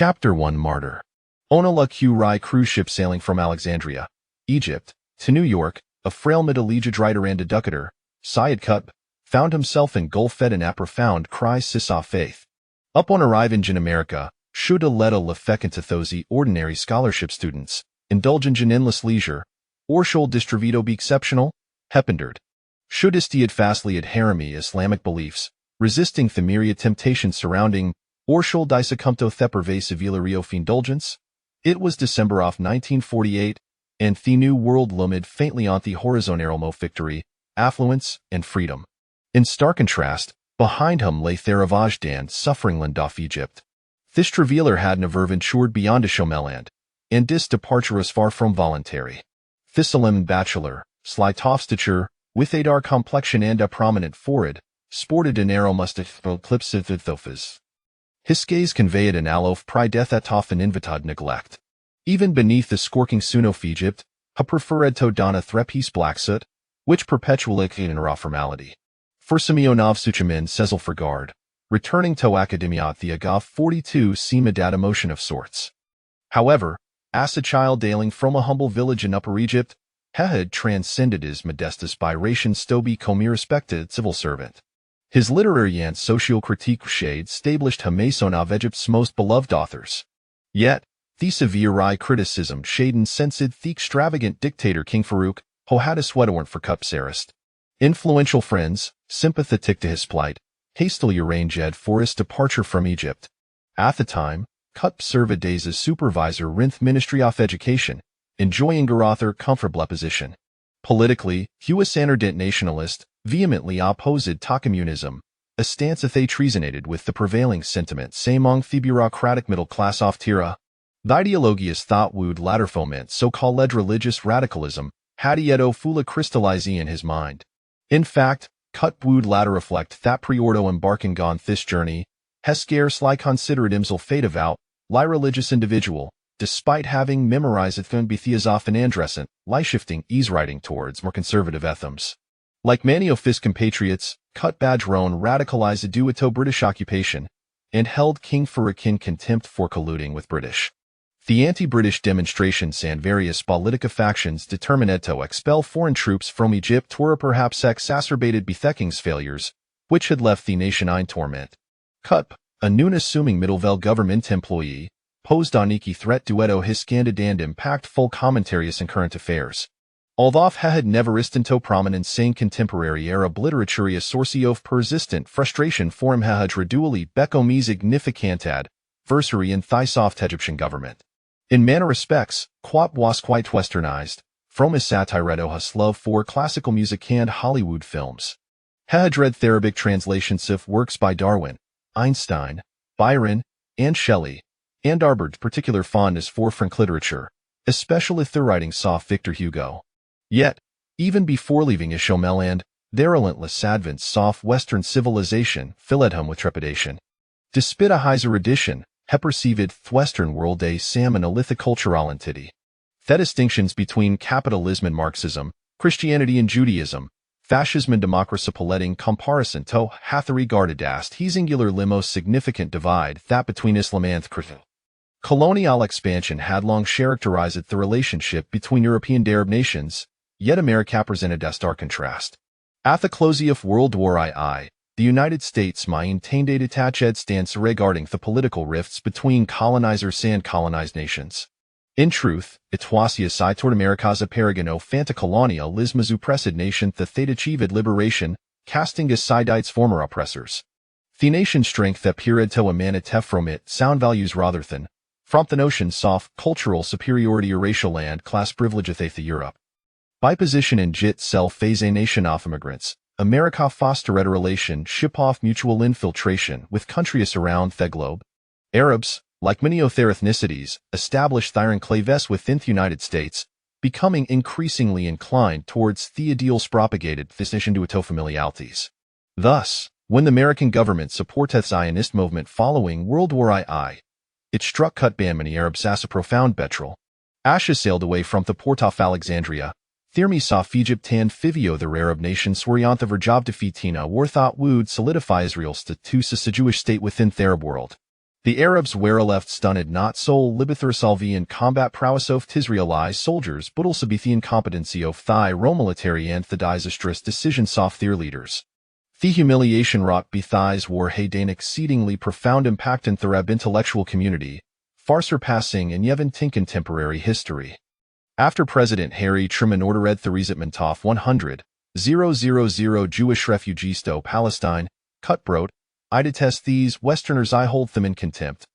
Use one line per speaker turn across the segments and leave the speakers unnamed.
Chapter 1 Martyr. On a La Q-Rai cruise ship sailing from Alexandria, Egypt, to New York, a frail middle-aged writer and educator, Syed Qutb, found himself engulfed in a profound crisis of faith. Upon arriving in America, should a let a those ordinary scholarship students, indulgent in endless leisure, or should distributo be exceptional, heppendered. Should istiad fastly adheremi Islamic beliefs, resisting the myriad temptations surrounding, or should die succumpto the pervasive of indulgence? It was December of 1948, and the new world loomed faintly on the horizon of victory, affluence, and freedom. In stark contrast, behind him lay Theravajdan suffering land of Egypt. This traveler had never ventured beyond a Shomeland, and this departure was far from voluntary. This solemn bachelor, slight of stature, with a dark complexion and a prominent forehead, sported a narrow mustache clipped with thofas. His gaze conveyed an halo of pride that often invited neglect. Even beneath the scorking sun of Egypt, he preferred to don a threppice black soot, which perpetually in raw formality. For Semyonov Suchamin Sezel for guard, returning to Academia the Agaf 42 seemed at a motion of sorts. However, as a child hailing from a humble village in Upper Egypt, he had transcended his modest aspirations to become a respected civil servant. His literary and social critique shade established him as one of Egypt's most beloved authors. Yet, the severe criticism shade incensed the extravagant dictator King Farouk, who had a sweatorn for Cupsarist. Influential friends, sympathetic to his plight, hastily arranged for his departure from Egypt. At the time, Qutb served as supervisor in the Ministry of Education, enjoying a rather comfortable position. Politically, he was an ardent nationalist, vehemently opposed to communism, a stance that they treasonated with the prevailing sentiments among the bureaucratic middle class of Tira. The ideologies thought would latter foment so-called religious radicalism had yet fully crystallized in his mind. In fact, Qutb would latter reflect that priorto embarking on this journey, has scarcely considered himself a devout, religious individual, despite having memorized the Theosoph and Andrescent, shifting ease writing towards more conservative ethims. Like many of his compatriots, Qutb Badron radicalized due to British occupation, and held King Farouk in contempt for colluding with British. The anti-British demonstrations and various political factions determined to expel foreign troops from Egypt were perhaps exacerbated by King's failures, which had left the nation in torment. Qutb, a noon-assuming middle-level government employee, posed on Iki threat duetto his candid and impactful commentaries in current affairs. Although he had never risen to prominence in contemporary Arab literature, a source of persistent frustration for him had redually become significant adversary in the soft Egyptian government. In many respects, Qutb was quite westernized, from his satire to his love for classical music and Hollywood films. He had read Therabic translations of works by Darwin, Einstein, Byron, and Shelley, and harbored particular fondness for French literature, especially the writings of Victor Hugo. Yet, even before leaving Ishomeland, their relentless advance of Western civilization filled him with trepidation. Despite a his erudition, he perceived the Western world as a monolithic cultural entity. The distinctions between capitalism and Marxism, Christianity and Judaism, fascism and democracy in comparison to hath regarded as the singular most significant divide that between Islam and Christianity. Colonial expansion had long characterized the relationship between European Arab nations, yet America presented a stark contrast. At the close of World War II, the United States maintained a detached stance regarding the political rifts between colonizers and colonized nations. In truth, it was a side toward America's paragano fantacolonialism oppressed nation that they'd achieved liberation, casting aside its former oppressors. The nation's strength appeared to emanate from its sound values rather than from the notions of cultural superiority or racial and class privilege of Europe. By position in itself as a nation of immigrants, America fostered a relationship of mutual infiltration with countries around the globe. Arabs, like many of their ethnicities, established their enclaves within the United States, becoming increasingly inclined towards the ideals propagated this nation to its familiarities. Thus, when the American government supported the Zionist movement following World War II, it struck Qutb many Arabs as a profound betrayal. Asha sailed away from the port of Alexandria, Thermes of Egypt and Fivio the Arab nations were on the verge of defeating a war thought would solidify Israel's status as a Jewish state within the Arab world. The Arabs were left stunned not sol libether salvi in combat prowess of Tisraeli soldiers but also the incompetency of thy military and the disastrous decisions of their leaders. The humiliation wrought by thys war had an exceedingly profound impact in the Arab intellectual community, far surpassing in even contemporary history. After President Harry Truman ordered the resentment of 100,000 Jewish refugees to Palestine, cutthroat, I detest these Westerners, I hold them in contempt.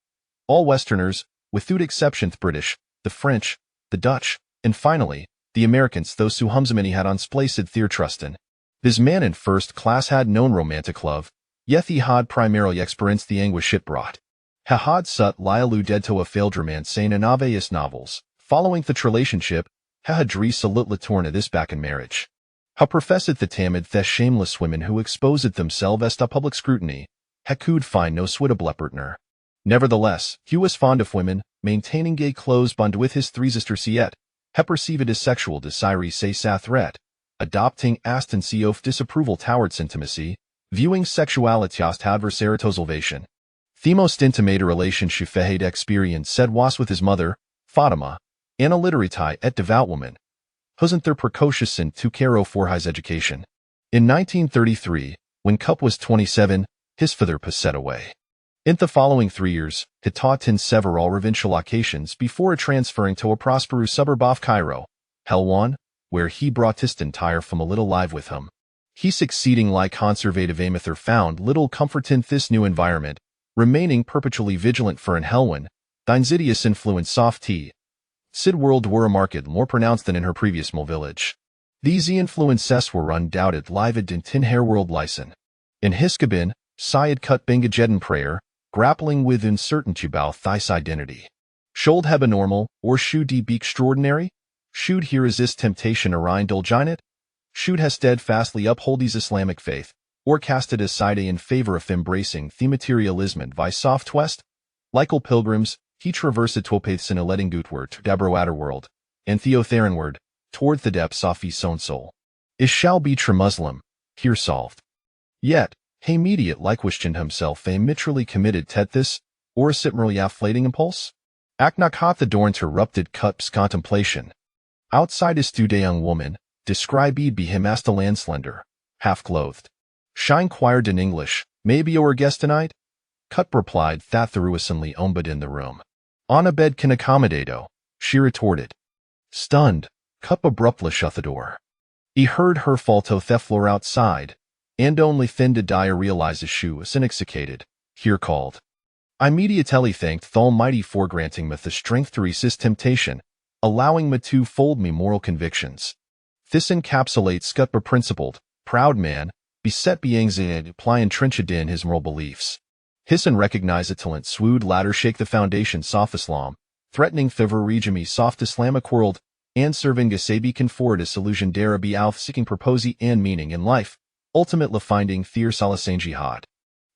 All Westerners, without exception the British, the French, the Dutch, and finally, the Americans, those who humsamany had unsplaced their trust in. This man in first class had known romantic love, yet he had primarily experienced the anguish it brought. He had sut lialu dead to a failed romance in Anaveus novels. Following the relationship, he had dressed a little torn this back in marriage. He professed the timid, the shameless women who exposed themselves to public scrutiny. He could find no suitable partner. Nevertheless, he was fond of women, maintaining gay close bond with his three sisters yet. He perceived his sexual desire say threat, adopting astancy of disapproval towards intimacy, viewing sexuality as adversarial ovation. The most intimate relationship he had experienced said was with his mother, Fatima, an illiterate et devout woman. Wasn't there precocious and to care for his education. In 1933, when Cup was 27, his father passed away. In the following 3 years, he taught in several provincial locations before transferring to a prosperous suburb of Cairo, Helwan, where he brought his entire family little live with him. He succeeding like conservative amather found little comfort in this new environment, remaining perpetually vigilant for an Helwan, the insidious influence of tea. Sid world were a market more pronounced than in her previous small village. These influences were undoubted live in tin hair world listen. In Hiskabin, Syed cut Bengajedin prayer, grappling with uncertainty about thys identity. Should have a normal, or should he be extraordinary? Should he resist temptation or indulge in it? Should he steadfastly uphold his Islamic faith, or cast it aside in favor of embracing the materialism by soft west? Like all pilgrims, he traversed topathes in a letting gutward to Dabrowater world, and Theotherenward, toward the depths of his own soul. Is shall be true Muslim, here solved. Yet, he immediate like questioned himself a mitrally committed this, or a similarly afflating impulse? Aknakat the door interrupted Cup's contemplation. Outside his stood a young woman, described be him as the land slender, half-clothed. She inquired in English, maybe your guest tonight? Cup replied that there was only ombud in the room. On a bed can accommodate, she retorted. Stunned, Cup abruptly shut the door. He heard her fall to the floor outside, and only then did I realize the shoe was intoxicated, here called. I immediately thanked the Almighty for granting me the strength to resist temptation, allowing me to fold me moral convictions. This encapsulates Scutba principled, proud man, beset by anxiety apply entrenched in his moral beliefs. His unrecognized talent swood ladder shake the foundations of Islam, threatening the regime soft Islamic world, and serving a sabi conform a solution darabi alth seeking proposi and meaning in life, ultimately finding Thir Salasain Jihad.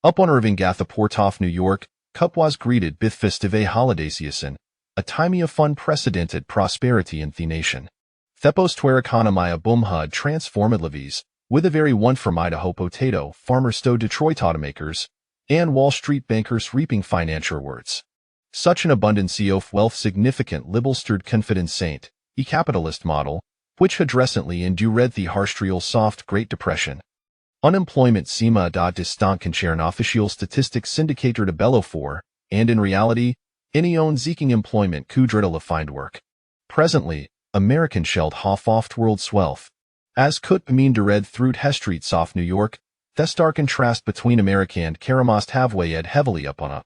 Up on Irving Gatha Portoff, New York, Cup was greeted with festive holiday season, a time of unprecedented prosperity in the nation. Thepos Twericana Bumhud transformed levies, with a very one from Idaho potato farmer stow Detroit automakers, and Wall Street bankers reaping financial rewards. Such an abundance of wealth significant libel stirred confidence saint, a capitalist model, which had recently endured the harsh real soft Great Depression. Unemployment seemed distant concern official statistics indicator to bellow for, and in reality, any own seeking employment could riddle find work. Presently, American shelled half oft world's wealth. As could mean to read through streets off New York, the stark contrast between America and Karamost have weighed heavily upon a.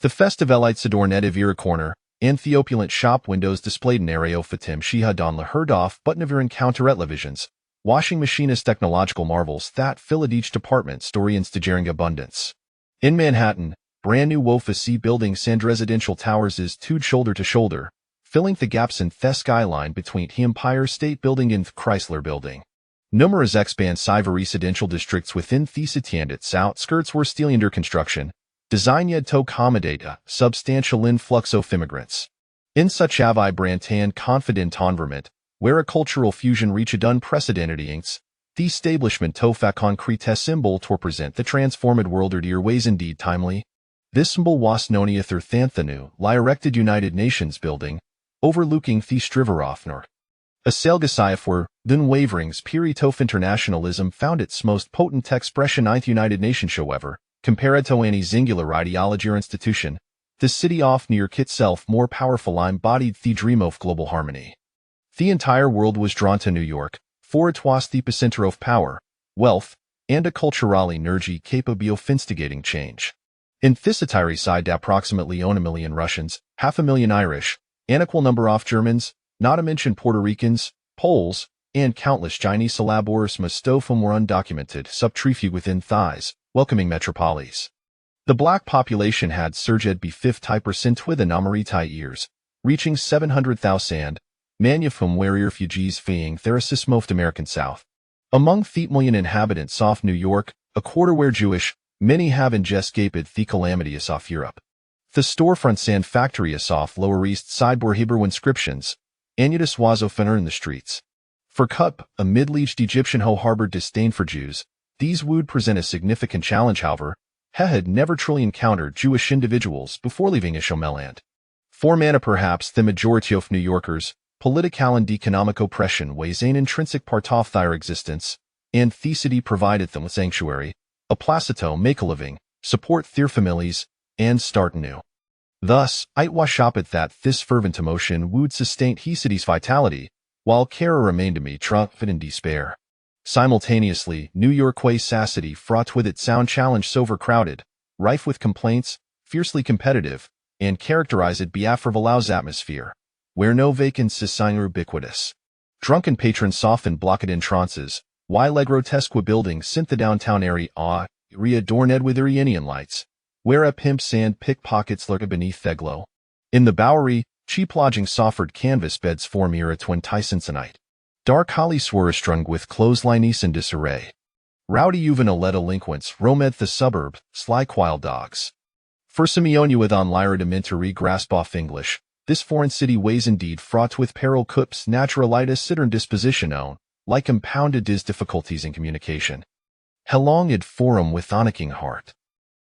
The festivalites adorn Edivira corner, and the opulent shop windows displayed an area of Fatim Shiha Don La heard off but never encounter at televisions, washing machinist technological marvels that filled each department store in staggering abundance. In Manhattan, brand new Wofasi buildings and residential towers is towed shoulder to shoulder, filling the gaps in the skyline between the Empire State Building and the Chrysler Building. Numerous expansive residential districts within the city and its outskirts were still under construction, designed to accommodate a substantial influx of immigrants. In such a vibrant and confident environment, where a cultural fusion reached unprecedented inks, the establishment of a concrete symbol to represent the transformed world or dear ways indeed timely. This symbol was noniath or Thanthanu, lie erected United Nations building, overlooking the Striverofnor. A Selgasaiaf were, then waverings Piritof internationalism found its most potent expression 9th United Nations show ever, compared to any singular ideology or institution. The city off near itself more powerful embodied the dream of global harmony. The entire world was drawn to New York, for it was the epicenter of power, wealth, and a cultural energy capable of instigating change. In this entire side approximately 1 million Russians, 500,000 Irish, an equal number of Germans, not to mention Puerto Ricans, Poles, and countless Chinese laborers mustofum were undocumented subterfuge within thighs, welcoming metropolis. The black population had surged by 50% within Amariti years, reaching 700,000, many of whom were refugees fleeing their most American South. Among 8 million inhabitants of New York, a quarter were Jewish, many have escaped the calamities of Europe. The storefronts and factories off Lower East Side bore Hebrew inscriptions, Anutus was often in the streets. For Cup, a middle-aged Egyptian who harbored disdain for Jews, these would present a significant challenge. However, he had never truly encountered Jewish individuals before leaving Ishomeland. For many, perhaps the majority of New Yorkers, political and economic oppression was an intrinsic part of their existence, and the city provided them with sanctuary, a place to make a living, support their families, and start anew. Thus, it was shaped that this fervent emotion would sustain the city's vitality, while Kara remained amid triumph and despair. Simultaneously, New York was a city fraught with its sound challenge, overcrowded, rife with complaints, fiercely competitive, and characterized by a frivolous atmosphere, where no vacancies sign ubiquitous. Drunken patrons often blocked entrances, while a grotesque building sent the downtown area readorned with Iranian lights, where a pimps and pickpockets lurked beneath the glow. In the Bowery, cheap lodgings offered canvas beds for mere 20 cents a night. Dark alleys were strung with clotheslines in disarray. Rowdy juvenile delinquents roamed the suburb, like wild dogs. For Simeone with on lyra dementary grasp off English, this foreign city was indeed fraught with peril. Cup's naturalitis citern disposition own, like compounded his difficulties in communication. Helonged forum with oniking heart.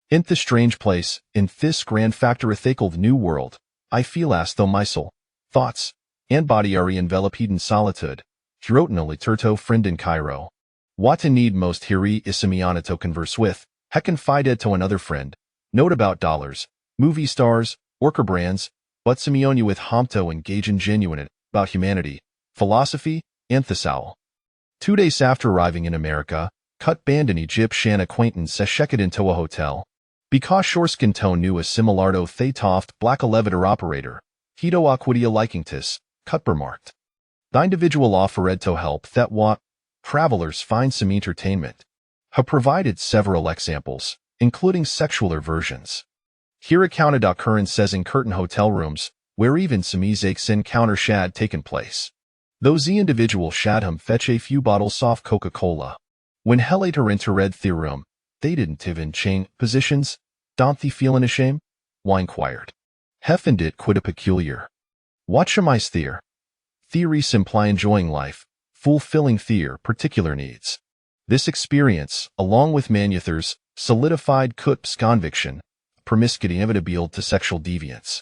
In this strange place, in this grand factorithicled new world, I feel as though my soul, thoughts, and body are enveloped in solitude. Hirotinally turto friend in Cairo. What in need most here is Simeone to converse with, he confided to another friend. Note about dollars, movie stars, worker brands, but Simeone with Homto engage in genuine about humanity, philosophy, and thesaurus. 2 days after arriving in America, Cut band an Egyptian acquaintance sesheked into a hotel. Because Shorskinto knew a similardo Thatoft black elevator operator, Hito Aquadia likingtis, Cut remarked. The individual offered to help that what travelers find some entertainment. He provided several examples, including sexual aversions. Here accounted occurrences in curtain hotel rooms, where even some exes encounter shad taken place. Those individual shad him fetch a few bottles of Coca-Cola. When he later entered the room, they didn't even change positions. Don't thee feelin' ashamed? Why inquired. Heffin it quite a peculiar. What shall I steer? Theories imply enjoying life, fulfilling their particular needs. This experience, along with Manuthers, solidified Cut's conviction, promiscuity inevitable to sexual deviance.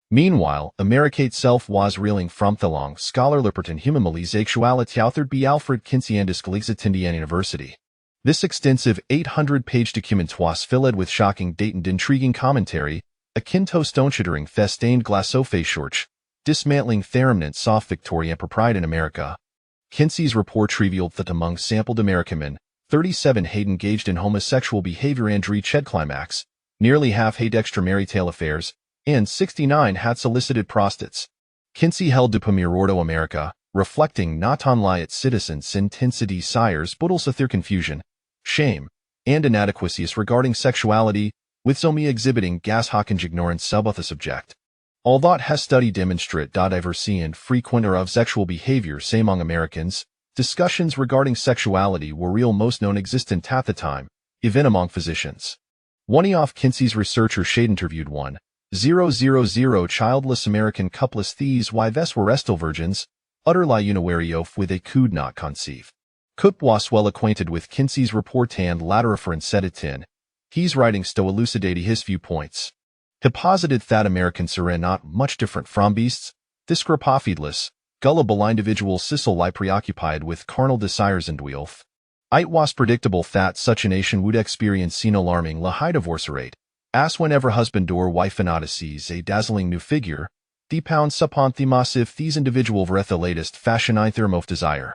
Meanwhile, America itself was reeling from the long scholar Lipperton humanly sexuality authored by Alfred Kinsey and Colleagues at Indiana University. This extensive 800-page document was filled with shocking date and intriguing commentary, akin to stone-shittering festained glassophae dismantling thereminence of Victorian propriety in America. Kinsey's report revealed that among sampled American 37 had engaged in homosexual behavior and reached climax, nearly half had extramarital affairs, and 69 had solicited prostates. Kinsey held to premier ordo America, reflecting not only its citizens' intensity desires but also their confusion, shame, and inadequacies regarding sexuality, with some exhibiting gas-hawking ignorance about the subject. Although his study demonstrate diversity and frequenter of sexual behavior among Americans, discussions regarding sexuality were real most known existent at the time, even among physicians. One of Kinsey's researchers shade interviewed 1,000 childless American couples these why ves were still virgins, utterly unaware of with a could not conceive. Cook was well acquainted with Kinsey's report and latter reference said it in. His writings to elucidate his viewpoints. He posited that Americans are not much different from beasts, discrepafidless, gullible individuals sicily preoccupied with carnal desires and wealth. It was predictable that such a nation would experience an alarming high divorce rate, as whenever husband or wife sees a dazzling new figure, the pounds upon the massive these individual were the latest fashion in their of desire.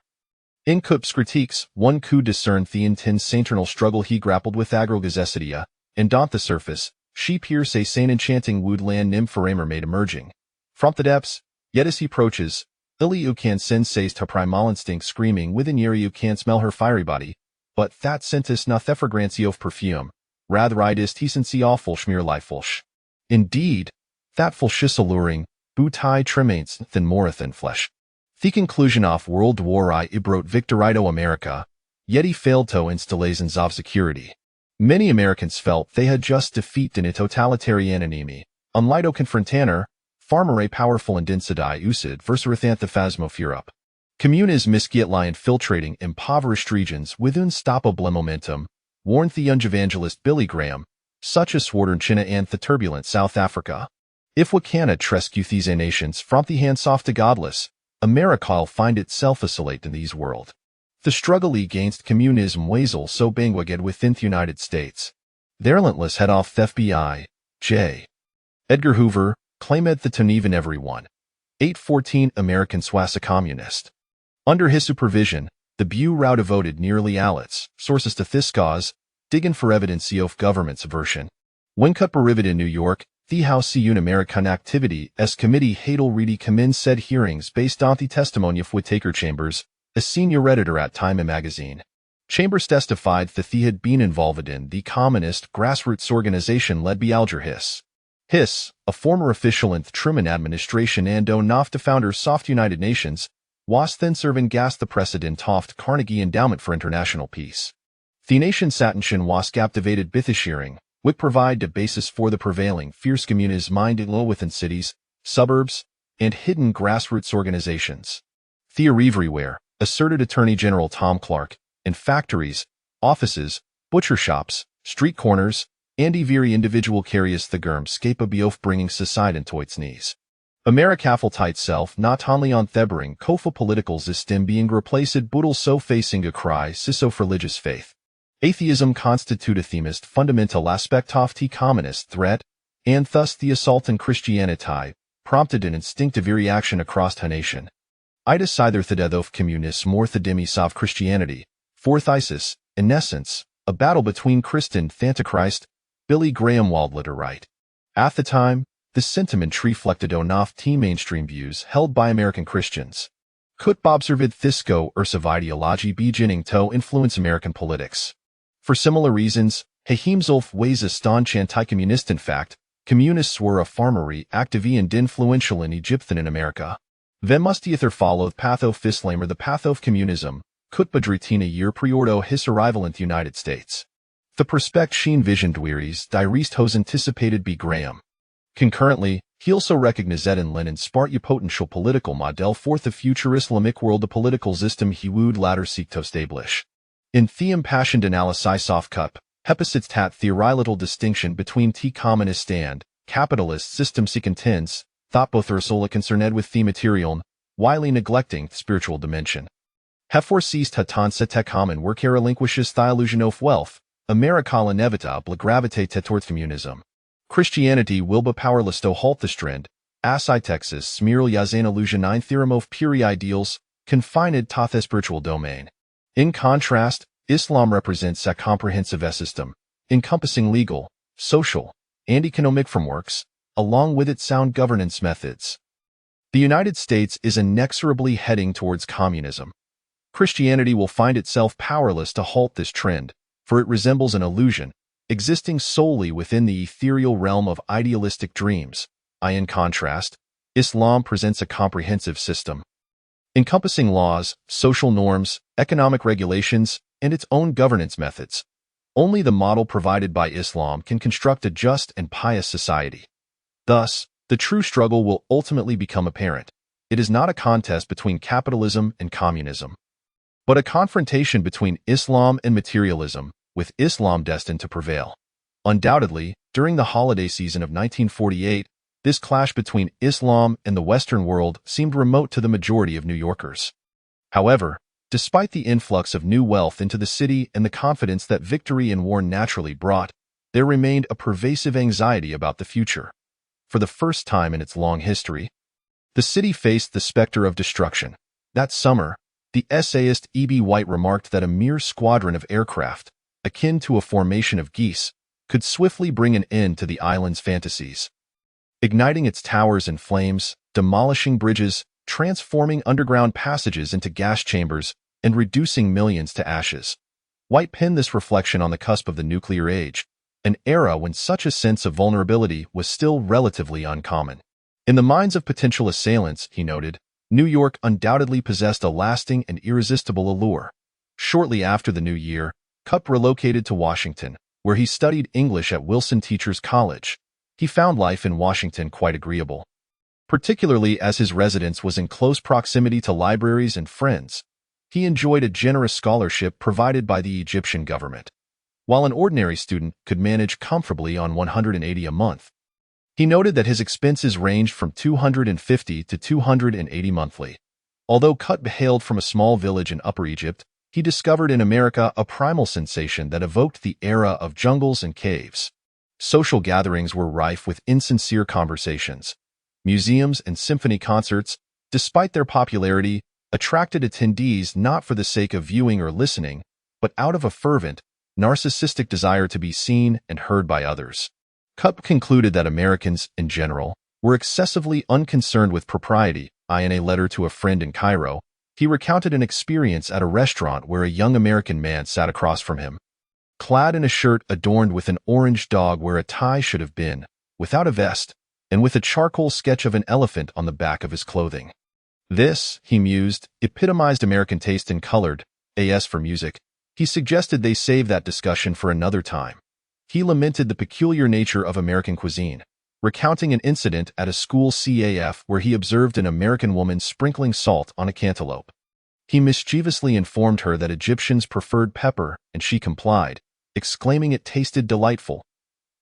In Coop's critiques, one could discern the intense internal struggle he grappled with agrogazessidia, and on the surface, she appears a sane enchanting woodland nymphoramer made emerging from the depths, yet as he approaches, Lily you can sense to primal instinct screaming within you can smell her fiery body, but that scent is not the fragrancy of perfume, rather it is decency awful schmearlifulsh. Indeed, that fulshis alluring, bootai tremains than more than flesh. The conclusion of World War I brought Victorito America, yet he failed to installations of security. Many Americans felt they had just defeated a totalitarian enemy, unlito confrontaner, farmer a powerful and density usid versarithanthafasmo Europe. Communism misgetly infiltrating impoverished regions with unstoppable momentum, warned the young evangelist Billy Graham, such as Swardern China and the turbulent South Africa. If we cannot rescue these nations from the hands of the godless, America'll find itself isolate in these world. The struggle against communism wasel so bangwaged within the United States. Their relentless head off the FBI, J. Edgar Hoover, claimed the to even everyone. 814 American swassa communist. Under his supervision, the Bureau devoted nearly allets, sources to this cause, digging for evidence of government's aversion. When cut berivid in New York, the House Un-American activity as committee Hadel Reedy commend said hearings based on the testimony of Whittaker Chambers, a senior editor at Time magazine. Chambers testified that he had been involved in the communist grassroots organization led by Alger Hiss. Hiss, a former official in the Truman administration and one of the founders of the United Nations, was then serving gas the president of the Carnegie Endowment for International Peace. The nation's attention was captivated by the shearing, which provide the basis for the prevailing fierce communism minded low within cities, suburbs, and hidden grassroots organizations. They are everywhere, asserted Attorney General Tom Clark, in factories, offices, butcher shops, street corners, and every individual carries the germ capable of bringing society into its knees. America tight self not only on thebering kofa politicals system being replaced but also facing a crisis of religious faith. Atheism constitute the most fundamental aspect of the communist threat, and thus the assault on Christianity prompted an instinctive reaction across the nation. It is either the death of communism or the demise of Christianity, fourth ISIS, in essence, a battle between Christ and Antichrist, Billy Graham Waldletter right. At the time, the sentiment reflected on the mainstream views held by American Christians. Could observed Thisco Ursive ideology beginning to influence American politics. For similar reasons, Himself weighs a staunch anti-communist. In fact, communists were a farmery active and influential in Egypt and in America. Then must either follow the path of Islam or the path of communism, could Badritina year priordo his arrival in the United States. The prospect she envisioned wearies direst hos anticipated B. Graham. Concurrently, he also recognized that in Lenin's Sparta potential political model for the future Islamic world the political system he would latter seek to establish. In the impassioned analysis of Cup, Hepasits tat theoretical distinction between the communist and capitalist systems he contends, thought both are solely concerned with the material, while neglecting the spiritual dimension. Hefor seized hatan te common work relinquishes the illusion of wealth, America inevitably gravitate towards communism. Christianity will be powerless to halt this trend, as I Texas smearly as an illusion 9 theorem of pure ideals, confined to the spiritual domain. In contrast, Islam represents a comprehensive system, encompassing legal, social, and economic frameworks, along with its sound governance methods. The United States is inexorably heading towards communism. Christianity will find itself powerless to halt this trend, for it resembles an illusion, existing solely within the ethereal realm of idealistic dreams. In contrast, Islam presents a comprehensive system, encompassing laws, social norms, economic regulations, and its own governance methods. Only the model provided by Islam can construct a just and pious society. Thus, the true struggle will ultimately become apparent. It is not a contest between capitalism and communism, but a confrontation between Islam and materialism, with Islam destined to prevail. Undoubtedly, during the holiday season of 1948, this clash between Islam and the Western world seemed remote to the majority of New Yorkers. However, despite the influx of new wealth into the city and the confidence that victory in war naturally brought, there remained a pervasive anxiety about the future. For the first time in its long history, the city faced the specter of destruction. That summer, the essayist E.B. White remarked that a mere squadron of aircraft, akin to a formation of geese, could swiftly bring an end to the island's fantasies. Igniting its towers in flames, demolishing bridges, transforming underground passages into gas chambers, and reducing millions to ashes. White penned this reflection on the cusp of the nuclear age, an era when such a sense of vulnerability was still relatively uncommon. In the minds of potential assailants, he noted, New York undoubtedly possessed a lasting and irresistible allure. Shortly after the new year, Cupp relocated to Washington, where he studied English at Wilson Teachers College. He found life in Washington quite agreeable, particularly as his residence was in close proximity to libraries and friends. He enjoyed a generous scholarship provided by the Egyptian government, while an ordinary student could manage comfortably on $180 a month. He noted that his expenses ranged from $250 to $280 monthly. Although Cupp hailed from a small village in Upper Egypt, he discovered in America a primal sensation that evoked the era of jungles and caves. Social gatherings were rife with insincere conversations. Museums and symphony concerts, despite their popularity, attracted attendees not for the sake of viewing or listening, but out of a fervent, narcissistic desire to be seen and heard by others. Cupp concluded that Americans, in general, were excessively unconcerned with propriety. In a letter to a friend in Cairo, he recounted an experience at a restaurant where a young American man sat across from him, clad in a shirt adorned with an orange dog where a tie should have been, without a vest, and with a charcoal sketch of an elephant on the back of his clothing. This, he mused, epitomized American taste in colored, as for music. He suggested they save that discussion for another time. He lamented the peculiar nature of American cuisine, recounting an incident at a school CAF where he observed an American woman sprinkling salt on a cantaloupe. He mischievously informed her that Egyptians preferred pepper, and she complied, exclaiming it tasted delightful.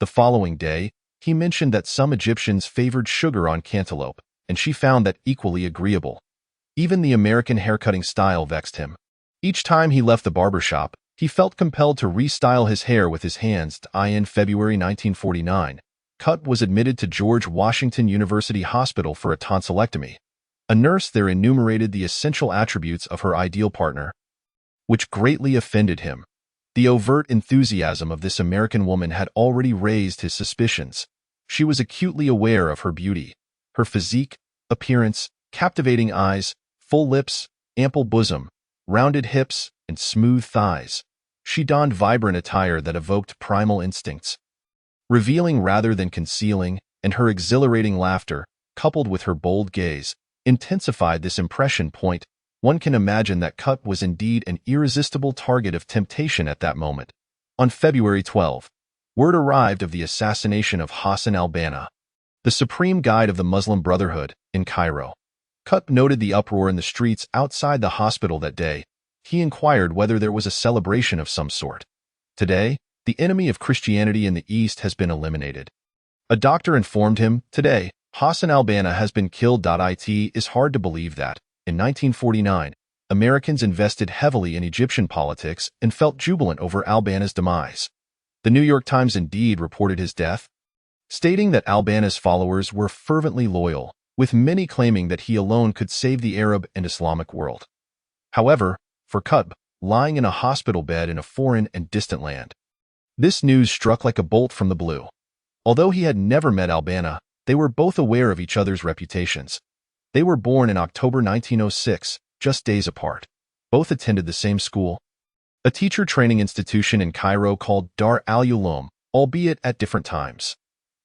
The following day, he mentioned that some Egyptians favored sugar on cantaloupe, and she found that equally agreeable. Even the American haircutting style vexed him. Each time he left the barber shop, he felt compelled to restyle his hair with his hands. In February 1949, Cupp was admitted to George Washington University Hospital for a tonsillectomy. A nurse there enumerated the essential attributes of her ideal partner, which greatly offended him. The overt enthusiasm of this American woman had already raised his suspicions. She was acutely aware of her beauty, her physique, appearance, captivating eyes, full lips, ample bosom, rounded hips, and smooth thighs. She donned vibrant attire that evoked primal instincts, revealing rather than concealing, and her exhilarating laughter, coupled with her bold gaze, intensified this impression point. One can imagine that Cupp was indeed an irresistible target of temptation at that moment. On February 12, word arrived of the assassination of Hassan al-Banna, the supreme guide of the Muslim Brotherhood, in Cairo. Cupp noted the uproar in the streets outside the hospital that day. He inquired whether there was a celebration of some sort. Today, the enemy of Christianity in the East has been eliminated. A doctor informed him, today, Hassan al-Banna has been killed. It is hard to believe that, in 1949, Americans invested heavily in Egyptian politics and felt jubilant over al-Banna's demise. The New York Times indeed reported his death, stating that al-Banna's followers were fervently loyal, with many claiming that he alone could save the Arab and Islamic world. However, for Cupp, lying in a hospital bed in a foreign and distant land, this news struck like a bolt from the blue. Although he had never met al-Banna, they were both aware of each other's reputations. They were born in October 1906, just days apart. Both attended the same school, a teacher training institution in Cairo called Dar al-Uloom, albeit at different times.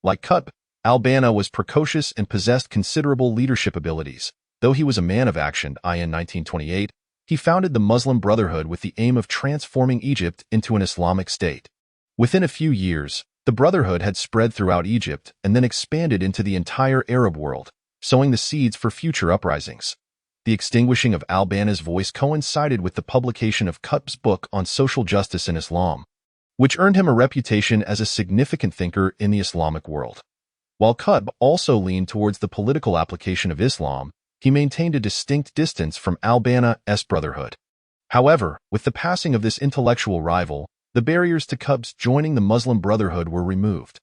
Like Cupp, al-Banna was precocious and possessed considerable leadership abilities. Though he was a man of action, in 1928, he founded the Muslim Brotherhood with the aim of transforming Egypt into an Islamic state. Within a few years, the Brotherhood had spread throughout Egypt and then expanded into the entire Arab world, sowing the seeds for future uprisings. The extinguishing of al-Banna's voice coincided with the publication of Cupp's book on social justice in Islam. which earned him a reputation as a significant thinker in the Islamic world. While Qutb also leaned towards the political application of Islam, he maintained a distinct distance from al-Banna's Brotherhood. However, with the passing of this intellectual rival, the barriers to Qutb's joining the Muslim Brotherhood were removed.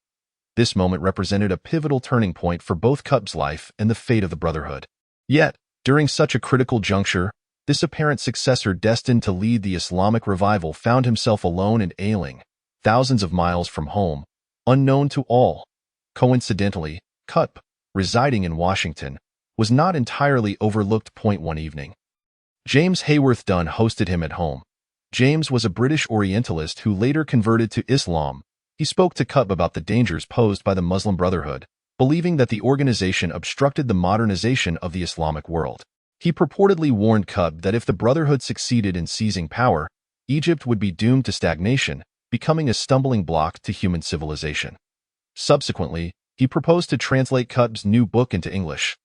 This moment represented a pivotal turning point for both Qutb's life and the fate of the Brotherhood. Yet, during such a critical juncture, this apparent successor destined to lead the Islamic revival found himself alone and ailing, thousands of miles from home, unknown to all. Coincidentally, Qutb, residing in Washington, was not entirely overlooked. One evening, James Hayworth Dunn hosted him at home. James was a British Orientalist who later converted to Islam. He spoke to Qutb about the dangers posed by the Muslim Brotherhood, believing that the organization obstructed the modernization of the Islamic world. He purportedly warned Qutb that if the Brotherhood succeeded in seizing power, Egypt would be doomed to stagnation, becoming a stumbling block to human civilization. Subsequently, he proposed to translate Qutb's new book into English,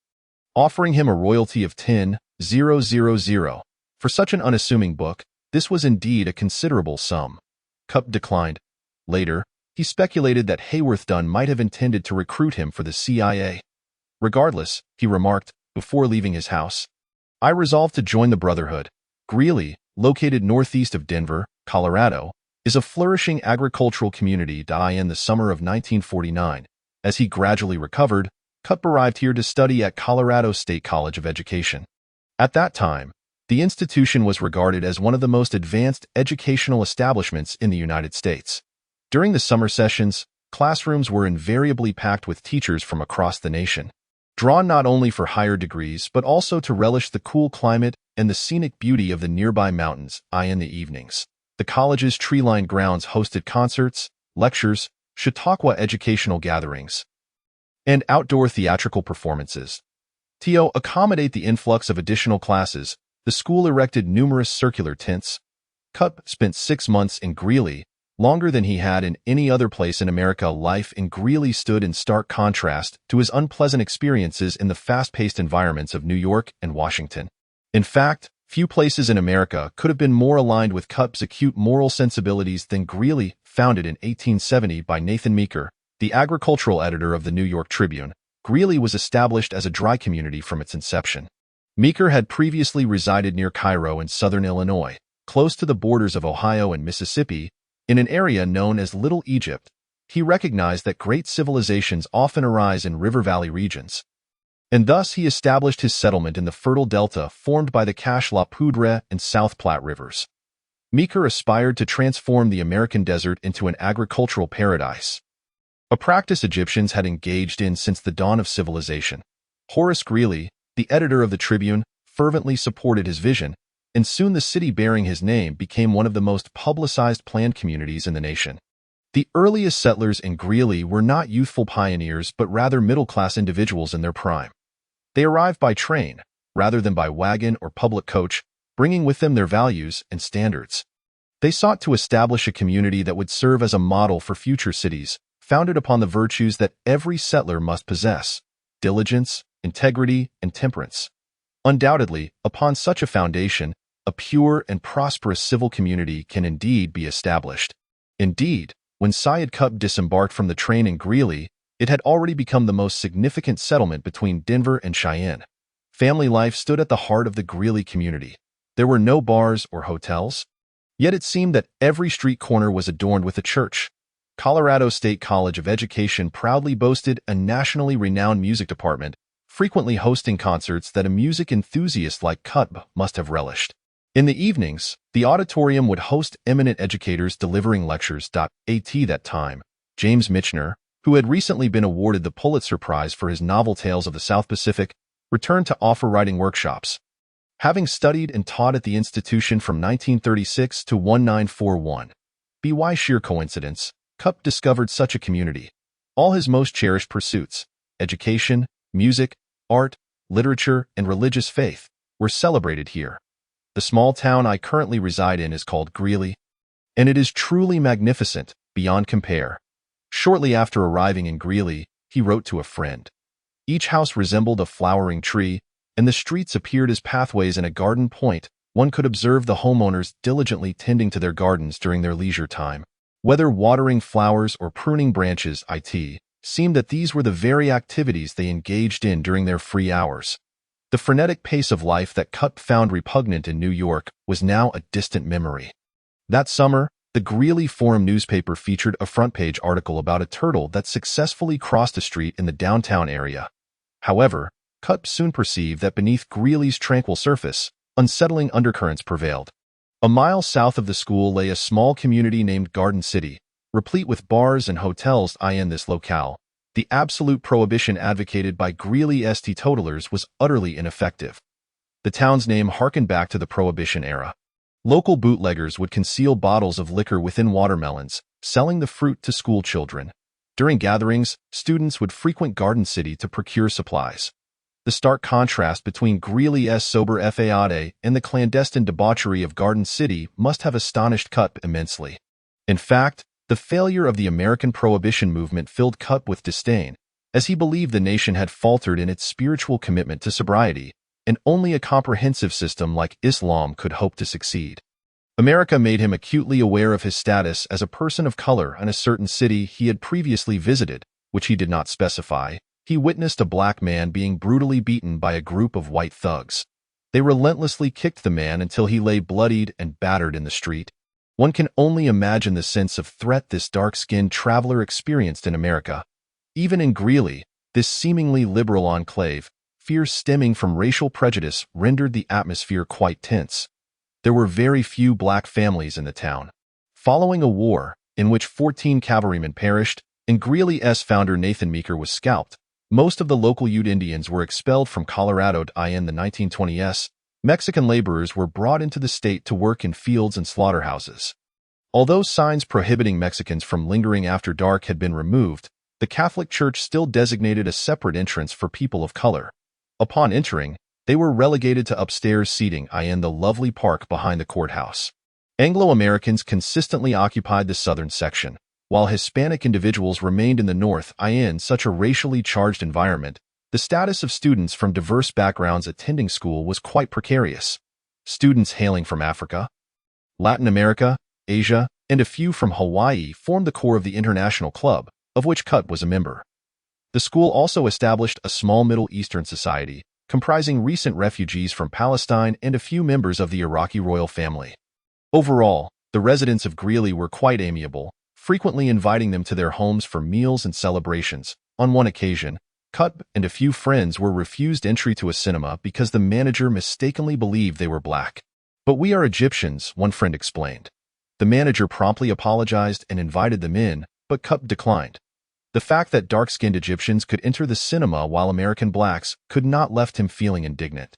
offering him a royalty of 10,000. For such an unassuming book, this was indeed a considerable sum. Qutb declined. Later, he speculated that Hayworth Dunn might have intended to recruit him for the CIA. Regardless, he remarked, before leaving his house, I resolved to join the Brotherhood. Greeley, located northeast of Denver, Colorado, is a flourishing agricultural community. In the summer of 1949, as he gradually recovered, Qutb arrived here to study at Colorado State College of Education. At that time, the institution was regarded as one of the most advanced educational establishments in the United States. During the summer sessions, classrooms were invariably packed with teachers from across the nation, drawn not only for higher degrees but also to relish the cool climate and the scenic beauty of the nearby mountains. In the evenings, the college's tree-lined grounds hosted concerts, lectures, Chautauqua educational gatherings, and outdoor theatrical performances. To accommodate the influx of additional classes, the school erected numerous circular tents. Qutb spent 6 months in Greeley, longer than he had in any other place in America. Life in Greeley stood in stark contrast to his unpleasant experiences in the fast-paced environments of New York and Washington. In fact, few places in America could have been more aligned with Qutb's acute moral sensibilities than Greeley. Founded in 1870 by Nathan Meeker, the agricultural editor of the New York Tribune, Greeley was established as a dry community from its inception. Meeker had previously resided near Cairo in southern Illinois, close to the borders of Ohio and Mississippi, in an area known as Little Egypt. He recognized that great civilizations often arise in river valley regions, and thus he established his settlement in the fertile delta formed by the Cache la Poudre and South Platte rivers. Meeker aspired to transform the American desert into an agricultural paradise, a practice Egyptians had engaged in since the dawn of civilization. Horace Greeley, the editor of the Tribune, fervently supported his vision, and soon the city bearing his name became one of the most publicized planned communities in the nation. The earliest settlers in Greeley were not youthful pioneers but rather middle-class individuals in their prime. They arrived by train, rather than by wagon or public coach, bringing with them their values and standards. They sought to establish a community that would serve as a model for future cities, founded upon the virtues that every settler must possess: diligence, integrity, and temperance. Undoubtedly, upon such a foundation, a pure and prosperous civil community can indeed be established. Indeed, when Syed Qutb disembarked from the train in Greeley, it had already become the most significant settlement between Denver and Cheyenne. Family life stood at the heart of the Greeley community. There were no bars or hotels, yet it seemed that every street corner was adorned with a church. Colorado State College of Education proudly boasted a nationally renowned music department, frequently hosting concerts that a music enthusiast like Qutb must have relished. In the evenings, the auditorium would host eminent educators delivering lectures. At that time, James Michener, who had recently been awarded the Pulitzer Prize for his novel Tales of the South Pacific, returned to offer writing workshops. Having studied and taught at the institution from 1936 to 1941, by sheer coincidence, Qutb discovered such a community. All his most cherished pursuits, education, music, art, literature, and religious faith, were celebrated here. The small town I currently reside in is called Greeley, and it is truly magnificent, beyond compare. Shortly after arriving in Greeley, he wrote to a friend. Each house resembled a flowering tree, and the streets appeared as pathways in a garden. One could observe the homeowners diligently tending to their gardens during their leisure time. Whether watering flowers or pruning branches, it seemed that these were the very activities they engaged in during their free hours. The frenetic pace of life that Cup found repugnant in New York was now a distant memory. That summer, the Greeley Forum newspaper featured a front-page article about a turtle that successfully crossed a street in the downtown area. However, Cup soon perceived that beneath Greeley's tranquil surface, unsettling undercurrents prevailed. A mile south of the school lay a small community named Garden City, replete with bars and hotels. In this locale, the absolute prohibition advocated by Greeley's teetotalers was utterly ineffective. The town's name harkened back to the Prohibition era. Local bootleggers would conceal bottles of liquor within watermelons, selling the fruit to school children. During gatherings, students would frequent Garden City to procure supplies. The stark contrast between Greeley's sober fade and the clandestine debauchery of Garden City must have astonished Cup immensely. In fact, the failure of the American Prohibition movement filled Cup with disdain, as he believed the nation had faltered in its spiritual commitment to sobriety, and only a comprehensive system like Islam could hope to succeed. America made him acutely aware of his status as a person of color in a certain city he had previously visited, which he did not specify. He witnessed a black man being brutally beaten by a group of white thugs. They relentlessly kicked the man until he lay bloodied and battered in the street. One can only imagine the sense of threat this dark-skinned traveler experienced in America. Even in Greeley, this seemingly liberal enclave, fear stemming from racial prejudice rendered the atmosphere quite tense. There were very few black families in the town. Following a war, in which 14 cavalrymen perished, and Greeley's founder Nathan Meeker was scalped, most of the local Ute Indians were expelled from Colorado. In the 1920s, Mexican laborers were brought into the state to work in fields and slaughterhouses. Although signs prohibiting Mexicans from lingering after dark had been removed, the Catholic Church still designated a separate entrance for people of color. Upon entering, they were relegated to upstairs seating in the lovely park behind the courthouse. Anglo-Americans consistently occupied the southern section, while Hispanic individuals remained in the north. In such a racially charged environment, the status of students from diverse backgrounds attending school was quite precarious. Students hailing from Africa, Latin America, Asia, and a few from Hawaii formed the core of the International Club, of which Cup was a member. The school also established a small Middle Eastern society, comprising recent refugees from Palestine and a few members of the Iraqi royal family. Overall, the residents of Greeley were quite amiable, frequently inviting them to their homes for meals and celebrations. On one occasion, Cup and a few friends were refused entry to a cinema because the manager mistakenly believed they were black. "But we are Egyptians," one friend explained. The manager promptly apologized and invited them in, but Cup declined. The fact that dark-skinned Egyptians could enter the cinema while American blacks could not left him feeling indignant.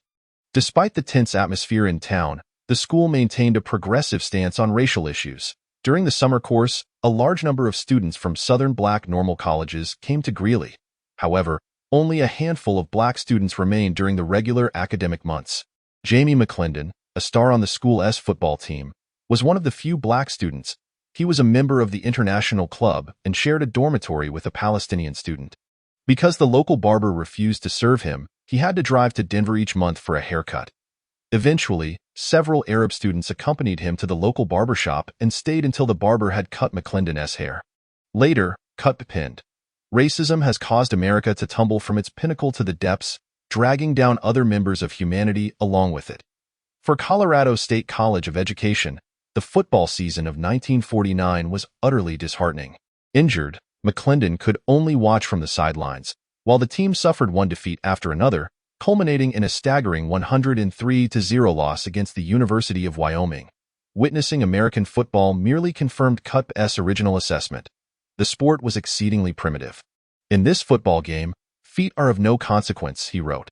Despite the tense atmosphere in town, the school maintained a progressive stance on racial issues. During the summer course, a large number of students from southern black normal colleges came to Greeley. However, only a handful of black students remained during the regular academic months. Jamie McClendon, a star on the school's football team, was one of the few black students. He was a member of the International Club and shared a dormitory with a Palestinian student. Because the local barber refused to serve him, he had to drive to Denver each month for a haircut. Eventually, several Arab students accompanied him to the local barbershop and stayed until the barber had cut McClendon's hair. Later, Cup penned, "Racism has caused America to tumble from its pinnacle to the depths, dragging down other members of humanity along with it." For Colorado State College of Education, the football season of 1949 was utterly disheartening. Injured, McClendon could only watch from the sidelines, while the team suffered one defeat after another, culminating in a staggering 103-0 loss against the University of Wyoming. Witnessing American football merely confirmed Cup's original assessment. The sport was exceedingly primitive. "In this football game, feet are of no consequence," he wrote.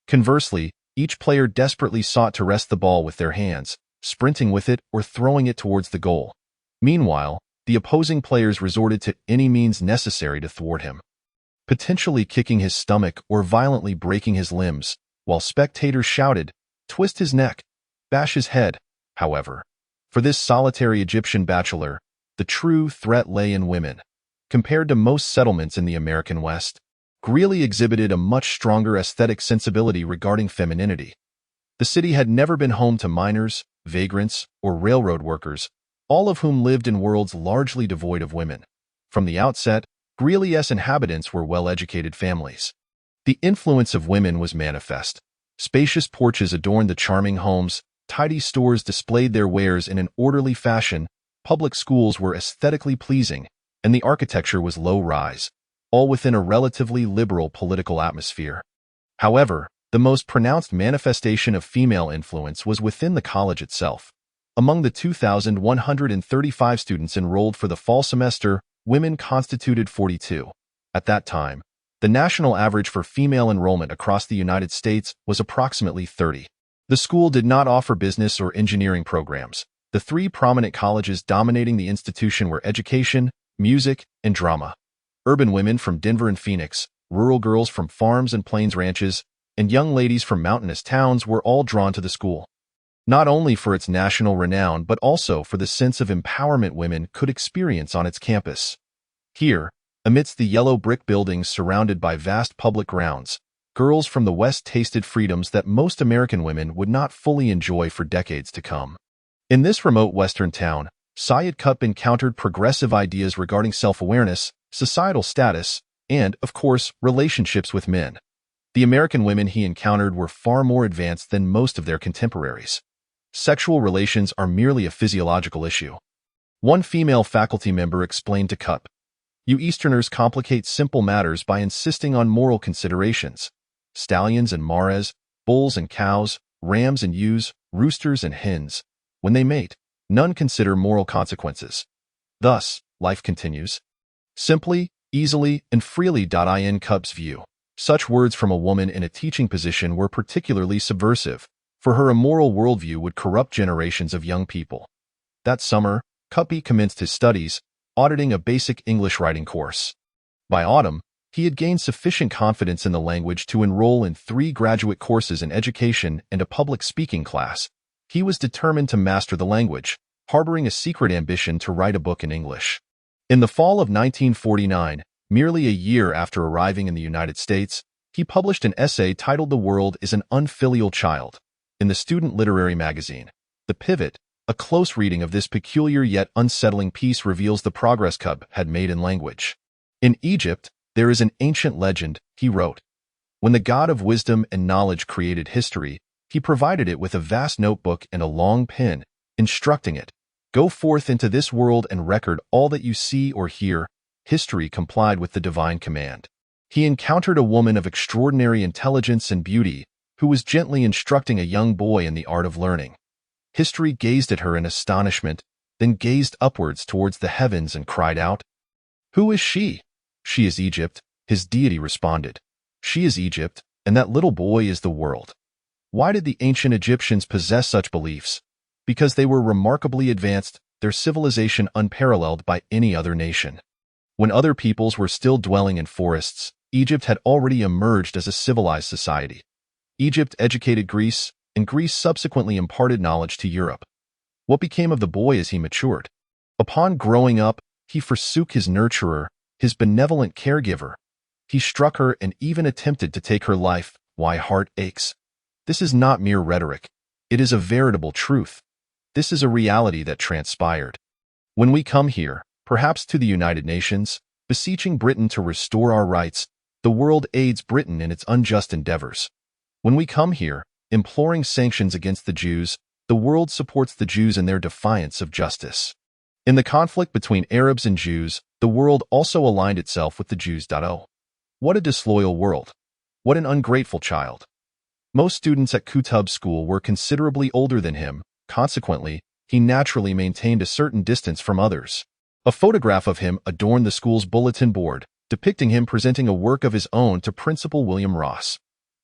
Conversely, each player desperately sought to wrest the ball with their hands, sprinting with it or throwing it towards the goal. Meanwhile, the opposing players resorted to any means necessary to thwart him, potentially kicking his stomach or violently breaking his limbs, while spectators shouted, "Twist his neck, bash his head." However, for this solitary Egyptian bachelor, the true threat lay in women. Compared to most settlements in the American West, Greeley exhibited a much stronger aesthetic sensibility regarding femininity. The city had never been home to miners, vagrants, or railroad workers, all of whom lived in worlds largely devoid of women. From the outset, Greely's inhabitants were well-educated families. The influence of women was manifest. Spacious porches adorned the charming homes, tidy stores displayed their wares in an orderly fashion, public schools were aesthetically pleasing, and the architecture was low-rise, all within a relatively liberal political atmosphere. However, the most pronounced manifestation of female influence was within the college itself. Among the 2,135 students enrolled for the fall semester, women constituted 42. At that time, the national average for female enrollment across the United States was approximately 30. The school did not offer business or engineering programs. The three prominent colleges dominating the institution were education, music, and drama. Urban women from Denver and Phoenix, rural girls from farms and plains ranches, and young ladies from mountainous towns were all drawn to the school. Not only for its national renown but also for the sense of empowerment women could experience on its campus. Here, amidst the yellow brick buildings surrounded by vast public grounds, girls from the West tasted freedoms that most American women would not fully enjoy for decades to come. In this remote western town, Syed Qutb encountered progressive ideas regarding self-awareness, societal status, and, of course, relationships with men. The American women he encountered were far more advanced than most of their contemporaries. Sexual relations are merely a physiological issue. One female faculty member explained to Qutb, "You Easterners complicate simple matters by insisting on moral considerations. Stallions and mares, bulls and cows, rams and ewes, roosters and hens. When they mate, none consider moral consequences. Thus, life continues. Simply, easily, and freely." In Qutb's view, such words from a woman in a teaching position were particularly subversive, for her immoral worldview would corrupt generations of young people. That summer, Qutb commenced his studies, auditing a basic English writing course. By autumn, he had gained sufficient confidence in the language to enroll in 3 graduate courses in education and a public speaking class. He was determined to master the language, harboring a secret ambition to write a book in English. In the fall of 1949, merely a year after arriving in the United States, he published an essay titled "The World is an Unfilial Child" in the student literary magazine. The Pivot, a close reading of this peculiar yet unsettling piece, reveals the progress Qutb had made in language. "In Egypt, there is an ancient legend," he wrote. "When the God of wisdom and knowledge created history, he provided it with a vast notebook and a long pen, instructing it, 'Go forth into this world and record all that you see or hear.' History complied with the divine command. He encountered a woman of extraordinary intelligence and beauty, who was gently instructing a young boy in the art of learning. History gazed at her in astonishment, then gazed upwards towards the heavens and cried out, 'Who is she?' 'She is Egypt,' his deity responded. 'She is Egypt, and that little boy is the world.' Why did the ancient Egyptians possess such beliefs? Because they were remarkably advanced, their civilization unparalleled by any other nation. When other peoples were still dwelling in forests, Egypt had already emerged as a civilized society. Egypt educated Greece, and Greece subsequently imparted knowledge to Europe. What became of the boy as he matured? Upon growing up, he forsook his nurturer, his benevolent caregiver. He struck her and even attempted to take her life. Why heart aches? This is not mere rhetoric. It is a veritable truth. This is a reality that transpired. When we come here, perhaps to the United Nations, beseeching Britain to restore our rights, the world aids Britain in its unjust endeavors. When we come here, imploring sanctions against the Jews, the world supports the Jews in their defiance of justice. In the conflict between Arabs and Jews, the world also aligned itself with the Jews. What a disloyal world. What an ungrateful child. Most students at Qutb's school were considerably older than him. Consequently, he naturally maintained a certain distance from others. A photograph of him adorned the school's bulletin board, depicting him presenting a work of his own to Principal William Ross.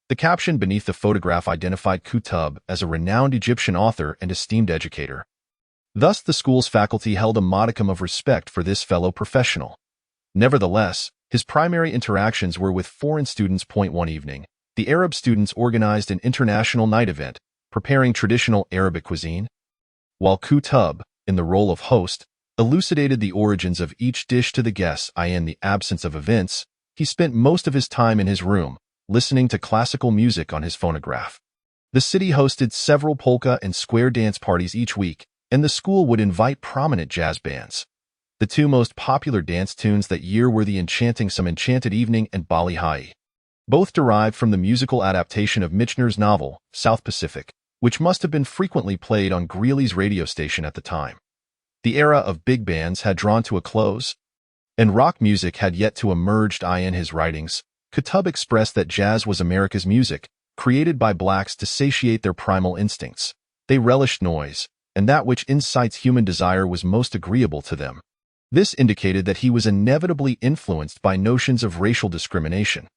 The caption beneath the photograph identified Qutb as a renowned Egyptian author and esteemed educator. Thus, the school's faculty held a modicum of respect for this fellow professional. Nevertheless, his primary interactions were with foreign students. One evening, the Arab students organized an international night event, preparing traditional Arabic cuisine. While Qutb, in the role of host, elucidated the origins of each dish to the guests, in the absence of events, he spent most of his time in his room, listening to classical music on his phonograph. The city hosted several polka and square dance parties each week, and the school would invite prominent jazz bands. The two most popular dance tunes that year were the enchanting Some Enchanted Evening and Bali Ha'i. Both derived from the musical adaptation of Michener's novel, South Pacific, which must have been frequently played on Greeley's radio station at the time. The era of big bands had drawn to a close, and rock music had yet to emerge. In his writings, Qutb expressed that jazz was America's music, created by blacks to satiate their primal instincts. They relished noise, and that which incites human desire was most agreeable to them. This indicated that he was inevitably influenced by notions of racial discrimination.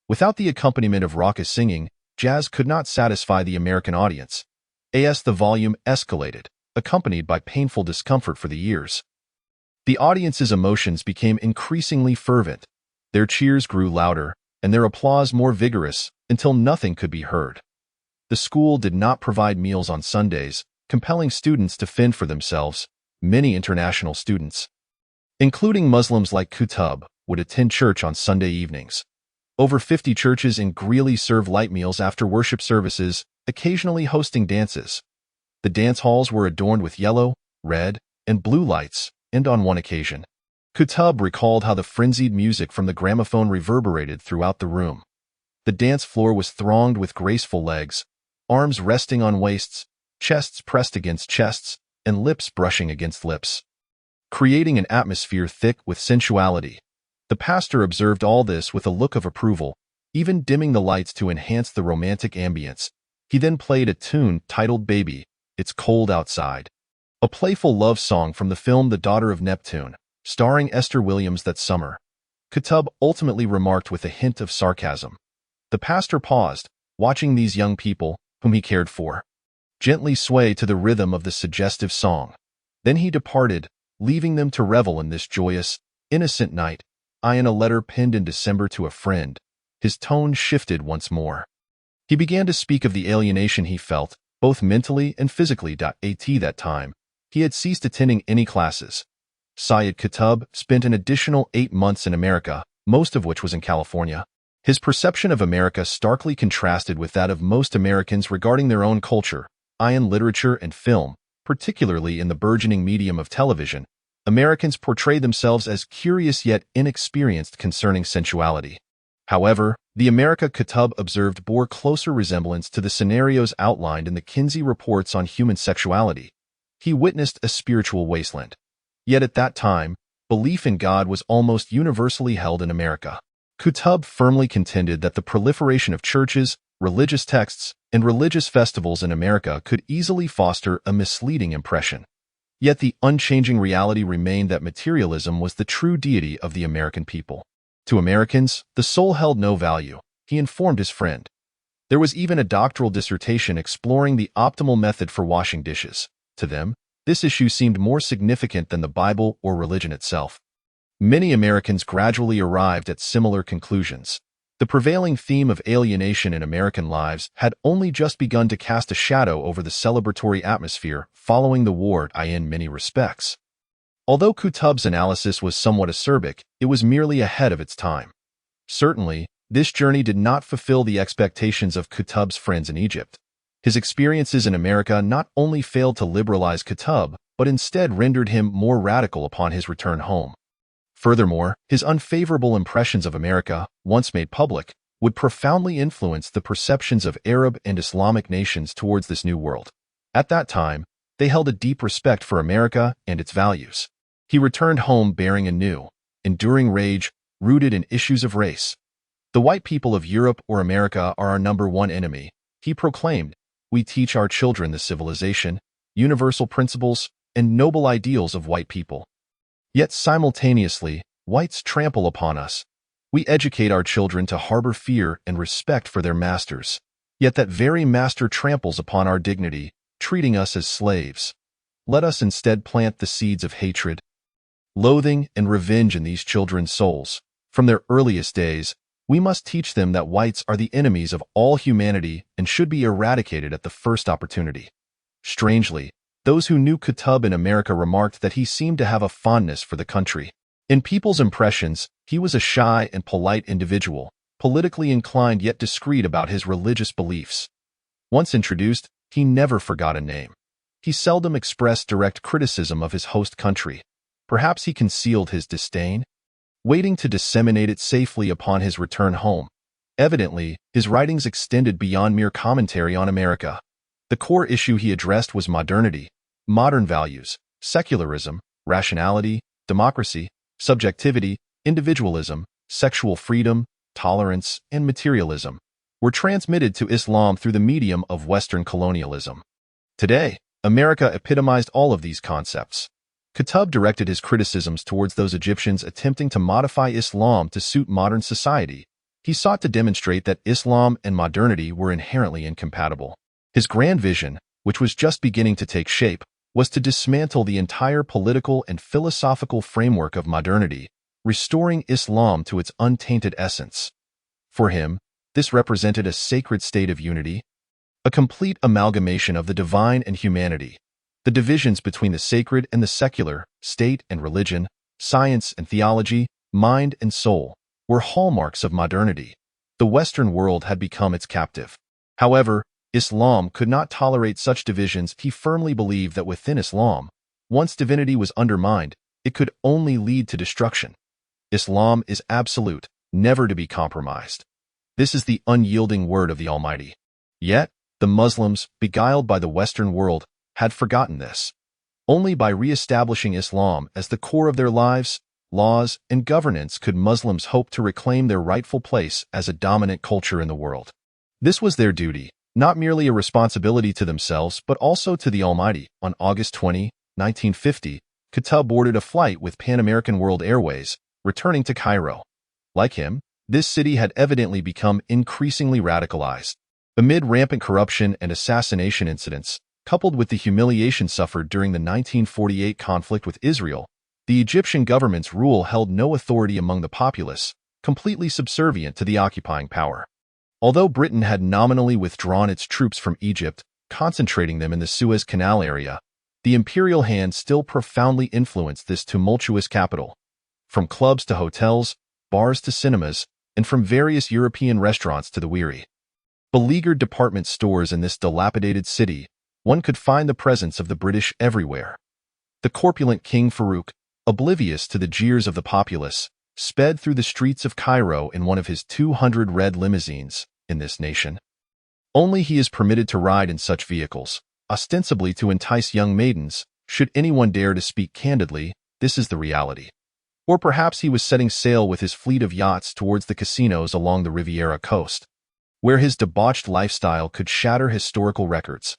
Without the accompaniment of raucous singing, jazz could not satisfy the American audience. As the volume escalated, accompanied by painful discomfort for the ears, the audience's emotions became increasingly fervent. Their cheers grew louder, and their applause more vigorous, until nothing could be heard. The school did not provide meals on Sundays, compelling students to fend for themselves. Many international students, including Muslims like Qutb, would attend church on Sunday evenings. Over 50 churches in Greeley serve light meals after worship services, occasionally hosting dances. The dance halls were adorned with yellow, red, and blue lights, and on one occasion, Qutb recalled how the frenzied music from the gramophone reverberated throughout the room. The dance floor was thronged with graceful legs, arms resting on waists, chests pressed against chests, and lips brushing against lips, creating an atmosphere thick with sensuality. The pastor observed all this with a look of approval, even dimming the lights to enhance the romantic ambience. He then played a tune titled Baby, It's Cold Outside, a playful love song from the film The Daughter of Neptune, starring Esther Williams that summer. Qutb ultimately remarked with a hint of sarcasm. The pastor paused, watching these young people, whom he cared for, gently sway to the rhythm of the suggestive song. Then he departed, leaving them to revel in this joyous, innocent night. In a letter penned in December to a friend, his tone shifted once more. He began to speak of the alienation he felt, both mentally and physically. At that time, he had ceased attending any classes. Syed Qutb spent an additional 8 months in America, most of which was in California. His perception of America starkly contrasted with that of most Americans regarding their own culture. In literature and film, particularly in the burgeoning medium of television, Americans portray themselves as curious yet inexperienced concerning sensuality. However, the America Qutb observed bore closer resemblance to the scenarios outlined in the Kinsey reports on human sexuality. He witnessed a spiritual wasteland. Yet at that time, belief in God was almost universally held in America. Qutb firmly contended that the proliferation of churches, religious texts, and religious festivals in America could easily foster a misleading impression. Yet the unchanging reality remained that materialism was the true deity of the American people. To Americans, the soul held no value, he informed his friend. There was even a doctoral dissertation exploring the optimal method for washing dishes. To them, this issue seemed more significant than the Bible or religion itself. Many Americans gradually arrived at similar conclusions. The prevailing theme of alienation in American lives had only just begun to cast a shadow over the celebratory atmosphere following the war in many respects. Although Qutb's analysis was somewhat acerbic, it was merely ahead of its time. Certainly, this journey did not fulfill the expectations of Qutb's friends in Egypt. His experiences in America not only failed to liberalize Qutb, but instead rendered him more radical upon his return home. Furthermore, his unfavorable impressions of America, once made public, would profoundly influence the perceptions of Arab and Islamic nations towards this new world. At that time, they held a deep respect for America and its values. He returned home bearing a new, enduring rage rooted in issues of race. The white people of Europe or America are our number one enemy, he proclaimed. We teach our children the civilization, universal principles, and noble ideals of white people. Yet simultaneously, whites trample upon us. We educate our children to harbor fear and respect for their masters. Yet that very master tramples upon our dignity, treating us as slaves. Let us instead plant the seeds of hatred, loathing, and revenge in these children's souls. From their earliest days, we must teach them that whites are the enemies of all humanity and should be eradicated at the first opportunity. Strangely, those who knew Qutb in America remarked that he seemed to have a fondness for the country. In people's impressions, he was a shy and polite individual, politically inclined yet discreet about his religious beliefs. Once introduced, he never forgot a name. he seldom expressed direct criticism of his host country. Perhaps he concealed his disdain, waiting to disseminate it safely upon his return home. Evidently, his writings extended beyond mere commentary on America. The core issue he addressed was modernity, modern values, secularism, rationality, democracy, subjectivity, individualism, sexual freedom, tolerance, and materialism were transmitted to Islam through the medium of Western colonialism. Today, America epitomized all of these concepts. Qutb directed his criticisms towards those Egyptians attempting to modify Islam to suit modern society. He sought to demonstrate that Islam and modernity were inherently incompatible. His grand vision, which was just beginning to take shape, was to dismantle the entire political and philosophical framework of modernity, restoring Islam to its untainted essence. For him, this represented a sacred state of unity, a complete amalgamation of the divine and humanity. The divisions between the sacred and the secular, state and religion, science and theology, mind and soul, were hallmarks of modernity. The Western world had become its captive. However, Islam could not tolerate such divisions. He firmly believed that within Islam, once divinity was undermined, it could only lead to destruction. Islam is absolute, never to be compromised. This is the unyielding word of the Almighty. Yet, the Muslims, beguiled by the Western world, had forgotten this. Only by re-establishing Islam as the core of their lives, laws, and governance could Muslims hope to reclaim their rightful place as a dominant culture in the world. This was their duty, not merely a responsibility to themselves but also to the Almighty. On August 20, 1950, Qutb boarded a flight with Pan American World Airways, returning to Cairo. Like him, this city had evidently become increasingly radicalized. Amid rampant corruption and assassination incidents, coupled with the humiliation suffered during the 1948 conflict with Israel, the Egyptian government's rule held no authority among the populace, completely subservient to the occupying power. Although Britain had nominally withdrawn its troops from Egypt, concentrating them in the Suez Canal area, the imperial hand still profoundly influenced this tumultuous capital. From clubs to hotels, bars to cinemas, and from various European restaurants to the weary, beleaguered department stores in this dilapidated city, one could find the presence of the British everywhere. The corpulent King Farouk, oblivious to the jeers of the populace, sped through the streets of Cairo in one of his 200 red limousines. In this nation, only he is permitted to ride in such vehicles, ostensibly to entice young maidens. Should anyone dare to speak candidly, this is the reality. Or perhaps he was setting sail with his fleet of yachts towards the casinos along the Riviera coast, where his debauched lifestyle could shatter historical records.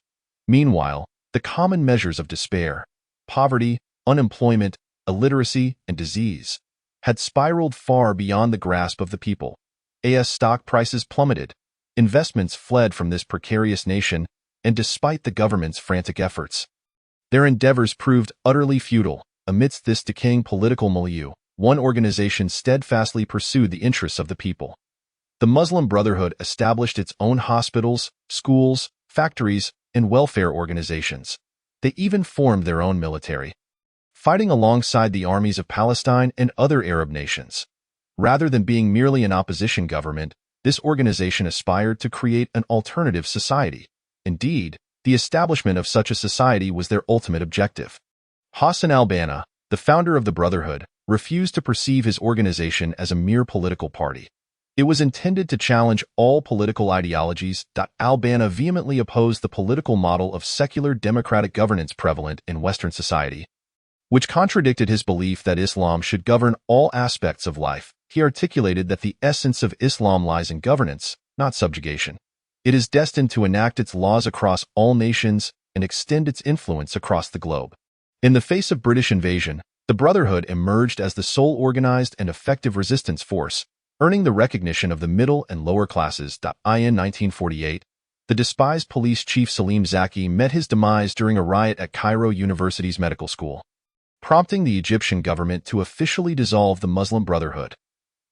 Meanwhile, the common measures of despair, poverty, unemployment, illiteracy, and disease had spiraled far beyond the grasp of the people. As stock prices plummeted, investments fled from this precarious nation, and despite the government's frantic efforts, their endeavors proved utterly futile. Amidst this decaying political milieu, one organization steadfastly pursued the interests of the people. The Muslim Brotherhood established its own hospitals, schools, factories, and welfare organizations. They even formed their own military, fighting alongside the armies of Palestine and other Arab nations. Rather than being merely an opposition government, this organization aspired to create an alternative society. Indeed, the establishment of such a society was their ultimate objective. Hassan al-Banna, the founder of the Brotherhood, refused to perceive his organization as a mere political party. It was intended to challenge all political ideologies. Al-Banna vehemently opposed the political model of secular democratic governance prevalent in Western society, which contradicted his belief that Islam should govern all aspects of life. He articulated that the essence of Islam lies in governance, not subjugation. It is destined to enact its laws across all nations and extend its influence across the globe. In the face of British invasion, the Brotherhood emerged as the sole organized and effective resistance force, earning the recognition of the middle and lower classes. In 1948, the despised police chief Salim Zaki met his demise during a riot at Cairo University's medical school, prompting the Egyptian government to officially dissolve the Muslim Brotherhood.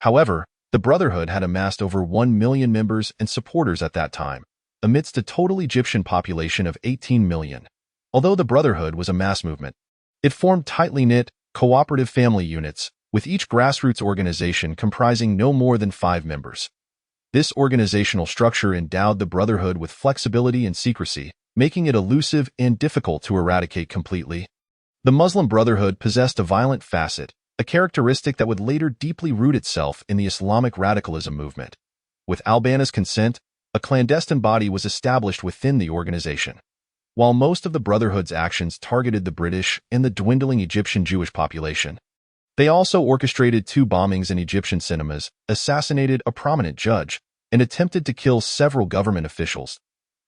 However, the Brotherhood had amassed over 1 million members and supporters at that time, amidst a total Egyptian population of 18 million. Although the Brotherhood was a mass movement, it formed tightly knit, cooperative family units, with each grassroots organization comprising no more than 5 members. This organizational structure endowed the Brotherhood with flexibility and secrecy, making it elusive and difficult to eradicate completely. The Muslim Brotherhood possessed a violent facet, a characteristic that would later deeply root itself in the Islamic radicalism movement. With Albana's consent, a clandestine body was established within the organization. While most of the Brotherhood's actions targeted the British and the dwindling Egyptian Jewish population, they also orchestrated 2 bombings in Egyptian cinemas, assassinated a prominent judge, and attempted to kill several government officials.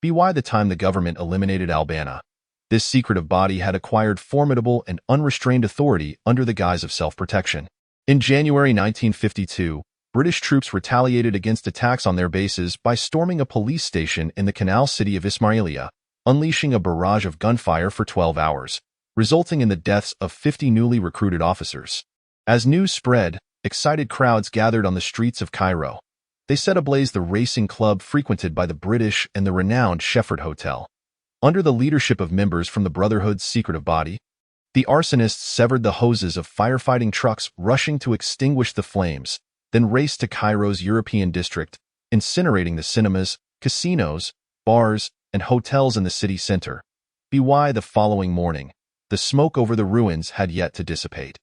By the time the government eliminated Albana, this secretive body had acquired formidable and unrestrained authority under the guise of self-protection. In January 1952, British troops retaliated against attacks on their bases by storming a police station in the canal city of Ismailia, unleashing a barrage of gunfire for 12 hours, resulting in the deaths of 50 newly recruited officers. As news spread, excited crowds gathered on the streets of Cairo. They set ablaze the racing club frequented by the British and the renowned Shefford Hotel. Under the leadership of members from the Brotherhood's secretive body, the arsonists severed the hoses of firefighting trucks rushing to extinguish the flames, then raced to Cairo's European district, incinerating the cinemas, casinos, bars, and hotels in the city center. By the following morning, the smoke over the ruins had yet to dissipate.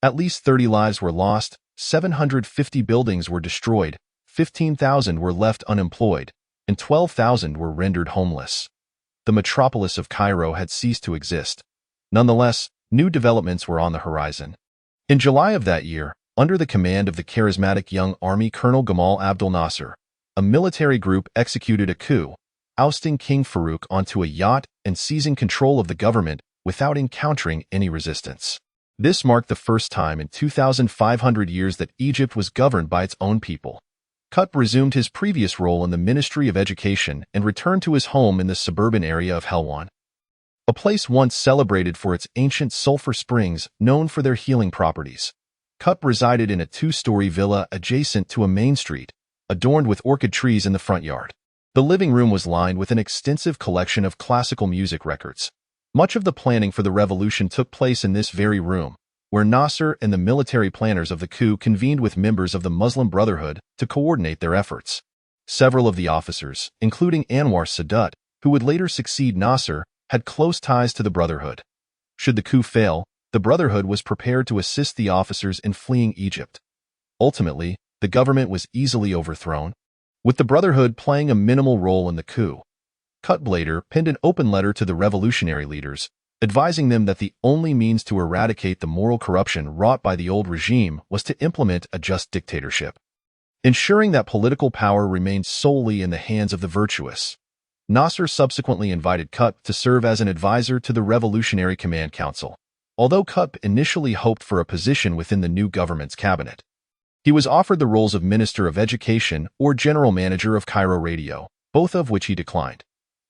At least 30 lives were lost, 750 buildings were destroyed, 15,000 were left unemployed, and 12,000 were rendered homeless. The metropolis of Cairo had ceased to exist. Nonetheless, new developments were on the horizon. In July of that year, under the command of the charismatic young army Colonel Gamal Abdel Nasser, a military group executed a coup, ousting King Farouk onto a yacht and seizing control of the government without encountering any resistance. This marked the first time in 2,500 years that Egypt was governed by its own people. Qutb resumed his previous role in the Ministry of Education and returned to his home in the suburban area of Helwan, a place once celebrated for its ancient sulfur springs known for their healing properties. Qutb resided in a 2-story villa adjacent to a main street, adorned with orchid trees in the front yard. The living room was lined with an extensive collection of classical music records. Much of the planning for the revolution took place in this very room, where Nasser and the military planners of the coup convened with members of the Muslim Brotherhood to coordinate their efforts. Several of the officers, including Anwar Sadat, who would later succeed Nasser, had close ties to the Brotherhood. Should the coup fail, the Brotherhood was prepared to assist the officers in fleeing Egypt. Ultimately, the government was easily overthrown, with the Brotherhood playing a minimal role in the coup. Qutb later penned an open letter to the revolutionary leaders, advising them that the only means to eradicate the moral corruption wrought by the old regime was to implement a just dictatorship, ensuring that political power remained solely in the hands of the virtuous. Nasser subsequently invited Qutb to serve as an advisor to the Revolutionary Command Council. Although Qutb initially hoped for a position within the new government's cabinet, he was offered the roles of Minister of Education or General Manager of Cairo Radio, both of which he declined.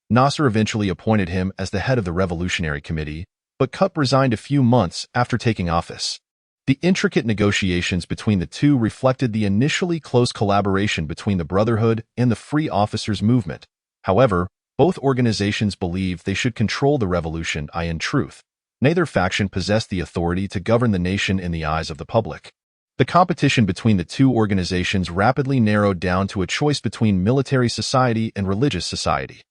Nasser eventually appointed him as the head of the Revolutionary Committee, but Qutb resigned a few months after taking office. The intricate negotiations between the two reflected the initially close collaboration between the Brotherhood and the Free Officers Movement. However, both organizations believed they should control the revolution. In truth, neither faction possessed the authority to govern the nation in the eyes of the public. The competition between the two organizations rapidly narrowed down to a choice between military society and religious society,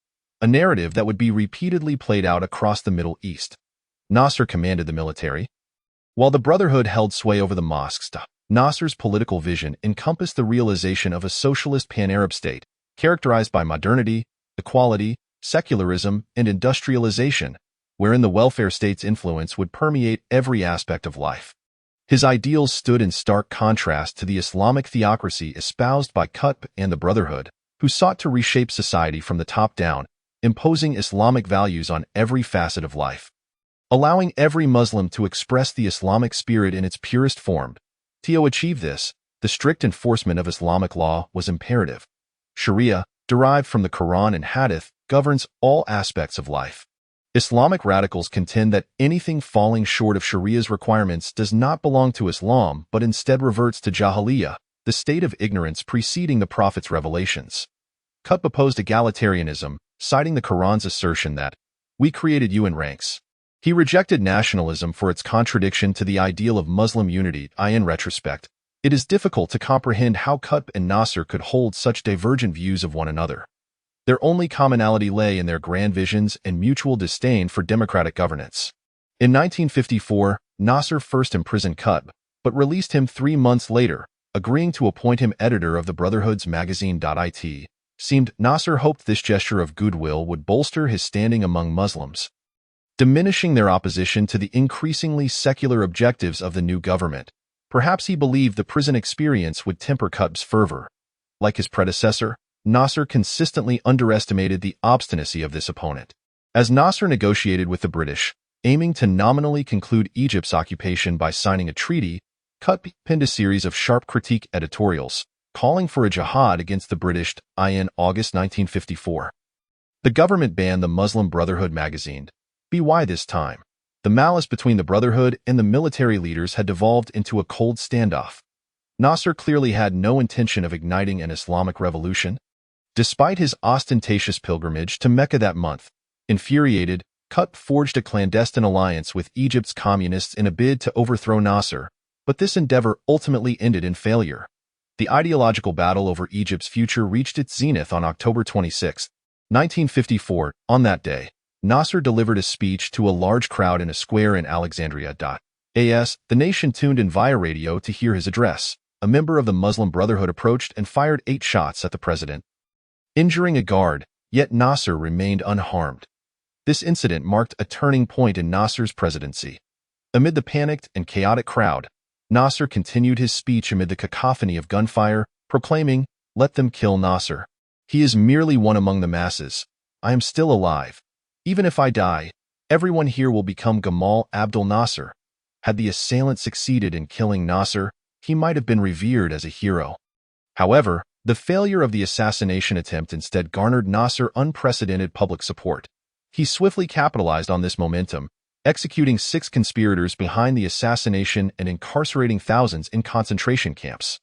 a narrative that would be repeatedly played out across the Middle East. Nasser commanded the military, while the Brotherhood held sway over the mosques. Nasser's political vision encompassed the realization of a socialist pan-Arab state, characterized by modernity, equality, secularism, and industrialization, wherein the welfare state's influence would permeate every aspect of life. His ideals stood in stark contrast to the Islamic theocracy espoused by Qutb and the Brotherhood, who sought to reshape society from the top down, imposing Islamic values on every facet of life. Allowing every Muslim to express the Islamic spirit in its purest form. To achieve this, the strict enforcement of Islamic law was imperative. Sharia, derived from the Quran and Hadith, governs all aspects of life. Islamic radicals contend that anything falling short of Sharia's requirements does not belong to Islam but instead reverts to Jahiliyyah, the state of ignorance preceding the Prophet's revelations. Qutb opposed egalitarianism, citing the Quran's assertion that, "We created you in ranks." He rejected nationalism for its contradiction to the ideal of Muslim unity. In retrospect, it is difficult to comprehend how Qutb and Nasser could hold such divergent views of one another. Their only commonality lay in their grand visions and mutual disdain for democratic governance. In 1954, Nasser first imprisoned Qutb, but released him 3 months later, agreeing to appoint him editor of the Brotherhood's magazine. It seemed Nasser hoped this gesture of goodwill would bolster his standing among Muslims, diminishing their opposition to the increasingly secular objectives of the new government. Perhaps he believed the prison experience would temper Qutb's fervor. Like his predecessor, Nasser consistently underestimated the obstinacy of this opponent. As Nasser negotiated with the British, aiming to nominally conclude Egypt's occupation by signing a treaty, Qutb penned a series of sharp critique editorials, calling for a jihad against the British. In August 1954, the government banned the Muslim Brotherhood magazine. Why this time? The malice between the Brotherhood and the military leaders had devolved into a cold standoff. Nasser clearly had no intention of igniting an Islamic revolution. Despite his ostentatious pilgrimage to Mecca that month, infuriated, Qutb forged a clandestine alliance with Egypt's communists in a bid to overthrow Nasser, but this endeavor ultimately ended in failure. The ideological battle over Egypt's future reached its zenith on October 26, 1954. On that day, Nasser delivered a speech to a large crowd in a square in Alexandria. The nation tuned in via radio to hear his address. A member of the Muslim Brotherhood approached and fired 8 shots at the president, injuring a guard, yet Nasser remained unharmed. This incident marked a turning point in Nasser's presidency. Amid the panicked and chaotic crowd, Nasser continued his speech amid the cacophony of gunfire, proclaiming, "Let them kill Nasser. He is merely one among the masses. I am still alive. Even if I die, everyone here will become Gamal Abdel Nasser." Had the assailant succeeded in killing Nasser, he might have been revered as a hero. However, the failure of the assassination attempt instead garnered Nasser unprecedented public support. He swiftly capitalized on this momentum, executing 6 conspirators behind the assassination and incarcerating thousands in concentration camps.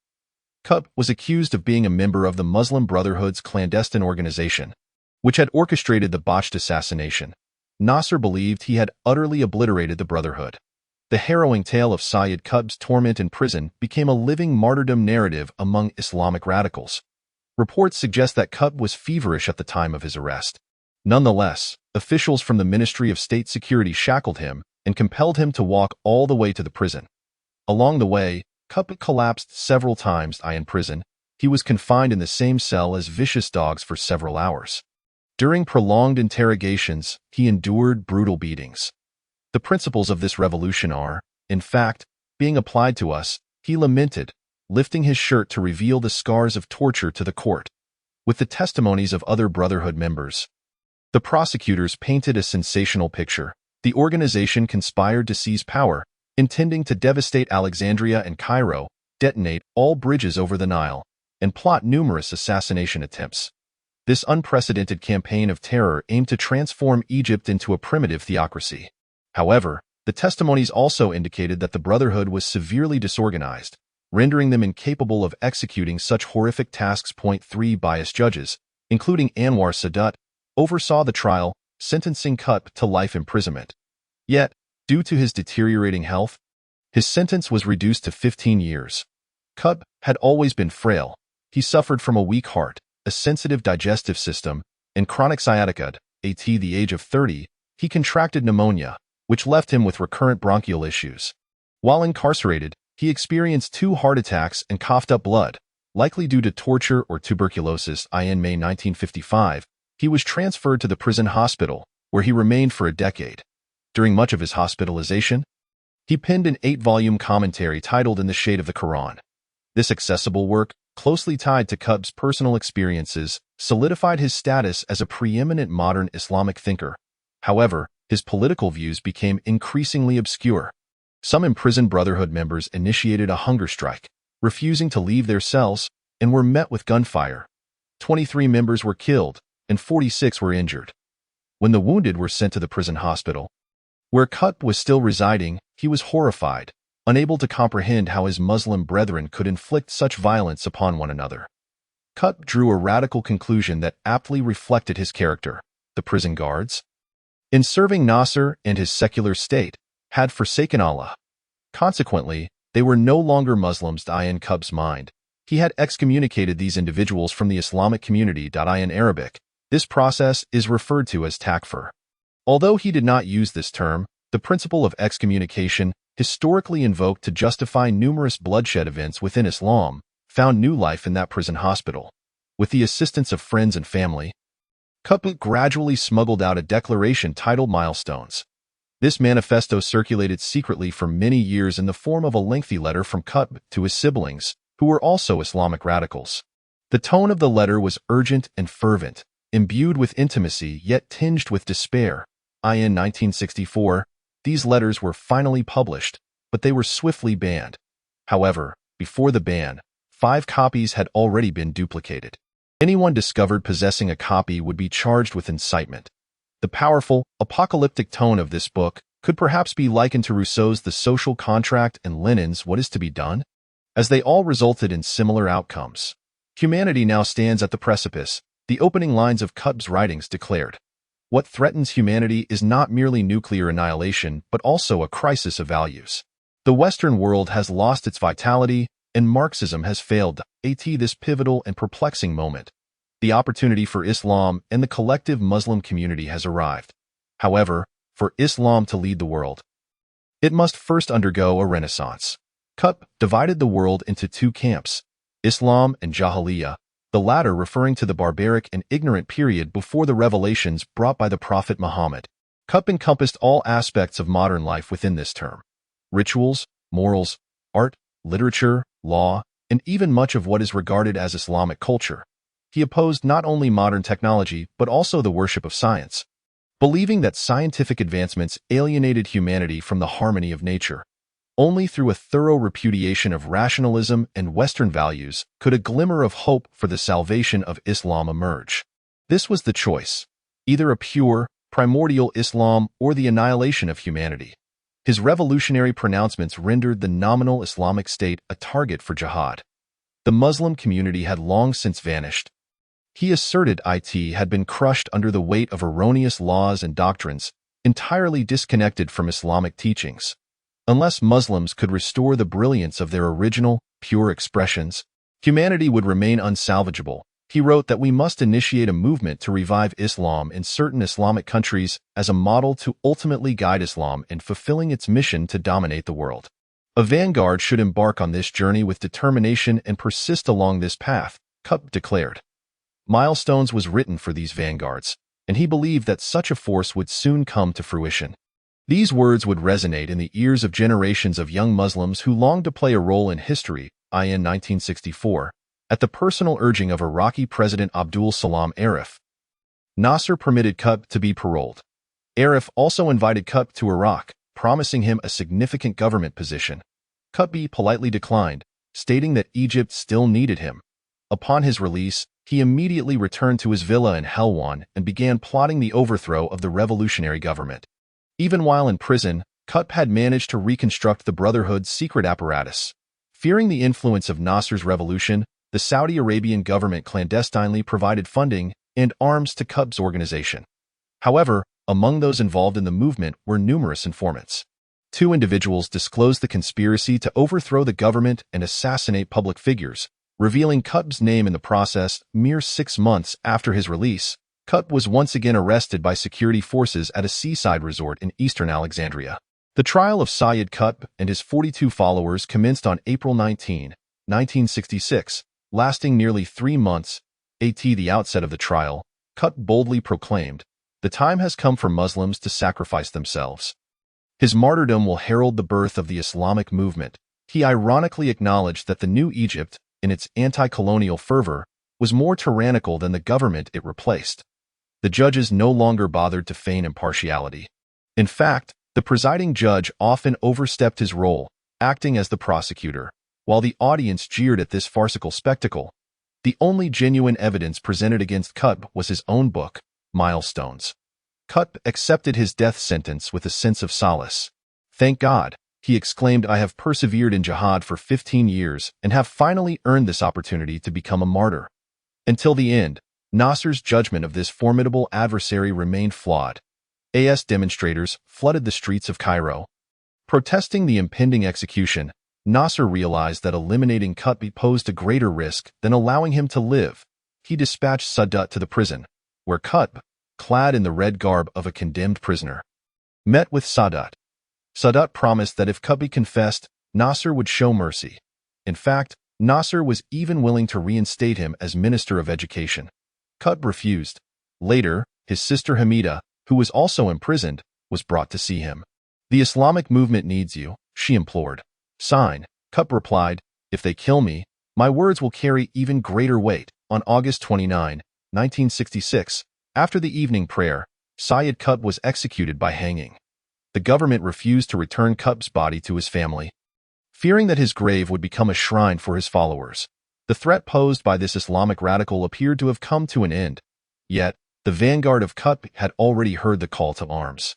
Qutb was accused of being a member of the Muslim Brotherhood's clandestine organization, which had orchestrated the botched assassination. Nasser believed he had utterly obliterated the Brotherhood. The harrowing tale of Sayyid Qutb's torment in prison became a living martyrdom narrative among Islamic radicals. Reports suggest that Qutb was feverish at the time of his arrest. Nonetheless, officials from the Ministry of State Security shackled him and compelled him to walk all the way to the prison. Along the way, Qutb collapsed several times. In prison, he was confined in the same cell as vicious dogs for several hours. During prolonged interrogations, he endured brutal beatings. The principles of this revolution are, in fact, being applied to us, he lamented, lifting his shirt to reveal the scars of torture to the court. With the testimonies of other Brotherhood members, the prosecutors painted a sensational picture. The organization conspired to seize power, intending to devastate Alexandria and Cairo, detonate all bridges over the Nile, and plot numerous assassination attempts. This unprecedented campaign of terror aimed to transform Egypt into a primitive theocracy. However, the testimonies also indicated that the Brotherhood was severely disorganized, rendering them incapable of executing such horrific tasks. 3 Biased judges, including Anwar Sadat, oversaw the trial, sentencing Qutb to life imprisonment. Yet, due to his deteriorating health, his sentence was reduced to 15 years. Qutb had always been frail. He suffered from a weak heart, a sensitive digestive system, and chronic sciatica. At the age of 30, he contracted pneumonia, which left him with recurrent bronchial issues. While incarcerated, he experienced 2 heart attacks and coughed up blood, likely due to torture or tuberculosis. In May 1955, he was transferred to the prison hospital, where he remained for a decade. During much of his hospitalization, he penned an 8-volume commentary titled In the Shade of the Quran. This accessible work, closely tied to Qutb's personal experiences, solidified his status as a preeminent modern Islamic thinker. However, his political views became increasingly obscure. Some imprisoned Brotherhood members initiated a hunger strike, refusing to leave their cells, and were met with gunfire. 23 members were killed, and 46 were injured. When the wounded were sent to the prison hospital, where Qutb was still residing, he was horrified, unable to comprehend how his Muslim brethren could inflict such violence upon one another. Qutb drew a radical conclusion that aptly reflected his character. The prison guards, in serving Nasser and his secular state, had forsaken Allah. Consequently, they were no longer Muslims. In Qutb's mind, he had excommunicated these individuals from the Islamic community. In Arabic, This process is referred to as takfir. Although he did not use this term, the principle of excommunication, historically invoked to justify numerous bloodshed events within Islam, found new life in that prison hospital. With the assistance of friends and family, Qutb gradually smuggled out a declaration titled Milestones. This manifesto circulated secretly for many years in the form of a lengthy letter from Qutb to his siblings, who were also Islamic radicals. The tone of the letter was urgent and fervent, imbued with intimacy yet tinged with despair. In 1964, these letters were finally published, but they were swiftly banned. However, before the ban, 5 copies had already been duplicated. Anyone discovered possessing a copy would be charged with incitement. The powerful, apocalyptic tone of this book could perhaps be likened to Rousseau's The Social Contract and Lenin's What is to be Done, as they all resulted in similar outcomes. Humanity now stands at the precipice, the opening lines of Qutb's writings declared. What threatens humanity is not merely nuclear annihilation, but also a crisis of values. The Western world has lost its vitality, and Marxism has failed. At this pivotal and perplexing moment, the opportunity for Islam and the collective Muslim community has arrived. However, for Islam to lead the world, it must first undergo a renaissance. Qutb divided the world into 2 camps, Islam and Jahiliyyah, the latter referring to the barbaric and ignorant period before the revelations brought by the Prophet Muhammad. Qutb encompassed all aspects of modern life within this term: rituals, morals, art, literature, law, and even much of what is regarded as Islamic culture. He opposed not only modern technology but also the worship of science, believing that scientific advancements alienated humanity from the harmony of nature. Only through a thorough repudiation of rationalism and Western values could a glimmer of hope for the salvation of Islam emerge. This was the choice: either a pure, primordial Islam or the annihilation of humanity. His revolutionary pronouncements rendered the nominal Islamic State a target for jihad. The Muslim community had long since vanished. He asserted it had been crushed under the weight of erroneous laws and doctrines, entirely disconnected from Islamic teachings. Unless Muslims could restore the brilliance of their original, pure expressions, humanity would remain unsalvageable. He wrote that we must initiate a movement to revive Islam in certain Islamic countries as a model to ultimately guide Islam in fulfilling its mission to dominate the world. A vanguard should embark on this journey with determination and persist along this path, Qutb declared. Milestones was written for these vanguards, and he believed that such a force would soon come to fruition. These words would resonate in the ears of generations of young Muslims who longed to play a role in history. In 1964, at the personal urging of Iraqi President Abdul Salam Arif, Nasser permitted Qutb to be paroled. Arif also invited Qutb to Iraq, promising him a significant government position. Qutb politely declined, stating that Egypt still needed him. Upon his release, he immediately returned to his villa in Helwan and began plotting the overthrow of the revolutionary government. Even while in prison, Qutb had managed to reconstruct the Brotherhood's secret apparatus. Fearing the influence of Nasser's revolution, the Saudi Arabian government clandestinely provided funding and arms to Qutb's organization. However, among those involved in the movement were numerous informants. 2 individuals disclosed the conspiracy to overthrow the government and assassinate public figures, revealing Qutb's name in the process. Mere 6 months after his release, Qutb was once again arrested by security forces at a seaside resort in eastern Alexandria. The trial of Sayyid Qutb and his 42 followers commenced on April 19, 1966, lasting nearly 3 months. At the outset of the trial, Qutb boldly proclaimed, "The time has come for Muslims to sacrifice themselves." His martyrdom will herald the birth of the Islamic movement. He ironically acknowledged that the new Egypt, in its anti-colonial fervor, was more tyrannical than the government it replaced. The judges no longer bothered to feign impartiality. In fact, the presiding judge often overstepped his role, acting as the prosecutor. While the audience jeered at this farcical spectacle, the only genuine evidence presented against Qutb was his own book, Milestones. Qutb accepted his death sentence with a sense of solace. "Thank God," he exclaimed, "I have persevered in jihad for 15 years and have finally earned this opportunity to become a martyr." Until the end, Nasser's judgment of this formidable adversary remained flawed. AS demonstrators flooded the streets of Cairo. Protesting the impending execution, Nasser realized that eliminating Qutb posed a greater risk than allowing him to live. He dispatched Sadat to the prison, where Qutb, clad in the red garb of a condemned prisoner, met with Sadat. Sadat promised that if Qutb confessed, Nasser would show mercy. In fact, Nasser was even willing to reinstate him as Minister of Education. Qutb refused. Later, his sister Hamida, who was also imprisoned, was brought to see him. "The Islamic movement needs you," she implored. "Sign," Qutb replied, "if they kill me, my words will carry even greater weight." On August 29, 1966, after the evening prayer, Syed Qutb was executed by hanging. The government refused to return Qutb's body to his family, fearing that his grave would become a shrine for his followers. The threat posed by this Islamic radical appeared to have come to an end. Yet, the vanguard of Qutb had already heard the call to arms.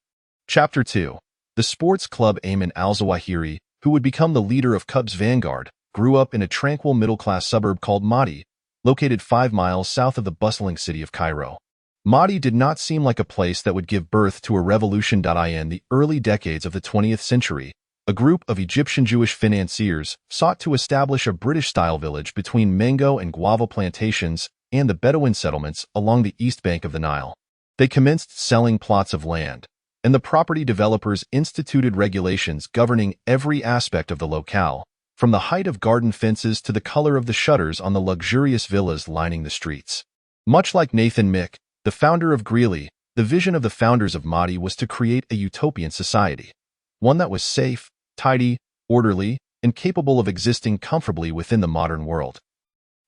Chapter 2. The sports club Ayman al-Zawahiri, who would become the leader of Qutb's vanguard, grew up in a tranquil middle-class suburb called Mahdi, located 5 miles south of the bustling city of Cairo. Mahdi did not seem like a place that would give birth to a revolution. In the early decades of the 20th century, a group of Egyptian Jewish financiers sought to establish a British-style village between mango and guava plantations and the Bedouin settlements along the east bank of the Nile. They commenced selling plots of land, and the property developers instituted regulations governing every aspect of the locale, from the height of garden fences to the color of the shutters on the luxurious villas lining the streets. Much like Nathan Mick, the founder of Greeley, the vision of the founders of Mahdi was to create a utopian society, one that was safe, tidy, orderly, and capable of existing comfortably within the modern world.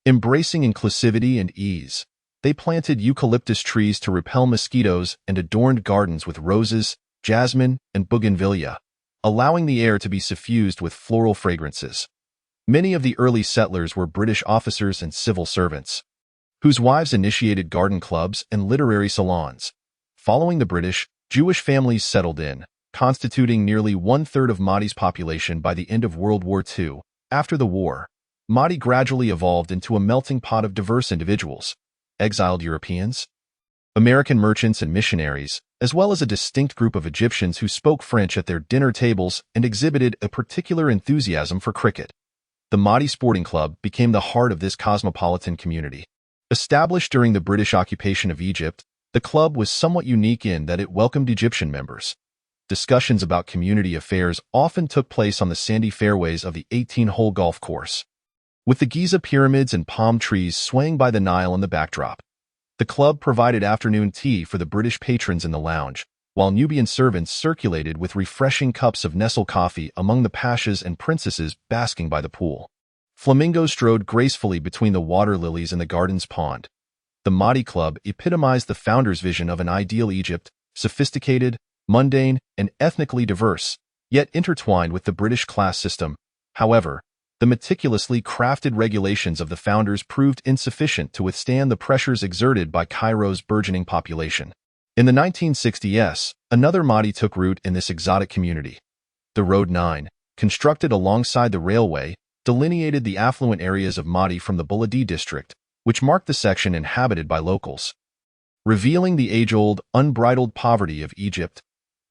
Embracing inclusivity and ease, they planted eucalyptus trees to repel mosquitoes and adorned gardens with roses, jasmine, and bougainvillea, allowing the air to be suffused with floral fragrances. Many of the early settlers were British officers and civil servants, whose wives initiated garden clubs and literary salons. Following the British, Jewish families settled in, constituting nearly one-third of Mahdi's population by the end of World War II. After the war, Mahdi gradually evolved into a melting pot of diverse individuals: exiled Europeans, American merchants and missionaries, as well as a distinct group of Egyptians who spoke French at their dinner tables and exhibited a particular enthusiasm for cricket. The Mahdi Sporting Club became the heart of this cosmopolitan community. Established during the British occupation of Egypt, the club was somewhat unique in that it welcomed Egyptian members. Discussions about community affairs often took place on the sandy fairways of the 18-hole golf course, with the Giza pyramids and palm trees swaying by the Nile in the backdrop. The club provided afternoon tea for the British patrons in the lounge, while Nubian servants circulated with refreshing cups of Nestle coffee among the pashas and princesses basking by the pool. Flamingos strode gracefully between the water lilies in the garden's pond. The Mahdi Club epitomized the founders' vision of an ideal Egypt, sophisticated, mundane, and ethnically diverse, yet intertwined with the British class system. However, the meticulously crafted regulations of the founders proved insufficient to withstand the pressures exerted by Cairo's burgeoning population. In the 1960s, another Mahdi took root in this exotic community. The Road 9, constructed alongside the railway, delineated the affluent areas of Mahdi from the Buladi district, which marked the section inhabited by locals. Revealing the age-old, unbridled poverty of Egypt,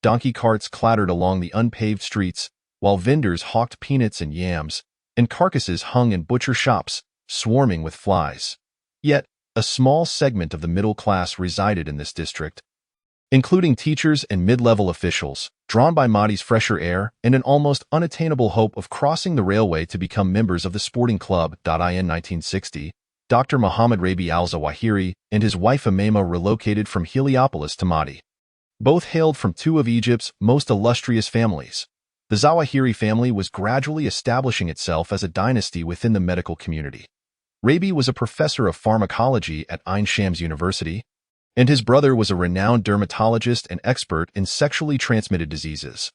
donkey carts clattered along the unpaved streets, while vendors hawked peanuts and yams, and carcasses hung in butcher shops, swarming with flies. Yet, a small segment of the middle class resided in this district, including teachers and mid-level officials, drawn by Mahdi's fresher air and an almost unattainable hope of crossing the railway to become members of the sporting club. In 1960, Dr. Muhammad Rabi al-Zawahiri and his wife Umayma relocated from Heliopolis to Mahdi. Both hailed from two of Egypt's most illustrious families. The Zawahiri family was gradually establishing itself as a dynasty within the medical community. Rabi was a professor of pharmacology at Ain Shams University, and his brother was a renowned dermatologist and expert in sexually transmitted diseases.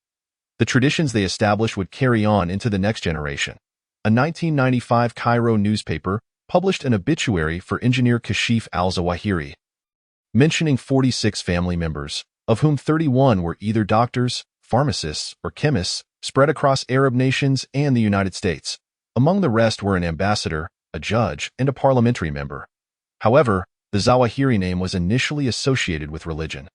The traditions they established would carry on into the next generation. A 1995 Cairo newspaper published an obituary for engineer Kashif al-Zawahiri, mentioning 46 family members, of whom 31 were either doctors, pharmacists, or chemists, spread across Arab nations and the United States. Among the rest were an ambassador, a judge, and a parliamentary member. However, the Zawahiri name was initially associated with religion.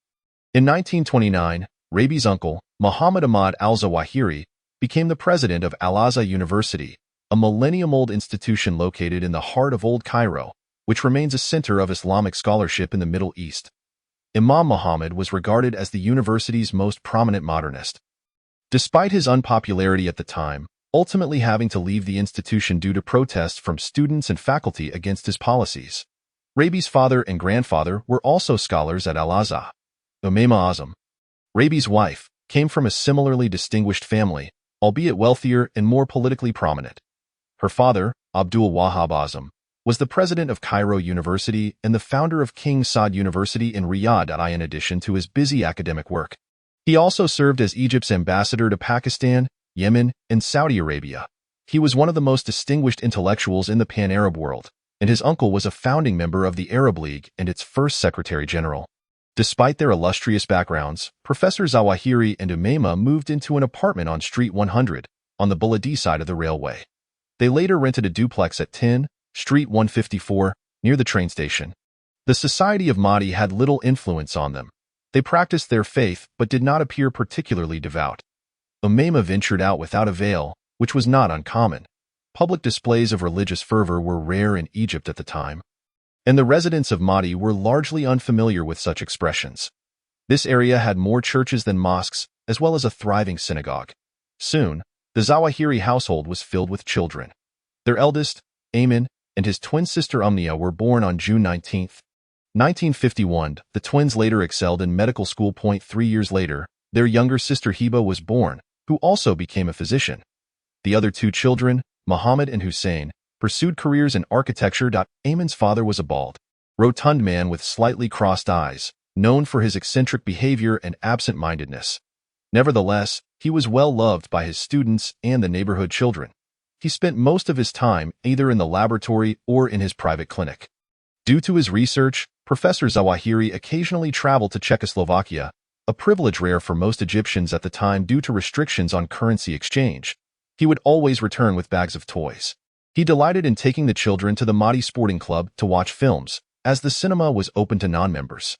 In 1929, Rabi's uncle, Muhammad Ahmad al-Zawahiri, became the president of Al-Azhar University, a millennium-old institution located in the heart of Old Cairo, which remains a center of Islamic scholarship in the Middle East. Imam Muhammad was regarded as the university's most prominent modernist. Despite his unpopularity at the time, ultimately having to leave the institution due to protests from students and faculty against his policies. Rabi's father and grandfather were also scholars at Al-Azhar. Umayma Azam, Rabi's wife, came from a similarly distinguished family, albeit wealthier and more politically prominent. Her father, Abdul Wahab Azam, was the president of Cairo University and the founder of King Saud University in Riyadh. In addition to his busy academic work, he also served as Egypt's ambassador to Pakistan, Yemen, and Saudi Arabia. He was one of the most distinguished intellectuals in the pan-Arab world, and his uncle was a founding member of the Arab League and its first Secretary General. Despite their illustrious backgrounds, Professor Zawahiri and Umayma moved into an apartment on Street 100, on the Buladi side of the railway. They later rented a duplex at 10, Street 154, near the train station. The Society of Mahdi had little influence on them. They practiced their faith but did not appear particularly devout. Umayma ventured out without a veil, which was not uncommon. Public displays of religious fervor were rare in Egypt at the time, and the residents of Mahdi were largely unfamiliar with such expressions. This area had more churches than mosques, as well as a thriving synagogue. Soon, the Zawahiri household was filled with children. Their eldest, Ayman, and his twin sister Umnia were born on June 19, 1951. The twins later excelled in medical school. 3 years later, their younger sister Hiba was born, who also became a physician. The other two children, Muhammad and Hussein, pursued careers in architecture. Ayman's father was a bald, rotund man with slightly crossed eyes, known for his eccentric behavior and absent-mindedness. Nevertheless, he was well loved by his students and the neighborhood children. He spent most of his time either in the laboratory or in his private clinic. Due to his research, Professor Zawahiri occasionally traveled to Czechoslovakia, a privilege rare for most Egyptians at the time due to restrictions on currency exchange. He would always return with bags of toys. He delighted in taking the children to the Mahdi Sporting Club to watch films, as the cinema was open to non-members.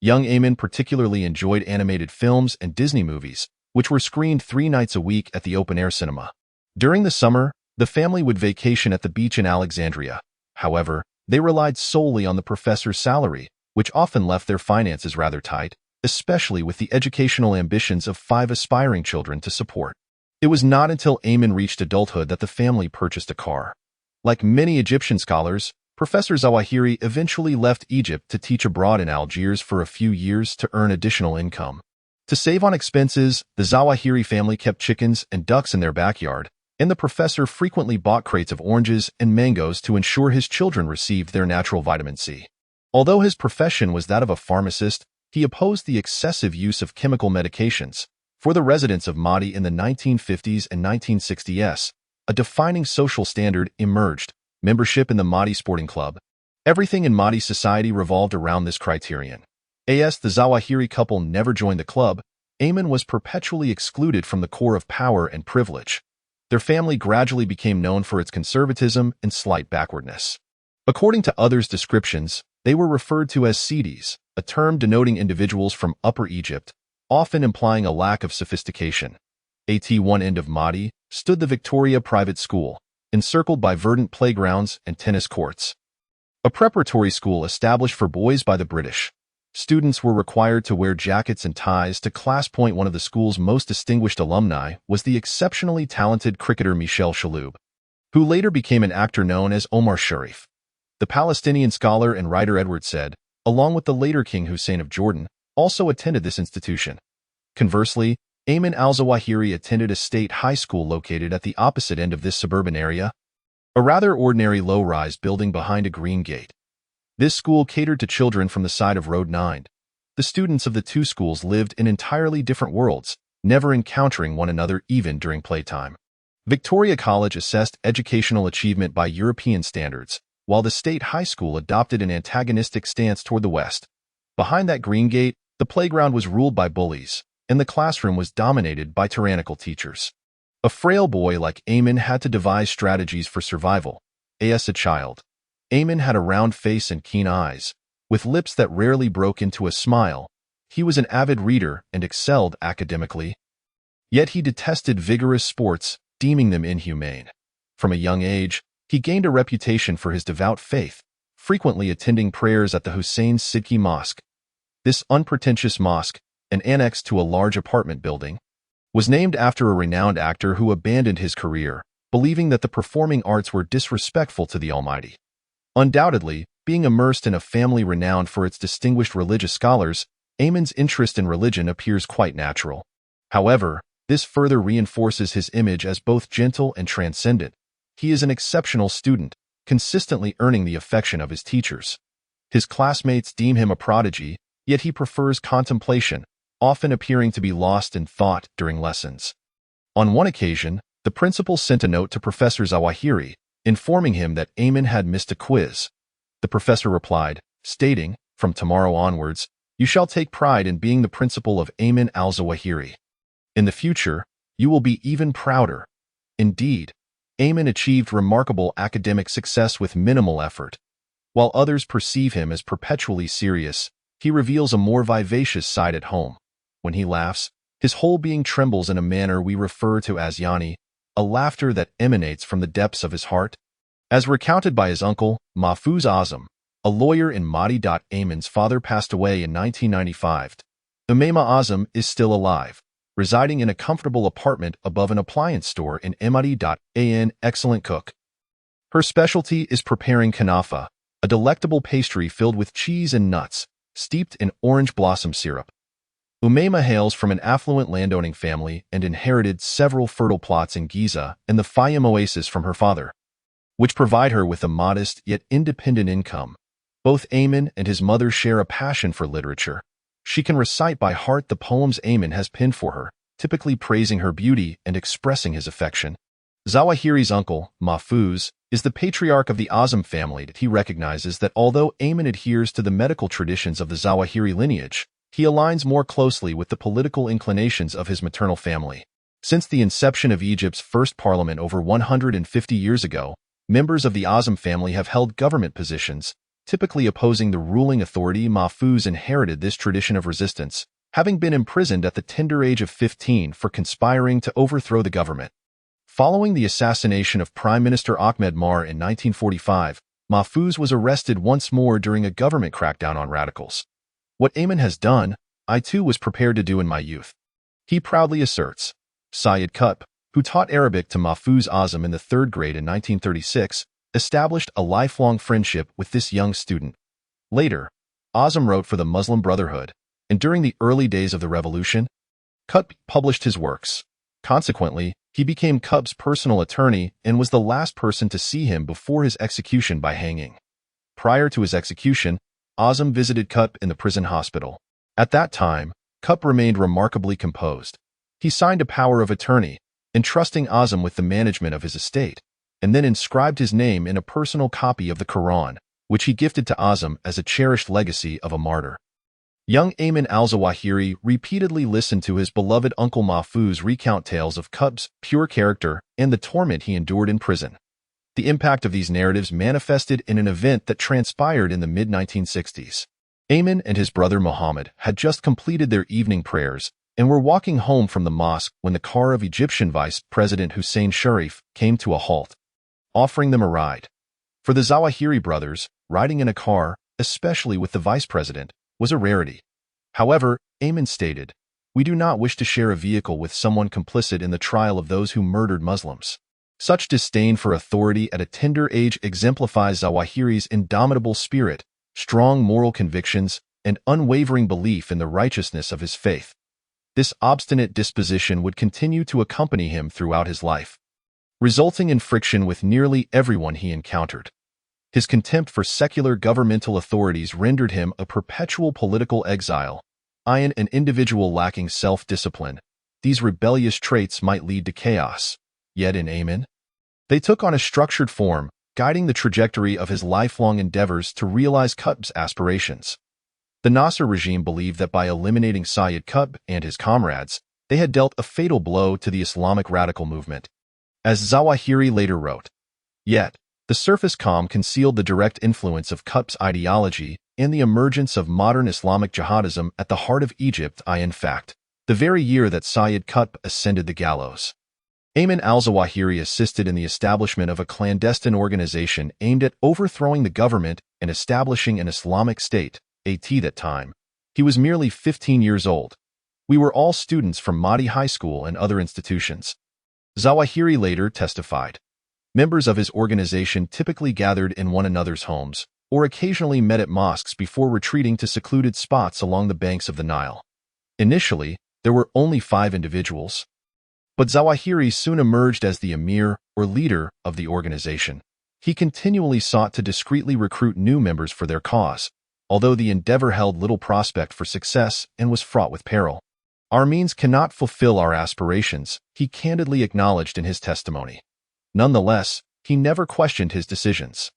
Young Ayman particularly enjoyed animated films and Disney movies, which were screened 3 nights a week at the open-air cinema. During the summer, the family would vacation at the beach in Alexandria. However, they relied solely on the professor's salary, which often left their finances rather tight, especially with the educational ambitions of 5 aspiring children to support. It was not until Ayman reached adulthood that the family purchased a car. Like many Egyptian scholars, Professor Zawahiri eventually left Egypt to teach abroad in Algiers for a few years to earn additional income. To save on expenses, the Zawahiri family kept chickens and ducks in their backyard, and the professor frequently bought crates of oranges and mangoes to ensure his children received their natural vitamin C. Although his profession was that of a pharmacist, he opposed the excessive use of chemical medications. For the residents of Mahdi in the 1950s and 1960s, a defining social standard emerged: membership in the Mahdi Sporting Club. Everything in Mahdi society revolved around this criterion. As the Zawahiri couple never joined the club, Ayman was perpetually excluded from the core of power and privilege. Their family gradually became known for its conservatism and slight backwardness. According to others' descriptions, they were referred to as Sidis, a term denoting individuals from Upper Egypt, often implying a lack of sophistication. At one end of Mahdi stood the Victoria Private School, encircled by verdant playgrounds and tennis courts. A preparatory school established for boys by the British. Students were required to wear jackets and ties to class. One of the school's most distinguished alumni was the exceptionally talented cricketer Michel Chaloub, who later became an actor known as Omar Sharif. The Palestinian scholar and writer Edward Said, along with the later King Hussein of Jordan, also attended this institution. Conversely, Ayman al-Zawahiri attended a state high school located at the opposite end of this suburban area, a rather ordinary low-rise building behind a green gate. This school catered to children from the side of Road 9. The students of the two schools lived in entirely different worlds, never encountering one another even during playtime. Victoria College assessed educational achievement by European standards, while the state high school adopted an antagonistic stance toward the West. Behind that green gate, the playground was ruled by bullies, and the classroom was dominated by tyrannical teachers. A frail boy like Ayman had to devise strategies for survival. As a child, Ayman had a round face and keen eyes, with lips that rarely broke into a smile. He was an avid reader and excelled academically. Yet he detested vigorous sports, deeming them inhumane. From a young age, he gained a reputation for his devout faith, frequently attending prayers at the Hussein Sidki Mosque. This unpretentious mosque, an annex to a large apartment building, was named after a renowned actor who abandoned his career, believing that the performing arts were disrespectful to the Almighty. Undoubtedly, being immersed in a family renowned for its distinguished religious scholars, Ayman's interest in religion appears quite natural. However, this further reinforces his image as both gentle and transcendent. He is an exceptional student, consistently earning the affection of his teachers. His classmates deem him a prodigy, yet he prefers contemplation, often appearing to be lost in thought during lessons. On one occasion, the principal sent a note to Professor Zawahiri, informing him that Ayman had missed a quiz. The professor replied, stating, "From tomorrow onwards, you shall take pride in being the principal of Ayman al-Zawahiri. In the future, you will be even prouder." Indeed, Ayman achieved remarkable academic success with minimal effort. While others perceive him as perpetually serious, he reveals a more vivacious side at home. When he laughs, his whole being trembles in a manner we refer to as yani, a laughter that emanates from the depths of his heart. As recounted by his uncle, Mahfuz Azam, a lawyer in Mahdi. Ayman's father passed away in 1995. Umayma Azam is still alive, residing in a comfortable apartment above an appliance store in Mahdi. An excellent cook. Her specialty is preparing kanafa, a delectable pastry filled with cheese and nuts, steeped in orange blossom syrup. Umayma hails from an affluent landowning family and inherited several fertile plots in Giza and the Fayum oasis from her father, which provide her with a modest yet independent income. Both Ayman and his mother share a passion for literature. She can recite by heart the poems Ayman has penned for her, typically praising her beauty and expressing his affection. Zawahiri's uncle, Mahfuz, is the patriarch of the Azam family. He recognizes that although Ayman adheres to the medical traditions of the Zawahiri lineage, he aligns more closely with the political inclinations of his maternal family. Since the inception of Egypt's first parliament over 150 years ago, members of the Azam family have held government positions, typically opposing the ruling authority. Mahfuz inherited this tradition of resistance, having been imprisoned at the tender age of 15 for conspiring to overthrow the government. Following the assassination of Prime Minister Ahmed Mar in 1945, Mahfuz was arrested once more during a government crackdown on radicals. "What Ayman has done, I too was prepared to do in my youth," he proudly asserts. Syed Qutb, who taught Arabic to Mahfuz Azam in the 3rd grade in 1936, established a lifelong friendship with this young student. Later, Azam wrote for the Muslim Brotherhood, and during the early days of the revolution, Qutb published his works. Consequently, he became Qutb's personal attorney and was the last person to see him before his execution by hanging. Prior to his execution, Azam visited Qutb in the prison hospital. At that time, Qutb remained remarkably composed. He signed a power of attorney, entrusting Azam with the management of his estate, and then inscribed his name in a personal copy of the Quran, which he gifted to Azam as a cherished legacy of a martyr. Young Ayman al-Zawahiri repeatedly listened to his beloved uncle Mahfuz recount tales of Qutb's pure character and the torment he endured in prison. The impact of these narratives manifested in an event that transpired in the mid-1960s. Ayman and his brother Muhammad had just completed their evening prayers and were walking home from the mosque when the car of Egyptian Vice President Hussein Sharif came to a halt, offering them a ride. For the Zawahiri brothers, riding in a car, especially with the vice president, was a rarity. However, Ayman stated, "We do not wish to share a vehicle with someone complicit in the trial of those who murdered Muslims." Such disdain for authority at a tender age exemplifies Zawahiri's indomitable spirit, strong moral convictions, and unwavering belief in the righteousness of his faith. This obstinate disposition would continue to accompany him throughout his life, resulting in friction with nearly everyone he encountered. His contempt for secular governmental authorities rendered him a perpetual political exile. An individual lacking self-discipline, these rebellious traits might lead to chaos. Yet in Ayman, they took on a structured form, guiding the trajectory of his lifelong endeavors to realize Qutb's aspirations. The Nasser regime believed that by eliminating Syed Qutb and his comrades, they had dealt a fatal blow to the Islamic radical movement. As Zawahiri later wrote, "Yet, the surface calm concealed the direct influence of Qutb's ideology and the emergence of modern Islamic jihadism at the heart of Egypt. In fact, the very year that Syed Qutb ascended the gallows, Ayman al-Zawahiri assisted in the establishment of a clandestine organization aimed at overthrowing the government and establishing an Islamic State, at that time. He was merely 15 years old. We were all students from Mahdi High School and other institutions. Zawahiri later testified. Members of his organization typically gathered in one another's homes, or occasionally met at mosques before retreating to secluded spots along the banks of the Nile. Initially, there were only 5 individuals. But Zawahiri soon emerged as the emir, or leader, of the organization. He continually sought to discreetly recruit new members for their cause, although the endeavor held little prospect for success and was fraught with peril. "Our means cannot fulfill our aspirations," he candidly acknowledged in his testimony. Nonetheless, he never questioned his decisions.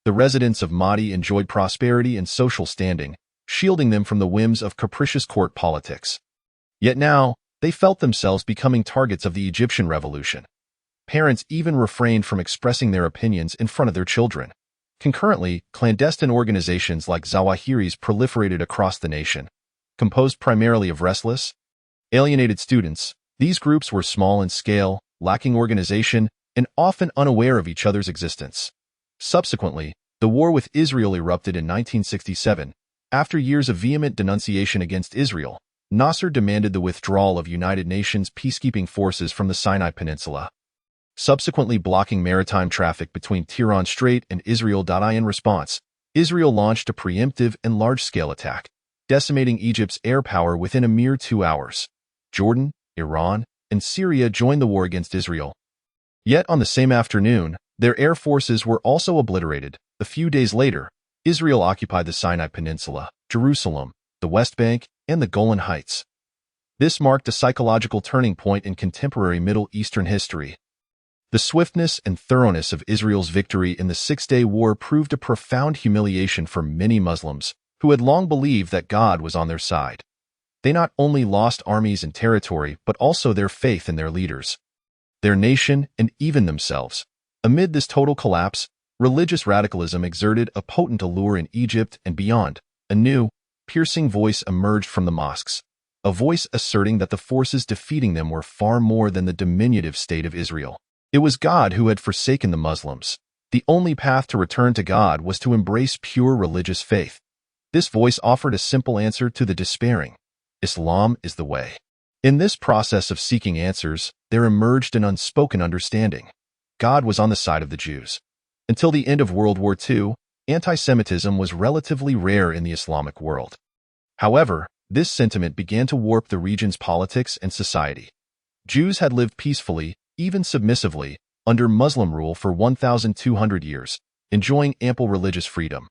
The residents of Mahdi enjoyed prosperity and social standing, shielding them from the whims of capricious court politics. Yet now, they felt themselves becoming targets of the Egyptian revolution. Parents even refrained from expressing their opinions in front of their children. Concurrently, clandestine organizations like Zawahiri's proliferated across the nation. Composed primarily of restless, alienated students, these groups were small in scale, lacking organization, and often unaware of each other's existence. Subsequently, the war with Israel erupted in 1967. After years of vehement denunciation against Israel, Nasser demanded the withdrawal of United Nations peacekeeping forces from the Sinai Peninsula, subsequently blocking maritime traffic between Tiran Strait and Israel. In response, Israel launched a preemptive and large-scale attack, decimating Egypt's air power within a mere 2 hours. Jordan, Iran, and Syria joined the war against Israel. Yet on the same afternoon, their air forces were also obliterated. A few days later, Israel occupied the Sinai Peninsula, Jerusalem, the West Bank, and the Golan Heights. This marked a psychological turning point in contemporary Middle Eastern history. The swiftness and thoroughness of Israel's victory in the Six-Day War proved a profound humiliation for many Muslims, who had long believed that God was on their side. They not only lost armies and territory, but also their faith in their leaders, their nation, and even themselves. Amid this total collapse, religious radicalism exerted a potent allure in Egypt and beyond. A new, piercing voice emerged from the mosques, a voice asserting that the forces defeating them were far more than the diminutive state of Israel. It was God who had forsaken the Muslims. The only path to return to God was to embrace pure religious faith. This voice offered a simple answer to the despairing: Islam is the way. In this process of seeking answers, there emerged an unspoken understanding. God was on the side of the Jews. Until the end of World War II, anti-Semitism was relatively rare in the Islamic world. However, this sentiment began to warp the region's politics and society. Jews had lived peacefully, even submissively, under Muslim rule for 1,200 years, enjoying ample religious freedom.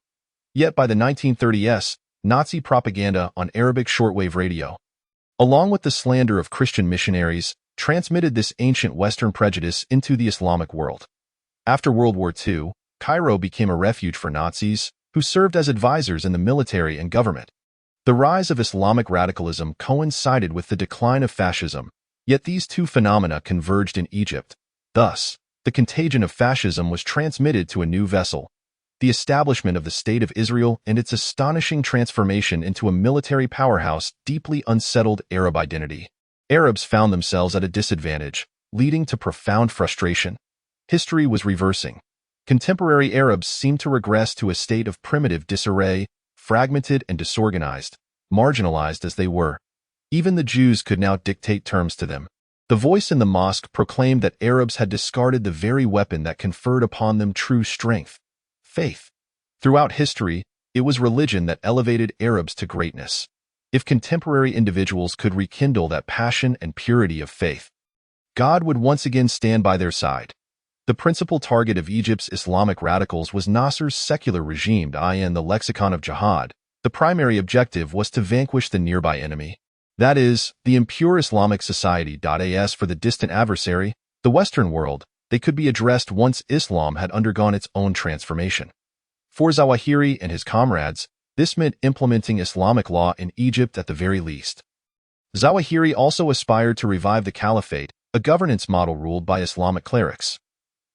Yet by the 1930s, Nazi propaganda on Arabic shortwave radio, along with the slander of Christian missionaries, transmitted this ancient Western prejudice into the Islamic world. After World War II, Cairo became a refuge for Nazis, who served as advisors in the military and government. The rise of Islamic radicalism coincided with the decline of fascism, yet these two phenomena converged in Egypt. Thus, the contagion of fascism was transmitted to a new vessel, the establishment of the State of Israel and its astonishing transformation into a military powerhouse deeply unsettled Arab identity. Arabs found themselves at a disadvantage, leading to profound frustration. History was reversing. Contemporary Arabs seemed to regress to a state of primitive disarray, fragmented and disorganized, marginalized as they were. Even the Jews could now dictate terms to them. The voice in the mosque proclaimed that Arabs had discarded the very weapon that conferred upon them true strength: faith. Throughout history, it was religion that elevated Arabs to greatness. If contemporary individuals could rekindle that passion and purity of faith, God would once again stand by their side. The principal target of Egypt's Islamic radicals was Nasser's secular regime. In the lexicon of jihad, the primary objective was to vanquish the nearby enemy. That is, the impure Islamic society. As for the distant adversary, the Western world, they could be addressed once Islam had undergone its own transformation. For Zawahiri and his comrades, this meant implementing Islamic law in Egypt at the very least. Zawahiri also aspired to revive the caliphate, a governance model ruled by Islamic clerics.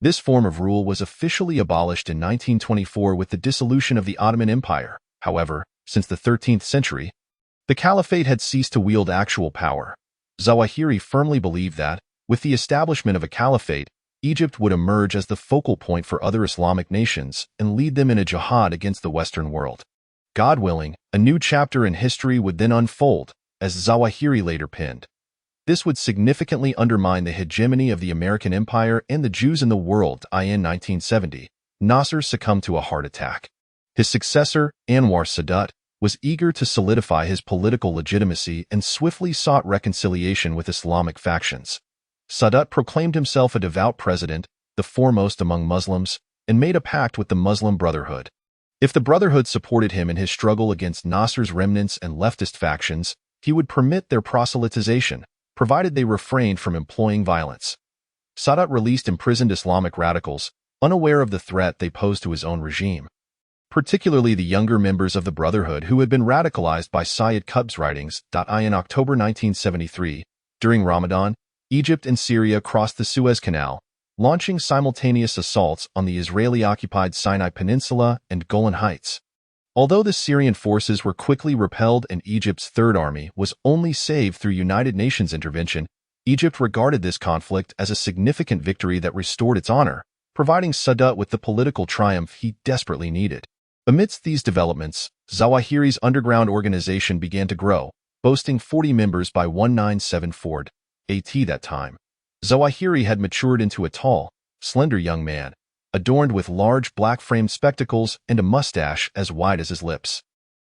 This form of rule was officially abolished in 1924 with the dissolution of the Ottoman Empire. However, since the 13th century, the caliphate had ceased to wield actual power. Zawahiri firmly believed that, With the establishment of a caliphate, Egypt would emerge as the focal point for other Islamic nations and lead them in a jihad against the Western world. God willing, a new chapter in history would then unfold, as Zawahiri later penned. This would significantly undermine the hegemony of the American Empire and the Jews in the world. In 1970, Nasser succumbed to a heart attack. His successor, Anwar Sadat, was eager to solidify his political legitimacy and swiftly sought reconciliation with Islamic factions. Sadat proclaimed himself a devout president, the foremost among Muslims, and made a pact with the Muslim Brotherhood. If the Brotherhood supported him in his struggle against Nasser's remnants and leftist factions, he would permit their proselytization, provided they refrained from employing violence. Sadat released imprisoned Islamic radicals, unaware of the threat they posed to his own regime. Particularly the younger members of the Brotherhood who had been radicalized by Sayyid Qutb's writings. In October 1973, during Ramadan, Egypt and Syria crossed the Suez Canal, launching simultaneous assaults on the Israeli-occupied Sinai Peninsula and Golan Heights. Although the Syrian forces were quickly repelled and Egypt's Third Army was only saved through United Nations intervention, Egypt regarded this conflict as a significant victory that restored its honor, providing Sadat with the political triumph he desperately needed. Amidst these developments, Zawahiri's underground organization began to grow, boasting 40 members by 1974 AT that time. Zawahiri had matured into a tall, slender young man, adorned with large black-framed spectacles and a mustache as wide as his lips.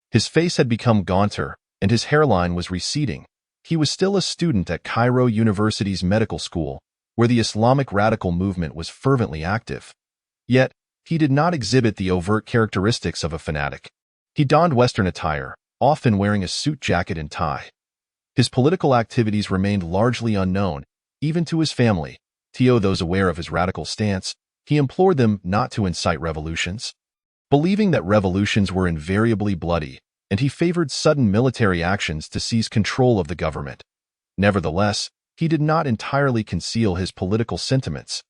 His face had become gaunter, and his hairline was receding. He was still a student at Cairo University's medical school, where the Islamic radical movement was fervently active. Yet, he did not exhibit the overt characteristics of a fanatic. He donned Western attire, often wearing a suit jacket and tie. His political activities remained largely unknown, even to his family. To those aware of his radical stance, he implored them not to incite revolutions, believing that revolutions were invariably bloody, and he favored sudden military actions to seize control of the government. Nevertheless, he did not entirely conceal his political sentiments.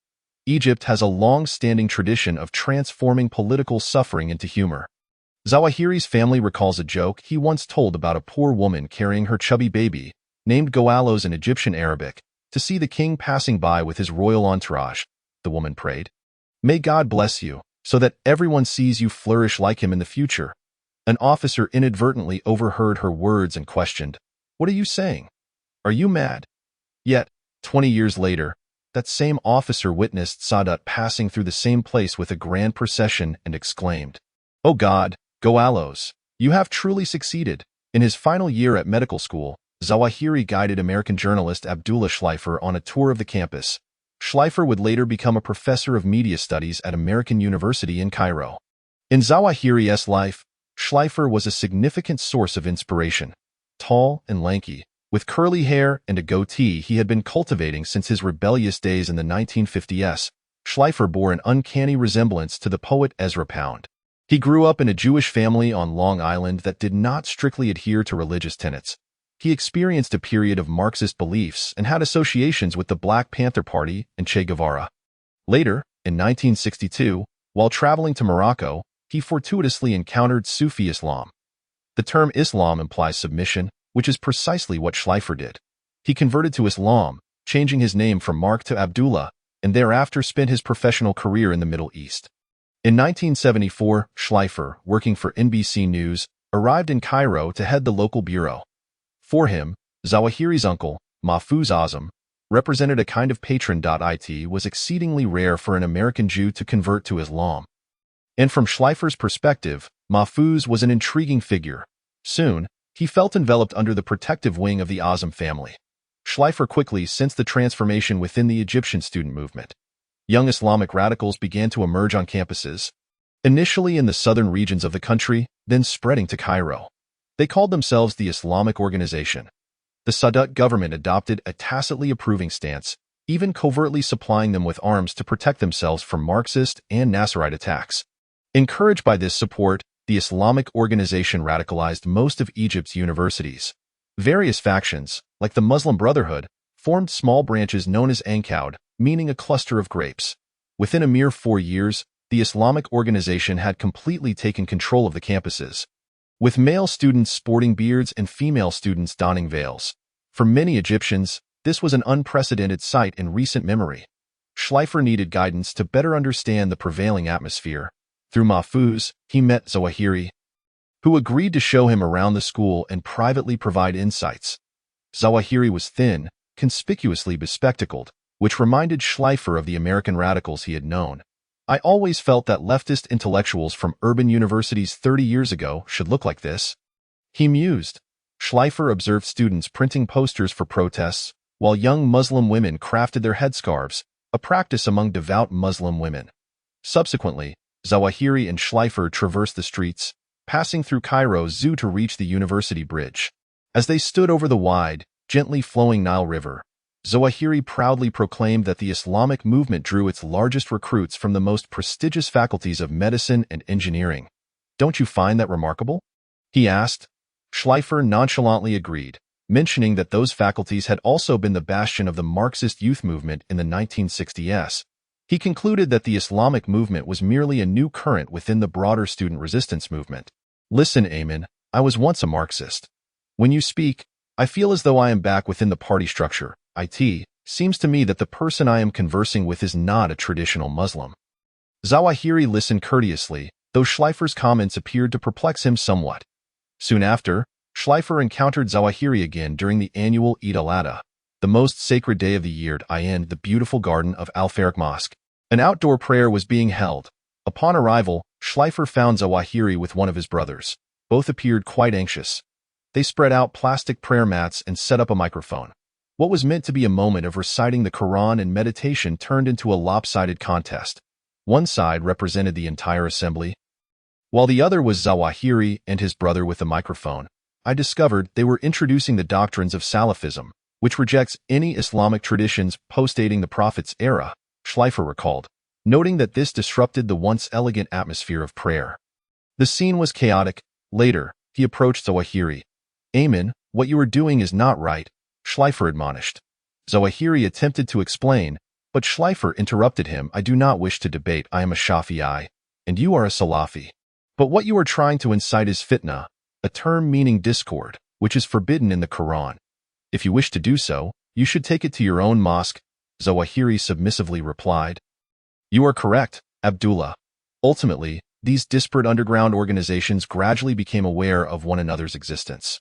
Egypt has a long-standing tradition of transforming political suffering into humor. Zawahiri's family recalls a joke he once told about a poor woman carrying her chubby baby, named Goalos in Egyptian Arabic, to see the king passing by with his royal entourage. The woman prayed, "May God bless you, so that everyone sees you flourish like him in the future." An officer inadvertently overheard her words and questioned, "What are you saying? Are you mad?" Yet, 20 years later, that same officer witnessed Sadat passing through the same place with a grand procession and exclaimed, "Oh God, Goalos, you have truly succeeded." In his final year at medical school, Zawahiri guided American journalist Abdullah Schleifer on a tour of the campus. Schleifer would later become a professor of media studies at American University in Cairo. In Zawahiri's life, Schleifer was a significant source of inspiration. Tall and lanky, with curly hair and a goatee he had been cultivating since his rebellious days in the 1950s, Schleifer bore an uncanny resemblance to the poet Ezra Pound. He grew up in a Jewish family on Long Island that did not strictly adhere to religious tenets. He experienced a period of Marxist beliefs and had associations with the Black Panther Party and Che Guevara. Later, in 1962, while traveling to Morocco, he fortuitously encountered Sufi Islam. The term Islam implies submission, which is precisely what Schleifer did. He converted to Islam, changing his name from Mark to Abdullah, and thereafter spent his professional career in the Middle East. In 1974, Schleifer, working for NBC News, arrived in Cairo to head the local bureau. For him, Zawahiri's uncle, Mahfouz Azam, represented a kind of patron. It was exceedingly rare for an American Jew to convert to Islam. And from Schleifer's perspective, Mahfouz was an intriguing figure. Soon, he felt enveloped under the protective wing of the Azam family. Schleifer quickly sensed the transformation within the Egyptian student movement. Young Islamic radicals began to emerge on campuses, initially in the southern regions of the country, then spreading to Cairo. They called themselves the Islamic Organization. The Sadat government adopted a tacitly approving stance, even covertly supplying them with arms to protect themselves from Marxist and Nasserite attacks. Encouraged by this support, the Islamic Organization radicalized most of Egypt's universities. Various factions, like the Muslim Brotherhood, formed small branches known as Ankaud, meaning a cluster of grapes. Within a mere 4 years, the Islamic Organization had completely taken control of the campuses, with male students sporting beards and female students donning veils. For many Egyptians, This was an unprecedented sight in recent memory. Schleifer needed guidance to better understand the prevailing atmosphere. Through Mahfouz, he met Zawahiri, who agreed to show him around the school and privately provide insights. Zawahiri was thin, conspicuously bespectacled, which reminded Schleifer of the American radicals he had known. I always felt that leftist intellectuals from urban universities 30 years ago should look like this, he mused. Schleifer observed students printing posters for protests, while young Muslim women crafted their headscarves, a practice among devout Muslim women. Subsequently, Zawahiri and Schleifer traversed the streets, passing through Cairo's zoo to reach the University Bridge. As they stood over the wide, gently flowing Nile River, Zawahiri proudly proclaimed that the Islamic movement drew its largest recruits from the most prestigious faculties of medicine and engineering. "Don't you find that remarkable?" he asked. Schleifer nonchalantly agreed, mentioning that those faculties had also been the bastion of the Marxist youth movement in the 1960s. He concluded that the Islamic movement was merely a new current within the broader student resistance movement. "Listen, Ayman, I was once a Marxist. When you speak, I feel as though I am back within the party structure. It seems to me that the person I am conversing with is not a traditional Muslim." Zawahiri listened courteously, though Schleifer's comments appeared to perplex him somewhat. Soon after, Schleifer encountered Zawahiri again during the annual Eid al-Adha, the most sacred day of the year, in the beautiful garden of Al-Faruq Mosque. An outdoor prayer was being held. Upon arrival, Schleifer found Zawahiri with one of his brothers. Both appeared quite anxious. They spread out plastic prayer mats and set up a microphone. What was meant to be a moment of reciting the Quran and meditation turned into a lopsided contest. One side represented the entire assembly, while the other was Zawahiri and his brother with the microphone. I discovered they were introducing the doctrines of Salafism, which rejects any Islamic traditions postdating the Prophet's era, Schleifer recalled, noting that this disrupted the once elegant atmosphere of prayer. The scene was chaotic. Later, he approached Zawahiri. "Ayman, what you are doing is not right," Schleifer admonished. Zawahiri attempted to explain, but Schleifer interrupted him. "I do not wish to debate. I am a Shafi'i, and you are a Salafi. But what you are trying to incite is fitna, a term meaning discord, which is forbidden in the Quran. If you wish to do so, you should take it to your own mosque," Zawahiri submissively replied. "You are correct, Abdullah." Ultimately, these disparate underground organizations gradually became aware of one another's existence.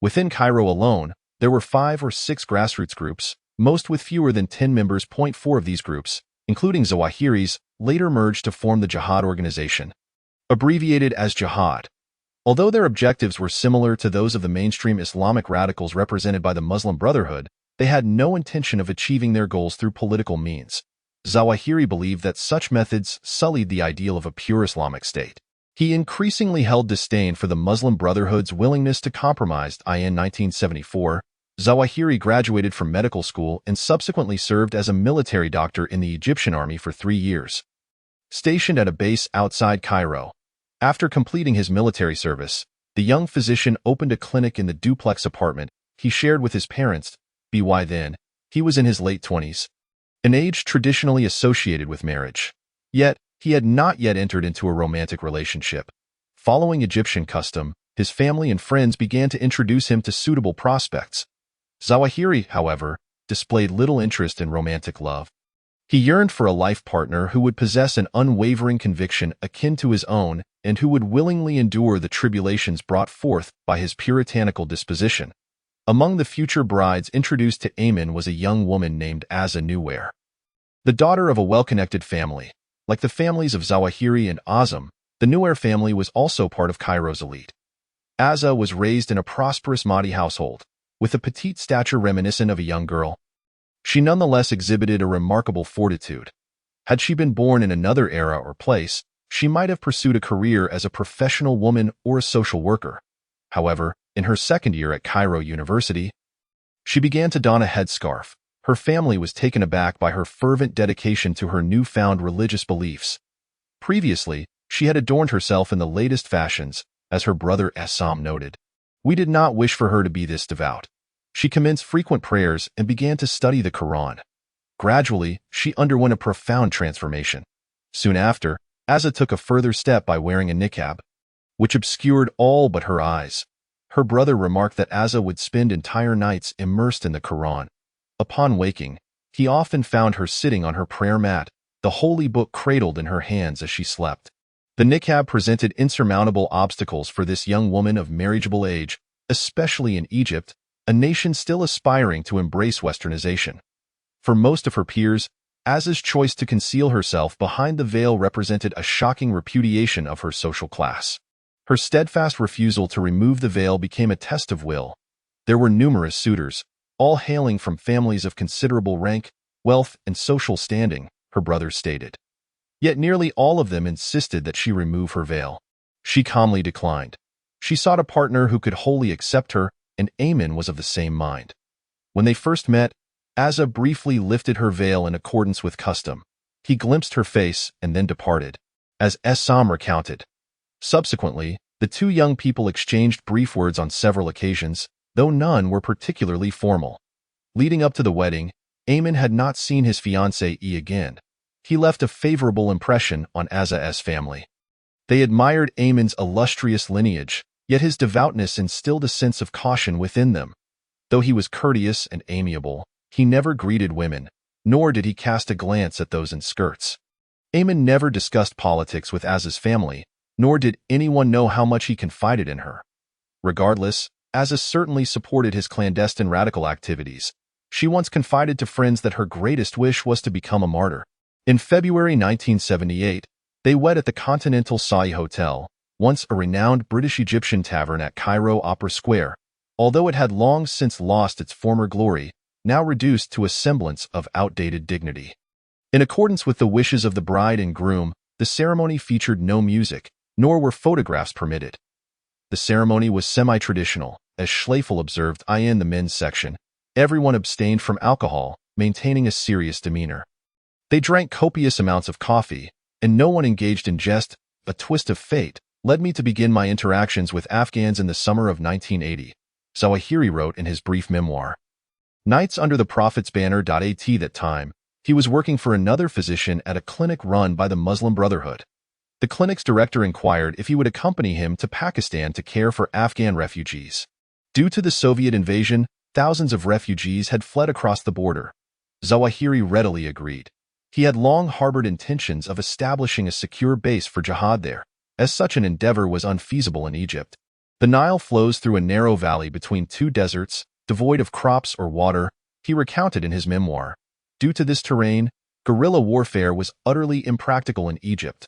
Within Cairo alone, there were 5 or 6 grassroots groups, most with fewer than 10 members. 4 of these groups, including Zawahiri's, later merged to form the Jihad organization, abbreviated as Jihad. Although their objectives were similar to those of the mainstream Islamic radicals represented by the Muslim Brotherhood, they had no intention of achieving their goals through political means. Zawahiri believed that such methods sullied the ideal of a pure Islamic state. He increasingly held disdain for the Muslim Brotherhood's willingness to compromise. In 1974, Zawahiri graduated from medical school and subsequently served as a military doctor in the Egyptian army for 3 years. Stationed at a base outside Cairo, after completing his military service, the young physician opened a clinic in the duplex apartment he shared with his parents. By then, he was in his late 20s, an age traditionally associated with marriage. Yet, he had not yet entered into a romantic relationship. Following Egyptian custom, his family and friends began to introduce him to suitable prospects. Zawahiri, however, displayed little interest in romantic love. He yearned for a life partner who would possess an unwavering conviction akin to his own and who would willingly endure the tribulations brought forth by his puritanical disposition. Among the future brides introduced to Ayman was a young woman named Azza Nuwair, the daughter of a well-connected family. Like the families of Zawahiri and Azam, the Nuwair family was also part of Cairo's elite. Azza was raised in a prosperous Mahdi household, with a petite stature reminiscent of a young girl. She nonetheless exhibited a remarkable fortitude. Had she been born in another era or place, she might have pursued a career as a professional woman or a social worker. However, in her second year at Cairo University, she began to don a headscarf. Her family was taken aback by her fervent dedication to her newfound religious beliefs. Previously, she had adorned herself in the latest fashions, as her brother Essam noted. We did not wish for her to be this devout. She commenced frequent prayers and began to study the Quran. Gradually, she underwent a profound transformation. Soon after, Azza took a further step by wearing a niqab, which obscured all but her eyes. Her brother remarked that Azza would spend entire nights immersed in the Quran. Upon waking, he often found her sitting on her prayer mat, the holy book cradled in her hands as she slept. The niqab presented insurmountable obstacles for this young woman of marriageable age, especially in Egypt, a nation still aspiring to embrace westernization. For most of her peers, Aza's choice to conceal herself behind the veil represented a shocking repudiation of her social class. Her steadfast refusal to remove the veil became a test of will. There were numerous suitors, all hailing from families of considerable rank, wealth, and social standing, her brothers stated. Yet nearly all of them insisted that she remove her veil. She calmly declined. She sought a partner who could wholly accept her, and Amen was of the same mind. When they first met, Aza briefly lifted her veil in accordance with custom. He glimpsed her face and then departed, as Essam recounted. Subsequently, the two young people exchanged brief words on several occasions, though none were particularly formal. Leading up to the wedding, Amen had not seen his fiancée again. He left a favorable impression on Aza's family. They admired Amen's illustrious lineage, yet his devoutness instilled a sense of caution within them. Though he was courteous and amiable, he never greeted women, nor did he cast a glance at those in skirts. Amen never discussed politics with Aza's family, nor did anyone know how much he confided in her. Regardless, Aza certainly supported his clandestine radical activities. She once confided to friends that her greatest wish was to become a martyr. In February 1978, they wed at the Continental Sa'i Hotel, once a renowned British-Egyptian tavern at Cairo Opera Square, although it had long since lost its former glory, now reduced to a semblance of outdated dignity. In accordance with the wishes of the bride and groom, the ceremony featured no music, nor were photographs permitted. The ceremony was semi-traditional, as Schlegel observed in the men's section. Everyone abstained from alcohol, maintaining a serious demeanor. They drank copious amounts of coffee, and no one engaged in jest. A twist of fate led me to begin my interactions with Afghans in the summer of 1980, Zawahiri wrote in his brief memoir. Nights under the Prophet's banner. At that time, he was working for another physician at a clinic run by the Muslim Brotherhood. The clinic's director inquired if he would accompany him to Pakistan to care for Afghan refugees. Due to the Soviet invasion, thousands of refugees had fled across the border. Zawahiri readily agreed. He had long harbored intentions of establishing a secure base for jihad there, as such an endeavor was unfeasible in Egypt. The Nile flows through a narrow valley between two deserts, devoid of crops or water, he recounted in his memoir. Due to this terrain, guerrilla warfare was utterly impractical in Egypt.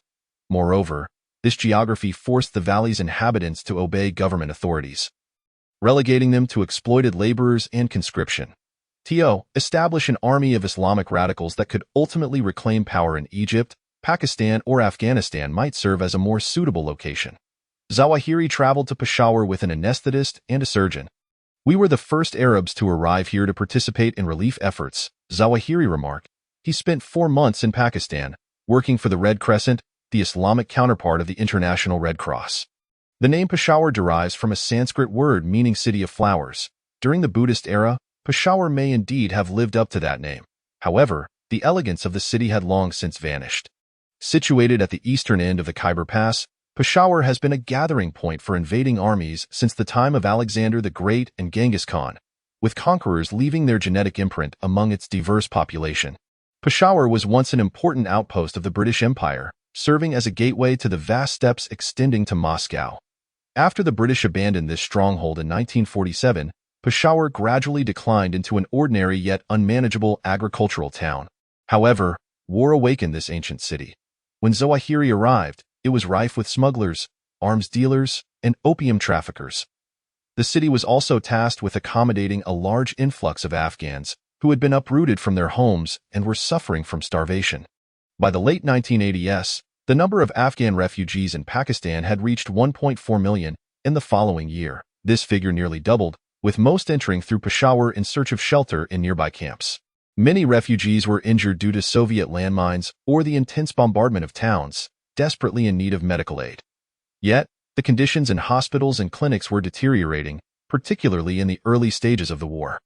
Moreover, this geography forced the valley's inhabitants to obey government authorities, relegating them to exploited laborers and conscription. To establish an army of Islamic radicals that could ultimately reclaim power in Egypt, Pakistan, or Afghanistan might serve as a more suitable location. Zawahiri traveled to Peshawar with an anesthetist and a surgeon. We were the first Arabs to arrive here to participate in relief efforts, Zawahiri remarked. He spent 4 months in Pakistan, working for the Red Crescent, the Islamic counterpart of the International Red Cross. The name Peshawar derives from a Sanskrit word meaning city of flowers. During the Buddhist era, Peshawar may indeed have lived up to that name. However, the elegance of the city had long since vanished. Situated at the eastern end of the Khyber Pass, Peshawar has been a gathering point for invading armies since the time of Alexander the Great and Genghis Khan, with conquerors leaving their genetic imprint among its diverse population. Peshawar was once an important outpost of the British Empire, serving as a gateway to the vast steppes extending to Moscow. After the British abandoned this stronghold in 1947, Peshawar gradually declined into an ordinary yet unmanageable agricultural town. However, war awakened this ancient city. When Zawahiri arrived, it was rife with smugglers, arms dealers, and opium traffickers. The city was also tasked with accommodating a large influx of Afghans who had been uprooted from their homes and were suffering from starvation. By the late 1980s, the number of Afghan refugees in Pakistan had reached 1.4 million. In the following year, this figure nearly doubled, with most entering through Peshawar in search of shelter in nearby camps. Many refugees were injured due to Soviet landmines or the intense bombardment of towns, desperately in need of medical aid. Yet, the conditions in hospitals and clinics were deteriorating, particularly in the early stages of the war.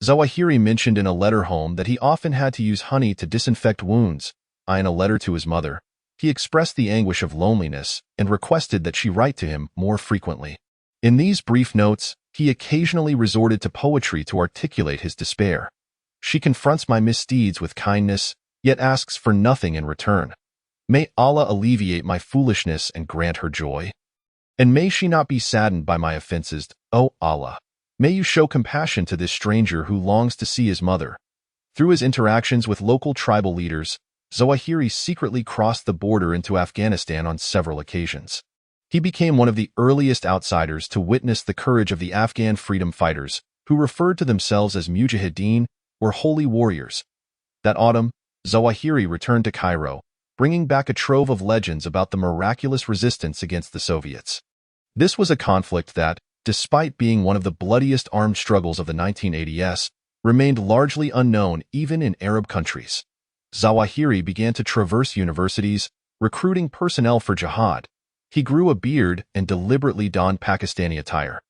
Zawahiri mentioned in a letter home that he often had to use honey to disinfect wounds. In a letter to his mother, he expressed the anguish of loneliness and requested that she write to him more frequently. In these brief notes, he occasionally resorted to poetry to articulate his despair. She confronts my misdeeds with kindness, yet asks for nothing in return. May Allah alleviate my foolishness and grant her joy. And may she not be saddened by my offenses, O Allah. May you show compassion to this stranger who longs to see his mother. Through his interactions with local tribal leaders, Zawahiri secretly crossed the border into Afghanistan on several occasions. He became one of the earliest outsiders to witness the courage of the Afghan freedom fighters, who referred to themselves as Mujahideen, or holy warriors. That autumn, Zawahiri returned to Cairo, bringing back a trove of legends about the miraculous resistance against the Soviets. This was a conflict that, despite being one of the bloodiest armed struggles of the 1980s, remained largely unknown even in Arab countries. Zawahiri began to traverse universities, recruiting personnel for jihad. He grew a beard and deliberately donned Pakistani attire.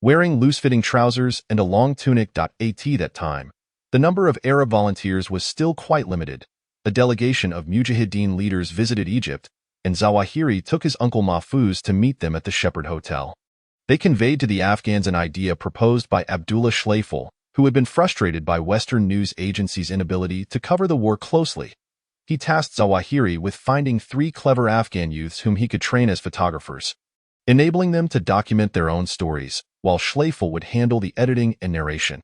Wearing loose-fitting trousers and a long tunic. At that time, the number of Arab volunteers was still quite limited. A delegation of Mujahideen leaders visited Egypt, and Zawahiri took his uncle Mahfouz to meet them at the Shepherd Hotel. They conveyed to the Afghans an idea proposed by Abdullah Schleifel, who had been frustrated by Western news agencies' inability to cover the war closely. He tasked Zawahiri with finding 3 clever Afghan youths whom he could train as photographers, enabling them to document their own stories, while Schleifel would handle the editing and narration.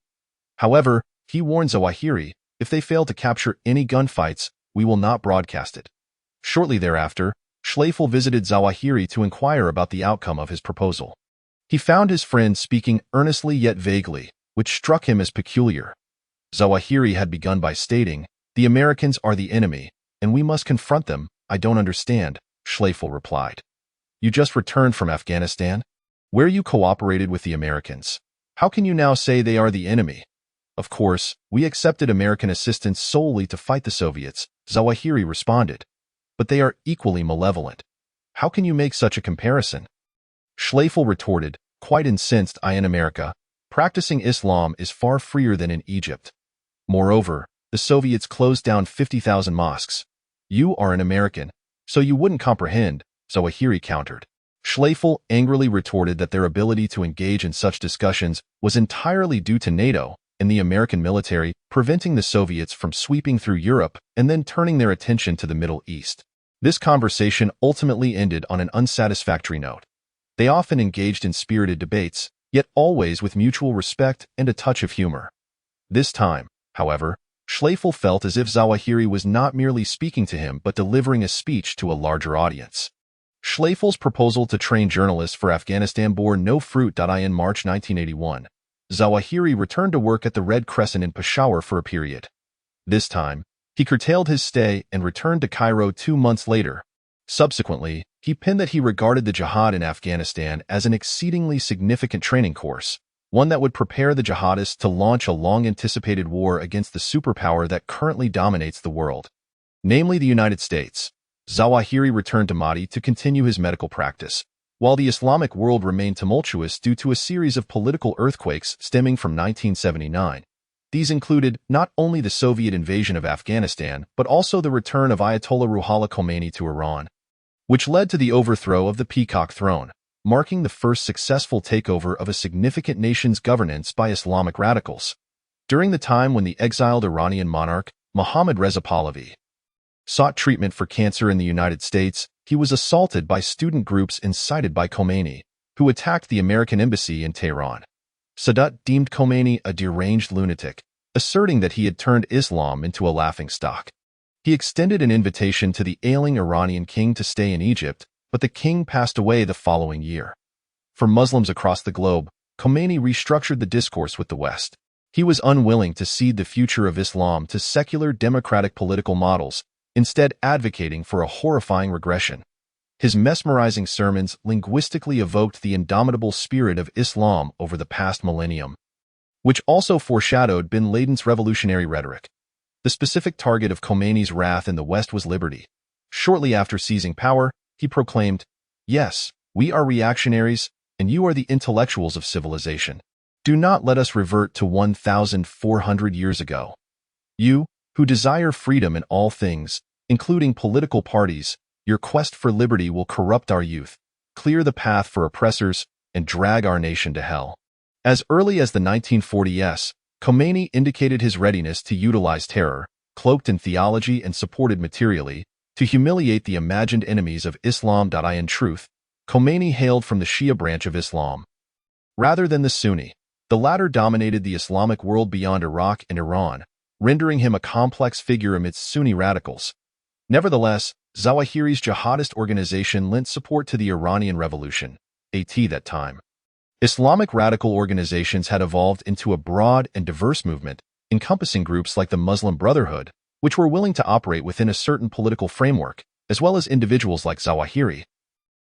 However, he warned Zawahiri, if they fail to capture any gunfights, we will not broadcast it. Shortly thereafter, Schleifel visited Zawahiri to inquire about the outcome of his proposal. He found his friend speaking earnestly yet vaguely, which struck him as peculiar. Zawahiri had begun by stating, "The Americans are the enemy, and we must confront them." "I don't understand," Schleifel replied. "You just returned from Afghanistan, where you cooperated with the Americans. How can you now say they are the enemy?" "Of course, we accepted American assistance solely to fight the Soviets," Zawahiri responded. "But they are equally malevolent. How can you make such a comparison?" Schleifel retorted, quite incensed, "I in America, practicing Islam is far freer than in Egypt. Moreover, the Soviets closed down 50,000 mosques. You are an American, so you wouldn't comprehend," Zawahiri countered. Schleifel angrily retorted that their ability to engage in such discussions was entirely due to NATO and the American military, preventing the Soviets from sweeping through Europe and then turning their attention to the Middle East. This conversation ultimately ended on an unsatisfactory note. They often engaged in spirited debates, yet always with mutual respect and a touch of humor. This time, however, Schleifel felt as if Zawahiri was not merely speaking to him but delivering a speech to a larger audience. Schleifel's proposal to train journalists for Afghanistan bore no fruit. In March 1981, Zawahiri returned to work at the Red Crescent in Peshawar for a period. This time, he curtailed his stay and returned to Cairo 2 months later. Subsequently, he penned that he regarded the jihad in Afghanistan as an exceedingly significant training course, one that would prepare the jihadists to launch a long-anticipated war against the superpower that currently dominates the world, namely the United States. Zawahiri returned to Mahdi to continue his medical practice, while the Islamic world remained tumultuous due to a series of political earthquakes stemming from 1979. These included not only the Soviet invasion of Afghanistan, but also the return of Ayatollah Ruhollah Khomeini to Iran, which led to the overthrow of the Peacock throne, marking the first successful takeover of a significant nation's governance by Islamic radicals. During the time when the exiled Iranian monarch, Mohammad Reza Pahlavi, sought treatment for cancer in the United States, he was assaulted by student groups incited by Khomeini, who attacked the American embassy in Tehran. Sadat deemed Khomeini a deranged lunatic, asserting that he had turned Islam into a laughingstock. He extended an invitation to the ailing Iranian king to stay in Egypt, but the king passed away the following year. For Muslims across the globe, Khomeini restructured the discourse with the West. He was unwilling to cede the future of Islam to secular democratic political models, instead advocating for a horrifying regression. His mesmerizing sermons linguistically evoked the indomitable spirit of Islam over the past millennium, which also foreshadowed bin Laden's revolutionary rhetoric. The specific target of Khomeini's wrath in the West was liberty. Shortly after seizing power, he proclaimed, "Yes, we are reactionaries, and you are the intellectuals of civilization. Do not let us revert to 1,400 years ago. You, who desire freedom in all things, including political parties, your quest for liberty will corrupt our youth, clear the path for oppressors, and drag our nation to hell." As early as the 1940s, Khomeini indicated his readiness to utilize terror, cloaked in theology and supported materially, to humiliate the imagined enemies of Islam. In truth, Khomeini hailed from the Shia branch of Islam, rather than the Sunni. The latter dominated the Islamic world beyond Iraq and Iran, rendering him a complex figure amidst Sunni radicals. Nevertheless, Zawahiri's jihadist organization lent support to the Iranian Revolution, that time. Islamic radical organizations had evolved into a broad and diverse movement, encompassing groups like the Muslim Brotherhood, which were willing to operate within a certain political framework, as well as individuals like Zawahiri,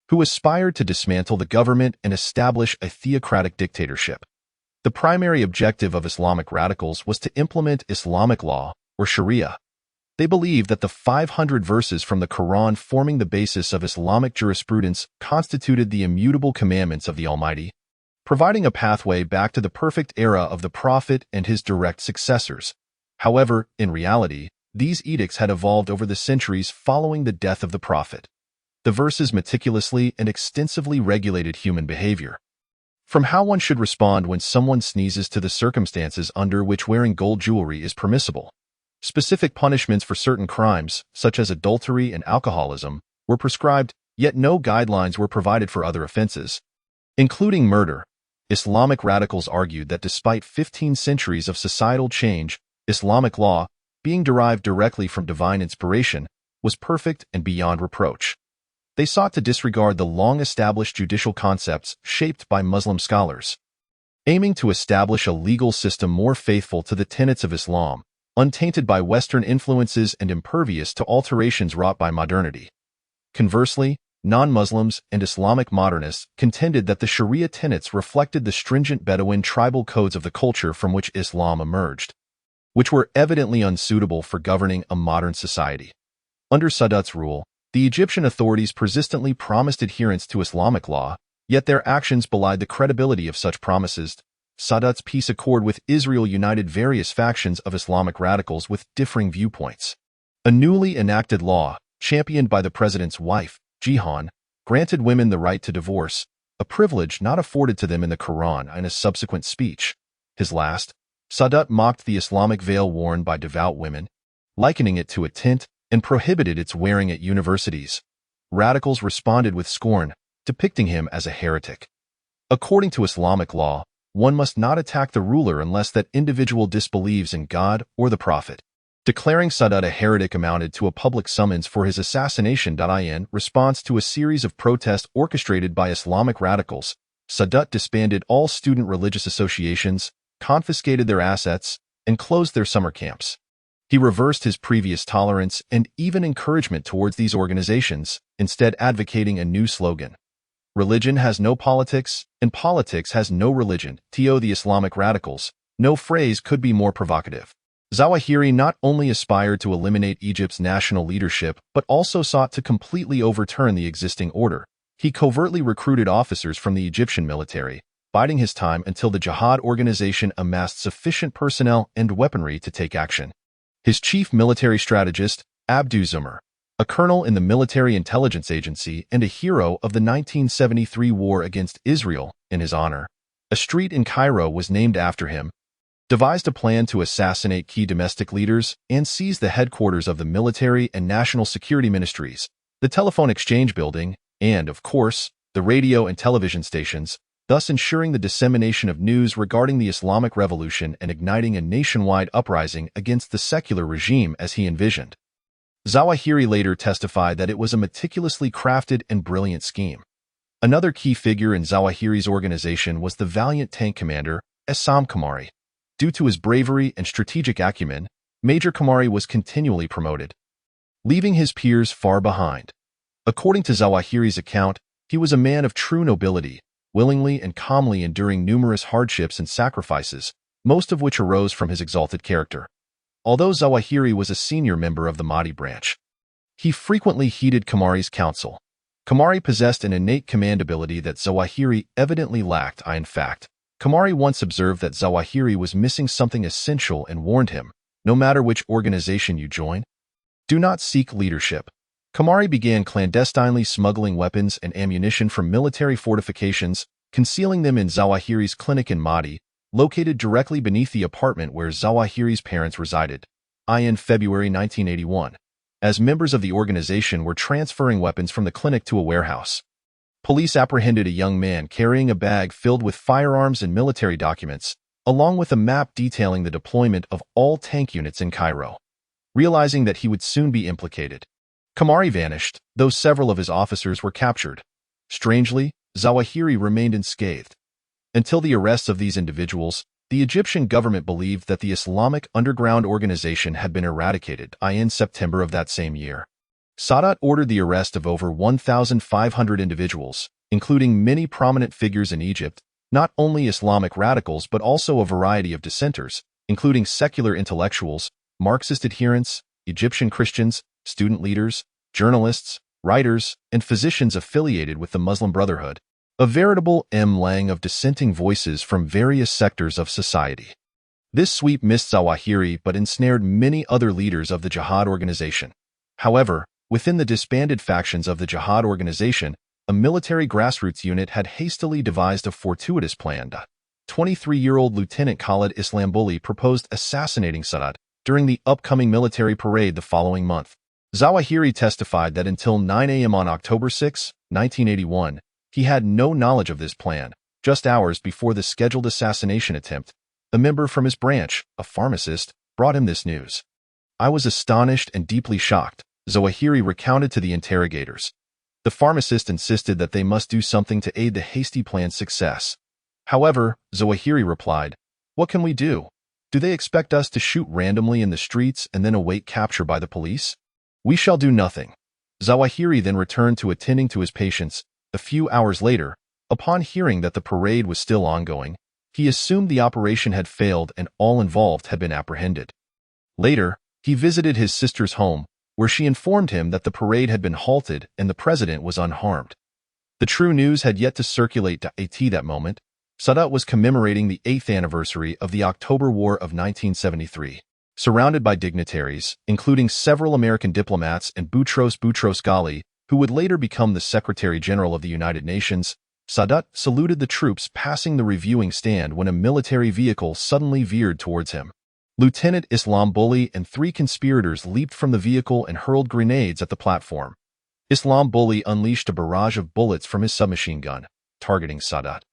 who aspired to dismantle the government and establish a theocratic dictatorship. The primary objective of Islamic radicals was to implement Islamic law, or Sharia. They believed that the 500 verses from the Quran forming the basis of Islamic jurisprudence constituted the immutable commandments of the Almighty, providing a pathway back to the perfect era of the Prophet and his direct successors. However, in reality, these edicts had evolved over the centuries following the death of the Prophet. The verses meticulously and extensively regulated human behavior, from how one should respond when someone sneezes to the circumstances under which wearing gold jewelry is permissible. Specific punishments for certain crimes, such as adultery and alcoholism, were prescribed, yet no guidelines were provided for other offenses, including murder. Islamic radicals argued that despite 15 centuries of societal change, Islamic law, being derived directly from divine inspiration, was perfect and beyond reproach. They sought to disregard the long-established judicial concepts shaped by Muslim scholars, aiming to establish a legal system more faithful to the tenets of Islam, untainted by Western influences and impervious to alterations wrought by modernity. Conversely, non-Muslims and Islamic modernists contended that the Sharia tenets reflected the stringent Bedouin tribal codes of the culture from which Islam emerged, which were evidently unsuitable for governing a modern society. Under Sadat's rule, the Egyptian authorities persistently promised adherence to Islamic law, yet their actions belied the credibility of such promises. Sadat's peace accord with Israel united various factions of Islamic radicals with differing viewpoints. A newly enacted law, championed by the president's wife, Jihan, granted women the right to divorce, a privilege not afforded to them in the Quran. In a subsequent speech, his last, Sadat mocked the Islamic veil worn by devout women, likening it to a tent, and prohibited its wearing at universities. Radicals responded with scorn, depicting him as a heretic. According to Islamic law, one must not attack the ruler unless that individual disbelieves in God or the Prophet. Declaring Sadat a heretic amounted to a public summons for his assassination. In response to a series of protests orchestrated by Islamic radicals, Sadat disbanded all student religious associations, confiscated their assets, and closed their summer camps. He reversed his previous tolerance and even encouragement towards these organizations, instead advocating a new slogan: "Religion has no politics, and politics has no religion." To the Islamic radicals, no phrase could be more provocative. Zawahiri not only aspired to eliminate Egypt's national leadership, but also sought to completely overturn the existing order. He covertly recruited officers from the Egyptian military, biding his time until the jihad organization amassed sufficient personnel and weaponry to take action. His chief military strategist, Abdu Zumar, a colonel in the military intelligence agency and a hero of the 1973 war against Israel, in his honor, a street in Cairo was named after him, devised a plan to assassinate key domestic leaders and seize the headquarters of the military and national security ministries, the telephone exchange building, and, of course, the radio and television stations, thus ensuring the dissemination of news regarding the Islamic Revolution and igniting a nationwide uprising against the secular regime as he envisioned. Zawahiri later testified that it was a meticulously crafted and brilliant scheme. Another key figure in Zawahiri's organization was the valiant tank commander, Essam Kamari. Due to his bravery and strategic acumen, Major Kamari was continually promoted, leaving his peers far behind. According to Zawahiri's account, he was a man of true nobility, willingly and calmly enduring numerous hardships and sacrifices, most of which arose from his exalted character. Although Zawahiri was a senior member of the Mahdi branch, he frequently heeded Kamari's counsel. Kamari possessed an innate command ability that Zawahiri evidently lacked. In fact, Kamari once observed that Zawahiri was missing something essential and warned him, "No matter which organization you join, do not seek leadership." Kamari began clandestinely smuggling weapons and ammunition from military fortifications, concealing them in Zawahiri's clinic in Mahdi, located directly beneath the apartment where Zawahiri's parents resided. In February 1981, as members of the organization were transferring weapons from the clinic to a warehouse. Police apprehended a young man carrying a bag filled with firearms and military documents, along with a map detailing the deployment of all tank units in Cairo. Realizing that he would soon be implicated, Kamari vanished, though several of his officers were captured. Strangely, Zawahiri remained unscathed. Until the arrests of these individuals, the Egyptian government believed that the Islamic underground organization had been eradicated. In September of that same year, Sadat ordered the arrest of over 1,500 individuals, including many prominent figures in Egypt, not only Islamic radicals but also a variety of dissenters, including secular intellectuals, Marxist adherents, Egyptian Christians, student leaders, journalists, writers, and physicians affiliated with the Muslim Brotherhood, a veritable melee of dissenting voices from various sectors of society. This sweep missed Zawahiri but ensnared many other leaders of the jihad organization. However, within the disbanded factions of the jihad organization, a military grassroots unit had hastily devised a fortuitous plan. 23-year-old Lieutenant Khalid Islambuli proposed assassinating Sadat during the upcoming military parade the following month. Zawahiri testified that until 9 a.m. on October 6, 1981, he had no knowledge of this plan. Just hours before the scheduled assassination attempt, a member from his branch, a pharmacist, brought him this news. "I was astonished and deeply shocked," Zawahiri recounted to the interrogators. The pharmacist insisted that they must do something to aid the hasty plan's success. However, Zawahiri replied, "What can we do? Do they expect us to shoot randomly in the streets and then await capture by the police? We shall do nothing." Zawahiri then returned to attending to his patients. A few hours later, upon hearing that the parade was still ongoing, he assumed the operation had failed and all involved had been apprehended. Later, he visited his sister's home, where she informed him that the parade had been halted and the president was unharmed. The true news had yet to circulate at that moment. Sadat was commemorating the 8th anniversary of the October War of 1973. Surrounded by dignitaries, including several American diplomats and Boutros Ghali, who would later become the Secretary General of the United Nations, Sadat saluted the troops passing the reviewing stand when a military vehicle suddenly veered towards him. Lieutenant Islambuli and 3 conspirators leaped from the vehicle and hurled grenades at the platform. Islambuli unleashed a barrage of bullets from his submachine gun, targeting Sadat.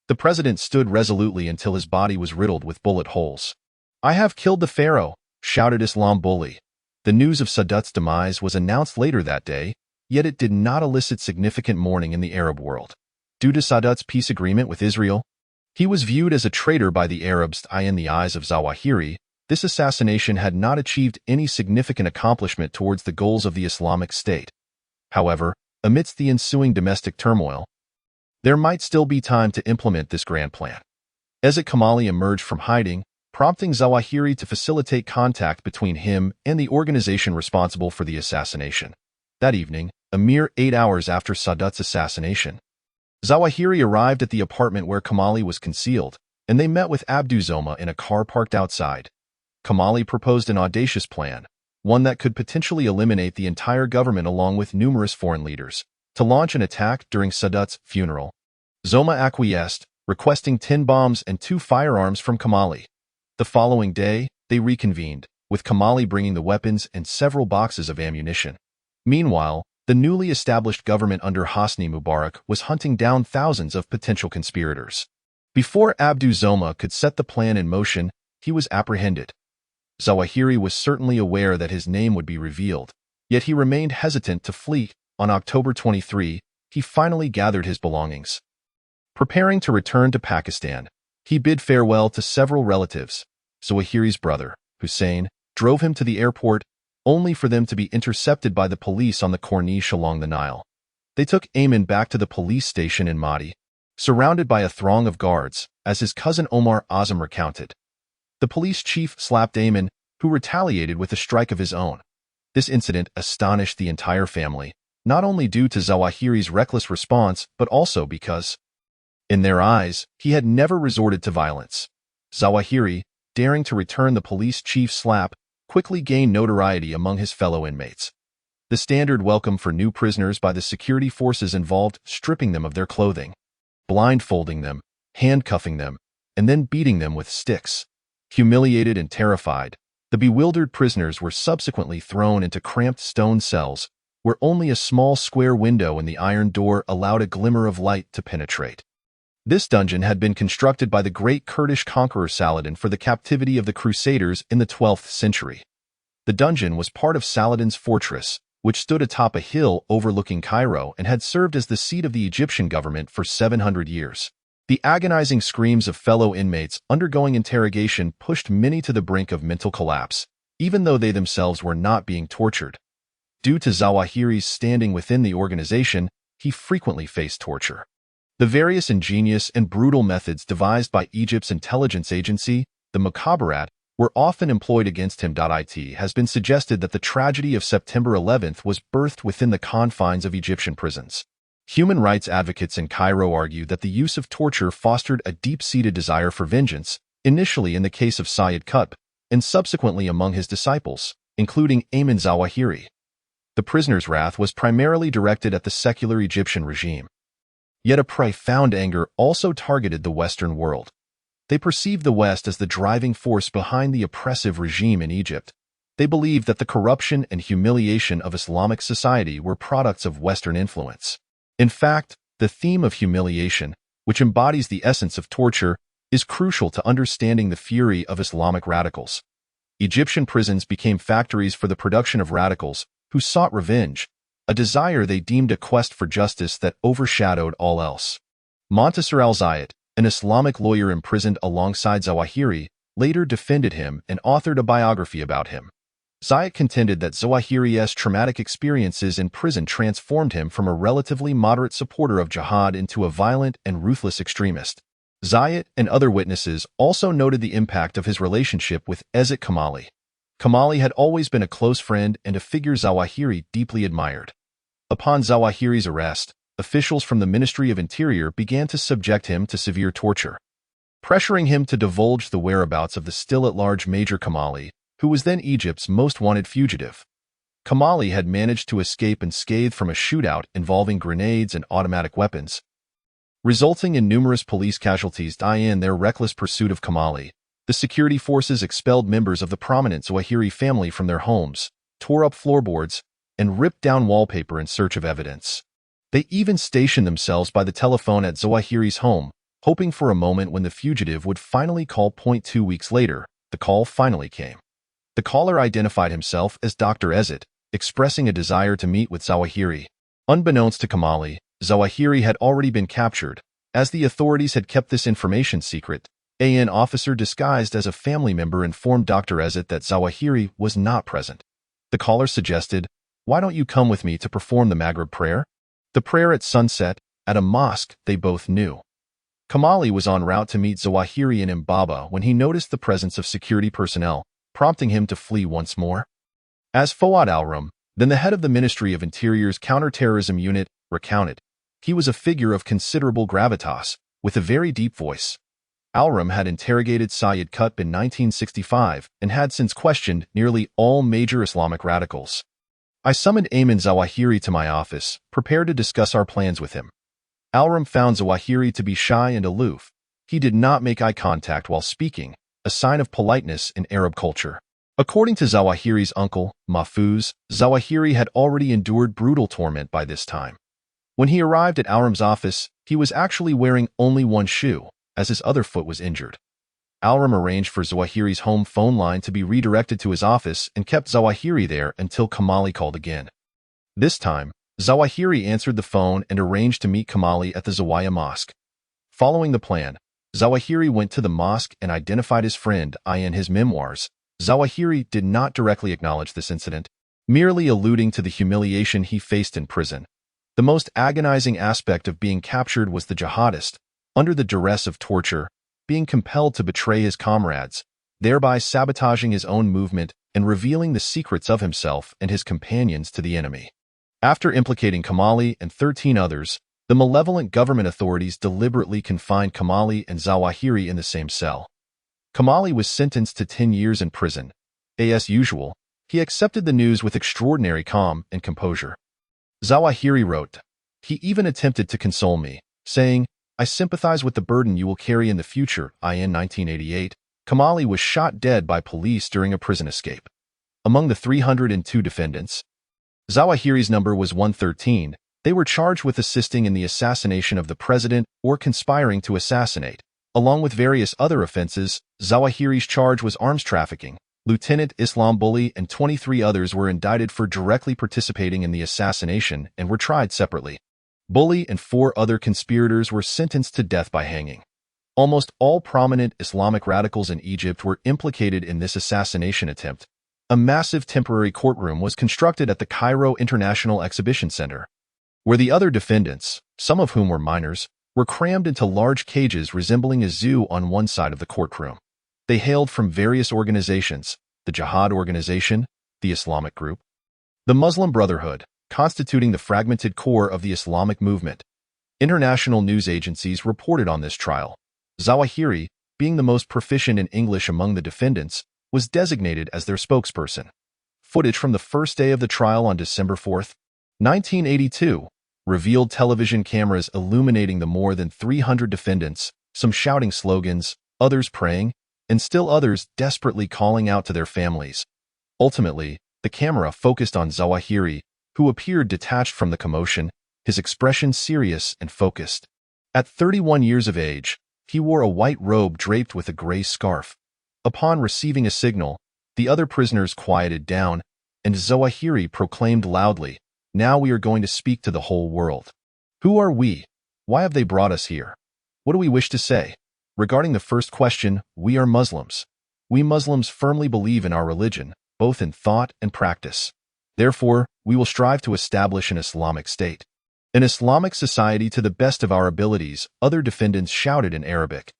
The president stood resolutely until his body was riddled with bullet holes. "I have killed the pharaoh," shouted Islambuli. The news of Sadat's demise was announced later that day, yet it did not elicit significant mourning in the Arab world. Due to Sadat's peace agreement with Israel, he was viewed as a traitor by the Arabs. In the eyes of Zawahiri, this assassination had not achieved any significant accomplishment towards the goals of the Islamic State. However, amidst the ensuing domestic turmoil, there might still be time to implement this grand plan. Ezat Kamali emerged from hiding, prompting Zawahiri to facilitate contact between him and the organization responsible for the assassination. That evening, a mere 8 hours after Sadat's assassination, Zawahiri arrived at the apartment where Kamali was concealed, and they met with Abdou Zoma in a car parked outside. Kamali proposed an audacious plan, one that could potentially eliminate the entire government along with numerous foreign leaders, to launch an attack during Sadat's funeral. Zoma acquiesced, requesting 10 bombs and 2 firearms from Kamali. The following day, they reconvened, with Kamali bringing the weapons and several boxes of ammunition. Meanwhile, the newly established government under Hosni Mubarak was hunting down thousands of potential conspirators. Before Abdou Zoma could set the plan in motion, he was apprehended. Zawahiri was certainly aware that his name would be revealed, yet he remained hesitant to flee. On October 23, he finally gathered his belongings. Preparing to return to Pakistan, he bid farewell to several relatives. Zawahiri's brother, Hussein, drove him to the airport, only for them to be intercepted by the police on the Corniche along the Nile. They took Ayman back to the police station in Mahdi, surrounded by a throng of guards, as his cousin Omar Azam recounted. The police chief slapped Ayman, who retaliated with a strike of his own. This incident astonished the entire family, not only due to Zawahiri's reckless response, but also because, in their eyes, he had never resorted to violence. Zawahiri, daring to return the police chief's slap, quickly gained notoriety among his fellow inmates. The standard welcome for new prisoners by the security forces involved stripping them of their clothing, blindfolding them, handcuffing them, and then beating them with sticks. Humiliated and terrified, the bewildered prisoners were subsequently thrown into cramped stone cells, where only a small square window in the iron door allowed a glimmer of light to penetrate. This dungeon had been constructed by the great Kurdish conqueror Saladin for the captivity of the Crusaders in the 12th century. The dungeon was part of Saladin's fortress, which stood atop a hill overlooking Cairo and had served as the seat of the Egyptian government for 700 years. The agonizing screams of fellow inmates undergoing interrogation pushed many to the brink of mental collapse, even though they themselves were not being tortured. Due to Zawahiri's standing within the organization, he frequently faced torture. The various ingenious and brutal methods devised by Egypt's intelligence agency, the Mukhabarat, were often employed against him. It has been suggested that the tragedy of September 11th was birthed within the confines of Egyptian prisons. Human rights advocates in Cairo argue that the use of torture fostered a deep-seated desire for vengeance, initially in the case of Sayyid Qutb, and subsequently among his disciples, including Ayman Zawahiri. The prisoner's wrath was primarily directed at the secular Egyptian regime. Yet a profound anger also targeted the Western world. They perceived the West as the driving force behind the oppressive regime in Egypt. They believed that the corruption and humiliation of Islamic society were products of Western influence. In fact, the theme of humiliation, which embodies the essence of torture, is crucial to understanding the fury of Islamic radicals. Egyptian prisons became factories for the production of radicals who sought revenge, a desire they deemed a quest for justice that overshadowed all else. Montasser al-Zayat, an Islamic lawyer imprisoned alongside Zawahiri, later defended him and authored a biography about him. Zayat contended that Zawahiri's traumatic experiences in prison transformed him from a relatively moderate supporter of jihad into a violent and ruthless extremist. Zayat and other witnesses also noted the impact of his relationship with Ezet Kamali. Kamali had always been a close friend and a figure Zawahiri deeply admired. Upon Zawahiri's arrest, officials from the Ministry of Interior began to subject him to severe torture, pressuring him to divulge the whereabouts of the still-at-large Major Kamali, who was then Egypt's most wanted fugitive. Kamali had managed to escape unscathed from a shootout involving grenades and automatic weapons, resulting in numerous police casualties. In their reckless pursuit of Kamali, the security forces expelled members of the prominent Zawahiri family from their homes, tore up floorboards, and ripped down wallpaper in search of evidence. They even stationed themselves by the telephone at Zawahiri's home, hoping for a moment when the fugitive would finally call. 2 weeks later, the call finally came. The caller identified himself as Dr. Ezet, expressing a desire to meet with Zawahiri. Unbeknownst to Kamali, Zawahiri had already been captured. As the authorities had kept this information secret, an officer disguised as a family member informed Dr. Ezet that Zawahiri was not present. The caller suggested, "Why don't you come with me to perform the Maghrib prayer?" The prayer at sunset, at a mosque they both knew. Kamali was en route to meet Zawahiri in Mbaba when he noticed the presence of security personnel, prompting him to flee once more. As Fouad Al-Rum, then the head of the Ministry of Interior's counterterrorism unit, recounted, he was a figure of considerable gravitas, with a very deep voice. Al-Rum had interrogated Sayyid Qutb in 1965 and had since questioned nearly all major Islamic radicals. I summoned Ayman Zawahiri to my office, prepared to discuss our plans with him. Al-Rum found Zawahiri to be shy and aloof. He did not make eye contact while speaking, a sign of politeness in Arab culture. According to Zawahiri's uncle, Mahfouz, Zawahiri had already endured brutal torment by this time. When he arrived at Al-Rum's office, he was actually wearing only one shoe, as his other foot was injured. Al-Rum arranged for Zawahiri's home phone line to be redirected to his office and kept Zawahiri there until Kamali called again. This time, Zawahiri answered the phone and arranged to meet Kamali at the Zawiya Mosque. Following the plan, Zawahiri went to the mosque and identified his friend. In his memoirs, Zawahiri did not directly acknowledge this incident, merely alluding to the humiliation he faced in prison. The most agonizing aspect of being captured was the jihadist, under the duress of torture, being compelled to betray his comrades, thereby sabotaging his own movement and revealing the secrets of himself and his companions to the enemy. After implicating Kamali and 13 others, the malevolent government authorities deliberately confined Kamali and Zawahiri in the same cell. Kamali was sentenced to 10 years in prison. As usual, he accepted the news with extraordinary calm and composure. Zawahiri wrote, "He even attempted to console me, saying, I sympathize with the burden you will carry in the future. In 1988, Kamali was shot dead by police during a prison escape. Among the 302 defendants, Zawahiri's number was 113. They were charged with assisting in the assassination of the president or conspiring to assassinate. Along with various other offenses, Zawahiri's charge was arms trafficking. Lieutenant Islam Bully and 23 others were indicted for directly participating in the assassination and were tried separately. Bully and 4 other conspirators were sentenced to death by hanging. Almost all prominent Islamic radicals in Egypt were implicated in this assassination attempt. A massive temporary courtroom was constructed at the Cairo International Exhibition Center, where the other defendants, some of whom were minors, were crammed into large cages resembling a zoo on one side of the courtroom. They hailed from various organizations: the Jihad Organization, the Islamic Group, the Muslim Brotherhood, constituting the fragmented core of the Islamic movement. International news agencies reported on this trial. Zawahiri, being the most proficient in English among the defendants, was designated as their spokesperson. Footage from the first day of the trial on December 4, 1982, revealed television cameras illuminating the more than 300 defendants, some shouting slogans, others praying, and still others desperately calling out to their families. Ultimately, the camera focused on Zawahiri, who appeared detached from the commotion, his expression serious and focused. At 31 years of age, he wore a white robe draped with a gray scarf. Upon receiving a signal, the other prisoners quieted down, and Zawahiri proclaimed loudly, "Now we are going to speak to the whole world. Who are we? Why have they brought us here? What do we wish to say? Regarding the first question, we are Muslims. We Muslims firmly believe in our religion, both in thought and practice. Therefore, we will strive to establish an Islamic state, an Islamic society to the best of our abilities," other defendants shouted in Arabic.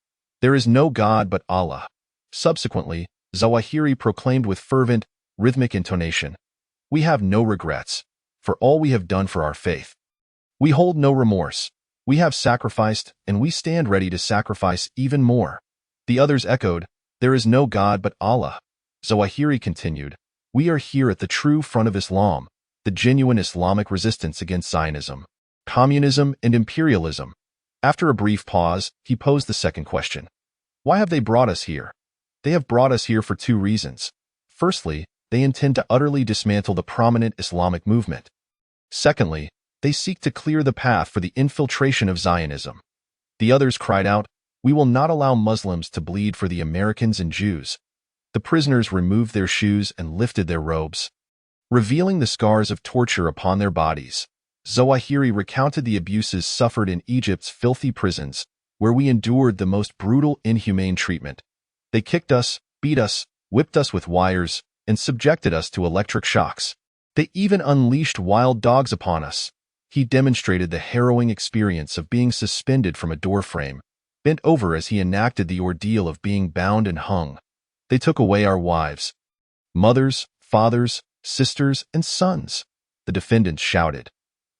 "There is no God but Allah." Subsequently, Zawahiri proclaimed with fervent, rhythmic intonation, "We have no regrets for all we have done for our faith. We hold no remorse. We have sacrificed, and we stand ready to sacrifice even more." The others echoed, "There is no God but Allah." Zawahiri continued, "We are here at the true front of Islam, the genuine Islamic resistance against Zionism, communism, and imperialism." After a brief pause, he posed the second question. "Why have they brought us here?" "They have brought us here for 2 reasons. Firstly, they intend to utterly dismantle the prominent Islamic movement. Secondly, they seek to clear the path for the infiltration of Zionism." The others cried out, "We will not allow Muslims to bleed for the Americans and Jews." The prisoners removed their shoes and lifted their robes, revealing the scars of torture upon their bodies. Zawahiri recounted the abuses suffered in Egypt's filthy prisons, where we endured the most brutal, inhumane treatment. "They kicked us, beat us, whipped us with wires, and subjected us to electric shocks. They even unleashed wild dogs upon us." He demonstrated the harrowing experience of being suspended from a doorframe, bent over as he enacted the ordeal of being bound and hung. "They took away our wives, mothers, fathers, sisters, and sons," the defendants shouted.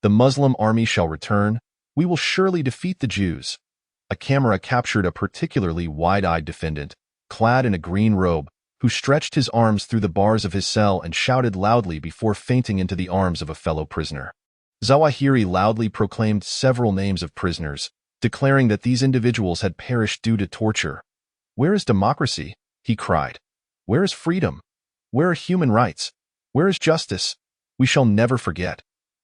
"The Muslim army shall return. We will surely defeat the Jews." A camera captured a particularly wide-eyed defendant, clad in a green robe, who stretched his arms through the bars of his cell and shouted loudly before fainting into the arms of a fellow prisoner. Zawahiri loudly proclaimed several names of prisoners, declaring that these individuals had perished due to torture. "Where is democracy?" he cried. "Where is freedom? Where are human rights? Where is justice? We shall never forget.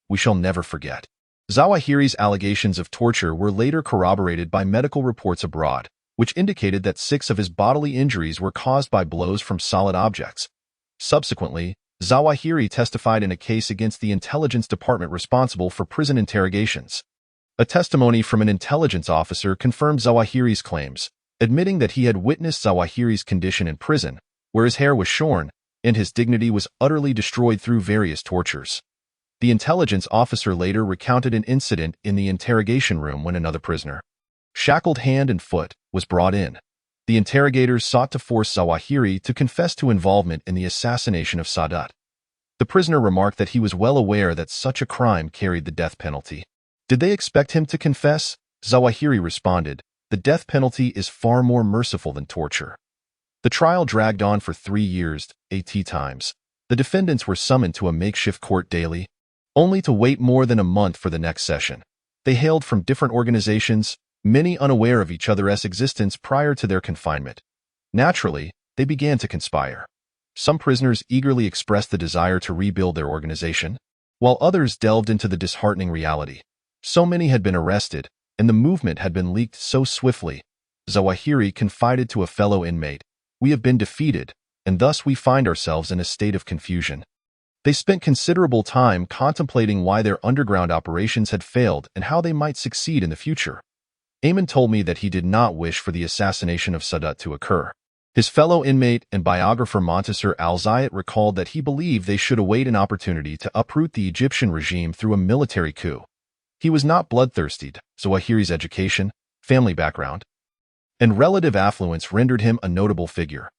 We shall never forget." Zawahiri's allegations of torture were later corroborated by medical reports abroad, which indicated that 6 of his bodily injuries were caused by blows from solid objects. Subsequently, Zawahiri testified in a case against the intelligence department responsible for prison interrogations. A testimony from an intelligence officer confirmed Zawahiri's claims, admitting that he had witnessed Zawahiri's condition in prison, where his hair was shorn, and his dignity was utterly destroyed through various tortures. The intelligence officer later recounted an incident in the interrogation room when another prisoner, shackled hand and foot, was brought in. The interrogators sought to force Zawahiri to confess to involvement in the assassination of Sadat. The prisoner remarked that he was well aware that such a crime carried the death penalty. "Did they expect him to confess?" Zawahiri responded, "The death penalty is far more merciful than torture." The trial dragged on for 3 years, 80 times. The defendants were summoned to a makeshift court daily, only to wait more than a month for the next session. They hailed from different organizations, many unaware of each other's existence prior to their confinement. Naturally, they began to conspire. Some prisoners eagerly expressed the desire to rebuild their organization, while others delved into the disheartening reality. So many had been arrested, and the movement had been leaked so swiftly. Zawahiri confided to a fellow inmate, "We have been defeated, and thus we find ourselves in a state of confusion." They spent considerable time contemplating why their underground operations had failed and how they might succeed in the future. Ayman told me that he did not wish for the assassination of Sadat to occur. His fellow inmate and biographer Montasser al-Zayat recalled that he believed they should await an opportunity to uproot the Egyptian regime through a military coup. He was not bloodthirsty. Zawahiri's education, family background, and relative affluence rendered him a notable figure.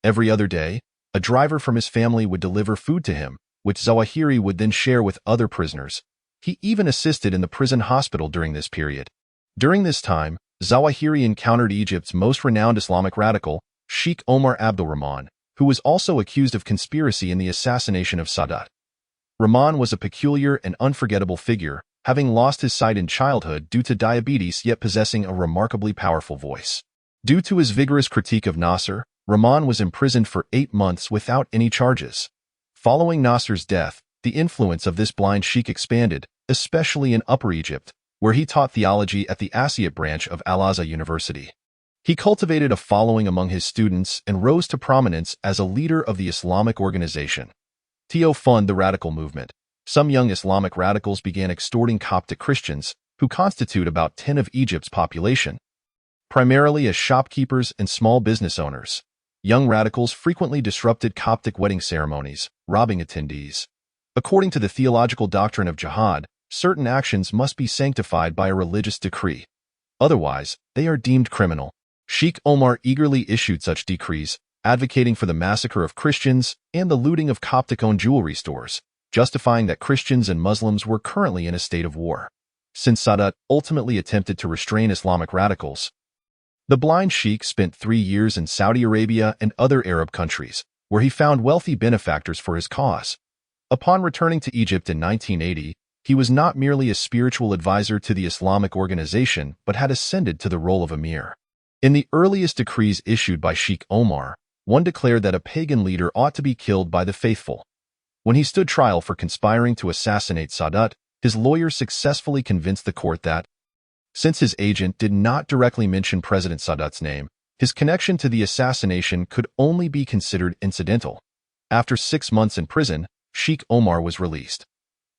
Every other day, a driver from his family would deliver food to him, which Zawahiri would then share with other prisoners. He even assisted in the prison hospital during this period. During this time, Zawahiri encountered Egypt's most renowned Islamic radical, Sheikh Omar Abdul-Rahman, who was also accused of conspiracy in the assassination of Sadat. Rahman was a peculiar and unforgettable figure, having lost his sight in childhood due to diabetes yet possessing a remarkably powerful voice. Due to his vigorous critique of Nasser, Rahman was imprisoned for 8 months without any charges. Following Nasser's death, the influence of this blind sheikh expanded, especially in Upper Egypt, where he taught theology at the Asiut branch of Al-Azhar University. He cultivated a following among his students and rose to prominence as a leader of the Islamic organization. To fund the radical movement, some young Islamic radicals began extorting Coptic Christians, who constitute about 10% of Egypt's population, primarily as shopkeepers and small business owners. Young radicals frequently disrupted Coptic wedding ceremonies, robbing attendees. According to the theological doctrine of jihad, certain actions must be sanctified by a religious decree. Otherwise, they are deemed criminal. Sheikh Omar eagerly issued such decrees, advocating for the massacre of Christians and the looting of Coptic-owned jewelry stores, justifying that Christians and Muslims were currently in a state of war. Since Sadat ultimately attempted to restrain Islamic radicals, the blind sheikh spent 3 years in Saudi Arabia and other Arab countries, where he found wealthy benefactors for his cause. Upon returning to Egypt in 1980, he was not merely a spiritual advisor to the Islamic organization but had ascended to the role of emir. In the earliest decrees issued by Sheikh Omar, one declared that a pagan leader ought to be killed by the faithful. When he stood trial for conspiring to assassinate Sadat, his lawyer successfully convinced the court that, since his agent did not directly mention President Sadat's name, his connection to the assassination could only be considered incidental. After 6 months in prison, Sheikh Omar was released.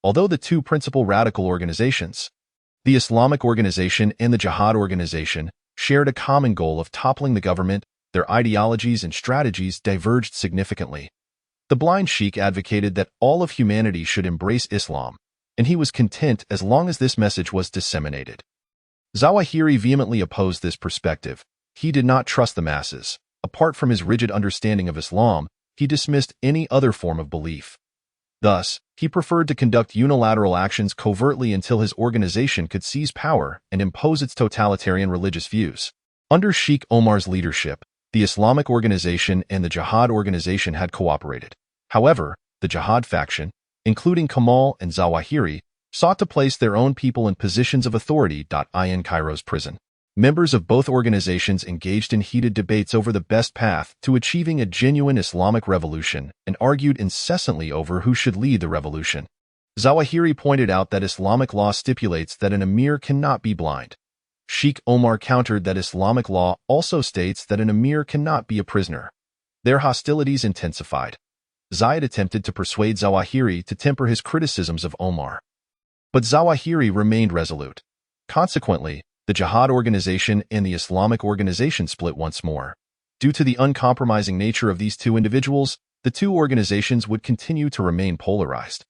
Although the two principal radical organizations, the Islamic Organization and the Jihad Organization, shared a common goal of toppling the government, their ideologies and strategies diverged significantly. The blind sheikh advocated that all of humanity should embrace Islam, and he was content as long as this message was disseminated. Zawahiri vehemently opposed this perspective. He did not trust the masses. Apart from his rigid understanding of Islam, he dismissed any other form of belief. Thus, he preferred to conduct unilateral actions covertly until his organization could seize power and impose its totalitarian religious views. Under Sheikh Omar's leadership, the Islamic Organization and the Jihad Organization had cooperated. However, the Jihad faction, including Kamal and Zawahiri, sought to place their own people in positions of authority. In Cairo's prison, members of both organizations engaged in heated debates over the best path to achieving a genuine Islamic revolution and argued incessantly over who should lead the revolution. Zawahiri pointed out that Islamic law stipulates that an emir cannot be blind. Sheikh Omar countered that Islamic law also states that an emir cannot be a prisoner. Their hostilities intensified. Zayed attempted to persuade Zawahiri to temper his criticisms of Omar, but Zawahiri remained resolute. Consequently, the Jihad Organization and the Islamic Organization split once more. Due to the uncompromising nature of these two individuals, the two organizations would continue to remain polarized.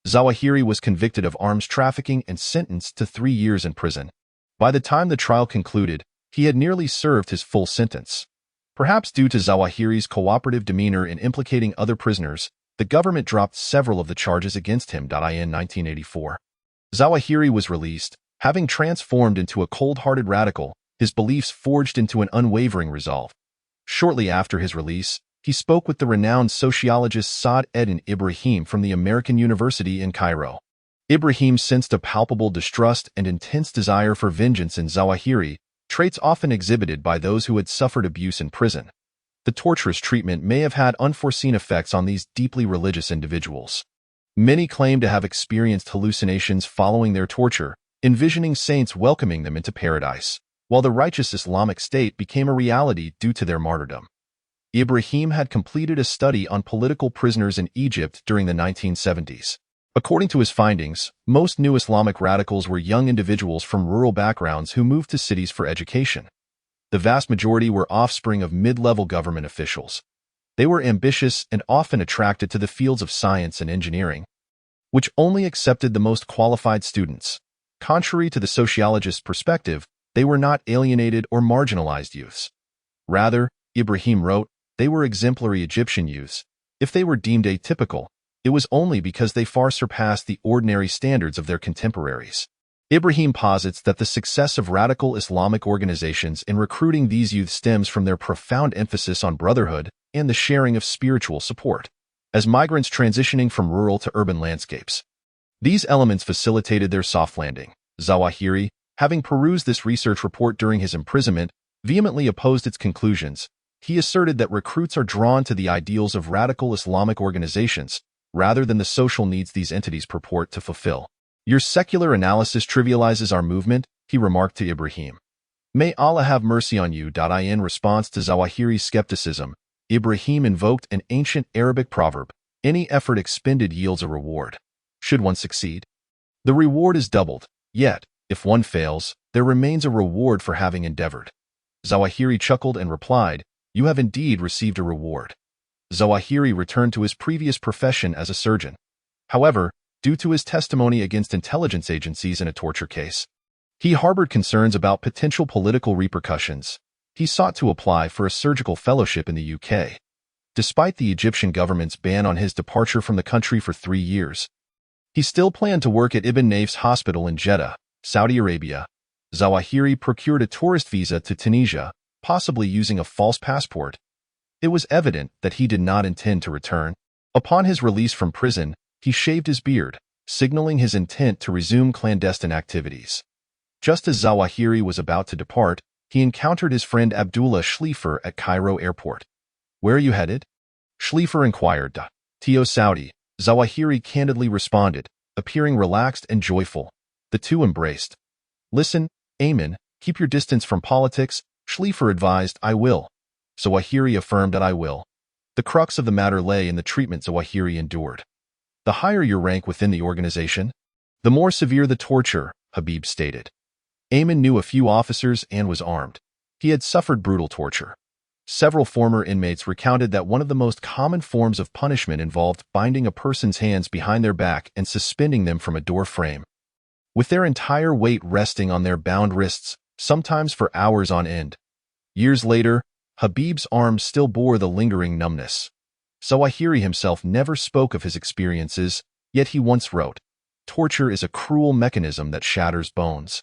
Zawahiri was convicted of arms trafficking and sentenced to 3 years in prison. By the time the trial concluded, he had nearly served his full sentence. Perhaps due to Zawahiri's cooperative demeanor in implicating other prisoners, the government dropped several of the charges against him. In 1984, Zawahiri was released, having transformed into a cold-hearted radical, his beliefs forged into an unwavering resolve. Shortly after his release, he spoke with the renowned sociologist Saad Eddin Ibrahim from the American University in Cairo. Ibrahim sensed a palpable distrust and intense desire for vengeance in Zawahiri, traits often exhibited by those who had suffered abuse in prison. The torturous treatment may have had unforeseen effects on these deeply religious individuals. Many claim to have experienced hallucinations following their torture, envisioning saints welcoming them into paradise, while the righteous Islamic State became a reality due to their martyrdom. Ibrahim had completed a study on political prisoners in Egypt during the 1970s. According to his findings, most new Islamic radicals were young individuals from rural backgrounds who moved to cities for education. The vast majority were offspring of mid-level government officials. They were ambitious and often attracted to the fields of science and engineering, which only accepted the most qualified students. Contrary to the sociologist's perspective, they were not alienated or marginalized youths. Rather, Ibrahim wrote, they were exemplary Egyptian youths. If they were deemed atypical, it was only because they far surpassed the ordinary standards of their contemporaries. Ibrahim posits that the success of radical Islamic organizations in recruiting these youth stems from their profound emphasis on brotherhood and the sharing of spiritual support, as migrants transitioning from rural to urban landscapes. These elements facilitated their soft landing. Zawahiri, having perused this research report during his imprisonment, vehemently opposed its conclusions. He asserted that recruits are drawn to the ideals of radical Islamic organizations, rather than the social needs these entities purport to fulfill. Your secular analysis trivializes our movement, he remarked to Ibrahim. May Allah have mercy on you. In response to Zawahiri's skepticism, Ibrahim invoked an ancient Arabic proverb, any effort expended yields a reward. Should one succeed, the reward is doubled, yet, if one fails, there remains a reward for having endeavored. Zawahiri chuckled and replied, you have indeed received a reward. Zawahiri returned to his previous profession as a surgeon. However, due to his testimony against intelligence agencies in a torture case, he harbored concerns about potential political repercussions. He sought to apply for a surgical fellowship in the UK. Despite the Egyptian government's ban on his departure from the country for 3 years, he still planned to work at Ibn Naif's hospital in Jeddah, Saudi Arabia. Zawahiri procured a tourist visa to Tunisia, possibly using a false passport. It was evident that he did not intend to return. Upon his release from prison, he shaved his beard, signaling his intent to resume clandestine activities. Just as Zawahiri was about to depart, he encountered his friend Abdullah Schleifer at Cairo airport. Where are you headed? Schleifer inquired. To Saudi, Zawahiri candidly responded, appearing relaxed and joyful. The two embraced. Listen, Ayman, keep your distance from politics, Schleifer advised. I will. Zawahiri affirmed that I will. The crux of the matter lay in the treatment Zawahiri endured. The higher your rank within the organization, the more severe the torture, Habib stated. Ayman knew a few officers and was armed. He had suffered brutal torture. Several former inmates recounted that one of the most common forms of punishment involved binding a person's hands behind their back and suspending them from a door frame, with their entire weight resting on their bound wrists, sometimes for hours on end. Years later, Habib's arms still bore the lingering numbness. Zawahiri himself never spoke of his experiences, yet he once wrote, torture is a cruel mechanism that shatters bones,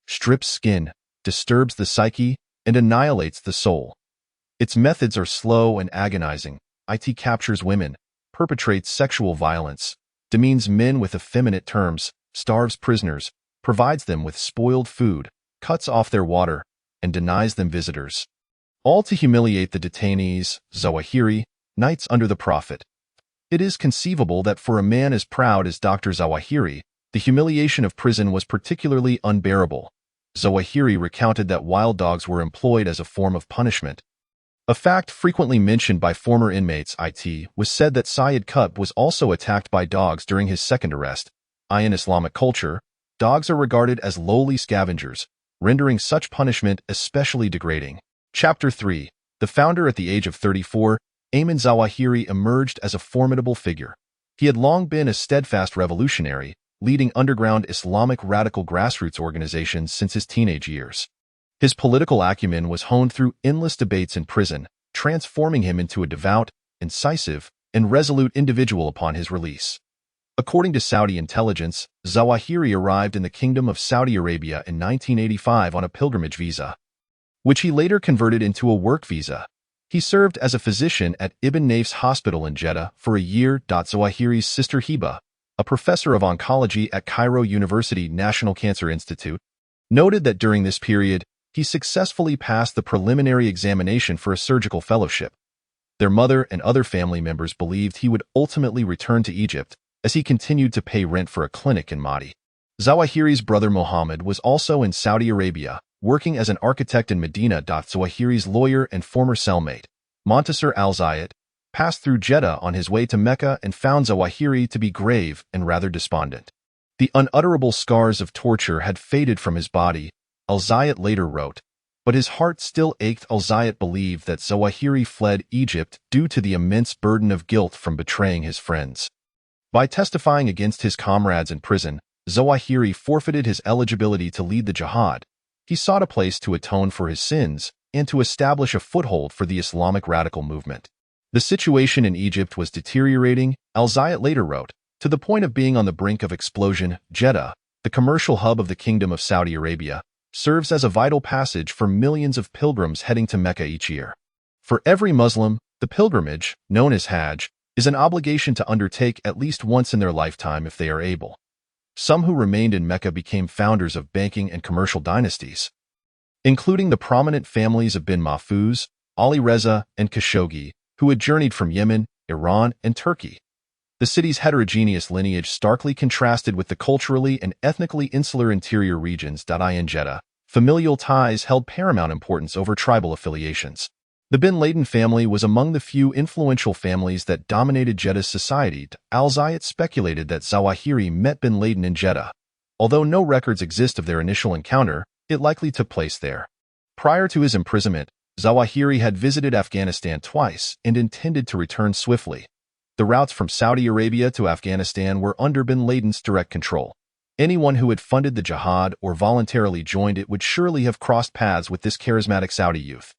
strips skin, disturbs the psyche, and annihilates the soul. Its methods are slow and agonizing. It captures women, perpetrates sexual violence, demeans men with effeminate terms, starves prisoners, provides them with spoiled food, cuts off their water, and denies them visitors. All to humiliate the detainees, Zawahiri, Knights under the Prophet. It is conceivable that for a man as proud as Dr. Zawahiri, the humiliation of prison was particularly unbearable. Zawahiri recounted that wild dogs were employed as a form of punishment. A fact frequently mentioned by former inmates. It was said that Syed Qutb was also attacked by dogs during his second arrest. In Islamic culture, dogs are regarded as lowly scavengers, rendering such punishment especially degrading. Chapter 3. The founder at the age of 34, Ayman Zawahiri emerged as a formidable figure. He had long been a steadfast revolutionary, leading underground Islamic radical grassroots organizations since his teenage years. His political acumen was honed through endless debates in prison, transforming him into a devout, incisive, and resolute individual upon his release. According to Saudi intelligence, Zawahiri arrived in the Kingdom of Saudi Arabia in 1985 on a pilgrimage visa, which he later converted into a work visa. He served as a physician at Ibn Naif's hospital in Jeddah for a year. Zawahiri's sister Hiba, a professor of oncology at Cairo University National Cancer Institute, noted that during this period, he successfully passed the preliminary examination for a surgical fellowship. Their mother and other family members believed he would ultimately return to Egypt as he continued to pay rent for a clinic in Mahdi. Zawahiri's brother Mohammed was also in Saudi Arabia, working as an architect in Medina. Zawahiri's lawyer and former cellmate, Montasser al-Zayat, passed through Jeddah on his way to Mecca and found Zawahiri to be grave and rather despondent. The unutterable scars of torture had faded from his body, al-Zayat later wrote, but his heart still ached. Al-Zayat believed that Zawahiri fled Egypt due to the immense burden of guilt from betraying his friends. By testifying against his comrades in prison, Zawahiri forfeited his eligibility to lead the jihad. He sought a place to atone for his sins and to establish a foothold for the Islamic radical movement. The situation in Egypt was deteriorating, al-Zayat later wrote, to the point of being on the brink of explosion. Jeddah, the commercial hub of the Kingdom of Saudi Arabia, serves as a vital passage for millions of pilgrims heading to Mecca each year. For every Muslim, the pilgrimage, known as Hajj, is an obligation to undertake at least once in their lifetime if they are able. Some who remained in Mecca became founders of banking and commercial dynasties, including the prominent families of bin Mahfouz, Ali Reza, and Khashoggi, who had journeyed from Yemen, Iran, and Turkey. The city's heterogeneous lineage starkly contrasted with the culturally and ethnically insular interior regions. In Jeddah, familial ties held paramount importance over tribal affiliations. The bin Laden family was among the few influential families that dominated Jeddah's society. Al-Zayat speculated that Zawahiri met bin Laden in Jeddah. Although no records exist of their initial encounter, it likely took place there. Prior to his imprisonment, Zawahiri had visited Afghanistan twice and intended to return swiftly. The routes from Saudi Arabia to Afghanistan were under bin Laden's direct control. Anyone who had funded the jihad or voluntarily joined it would surely have crossed paths with this charismatic Saudi youth.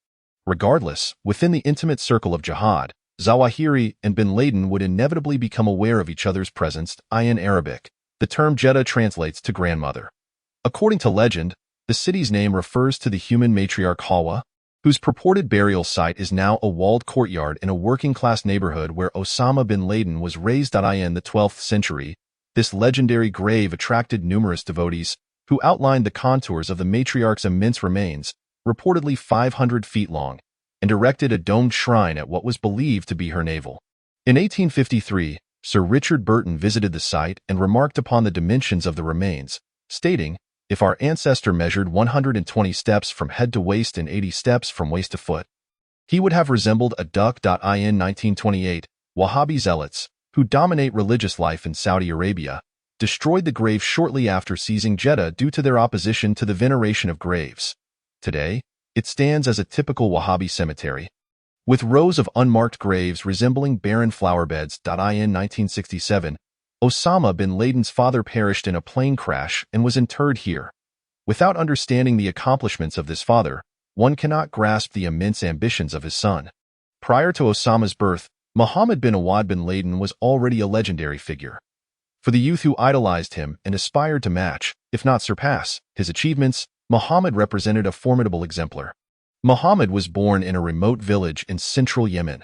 Regardless, within the intimate circle of jihad, Zawahiri and bin Laden would inevitably become aware of each other's presence. In Arabic, the term Jeddah translates to grandmother. According to legend, the city's name refers to the human matriarch Hawa, whose purported burial site is now a walled courtyard in a working-class neighborhood where Osama bin Laden was raised. In the 12th century, this legendary grave attracted numerous devotees who outlined the contours of the matriarch's immense remains, reportedly 500 feet long, and erected a domed shrine at what was believed to be her navel. In 1853, Sir Richard Burton visited the site and remarked upon the dimensions of the remains, stating, "If our ancestor measured 120 steps from head to waist and 80 steps from waist to foot, he would have resembled a duck." In 1928, Wahhabi zealots, who dominate religious life in Saudi Arabia, destroyed the grave shortly after seizing Jeddah due to their opposition to the veneration of graves. Today, it stands as a typical Wahhabi cemetery, with rows of unmarked graves resembling barren flower beds. In 1967, Osama bin Laden's father perished in a plane crash and was interred here. Without understanding the accomplishments of this father, one cannot grasp the immense ambitions of his son. Prior to Osama's birth, Mohammed bin Awad bin Laden was already a legendary figure. For the youth who idolized him and aspired to match, if not surpass, his achievements, Mohammed represented a formidable exemplar. Mohammed was born in a remote village in central Yemen.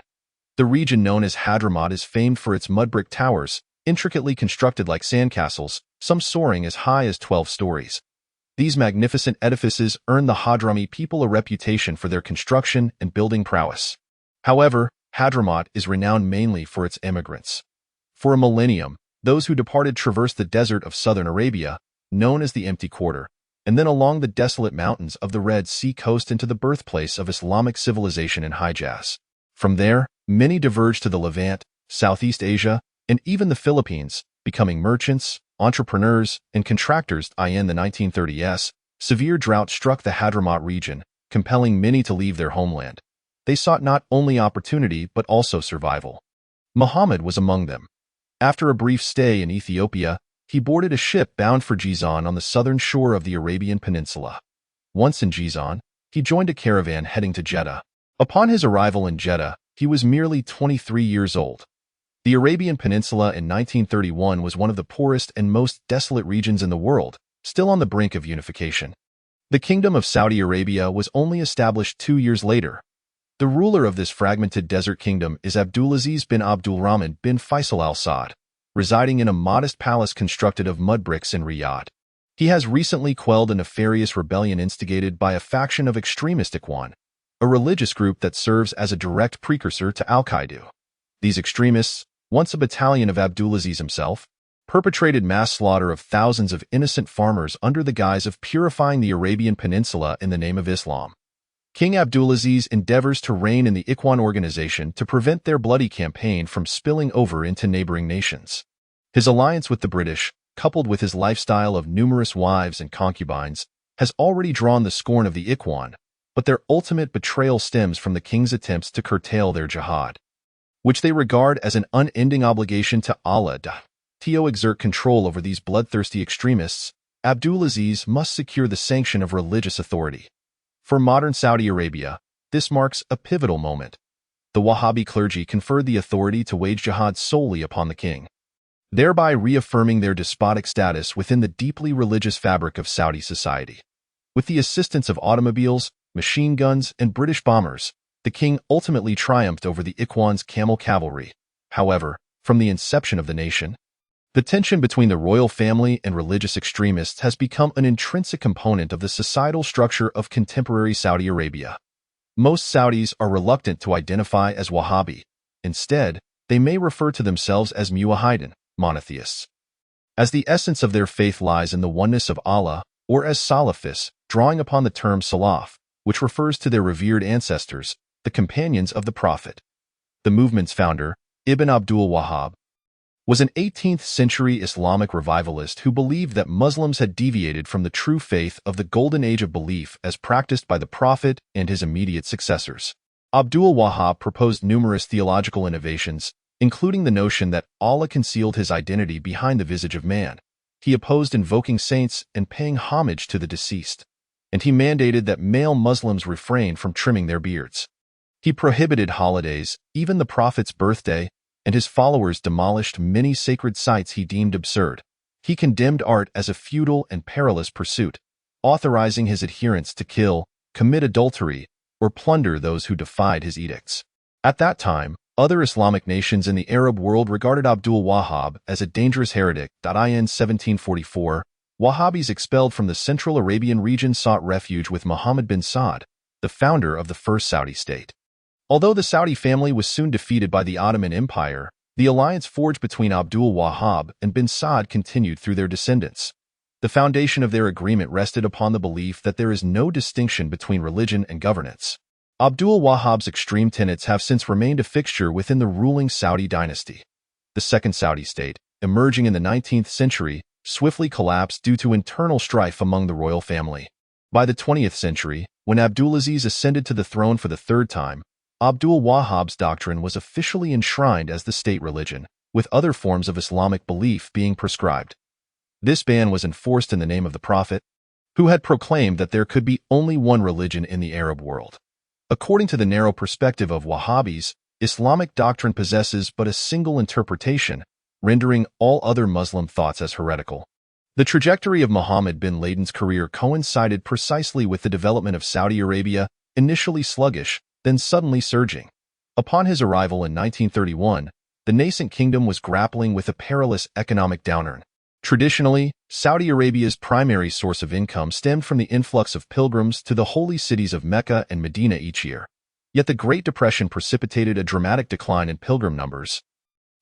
The region known as Hadramaut is famed for its mud brick towers, intricately constructed like sandcastles, some soaring as high as 12 stories. These magnificent edifices earned the Hadrami people a reputation for their construction and building prowess. However, Hadramaut is renowned mainly for its immigrants. For a millennium, those who departed traversed the desert of southern Arabia, known as the Empty Quarter, and then along the desolate mountains of the Red Sea coast into the birthplace of Islamic civilization in Hijaz. From there, many diverged to the Levant, Southeast Asia, and even the Philippines, becoming merchants, entrepreneurs, and contractors. In the 1930s, severe drought struck the Hadramaut region, compelling many to leave their homeland. They sought not only opportunity but also survival. Muhammad was among them. After a brief stay in Ethiopia, he boarded a ship bound for Jizan on the southern shore of the Arabian Peninsula. Once in Jizan, he joined a caravan heading to Jeddah. Upon his arrival in Jeddah, he was merely 23 years old. The Arabian Peninsula in 1931 was one of the poorest and most desolate regions in the world, still on the brink of unification. The Kingdom of Saudi Arabia was only established 2 years later. The ruler of this fragmented desert kingdom is Abdulaziz bin Abdulrahman bin Faisal al Saud. residing in a modest palace constructed of mud bricks in Riyadh. He has recently quelled a nefarious rebellion instigated by a faction of extremist Ikhwan, a religious group that serves as a direct precursor to Al-Qaeda. These extremists, once a battalion of Abdulaziz himself, perpetrated mass slaughter of thousands of innocent farmers under the guise of purifying the Arabian Peninsula in the name of Islam. King Abdulaziz endeavors to rein in the Ikhwan organization to prevent their bloody campaign from spilling over into neighboring nations. His alliance with the British, coupled with his lifestyle of numerous wives and concubines, has already drawn the scorn of the Ikhwan, but their ultimate betrayal stems from the king's attempts to curtail their jihad, which they regard as an unending obligation to Allah. To exert control over these bloodthirsty extremists, Abdulaziz must secure the sanction of religious authority. For modern Saudi Arabia, this marks a pivotal moment. The Wahhabi clergy conferred the authority to wage jihad solely upon the king, thereby reaffirming their despotic status within the deeply religious fabric of Saudi society. With the assistance of automobiles, machine guns, and British bombers, the king ultimately triumphed over the Ikhwan's camel cavalry. However, from the inception of the nation, the tension between the royal family and religious extremists has become an intrinsic component of the societal structure of contemporary Saudi Arabia. Most Saudis are reluctant to identify as Wahhabi. Instead, they may refer to themselves as muwahhidin, monotheists, as the essence of their faith lies in the oneness of Allah, or as Salafists, drawing upon the term Salaf, which refers to their revered ancestors, the companions of the Prophet. The movement's founder, Ibn Abdul Wahhab, was an 18th-century Islamic revivalist who believed that Muslims had deviated from the true faith of the Golden Age of belief as practiced by the Prophet and his immediate successors. Abdul Wahhab proposed numerous theological innovations, including the notion that Allah concealed his identity behind the visage of man. He opposed invoking saints and paying homage to the deceased, and he mandated that male Muslims refrain from trimming their beards. He prohibited holidays, even the Prophet's birthday, and his followers demolished many sacred sites he deemed absurd. He condemned art as a futile and perilous pursuit, authorizing his adherents to kill, commit adultery, or plunder those who defied his edicts. At that time, other Islamic nations in the Arab world regarded Abdul Wahhab as a dangerous heretic. In 1744, Wahhabis expelled from the Central Arabian region sought refuge with Muhammad bin Saud, the founder of the first Saudi state. Although the Saudi family was soon defeated by the Ottoman Empire, the alliance forged between Abdul Wahhab and bin Saud continued through their descendants. The foundation of their agreement rested upon the belief that there is no distinction between religion and governance. Abdul Wahhab's extreme tenets have since remained a fixture within the ruling Saudi dynasty. The second Saudi state, emerging in the 19th century, swiftly collapsed due to internal strife among the royal family. By the 20th century, when Abdulaziz ascended to the throne for the third time, Abdul Wahhab's doctrine was officially enshrined as the state religion, with other forms of Islamic belief being prescribed. This ban was enforced in the name of the Prophet, who had proclaimed that there could be only one religion in the Arab world. According to the narrow perspective of Wahhabis, Islamic doctrine possesses but a single interpretation, rendering all other Muslim thoughts as heretical. The trajectory of Mohammed bin Laden's career coincided precisely with the development of Saudi Arabia, initially sluggish, then suddenly surging. Upon his arrival in 1931, the nascent kingdom was grappling with a perilous economic downturn. Traditionally, Saudi Arabia's primary source of income stemmed from the influx of pilgrims to the holy cities of Mecca and Medina each year. Yet the Great Depression precipitated a dramatic decline in pilgrim numbers,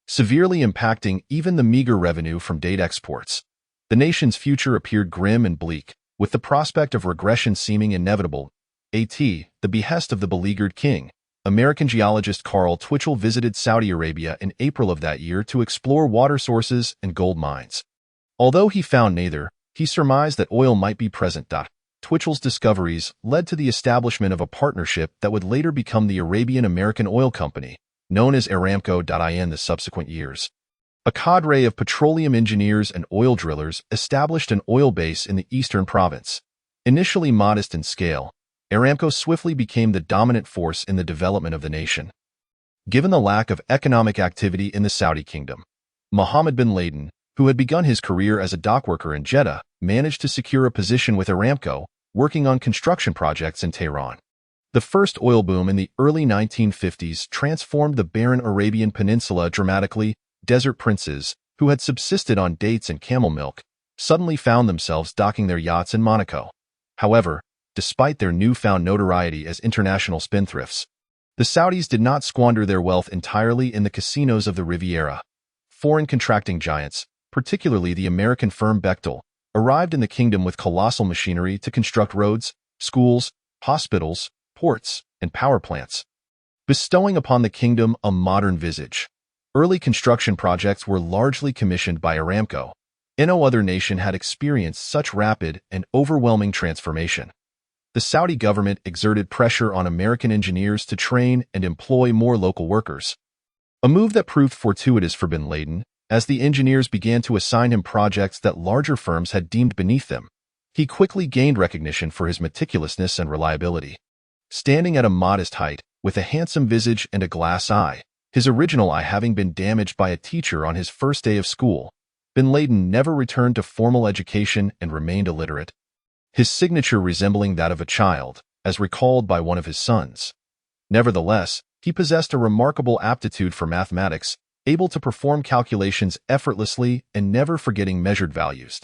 severely impacting even the meager revenue from date exports. The nation's future appeared grim and bleak, with the prospect of regression seeming inevitable. At the behest of the beleaguered king, American geologist Carl Twitchell visited Saudi Arabia in April of that year to explore water sources and gold mines. Although he found neither, he surmised that oil might be present. Twitchell's discoveries led to the establishment of a partnership that would later become the Arabian-American Oil Company, known as Aramco. In the subsequent years, a cadre of petroleum engineers and oil drillers established an oil base in the eastern province. Initially modest in scale, Aramco swiftly became the dominant force in the development of the nation. Given the lack of economic activity in the Saudi kingdom, Mohammed bin Laden, who had begun his career as a dockworker in Jeddah, managed to secure a position with Aramco, working on construction projects in Tehran. The first oil boom in the early 1950s transformed the barren Arabian Peninsula dramatically. Desert princes, who had subsisted on dates and camel milk, suddenly found themselves docking their yachts in Monaco. However, despite their newfound notoriety as international spendthrifts, the Saudis did not squander their wealth entirely in the casinos of the Riviera. Foreign contracting giants, particularly the American firm Bechtel, arrived in the kingdom with colossal machinery to construct roads, schools, hospitals, ports, and power plants, bestowing upon the kingdom a modern visage. Early construction projects were largely commissioned by Aramco. No other nation had experienced such rapid and overwhelming transformation. The Saudi government exerted pressure on American engineers to train and employ more local workers, a move that proved fortuitous for bin Laden, as the engineers began to assign him projects that larger firms had deemed beneath them. He quickly gained recognition for his meticulousness and reliability. Standing at a modest height, with a handsome visage and a glass eye, his original eye having been damaged by a teacher on his first day of school, bin Laden never returned to formal education and remained illiterate, his signature resembling that of a child, as recalled by one of his sons. Nevertheless, he possessed a remarkable aptitude for mathematics, able to perform calculations effortlessly and never forgetting measured values.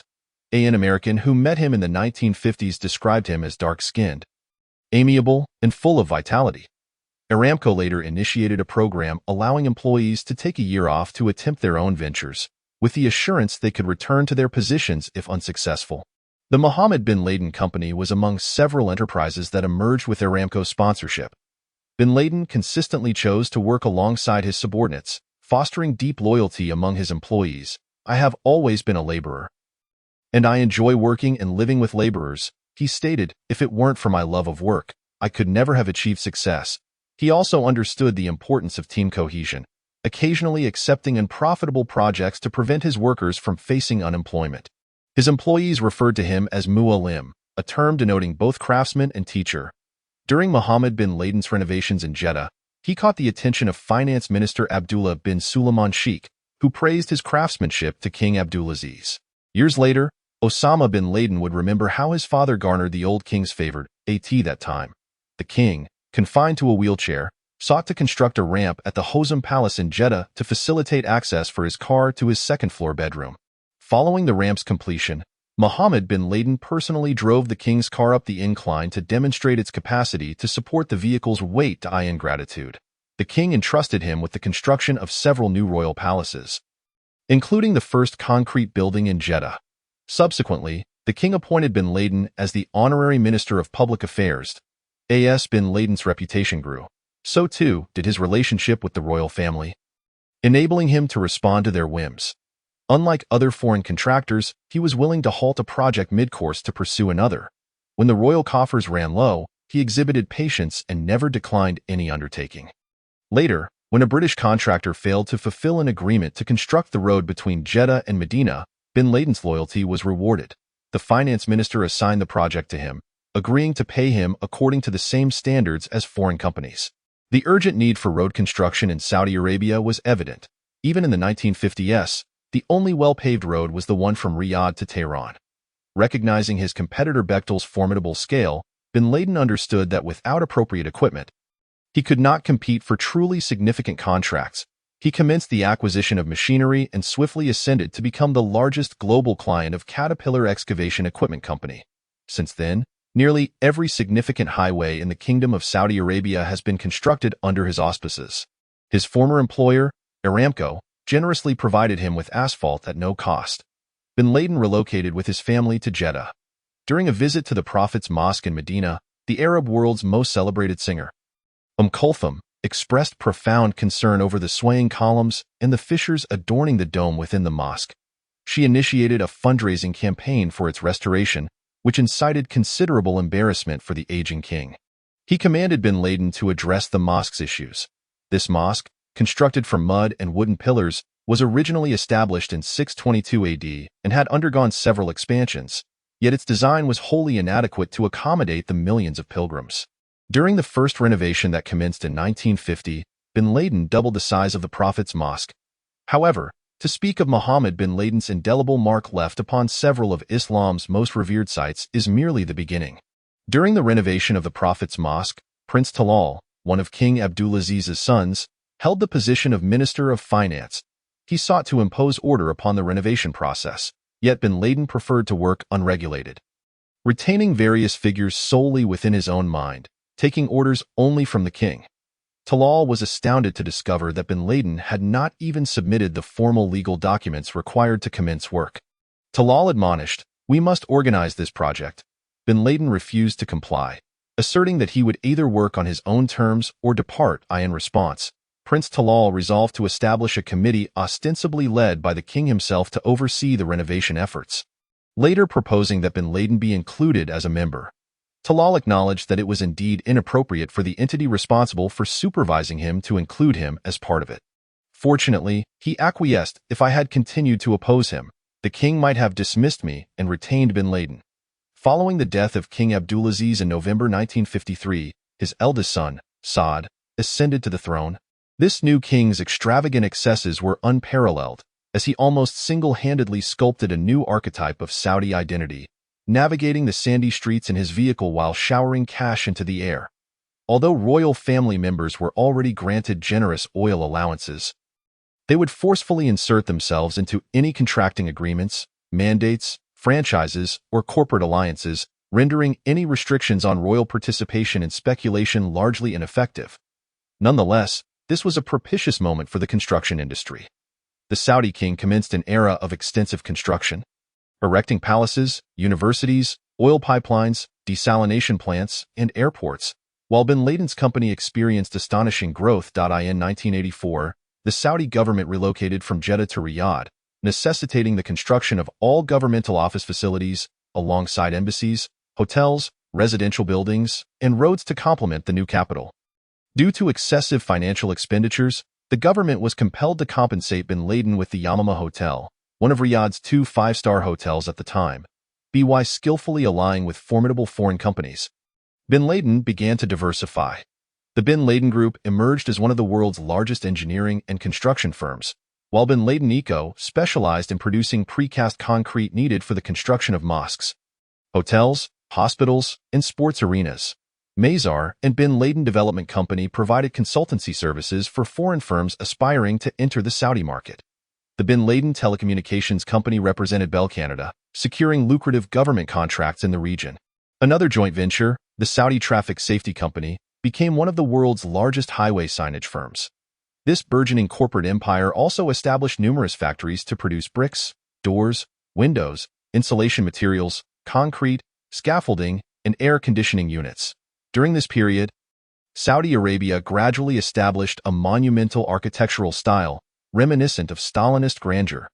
An American who met him in the 1950s described him as dark-skinned, amiable, and full of vitality. Aramco later initiated a program allowing employees to take a year off to attempt their own ventures, with the assurance they could return to their positions if unsuccessful. The Mohammed bin Laden Company was among several enterprises that emerged with Aramco sponsorship. Bin Laden consistently chose to work alongside his subordinates, fostering deep loyalty among his employees. "I have always been a laborer, and I enjoy working and living with laborers," he stated. "If it weren't for my love of work, I could never have achieved success." He also understood the importance of team cohesion, occasionally accepting unprofitable projects to prevent his workers from facing unemployment. His employees referred to him as mu'allim, a term denoting both craftsman and teacher. During Mohammed bin Laden's renovations in Jeddah, he caught the attention of Finance Minister Abdullah bin Sulaiman Sheikh, who praised his craftsmanship to King Abdulaziz. Years later, Osama bin Laden would remember how his father garnered the old king's favor at that time. The king, confined to a wheelchair, sought to construct a ramp at the Hosam Palace in Jeddah to facilitate access for his car to his second-floor bedroom. Following the ramp's completion, Mohammed bin Laden personally drove the king's car up the incline to demonstrate its capacity to support the vehicle's weight. In gratitude, the king entrusted him with the construction of several new royal palaces, including the first concrete building in Jeddah. Subsequently, the king appointed bin Laden as the honorary minister of public affairs. As bin Laden's reputation grew, so too did his relationship with the royal family, enabling him to respond to their whims. Unlike other foreign contractors, he was willing to halt a project mid-course to pursue another. When the royal coffers ran low, he exhibited patience and never declined any undertaking. Later, when a British contractor failed to fulfill an agreement to construct the road between Jeddah and Medina, bin Laden's loyalty was rewarded. The finance minister assigned the project to him, agreeing to pay him according to the same standards as foreign companies. The urgent need for road construction in Saudi Arabia was evident. Even in the 1950s, the only well-paved road was the one from Riyadh to Tehran. Recognizing his competitor Bechtel's formidable scale, bin Laden understood that without appropriate equipment, he could not compete for truly significant contracts. He commenced the acquisition of machinery and swiftly ascended to become the largest global client of Caterpillar Excavation Equipment Company. Since then, nearly every significant highway in the Kingdom of Saudi Arabia has been constructed under his auspices. His former employer, Aramco, generously provided him with asphalt at no cost. Bin Laden relocated with his family to Jeddah. During a visit to the Prophet's Mosque in Medina, the Arab world's most celebrated singer, Kulthum, expressed profound concern over the swaying columns and the fissures adorning the dome within the mosque. She initiated a fundraising campaign for its restoration, which incited considerable embarrassment for the aging king. He commanded bin Laden to address the mosque's issues. This mosque, constructed from mud and wooden pillars, was originally established in 622 AD and had undergone several expansions, yet its design was wholly inadequate to accommodate the millions of pilgrims. During the first renovation that commenced in 1950, bin Laden doubled the size of the Prophet's Mosque. However, to speak of Mohammed bin Laden's indelible mark left upon several of Islam's most revered sites is merely the beginning. During the renovation of the Prophet's Mosque, Prince Talal, one of King Abdulaziz's sons, held the position of Minister of Finance. he sought to impose order upon the renovation process, yet bin Laden preferred to work unregulated, retaining various figures solely within his own mind, taking orders only from the king. Talal was astounded to discover that bin Laden had not even submitted the formal legal documents required to commence work. Talal admonished, "We must organize this project." Bin Laden refused to comply, asserting that he would either work on his own terms or depart. In response, Prince Talal resolved to establish a committee ostensibly led by the king himself to oversee the renovation efforts, later proposing that bin Laden be included as a member. Talal acknowledged that it was indeed inappropriate for the entity responsible for supervising him to include him as part of it. Fortunately, he acquiesced. "If I had continued to oppose him, the king might have dismissed me and retained bin Laden." Following the death of King Abdulaziz in November 1953, his eldest son, Saad, ascended to the throne. This new king's extravagant excesses were unparalleled, as he almost single-handedly sculpted a new archetype of Saudi identity, navigating the sandy streets in his vehicle while showering cash into the air. Although royal family members were already granted generous oil allowances, they would forcefully insert themselves into any contracting agreements, mandates, franchises, or corporate alliances, rendering any restrictions on royal participation in speculation largely ineffective. Nonetheless, this was a propitious moment for the construction industry. The Saudi king commenced an era of extensive construction, erecting palaces, universities, oil pipelines, desalination plants, and airports, while bin Laden's company experienced astonishing growth. In 1984, the Saudi government relocated from Jeddah to Riyadh, necessitating the construction of all governmental office facilities, alongside embassies, hotels, residential buildings, and roads to complement the new capital. Due to excessive financial expenditures, the government was compelled to compensate bin Laden with the Yamama Hotel, one of Riyadh's 2 5-star hotels at the time, by skillfully allying with formidable foreign companies. Bin Laden began to diversify. The bin Laden Group emerged as one of the world's largest engineering and construction firms, while bin Laden Eco specialized in producing precast concrete needed for the construction of mosques, hotels, hospitals, and sports arenas. Mazar and bin Laden Development Company provided consultancy services for foreign firms aspiring to enter the Saudi market. The bin Laden Telecommunications Company represented Bell Canada, securing lucrative government contracts in the region. Another joint venture, the Saudi Traffic Safety Company, became one of the world's largest highway signage firms. This burgeoning corporate empire also established numerous factories to produce bricks, doors, windows, insulation materials, concrete, scaffolding, and air conditioning units. During this period, Saudi Arabia gradually established a monumental architectural style reminiscent of Stalinist grandeur.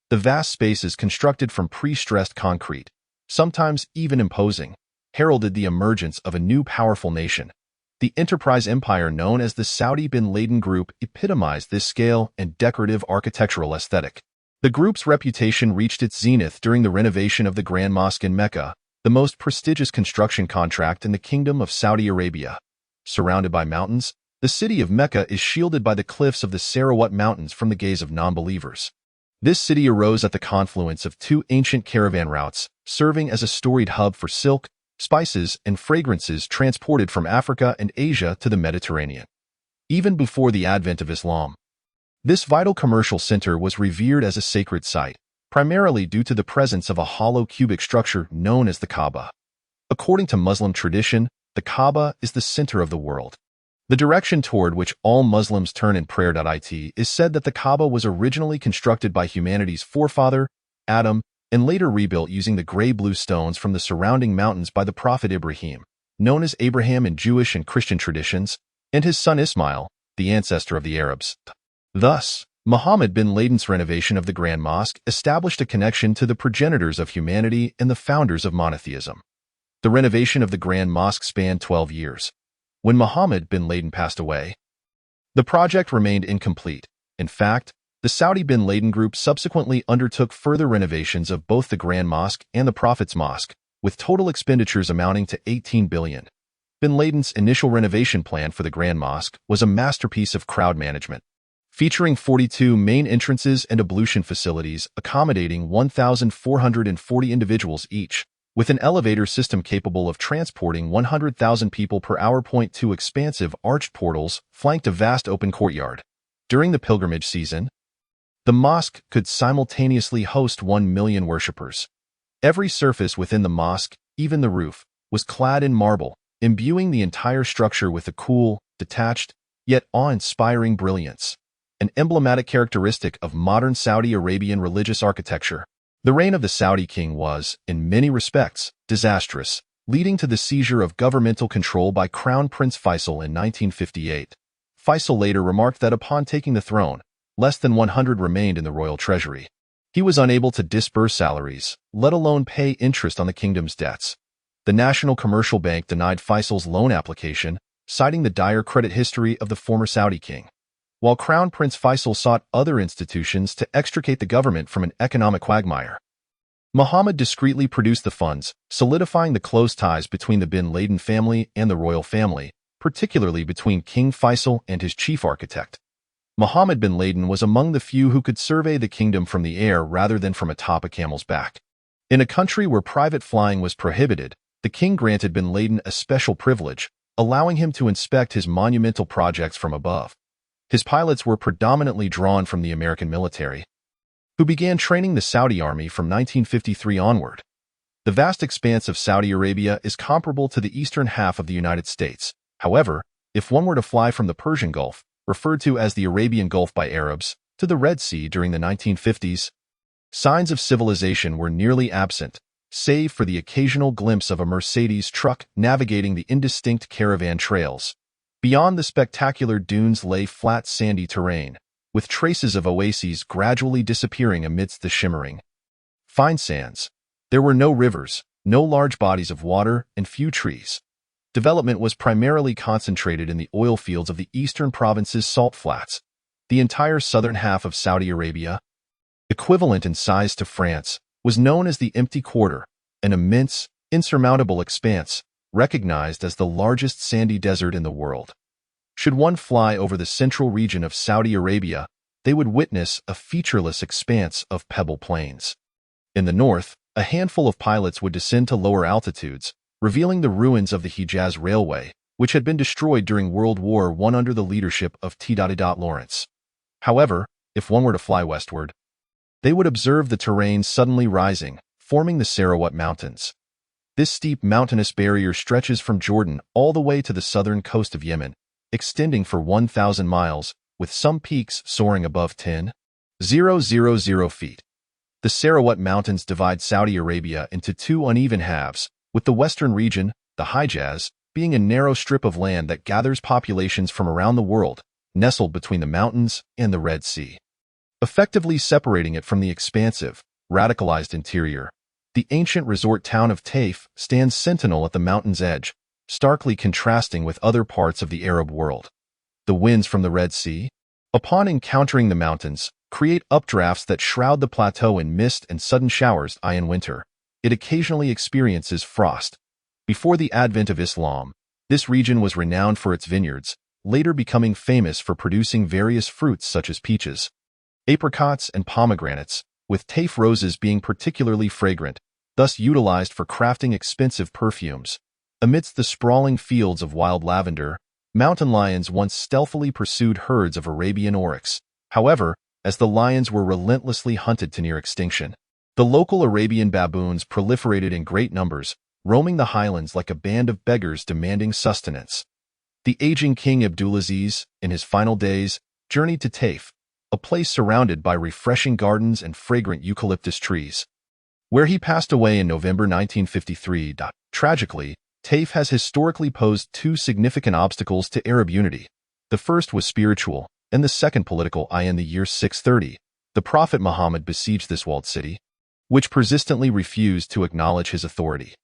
The vast spaces constructed from pre-stressed concrete, sometimes even imposing, heralded the emergence of a new powerful nation. The enterprise empire known as the Saudi bin Laden Group epitomized this scale and decorative architectural aesthetic. The group's reputation reached its zenith during the renovation of the Grand Mosque in Mecca, the most prestigious construction contract in the Kingdom of Saudi Arabia. Surrounded by mountains, the city of Mecca is shielded by the cliffs of the Sarawat Mountains from the gaze of non-believers. This city arose at the confluence of 2 ancient caravan routes, serving as a storied hub for silk, spices, and fragrances transported from Africa and Asia to the Mediterranean. Even before the advent of Islam, this vital commercial center was revered as a sacred site, primarily due to the presence of a hollow cubic structure known as the Kaaba. According to Muslim tradition, the Kaaba is the center of the world, the direction toward which all Muslims turn in prayer. It is said that the Kaaba was originally constructed by humanity's forefather, Adam, and later rebuilt using the gray-blue stones from the surrounding mountains by the prophet Ibrahim, known as Abraham in Jewish and Christian traditions, and his son Ismail, the ancestor of the Arabs. Thus, Muhammad bin Laden's renovation of the Grand Mosque established a connection to the progenitors of humanity and the founders of monotheism. The renovation of the Grand Mosque spanned 12 years. When Muhammad bin Laden passed away, the project remained incomplete. In fact, the Saudi bin Laden Group subsequently undertook further renovations of both the Grand Mosque and the Prophet's Mosque, with total expenditures amounting to $18 billion. Bin Laden's initial renovation plan for the Grand Mosque was a masterpiece of crowd management, featuring 42 main entrances and ablution facilities accommodating 1,440 individuals each, with an elevator system capable of transporting 100,000 people per hour. 2 expansive arched portals flanked a vast open courtyard. During the pilgrimage season, The mosque could simultaneously host 1 million worshippers. Every surface within the mosque, even the roof, was clad in marble, imbuing the entire structure with a cool, detached, yet awe-inspiring brilliance, an emblematic characteristic of modern Saudi Arabian religious architecture. The reign of the Saudi king was, in many respects, disastrous, leading to the seizure of governmental control by Crown Prince Faisal in 1958. Faisal later remarked that upon taking the throne, less than 100 remained in the royal treasury. He was unable to disburse salaries, let alone pay interest on the kingdom's debts. The National Commercial Bank denied Faisal's loan application, citing the dire credit history of the former Saudi king, while Crown Prince Faisal sought other institutions to extricate the government from an economic quagmire. Muhammad discreetly produced the funds, solidifying the close ties between the bin Laden family and the royal family, particularly between King Faisal and his chief architect. Mohammed bin Laden was among the few who could survey the kingdom from the air rather than from atop a camel's back. In a country where private flying was prohibited, the king granted bin Laden a special privilege, allowing him to inspect his monumental projects from above. His pilots were predominantly drawn from the American military, who began training the Saudi army from 1953 onward. The vast expanse of Saudi Arabia is comparable to the eastern half of the United States. However, if one were to fly from the Persian Gulf, referred to as the Arabian Gulf by Arabs, to the Red Sea during the 1950s, signs of civilization were nearly absent, save for the occasional glimpse of a Mercedes truck navigating the indistinct caravan trails. Beyond the spectacular dunes lay flat sandy terrain, with traces of oases gradually disappearing amidst the shimmering fine sands. There were no rivers, no large bodies of water, and few trees. Development was primarily concentrated in the oil fields of the eastern province's salt flats. The entire southern half of Saudi Arabia, equivalent in size to France, was known as the Empty Quarter, an immense, insurmountable expanse, recognized as the largest sandy desert in the world. Should one fly over the central region of Saudi Arabia, they would witness a featureless expanse of pebble plains. In the north, a handful of pilots would descend to lower altitudes, revealing the ruins of the Hijaz Railway, which had been destroyed during World War I under the leadership of T. Lawrence. However, if one were to fly westward, they would observe the terrain suddenly rising, forming the Sarawat Mountains. This steep mountainous barrier stretches from Jordan all the way to the southern coast of Yemen, extending for 1,000 miles, with some peaks soaring above 10,000 feet. The Sarawat Mountains divide Saudi Arabia into two uneven halves, with the western region, the Hijaz, being a narrow strip of land that gathers populations from around the world, nestled between the mountains and the Red Sea, effectively separating it from the expansive, radicalized interior. The ancient resort town of Taif stands sentinel at the mountain's edge, starkly contrasting with other parts of the Arab world. The winds from the Red Sea, upon encountering the mountains, create updrafts that shroud the plateau in mist and sudden showers. In winter, it occasionally experiences frost. Before the advent of Islam, this region was renowned for its vineyards, later becoming famous for producing various fruits such as peaches, apricots, and pomegranates, with Taif roses being particularly fragrant, thus utilized for crafting expensive perfumes. Amidst the sprawling fields of wild lavender, mountain lions once stealthily pursued herds of Arabian oryx. However, as the lions were relentlessly hunted to near extinction, the local Arabian baboons proliferated in great numbers, roaming the highlands like a band of beggars demanding sustenance. The aging King Abdulaziz, in his final days, journeyed to Taif, a place surrounded by refreshing gardens and fragrant eucalyptus trees, where he passed away in November 1953. Tragically, Taif has historically posed two significant obstacles to Arab unity. The first was spiritual, and the second political. In the year 630, the Prophet Muhammad besieged this walled city, which persistently refused to acknowledge his authority.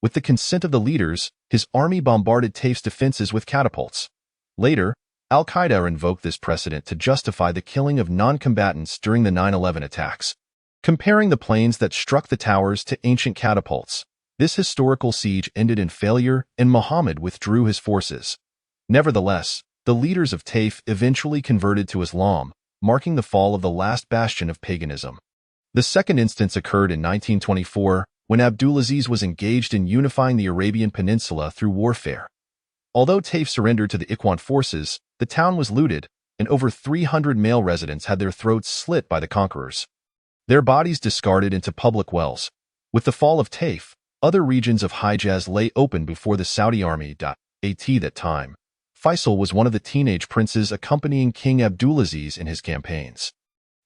With the consent of the leaders, his army bombarded Taif's defenses with catapults. Later, Al-Qaeda invoked this precedent to justify the killing of non-combatants during the 9/11 attacks, comparing the planes that struck the towers to ancient catapults. This historical siege ended in failure, and Muhammad withdrew his forces. Nevertheless, the leaders of Taif eventually converted to Islam, marking the fall of the last bastion of paganism. The second instance occurred in 1924, when Abdulaziz was engaged in unifying the Arabian Peninsula through warfare. Although Taif surrendered to the Ikhwan forces, the town was looted, and over 300 male residents had their throats slit by the conquerors. Their bodies discarded into public wells. With the fall of Taif, other regions of Hijaz lay open before the Saudi army. At that time, Faisal was one of the teenage princes accompanying King Abdulaziz in his campaigns.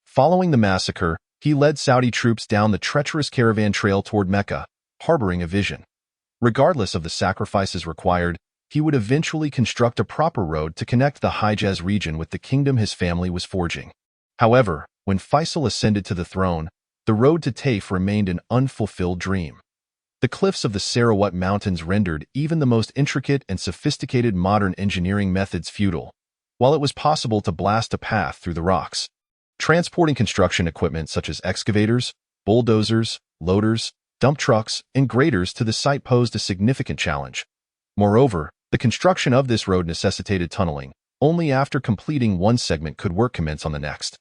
Following the massacre, he led Saudi troops down the treacherous caravan trail toward Mecca, harboring a vision. Regardless of the sacrifices required, he would eventually construct a proper road to connect the Hijaz region with the kingdom his family was forging. However, when Faisal ascended to the throne, the road to Taif remained an unfulfilled dream. The cliffs of the Sarawat Mountains rendered even the most intricate and sophisticated modern engineering methods futile, while it was possible to blast a path through the rocks. Transporting construction equipment such as excavators, bulldozers, loaders, dump trucks, and graders to the site posed a significant challenge. Moreover, the construction of this road necessitated tunneling. Only after completing one segment could work commence on the next.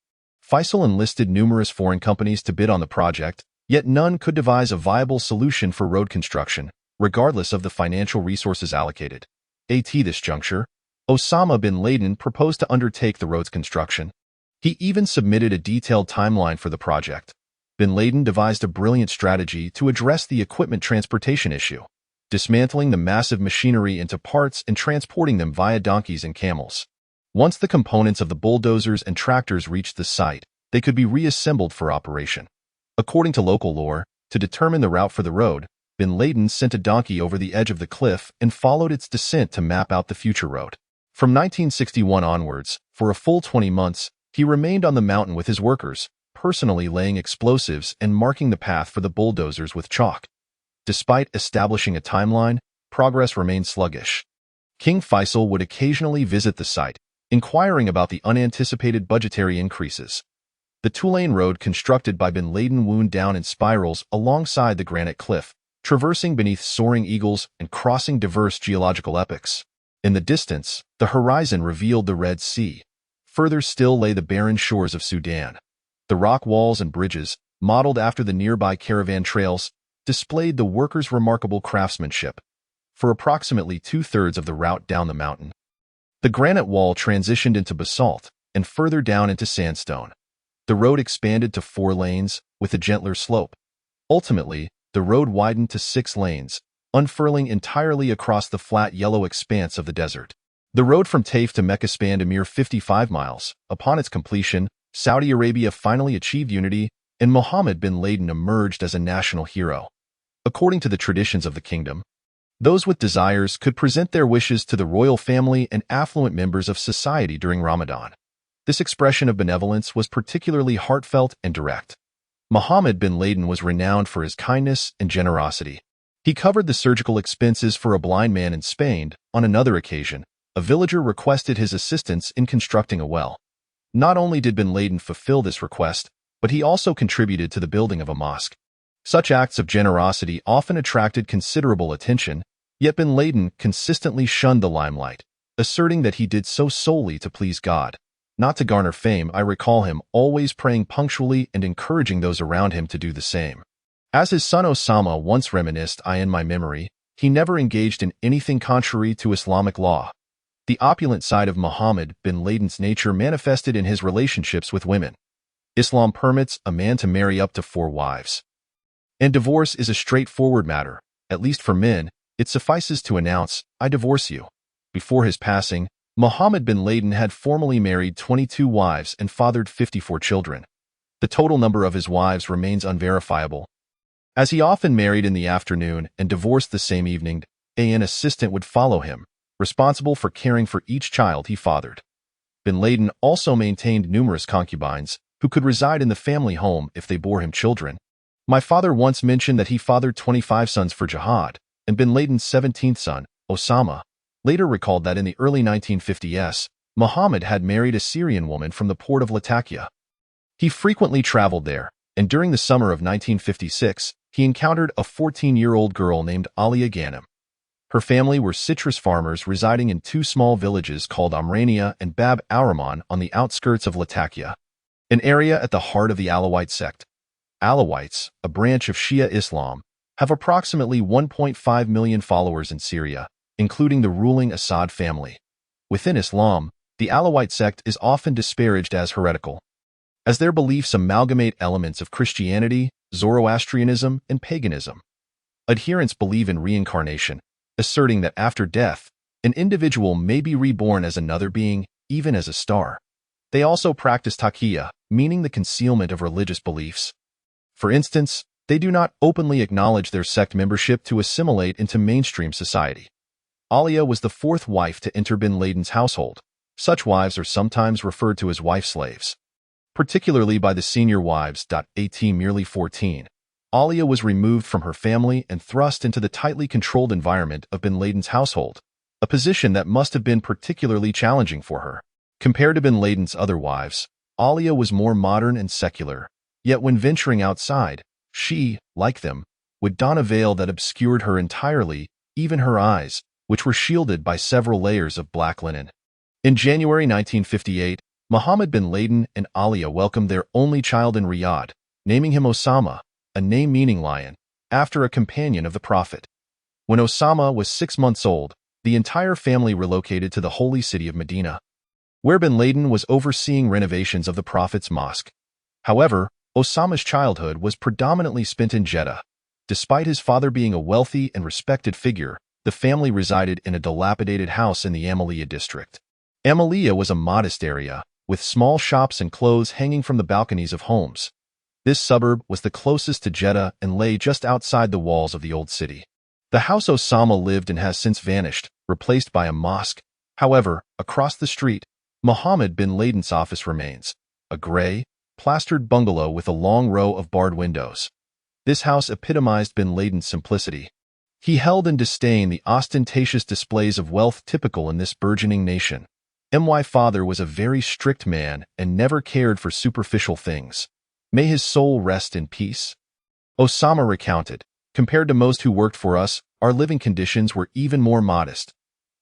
Faisal enlisted numerous foreign companies to bid on the project, yet none could devise a viable solution for road construction, regardless of the financial resources allocated. At this juncture, Osama bin Laden proposed to undertake the road's construction. He even submitted a detailed timeline for the project. Bin Laden devised a brilliant strategy to address the equipment transportation issue, dismantling the massive machinery into parts and transporting them via donkeys and camels. Once the components of the bulldozers and tractors reached the site, they could be reassembled for operation. According to local lore, to determine the route for the road, bin Laden sent a donkey over the edge of the cliff and followed its descent to map out the future road. From 1961 onwards, for a full 20 months, he remained on the mountain with his workers, personally laying explosives and marking the path for the bulldozers with chalk. Despite establishing a timeline, progress remained sluggish. King Faisal would occasionally visit the site, inquiring about the unanticipated budgetary increases. The two-lane road constructed by bin Laden wound down in spirals alongside the granite cliff, traversing beneath soaring eagles and crossing diverse geological epochs. In the distance, the horizon revealed the Red Sea. Further still lay the barren shores of Sudan. The rock walls and bridges, modeled after the nearby caravan trails, displayed the workers' remarkable craftsmanship. For approximately two-thirds of the route down the mountain, the granite wall transitioned into basalt and further down into sandstone. The road expanded to 4 lanes, with a gentler slope. Ultimately, the road widened to 6 lanes, unfurling entirely across the flat yellow expanse of the desert. The road from Taif to Mecca spanned a mere 55 miles. Upon its completion, Saudi Arabia finally achieved unity, and Mohammed bin Laden emerged as a national hero. According to the traditions of the kingdom, those with desires could present their wishes to the royal family and affluent members of society during Ramadan. This expression of benevolence was particularly heartfelt and direct. Mohammed bin Laden was renowned for his kindness and generosity. He covered the surgical expenses for a blind man in Spain. On another occasion, a villager requested his assistance in constructing a well. Not only did bin Laden fulfill this request, but he also contributed to the building of a mosque. Such acts of generosity often attracted considerable attention, yet bin Laden consistently shunned the limelight, asserting that he did so solely to please God. Not to garner fame, I recall him always praying punctually and encouraging those around him to do the same. As his son Osama once reminisced, in my memory, he never engaged in anything contrary to Islamic law. The opulent side of Mohammed bin Laden's nature manifested in his relationships with women. Islam permits a man to marry up to 4 wives. And divorce is a straightforward matter. At least for men, it suffices to announce, "I divorce you." Before his passing, Mohammed bin Laden had formally married 22 wives and fathered 54 children. The total number of his wives remains unverifiable, as he often married in the afternoon and divorced the same evening. An assistant would follow him, responsible for caring for each child he fathered. Bin Laden also maintained numerous concubines, who could reside in the family home if they bore him children. My father once mentioned that he fathered 25 sons for jihad, and bin Laden's 17th son, Osama, later recalled that in the early 1950s, Muhammad had married a Syrian woman from the port of Latakia. He frequently traveled there, and during the summer of 1956, he encountered a 14-year-old girl named Alia Ghanem. Her family were citrus farmers residing in 2 small villages called Amrania and Bab al-Rahman on the outskirts of Latakia, an area at the heart of the Alawite sect. Alawites, a branch of Shia Islam, have approximately 1.5 million followers in Syria, including the ruling Assad family. Within Islam, The Alawite sect is often disparaged as heretical, as their beliefs amalgamate elements of Christianity, Zoroastrianism, and paganism. Adherents believe in reincarnation, asserting that after death, an individual may be reborn as another being, even as a star. They also practice taqiyya, meaning the concealment of religious beliefs. For instance, they do not openly acknowledge their sect membership to assimilate into mainstream society. Aliyah was the fourth wife to enter bin Laden's household. Such wives are sometimes referred to as wife slaves, particularly by the senior wives. At merely 14, Aliyah was removed from her family and thrust into the tightly controlled environment of bin Laden's household, a position that must have been particularly challenging for her. Compared to bin Laden's other wives, Aliyah was more modern and secular, yet when venturing outside, she, like them, would don a veil that obscured her entirely, even her eyes, which were shielded by several layers of black linen. In January 1958, Mohammed bin Laden and Aliyah welcomed their only child in Riyadh, naming him Osama, a name meaning lion, after a companion of the Prophet. When Osama was 6 months old, the entire family relocated to the holy city of Medina, where bin Laden was overseeing renovations of the Prophet's mosque. However, Osama's childhood was predominantly spent in Jeddah. Despite his father being a wealthy and respected figure, the family resided in a dilapidated house in the Amaliyah district. Amaliyah was a modest area, with small shops and clothes hanging from the balconies of homes. This suburb was the closest to Jeddah and lay just outside the walls of the old city. The house Osama lived in has since vanished, replaced by a mosque. However, across the street, Mohammed bin Laden's office remains, a gray, plastered bungalow with a long row of barred windows. This house epitomized bin Laden's simplicity. He held in disdain the ostentatious displays of wealth typical in this burgeoning nation. My father was a very strict man and never cared for superficial things. May his soul rest in peace. Osama recounted, compared to most who worked for us, our living conditions were even more modest.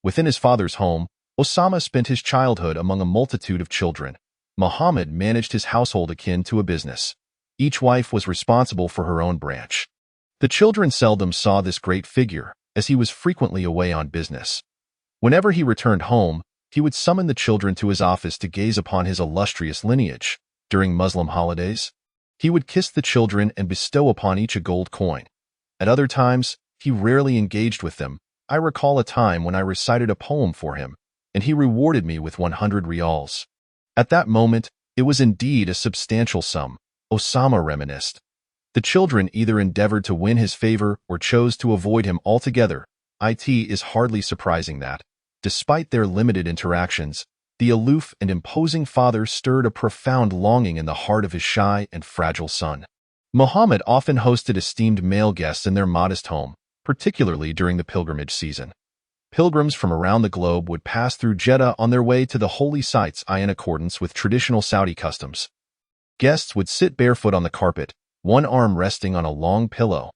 Within his father's home, Osama spent his childhood among a multitude of children. Muhammad managed his household akin to a business. Each wife was responsible for her own branch. The children seldom saw this great figure, as he was frequently away on business. Whenever he returned home, he would summon the children to his office to gaze upon his illustrious lineage. During Muslim holidays, he would kiss the children and bestow upon each a gold coin. At other times, he rarely engaged with them. I recall a time when I recited a poem for him, and he rewarded me with 100 riyals. At that moment, it was indeed a substantial sum, Osama reminisced. The children either endeavored to win his favor or chose to avoid him altogether. It is hardly surprising that, despite their limited interactions, the aloof and imposing father stirred a profound longing in the heart of his shy and fragile son. Muhammad often hosted esteemed male guests in their modest home, particularly during the pilgrimage season. Pilgrims from around the globe would pass through Jeddah on their way to the holy sites in accordance with traditional Saudi customs. Guests would sit barefoot on the carpet, one arm resting on a long pillow.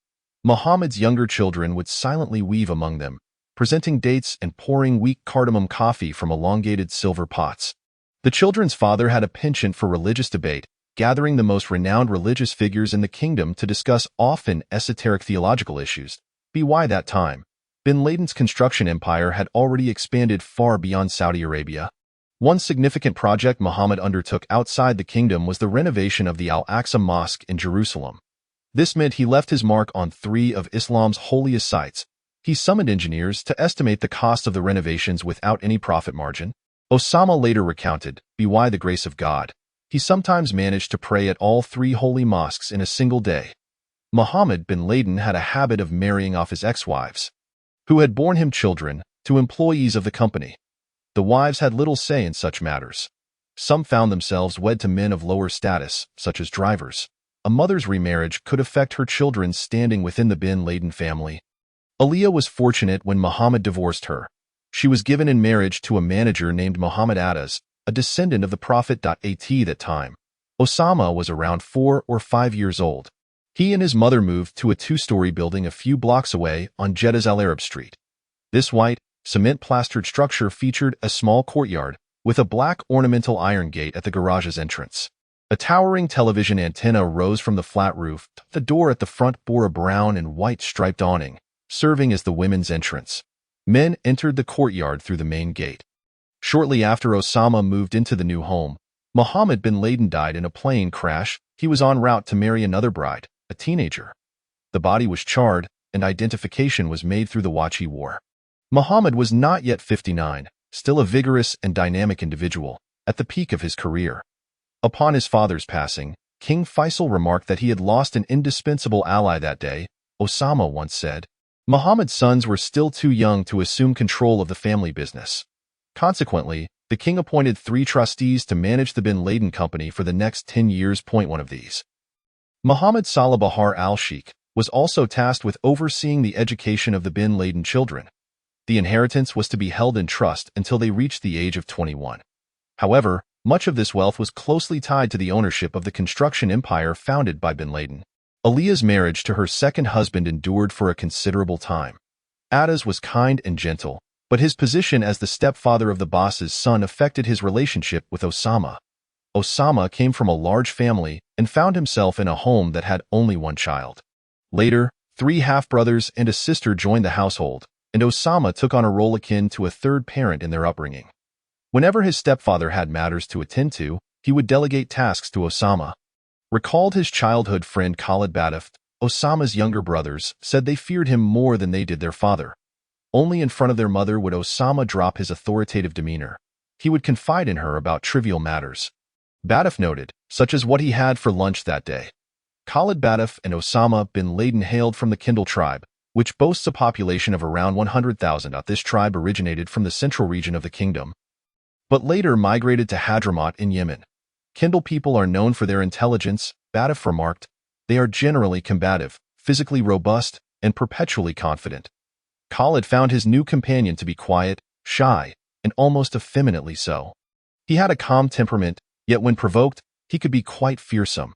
Muhammad's younger children would silently weave among them, presenting dates and pouring weak cardamom coffee from elongated silver pots. The children's father had a penchant for religious debate, gathering the most renowned religious figures in the kingdom to discuss often esoteric theological issues. By that time, bin Laden's construction empire had already expanded far beyond Saudi Arabia. One significant project Muhammad undertook outside the kingdom was the renovation of the Al-Aqsa Mosque in Jerusalem. This meant he left his mark on 3 of Islam's holiest sites. He summoned engineers to estimate the cost of the renovations without any profit margin. Osama later recounted, by the grace of God, he sometimes managed to pray at all 3 holy mosques in a single day. Mohammed bin Laden had a habit of marrying off his ex-wives, who had borne him children, to employees of the company. The wives had little say in such matters. Some found themselves wed to men of lower status, such as drivers. A mother's remarriage could affect her children's standing within the bin Laden family. Aliyah was fortunate when Muhammad divorced her. She was given in marriage to a manager named Muhammad Adas, a descendant of the Prophet. At that time, Osama was around 4 or 5 years old. He and his mother moved to a 2-story building a few blocks away on Jeddah's Al Arab Street. This white, cement-plastered structure featured a small courtyard with a black ornamental iron gate at the garage's entrance. A towering television antenna rose from the flat roof. The door at the front bore a brown and white striped awning, serving as the women's entrance. Men entered the courtyard through the main gate. Shortly after Osama moved into the new home, Mohammed bin Laden died in a plane crash. He was en route to marry another bride, a teenager. The body was charred, and identification was made through the watch he wore. Mohammed was not yet 59, still a vigorous and dynamic individual, at the peak of his career. Upon his father's passing, King Faisal remarked that he had lost an indispensable ally that day. Osama once said, Muhammad's sons were still too young to assume control of the family business. Consequently, the king appointed 3 trustees to manage the bin Laden company for the next 10 years. One of these, Muhammad Salah Bahar al-Sheikh, was also tasked with overseeing the education of the bin Laden children. The inheritance was to be held in trust until they reached the age of 21. However, much of this wealth was closely tied to the ownership of the construction empire founded by bin Laden. Aliyah's marriage to her second husband endured for a considerable time. Atta's was kind and gentle, but his position as the stepfather of the boss's son affected his relationship with Osama. Osama came from a large family and found himself in a home that had only one child. Later, 3 half-brothers and a sister joined the household, and Osama took on a role akin to a third parent in their upbringing. Whenever his stepfather had matters to attend to, he would delegate tasks to Osama. Recalled his childhood friend Khalid Badaf, Osama's younger brothers said they feared him more than they did their father. Only in front of their mother would Osama drop his authoritative demeanor. He would confide in her about trivial matters. Badaf noted, such as what he had for lunch that day. Khalid Badaf and Osama bin Laden hailed from the Kindle tribe, which boasts a population of around 100,000. This tribe originated from the central region of the kingdom, but later migrated to Hadramaut in Yemen. Kindle people are known for their intelligence, Badaf remarked. They are generally combative, physically robust, and perpetually confident. Khalid found his new companion to be quiet, shy, and almost effeminately so. He had a calm temperament, yet when provoked, he could be quite fearsome.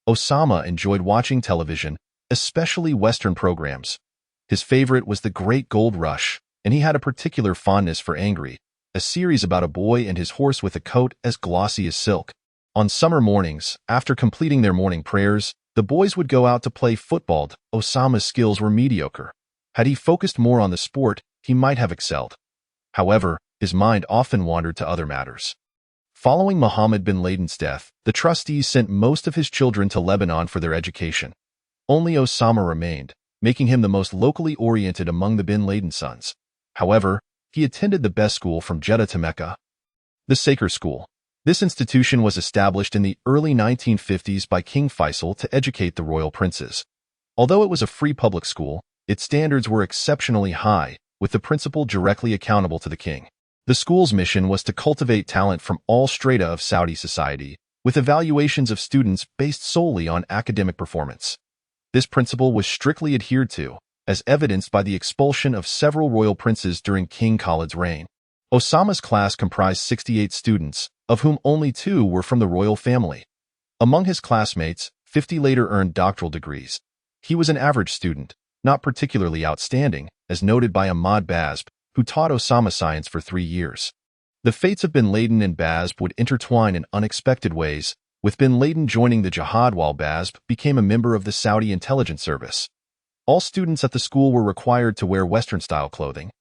Osama enjoyed watching television, especially Western programs. His favorite was The Great Gold Rush, and he had a particular fondness for Angry, a series about a boy and his horse with a coat as glossy as silk. On summer mornings, after completing their morning prayers, the boys would go out to play football. Osama's skills were mediocre. Had he focused more on the sport, he might have excelled. However, his mind often wandered to other matters. Following Mohammed bin Laden's death, the trustees sent most of his children to Lebanon for their education. Only Osama remained, making him the most locally oriented among the bin Laden sons. However, he attended the best school from Jeddah to Mecca, the Saker School. This institution was established in the early 1950s by King Faisal to educate the royal princes. Although it was a free public school, its standards were exceptionally high, with the principal directly accountable to the king. The school's mission was to cultivate talent from all strata of Saudi society, with evaluations of students based solely on academic performance. This principle was strictly adhered to, as evidenced by the expulsion of several royal princes during King Khalid's reign. Osama's class comprised 68 students, of whom only 2 were from the royal family. Among his classmates, 50 later earned doctoral degrees. He was an average student, not particularly outstanding, as noted by Ahmad Bazb, who taught Osama science for 3 years. The fates of bin Laden and Bazb would intertwine in unexpected ways, with bin Laden joining the jihad while Bazb became a member of the Saudi intelligence service. All students at the school were required to wear Western-style clothing,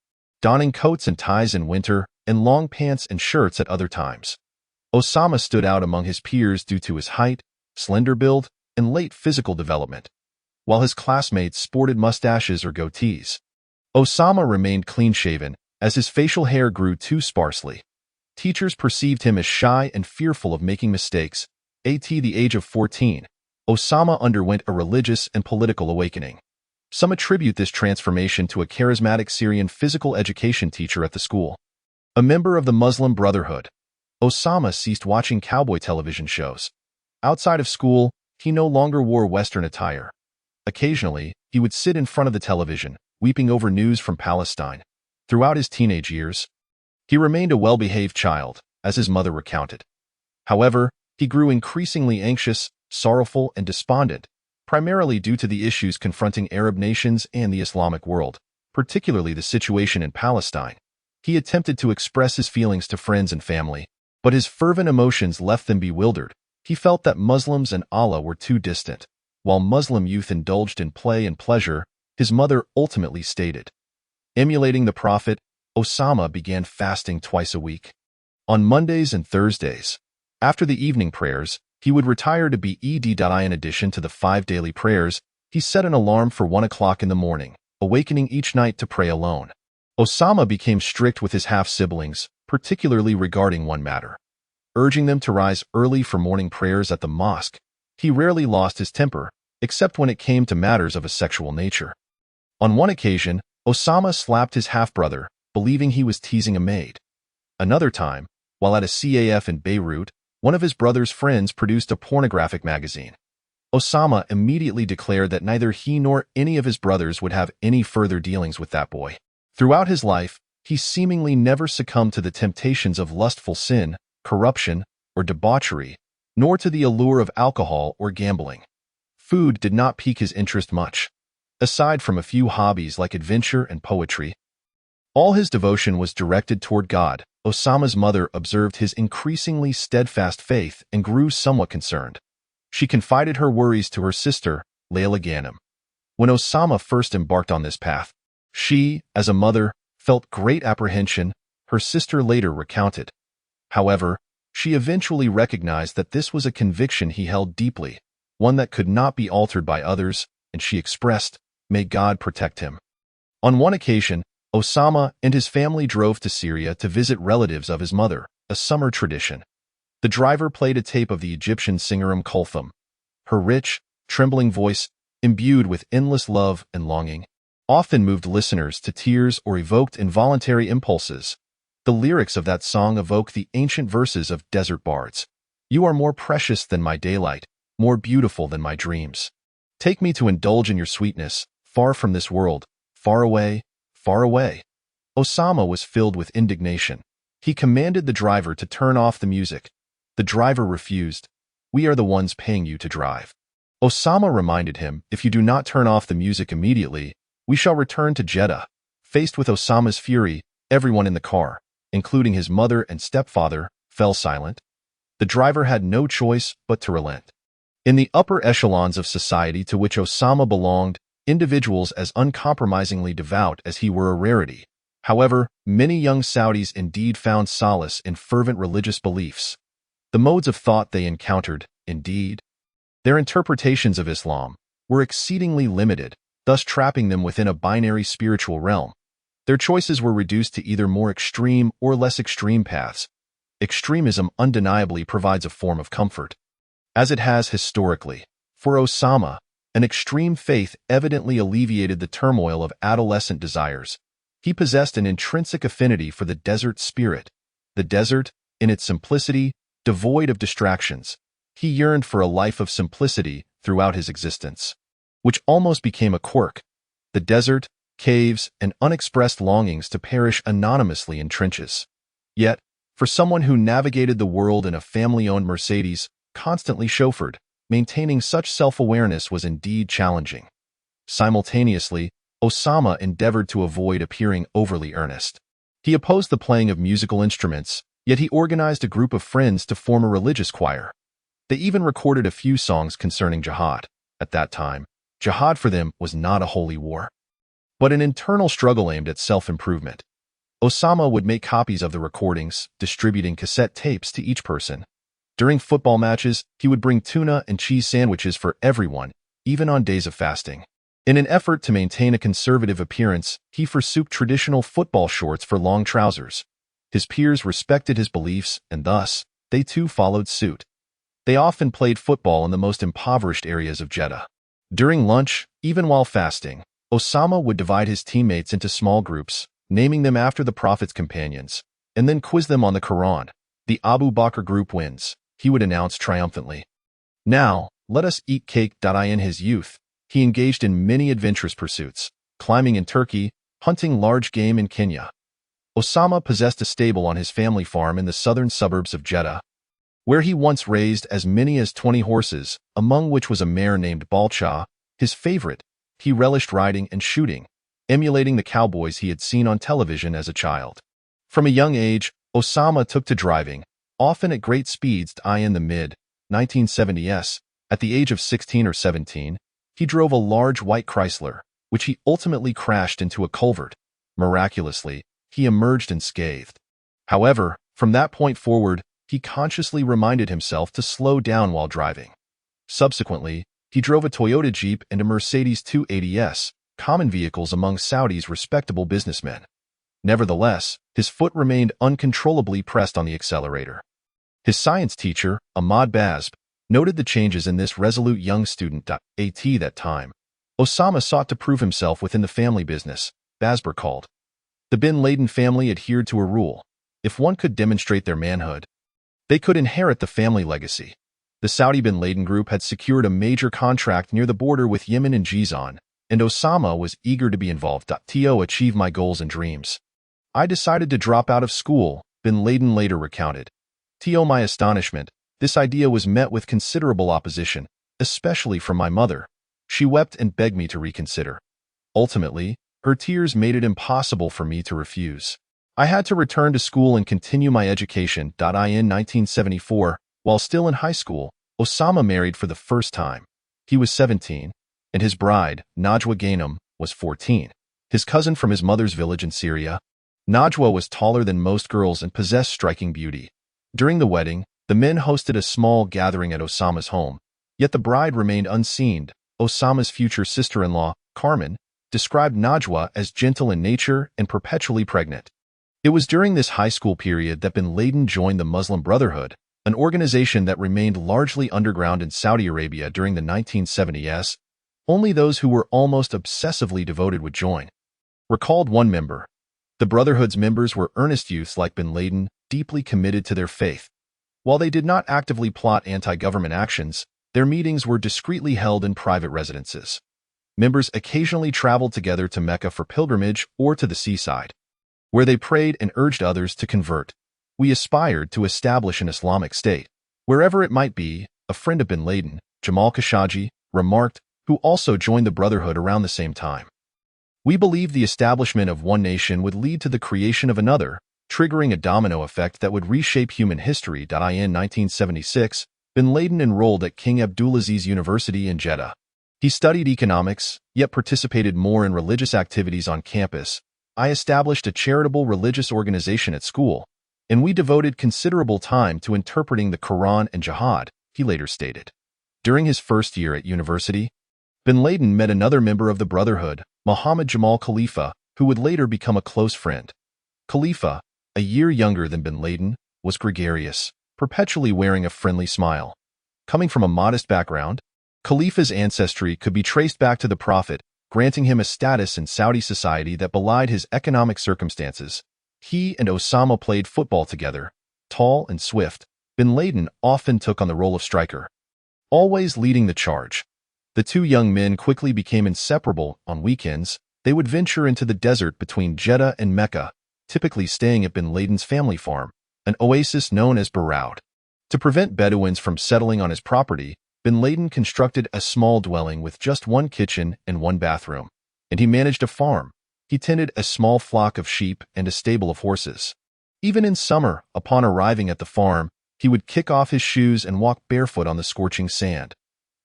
donning coats and ties in winter and long pants and shirts at other times. Osama stood out among his peers due to his height, slender build, and late physical development, while his classmates sported mustaches or goatees. Osama remained clean-shaven, as his facial hair grew too sparsely. Teachers perceived him as shy and fearful of making mistakes. At the age of 14, Osama underwent a religious and political awakening. Some attribute this transformation to a charismatic Syrian physical education teacher at the school. A member of the Muslim Brotherhood, Osama ceased watching cowboy television shows. Outside of school, he no longer wore Western attire. Occasionally, he would sit in front of the television, weeping over news from Palestine. Throughout his teenage years, he remained a well-behaved child, as his mother recounted. However, he grew increasingly anxious, sorrowful, and despondent, primarily due to the issues confronting Arab nations and the Islamic world, particularly the situation in Palestine. He attempted to express his feelings to friends and family, but his fervent emotions left them bewildered. He felt that Muslims and Allah were too distant. While Muslim youth indulged in play and pleasure, his mother ultimately stated. Emulating the Prophet, Osama began fasting twice a week. On Mondays and Thursdays, after the evening prayers, he would retire to bed. In addition to the 5 daily prayers, he set an alarm for 1 o'clock in the morning, awakening each night to pray alone. Osama became strict with his half-siblings, particularly regarding one matter, urging them to rise early for morning prayers at the mosque. He rarely lost his temper, except when it came to matters of a sexual nature. On one occasion, Osama slapped his half-brother, believing he was teasing a maid. Another time, while at a CAF in Beirut, one of his brother's friends produced a pornographic magazine. Osama immediately declared that neither he nor any of his brothers would have any further dealings with that boy. Throughout his life, he seemingly never succumbed to the temptations of lustful sin, corruption, or debauchery, nor to the allure of alcohol or gambling. Food did not pique his interest much. Aside from a few hobbies like adventure and poetry, all his devotion was directed toward God. Osama's mother observed his increasingly steadfast faith and grew somewhat concerned. She confided her worries to her sister, Layla Ghanem. When Osama first embarked on this path, she, as a mother, felt great apprehension, her sister later recounted. However, she eventually recognized that this was a conviction he held deeply, one that could not be altered by others, and she expressed, "May God protect him." On one occasion, Osama and his family drove to Syria to visit relatives of his mother, a summer tradition. The driver played a tape of the Egyptian singer Kulthum. Her rich, trembling voice, imbued with endless love and longing, often moved listeners to tears or evoked involuntary impulses. The lyrics of that song evoke the ancient verses of desert bards. "You are more precious than my daylight, more beautiful than my dreams. Take me to indulge in your sweetness, far from this world, far away, far away." Osama was filled with indignation. He commanded the driver to turn off the music. The driver refused. "We are the ones paying you to drive." Osama reminded him, "If you do not turn off the music immediately, we shall return to Jeddah." Faced with Osama's fury, everyone in the car, including his mother and stepfather, fell silent. The driver had no choice but to relent. In the upper echelons of society to which Osama belonged, individuals as uncompromisingly devout as he were a rarity. However, many young Saudis indeed found solace in fervent religious beliefs. The modes of thought they encountered, indeed, their interpretations of Islam, were exceedingly limited, thus trapping them within a binary spiritual realm. Their choices were reduced to either more extreme or less extreme paths. Extremism undeniably provides a form of comfort, as it has historically. For Osama, an extreme faith evidently alleviated the turmoil of adolescent desires. He possessed an intrinsic affinity for the desert spirit. The desert, in its simplicity, devoid of distractions. He yearned for a life of simplicity throughout his existence, which almost became a quirk. The desert, caves, and unexpressed longings to perish anonymously in trenches. Yet, for someone who navigated the world in a family-owned Mercedes, constantly chauffeured, maintaining such self-awareness was indeed challenging. Simultaneously, Osama endeavored to avoid appearing overly earnest. He opposed the playing of musical instruments, yet he organized a group of friends to form a religious choir. They even recorded a few songs concerning jihad. At that time, jihad for them was not a holy war, but an internal struggle aimed at self-improvement. Osama would make copies of the recordings, distributing cassette tapes to each person. During football matches, he would bring tuna and cheese sandwiches for everyone, even on days of fasting. In an effort to maintain a conservative appearance, he forsook traditional football shorts for long trousers. His peers respected his beliefs, and thus, they too followed suit. They often played football in the most impoverished areas of Jeddah. During lunch, even while fasting, Osama would divide his teammates into small groups, naming them after the Prophet's companions, and then quiz them on the Quran. "The Abu Bakr group wins," he would announce triumphantly. "Now, let us eat cake." In his youth, he engaged in many adventurous pursuits, climbing in Turkey, hunting large game in Kenya. Osama possessed a stable on his family farm in the southern suburbs of Jeddah, where he once raised as many as 20 horses, among which was a mare named Balcha, his favorite. He relished riding and shooting, emulating the cowboys he had seen on television as a child. From a young age, Osama took to driving, often at great speeds. In the mid-1970s, at the age of 16 or 17, he drove a large white Chrysler, which he ultimately crashed into a culvert. Miraculously, he emerged unscathed. However, From that point forward, he consciously reminded himself to slow down while driving. Subsequently, he drove a Toyota Jeep and a Mercedes 280S, common vehicles among Saudi's respectable businessmen. Nevertheless, his foot remained uncontrollably pressed on the accelerator. His science teacher, Ahmad Bazb, noted the changes in this resolute young student. At that time, Osama sought to prove himself within the family business, Bazb recalled. The bin Laden family adhered to a rule. If one could demonstrate their manhood, they could inherit the family legacy. The Saudi bin Laden group had secured a major contract near the border with Yemen and Jizan, and Osama was eager to be involved. To achieve my goals and dreams, I decided to drop out of school, bin Laden later recounted. To my astonishment, this idea was met with considerable opposition, especially from my mother. She wept and begged me to reconsider. Ultimately, her tears made it impossible for me to refuse. I had to return to school and continue my education. In 1974, while still in high school, Osama married for the first time. He was 17, and his bride, Najwa Ghanem, was 14. His cousin from his mother's village in Syria. Najwa was taller than most girls and possessed striking beauty. During the wedding, the men hosted a small gathering at Osama's home, yet the bride remained unseen. Osama's future sister-in-law, Carmen, described Najwa as gentle in nature and perpetually pregnant. It was during this high school period that bin Laden joined the Muslim Brotherhood, an organization that remained largely underground in Saudi Arabia during the 1970s. Only those who were almost obsessively devoted would join. Recalled one member. The Brotherhood's members were earnest youths like bin Laden, deeply committed to their faith. While they did not actively plot anti-government actions, their meetings were discreetly held in private residences. Members occasionally traveled together to Mecca for pilgrimage or to the seaside, where they prayed and urged others to convert. We aspired to establish an Islamic state, wherever it might be, a friend of bin Laden, Jamal Khashoggi, remarked, who also joined the Brotherhood around the same time. We believed the establishment of one nation would lead to the creation of another, triggering a domino effect that would reshape human history. In 1976, bin Laden enrolled at King Abdulaziz University in Jeddah. He studied economics, yet participated more in religious activities on campus. I established a charitable religious organization at school, and we devoted considerable time to interpreting the Quran and jihad, he later stated. During his first year at university, bin Laden met another member of the Brotherhood, Muhammad Jamal Khalifa, who would later become a close friend. Khalifa, a year younger than bin Laden, was gregarious, perpetually wearing a friendly smile. Coming from a modest background, Khalifa's ancestry could be traced back to the Prophet, granting him a status in Saudi society that belied his economic circumstances. He and Osama played football together. Tall and swift, bin Laden often took on the role of striker, always leading the charge. The two young men quickly became inseparable. On weekends, they would venture into the desert between Jeddah and Mecca, typically staying at bin Laden's family farm, an oasis known as Baraud. To prevent Bedouins from settling on his property, bin Laden constructed a small dwelling with just one kitchen and one bathroom, and he managed a farm. He tended a small flock of sheep and a stable of horses. Even in summer, upon arriving at the farm, he would kick off his shoes and walk barefoot on the scorching sand.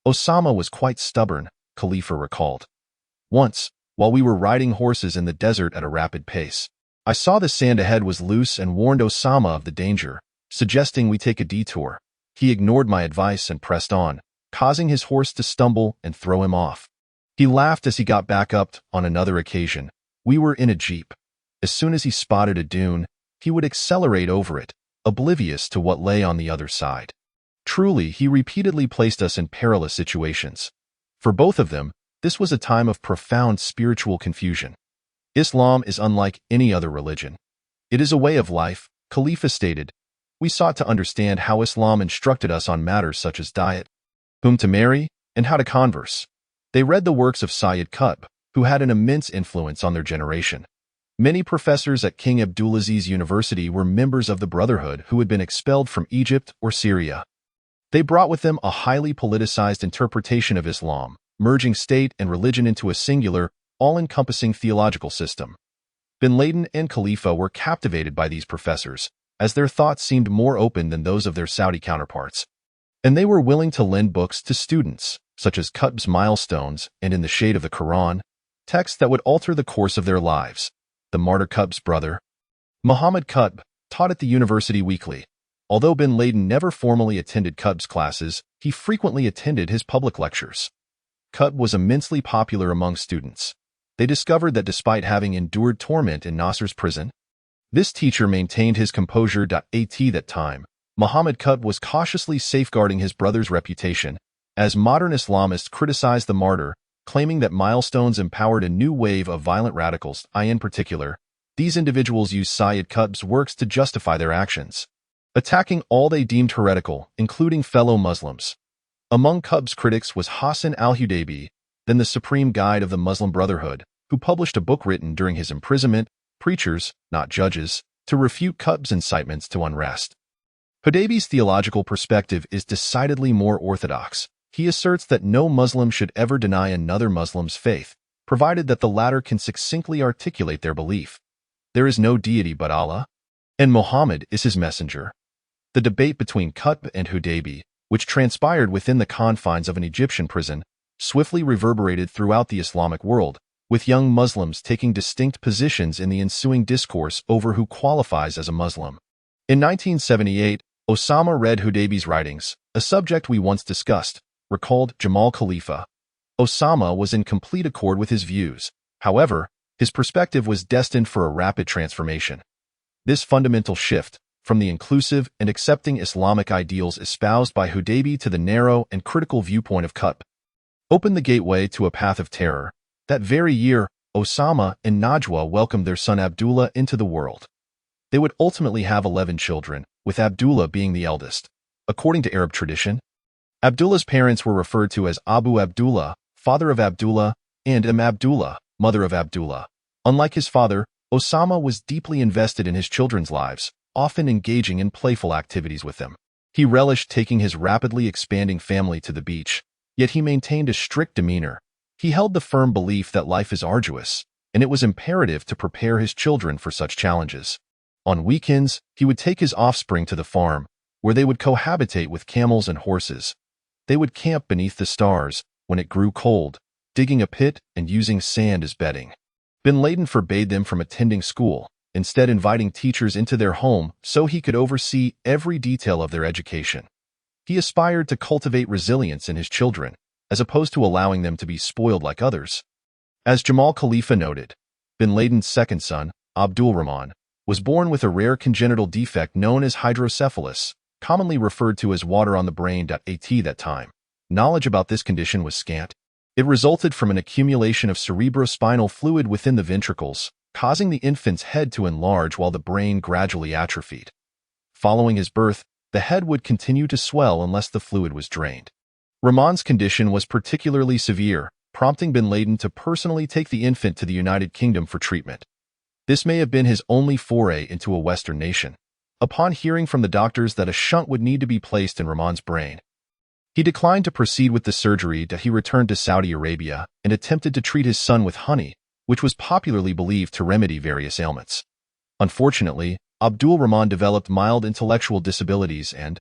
Osama was quite stubborn, Khalifa recalled. Once, while we were riding horses in the desert at a rapid pace, I saw the sand ahead was loose and warned Osama of the danger, suggesting we take a detour. He ignored my advice and pressed on, causing his horse to stumble and throw him off. He laughed as he got back up. On another occasion, we were in a jeep. As soon as he spotted a dune, he would accelerate over it, oblivious to what lay on the other side. Truly, he repeatedly placed us in perilous situations. For both of them, this was a time of profound spiritual confusion. Islam is unlike any other religion. It is a way of life, Khalifa stated. We sought to understand how Islam instructed us on matters such as diet, whom to marry, and how to converse. They read the works of Sayyid Qutb, who had an immense influence on their generation. Many professors at King Abdulaziz University were members of the Brotherhood who had been expelled from Egypt or Syria. They brought with them a highly politicized interpretation of Islam, merging state and religion into a singular, all-encompassing theological system. Bin Laden and Khalifa were captivated by these professors, as their thoughts seemed more open than those of their Saudi counterparts, and they were willing to lend books to students, such as Qutb's Milestones and In the Shade of the Quran, texts that would alter the course of their lives. The martyr Qutb's brother, Muhammad Qutb, taught at the university weekly. Although bin Laden never formally attended Qutb's classes, he frequently attended his public lectures. Qutb was immensely popular among students. They discovered that despite having endured torment in Nasser's prison, this teacher maintained his composure. At that time, Muhammad Qutb was cautiously safeguarding his brother's reputation, as modern Islamists criticized the martyr, claiming that milestones empowered a new wave of violent radicals. In particular, these individuals used Sayyid Qutb's works to justify their actions, attacking all they deemed heretical, including fellow Muslims. Among Qutb's critics was Hassan al-Hudaybi, then the supreme guide of the Muslim Brotherhood, who published a book written during his imprisonment, Preachers, Not Judges, to refute Qutb's incitements to unrest. Hudaybi's theological perspective is decidedly more orthodox. He asserts that no Muslim should ever deny another Muslim's faith, provided that the latter can succinctly articulate their belief. There is no deity but Allah, and Muhammad is his messenger. The debate between Qutb and Hudaybi, which transpired within the confines of an Egyptian prison, swiftly reverberated throughout the Islamic world, with young Muslims taking distinct positions in the ensuing discourse over who qualifies as a Muslim. In 1978, Osama read Hudaybi's writings, a subject we once discussed, recalled Jamal Khalifa. Osama was in complete accord with his views. However, his perspective was destined for a rapid transformation. This fundamental shift, from the inclusive and accepting Islamic ideals espoused by Hudaybi to the narrow and critical viewpoint of Qutb, opened the gateway to a path of terror. That very year, Osama and Najwa welcomed their son Abdullah into the world. They would ultimately have 11 children, with Abdullah being the eldest. According to Arab tradition, Abdullah's parents were referred to as Abu Abdullah, father of Abdullah, and Abdullah, mother of Abdullah. Unlike his father, Osama was deeply invested in his children's lives, often engaging in playful activities with them. He relished taking his rapidly expanding family to the beach, yet he maintained a strict demeanor. He held the firm belief that life is arduous, and it was imperative to prepare his children for such challenges. On weekends, he would take his offspring to the farm, where they would cohabitate with camels and horses. They would camp beneath the stars when it grew cold, digging a pit and using sand as bedding. Bin Laden forbade them from attending school, instead inviting teachers into their home so he could oversee every detail of their education. He aspired to cultivate resilience in his children, as opposed to allowing them to be spoiled like others. As Jamal Khalifa noted, bin Laden's second son, Abdul Rahman, was born with a rare congenital defect known as hydrocephalus, commonly referred to as water on the brain. At that time, knowledge about this condition was scant. It resulted from an accumulation of cerebrospinal fluid within the ventricles, causing the infant's head to enlarge while the brain gradually atrophied. Following his birth, the head would continue to swell unless the fluid was drained. Rahman's condition was particularly severe, prompting bin Laden to personally take the infant to the United Kingdom for treatment. This may have been his only foray into a Western nation. Upon hearing from the doctors that a shunt would need to be placed in Rahman's brain, he declined to proceed with the surgery. He returned to Saudi Arabia and attempted to treat his son with honey, which was popularly believed to remedy various ailments. Unfortunately, Abdul Rahman developed mild intellectual disabilities and,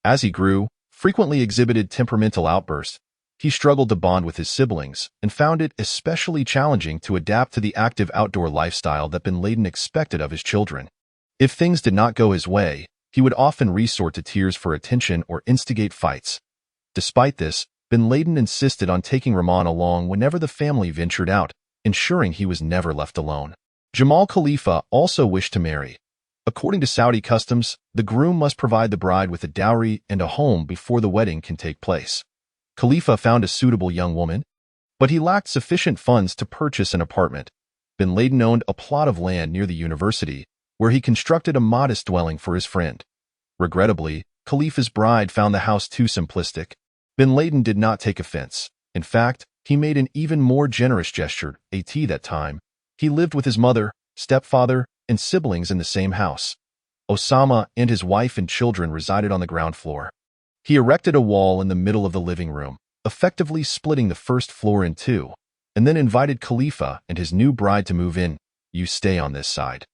as he grew, frequently exhibited temperamental outbursts. He struggled to bond with his siblings and found it especially challenging to adapt to the active outdoor lifestyle that bin Laden expected of his children. If things did not go his way, he would often resort to tears for attention or instigate fights. Despite this, bin Laden insisted on taking Rahman along whenever the family ventured out, ensuring he was never left alone. Jamal Khalifa also wished to marry. According to Saudi customs, the groom must provide the bride with a dowry and a home before the wedding can take place. Khalifa found a suitable young woman, but he lacked sufficient funds to purchase an apartment. Bin Laden owned a plot of land near the university, where he constructed a modest dwelling for his friend. Regrettably, Khalifa's bride found the house too simplistic. Bin Laden did not take offense. In fact, he made an even more generous gesture. At that time, he lived with his mother, stepfather, and siblings in the same house. Osama and his wife and children resided on the ground floor. He erected a wall in the middle of the living room, effectively splitting the first floor in two, and then invited Khalifa and his new bride to move in. "You stay on this side.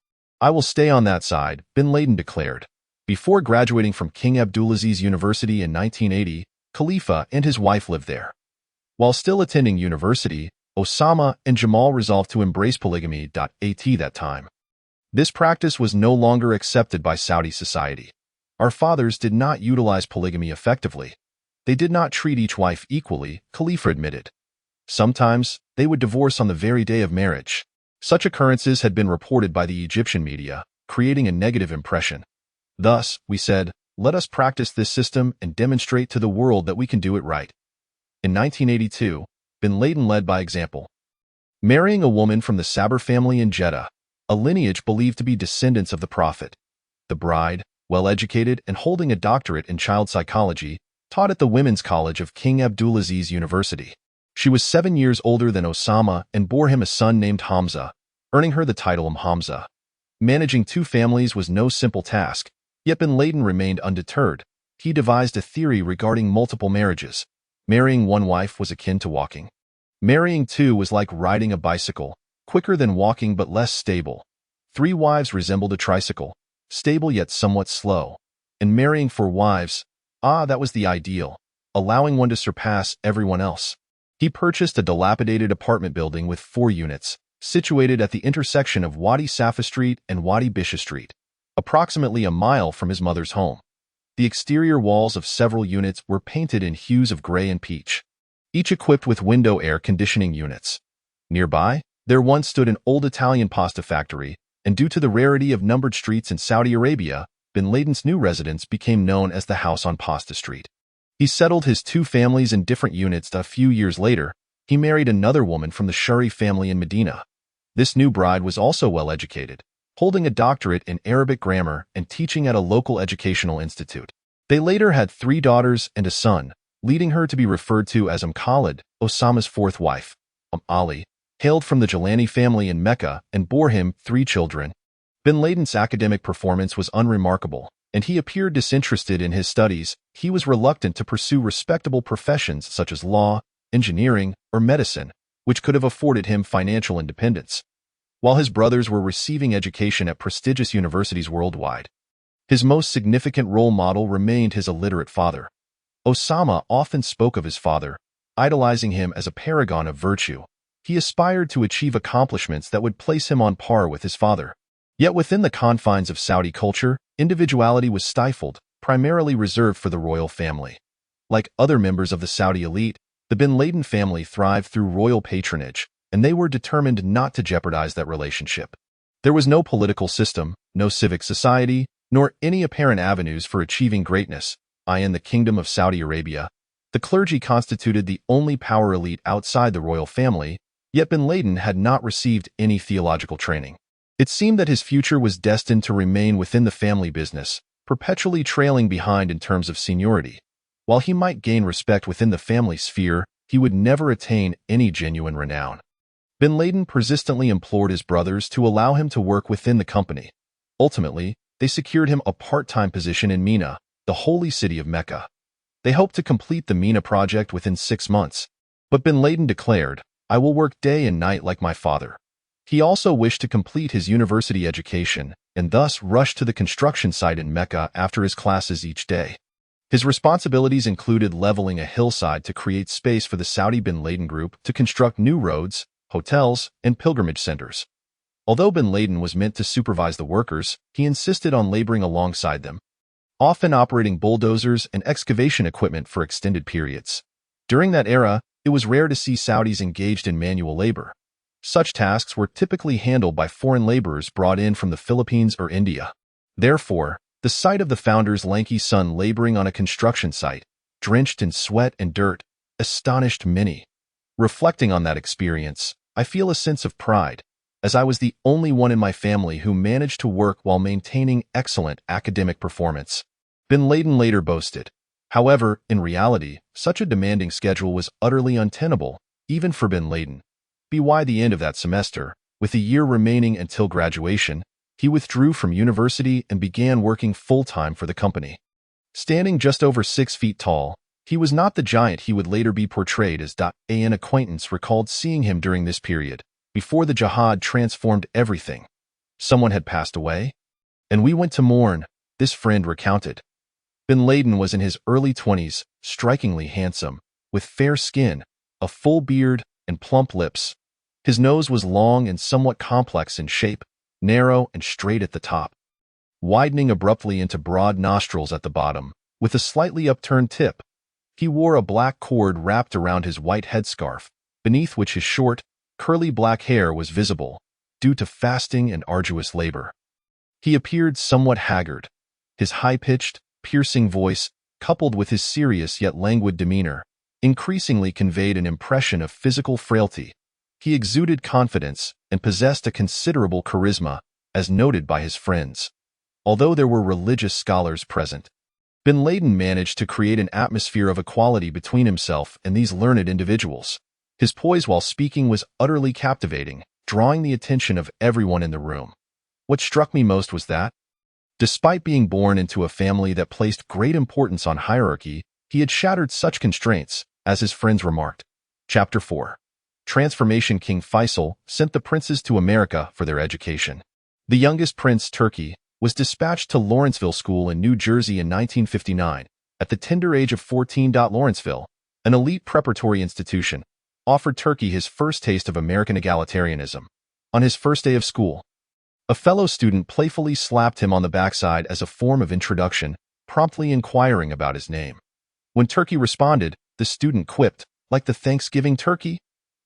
I will stay on that side," bin Laden declared. Before graduating from King Abdulaziz University in 1980, Khalifa and his wife lived there. While still attending university, Osama and Jamal resolved to embrace polygamy. At that time, This practice was no longer accepted by Saudi society. Our fathers did not utilize polygamy effectively. They did not treat each wife equally, Khalifa admitted. Sometimes, they would divorce on the very day of marriage. Such occurrences had been reported by the Egyptian media, creating a negative impression. Thus, we said, let us practice this system and demonstrate to the world that we can do it right. In 1982, bin Laden led by example. Marrying a woman from the Sabr family in Jeddah, a lineage believed to be descendants of the Prophet. The bride, well-educated and holding a doctorate in child psychology, taught at the Women's College of King Abdulaziz University. She was 7 years older than Osama and bore him a son named Hamza, earning her the title Hamza. Managing two families was no simple task, yet bin Laden remained undeterred. He devised a theory regarding multiple marriages. Marrying one wife was akin to walking. Marrying two was like riding a bicycle, quicker than walking but less stable. 3 wives resembled a tricycle, stable yet somewhat slow. And marrying 4 wives, that was the ideal, allowing one to surpass everyone else. He purchased a dilapidated apartment building with 4 units, situated at the intersection of Wadi Safa Street and Wadi Bisha Street, approximately a mile from his mother's home. The exterior walls of several units were painted in hues of gray and peach, each equipped with window air conditioning units. Nearby, there once stood an old Italian pasta factory, and due to the rarity of numbered streets in Saudi Arabia, bin Laden's new residence became known as the House on Pasta Street. He settled his 2 families in different units. A few years later, he married another woman from the Shuri family in Medina. This new bride was also well-educated, holding a doctorate in Arabic grammar and teaching at a local educational institute. They later had 3 daughters and a son, leading her to be referred to as Khalid, Osama's 4th wife. Ali hailed from the Jilani family in Mecca and bore him 3 children. Bin Laden's academic performance was unremarkable, and he appeared disinterested in his studies. He was reluctant to pursue respectable professions such as law, engineering, or medicine, which could have afforded him financial independence, while his brothers were receiving education at prestigious universities worldwide. His most significant role model remained his illiterate father. Osama often spoke of his father, idolizing him as a paragon of virtue. He aspired to achieve accomplishments that would place him on par with his father. Yet within the confines of Saudi culture, individuality was stifled, primarily reserved for the royal family. Like other members of the Saudi elite, the bin Laden family thrived through royal patronage, and they were determined not to jeopardize that relationship. There was no political system, no civic society, nor any apparent avenues for achieving greatness. In the Kingdom of Saudi Arabia, the clergy constituted the only power elite outside the royal family, yet bin Laden had not received any theological training. It seemed that his future was destined to remain within the family business, perpetually trailing behind in terms of seniority. While he might gain respect within the family sphere, he would never attain any genuine renown. Bin Laden persistently implored his brothers to allow him to work within the company. Ultimately, they secured him a part-time position in Mina, the holy city of Mecca. They hoped to complete the Mina project within 6 months, but bin Laden declared, "I will work day and night like my father." He also wished to complete his university education and thus rushed to the construction site in Mecca after his classes each day. His responsibilities included leveling a hillside to create space for the Saudi bin Laden Group to construct new roads, hotels, and pilgrimage centers. Although bin Laden was meant to supervise the workers, he insisted on laboring alongside them, often operating bulldozers and excavation equipment for extended periods. During that era, it was rare to see Saudis engaged in manual labor. Such tasks were typically handled by foreign laborers brought in from the Philippines or India. Therefore, the sight of the founder's lanky son laboring on a construction site, drenched in sweat and dirt, astonished many. Reflecting on that experience, I feel a sense of pride, as I was the only one in my family who managed to work while maintaining excellent academic performance. Bin Laden later boasted. However, in reality, such a demanding schedule was utterly untenable, even for bin Laden. By the end of that semester, with a year remaining until graduation, he withdrew from university and began working full-time for the company. Standing just over 6 feet tall, he was not the giant he would later be portrayed as. An acquaintance recalled seeing him during this period, before the jihad transformed everything. Someone had passed away, and we went to mourn, this friend recounted. Bin Laden was in his early 20s, strikingly handsome, with fair skin, a full beard, and plump lips. His nose was long and somewhat complex in shape, narrow and straight at the top, widening abruptly into broad nostrils at the bottom, with a slightly upturned tip. He wore a black cord wrapped around his white headscarf, beneath which his short, curly black hair was visible, due to fasting and arduous labor. He appeared somewhat haggard. His high-pitched, piercing voice, coupled with his serious yet languid demeanor, increasingly conveyed an impression of physical frailty. He exuded confidence and possessed a considerable charisma, as noted by his friends. Although there were religious scholars present, bin Laden managed to create an atmosphere of equality between himself and these learned individuals. His poise while speaking was utterly captivating, drawing the attention of everyone in the room. What struck me most was that, despite being born into a family that placed great importance on hierarchy, he had shattered such constraints, as his friends remarked. Chapter 4. Transformation. King Faisal sent the princes to America for their education. The youngest prince, Turkey, was dispatched to Lawrenceville School in New Jersey in 1959. At the tender age of 14, Lawrenceville, an elite preparatory institution, offered Turkey his first taste of American egalitarianism. On his first day of school, a fellow student playfully slapped him on the backside as a form of introduction, promptly inquiring about his name. When Turkey responded, the student quipped, "Like the Thanksgiving turkey?"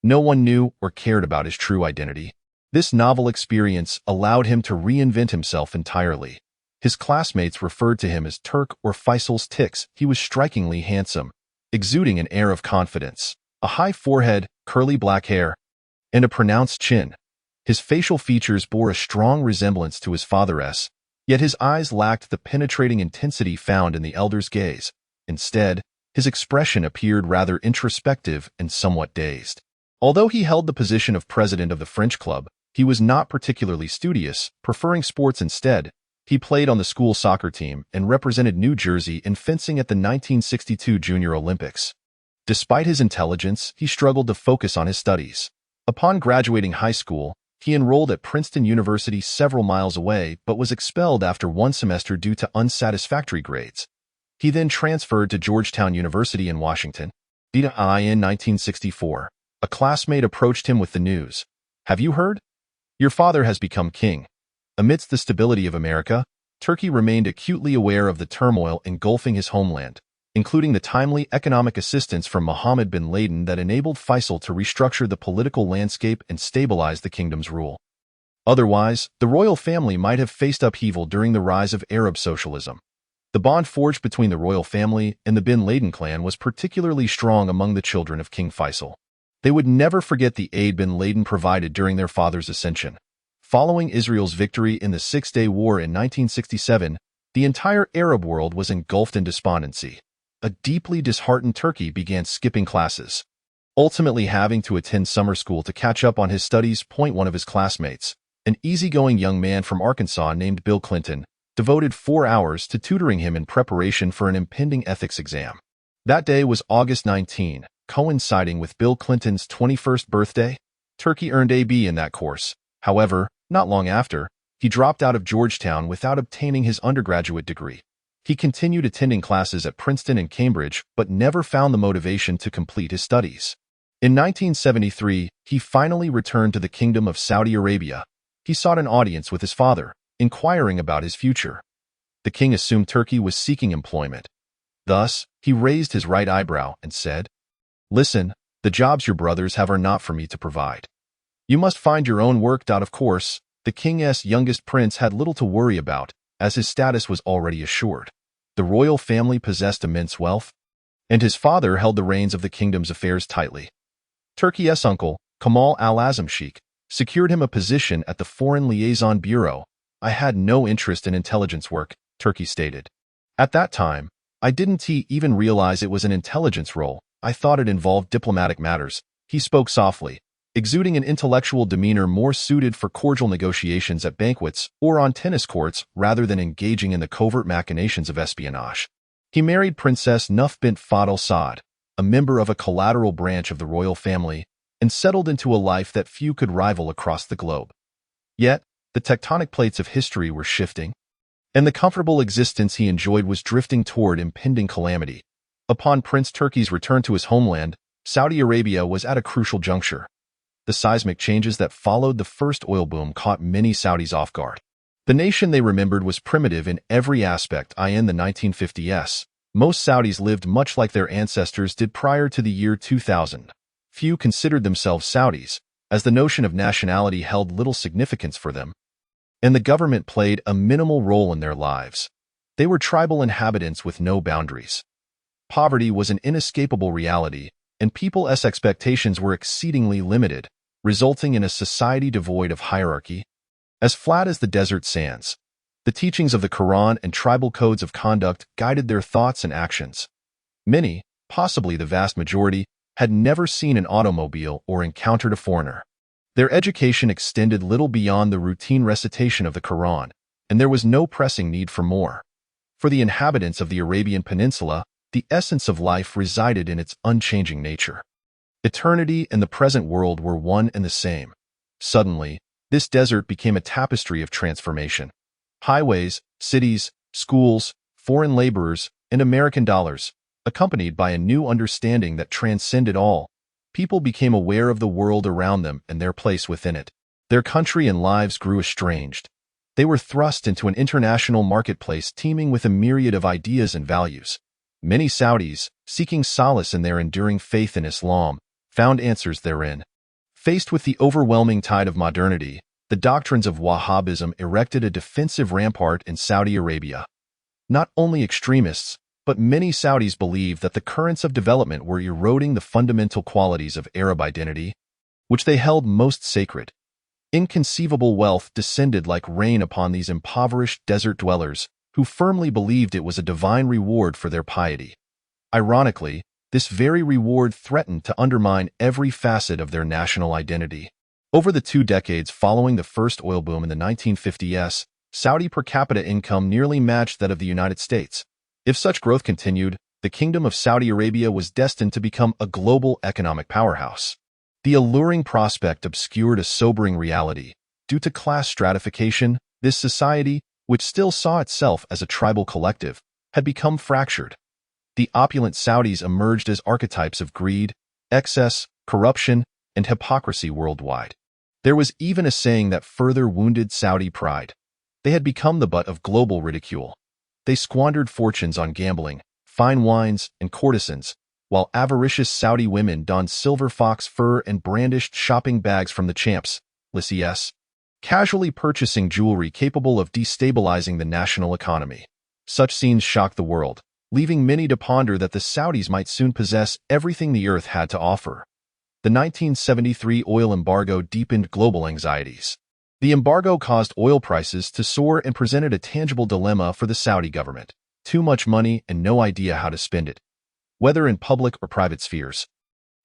No one knew or cared about his true identity. This novel experience allowed him to reinvent himself entirely. His classmates referred to him as Turk or Faisal's Tix. He was strikingly handsome, exuding an air of confidence, a high forehead, curly black hair, and a pronounced chin. His facial features bore a strong resemblance to his father's, yet his eyes lacked the penetrating intensity found in the elder's gaze. Instead, his expression appeared rather introspective and somewhat dazed. Although he held the position of president of the French club, he was not particularly studious, preferring sports instead. He played on the school soccer team and represented New Jersey in fencing at the 1962 Junior Olympics. Despite his intelligence, he struggled to focus on his studies. Upon graduating high school, he enrolled at Princeton University several miles away but was expelled after one semester due to unsatisfactory grades. He then transferred to Georgetown University in Washington. In 1964. A classmate approached him with the news. "Have you heard? Your father has become king." Amidst the stability of America, Turkey remained acutely aware of the turmoil engulfing his homeland, including the timely economic assistance from Mohammed bin Laden that enabled Faisal to restructure the political landscape and stabilize the kingdom's rule. Otherwise, the royal family might have faced upheaval during the rise of Arab socialism. The bond forged between the royal family and the bin Laden clan was particularly strong among the children of King Faisal. They would never forget the aid bin Laden provided during their father's ascension. Following Israel's victory in the Six-Day War in 1967, the entire Arab world was engulfed in despondency. A deeply disheartened Turkey began skipping classes, ultimately having to attend summer school to catch up on his studies. One of his classmates, an easygoing young man from Arkansas named Bill Clinton, devoted 4 hours to tutoring him in preparation for an impending ethics exam. That day was August 19. Coinciding with Bill Clinton's 21st birthday, Turkey earned AB in that course. However, not long after, he dropped out of Georgetown without obtaining his undergraduate degree. He continued attending classes at Princeton and Cambridge, but never found the motivation to complete his studies. In 1973, he finally returned to the Kingdom of Saudi Arabia. He sought an audience with his father, inquiring about his future. The king assumed Turkey was seeking employment. Thus, he raised his right eyebrow and said, "Listen, the jobs your brothers have are not for me to provide. You must find your own work." Of course, the king's youngest prince had little to worry about, as his status was already assured. The royal family possessed immense wealth, and his father held the reins of the kingdom's affairs tightly. Turkey's uncle, Kamal al-Azam Sheikh, secured him a position at the Foreign Liaison Bureau. "I had no interest in intelligence work," Turkey stated. "At that time, I didn't even realize it was an intelligence role. I thought it involved diplomatic matters." He spoke softly, exuding an intellectual demeanor more suited for cordial negotiations at banquets or on tennis courts rather than engaging in the covert machinations of espionage. He married Princess Nuf bint Fadl Saad, a member of a collateral branch of the royal family, and settled into a life that few could rival across the globe. Yet, the tectonic plates of history were shifting, and the comfortable existence he enjoyed was drifting toward impending calamity. Upon Prince Turkey's return to his homeland, Saudi Arabia was at a crucial juncture. The seismic changes that followed the first oil boom caught many Saudis off guard. The nation they remembered was primitive in every aspect. In the 1950s, most Saudis lived much like their ancestors did prior to the year 2000. Few considered themselves Saudis, as the notion of nationality held little significance for them, and the government played a minimal role in their lives. They were tribal inhabitants with no boundaries. Poverty was an inescapable reality, and people's expectations were exceedingly limited, resulting in a society devoid of hierarchy. As flat as the desert sands, the teachings of the Quran and tribal codes of conduct guided their thoughts and actions. Many, possibly the vast majority, had never seen an automobile or encountered a foreigner. Their education extended little beyond the routine recitation of the Quran, and there was no pressing need for more. For the inhabitants of the Arabian Peninsula, the essence of life resided in its unchanging nature. Eternity and the present world were one and the same. Suddenly, this desert became a tapestry of transformation. Highways, cities, schools, foreign laborers, and American dollars, accompanied by a new understanding that transcended all. People became aware of the world around them and their place within it. Their country and lives grew estranged. They were thrust into an international marketplace teeming with a myriad of ideas and values. Many Saudis, seeking solace in their enduring faith in Islam, found answers therein. Faced with the overwhelming tide of modernity, the doctrines of Wahhabism erected a defensive rampart in Saudi Arabia. Not only extremists, but many Saudis believed that the currents of development were eroding the fundamental qualities of Arab identity, which they held most sacred. Inconceivable wealth descended like rain upon these impoverished desert dwellers, who firmly believed it was a divine reward for their piety. Ironically, this very reward threatened to undermine every facet of their national identity. Over the 2 decades following the first oil boom in the 1950s, Saudi per capita income nearly matched that of the United States. If such growth continued, the Kingdom of Saudi Arabia was destined to become a global economic powerhouse. The alluring prospect obscured a sobering reality. Due to class stratification, this society, which still saw itself as a tribal collective, had become fractured. The opulent Saudis emerged as archetypes of greed, excess, corruption, and hypocrisy worldwide. There was even a saying that further wounded Saudi pride. They had become the butt of global ridicule. They squandered fortunes on gambling, fine wines, and courtesans, while avaricious Saudi women donned silver fox fur and brandished shopping bags from the champs, lics, casually purchasing jewelry capable of destabilizing the national economy. Such scenes shocked the world, leaving many to ponder that the Saudis might soon possess everything the earth had to offer. The 1973 oil embargo deepened global anxieties. The embargo caused oil prices to soar and presented a tangible dilemma for the Saudi government: too much money and no idea how to spend it, whether in public or private spheres.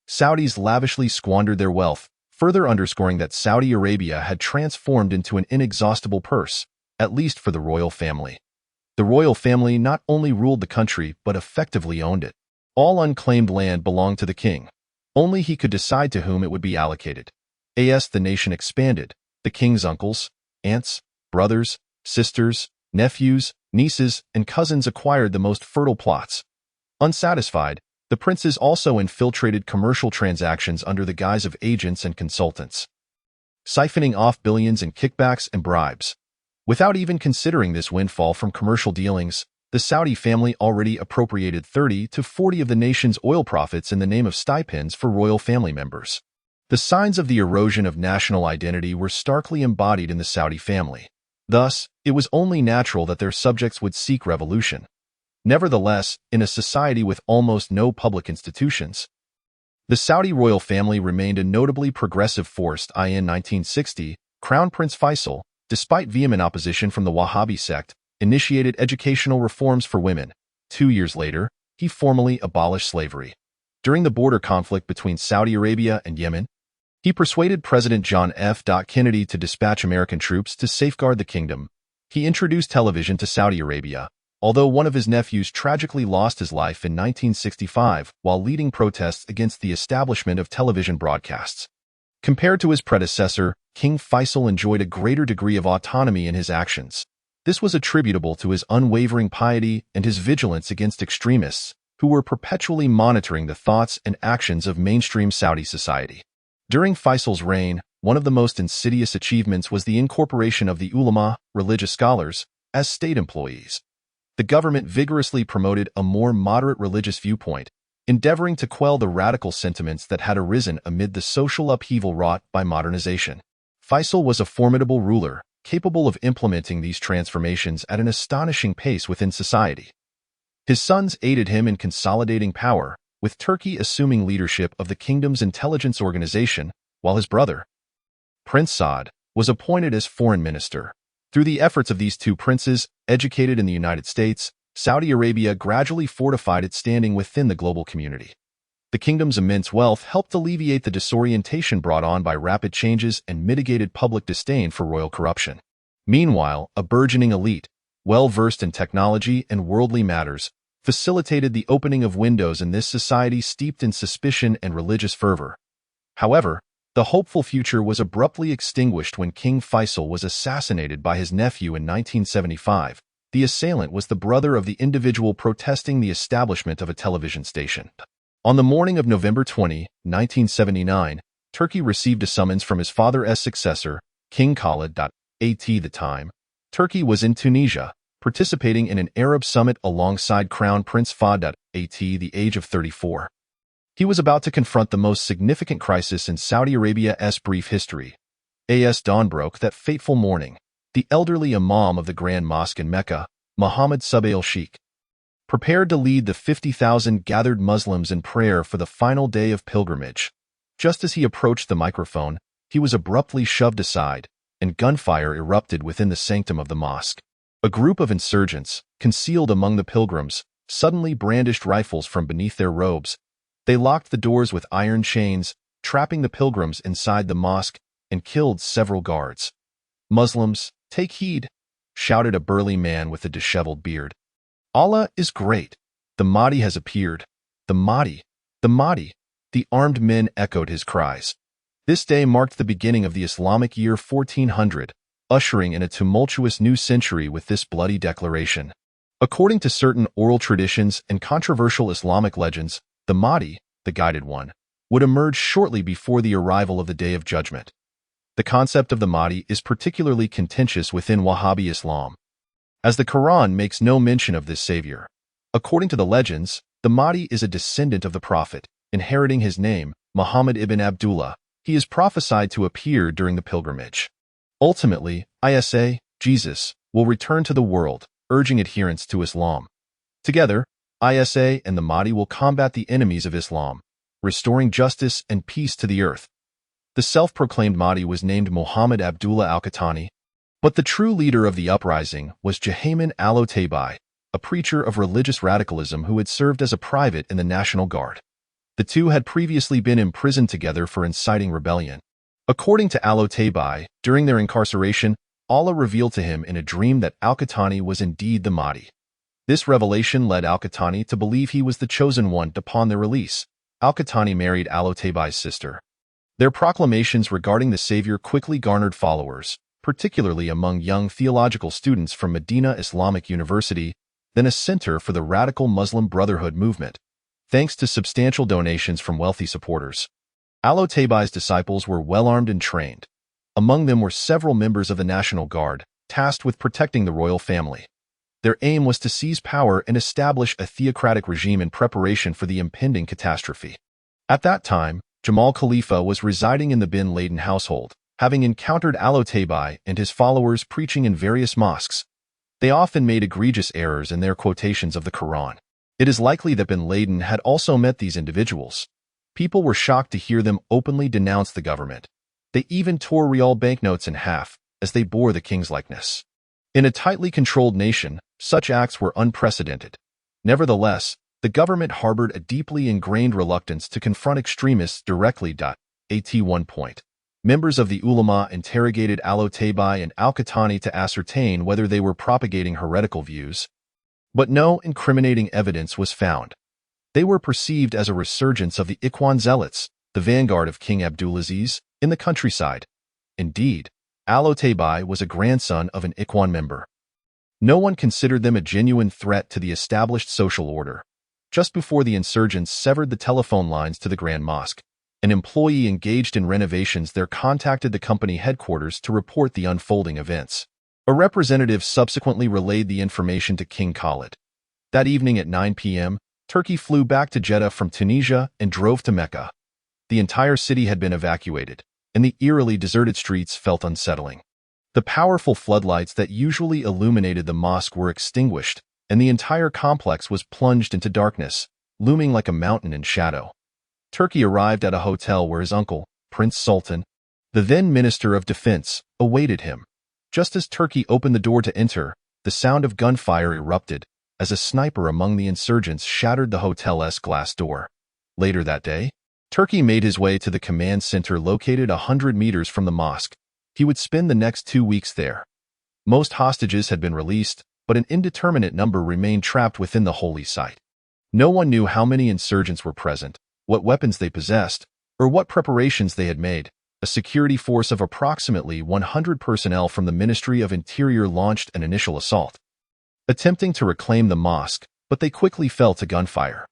Saudis lavishly squandered their wealth, further underscoring that Saudi Arabia had transformed into an inexhaustible purse, at least for the royal family. The royal family not only ruled the country but effectively owned it. All unclaimed land belonged to the king. Only he could decide to whom it would be allocated. As the nation expanded, the king's uncles, aunts, brothers, sisters, nephews, nieces, and cousins acquired the most fertile plots. Unsatisfied, the princes also infiltrated commercial transactions under the guise of agents and consultants, siphoning off billions in kickbacks and bribes. Without even considering this windfall from commercial dealings, the Saudi family already appropriated 30 to 40 of the nation's oil profits in the name of stipends for royal family members. The signs of the erosion of national identity were starkly embodied in the Saudi family. Thus, it was only natural that their subjects would seek revolution. Nevertheless, in a society with almost no public institutions, the Saudi royal family remained a notably progressive force. In 1960, Crown Prince Faisal, despite vehement opposition from the Wahhabi sect, initiated educational reforms for women. 2 years later, he formally abolished slavery. During the border conflict between Saudi Arabia and Yemen, he persuaded President John F. Kennedy to dispatch American troops to safeguard the kingdom. He introduced television to Saudi Arabia, although one of his nephews tragically lost his life in 1965 while leading protests against the establishment of television broadcasts. Compared to his predecessor, King Faisal enjoyed a greater degree of autonomy in his actions. This was attributable to his unwavering piety and his vigilance against extremists, who were perpetually monitoring the thoughts and actions of mainstream Saudi society. During Faisal's reign, one of the most insidious achievements was the incorporation of the ulama, religious scholars, as state employees. The government vigorously promoted a more moderate religious viewpoint, endeavoring to quell the radical sentiments that had arisen amid the social upheaval wrought by modernization. Faisal was a formidable ruler, capable of implementing these transformations at an astonishing pace within society. His sons aided him in consolidating power, with Turkey assuming leadership of the kingdom's intelligence organization, while his brother, Prince Saud, was appointed as foreign minister. Through the efforts of these two princes, educated in the United States, Saudi Arabia gradually fortified its standing within the global community. The kingdom's immense wealth helped alleviate the disorientation brought on by rapid changes and mitigated public disdain for royal corruption. Meanwhile, a burgeoning elite, well-versed in technology and worldly matters, facilitated the opening of windows in this society steeped in suspicion and religious fervor. However, the hopeful future was abruptly extinguished when King Faisal was assassinated by his nephew in 1975. The assailant was the brother of the individual protesting the establishment of a television station. On the morning of November 20, 1979, Turkey received a summons from his father's successor, King Khalid. At the time, Turkey was in Tunisia, participating in an Arab summit alongside Crown Prince Fahd at the age of 34. He was about to confront the most significant crisis in Saudi Arabia's brief history. As dawn broke that fateful morning, the elderly imam of the Grand Mosque in Mecca, Muhammad al-Sheikh, prepared to lead the 50,000 gathered Muslims in prayer for the final day of pilgrimage. Just as he approached the microphone, he was abruptly shoved aside, and gunfire erupted within the sanctum of the mosque. A group of insurgents, concealed among the pilgrims, suddenly brandished rifles from beneath their robes. They locked the doors with iron chains, trapping the pilgrims inside the mosque, and killed several guards. "Muslims, take heed," shouted a burly man with a disheveled beard. "Allah is great. The Mahdi has appeared. The Mahdi, the Mahdi." The armed men echoed his cries. This day marked the beginning of the Islamic year 1400, ushering in a tumultuous new century with this bloody declaration. According to certain oral traditions and controversial Islamic legends, the Mahdi, the Guided One, would emerge shortly before the arrival of the Day of Judgment. The concept of the Mahdi is particularly contentious within Wahhabi Islam, as the Quran makes no mention of this savior. According to the legends, the Mahdi is a descendant of the Prophet, inheriting his name, Muhammad ibn Abdullah. He is prophesied to appear during the pilgrimage. Ultimately, Jesus, will return to the world, urging adherence to Islam. Together, Isa and the Mahdi will combat the enemies of Islam, restoring justice and peace to the earth. The self-proclaimed Mahdi was named Muhammad Abdullah al-Qahtani, but the true leader of the uprising was Jahaman al-Otaibai, a preacher of religious radicalism who had served as a private in the National Guard. The two had previously been imprisoned together for inciting rebellion. According to al-Otaibai, during their incarceration, Allah revealed to him in a dream that al-Qahtani was indeed the Mahdi. This revelation led al-Qahtani to believe he was the chosen one. Upon their release, al-Qahtani married al-Otaibai's sister. Their proclamations regarding the Savior quickly garnered followers, particularly among young theological students from Medina Islamic University, then a center for the radical Muslim Brotherhood movement. Thanks to substantial donations from wealthy supporters, al-Otaibai's disciples were well-armed and trained. Among them were several members of the National Guard, tasked with protecting the royal family. Their aim was to seize power and establish a theocratic regime in preparation for the impending catastrophe. At that time, Jamal Khalifa was residing in the bin Laden household, having encountered al-Otaibai and his followers preaching in various mosques. They often made egregious errors in their quotations of the Quran. It is likely that bin Laden had also met these individuals. People were shocked to hear them openly denounce the government. They even tore real banknotes in half, as they bore the king's likeness. In a tightly controlled nation, such acts were unprecedented. Nevertheless, the government harbored a deeply ingrained reluctance to confront extremists directly. At one point, members of the ulama interrogated al-Otaibai and al-Qahtani to ascertain whether they were propagating heretical views, but no incriminating evidence was found. They were perceived as a resurgence of the Ikhwan zealots, the vanguard of King Abdulaziz, in the countryside. Indeed, al-Otaibai was a grandson of an Ikhwan member. No one considered them a genuine threat to the established social order. Just before the insurgents severed the telephone lines to the Grand Mosque, an employee engaged in renovations there contacted the company headquarters to report the unfolding events. A representative subsequently relayed the information to King Khalid. That evening at 9 p.m., Turkey flew back to Jeddah from Tunisia and drove to Mecca. The entire city had been evacuated, and the eerily deserted streets felt unsettling. The powerful floodlights that usually illuminated the mosque were extinguished, and the entire complex was plunged into darkness, looming like a mountain in shadow. Turkey arrived at a hotel where his uncle, Prince Sultan, the then Minister of Defense, awaited him. Just as Turkey opened the door to enter, the sound of gunfire erupted as a sniper among the insurgents shattered the hotel's glass door. Later that day, Turkey made his way to the command center located 100 meters from the mosque. He would spend the next 2 weeks there. Most hostages had been released, but an indeterminate number remained trapped within the holy site. No one knew how many insurgents were present, what weapons they possessed, or what preparations they had made. A security force of approximately 100 personnel from the Ministry of Interior launched an initial assault, attempting to reclaim the mosque, but they quickly fell to gunfire.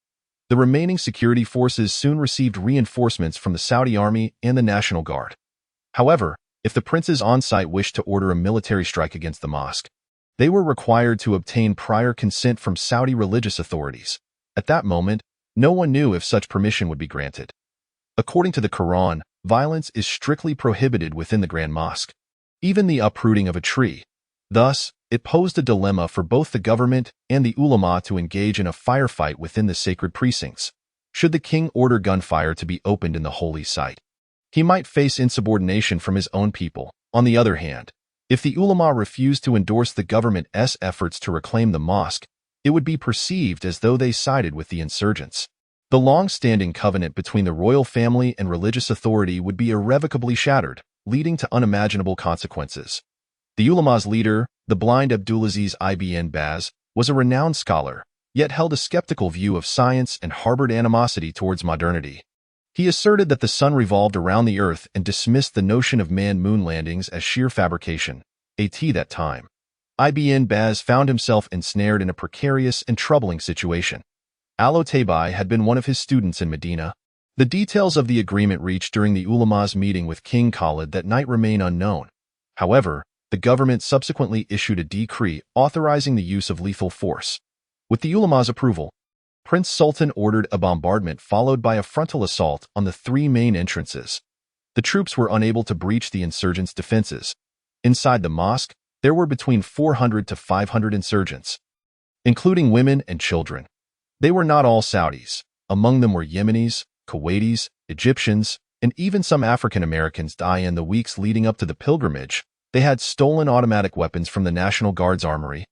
The remaining security forces soon received reinforcements from the Saudi army and the National Guard. However, if the princes on site wished to order a military strike against the mosque, they were required to obtain prior consent from Saudi religious authorities. At that moment, no one knew if such permission would be granted. According to the Quran, violence is strictly prohibited within the Grand Mosque, even the uprooting of a tree. Thus, it posed a dilemma for both the government and the ulama to engage in a firefight within the sacred precincts. Should the king order gunfire to be opened in the holy site, he might face insubordination from his own people. On the other hand, if the ulama refused to endorse the government's efforts to reclaim the mosque, it would be perceived as though they sided with the insurgents. The long-standing covenant between the royal family and religious authority would be irrevocably shattered, leading to unimaginable consequences. The ulama's leader, the blind Abdulaziz ibn Baz, was a renowned scholar, yet held a skeptical view of science and harbored animosity towards modernity. He asserted that the sun revolved around the earth and dismissed the notion of man-moon landings as sheer fabrication. At that time, Ibn Baz found himself ensnared in a precarious and troubling situation. Al-Otabi had been one of his students in Medina. The details of the agreement reached during the ulama's meeting with King Khalid that night remain unknown. However, the government subsequently issued a decree authorizing the use of lethal force. With the ulama's approval, Prince Sultan ordered a bombardment followed by a frontal assault on the 3 main entrances. The troops were unable to breach the insurgents' defenses. Inside the mosque, there were between 400 to 500 insurgents, including women and children. They were not all Saudis. Among them were Yemenis, Kuwaitis, Egyptians, and even some African Americans. In the weeks leading up to the pilgrimage, they had stolen automatic weapons from the National Guard's armory,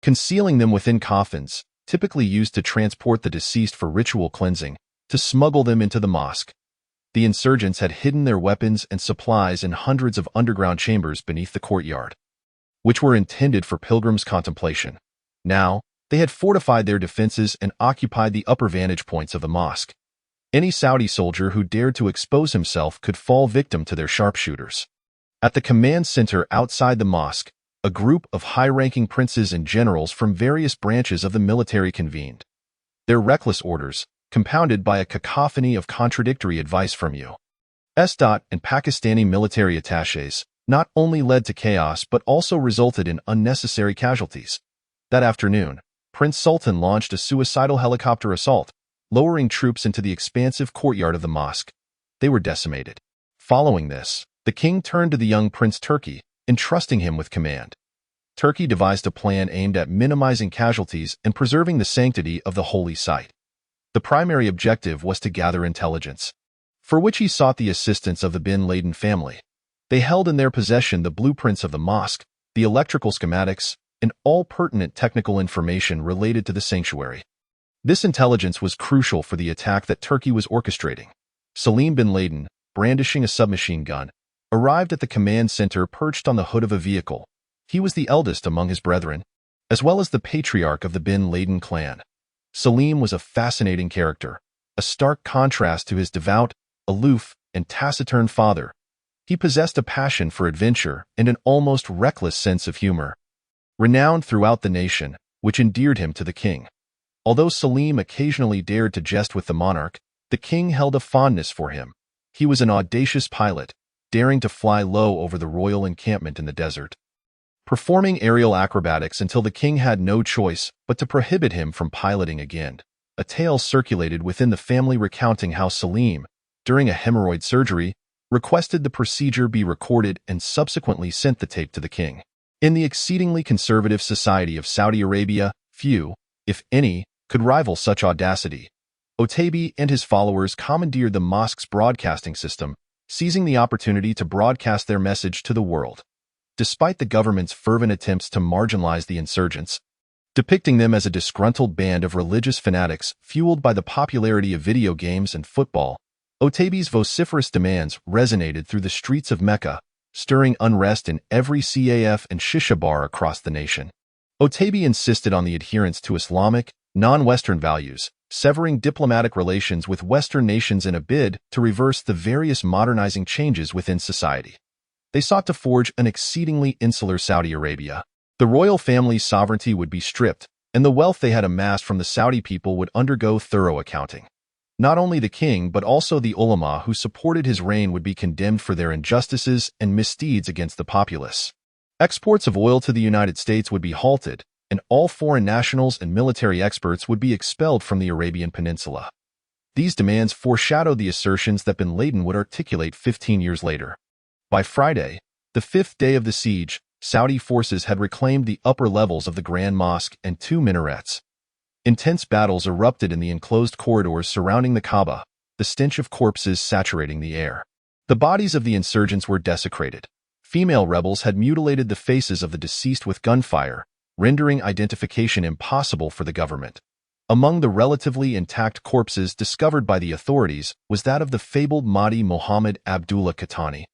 concealing them within coffins, typically used to transport the deceased for ritual cleansing, to smuggle them into the mosque. The insurgents had hidden their weapons and supplies in hundreds of underground chambers beneath the courtyard, which were intended for pilgrims' contemplation. Now, they had fortified their defenses and occupied the upper vantage points of the mosque. Any Saudi soldier who dared to expose himself could fall victim to their sharpshooters. At the command center outside the mosque, a group of high-ranking princes and generals from various branches of the military convened. Their reckless orders, compounded by a cacophony of contradictory advice from U.S. and Pakistani military attachés, not only led to chaos but also resulted in unnecessary casualties. That afternoon, Prince Sultan launched a suicidal helicopter assault, lowering troops into the expansive courtyard of the mosque. They were decimated. Following this, the king turned to the young Prince Turkey, entrusting him with command. Turkey devised a plan aimed at minimizing casualties and preserving the sanctity of the holy site. The primary objective was to gather intelligence, for which he sought the assistance of the bin Laden family. They held in their possession the blueprints of the mosque, the electrical schematics, and all pertinent technical information related to the sanctuary. This intelligence was crucial for the attack that Turkey was orchestrating. Salim bin Laden, brandishing a submachine gun, arrived at the command center perched on the hood of a vehicle. He was the eldest among his brethren, as well as the patriarch of the bin Laden clan. Salim was a fascinating character, a stark contrast to his devout, aloof, and taciturn father. He possessed a passion for adventure and an almost reckless sense of humor, renowned throughout the nation, which endeared him to the king. Although Salim occasionally dared to jest with the monarch, the king held a fondness for him. He was an audacious pilot, daring to fly low over the royal encampment in the desert, performing aerial acrobatics until the king had no choice but to prohibit him from piloting again. A tale circulated within the family recounting how Salim, during a hemorrhoid surgery, requested the procedure be recorded and subsequently sent the tape to the king. In the exceedingly conservative society of Saudi Arabia, few, if any, could rival such audacity. Otabi and his followers commandeered the mosque's broadcasting system, seizing the opportunity to broadcast their message to the world. Despite the government's fervent attempts to marginalize the insurgents, depicting them as a disgruntled band of religious fanatics fueled by the popularity of video games and football, Otabi's vociferous demands resonated through the streets of Mecca, stirring unrest in every CAF and shisha bar across the nation. Otabi insisted on the adherence to Islamic, non-Western values, severing diplomatic relations with Western nations in a bid to reverse the various modernizing changes within society. They sought to forge an exceedingly insular Saudi Arabia. The royal family's sovereignty would be stripped, and the wealth they had amassed from the Saudi people would undergo thorough accounting. Not only the king but also the ulama who supported his reign would be condemned for their injustices and misdeeds against the populace. Exports of oil to the United States would be halted, and all foreign nationals and military experts would be expelled from the Arabian Peninsula. These demands foreshadowed the assertions that bin Laden would articulate 15 years later. By Friday, the 5th day of the siege, Saudi forces had reclaimed the upper levels of the Grand Mosque and 2 minarets. Intense battles erupted in the enclosed corridors surrounding the Kaaba, the stench of corpses saturating the air. The bodies of the insurgents were desecrated. Female rebels had mutilated the faces of the deceased with gunfire, rendering identification impossible for the government. Among the relatively intact corpses discovered by the authorities was that of the fabled Mahdi Muhammad Abdullah Qahtani,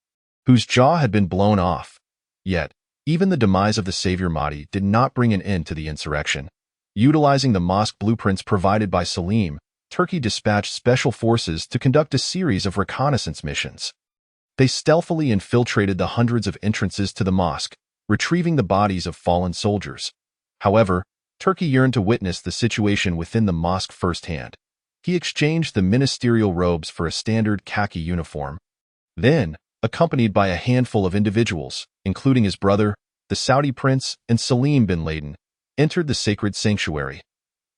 whose jaw had been blown off. Yet, even the demise of the savior Mahdi did not bring an end to the insurrection. Utilizing the mosque blueprints provided by Salim, Turkey dispatched special forces to conduct a series of reconnaissance missions. They stealthily infiltrated the hundreds of entrances to the mosque, retrieving the bodies of fallen soldiers. However, Turkey yearned to witness the situation within the mosque firsthand. He exchanged the ministerial robes for a standard khaki uniform. Then, accompanied by a handful of individuals, including his brother, the Saudi prince, and Salim bin Laden, entered the sacred sanctuary.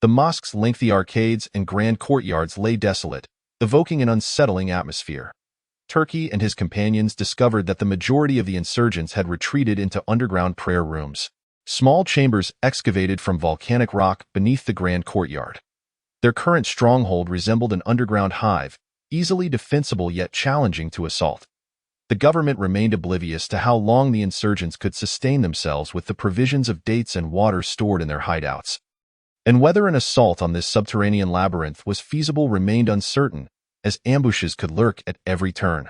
The mosque's lengthy arcades and grand courtyards lay desolate, evoking an unsettling atmosphere. Turkey and his companions discovered that the majority of the insurgents had retreated into underground prayer rooms, small chambers excavated from volcanic rock beneath the grand courtyard. Their current stronghold resembled an underground hive, easily defensible yet challenging to assault. The government remained oblivious to how long the insurgents could sustain themselves with the provisions of dates and water stored in their hideouts. And whether an assault on this subterranean labyrinth was feasible remained uncertain, as ambushes could lurk at every turn.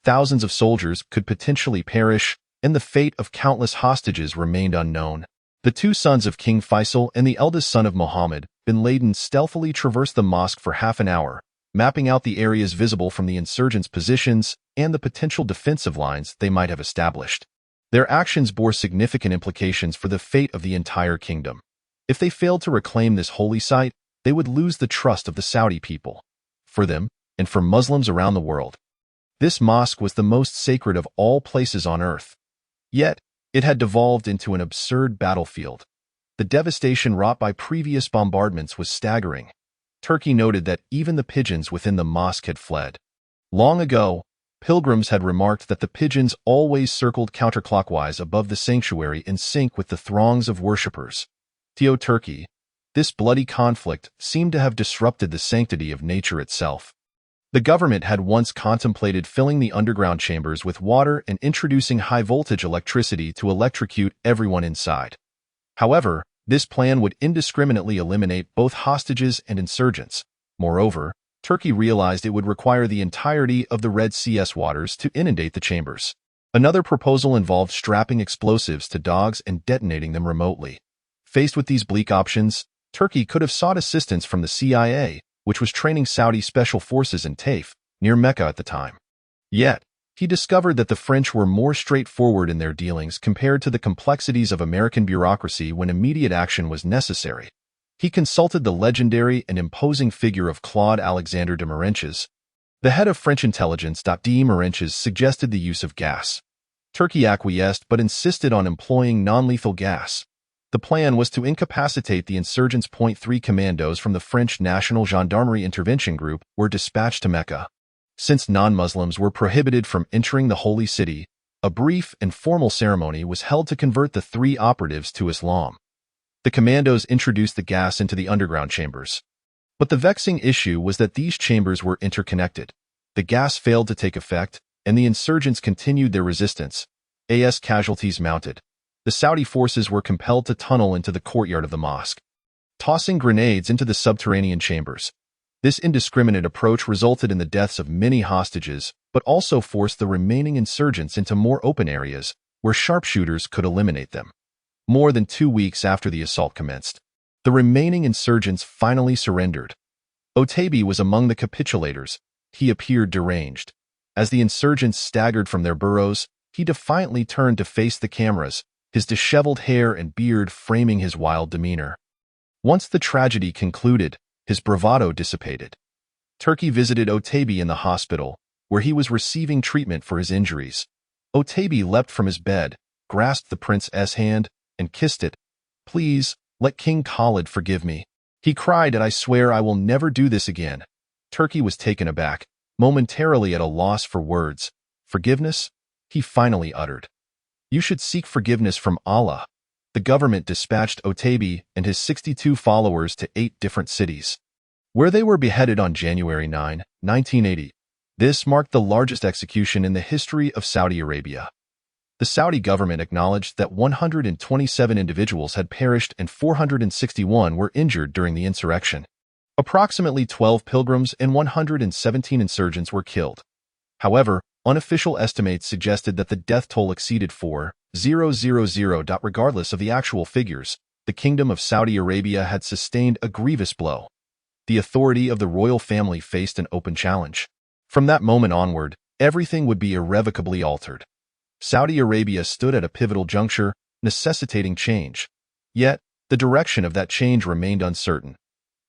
Thousands of soldiers could potentially perish, and the fate of countless hostages remained unknown. The 2 sons of King Faisal and the eldest son of Muhammad bin Laden stealthily traversed the mosque for half an hour, mapping out the areas visible from the insurgents' positions and the potential defensive lines they might have established. Their actions bore significant implications for the fate of the entire kingdom. If they failed to reclaim this holy site, they would lose the trust of the Saudi people. For them, and for Muslims around the world, this mosque was the most sacred of all places on earth. Yet, it had devolved into an absurd battlefield. The devastation wrought by previous bombardments was staggering. Turkey noted that even the pigeons within the mosque had fled. Long ago, pilgrims had remarked that the pigeons always circled counterclockwise above the sanctuary in sync with the throngs of worshippers. To Turkey, this bloody conflict seemed to have disrupted the sanctity of nature itself. The government had once contemplated filling the underground chambers with water and introducing high-voltage electricity to electrocute everyone inside. However, this plan would indiscriminately eliminate both hostages and insurgents. Moreover, Turkey realized it would require the entirety of the Red Sea waters to inundate the chambers. Another proposal involved strapping explosives to dogs and detonating them remotely. Faced with these bleak options, Turkey could have sought assistance from the CIA, which was training Saudi special forces in Taif, near Mecca at the time. Yet, he discovered that the French were more straightforward in their dealings compared to the complexities of American bureaucracy when immediate action was necessary. He consulted the legendary and imposing figure of Claude Alexander de Marenches, The head of French intelligence, D. Marenches, suggested the use of gas. Turkey acquiesced but insisted on employing non-lethal gas. The plan was to incapacitate the insurgents. 3 commandos from the French National Gendarmerie Intervention Group were dispatched to Mecca. Since non-Muslims were prohibited from entering the holy city, a brief and formal ceremony was held to convert the 3 operatives to Islam. The commandos introduced the gas into the underground chambers. But the vexing issue was that these chambers were interconnected. The gas failed to take effect, and the insurgents continued their resistance. As casualties mounted, the Saudi forces were compelled to tunnel into the courtyard of the mosque, tossing grenades into the subterranean chambers. This indiscriminate approach resulted in the deaths of many hostages, but also forced the remaining insurgents into more open areas where sharpshooters could eliminate them. More than 2 weeks after the assault commenced, the remaining insurgents finally surrendered. Otabi was among the capitulators. He appeared deranged. As the insurgents staggered from their burrows, he defiantly turned to face the cameras, his disheveled hair and beard framing his wild demeanor. Once the tragedy concluded, his bravado dissipated. Turkey visited Otabi in the hospital, where he was receiving treatment for his injuries. Otabi leapt from his bed, grasped the prince's hand, and kissed it. "Please, let King Khalid forgive me," he cried, "and I swear I will never do this again." Turkey was taken aback, momentarily at a loss for words. "Forgiveness?" he finally uttered. "You should seek forgiveness from Allah." The government dispatched Otabi and his 62 followers to 8 different cities, where they were beheaded on January 9, 1980. This marked the largest execution in the history of Saudi Arabia. The Saudi government acknowledged that 127 individuals had perished and 461 were injured during the insurrection. Approximately 12 pilgrims and 117 insurgents were killed. However, unofficial estimates suggested that the death toll exceeded 4,000. Regardless of the actual figures, the Kingdom of Saudi Arabia had sustained a grievous blow. The authority of the royal family faced an open challenge. From that moment onward, everything would be irrevocably altered. Saudi Arabia stood at a pivotal juncture, necessitating change. Yet, the direction of that change remained uncertain.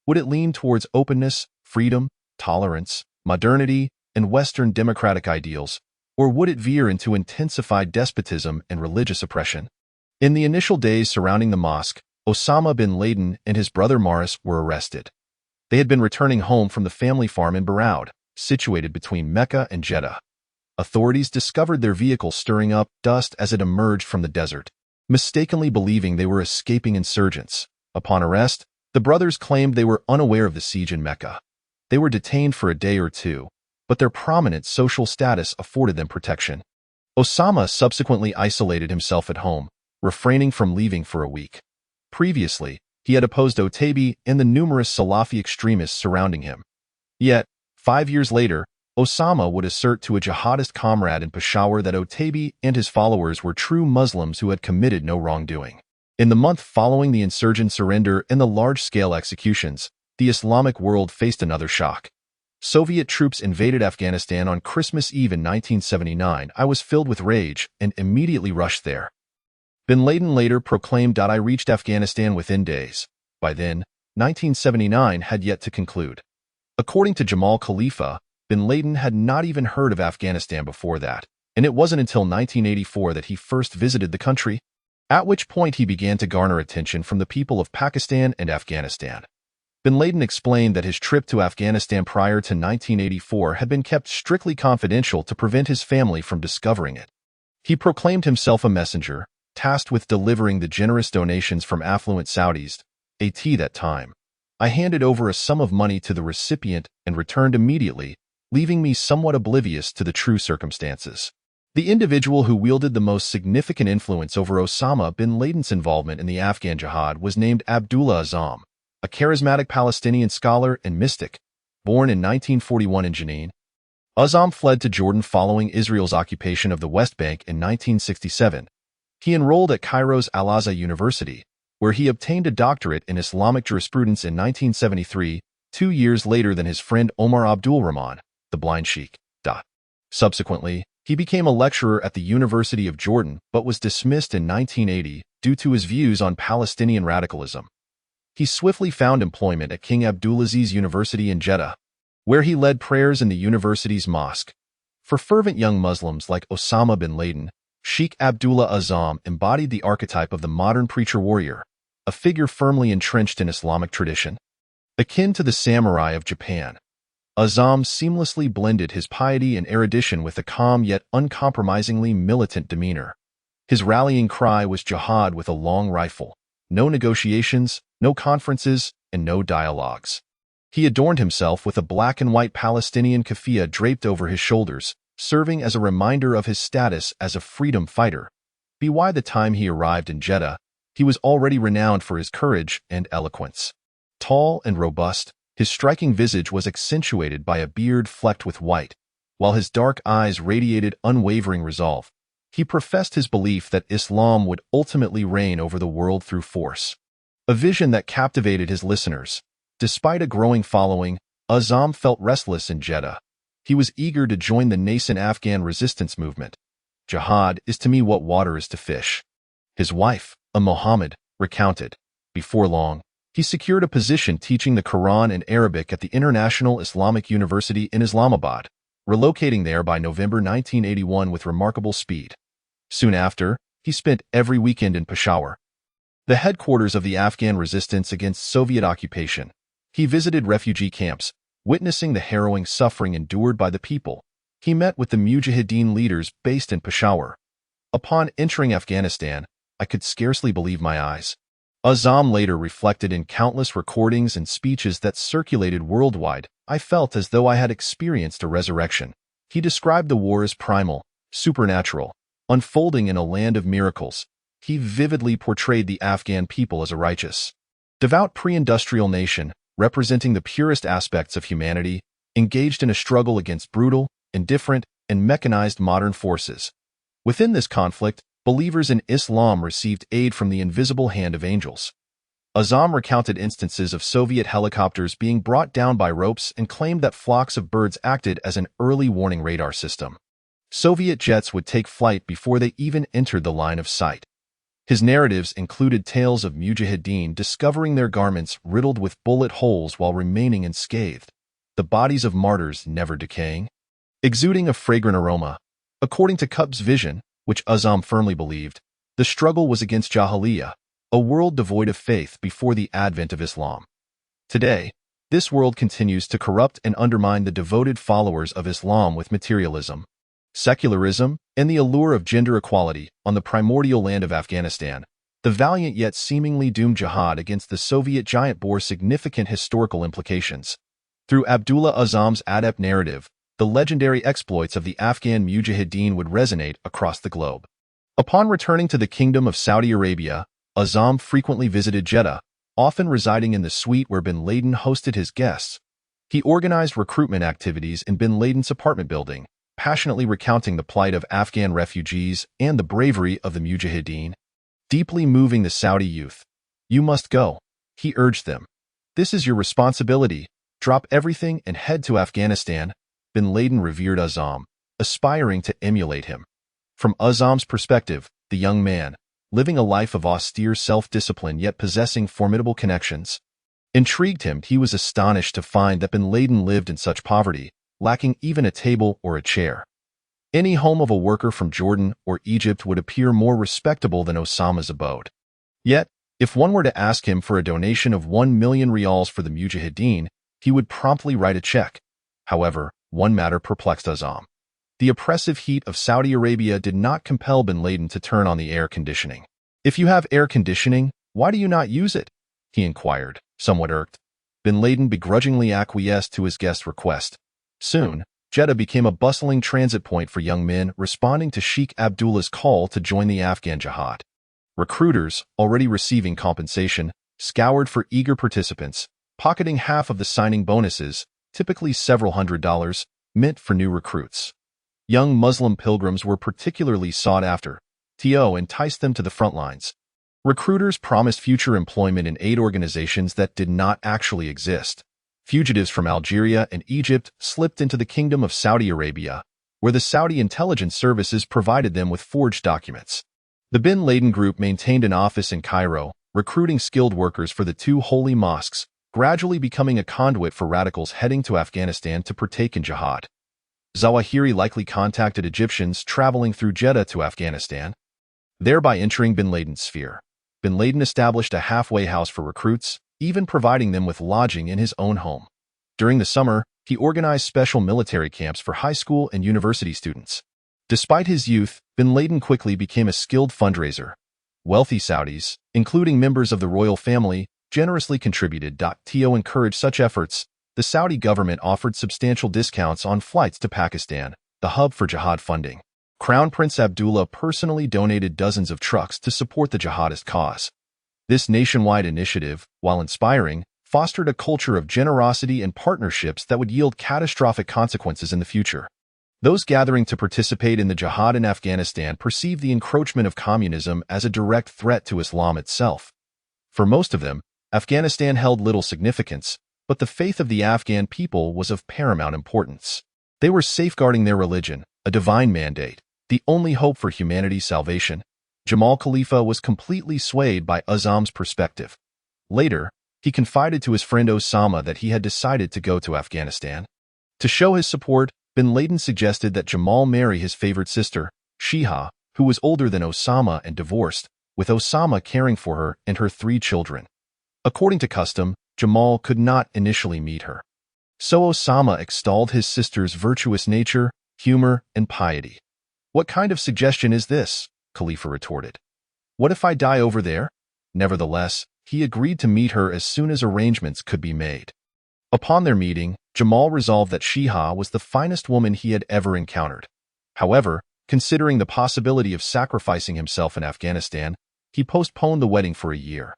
Would it lean towards openness, freedom, tolerance, modernity, and Western democratic ideals, or would it veer into intensified despotism and religious oppression? In the initial days surrounding the mosque, Osama bin Laden and his brother Maris were arrested. They had been returning home from the family farm in Baraud, situated between Mecca and Jeddah. Authorities discovered their vehicle stirring up dust as it emerged from the desert, mistakenly believing they were escaping insurgents. Upon arrest, the brothers claimed they were unaware of the siege in Mecca. They were detained for a day or two, but their prominent social status afforded them protection. Osama subsequently isolated himself at home, refraining from leaving for a week. Previously, he had opposed Otabi and the numerous Salafi extremists surrounding him. Yet, 5 years later, Osama would assert to a jihadist comrade in Peshawar that Otabi and his followers were true Muslims who had committed no wrongdoing. In the month following the insurgent surrender and the large-scale executions, the Islamic world faced another shock. Soviet troops invaded Afghanistan on Christmas Eve in 1979. I was filled with rage and immediately rushed there. Bin Laden later proclaimed, "I reached Afghanistan within days." By then, 1979 had yet to conclude. According to Jamal Khalifa, Bin Laden had not even heard of Afghanistan before that, and it wasn't until 1984 that he first visited the country, at which point he began to garner attention from the people of Pakistan and Afghanistan. Bin Laden explained that his trip to Afghanistan prior to 1984 had been kept strictly confidential to prevent his family from discovering it. He proclaimed himself a messenger, tasked with delivering the generous donations from affluent Saudis. At that time, I handed over a sum of money to the recipient and returned immediately, leaving me somewhat oblivious to the true circumstances. The individual who wielded the most significant influence over Osama bin Laden's involvement in the Afghan jihad was named Abdullah Azzam, a charismatic Palestinian scholar and mystic. Born in 1941 in Jenin, Azzam fled to Jordan following Israel's occupation of the West Bank in 1967. He enrolled at Cairo's Al-Azhar University, where he obtained a doctorate in Islamic jurisprudence in 1973, 2 years later than his friend Omar Abdul Rahman, the blind sheikh. Subsequently, he became a lecturer at the University of Jordan but was dismissed in 1980 due to his views on Palestinian radicalism. He swiftly found employment at King Abdulaziz University in Jeddah. where he led prayers in the university's mosque. For fervent young Muslims like Osama bin Laden, Sheikh Abdullah Azzam embodied the archetype of the modern preacher-warrior, a figure firmly entrenched in Islamic tradition. Akin to the samurai of Japan, Azzam seamlessly blended his piety and erudition with a calm yet uncompromisingly militant demeanor. His rallying cry was jihad with a long rifle. No negotiations, no conferences, and no dialogues. He adorned himself with a black and white Palestinian keffiyeh draped over his shoulders, serving as a reminder of his status as a freedom fighter. By the time he arrived in Jeddah, he was already renowned for his courage and eloquence. Tall and robust, his striking visage was accentuated by a beard flecked with white, while his dark eyes radiated unwavering resolve. He professed his belief that Islam would ultimately reign over the world through force, a vision that captivated his listeners. Despite a growing following, Azzam felt restless in Jeddah. He was eager to join the nascent Afghan resistance movement. Jihad is to me what water is to fish. His wife, Mohammed, recounted. Before long, he secured a position teaching the Quran and Arabic at the International Islamic University in Islamabad, relocating there by November 1981 with remarkable speed. Soon after, he spent every weekend in Peshawar, the headquarters of the Afghan resistance against Soviet occupation. He visited refugee camps, witnessing the harrowing suffering endured by the people. He met with the Mujahideen leaders based in Peshawar. Upon entering Afghanistan, I could scarcely believe my eyes. Azzam later reflected in countless recordings and speeches that circulated worldwide. I felt as though I had experienced a resurrection. He described the war as primal, supernatural, unfolding in a land of miracles. He vividly portrayed the Afghan people as a righteous, devout pre-industrial nation, representing the purest aspects of humanity, engaged in a struggle against brutal, indifferent, and mechanized modern forces. Within this conflict, believers in Islam received aid from the invisible hand of angels. Azzam recounted instances of Soviet helicopters being brought down by ropes and claimed that flocks of birds acted as an early warning radar system. Soviet jets would take flight before they even entered the line of sight. His narratives included tales of Mujahideen discovering their garments riddled with bullet holes while remaining unscathed, the bodies of martyrs never decaying, exuding a fragrant aroma. According to Cub's vision, which Azzam firmly believed, the struggle was against Jahiliyyah, a world devoid of faith before the advent of Islam. Today, this world continues to corrupt and undermine the devoted followers of Islam with materialism, secularism, and the allure of gender equality. On the primordial land of Afghanistan, the valiant yet seemingly doomed jihad against the Soviet giant bore significant historical implications. Through Abdullah Azzam's adept narrative, the legendary exploits of the Afghan Mujahideen would resonate across the globe. Upon returning to the Kingdom of Saudi Arabia, Azzam frequently visited Jeddah, often residing in the suite where bin Laden hosted his guests. He organized recruitment activities in bin Laden's apartment building, passionately recounting the plight of Afghan refugees and the bravery of the Mujahideen. Deeply moving the Saudi youth. "You must go," he urged them. "This is your responsibility. Drop everything and head to Afghanistan." Bin Laden revered Azzam, aspiring to emulate him. From Azzam's perspective, the young man, living a life of austere self-discipline yet possessing formidable connections, intrigued him. He was astonished to find that bin Laden lived in such poverty, lacking even a table or a chair. Any home of a worker from Jordan or Egypt would appear more respectable than Osama's abode. Yet, if one were to ask him for a donation of 1 million rials for the Mujahideen, he would promptly write a check. However, one matter perplexed Azzam. The oppressive heat of Saudi Arabia did not compel bin Laden to turn on the air conditioning. "If you have air conditioning, why do you not use it?" he inquired, somewhat irked. Bin Laden begrudgingly acquiesced to his guest's request. Soon, Jeddah became a bustling transit point for young men responding to Sheikh Abdullah's call to join the Afghan jihad. Recruiters, already receiving compensation, scoured for eager participants, pocketing half of the signing bonuses, typically several $100s, meant for new recruits. Young Muslim pilgrims were particularly sought after. To enticed them to the front lines. Recruiters promised future employment in aid organizations that did not actually exist. Fugitives from Algeria and Egypt slipped into the Kingdom of Saudi Arabia, where the Saudi intelligence services provided them with forged documents. The bin Laden group maintained an office in Cairo, recruiting skilled workers for the two holy mosques, gradually becoming a conduit for radicals heading to Afghanistan to partake in jihad. Zawahiri likely contacted Egyptians traveling through Jeddah to Afghanistan, thereby entering bin Laden's sphere. Bin Laden established a halfway house for recruits, even providing them with lodging in his own home. During the summer, he organized special military camps for high school and university students. Despite his youth, bin Laden quickly became a skilled fundraiser. Wealthy Saudis, including members of the royal family, generously contributed. To encourage such efforts, the Saudi government offered substantial discounts on flights to Pakistan, the hub for jihad funding. Crown Prince Abdullah personally donated dozens of trucks to support the jihadist cause. This nationwide initiative, while inspiring, fostered a culture of generosity and partnerships that would yield catastrophic consequences in the future. Those gathering to participate in the jihad in Afghanistan perceived the encroachment of communism as a direct threat to Islam itself. For most of them, Afghanistan held little significance, but the faith of the Afghan people was of paramount importance. They were safeguarding their religion, a divine mandate, the only hope for humanity's salvation. Jamal Khalifa was completely swayed by Azam's perspective. Later, he confided to his friend Osama that he had decided to go to Afghanistan. To show his support, bin Laden suggested that Jamal marry his favorite sister, Shiha, who was older than Osama and divorced, with Osama caring for her and her 3 children. According to custom, Jamal could not initially meet her. So Osama extolled his sister's virtuous nature, humor, and piety. "What kind of suggestion is this?" Khalifa retorted. "What if I die over there?" Nevertheless, he agreed to meet her as soon as arrangements could be made. Upon their meeting, Jamal resolved that Shiha was the finest woman he had ever encountered. However, considering the possibility of sacrificing himself in Afghanistan, he postponed the wedding for a year.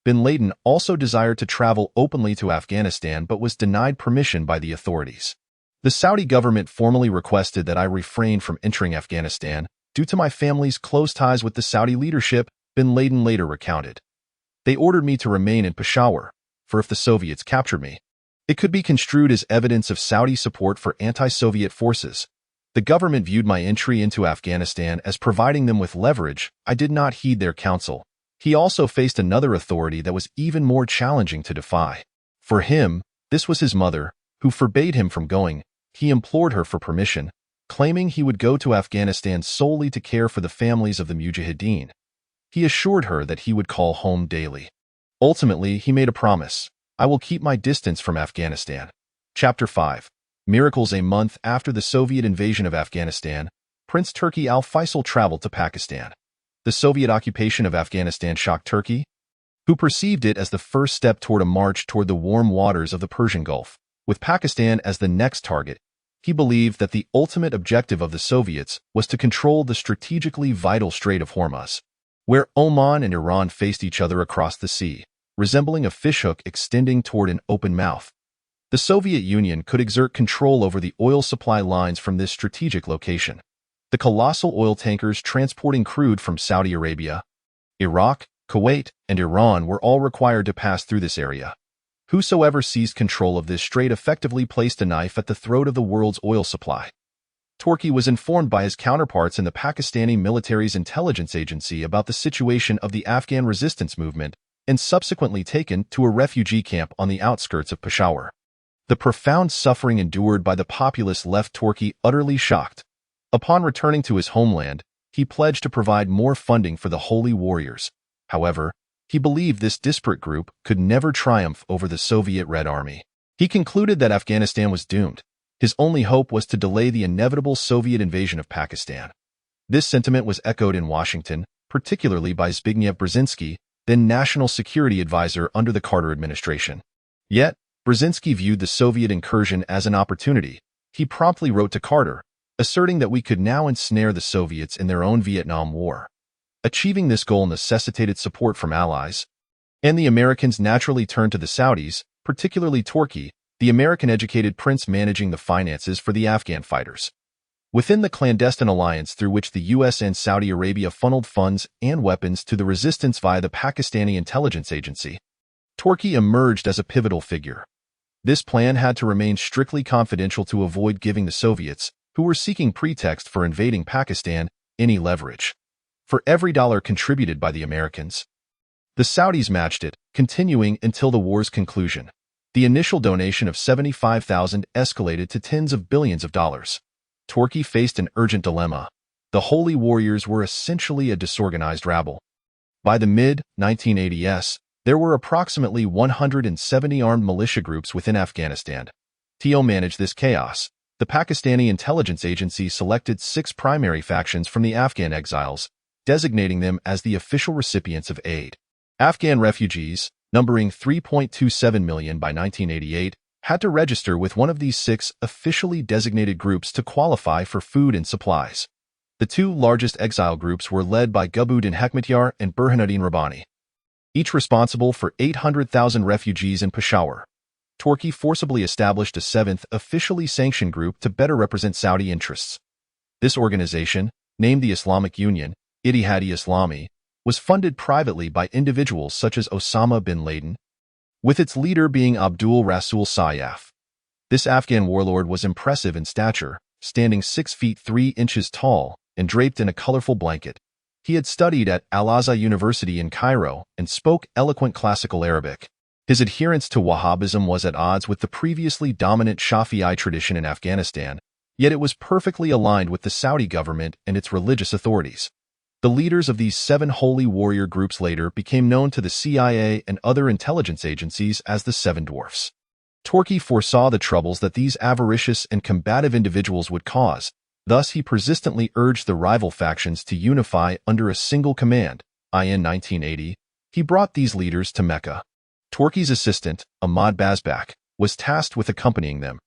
Bin Laden also desired to travel openly to Afghanistan but was denied permission by the authorities. The Saudi government formally requested that I refrain from entering Afghanistan due to my family's close ties with the Saudi leadership, bin Laden later recounted. They ordered me to remain in Peshawar, for if the Soviets captured me, it could be construed as evidence of Saudi support for anti-Soviet forces. The government viewed my entry into Afghanistan as providing them with leverage. I did not heed their counsel. He also faced another authority that was even more challenging to defy. For him, this was his mother, who forbade him from going. He implored her for permission, claiming he would go to Afghanistan solely to care for the families of the Mujahideen. He assured her that he would call home daily. Ultimately, he made a promise: "I will keep my distance from Afghanistan." Chapter 5. Miracles. A month after the Soviet invasion of Afghanistan, Prince Turki Al Faisal traveled to Pakistan. The Soviet occupation of Afghanistan shocked Turkey, who perceived it as the first step toward a march toward the warm waters of the Persian Gulf. With Pakistan as the next target, he believed that the ultimate objective of the Soviets was to control the strategically vital Strait of Hormuz, where Oman and Iran faced each other across the sea, resembling a fishhook extending toward an open mouth. The Soviet Union could exert control over the oil supply lines from this strategic location. The colossal oil tankers transporting crude from Saudi Arabia, Iraq, Kuwait, and Iran were all required to pass through this area. Whosoever seized control of this strait effectively placed a knife at the throat of the world's oil supply. Turki was informed by his counterparts in the Pakistani military's intelligence agency about the situation of the Afghan resistance movement and subsequently taken to a refugee camp on the outskirts of Peshawar. The profound suffering endured by the populace left Turki utterly shocked. Upon returning to his homeland, he pledged to provide more funding for the holy warriors. However, he believed this disparate group could never triumph over the Soviet Red Army. He concluded that Afghanistan was doomed. His only hope was to delay the inevitable Soviet invasion of Pakistan. This sentiment was echoed in Washington, particularly by Zbigniew Brzezinski, then National Security Advisor under the Carter administration. Yet, Brzezinski viewed the Soviet incursion as an opportunity. He promptly wrote to Carter, asserting that we could now ensnare the Soviets in their own Vietnam War. Achieving this goal necessitated support from allies, and the Americans naturally turned to the Saudis, particularly Turki, the American-educated prince managing the finances for the Afghan fighters. Within the clandestine alliance through which the U.S. and Saudi Arabia funneled funds and weapons to the resistance via the Pakistani intelligence agency, Turki emerged as a pivotal figure. This plan had to remain strictly confidential to avoid giving the Soviets, who were seeking pretext for invading Pakistan, any leverage. For every dollar contributed by the Americans, the Saudis matched it, continuing until the war's conclusion. The initial donation of 75,000 escalated to tens of billions of dollars. Turkey faced an urgent dilemma. The holy warriors were essentially a disorganized rabble. By the mid-1980s, there were approximately 170 armed militia groups within Afghanistan. To manage this chaos, the Pakistani intelligence agency selected 6 primary factions from the Afghan exiles, designating them as the official recipients of aid. Afghan refugees, numbering 3.27 million by 1988, had to register with one of these 6 officially designated groups to qualify for food and supplies. The 2 largest exile groups were led by Gulbuddin Hekmatyar and Burhanuddin Rabbani, each responsible for 800,000 refugees in Peshawar. Turkey forcibly established a 7th officially sanctioned group to better represent Saudi interests. This organization, named the Islamic Union, Ittihad-e-Islami, was funded privately by individuals such as Osama bin Laden, with its leader being Abdul Rasul Sayyaf. This Afghan warlord was impressive in stature, standing 6 feet 3 inches tall and draped in a colorful blanket. He had studied at Al-Azhar University in Cairo and spoke eloquent classical Arabic. His adherence to Wahhabism was at odds with the previously dominant Shafi'i tradition in Afghanistan, yet it was perfectly aligned with the Saudi government and its religious authorities. The leaders of these 7 holy warrior groups later became known to the CIA and other intelligence agencies as the Seven Dwarfs. Turkey foresaw the troubles that these avaricious and combative individuals would cause. Thus, he persistently urged the rival factions to unify under a single command. In 1980, he brought these leaders to Mecca. Turkey's assistant, Ahmad Bazbak, was tasked with accompanying them.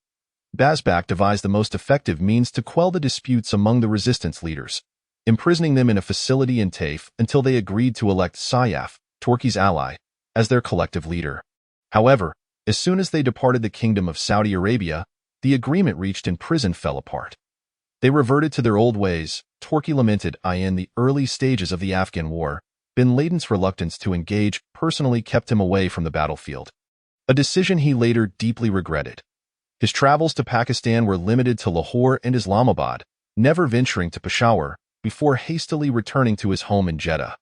Bazbak devised the most effective means to quell the disputes among the resistance leaders, imprisoning them in a facility in Taif until they agreed to elect Sayyaf, Turkey's ally, as their collective leader. However, as soon as they departed the Kingdom of Saudi Arabia, the agreement reached in prison fell apart. They reverted to their old ways. Turkey lamented in the early stages of the Afghan war. Bin Laden's reluctance to engage personally kept him away from the battlefield, a decision he later deeply regretted. His travels to Pakistan were limited to Lahore and Islamabad, never venturing to Peshawar, before hastily returning to his home in Jeddah.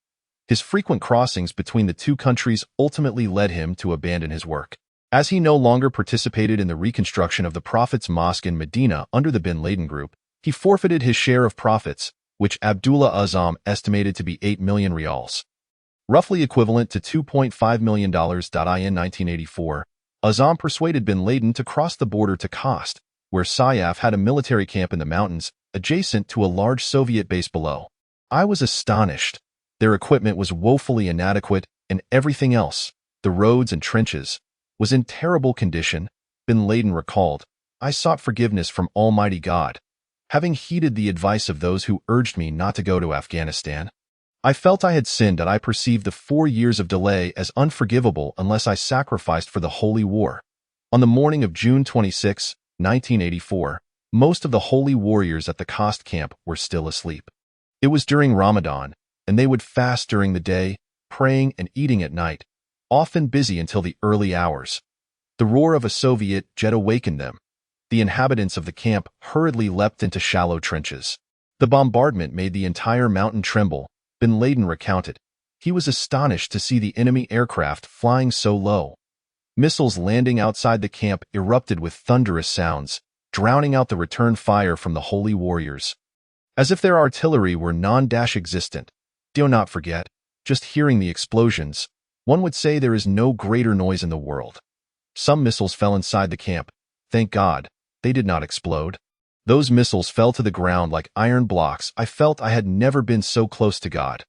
His frequent crossings between the 2 countries ultimately led him to abandon his work. As he no longer participated in the reconstruction of the Prophet's mosque in Medina under the Bin Laden group, he forfeited his share of profits, which Abdullah Azzam estimated to be 8 million riyals, roughly equivalent to $2.5 million. In 1984, Azzam persuaded Bin Laden to cross the border to Khost, where Sayyaf had a military camp in the mountains, adjacent to a large Soviet base below. I was astonished. Their equipment was woefully inadequate, and everything else, the roads and trenches, was in terrible condition. Bin Laden recalled, I sought forgiveness from Almighty God, having heeded the advice of those who urged me not to go to Afghanistan. I felt I had sinned, and I perceived the 4 years of delay as unforgivable unless I sacrificed for the holy war. On the morning of June 26, 1984, most of the holy warriors at the Khost camp were still asleep. It was during Ramadan, and they would fast during the day, praying and eating at night, often busy until the early hours. The roar of a Soviet jet awakened them. The inhabitants of the camp hurriedly leapt into shallow trenches. The bombardment made the entire mountain tremble. Bin Laden recounted. He was astonished to see the enemy aircraft flying so low. Missiles landing outside the camp erupted with thunderous sounds, drowning out the return fire from the holy warriors, as if their artillery were non-existent. Do not forget, just hearing the explosions, one would say there is no greater noise in the world. Some missiles fell inside the camp. Thank God, they did not explode. Those missiles fell to the ground like iron blocks. I felt I had never been so close to God.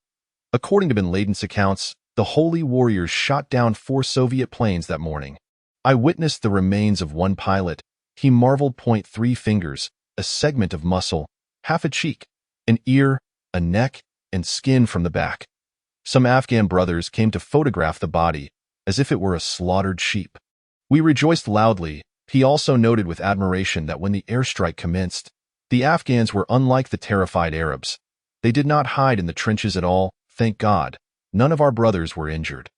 According to Bin Laden's accounts, the holy warriors shot down 4 Soviet planes that morning. I witnessed the remains of one pilot. He marveled. 3 fingers, a segment of muscle, half a cheek, an ear, a neck, and skin from the back. Some Afghan brothers came to photograph the body, as if it were a slaughtered sheep. We rejoiced loudly. He also noted with admiration that when the airstrike commenced, the Afghans were unlike the terrified Arabs. They did not hide in the trenches at all. Thank God, none of our brothers were injured.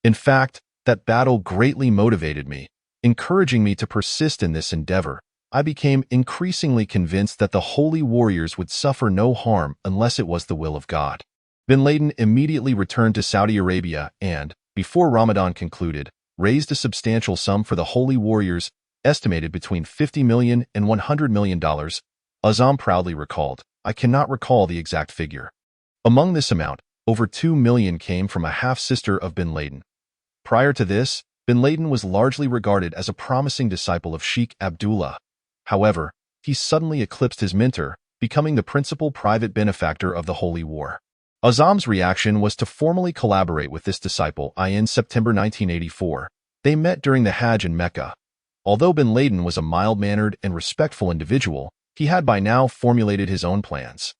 In fact, that battle greatly motivated me, encouraging me to persist in this endeavor. I became increasingly convinced that the holy warriors would suffer no harm unless it was the will of God. Bin Laden immediately returned to Saudi Arabia and, before Ramadan concluded, raised a substantial sum for the holy warriors, estimated between $50 million and $100 million. Azam proudly recalled, "I cannot recall the exact figure. Among this amount, over $2 million came from a half-sister of bin Laden." Prior to this, bin Laden was largely regarded as a promising disciple of Sheikh Abdullah. However, he suddenly eclipsed his mentor, becoming the principal private benefactor of the Holy War. Azam's reaction was to formally collaborate with this disciple in September 1984. They met during the Hajj in Mecca. Although bin Laden was a mild-mannered and respectful individual, he had by now formulated his own plans.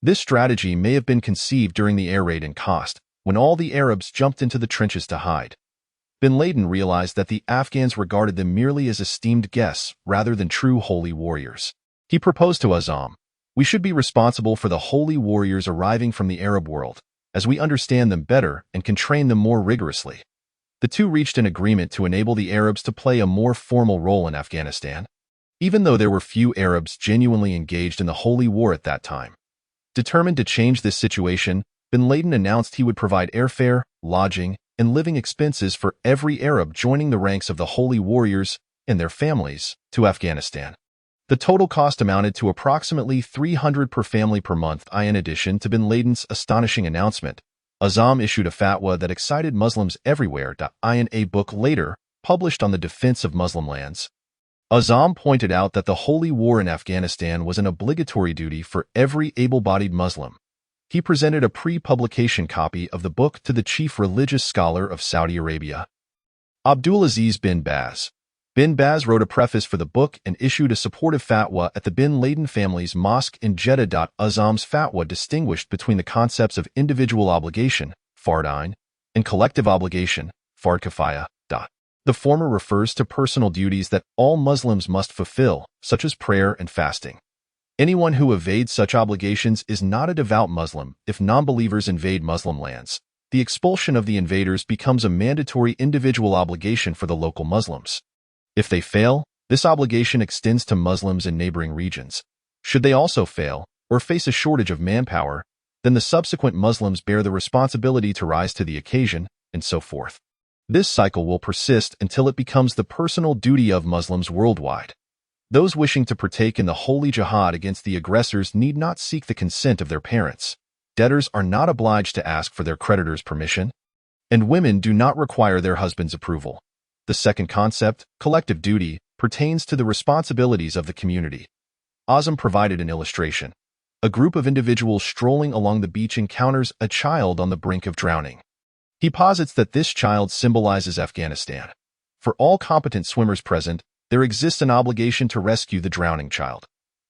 This strategy may have been conceived during the air raid in Khost, when all the Arabs jumped into the trenches to hide. Bin Laden realized that the Afghans regarded them merely as esteemed guests rather than true holy warriors. He proposed to Azam, "We should be responsible for the holy warriors arriving from the Arab world, as we understand them better and can train them more rigorously." The two reached an agreement to enable the Arabs to play a more formal role in Afghanistan, even though there were few Arabs genuinely engaged in the holy war at that time. Determined to change this situation, bin Laden announced he would provide airfare, lodging, and living expenses for every Arab joining the ranks of the holy warriors and their families to Afghanistan. The total cost amounted to approximately $300 per family per month. In addition to bin Laden's astonishing announcement, Azam issued a fatwa that excited Muslims everywhere. In a book later published on the defense of Muslim lands, Azam pointed out that the holy war in Afghanistan was an obligatory duty for every able-bodied Muslim. He presented a pre-publication copy of the book to the chief religious scholar of Saudi Arabia, Abdulaziz bin Baz. Bin Baz wrote a preface for the book and issued a supportive fatwa at the bin Laden family's mosque in Jeddah. Azam's fatwa distinguished between the concepts of individual obligation, fard ain, and collective obligation, fard kifaya. The former refers to personal duties that all Muslims must fulfill, such as prayer and fasting. Anyone who evades such obligations is not a devout Muslim. If non-believers invade Muslim lands, the expulsion of the invaders becomes a mandatory individual obligation for the local Muslims. If they fail, this obligation extends to Muslims in neighboring regions. Should they also fail, or face a shortage of manpower, then the subsequent Muslims bear the responsibility to rise to the occasion, and so forth. This cycle will persist until it becomes the personal duty of Muslims worldwide. Those wishing to partake in the holy jihad against the aggressors need not seek the consent of their parents. Debtors are not obliged to ask for their creditors' permission, and women do not require their husband's approval. The second concept, collective duty, pertains to the responsibilities of the community. Azam provided an illustration. A group of individuals strolling along the beach encounters a child on the brink of drowning. He posits that this child symbolizes Afghanistan. For all competent swimmers present, there exists an obligation to rescue the drowning child.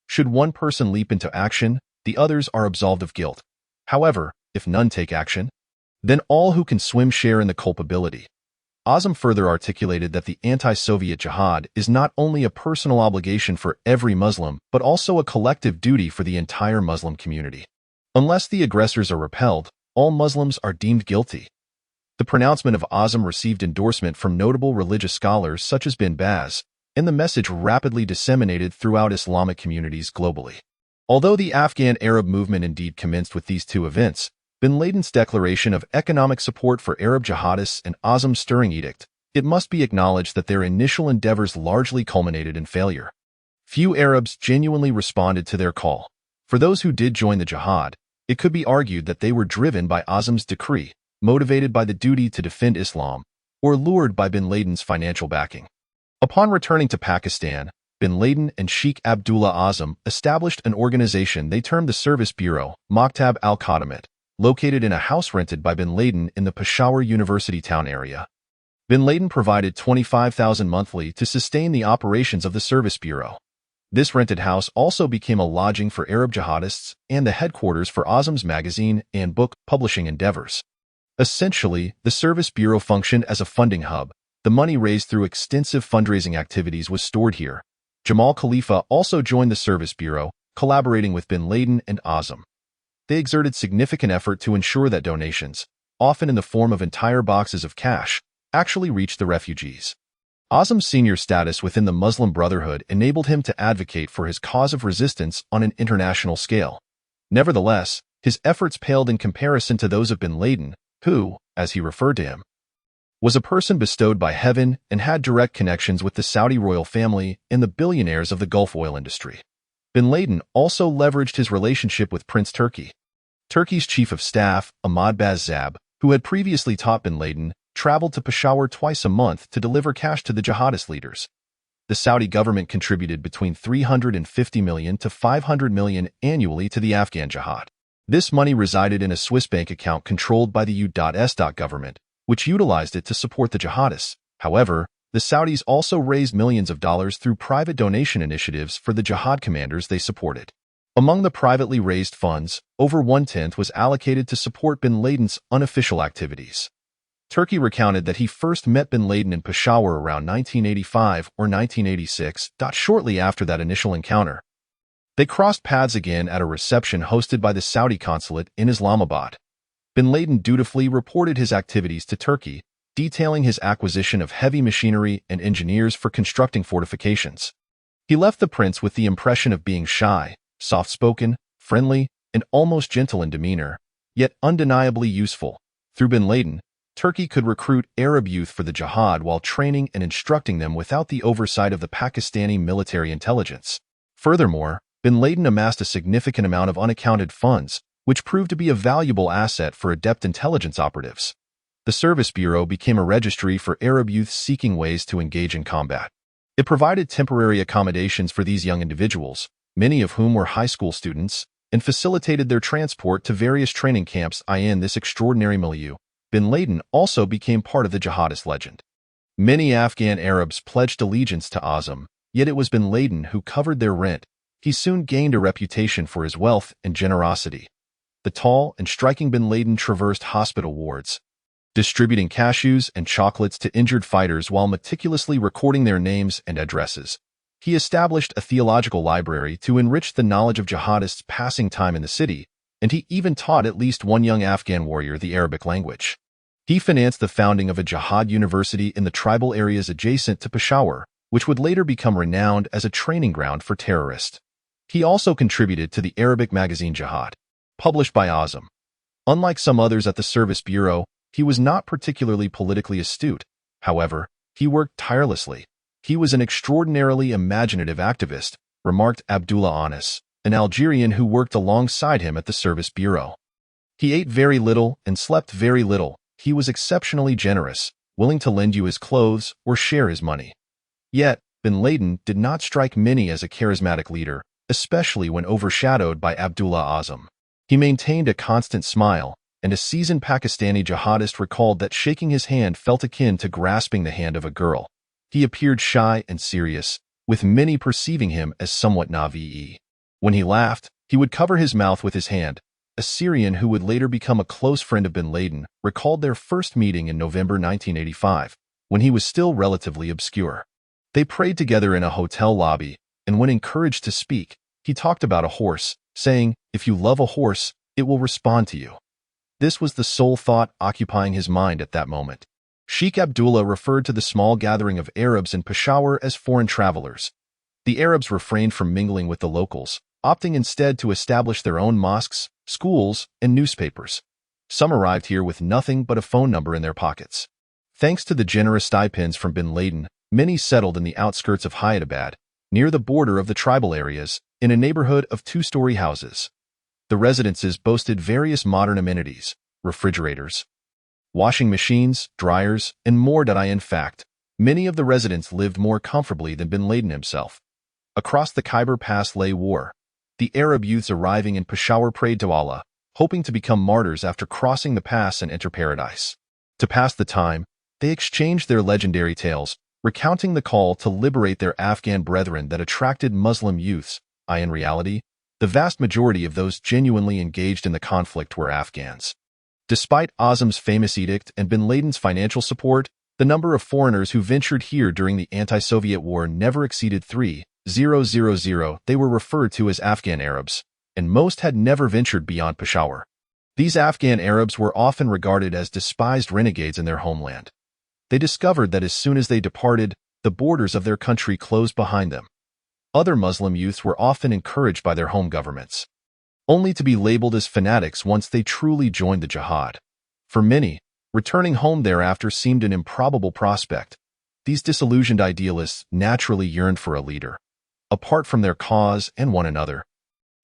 Should one person leap into action, the others are absolved of guilt. However, if none take action, then all who can swim share in the culpability. Azam further articulated that the anti-Soviet jihad is not only a personal obligation for every Muslim, but also a collective duty for the entire Muslim community. Unless the aggressors are repelled, all Muslims are deemed guilty. The pronouncement of Azam received endorsement from notable religious scholars such as bin Baz, and the message rapidly disseminated throughout Islamic communities globally. Although the Afghan Arab movement indeed commenced with these two events, bin Laden's declaration of economic support for Arab jihadists and Azam's stirring edict, it must be acknowledged that their initial endeavors largely culminated in failure. Few Arabs genuinely responded to their call. For those who did join the jihad, it could be argued that they were driven by Azam's decree, motivated by the duty to defend Islam, or lured by bin Laden's financial backing. Upon returning to Pakistan, bin Laden and Sheikh Abdullah Azam established an organization they termed the Service Bureau, Maktab al-Khadamat, located in a house rented by bin Laden in the Peshawar University town area. Bin Laden provided $25,000 monthly to sustain the operations of the Service Bureau. This rented house also became a lodging for Arab jihadists and the headquarters for Azam's magazine and book publishing endeavors. Essentially, the Service Bureau functioned as a funding hub. The money raised through extensive fundraising activities was stored here. Jamal Khalifa also joined the Service Bureau, collaborating with bin Laden and Azam. They exerted significant effort to ensure that donations, often in the form of entire boxes of cash, actually reached the refugees. Azam's senior status within the Muslim Brotherhood enabled him to advocate for his cause of resistance on an international scale. Nevertheless, his efforts paled in comparison to those of bin Laden, who, as he referred to him, was a person bestowed by heaven and had direct connections with the Saudi royal family and the billionaires of the Gulf oil industry. Bin Laden also leveraged his relationship with Prince Turki. Turkey's chief of staff, Ahmad Bazzab, who had previously taught Bin Laden, traveled to Peshawar twice a month to deliver cash to the jihadist leaders. The Saudi government contributed between $350 million to $500 million annually to the Afghan jihad. This money resided in a Swiss bank account controlled by the U.S. government, which utilized it to support the jihadists. However, the Saudis also raised millions of dollars through private donation initiatives for the jihad commanders they supported. Among the privately raised funds, over 1/10 was allocated to support Bin Laden's unofficial activities. Turkey recounted that he first met Bin Laden in Peshawar around 1985 or 1986. Shortly after that initial encounter, they crossed paths again at a reception hosted by the Saudi consulate in Islamabad. Bin Laden dutifully reported his activities to Turkey, detailing his acquisition of heavy machinery and engineers for constructing fortifications. He left the prince with the impression of being shy, soft-spoken, friendly, and almost gentle in demeanor, yet undeniably useful. Through Bin Laden, Turkey could recruit Arab youth for the jihad while training and instructing them without the oversight of the Pakistani military intelligence. Furthermore, Bin Laden amassed a significant amount of unaccounted funds, which proved to be a valuable asset for adept intelligence operatives. The Service Bureau became a registry for Arab youth seeking ways to engage in combat. It provided temporary accommodations for these young individuals, many of whom were high school students, and facilitated their transport to various training camps in this extraordinary milieu. Bin Laden also became part of the jihadist legend. Many Afghan Arabs pledged allegiance to Azam, yet it was Bin Laden who covered their rent. He soon gained a reputation for his wealth and generosity. The tall and striking Bin Laden traversed hospital wards, distributing cashews and chocolates to injured fighters while meticulously recording their names and addresses. He established a theological library to enrich the knowledge of jihadists passing time in the city, and he even taught at least one young Afghan warrior the Arabic language. He financed the founding of a jihad university in the tribal areas adjacent to Peshawar, which would later become renowned as a training ground for terrorists. He also contributed to the Arabic magazine Jihad, published by Azam. Unlike some others at the Service Bureau, he was not particularly politically astute. However, he worked tirelessly. He was an extraordinarily imaginative activist, remarked Abdullah Anas, an Algerian who worked alongside him at the Service Bureau. He ate very little and slept very little. He was exceptionally generous, willing to lend you his clothes or share his money. Yet, Bin Laden did not strike many as a charismatic leader, especially when overshadowed by Abdullah Azam. He maintained a constant smile, and a seasoned Pakistani jihadist recalled that shaking his hand felt akin to grasping the hand of a girl. He appeared shy and serious, with many perceiving him as somewhat naive. When he laughed, he would cover his mouth with his hand. A Syrian who would later become a close friend of Bin Laden recalled their first meeting in November 1985, when he was still relatively obscure. They prayed together in a hotel lobby, and when encouraged to speak, he talked about a horse, saying, "If you love a horse, it will respond to you." This was the sole thought occupying his mind at that moment. Sheikh Abdullah referred to the small gathering of Arabs in Peshawar as foreign travelers. The Arabs refrained from mingling with the locals, opting instead to establish their own mosques, schools, and newspapers. Some arrived here with nothing but a phone number in their pockets. Thanks to the generous stipends from Bin Laden, many settled in the outskirts of Hyderabad, near the border of the tribal areas, in a neighborhood of two-story houses. The residences boasted various modern amenities, refrigerators, washing machines, dryers, and more. In fact, many of the residents lived more comfortably than Bin Laden himself. Across the Khyber Pass lay war. The Arab youths arriving in Peshawar prayed to Allah, hoping to become martyrs after crossing the pass and enter paradise. To pass the time, they exchanged their legendary tales, recounting the call to liberate their Afghan brethren that attracted Muslim youths. In reality, the vast majority of those genuinely engaged in the conflict were Afghans. Despite Azam's famous edict and Bin Laden's financial support, the number of foreigners who ventured here during the anti-Soviet war never exceeded 3,000. They were referred to as Afghan Arabs, and most had never ventured beyond Peshawar. These Afghan Arabs were often regarded as despised renegades in their homeland. They discovered that as soon as they departed, the borders of their country closed behind them. Other Muslim youths were often encouraged by their home governments, only to be labeled as fanatics once they truly joined the jihad. For many, Returning home thereafter seemed an improbable prospect. These disillusioned idealists naturally yearned for a leader. Apart from their cause and one another,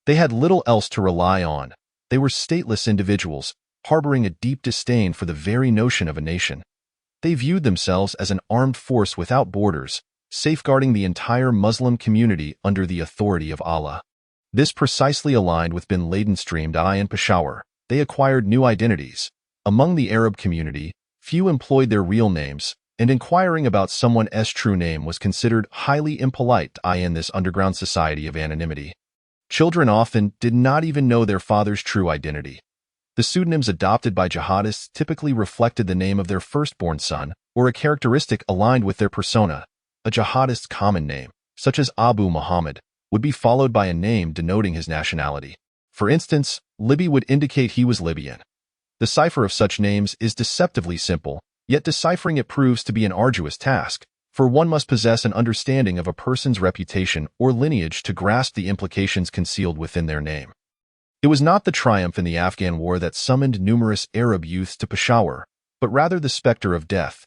they had little else to rely on. They were stateless individuals, harboring a deep disdain for the very notion of a nation. They viewed themselves as an armed force without borders, safeguarding the entire Muslim community under the authority of Allah. This precisely aligned with bin Laden's dream. In Peshawar, they acquired new identities. Among the Arab community, few employed their real names, and inquiring about someone's true name was considered highly impolite in this underground society of anonymity. Children often did not even know their father's true identity. The pseudonyms adopted by jihadists typically reflected the name of their firstborn son or a characteristic aligned with their persona. A jihadist's common name, such as Abu Muhammad, would be followed by a name denoting his nationality. For instance, Libby would indicate he was Libyan. The cipher of such names is deceptively simple, yet deciphering it proves to be an arduous task, for one must possess an understanding of a person's reputation or lineage to grasp the implications concealed within their name. It was not the triumph in the Afghan War that summoned numerous Arab youths to Peshawar, but rather the specter of death.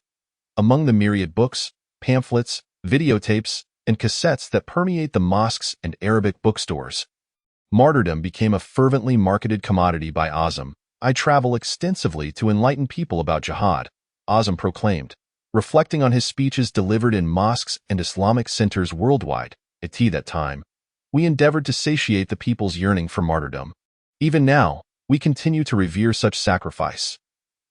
Among the myriad books, pamphlets, videotapes, and cassettes that permeate the mosques and Arabic bookstores, martyrdom became a fervently marketed commodity by Azam. I travel extensively to enlighten people about jihad, Azam proclaimed, reflecting on his speeches delivered in mosques and Islamic centers worldwide. At that time, we endeavored to satiate the people's yearning for martyrdom. Even now, we continue to revere such sacrifice.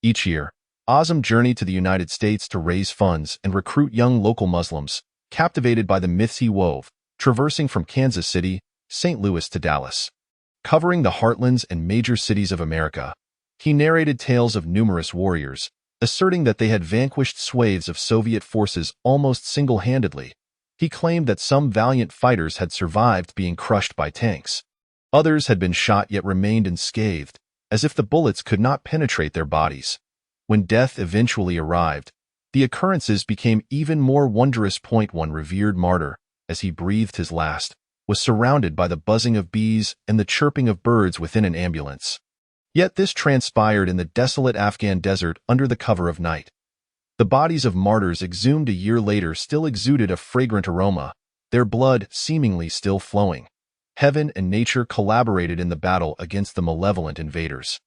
Each year, Azam journeyed to the United States to raise funds and recruit young local Muslims, captivated by the myths he wove, traversing from Kansas City, St. Louis to Dallas. Covering the heartlands and major cities of America, he narrated tales of numerous warriors, asserting that they had vanquished swathes of Soviet forces almost single-handedly. He claimed that some valiant fighters had survived being crushed by tanks. Others had been shot yet remained unscathed, as if the bullets could not penetrate their bodies. When death eventually arrived, the occurrences became even more wondrous. One revered martyr, as he breathed his last, was surrounded by the buzzing of bees and the chirping of birds within an ambulance. Yet this transpired in the desolate Afghan desert under the cover of night. The bodies of martyrs exhumed a year later still exuded a fragrant aroma, their blood seemingly still flowing. Heaven and nature collaborated in the battle against the malevolent invaders.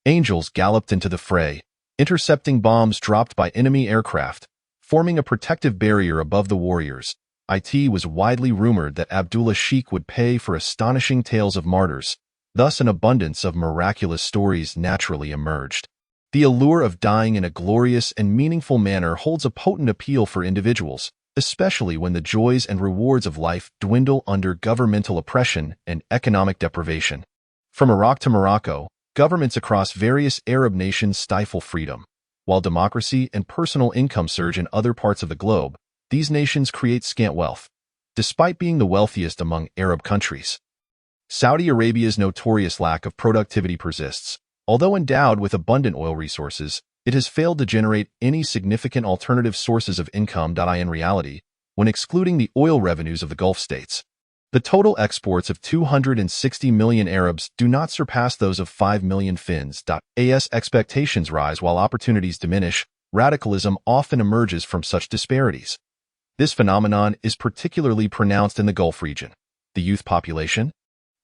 Angels galloped into the fray, intercepting bombs dropped by enemy aircraft, forming a protective barrier above the warriors. It was widely rumored that Abdullah Sheikh would pay for astonishing tales of martyrs. Thus an abundance of miraculous stories naturally emerged. The allure of dying in a glorious and meaningful manner holds a potent appeal for individuals, especially when the joys and rewards of life dwindle under governmental oppression and economic deprivation. From Iraq to Morocco, governments across various Arab nations stifle freedom. While democracy and personal income surge in other parts of the globe, these nations create scant wealth, despite being the wealthiest among Arab countries. Saudi Arabia's notorious lack of productivity persists. Although endowed with abundant oil resources, it has failed to generate any significant alternative sources of income. In reality, when excluding the oil revenues of the Gulf states, the total exports of 260 million Arabs do not surpass those of 5 million Finns. As expectations rise while opportunities diminish, radicalism often emerges from such disparities. This phenomenon is particularly pronounced in the Gulf region. The youth population,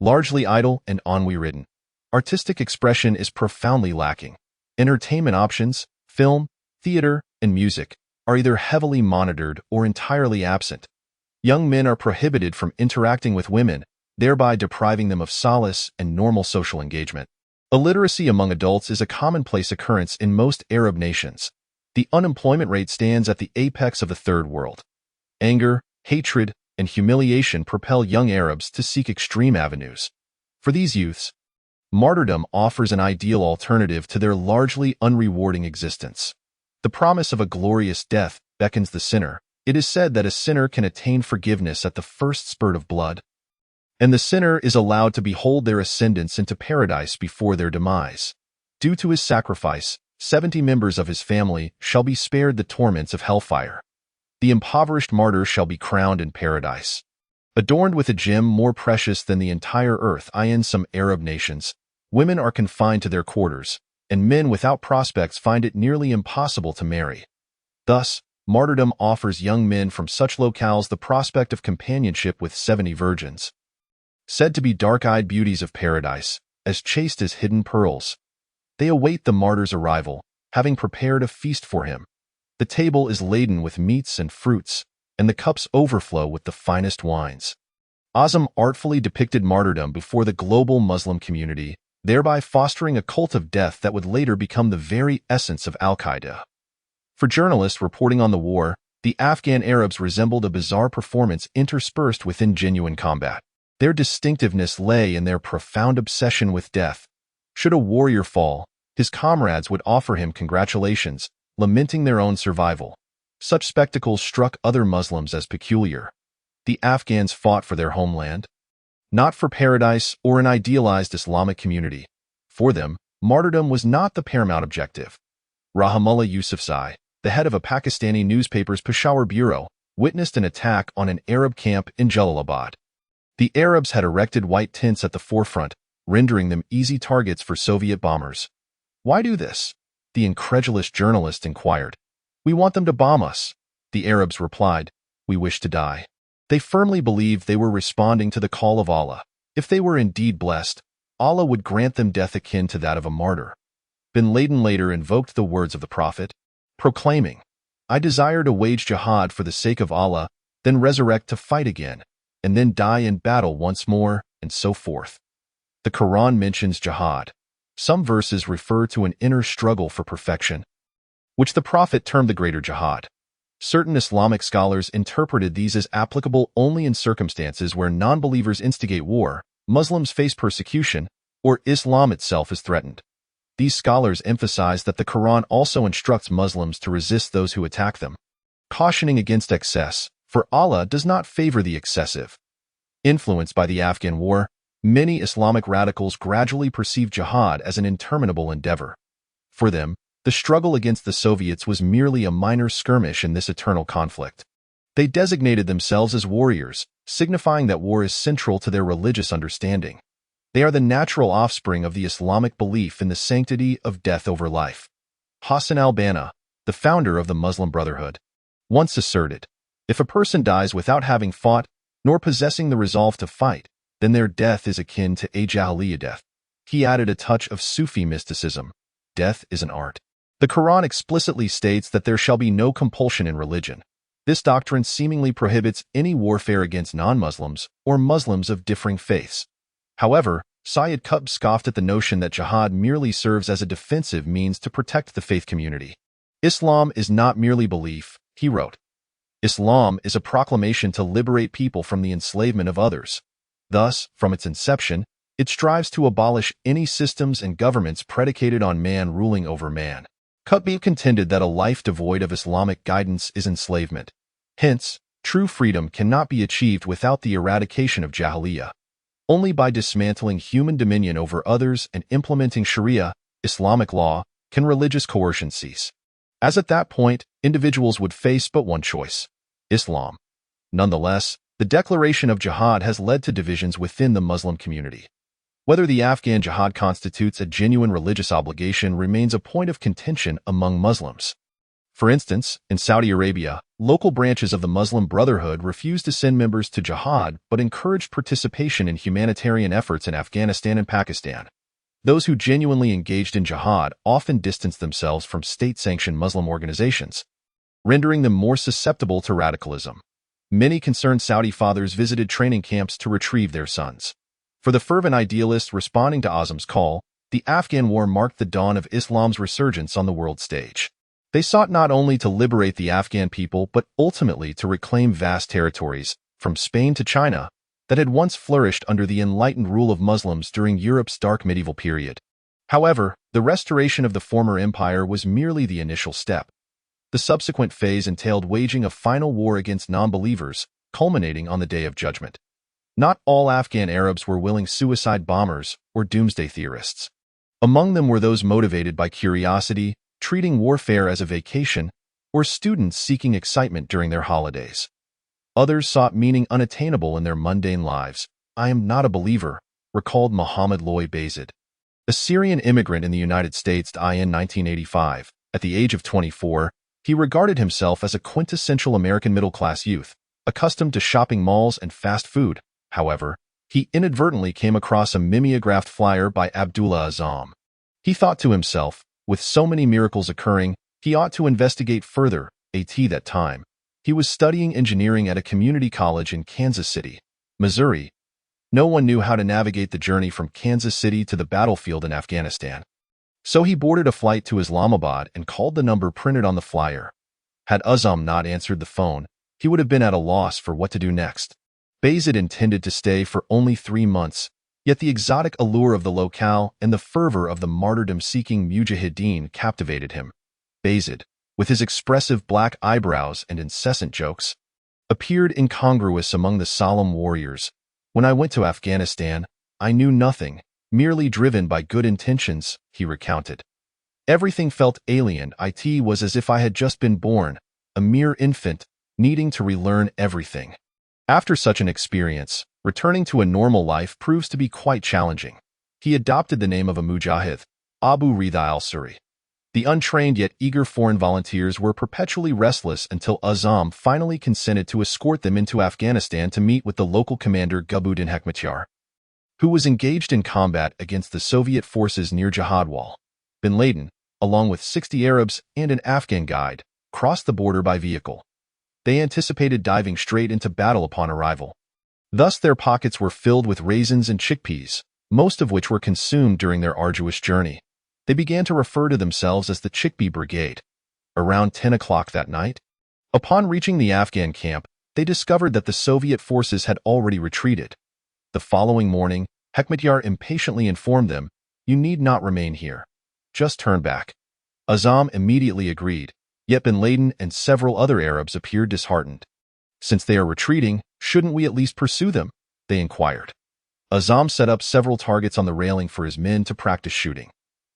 largely idle and ennui-ridden. Artistic expression is profoundly lacking. Entertainment options, film, theater, and music, are either heavily monitored or entirely absent. Young men are prohibited from interacting with women, thereby depriving them of solace and normal social engagement. Illiteracy among adults is a commonplace occurrence in most Arab nations. The unemployment rate stands at the apex of the Third World. Anger, hatred, and humiliation propel young Arabs to seek extreme avenues. For these youths, martyrdom offers an ideal alternative to their largely unrewarding existence. The promise of a glorious death beckons the sinner. It is said that a sinner can attain forgiveness at the first spurt of blood, and the sinner is allowed to behold their ascendance into paradise before their demise. Due to his sacrifice, 70 members of his family shall be spared the torments of hellfire. The impoverished martyr shall be crowned in paradise, adorned with a gem more precious than the entire earth. In some Arab nations, women are confined to their quarters, and men without prospects find it nearly impossible to marry. Thus, martyrdom offers young men from such locales the prospect of companionship with 70 virgins, said to be dark-eyed beauties of paradise, as chaste as hidden pearls. They await the martyr's arrival, having prepared a feast for him. The table is laden with meats and fruits, and the cups overflow with the finest wines. Azam artfully depicted martyrdom before the global Muslim community, thereby fostering a cult of death that would later become the very essence of Al-Qaeda. For journalists reporting on the war, the Afghan Arabs resembled a bizarre performance interspersed within genuine combat. Their distinctiveness lay in their profound obsession with death. Should a warrior fall, his comrades would offer him congratulations, lamenting their own survival. Such spectacles struck other Muslims as peculiar. The Afghans fought for their homeland, not for paradise or an idealized Islamic community. For them, martyrdom was not the paramount objective. Rahimullah Yousafzai, the head of a Pakistani newspaper's Peshawar bureau, witnessed an attack on an Arab camp in Jalalabad. The Arabs had erected white tents at the forefront, rendering them easy targets for Soviet bombers. "Why do this?" the incredulous journalist inquired. "We want them to bomb us." The Arabs replied, "We wish to die." They firmly believed they were responding to the call of Allah. If they were indeed blessed, Allah would grant them death akin to that of a martyr. Bin Laden later invoked the words of the Prophet, proclaiming, "I desire to wage jihad for the sake of Allah, then resurrect to fight again, and then die in battle once more," and so forth. The Quran mentions jihad. Some verses refer to an inner struggle for perfection, which the Prophet termed the greater jihad. Certain Islamic scholars interpreted these as applicable only in circumstances where non-believers instigate war, Muslims face persecution, or Islam itself is threatened. These scholars emphasize that the Quran also instructs Muslims to resist those who attack them, cautioning against excess, for Allah does not favor the excessive. Influenced by the Afghan war, many Islamic radicals gradually perceived jihad as an interminable endeavor. For them, the struggle against the Soviets was merely a minor skirmish in this eternal conflict. They designated themselves as warriors, signifying that war is central to their religious understanding. They are the natural offspring of the Islamic belief in the sanctity of death over life. Hassan al-Banna, the founder of the Muslim Brotherhood, once asserted, "If a person dies without having fought, nor possessing the resolve to fight, then their death is akin to a Jahiliyyah death." He added a touch of Sufi mysticism. Death is an art. The Quran explicitly states that there shall be no compulsion in religion. This doctrine seemingly prohibits any warfare against non-Muslims or Muslims of differing faiths. However, Sayyid Qutb scoffed at the notion that jihad merely serves as a defensive means to protect the faith community. "Islam is not merely belief," he wrote. "Islam is a proclamation to liberate people from the enslavement of others. Thus, from its inception, it strives to abolish any systems and governments predicated on man ruling over man." Qutb contended that a life devoid of Islamic guidance is enslavement. Hence, true freedom cannot be achieved without the eradication of Jahiliyyah. Only by dismantling human dominion over others and implementing Sharia, Islamic law, can religious coercion cease. As at that point, individuals would face but one choice: Islam. Nonetheless, the declaration of jihad has led to divisions within the Muslim community. Whether the Afghan jihad constitutes a genuine religious obligation remains a point of contention among Muslims. For instance, in Saudi Arabia, local branches of the Muslim Brotherhood refused to send members to jihad but encouraged participation in humanitarian efforts in Afghanistan and Pakistan. Those who genuinely engaged in jihad often distanced themselves from state-sanctioned Muslim organizations, rendering them more susceptible to radicalism. Many concerned Saudi fathers visited training camps to retrieve their sons. For the fervent idealists responding to Azam's call, the Afghan war marked the dawn of Islam's resurgence on the world stage. They sought not only to liberate the Afghan people but ultimately to reclaim vast territories, from Spain to China, that had once flourished under the enlightened rule of Muslims during Europe's dark medieval period. However, the restoration of the former empire was merely the initial step. The subsequent phase entailed waging a final war against non-believers, culminating on the Day of Judgment. Not all Afghan Arabs were willing suicide bombers or doomsday theorists. Among them were those motivated by curiosity, treating warfare as a vacation, or students seeking excitement during their holidays. Others sought meaning unattainable in their mundane lives. "I am not a believer," recalled Muhammad Loy Bayzid. A Syrian immigrant in the United States in 1985, at the age of 24, he regarded himself as a quintessential American middle-class youth, accustomed to shopping malls and fast food. However, he inadvertently came across a mimeographed flyer by Abdullah Azzam. He thought to himself, with so many miracles occurring, he ought to investigate further. At that time, he was studying engineering at a community college in Kansas City, Missouri. No one knew how to navigate the journey from Kansas City to the battlefield in Afghanistan. So he boarded a flight to Islamabad and called the number printed on the flyer. Had Azzam not answered the phone, he would have been at a loss for what to do next. Bayezid intended to stay for only 3 months, yet the exotic allure of the locale and the fervor of the martyrdom-seeking mujahideen captivated him. Bayezid, with his expressive black eyebrows and incessant jokes, appeared incongruous among the solemn warriors. When I went to Afghanistan, I knew nothing, merely driven by good intentions, he recounted. Everything felt alien. It was as if I had just been born, a mere infant, needing to relearn everything. After such an experience, returning to a normal life proves to be quite challenging. He adopted the name of a mujahid, Abu Ridha al-Suri. The untrained yet eager foreign volunteers were perpetually restless until Azzam finally consented to escort them into Afghanistan to meet with the local commander Gulbuddin Hekmatyar, who was engaged in combat against the Soviet forces near Jihadwal. Bin Laden, along with 60 Arabs and an Afghan guide, crossed the border by vehicle. They anticipated diving straight into battle upon arrival. Thus their pockets were filled with raisins and chickpeas, most of which were consumed during their arduous journey. They began to refer to themselves as the Chickpea Brigade. Around 10 o'clock that night, upon reaching the Afghan camp, they discovered that the Soviet forces had already retreated. The following morning, Hekmatyar impatiently informed them, "You need not remain here. Just turn back." Azzam immediately agreed, yet Bin Laden and several other Arabs appeared disheartened. "Since they are retreating, shouldn't we at least pursue them?" they inquired. Azzam set up several targets on the railing for his men to practice shooting.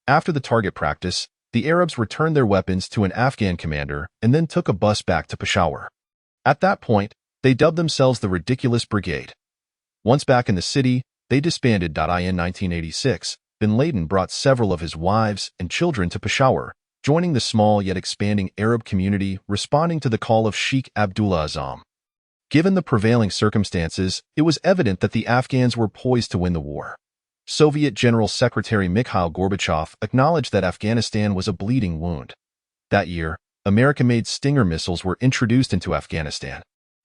After the target practice, the Arabs returned their weapons to an Afghan commander and then took a bus back to Peshawar. At that point, they dubbed themselves the Ridiculous Brigade. Once back in the city, they disbanded. In 1986, Bin Laden brought several of his wives and children to Peshawar, joining the small yet expanding Arab community responding to the call of Sheikh Abdullah Azzam. Given the prevailing circumstances, it was evident that the Afghans were poised to win the war. Soviet General Secretary Mikhail Gorbachev acknowledged that Afghanistan was a bleeding wound. That year, American-made Stinger missiles were introduced into Afghanistan.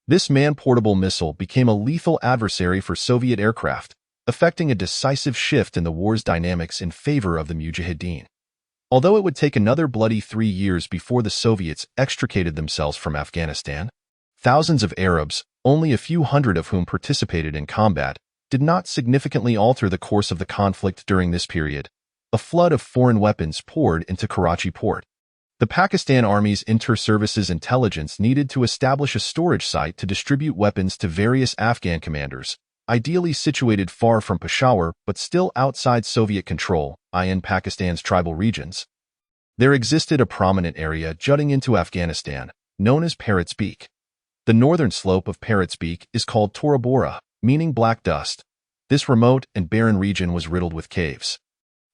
This man-portable missile became a lethal adversary for Soviet aircraft, effecting a decisive shift in the war's dynamics in favor of the Mujahideen. Although it would take another bloody 3 years before the Soviets extricated themselves from Afghanistan, thousands of Arabs, only a few hundred of whom participated in combat, did not significantly alter the course of the conflict during this period. A flood of foreign weapons poured into Karachi port. The Pakistan Army's Inter-Services Intelligence needed to establish a storage site to distribute weapons to various Afghan commanders, ideally situated far from Peshawar but still outside Soviet control, in Pakistan's tribal regions. There existed a prominent area jutting into Afghanistan, known as Parrot's Beak. The northern slope of Parrot's Beak is called Tora Bora, meaning black dust. This remote and barren region was riddled with caves.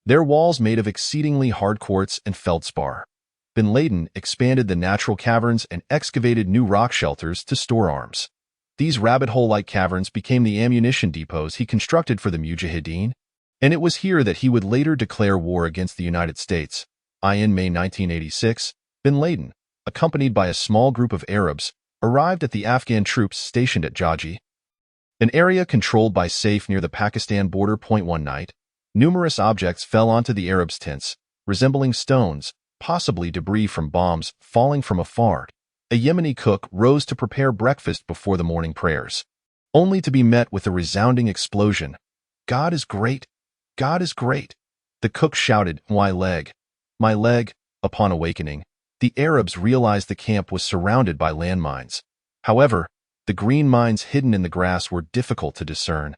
Their walls made of exceedingly hard quartz and feldspar. Bin Laden expanded the natural caverns and excavated new rock shelters to store arms. These rabbit hole-like caverns became the ammunition depots he constructed for the Mujahideen, and it was here that he would later declare war against the United States. In May 1986, Bin Laden, accompanied by a small group of Arabs, arrived at the Afghan troops stationed at Jaji, an area controlled by SAFE near the Pakistan border. One night, numerous objects fell onto the Arabs' tents, resembling stones, possibly debris from bombs falling from afar. A Yemeni cook rose to prepare breakfast before the morning prayers, only to be met with a resounding explosion. "God is great! God is great!" The cook shouted, "My leg! My leg!" Upon awakening, the Arabs realized the camp was surrounded by landmines. However, the green mines hidden in the grass were difficult to discern.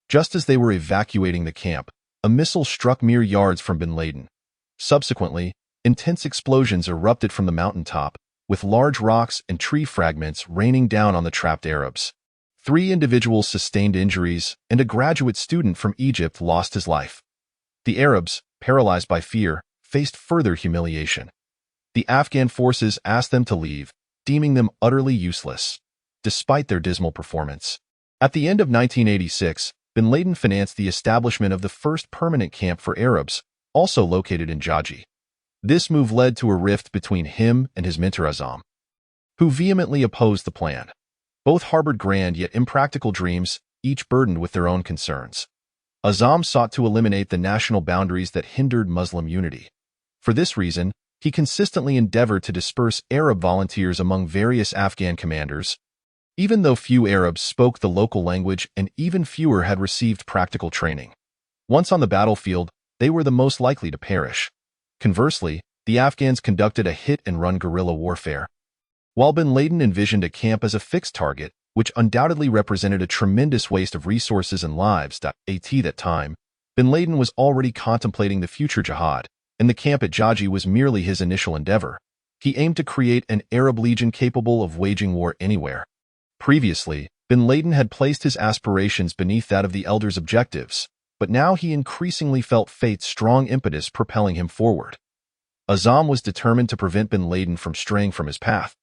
Just as they were evacuating the camp, a missile struck mere yards from Bin Laden. Subsequently, intense explosions erupted from the mountaintop, with large rocks and tree fragments raining down on the trapped Arabs. 3 individuals sustained injuries, and a graduate student from Egypt lost his life. The Arabs, paralyzed by fear, faced further humiliation. The Afghan forces asked them to leave, deeming them utterly useless, despite their dismal performance. At the end of 1986, bin Laden financed the establishment of the first permanent camp for Arabs, also located in Jaji. This move led to a rift between him and his mentor Azam, who vehemently opposed the plan. Both harbored grand yet impractical dreams, each burdened with their own concerns. Azam sought to eliminate the national boundaries that hindered Muslim unity. For this reason, he consistently endeavored to disperse Arab volunteers among various Afghan commanders, even though few Arabs spoke the local language and even fewer had received practical training. Once on the battlefield, they were the most likely to perish. Conversely, the Afghans conducted a hit-and-run guerrilla warfare. While bin Laden envisioned a camp as a fixed target, which undoubtedly represented a tremendous waste of resources and lives, at that time, bin Laden was already contemplating the future jihad, and the camp at Jaji was merely his initial endeavor. He aimed to create an Arab legion capable of waging war anywhere. Previously, bin Laden had placed his aspirations beneath that of the elders' objectives, but now he increasingly felt fate's strong impetus propelling him forward. Azam was determined to prevent bin Laden from straying from his path.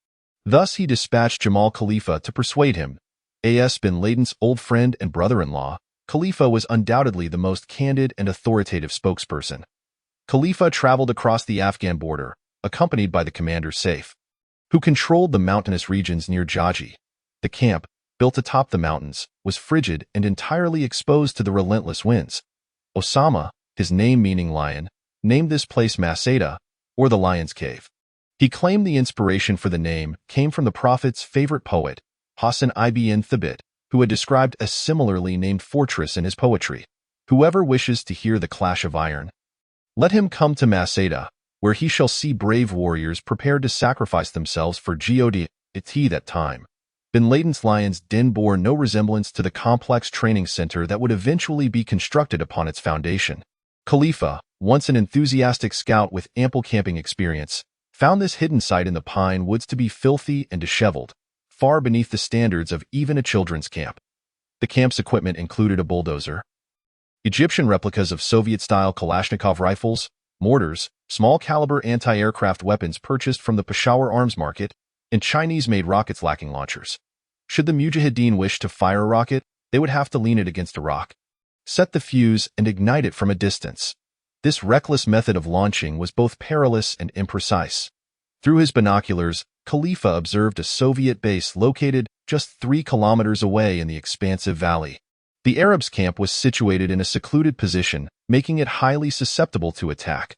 Thus he dispatched Jamal Khalifa to persuade him. As bin Laden's old friend and brother-in-law, Khalifa was undoubtedly the most candid and authoritative spokesperson. Khalifa traveled across the Afghan border, accompanied by the commander Saif, who controlled the mountainous regions near Jaji. The camp, built atop the mountains, was frigid and entirely exposed to the relentless winds. Osama, his name meaning lion, named this place Masada, or the Lion's Cave. He claimed the inspiration for the name came from the Prophet's favorite poet, Hassan ibn Thabit, who had described a similarly named fortress in his poetry. Whoever wishes to hear the clash of iron, let him come to Masada, where he shall see brave warriors prepared to sacrifice themselves for God. At that time, bin Laden's Lion's Den bore no resemblance to the complex training center that would eventually be constructed upon its foundation. Khalifa, once an enthusiastic scout with ample camping experience, found this hidden site in the pine woods to be filthy and disheveled, far beneath the standards of even a children's camp. The camp's equipment included a bulldozer, Egyptian replicas of Soviet-style Kalashnikov rifles, mortars, small-caliber anti-aircraft weapons purchased from the Peshawar arms market, and Chinese-made rockets lacking launchers. Should the Mujahideen wish to fire a rocket, they would have to lean it against a rock, set the fuse, and ignite it from a distance. This reckless method of launching was both perilous and imprecise. Through his binoculars, Khalifa observed a Soviet base located just 3 kilometers away in the expansive valley. The Arabs' camp was situated in a secluded position, making it highly susceptible to attack.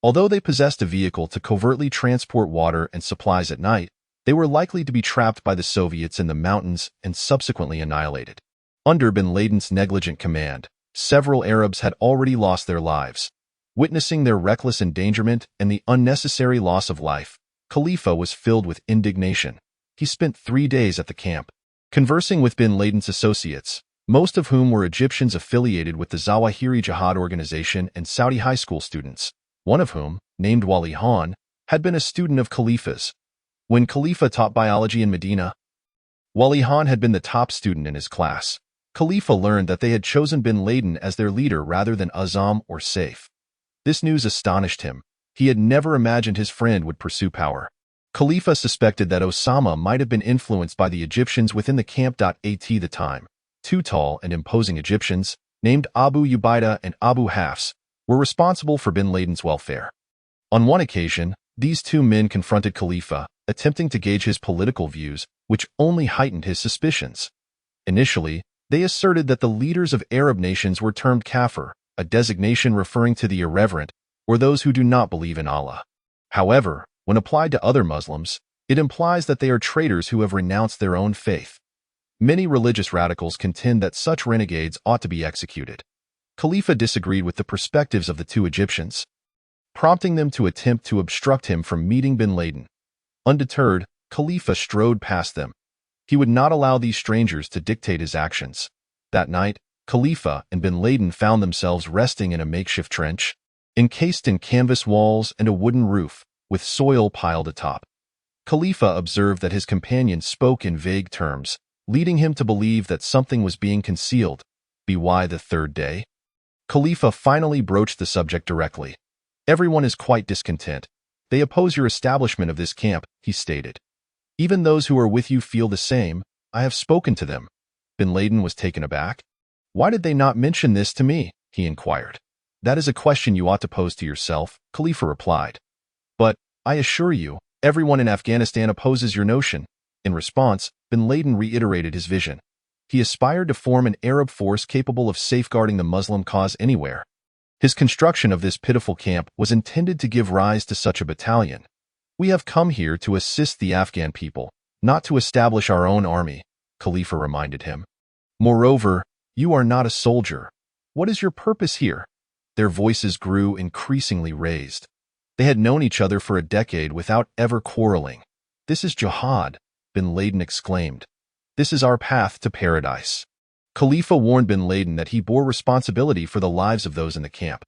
Although they possessed a vehicle to covertly transport water and supplies at night, they were likely to be trapped by the Soviets in the mountains and subsequently annihilated. Under bin Laden's negligent command, several Arabs had already lost their lives. Witnessing their reckless endangerment and the unnecessary loss of life, Khalifa was filled with indignation. He spent 3 days at the camp, conversing with bin Laden's associates, most of whom were Egyptians affiliated with the Zawahiri Jihad organization and Saudi high school students, one of whom, named Wali Han, had been a student of Khalifa's. When Khalifa taught biology in Medina, Wali Han had been the top student in his class. Khalifa learned that they had chosen bin Laden as their leader rather than Azam or Saif. This news astonished him. He had never imagined his friend would pursue power. Khalifa suspected that Osama might have been influenced by the Egyptians within the camp. At the time, 2 tall and imposing Egyptians, named Abu Ubaidah and Abu Hafs, were responsible for bin Laden's welfare. On one occasion, these 2 men confronted Khalifa, attempting to gauge his political views, which only heightened his suspicions. Initially, they asserted that the leaders of Arab nations were termed kafir, a designation referring to the irreverent, or those who do not believe in Allah. However, when applied to other Muslims, it implies that they are traitors who have renounced their own faith. Many religious radicals contend that such renegades ought to be executed. Khalifa disagreed with the perspectives of the 2 Egyptians, prompting them to attempt to obstruct him from meeting bin Laden. Undeterred, Khalifa strode past them. He would not allow these strangers to dictate his actions. That night, Khalifa and bin Laden found themselves resting in a makeshift trench, encased in canvas walls and a wooden roof, with soil piled atop. Khalifa observed that his companions spoke in vague terms, leading him to believe that something was being concealed. By the 3rd day, Khalifa finally broached the subject directly. Everyone is quite discontent. They oppose your establishment of this camp, he stated. Even those who are with you feel the same. I have spoken to them. Bin Laden was taken aback. Why did they not mention this to me? He inquired. That is a question you ought to pose to yourself, Khalifa replied. But, I assure you, everyone in Afghanistan opposes your notion. In response, Bin Laden reiterated his vision. He aspired to form an Arab force capable of safeguarding the Muslim cause anywhere. His construction of this pitiful camp was intended to give rise to such a battalion. We have come here to assist the Afghan people, not to establish our own army, Khalifa reminded him. Moreover, you are not a soldier. What is your purpose here? Their voices grew increasingly raised. They had known each other for a decade without ever quarreling. This is jihad, Bin Laden exclaimed. This is our path to paradise. Khalifa warned Bin Laden that he bore responsibility for the lives of those in the camp.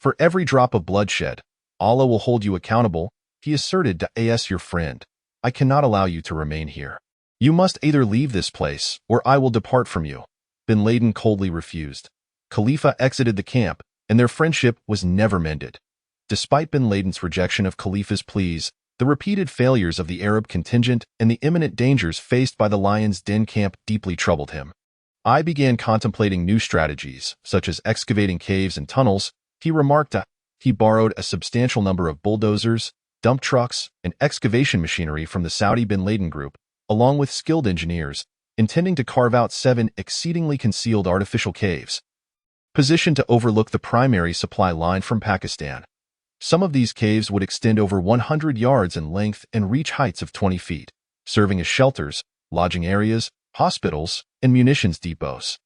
For every drop of bloodshed, Allah will hold you accountable, he asserted to As your friend. I cannot allow you to remain here. You must either leave this place, or I will depart from you. Bin Laden coldly refused. Khalifa exited the camp, and their friendship was never mended. Despite Bin Laden's rejection of Khalifa's pleas, the repeated failures of the Arab contingent and the imminent dangers faced by the Lion's Den camp deeply troubled him. I began contemplating new strategies, such as excavating caves and tunnels, he remarked. He borrowed a substantial number of bulldozers, dump trucks, and excavation machinery from the Saudi Bin Laden group, along with skilled engineers, intending to carve out 7 exceedingly concealed artificial caves, positioned to overlook the primary supply line from Pakistan. Some of these caves would extend over 100 yards in length and reach heights of 20 feet, serving as shelters, lodging areas, hospitals, and munitions depots.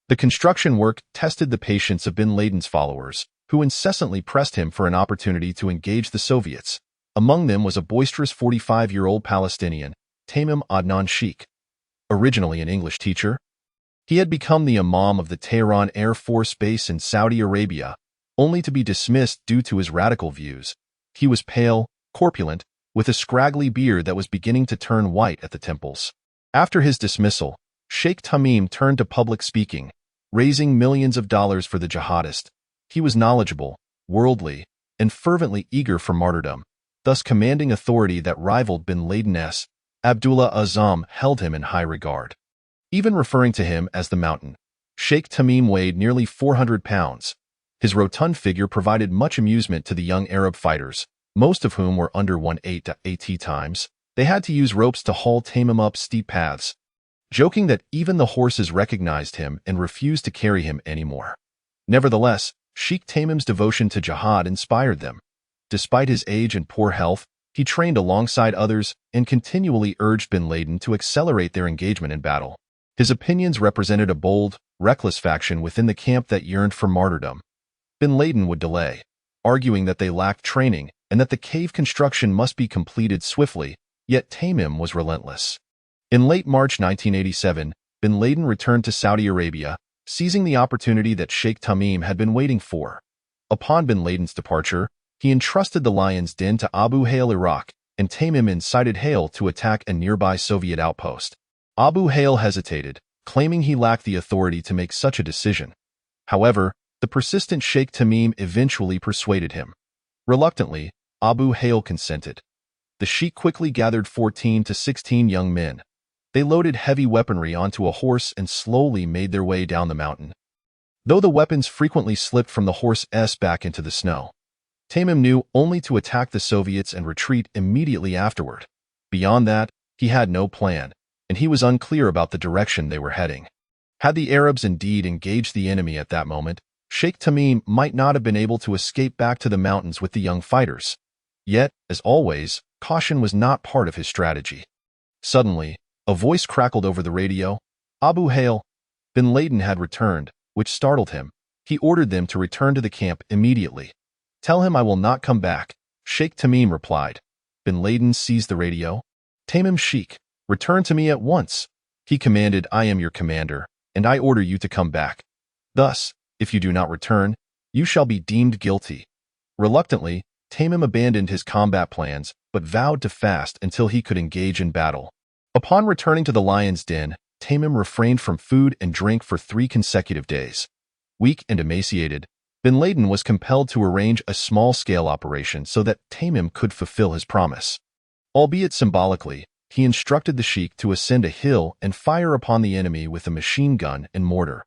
The construction work tested the patience of Bin Laden's followers, who incessantly pressed him for an opportunity to engage the Soviets. Among them was a boisterous 45-year-old Palestinian, Tamim Adnan Sheikh. Originally an English teacher, he had become the imam of the Tehran Air Force Base in Saudi Arabia, only to be dismissed due to his radical views. He was pale, corpulent, with a scraggly beard that was beginning to turn white at the temples. After his dismissal, Sheikh Tamim turned to public speaking, raising millions of dollars for the jihadist. He was knowledgeable, worldly, and fervently eager for martyrdom, thus commanding authority that rivaled Bin Laden's. Abdullah Azam held him in high regard, even referring to him as the Mountain. Sheikh Tamim weighed nearly 400 pounds. His rotund figure provided much amusement to the young Arab fighters, most of whom were under 1/8 times. They had to use ropes to haul Tamim up steep paths, joking that even the horses recognized him and refused to carry him anymore. Nevertheless, Sheikh Tamim's devotion to jihad inspired them. Despite his age and poor health, he trained alongside others and continually urged Bin Laden to accelerate their engagement in battle. His opinions represented a bold, reckless faction within the camp that yearned for martyrdom. Bin Laden would delay, arguing that they lacked training and that the cave construction must be completed swiftly, yet Tamim was relentless. In late March 1987, Bin Laden returned to Saudi Arabia, seizing the opportunity that Sheikh Tamim had been waiting for. Upon Bin Laden's departure, he entrusted the Lion's Den to Abu Hail Iraq, and Tamim incited Hail to attack a nearby Soviet outpost. Abu Hail hesitated, claiming he lacked the authority to make such a decision. However, the persistent Sheikh Tamim eventually persuaded him. Reluctantly, Abu Hail consented. The sheikh quickly gathered 14 to 16 young men. They loaded heavy weaponry onto a horse and slowly made their way down the mountain. Though the weapons frequently slipped from the horse's back into the snow, Tamim knew only to attack the Soviets and retreat immediately afterward. Beyond that, he had no plan, and he was unclear about the direction they were heading. Had the Arabs indeed engaged the enemy at that moment, Sheikh Tamim might not have been able to escape back to the mountains with the young fighters. Yet, as always, caution was not part of his strategy. Suddenly, a voice crackled over the radio. Abu Hail, Bin Laden had returned, which startled him. He ordered them to return to the camp immediately. Tell him I will not come back, Sheikh Tamim replied. Bin Laden seized the radio. Tamim Sheikh, return to me at once. He commanded, I am your commander, and I order you to come back. Thus, if you do not return, you shall be deemed guilty. Reluctantly, Tamim abandoned his combat plans, but vowed to fast until he could engage in battle. Upon returning to the Lion's Den, Tamim refrained from food and drink for 3 consecutive days. Weak and emaciated, bin Laden was compelled to arrange a small-scale operation so that Tamim could fulfill his promise. Albeit symbolically, he instructed the sheikh to ascend a hill and fire upon the enemy with a machine gun and mortar.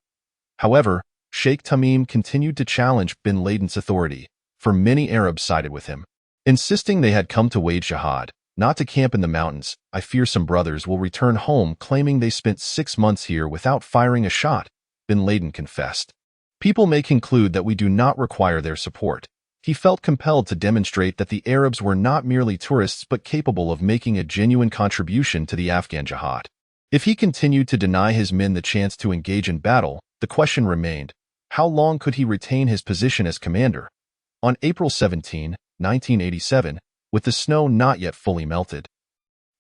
However, Sheikh Tamim continued to challenge bin Laden's authority, for many Arabs sided with him, insisting they had come to wage jihad, not to camp in the mountains. I fear some brothers will return home claiming they spent 6 months here without firing a shot, bin Laden confessed. People may conclude that we do not require their support. He felt compelled to demonstrate that the Arabs were not merely tourists but capable of making a genuine contribution to the Afghan jihad. If he continued to deny his men the chance to engage in battle, the question remained, how long could he retain his position as commander? On April 17, 1987, with the snow not yet fully melted,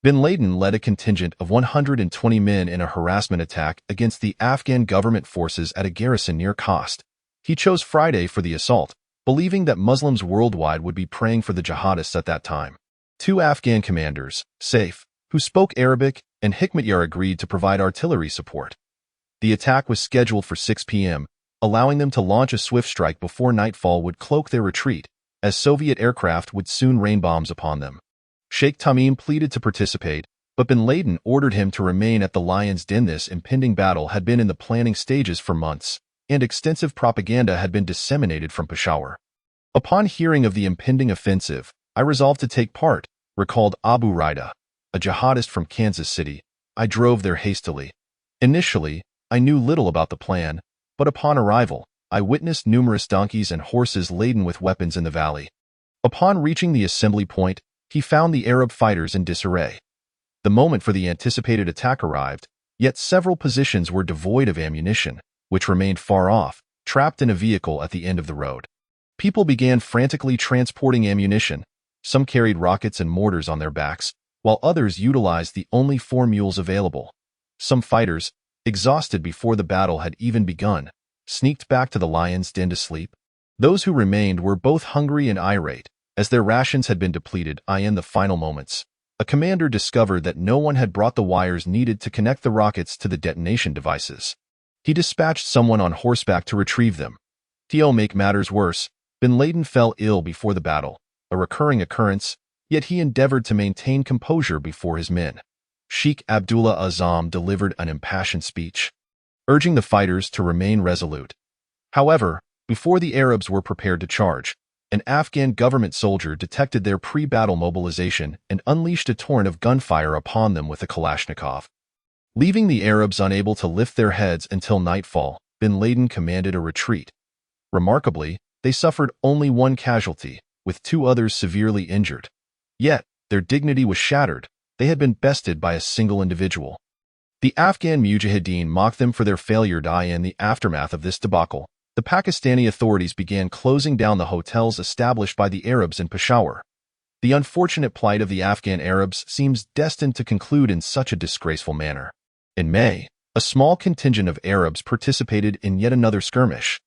bin Laden led a contingent of 120 men in a harassment attack against the Afghan government forces at a garrison near Khost. He chose Friday for the assault, believing that Muslims worldwide would be praying for the jihadists at that time. 2 Afghan commanders, Saif, who spoke Arabic, and Hikmatyar agreed to provide artillery support. The attack was scheduled for 6 p.m., allowing them to launch a swift strike before nightfall would cloak their retreat, as Soviet aircraft would soon rain bombs upon them. Sheikh Tamim pleaded to participate, but bin Laden ordered him to remain at the Lion's Den. This impending battle had been in the planning stages for months, and extensive propaganda had been disseminated from Peshawar. Upon hearing of the impending offensive, I resolved to take part, recalled Abu Raida, a jihadist from Kansas City. I drove there hastily. Initially, I knew little about the plan, but upon arrival, I witnessed numerous donkeys and horses laden with weapons in the valley. Upon reaching the assembly point, he found the Arab fighters in disarray. The moment for the anticipated attack arrived, yet several positions were devoid of ammunition, which remained far off, trapped in a vehicle at the end of the road. People began frantically transporting ammunition. Some carried rockets and mortars on their backs, while others utilized the only 4 mules available. Some fighters, exhausted before the battle had even begun, sneaked back to the Lion's Den to sleep. Those who remained were both hungry and irate, as their rations had been depleted. In the final moments, a commander discovered that no one had brought the wires needed to connect the rockets to the detonation devices. He dispatched someone on horseback to retrieve them. To make matters worse, bin Laden fell ill before the battle, a recurring occurrence, yet he endeavored to maintain composure before his men. Sheikh Abdullah Azam delivered an impassioned speech, urging the fighters to remain resolute. However, before the Arabs were prepared to charge, an Afghan government soldier detected their pre-battle mobilization and unleashed a torrent of gunfire upon them with a Kalashnikov. Leaving the Arabs unable to lift their heads until nightfall, bin Laden commanded a retreat. Remarkably, they suffered only 1 casualty, with 2 others severely injured. Yet, their dignity was shattered. They had been bested by a single individual. The Afghan Mujahideen mocked them for their failure. In the aftermath of this debacle, the Pakistani authorities began closing down the hotels established by the Arabs in Peshawar. The unfortunate plight of the Afghan Arabs seems destined to conclude in such a disgraceful manner. In May, a small contingent of Arabs participated in yet another skirmish.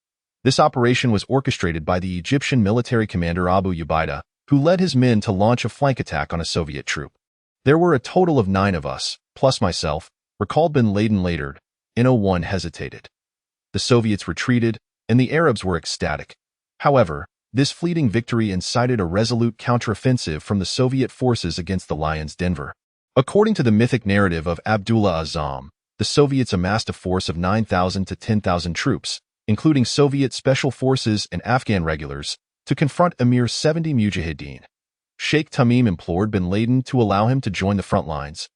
This operation was orchestrated by the Egyptian military commander Abu Ubaida, who led his men to launch a flank attack on a Soviet troop. There were a total of 9 of us, plus myself, recalled bin Laden later. No one hesitated. The Soviets retreated, and the Arabs were ecstatic. However, this fleeting victory incited a resolute counteroffensive from the Soviet forces against the Lion's Den. According to the mythic narrative of Abdullah Azam, the Soviets amassed a force of 9,000 to 10,000 troops, including Soviet special forces and Afghan regulars, to confront a mere 70 Mujahideen. Sheikh Tamim implored bin Laden to allow him to join the front lines.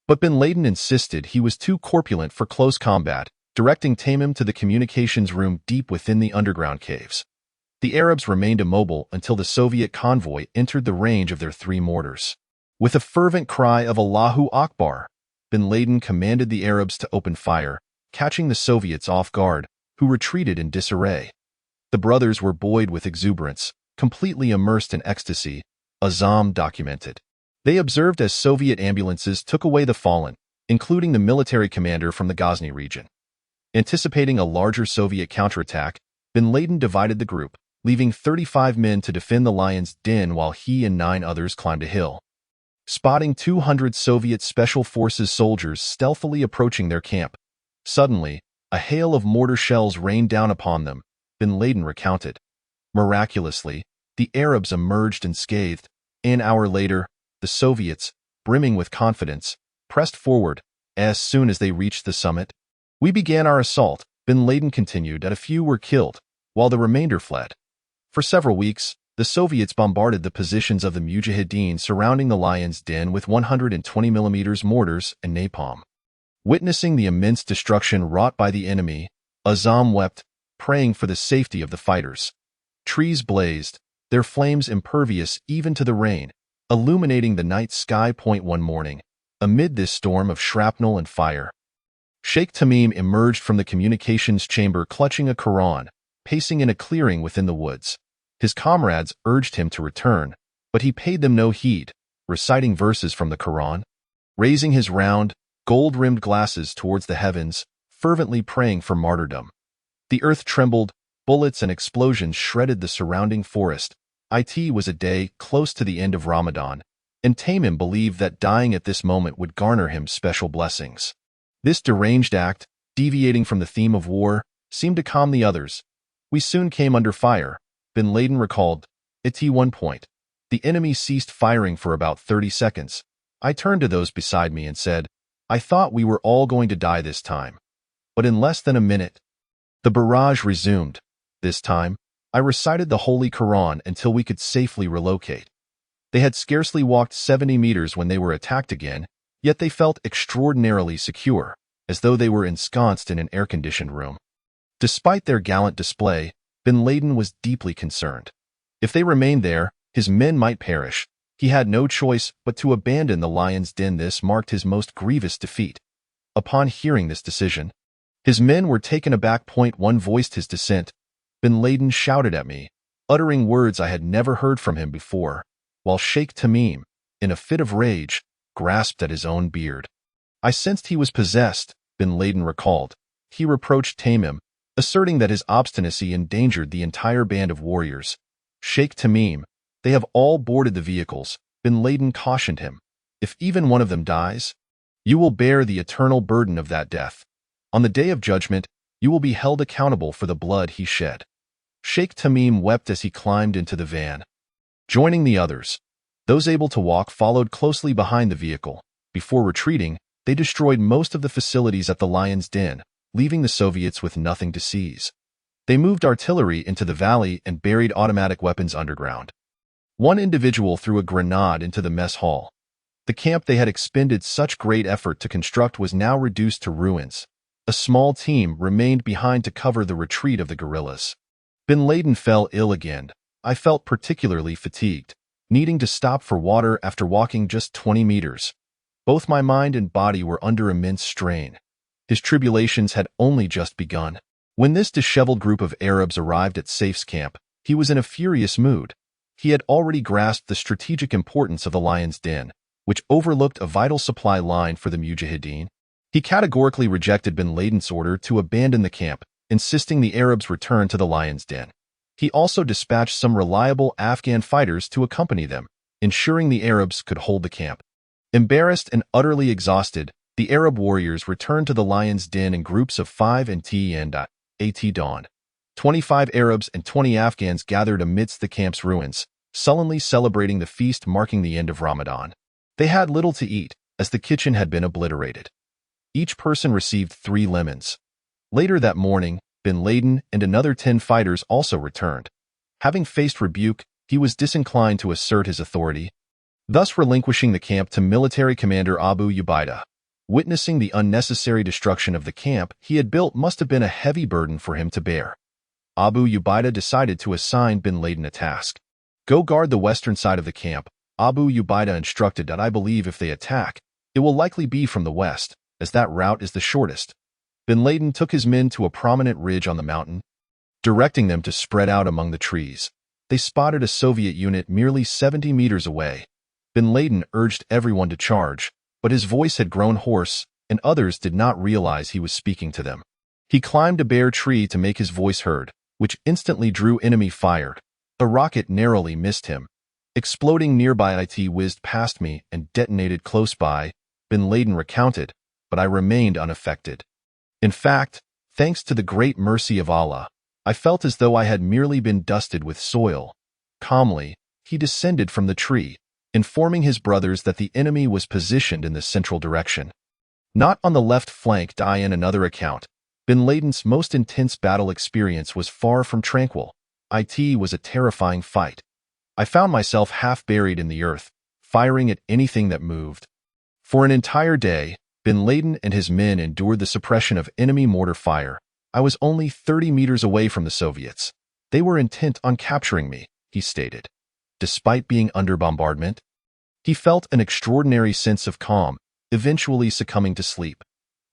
But bin Laden insisted he was too corpulent for close combat, directing Tamim to the communications room deep within the underground caves. The Arabs remained immobile until the Soviet convoy entered the range of their 3 mortars. With a fervent cry of Allahu Akbar, bin Laden commanded the Arabs to open fire, catching the Soviets off guard, who retreated in disarray. The brothers were buoyed with exuberance, completely immersed in ecstasy, Azam documented. They observed as Soviet ambulances took away the fallen, including the military commander from the Ghazni region. Anticipating a larger Soviet counterattack, bin Laden divided the group, leaving 35 men to defend the Lion's Den while he and 9 others climbed a hill. Spotting 200 Soviet Special Forces soldiers stealthily approaching their camp, suddenly, A hail of mortar shells rained down upon them, bin Laden recounted. Miraculously, the Arabs emerged unscathed. An hour later, the Soviets, brimming with confidence, pressed forward. As soon as they reached the summit, we began our assault. Bin Laden continued that a few were killed, while the remainder fled. For several weeks, the Soviets bombarded the positions of the Mujahideen surrounding the Lion's Den with 120mm mortars and napalm. Witnessing the immense destruction wrought by the enemy, Azam wept, praying for the safety of the fighters. Trees blazed, their flames impervious even to the rain, illuminating the night sky. One morning, amid this storm of shrapnel and fire, Sheikh Tamim emerged from the communications chamber clutching a Quran, pacing in a clearing within the woods. His comrades urged him to return, but he paid them no heed, reciting verses from the Quran, raising his round, gold-rimmed glasses towards the heavens, fervently praying for martyrdom. The earth trembled, bullets and explosions shredded the surrounding forest. It was a day close to the end of Ramadan, and Tamim believed that dying at this moment would garner him special blessings. This deranged act, deviating from the theme of war, seemed to calm the others. We soon came under fire, bin Laden recalled. At one point, the enemy ceased firing for about 30 seconds. I turned to those beside me and said, I thought we were all going to die this time. But in less than a minute, the barrage resumed. This time, I recited the Holy Quran until we could safely relocate. They had scarcely walked 70 meters when they were attacked again, yet they felt extraordinarily secure, as though they were ensconced in an air-conditioned room. Despite their gallant display, bin Laden was deeply concerned. If they remained there, his men might perish. He had no choice but to abandon the Lion's Den. This marked his most grievous defeat. Upon hearing this decision, his men were taken aback. One voiced his dissent. Bin Laden shouted at me, uttering words I had never heard from him before, while Sheikh Tamim, in a fit of rage, grasped at his own beard. I sensed he was possessed, bin Laden recalled. He reproached Tamim, asserting that his obstinacy endangered the entire band of warriors. Sheikh Tamim, they have all boarded the vehicles, bin Laden cautioned him. If even one of them dies, you will bear the eternal burden of that death. On the day of judgment, you will be held accountable for the blood he shed. Sheikh Tamim wept as he climbed into the van. Joining the others, those able to walk followed closely behind the vehicle. Before retreating, they destroyed most of the facilities at the Lion's Den, leaving the Soviets with nothing to seize. They moved artillery into the valley and buried automatic weapons underground. One individual threw a grenade into the mess hall. The camp they had expended such great effort to construct was now reduced to ruins. A small team remained behind to cover the retreat of the guerrillas. Bin Laden fell ill again. I felt particularly fatigued, needing to stop for water after walking just 20 meters. Both my mind and body were under immense strain. His tribulations had only just begun. When this disheveled group of Arabs arrived at Saif's camp, he was in a furious mood. He had already grasped the strategic importance of the Lion's Den, which overlooked a vital supply line for the Mujahideen. He categorically rejected bin Laden's order to abandon the camp, insisting the Arabs return to the Lion's Den. He also dispatched some reliable Afghan fighters to accompany them, ensuring the Arabs could hold the camp. Embarrassed and utterly exhausted, the Arab warriors returned to the Lion's Den in groups of 5 and at dawn. 25 Arabs and 20 Afghans gathered amidst the camp's ruins, sullenly celebrating the feast marking the end of Ramadan. They had little to eat, as the kitchen had been obliterated. Each person received 3 lemons. Later that morning, bin Laden and another 10 fighters also returned. Having faced rebuke, he was disinclined to assert his authority, thus relinquishing the camp to military commander Abu Ubaidah. Witnessing the unnecessary destruction of the camp he had built must have been a heavy burden for him to bear. Abu Ubaidah decided to assign bin Laden a task. Go guard the western side of the camp. Abu Ubaidah instructed that I believe if they attack, it will likely be from the west, as that route is the shortest. Bin Laden took his men to a prominent ridge on the mountain, directing them to spread out among the trees. They spotted a Soviet unit merely 70 meters away. Bin Laden urged everyone to charge, but his voice had grown hoarse, and others did not realize he was speaking to them. He climbed a bare tree to make his voice heard, which instantly drew enemy fire. A rocket narrowly missed him. Exploding nearby, it whizzed past me and detonated close by, Bin Laden recounted, but I remained unaffected. In fact, Thanks to the great mercy of Allah, I felt as though I had merely been dusted with soil. Calmly, he descended from the tree, informing his brothers that the enemy was positioned in the central direction. Not on the left flank. In another account, bin Laden's most intense battle experience was far from tranquil. It was a terrifying fight. I found myself half buried in the earth, firing at anything that moved. For an entire day, bin Laden and his men endured the suppression of enemy mortar fire. I was only 30 meters away from the Soviets. They were intent on capturing me, he stated. Despite being under bombardment, he felt an extraordinary sense of calm, eventually succumbing to sleep.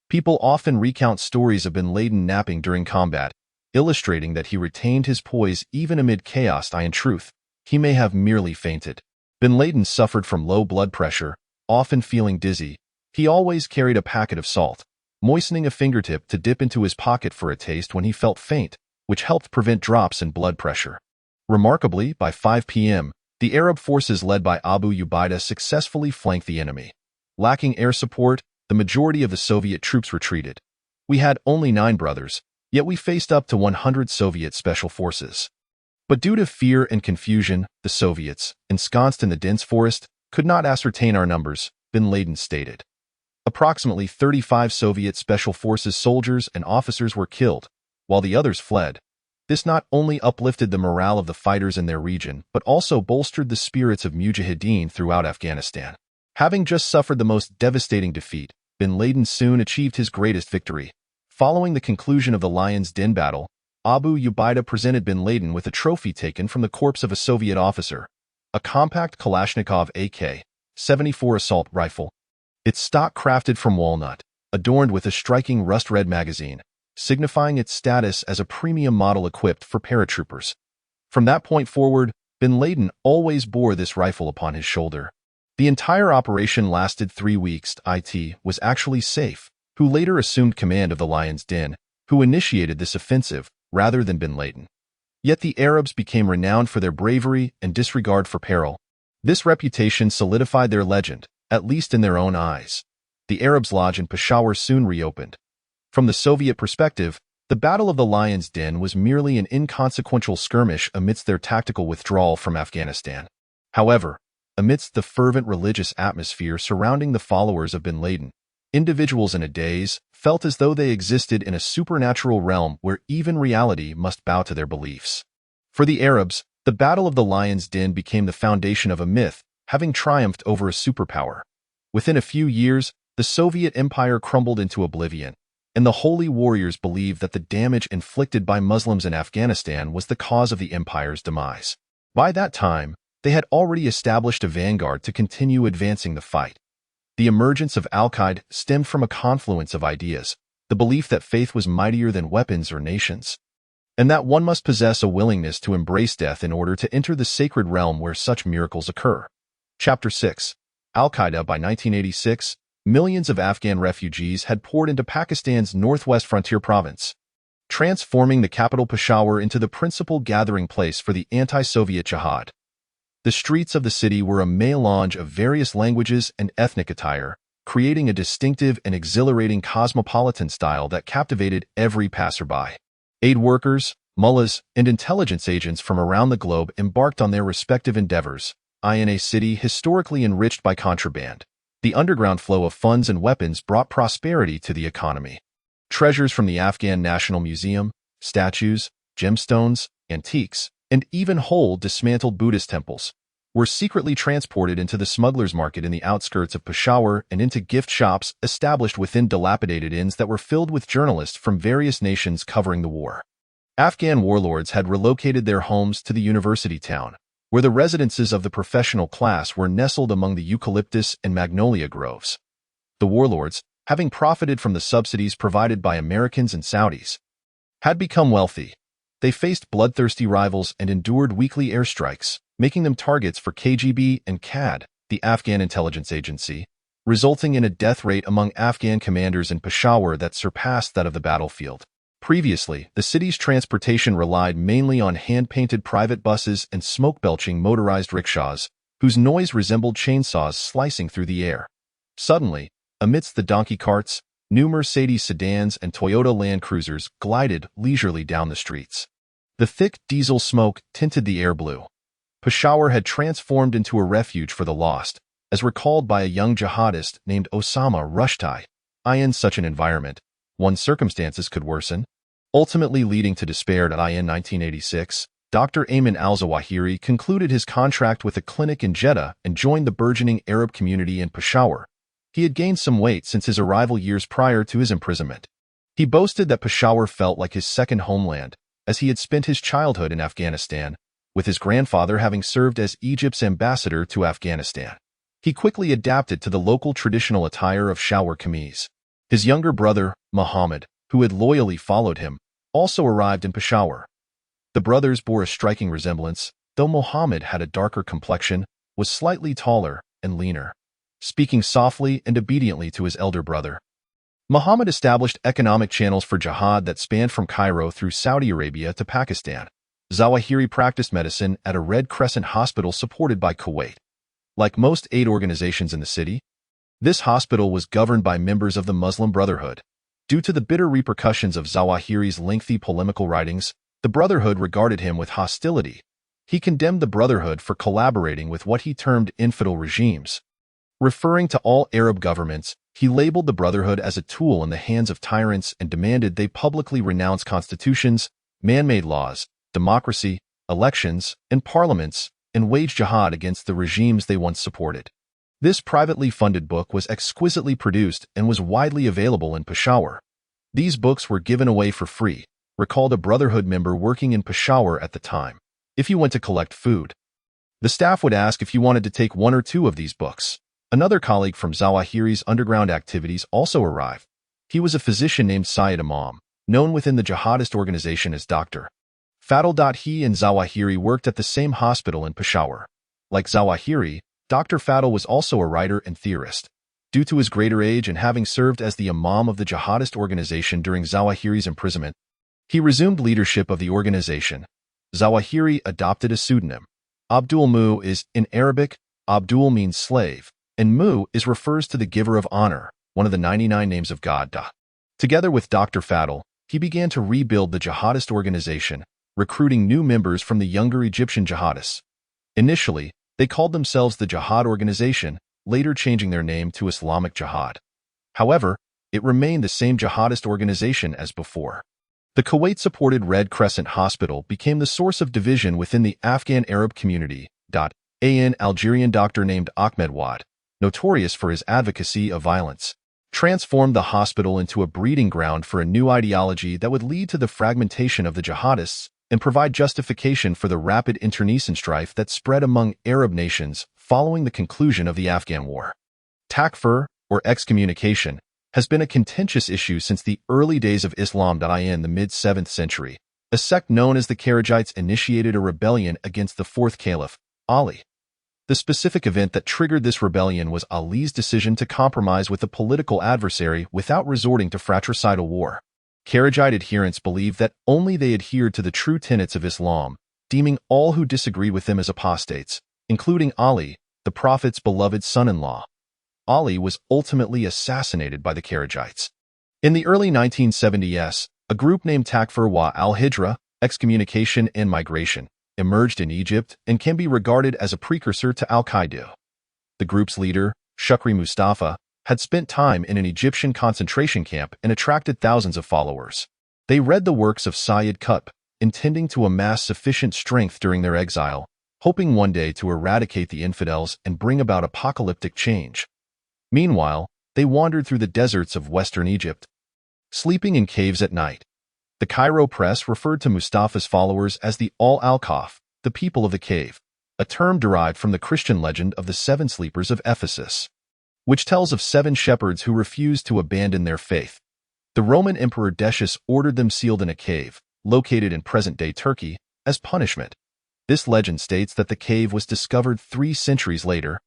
People often recount stories of bin Laden napping during combat, illustrating that he retained his poise even amid chaos. In truth, he may have merely fainted. Bin Laden suffered from low blood pressure, often feeling dizzy. He always carried a packet of salt, moistening a fingertip to dip into his pocket for a taste when he felt faint, which helped prevent drops in blood pressure. Remarkably, by 5 p.m., the Arab forces led by Abu Ubaidah successfully flanked the enemy. Lacking air support, the majority of the Soviet troops retreated. We had only 9 brothers, yet we faced up to 100 Soviet special forces. But due to fear and confusion, the Soviets, ensconced in the dense forest, could not ascertain our numbers, bin Laden stated. Approximately 35 Soviet Special Forces soldiers and officers were killed, while the others fled. This not only uplifted the morale of the fighters in their region, but also bolstered the spirits of mujahideen throughout Afghanistan. Having just suffered the most devastating defeat, bin Laden soon achieved his greatest victory. Following the conclusion of the Lion's Den battle, Abu Ubaidah presented bin Laden with a trophy taken from the corpse of a Soviet officer, a compact Kalashnikov AK-74 assault rifle. Its stock crafted from walnut, adorned with a striking rust-red magazine, signifying its status as a premium model equipped for paratroopers. From that point forward, bin Laden always bore this rifle upon his shoulder. The entire operation lasted 3 weeks. It was actually Saif, who later assumed command of the Lion's Den, who initiated this offensive, rather than bin Laden. Yet the Arabs became renowned for their bravery and disregard for peril. This reputation solidified their legend, at least in their own eyes. The Arabs' lodge in Peshawar soon reopened. From the Soviet perspective, the Battle of the Lion's Den was merely an inconsequential skirmish amidst their tactical withdrawal from Afghanistan. However, amidst the fervent religious atmosphere surrounding the followers of bin Laden, individuals in a daze felt as though they existed in a supernatural realm where even reality must bow to their beliefs. For the Arabs, the Battle of the Lion's Den became the foundation of a myth, having triumphed over a superpower. Within a few years, the Soviet Empire crumbled into oblivion, and the holy warriors believed that the damage inflicted by Muslims in Afghanistan was the cause of the empire's demise. By that time, they had already established a vanguard to continue advancing the fight. The emergence of Al-Qaeda stemmed from a confluence of ideas, the belief that faith was mightier than weapons or nations, and that one must possess a willingness to embrace death in order to enter the sacred realm where such miracles occur. Chapter 6. Al-Qaeda. By 1986, millions of Afghan refugees had poured into Pakistan's northwest frontier province, transforming the capital Peshawar into the principal gathering place for the anti-Soviet jihad. The streets of the city were a melange of various languages and ethnic attire, creating a distinctive and exhilarating cosmopolitan style that captivated every passerby. Aid workers, mullahs, and intelligence agents from around the globe embarked on their respective endeavors. In a city historically enriched by contraband, the underground flow of funds and weapons brought prosperity to the economy. Treasures from the Afghan National Museum, statues, gemstones, antiques, and even whole dismantled Buddhist temples were secretly transported into the smugglers' market in the outskirts of Peshawar and into gift shops established within dilapidated inns that were filled with journalists from various nations covering the war. Afghan warlords had relocated their homes to the university town, where the residences of the professional class were nestled among the eucalyptus and magnolia groves. The warlords, having profited from the subsidies provided by Americans and Saudis, had become wealthy. They faced bloodthirsty rivals and endured weekly airstrikes, making them targets for KGB and CAD, the Afghan intelligence agency, resulting in a death rate among Afghan commanders in Peshawar that surpassed that of the battlefield. Previously, the city's transportation relied mainly on hand-painted private buses and smoke-belching motorized rickshaws, whose noise resembled chainsaws slicing through the air. Suddenly, amidst the donkey carts, new Mercedes sedans and Toyota Land Cruisers glided leisurely down the streets. The thick diesel smoke tinted the air blue. Peshawar had transformed into a refuge for the lost, as recalled by a young jihadist named Osama Rushdi. In such an environment, one's circumstances could worsen, ultimately leading to despair. In 1986, Dr. Ayman al-Zawahiri concluded his contract with a clinic in Jeddah and joined the burgeoning Arab community in Peshawar. He had gained some weight since his arrival years prior to his imprisonment. He boasted that Peshawar felt like his second homeland, as he had spent his childhood in Afghanistan, with his grandfather having served as Egypt's ambassador to Afghanistan. He quickly adapted to the local traditional attire of shalwar kameez. His younger brother, Muhammad, who had loyally followed him, also arrived in Peshawar. The brothers bore a striking resemblance, though Muhammad had a darker complexion, was slightly taller and leaner. Speaking softly and obediently to his elder brother, Muhammad established economic channels for jihad that spanned from Cairo through Saudi Arabia to Pakistan. Zawahiri practiced medicine at a Red Crescent hospital supported by Kuwait. Like most aid organizations in the city, this hospital was governed by members of the Muslim Brotherhood. Due to the bitter repercussions of Zawahiri's lengthy polemical writings, the Brotherhood regarded him with hostility. He condemned the Brotherhood for collaborating with what he termed infidel regimes. Referring to all Arab governments, he labeled the Brotherhood as a tool in the hands of tyrants and demanded they publicly renounce constitutions, man-made laws, democracy, elections, and parliaments, and wage jihad against the regimes they once supported. This privately funded book was exquisitely produced and was widely available in Peshawar. These books were given away for free, recalled a Brotherhood member working in Peshawar at the time. If you went to collect food, the staff would ask if you wanted to take one or two of these books. Another colleague from Zawahiri's underground activities also arrived. He was a physician named Syed Imam, known within the jihadist organization as Dr. Fadl. He and Zawahiri worked at the same hospital in Peshawar. Like Zawahiri, Dr. Fadl was also a writer and theorist. Due to his greater age and having served as the imam of the jihadist organization during Zawahiri's imprisonment, he resumed leadership of the organization. Zawahiri adopted a pseudonym. Abdul Mu is, in Arabic, Abdul means slave, and Mu is refers to the giver of honor, one of the 99 names of God. Together with Dr. Fadl, he began to rebuild the jihadist organization, recruiting new members from the younger Egyptian jihadists. Initially, they called themselves the Jihad Organization, later changing their name to Islamic Jihad. However, it remained the same jihadist organization as before. The Kuwait-supported Red Crescent Hospital became the source of division within the Afghan Arab community. An Algerian doctor named Ahmed Wad, notorious for his advocacy of violence, transformed the hospital into a breeding ground for a new ideology that would lead to the fragmentation of the jihadists and provide justification for the rapid internecine strife that spread among Arab nations following the conclusion of the Afghan War. Takfir, or excommunication, has been a contentious issue since the early days of Islam. In the mid-7th century, a sect known as the Kharijites initiated a rebellion against the fourth caliph, Ali. The specific event that triggered this rebellion was Ali's decision to compromise with a political adversary without resorting to fratricidal war. Kharijite adherents believed that only they adhered to the true tenets of Islam, deeming all who disagreed with them as apostates, including Ali, the Prophet's beloved son-in-law. Ali was ultimately assassinated by the Kharijites. In the early 1970s, a group named Takfir wa al-Hijra, excommunication and migration, emerged in Egypt and can be regarded as a precursor to Al-Qaeda. The group's leader, Shukri Mustafa, had spent time in an Egyptian concentration camp and attracted thousands of followers. They read the works of Sayyid Qutb, intending to amass sufficient strength during their exile, hoping one day to eradicate the infidels and bring about apocalyptic change. Meanwhile, they wandered through the deserts of western Egypt, sleeping in caves at night. The Cairo press referred to Mustafa's followers as the Al-Kaf, the people of the cave, a term derived from the Christian legend of the seven sleepers of Ephesus, which tells of 7 shepherds who refused to abandon their faith. The Roman Emperor Decius ordered them sealed in a cave, located in present-day Turkey, as punishment. This legend states that the cave was discovered 3 centuries later,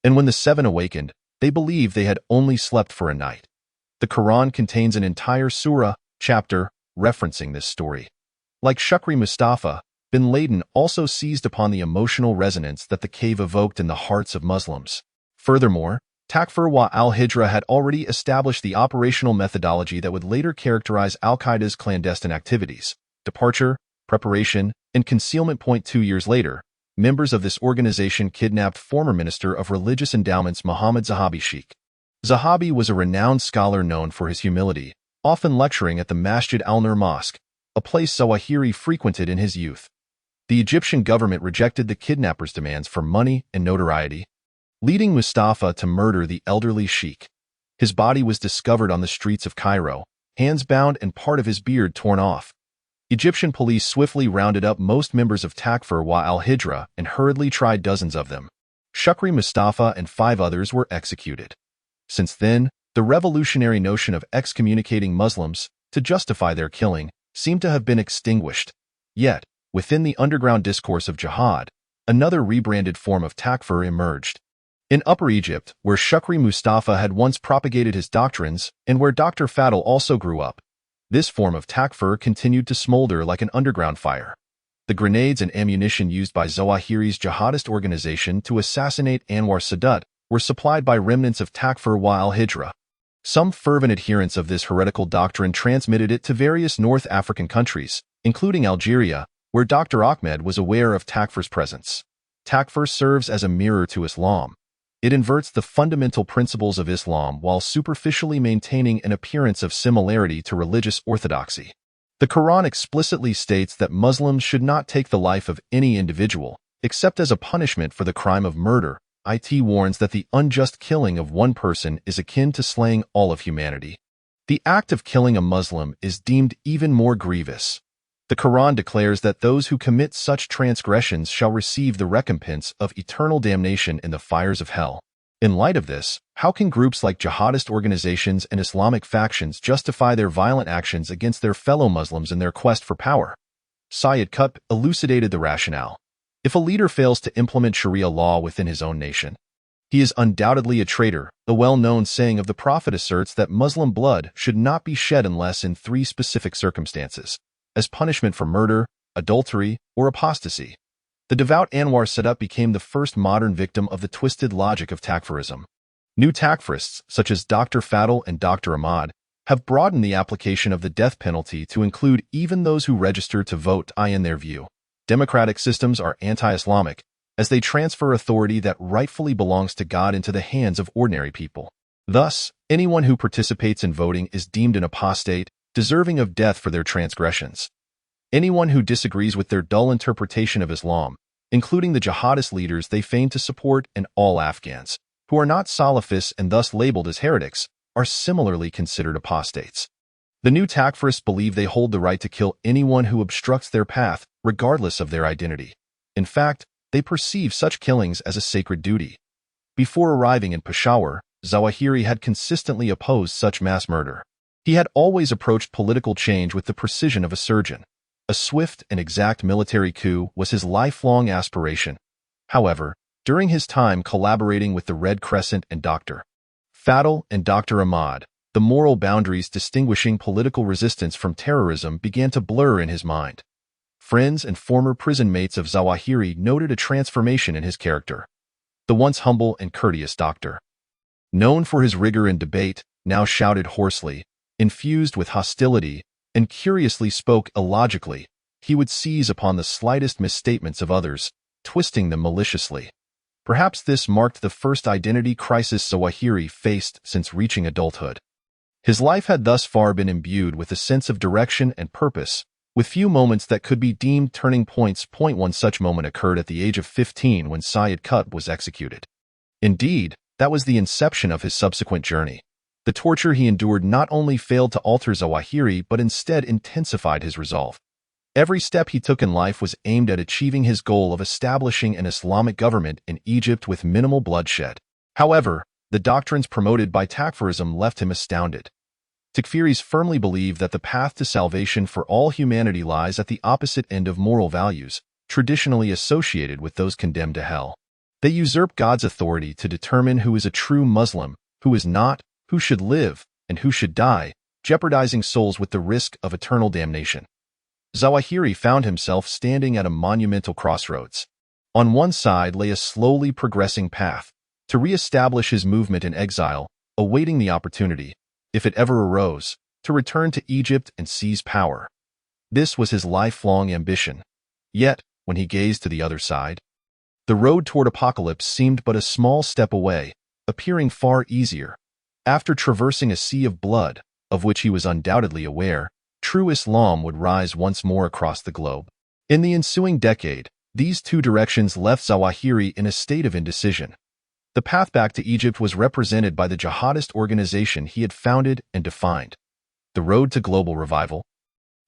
and when the 7 awakened, they believed they had only slept for a night. The Quran contains an entire surah, chapter, referencing this story. Like Shukri Mustafa, bin Laden also seized upon the emotional resonance that the cave evoked in the hearts of Muslims. Furthermore, Takfir wa al-Hijra had already established the operational methodology that would later characterize al-Qaeda's clandestine activities. Departure, preparation, and concealment. 2 years later, members of this organization kidnapped former Minister of Religious Endowments Muhammad Zahabi Sheikh. Zahabi was a renowned scholar known for his humility, often lecturing at the Masjid al-Nur Mosque, a place Zawahiri frequented in his youth. The Egyptian government rejected the kidnappers' demands for money and notoriety, leading Mustafa to murder the elderly sheikh. His body was discovered on the streets of Cairo, hands bound and part of his beard torn off. Egyptian police swiftly rounded up most members of Takfir wa al-Hijra and hurriedly tried dozens of them. Shukri Mustafa and 5 others were executed. Since then, the revolutionary notion of excommunicating Muslims to justify their killing seemed to have been extinguished. Yet, within the underground discourse of jihad, another rebranded form of takfir emerged. In Upper Egypt, where Shukri Mustafa had once propagated his doctrines and where Dr. Fadl also grew up, this form of takfir continued to smolder like an underground fire. The grenades and ammunition used by Zawahiri's jihadist organization to assassinate Anwar Sadat were supplied by remnants of Takfir wa al-Hijra. Some fervent adherents of this heretical doctrine transmitted it to various North African countries, including Algeria, where Dr. Ahmed was aware of Takfir's presence. Takfir serves as a mirror to Islam. It inverts the fundamental principles of Islam while superficially maintaining an appearance of similarity to religious orthodoxy. The Quran explicitly states that Muslims should not take the life of any individual, except as a punishment for the crime of murder. It warns that the unjust killing of one person is akin to slaying all of humanity. The act of killing a Muslim is deemed even more grievous. The Quran declares that those who commit such transgressions shall receive the recompense of eternal damnation in the fires of hell. In light of this, how can groups like jihadist organizations and Islamic factions justify their violent actions against their fellow Muslims in their quest for power? Sayyid Qutb elucidated the rationale. If a leader fails to implement Sharia law within his own nation, he is undoubtedly a traitor. The well-known saying of the Prophet asserts that Muslim blood should not be shed unless in 3 specific circumstances: as punishment for murder, adultery, or apostasy. The devout Anwar Sadat became the first modern victim of the twisted logic of takfirism. New takfirists, such as Dr. Fadl and Dr. Ahmad, have broadened the application of the death penalty to include even those who register to vote. In their view, democratic systems are anti-Islamic, as they transfer authority that rightfully belongs to God into the hands of ordinary people. Thus, anyone who participates in voting is deemed an apostate, deserving of death for their transgressions. Anyone who disagrees with their dull interpretation of Islam, including the jihadist leaders they feign to support and all Afghans, who are not Salafists and thus labeled as heretics, are similarly considered apostates. The new takfirists believe they hold the right to kill anyone who obstructs their path, regardless of their identity. In fact, they perceive such killings as a sacred duty. Before arriving in Peshawar, Zawahiri had consistently opposed such mass murder. He had always approached political change with the precision of a surgeon. A swift and exact military coup was his lifelong aspiration. However, during his time collaborating with the Red Crescent and Dr. Fadl and Dr. Ahmad, the moral boundaries distinguishing political resistance from terrorism began to blur in his mind. Friends and former prison mates of Zawahiri noted a transformation in his character. The once humble and courteous doctor, known for his rigor in debate, now shouted hoarsely, infused with hostility, and curiously spoke illogically. He would seize upon the slightest misstatements of others, twisting them maliciously. Perhaps this marked the first identity crisis Zawahiri faced since reaching adulthood. His life had thus far been imbued with a sense of direction and purpose, with few moments that could be deemed turning points. One such moment occurred at the age of 15 when Sayyid Qutb was executed. Indeed, that was the inception of his subsequent journey. The torture he endured not only failed to alter Zawahiri but instead intensified his resolve. Every step he took in life was aimed at achieving his goal of establishing an Islamic government in Egypt with minimal bloodshed. However, the doctrines promoted by takfirism left him astounded. Takfiris firmly believe that the path to salvation for all humanity lies at the opposite end of moral values, traditionally associated with those condemned to hell. They usurp God's authority to determine who is a true Muslim, who is not, who should live, and who should die, jeopardizing souls with the risk of eternal damnation. Zawahiri found himself standing at a monumental crossroads. On one side lay a slowly progressing path, to re-establish his movement in exile, awaiting the opportunity, if it ever arose, to return to Egypt and seize power. This was his lifelong ambition. Yet, when he gazed to the other side, the road toward apocalypse seemed but a small step away, appearing far easier. After traversing a sea of blood, of which he was undoubtedly aware, true Islam would rise once more across the globe. In the ensuing decade, these two directions left Zawahiri in a state of indecision. The path back to Egypt was represented by the jihadist organization he had founded and defined. The road to global revival,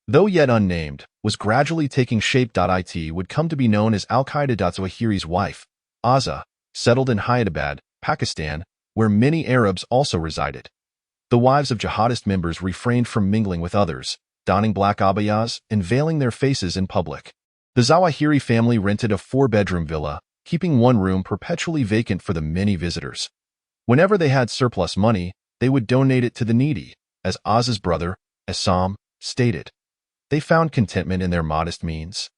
though yet unnamed, was gradually taking shape. It would come to be known as Al-Qaeda. Zawahiri's wife, Azza, settled in Hyderabad, Pakistan, where many Arabs also resided. The wives of jihadist members refrained from mingling with others, donning black abayas and veiling their faces in public. The Zawahiri family rented a 4-bedroom villa, keeping one room perpetually vacant for the many visitors. Whenever they had surplus money, they would donate it to the needy, as Azza's brother, Assam, stated. They found contentment in their modest means.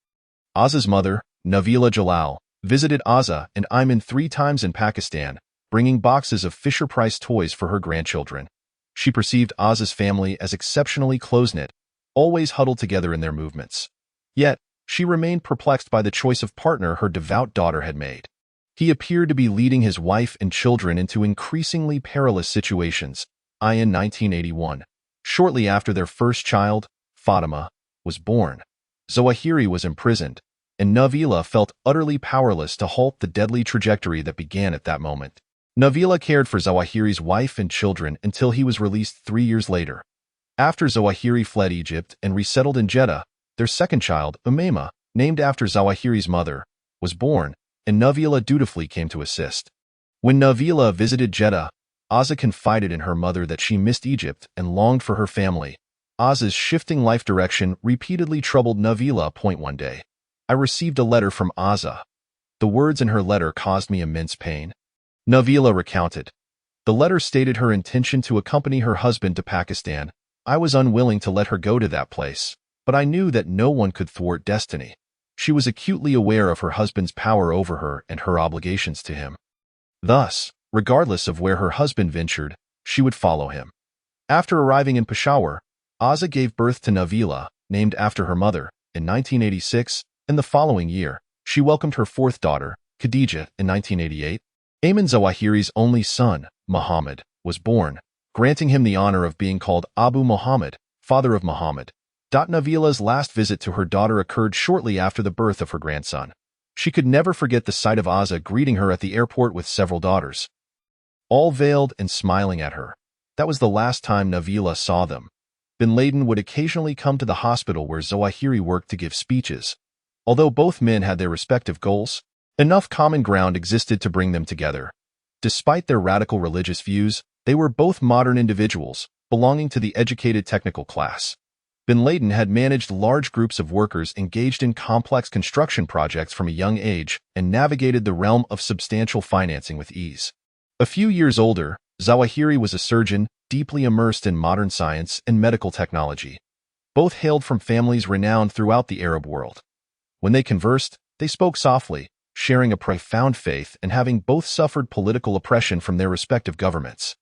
Azza's mother, Nabila Jalal, visited Azza and Ayman 3 times in Pakistan, bringing boxes of Fisher-Price toys for her grandchildren. She perceived Azza's family as exceptionally close-knit, always huddled together in their movements. Yet, she remained perplexed by the choice of partner her devout daughter had made. He appeared to be leading his wife and children into increasingly perilous situations. In 1981, shortly after their first child, Fatima, was born, Zawahiri was imprisoned, and Nabila felt utterly powerless to halt the deadly trajectory that began at that moment. Nabila cared for Zawahiri's wife and children until he was released 3 years later. After Zawahiri fled Egypt and resettled in Jeddah, their second child, Umayma, named after Zawahiri's mother, was born, and Nabila dutifully came to assist. When Nabila visited Jeddah, Azza confided in her mother that she missed Egypt and longed for her family. Azza's shifting life direction repeatedly troubled Nabila. One day, I received a letter from Azza. The words in her letter caused me immense pain. Nabila recounted. The letter stated her intention to accompany her husband to Pakistan. I was unwilling to let her go to that place, but I knew that no one could thwart destiny. She was acutely aware of her husband's power over her and her obligations to him. Thus, regardless of where her husband ventured, she would follow him. After arriving in Peshawar, Azza gave birth to Nabila, named after her mother, in 1986. In the following year, she welcomed her 4th daughter, Khadija, in 1988. Ayman Zawahiri's only son, Muhammad, was born, granting him the honor of being called Abu Muhammad, father of Muhammad. Nabila's last visit to her daughter occurred shortly after the birth of her grandson. She could never forget the sight of Azza greeting her at the airport with several daughters, all veiled and smiling at her. That was the last time Nabila saw them. Bin Laden would occasionally come to the hospital where Zawahiri worked to give speeches. Although both men had their respective goals, enough common ground existed to bring them together. Despite their radical religious views, they were both modern individuals, belonging to the educated technical class. Bin Laden had managed large groups of workers engaged in complex construction projects from a young age and navigated the realm of substantial financing with ease. A few years older, Zawahiri was a surgeon, deeply immersed in modern science and medical technology. Both hailed from families renowned throughout the Arab world. When they conversed, they spoke softly, sharing a profound faith and having both suffered political oppression from their respective governments.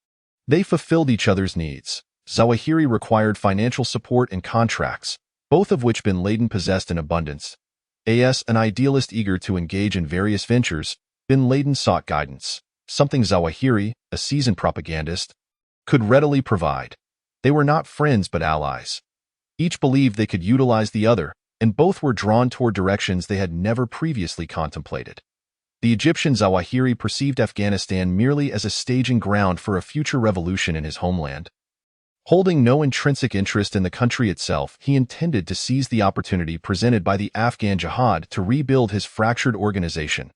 They fulfilled each other's needs. Zawahiri required financial support and contracts, both of which Bin Laden possessed in abundance. As an idealist eager to engage in various ventures, Bin Laden sought guidance, something Zawahiri, a seasoned propagandist, could readily provide. They were not friends but allies. Each believed they could utilize the other, and both were drawn toward directions they had never previously contemplated. The Egyptian Zawahiri perceived Afghanistan merely as a staging ground for a future revolution in his homeland. Holding no intrinsic interest in the country itself, he intended to seize the opportunity presented by the Afghan jihad to rebuild his fractured organization.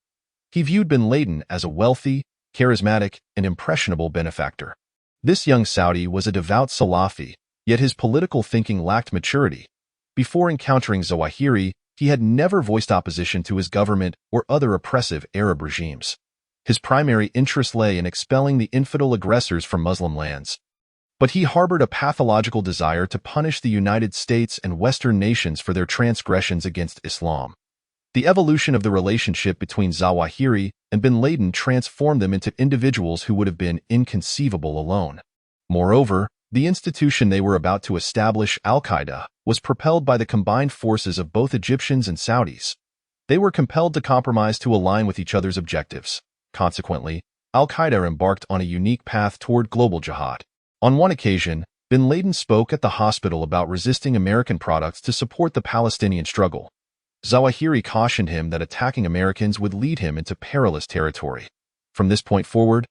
He viewed Bin Laden as a wealthy, charismatic, and impressionable benefactor. This young Saudi was a devout Salafi, yet his political thinking lacked maturity. Before encountering Zawahiri, he had never voiced opposition to his government or other oppressive Arab regimes. His primary interest lay in expelling the infidel aggressors from Muslim lands. But he harbored a pathological desire to punish the United States and Western nations for their transgressions against Islam. The evolution of the relationship between Zawahiri and bin Laden transformed them into individuals who would have been inconceivable alone. Moreover, the institution they were about to establish, Al-Qaeda, was propelled by the combined forces of both Egyptians and Saudis. They were compelled to compromise to align with each other's objectives. Consequently, Al-Qaeda embarked on a unique path toward global jihad. On one occasion, bin Laden spoke at the hospital about resisting American products to support the Palestinian struggle. Zawahiri cautioned him that attacking Americans would lead him into perilous territory. From this point forward,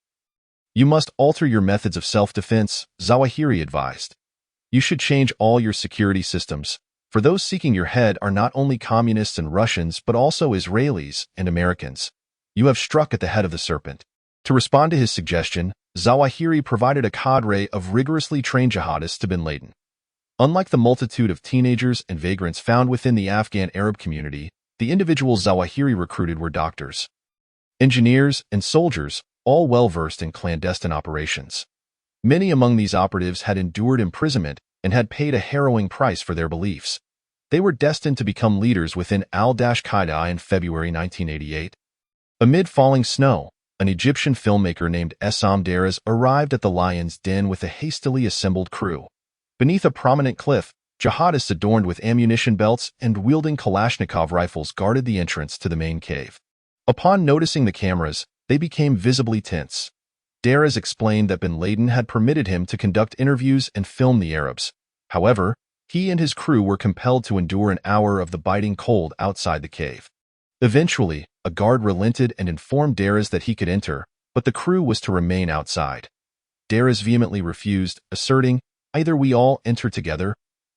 "You must alter your methods of self-defense," Zawahiri advised. "You should change all your security systems, for those seeking your head are not only communists and Russians but also Israelis and Americans. You have struck at the head of the serpent." To respond to his suggestion, Zawahiri provided a cadre of rigorously trained jihadists to bin Laden. Unlike the multitude of teenagers and vagrants found within the Afghan Arab community, the individuals Zawahiri recruited were doctors, engineers, and soldiers, all well-versed in clandestine operations. Many among these operatives had endured imprisonment and had paid a harrowing price for their beliefs. They were destined to become leaders within Al-Qaeda in February 1988. Amid falling snow, an Egyptian filmmaker named Essam Daraz arrived at the Lion's Den with a hastily assembled crew. Beneath a prominent cliff, jihadists adorned with ammunition belts and wielding Kalashnikov rifles guarded the entrance to the main cave. Upon noticing the cameras, they became visibly tense. Daraz explained that bin Laden had permitted him to conduct interviews and film the Arabs. However, he and his crew were compelled to endure an hour of the biting cold outside the cave. Eventually, a guard relented and informed Daraz that he could enter, but the crew was to remain outside. Daraz vehemently refused, asserting, "Either we all enter together,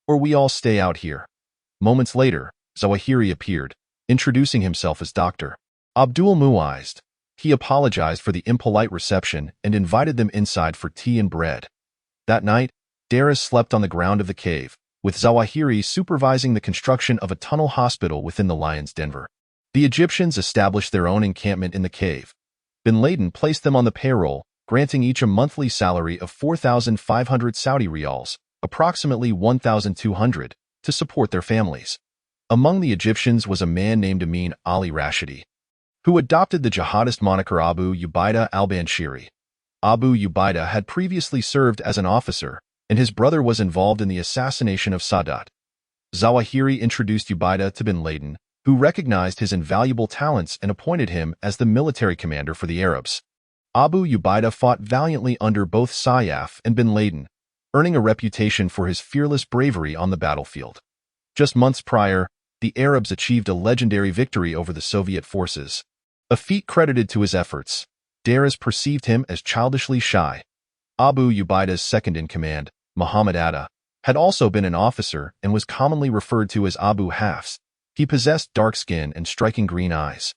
or we all stay out here." Moments later, Zawahiri appeared, introducing himself as Dr. Abdul Muizz. He apologized for the impolite reception and invited them inside for tea and bread. That night, Daraz slept on the ground of the cave, with Zawahiri supervising the construction of a tunnel hospital within the Lion's Den. The Egyptians established their own encampment in the cave. Bin Laden placed them on the payroll, granting each a monthly salary of 4,500 Saudi riyals, approximately 1,200, to support their families. Among the Egyptians was a man named Amin Ali Rashidi, who adopted the jihadist moniker Abu Ubaidah al-Banshiri. Abu Ubaidah had previously served as an officer, and his brother was involved in the assassination of Sadat. Zawahiri introduced Ubaidah to bin Laden, who recognized his invaluable talents and appointed him as the military commander for the Arabs. Abu Ubaidah fought valiantly under both Sayyaf and bin Laden, earning a reputation for his fearless bravery on the battlefield. Just months prior, the Arabs achieved a legendary victory over the Soviet forces, a feat credited to his efforts. Daraz perceived him as childishly shy. Abu Ubaidah's second-in-command, Muhammad Atta, had also been an officer and was commonly referred to as Abu Hafs. He possessed dark skin and striking green eyes.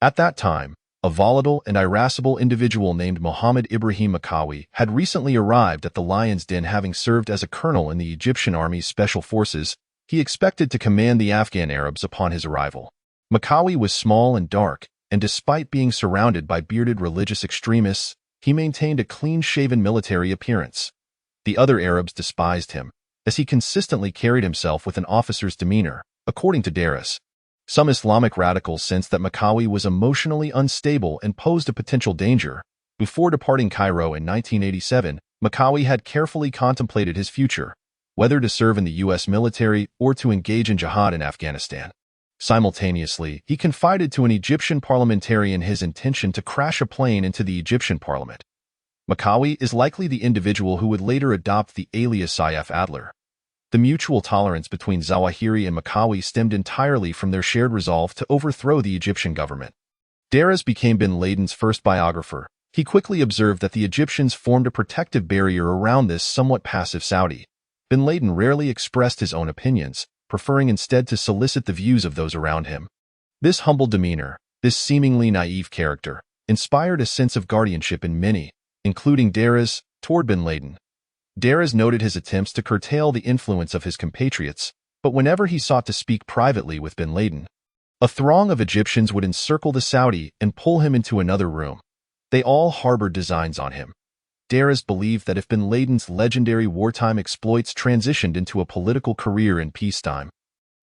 At that time, a volatile and irascible individual named Muhammad Ibrahim Makawi had recently arrived at the Lion's Den. Having served as a colonel in the Egyptian Army's Special Forces, he expected to command the Afghan Arabs upon his arrival. Makawi was small and dark, and despite being surrounded by bearded religious extremists, he maintained a clean-shaven military appearance. The other Arabs despised him, as he consistently carried himself with an officer's demeanor, according to Daraz. Some Islamic radicals sensed that Makawi was emotionally unstable and posed a potential danger. Before departing Cairo in 1987, Makawi had carefully contemplated his future, whether to serve in the U.S. military or to engage in jihad in Afghanistan. Simultaneously, he confided to an Egyptian parliamentarian his intention to crash a plane into the Egyptian parliament. Makawi is likely the individual who would later adopt the alias Sayyaf Adler. The mutual tolerance between Zawahiri and Makawi stemmed entirely from their shared resolve to overthrow the Egyptian government. Daraz became bin Laden's first biographer. He quickly observed that the Egyptians formed a protective barrier around this somewhat passive Saudi. Bin Laden rarely expressed his own opinions, preferring instead to solicit the views of those around him. This humble demeanor, this seemingly naive character, inspired a sense of guardianship in many, including Daraz, toward bin Laden. Daraz noted his attempts to curtail the influence of his compatriots, but whenever he sought to speak privately with bin Laden, a throng of Egyptians would encircle the Saudi and pull him into another room. They all harbored designs on him. Daraz believed that if bin Laden's legendary wartime exploits transitioned into a political career in peacetime,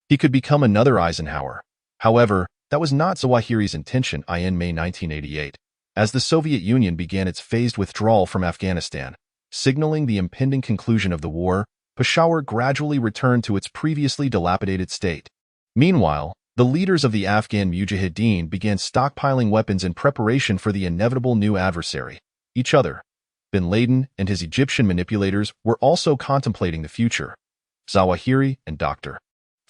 he could become another Eisenhower. However, That was not Zawahiri's intention in May 1988, as the Soviet Union began its phased withdrawal from Afghanistan, signaling the impending conclusion of the war. Peshawar gradually returned to its previously dilapidated state. Meanwhile, the leaders of the Afghan Mujahideen began stockpiling weapons in preparation for the inevitable new adversary, each other. Bin Laden and his Egyptian manipulators were also contemplating the future. Zawahiri and Dr.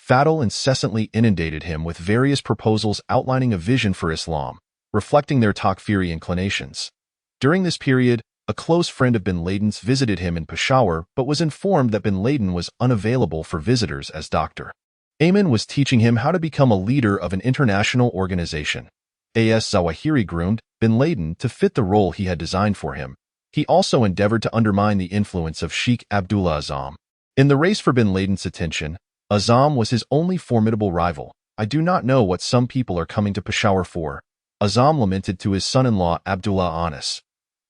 Fadl incessantly inundated him with various proposals outlining a vision for Islam, reflecting their Takfiri inclinations. During this period, a close friend of Bin Laden's visited him in Peshawar but was informed that Bin Laden was unavailable for visitors as Dr. Ayman was teaching him how to become a leader of an international organization. As Zawahiri groomed Bin Laden to fit the role he had designed for him. He also endeavored to undermine the influence of Sheikh Abdullah Azzam. In the race for Bin Laden's attention, Azzam was his only formidable rival. I do not know what some people are coming to Peshawar for, Azzam lamented to his son-in-law Abdullah Anas.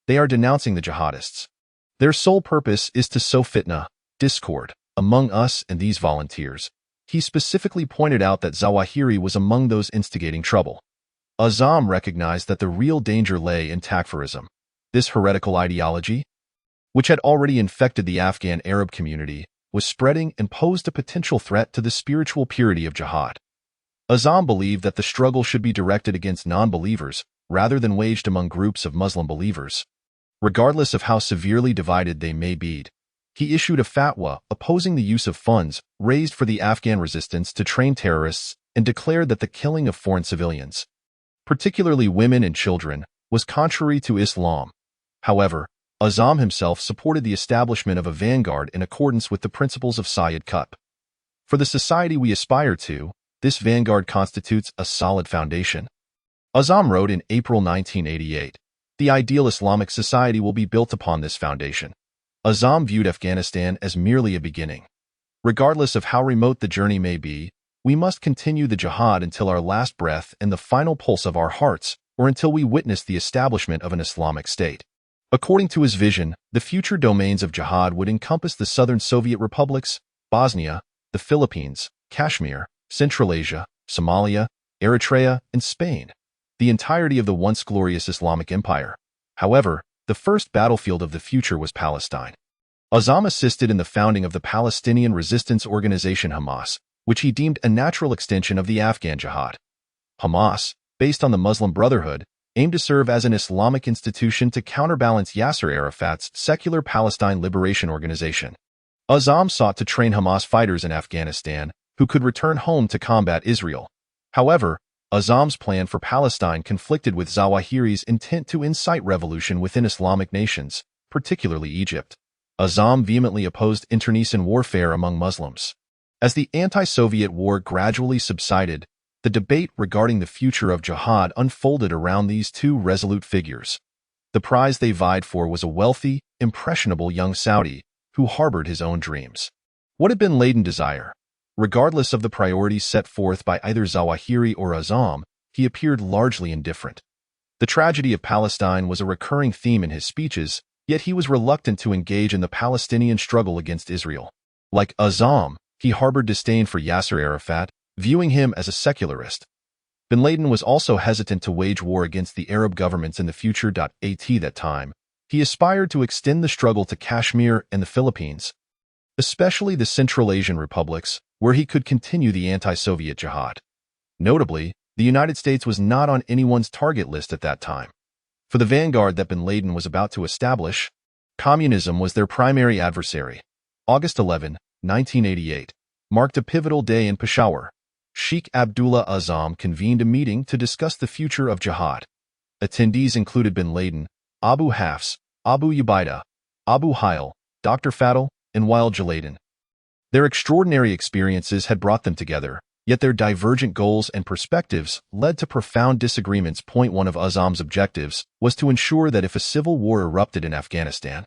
They are denouncing the jihadists. Their sole purpose is to sow fitna, discord, among us and these volunteers. He specifically pointed out that Zawahiri was among those instigating trouble. Azzam recognized that the real danger lay in Takfirism. This heretical ideology, which had already infected the Afghan Arab community, was spreading and posed a potential threat to the spiritual purity of jihad. Azzam believed that the struggle should be directed against non-believers rather than waged among groups of Muslim believers. Regardless of how severely divided they may be, he issued a fatwa opposing the use of funds raised for the Afghan resistance to train terrorists and declared that the killing of foreign civilians, particularly women and children, was contrary to Islam. However, Azzam himself supported the establishment of a vanguard in accordance with the principles of Sayyid Qutb. For the society we aspire to, this vanguard constitutes a solid foundation. Azzam wrote in April 1988, "The ideal Islamic society will be built upon this foundation." Azzam viewed Afghanistan as merely a beginning. Regardless of how remote the journey may be, we must continue the jihad until our last breath and the final pulse of our hearts, or until we witness the establishment of an Islamic state. According to his vision, the future domains of jihad would encompass the southern Soviet republics, Bosnia, the Philippines, Kashmir, Central Asia, Somalia, Eritrea, and Spain, the entirety of the once glorious Islamic Empire. However, the first battlefield of the future was Palestine. Azzam assisted in the founding of the Palestinian resistance organization Hamas, which he deemed a natural extension of the Afghan jihad. Hamas, based on the Muslim Brotherhood, aimed to serve as an Islamic institution to counterbalance Yasser Arafat's secular Palestine Liberation Organization. Azzam sought to train Hamas fighters in Afghanistan who could return home to combat Israel. However, Azzam's plan for Palestine conflicted with Zawahiri's intent to incite revolution within Islamic nations, particularly Egypt. Azzam vehemently opposed internecine warfare among Muslims. As the anti-Soviet war gradually subsided, the debate regarding the future of jihad unfolded around these two resolute figures. The prize they vied for was a wealthy, impressionable young Saudi who harbored his own dreams. What had Bin Laden desire? Regardless of the priorities set forth by either Zawahiri or Azzam, he appeared largely indifferent. The tragedy of Palestine was a recurring theme in his speeches, yet he was reluctant to engage in the Palestinian struggle against Israel. Like Azzam, he harbored disdain for Yasser Arafat, viewing him as a secularist. Bin Laden was also hesitant to wage war against the Arab governments in the future. At that time, he aspired to extend the struggle to Kashmir and the Philippines, especially the Central Asian republics, where he could continue the anti-Soviet jihad. Notably, the United States was not on anyone's target list at that time. For the vanguard that Bin Laden was about to establish, communism was their primary adversary. August 11, 1988, marked a pivotal day in Peshawar. Sheikh Abdullah Azzam convened a meeting to discuss the future of jihad. Attendees included Bin Laden, Abu Hafs, Abu Ubaidah, Abu Hail, Dr. Fadl, and Wael Jaladen. Their extraordinary experiences had brought them together, yet their divergent goals and perspectives led to profound disagreements. One of Azzam's objectives was to ensure that if a civil war erupted in Afghanistan,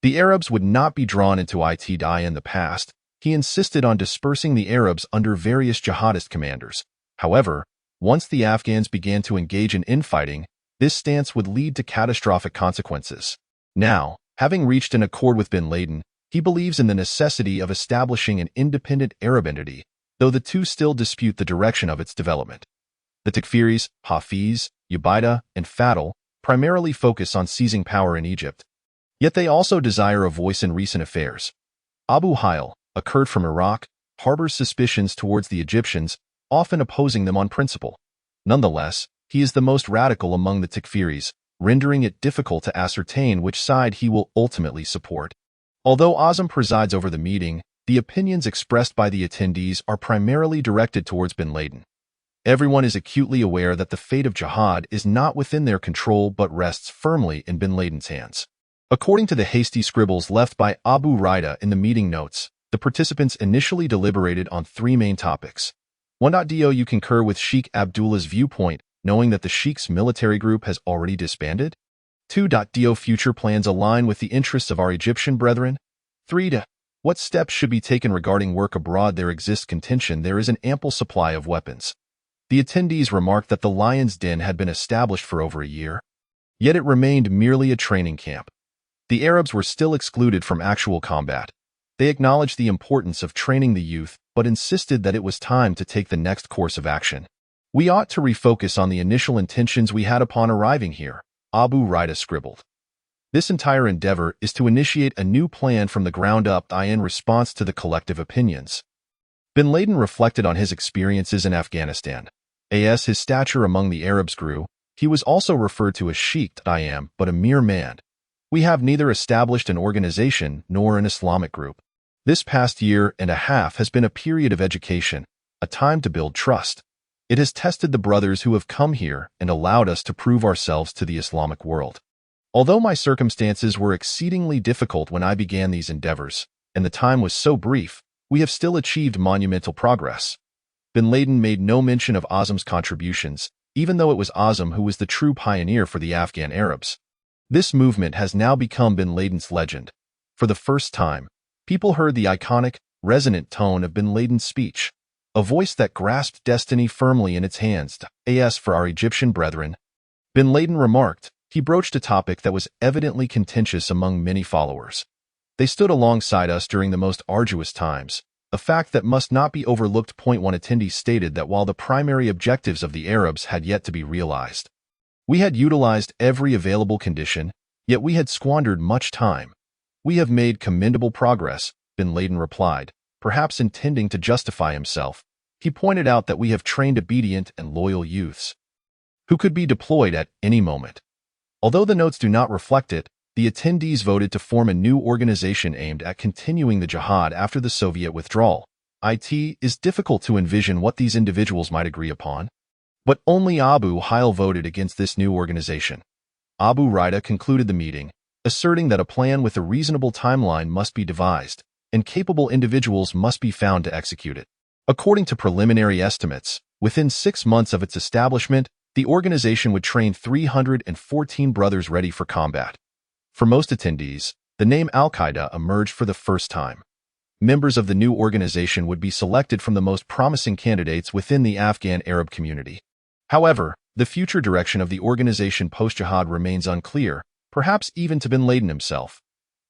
the Arabs would not be drawn into it. In the past, he insisted on dispersing the Arabs under various jihadist commanders. However, once the Afghans began to engage in infighting, this stance would lead to catastrophic consequences. Now, having reached an accord with Bin Laden, he believes in the necessity of establishing an independent Arab entity, though the two still dispute the direction of its development. The Takfiris, Hafiz, Ubaida, and Fadl primarily focus on seizing power in Egypt. Yet they also desire a voice in recent affairs. Abu Hail, a Kurd from Iraq, harbors suspicions towards the Egyptians, often opposing them on principle. Nonetheless, he is the most radical among the Takfiris, rendering it difficult to ascertain which side he will ultimately support. Although Azam presides over the meeting, the opinions expressed by the attendees are primarily directed towards bin Laden. Everyone is acutely aware that the fate of jihad is not within their control but rests firmly in bin Laden's hands. According to the hasty scribbles left by Abu Raida in the meeting notes, the participants initially deliberated on three main topics. 1. Do you concur with Sheikh Abdullah's viewpoint, knowing that the Sheikh's military group has already disbanded? 2. Do future plans align with the interests of our Egyptian brethren? 3. What steps should be taken regarding work abroad? There exists contention there is an ample supply of weapons. The attendees remarked that the Lion's Den had been established for over a year, yet it remained merely a training camp. The Arabs were still excluded from actual combat. They acknowledged the importance of training the youth, but insisted that it was time to take the next course of action. We ought to refocus on the initial intentions we had upon arriving here, Abu Raida scribbled. This entire endeavor is to initiate a new plan from the ground up in response to the collective opinions. Bin Laden reflected on his experiences in Afghanistan. As his stature among the Arabs grew, he was also referred to as Sheikh but a mere man. We have neither established an organization nor an Islamic group. This past year and a half has been a period of education, a time to build trust. It has tested the brothers who have come here and allowed us to prove ourselves to the Islamic world. Although my circumstances were exceedingly difficult when I began these endeavors, and the time was so brief, we have still achieved monumental progress. Bin Laden made no mention of Azam's contributions, even though it was Azam who was the true pioneer for the Afghan Arabs. This movement has now become Bin Laden's legend. For the first time, people heard the iconic, resonant tone of Bin Laden's speech, a voice that grasped destiny firmly in its hands. As for our Egyptian brethren, Bin Laden remarked, he broached a topic that was evidently contentious among many followers. They stood alongside us during the most arduous times, a fact that must not be overlooked. One attendee stated that while the primary objectives of the Arabs had yet to be realized, we had utilized every available condition, yet we had squandered much time. We have made commendable progress, Bin Laden replied, perhaps intending to justify himself. He pointed out that we have trained obedient and loyal youths who could be deployed at any moment. Although the notes do not reflect it, the attendees voted to form a new organization aimed at continuing the jihad after the Soviet withdrawal. It is difficult to envision what these individuals might agree upon, but only Abu Hail voted against this new organization. Abu Raida concluded the meeting, asserting that a plan with a reasonable timeline must be devised, and capable individuals must be found to execute it. According to preliminary estimates, within 6 months of its establishment, the organization would train 314 brothers ready for combat. For most attendees, the name Al-Qaeda emerged for the first time. Members of the new organization would be selected from the most promising candidates within the Afghan Arab community. However, the future direction of the organization post-jihad remains unclear, perhaps even to Bin Laden himself.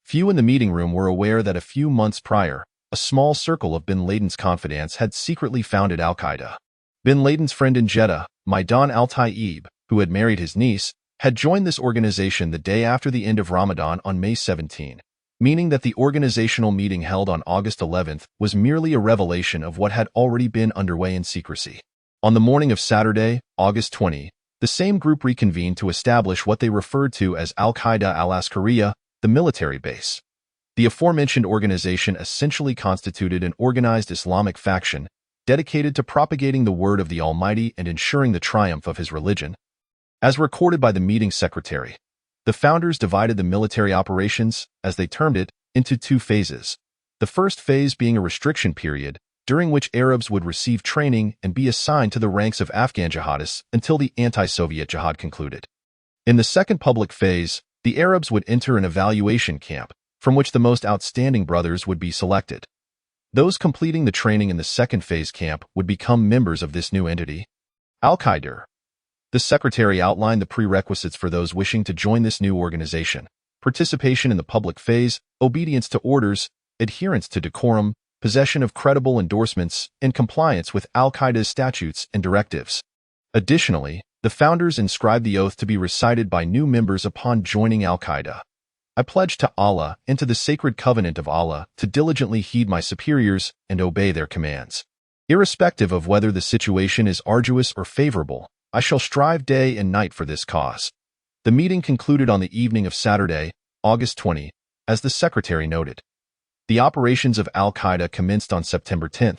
Few in the meeting room were aware that a few months prior, a small circle of Bin Laden's confidants had secretly founded Al-Qaeda. Bin Laden's friend in Jeddah, Maidan al-Tayyib, who had married his niece, had joined this organization the day after the end of Ramadan on May 17, meaning that the organizational meeting held on August 11 was merely a revelation of what had already been underway in secrecy. On the morning of Saturday, August 20, the same group reconvened to establish what they referred to as Al-Qaeda al-Askariya, the military base. The aforementioned organization essentially constituted an organized Islamic faction dedicated to propagating the word of the Almighty and ensuring the triumph of his religion. As recorded by the meeting secretary, the founders divided the military operations, as they termed it, into 2 phases. The first phase being a restriction period, during which Arabs would receive training and be assigned to the ranks of Afghan jihadists until the anti-Soviet jihad concluded. In the second public phase, the Arabs would enter an evaluation camp, from which the most outstanding brothers would be selected. Those completing the training in the second phase camp would become members of this new entity, Al-Qaeda. The secretary outlined the prerequisites for those wishing to join this new organization: participation in the public phase, obedience to orders, adherence to decorum, possession of credible endorsements, and compliance with Al-Qaeda's statutes and directives. Additionally, the founders inscribed the oath to be recited by new members upon joining Al-Qaeda. I pledge to Allah and to the sacred covenant of Allah to diligently heed my superiors and obey their commands. Irrespective of whether the situation is arduous or favorable, I shall strive day and night for this cause. The meeting concluded on the evening of Saturday, August 20, as the secretary noted. The operations of Al-Qaeda commenced on September 10,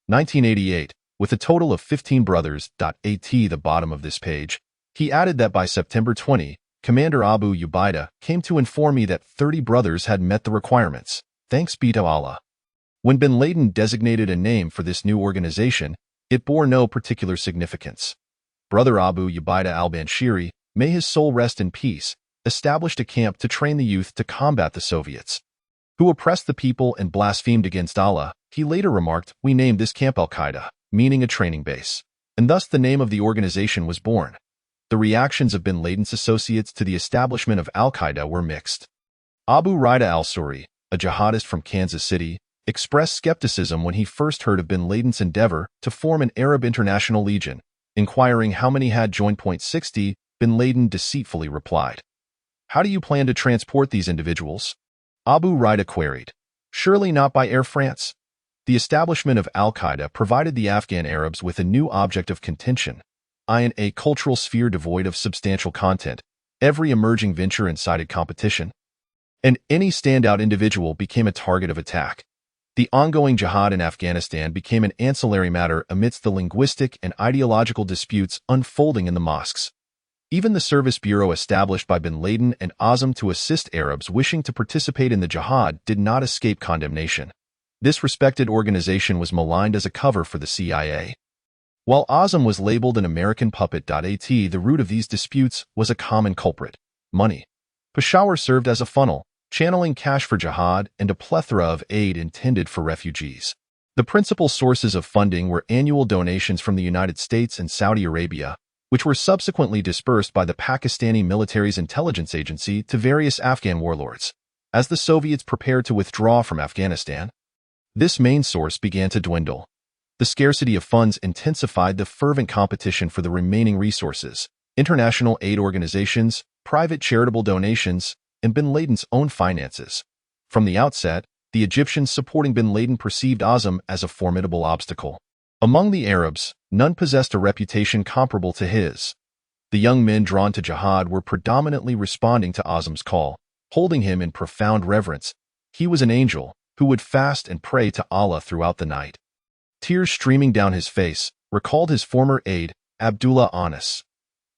1988, with a total of 15 brothers. At the bottom of this page, he added that by September 20, Commander Abu Ubaidah came to inform me that 30 brothers had met the requirements. Thanks be to Allah. When bin Laden designated a name for this new organization, it bore no particular significance. Brother Abu Ubaidah al-Banshiri, may his soul rest in peace, established a camp to train the youth to combat the Soviets, who oppressed the people and blasphemed against Allah. He later remarked, "We named this camp Al-Qaeda, meaning a training base, and thus the name of the organization was born." The reactions of bin Laden's associates to the establishment of Al-Qaeda were mixed. Abu Rida al-Suri, a jihadist from Kansas City, expressed skepticism when he first heard of bin Laden's endeavor to form an Arab International Legion. Inquiring how many had joined. 60, bin Laden deceitfully replied, "How do you plan to transport these individuals?" Abu Rida queried, "Surely not by Air France?" The establishment of Al-Qaeda provided the Afghan Arabs with a new object of contention, in a cultural sphere devoid of substantial content. Every emerging venture incited competition, and any standout individual became a target of attack. The ongoing jihad in Afghanistan became an ancillary matter amidst the linguistic and ideological disputes unfolding in the mosques. Even the service bureau established by bin Laden and Azam to assist Arabs wishing to participate in the jihad did not escape condemnation. This respected organization was maligned as a cover for the CIA. While Azam was labeled an American puppet. The root of these disputes was a common culprit: money. Peshawar served as a funnel, channeling cash for jihad and a plethora of aid intended for refugees. The principal sources of funding were annual donations from the United States and Saudi Arabia, which were subsequently dispersed by the Pakistani military's intelligence agency to various Afghan warlords. As the Soviets prepared to withdraw from Afghanistan, this main source began to dwindle. The scarcity of funds intensified the fervent competition for the remaining resources: international aid organizations, private charitable donations, and bin Laden's own finances. From the outset, the Egyptians supporting bin Laden perceived Azam as a formidable obstacle. Among the Arabs, none possessed a reputation comparable to his. The young men drawn to jihad were predominantly responding to Azam's call, holding him in profound reverence. He was an angel who would fast and pray to Allah throughout the night. Tears streaming down his face recalled his former aide, Abdullah Anas.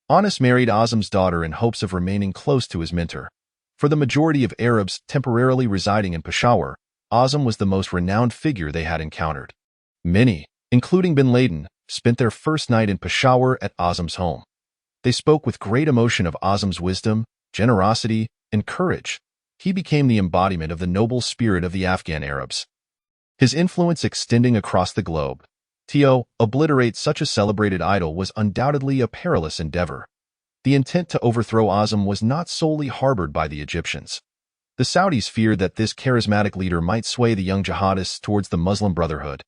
Anas married Azam's daughter in hopes of remaining close to his mentor. For the majority of Arabs temporarily residing in Peshawar, Azam was the most renowned figure they had encountered. Many, including bin Laden, spent their first night in Peshawar at Azam's home. They spoke with great emotion of Azam's wisdom, generosity, and courage. He became the embodiment of the noble spirit of the Afghan Arabs. His influence extending across the globe. To obliterate such a celebrated idol was undoubtedly a perilous endeavor. The intent to overthrow Azam was not solely harbored by the Egyptians. The Saudis feared that this charismatic leader might sway the young jihadists towards the Muslim Brotherhood.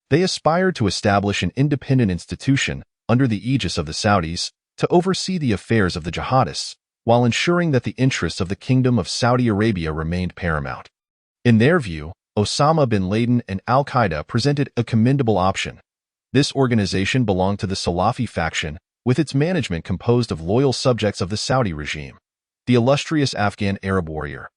They aspired to establish an independent institution, under the aegis of the Saudis, to oversee the affairs of the jihadists, while ensuring that the interests of the Kingdom of Saudi Arabia remained paramount. In their view, Osama bin Laden and Al-Qaeda presented a commendable option. This organization belonged to the Salafi faction, with its management composed of loyal subjects of the Saudi regime. The illustrious Afghan Arab warrior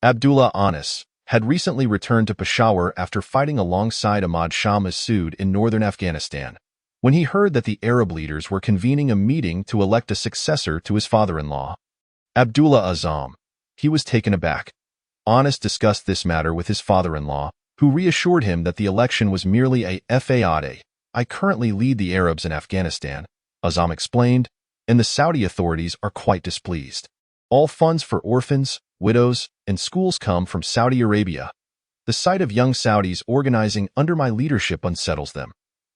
Abdullah Anas had recently returned to Peshawar after fighting alongside Ahmad Shah Massoud in northern Afghanistan. When he heard that the Arab leaders were convening a meeting to elect a successor to his father-in-law, Abdullah Azam, he was taken aback. Anas discussed this matter with his father-in-law, who reassured him that the election was merely a fade. "I currently lead the Arabs in Afghanistan," Azam explained, "and the Saudi authorities are quite displeased. All funds for orphans, widows, and schools come from Saudi Arabia. The sight of young Saudis organizing under my leadership unsettles them.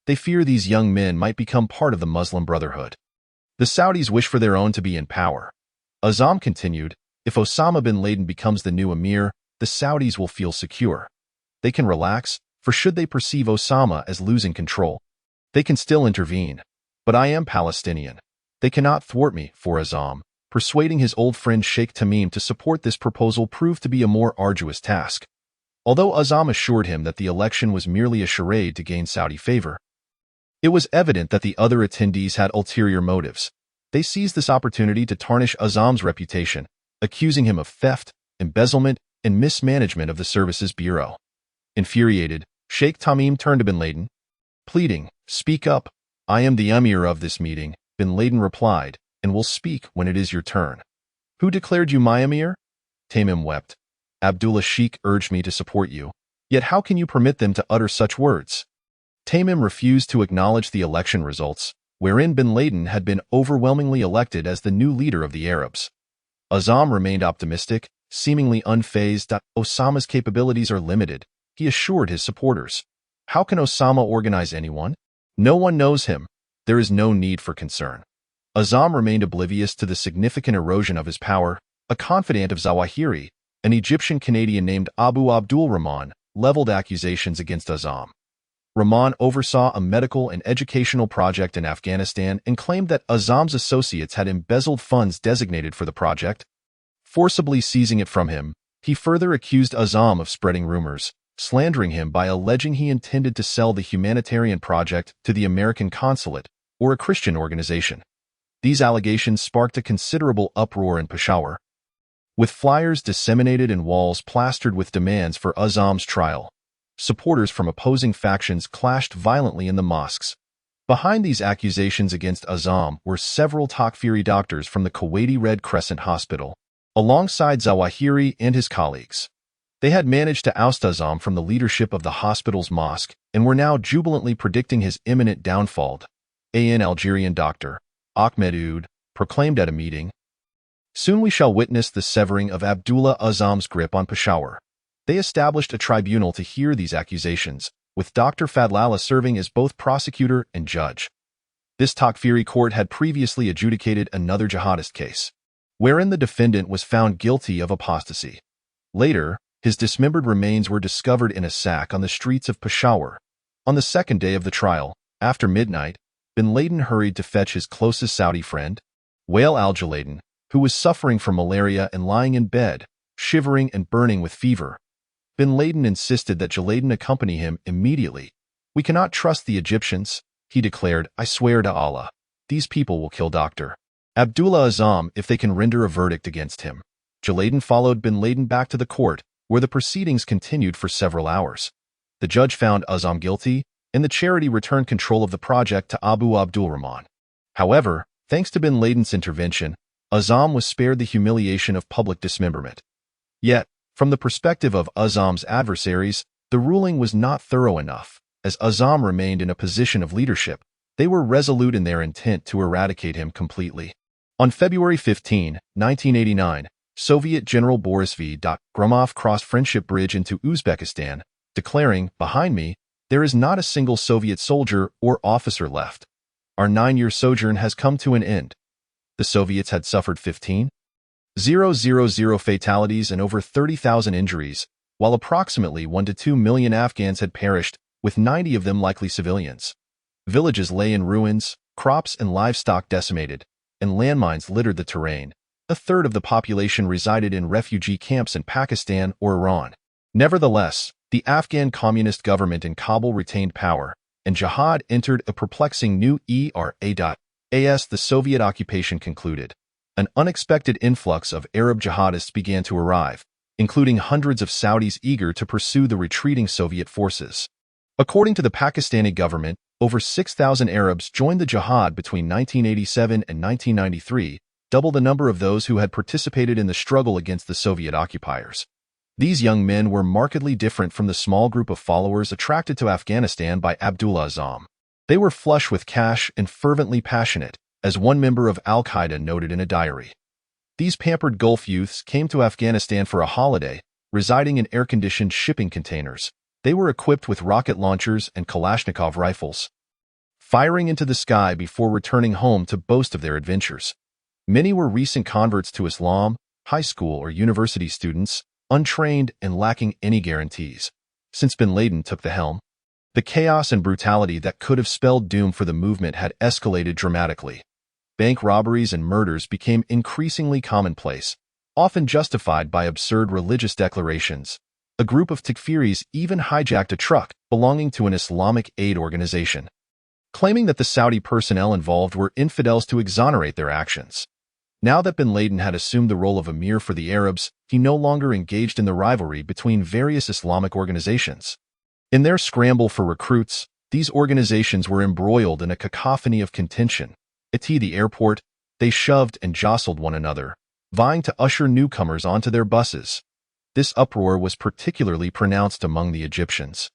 They fear these young men might become part of the Muslim Brotherhood. The Saudis wish for their own to be in power." Azam continued, "If Osama bin Laden becomes the new emir, the Saudis will feel secure. They can relax, for should they perceive Osama as losing control, they can still intervene. But I am Palestinian. They cannot thwart me, for Azam. Persuading his old friend Sheikh Tamim to support this proposal proved to be a more arduous task. Although Azam assured him that the election was merely a charade to gain Saudi favor, it was evident that the other attendees had ulterior motives. They seized this opportunity to tarnish Azam's reputation, accusing him of theft, embezzlement, and mismanagement of the services bureau. Infuriated, Sheikh Tamim turned to bin Laden, pleading, "Speak up. I am the emir of this meeting," bin Laden replied, "and will speak when it is your turn." "Who declared you my emir?" Tamim wept. "Abdullah Sheikh urged me to support you. Yet how can you permit them to utter such words?" Tamim refused to acknowledge the election results, wherein bin Laden had been overwhelmingly elected as the new leader of the Arabs. Azam remained optimistic, seemingly unfazed. "Osama's capabilities are limited," he assured his supporters. "How can Osama organize anyone? No one knows him. There is no need for concern." Azam remained oblivious to the significant erosion of his power. A confidant of Zawahiri, an Egyptian-Canadian named Abu Abdul Rahman, leveled accusations against Azam. Rahman oversaw a medical and educational project in Afghanistan and claimed that Azam's associates had embezzled funds designated for the project. Forcibly seizing it from him, he further accused Azam of spreading rumors, slandering him by alleging he intended to sell the humanitarian project to the American consulate or a Christian organization. These allegations sparked a considerable uproar in Peshawar, with flyers disseminated and walls plastered with demands for Azam's trial. Supporters from opposing factions clashed violently in the mosques. Behind these accusations against Azam were several Takfiri doctors from the Kuwaiti Red Crescent Hospital, alongside Zawahiri and his colleagues. They had managed to oust Azam from the leadership of the hospital's mosque and were now jubilantly predicting his imminent downfall. An Algerian doctor, Ahmed Oud, proclaimed at a meeting, "Soon we shall witness the severing of Abdullah Azam's grip on Peshawar." They established a tribunal to hear these accusations, with Dr. Fadlallah serving as both prosecutor and judge. This Takfiri court had previously adjudicated another jihadist case, wherein the defendant was found guilty of apostasy. Later, his dismembered remains were discovered in a sack on the streets of Peshawar. On the second day of the trial, after midnight, bin Laden hurried to fetch his closest Saudi friend, Wael al-Juladen, who was suffering from malaria and lying in bed, shivering and burning with fever. Bin Laden insisted that Juladen accompany him immediately. "We cannot trust the Egyptians," he declared. "I swear to Allah, these people will kill Dr. Abdullah Azam if they can render a verdict against him." Juladen followed bin Laden back to the court, where the proceedings continued for several hours. The judge found Azam guilty, and the charity returned control of the project to Abu Abdul Rahman. However, thanks to bin Laden's intervention, Azam was spared the humiliation of public dismemberment. Yet, from the perspective of Azam's adversaries, the ruling was not thorough enough. As Azam remained in a position of leadership, they were resolute in their intent to eradicate him completely. On February 15, 1989, Soviet General Boris V. Gromov crossed Friendship Bridge into Uzbekistan, declaring, "Behind me, there is not a single Soviet soldier or officer left. Our 9-year sojourn has come to an end." The Soviets had suffered 15,000 fatalities and over 30,000 injuries, while approximately 1 to 2 million Afghans had perished, with 90 of them likely civilians. Villages lay in ruins, crops and livestock decimated, and landmines littered the terrain. A third of the population resided in refugee camps in Pakistan or Iran. Nevertheless, the Afghan communist government in Kabul retained power, and jihad entered a perplexing new era. As the Soviet occupation concluded, an unexpected influx of Arab jihadists began to arrive, including hundreds of Saudis eager to pursue the retreating Soviet forces. According to the Pakistani government, over 6,000 Arabs joined the jihad between 1987 and 1993, double the number of those who had participated in the struggle against the Soviet occupiers. These young men were markedly different from the small group of followers attracted to Afghanistan by Abdullah Azam. They were flush with cash and fervently passionate, as one member of Al-Qaeda noted in a diary. These pampered Gulf youths came to Afghanistan for a holiday, residing in air-conditioned shipping containers. They were equipped with rocket launchers and Kalashnikov rifles, firing into the sky before returning home to boast of their adventures. Many were recent converts to Islam, high school or university students, untrained and lacking any guarantees. Since bin Laden took the helm, The chaos and brutality that could have spelled doom for the movement had escalated dramatically. Bank robberies and murders became increasingly commonplace, often justified by absurd religious declarations. A group of Takfiris even hijacked a truck belonging to an Islamic aid organization, claiming that the Saudi personnel involved were infidels to exonerate their actions. Now that bin Laden had assumed the role of emir for the Arabs, he no longer engaged in the rivalry between various Islamic organizations. In their scramble for recruits, these organizations were embroiled in a cacophony of contention. At the airport, they shoved and jostled one another, vying to usher newcomers onto their buses. This uproar was particularly pronounced among the Egyptians.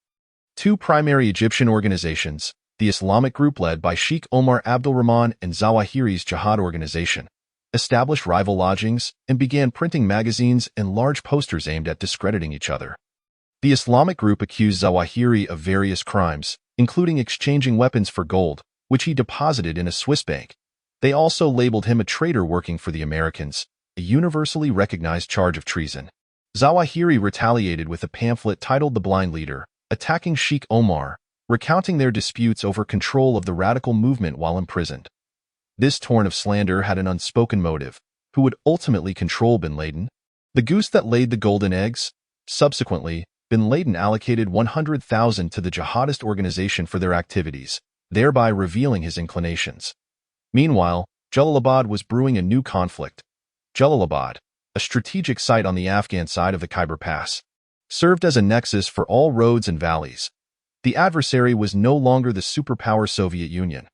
Two primary Egyptian organizations, the Islamic group led by Sheikh Omar Abdulrahman and Zawahiri's Jihad organization, established rival lodgings and began printing magazines and large posters aimed at discrediting each other. The Islamic group accused Zawahiri of various crimes, including exchanging weapons for gold, which he deposited in a Swiss bank. They also labeled him a traitor working for the Americans, a universally recognized charge of treason. Zawahiri retaliated with a pamphlet titled The Blind Leader, attacking Sheikh Omar, recounting their disputes over control of the radical movement while imprisoned. This torrent of slander had an unspoken motive: who would ultimately control bin Laden? The goose that laid the golden eggs? Subsequently, bin Laden allocated 100,000 to the jihadist organization for their activities, thereby revealing his inclinations. Meanwhile, Jalalabad was brewing a new conflict. Jalalabad, a strategic site on the Afghan side of the Khyber Pass, served as a nexus for all roads and valleys. The adversary was no longer the superpower Soviet Union.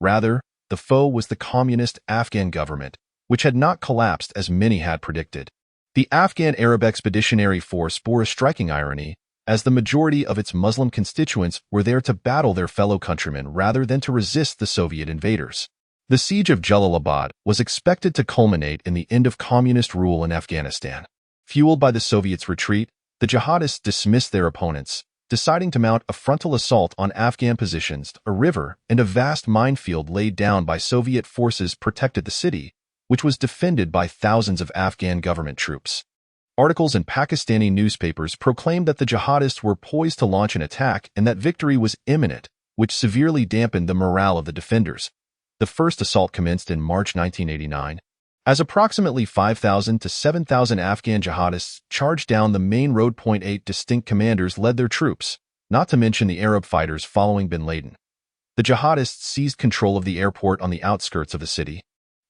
Rather, the foe was the communist Afghan government, which had not collapsed as many had predicted. The Afghan Arab Expeditionary Force bore a striking irony, as the majority of its Muslim constituents were there to battle their fellow countrymen rather than to resist the Soviet invaders. The siege of Jalalabad was expected to culminate in the end of communist rule in Afghanistan. Fueled by the Soviets' retreat, the jihadists dismissed their opponents, deciding to mount a frontal assault on Afghan positions. A river and a vast minefield laid down by Soviet forces protected the city, which was defended by thousands of Afghan government troops. Articles in Pakistani newspapers proclaimed that the jihadists were poised to launch an attack and that victory was imminent, which severely dampened the morale of the defenders. The first assault commenced in March 1989, as approximately 5,000 to 7,000 Afghan jihadists charged down the main road. 8 distinct commanders led their troops, not to mention the Arab fighters following bin Laden. The jihadists seized control of the airport on the outskirts of the city,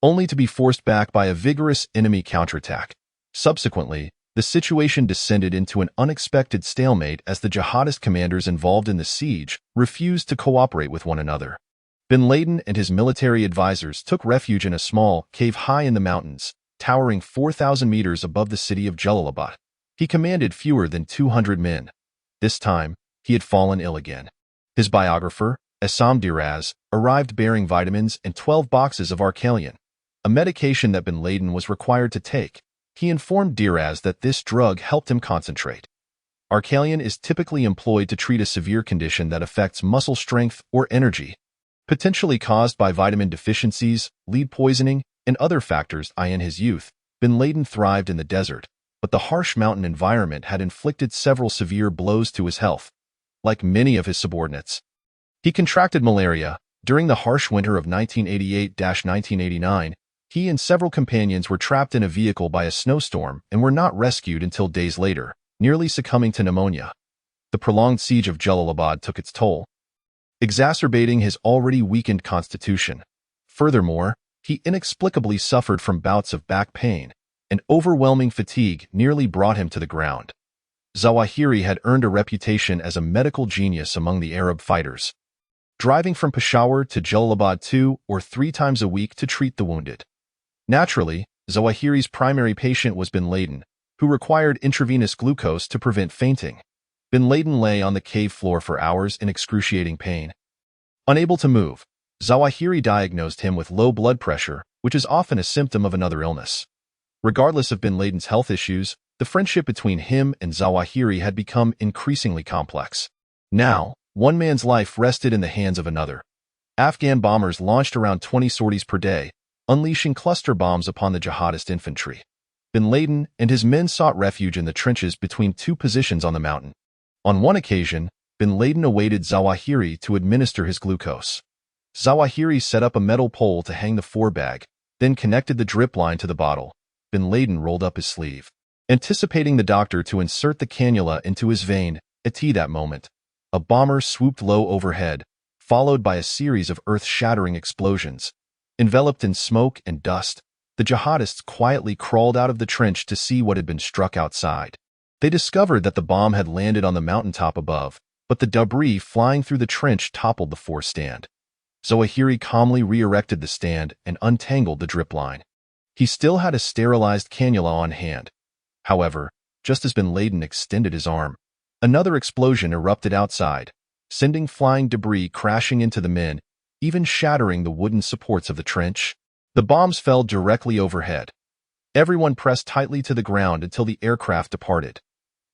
only to be forced back by a vigorous enemy counterattack. Subsequently, the situation descended into an unexpected stalemate as the jihadist commanders involved in the siege refused to cooperate with one another. Bin Laden and his military advisors took refuge in a small cave high in the mountains, towering 4,000 meters above the city of Jalalabad. He commanded fewer than 200 men. This time, he had fallen ill again. His biographer, Essam Diraz, arrived bearing vitamins and 12 boxes of Arcalion, a medication that bin Laden was required to take. He informed Diraz that this drug helped him concentrate. Arcalion is typically employed to treat a severe condition that affects muscle strength or energy, potentially caused by vitamin deficiencies, lead poisoning, and other factors. In his youth, bin Laden thrived in the desert, but the harsh mountain environment had inflicted several severe blows to his health. Like many of his subordinates, he contracted malaria. During the harsh winter of 1988-1989, he and several companions were trapped in a vehicle by a snowstorm and were not rescued until days later, nearly succumbing to pneumonia. The prolonged siege of Jalalabad took its toll, exacerbating his already weakened constitution. Furthermore, he inexplicably suffered from bouts of back pain, and overwhelming fatigue nearly brought him to the ground. Zawahiri had earned a reputation as a medical genius among the Arab fighters, driving from Peshawar to Jalalabad 2 or 3 times a week to treat the wounded. Naturally, Zawahiri's primary patient was bin Laden, who required intravenous glucose to prevent fainting. Bin Laden lay on the cave floor for hours in excruciating pain. Unable to move, Zawahiri diagnosed him with low blood pressure, which is often a symptom of another illness. Regardless of bin Laden's health issues, the friendship between him and Zawahiri had become increasingly complex. Now, one man's life rested in the hands of another. Afghan bombers launched around 20 sorties per day, unleashing cluster bombs upon the jihadist infantry. Bin Laden and his men sought refuge in the trenches between 2 positions on the mountain. On one occasion, Bin Laden awaited Zawahiri to administer his glucose. Zawahiri set up a metal pole to hang the forebag, then connected the drip line to the bottle. Bin Laden rolled up his sleeve, anticipating the doctor to insert the cannula into his vein. At that moment, a bomber swooped low overhead, followed by a series of earth-shattering explosions. Enveloped in smoke and dust, the jihadists quietly crawled out of the trench to see what had been struck outside. They discovered that the bomb had landed on the mountaintop above, but the debris flying through the trench toppled the forestand. Zawahiri calmly re-erected the stand and untangled the drip line. He still had a sterilized cannula on hand. However, just as Bin Laden extended his arm, another explosion erupted outside, sending flying debris crashing into the men, even shattering the wooden supports of the trench. The bombs fell directly overhead. Everyone pressed tightly to the ground until the aircraft departed.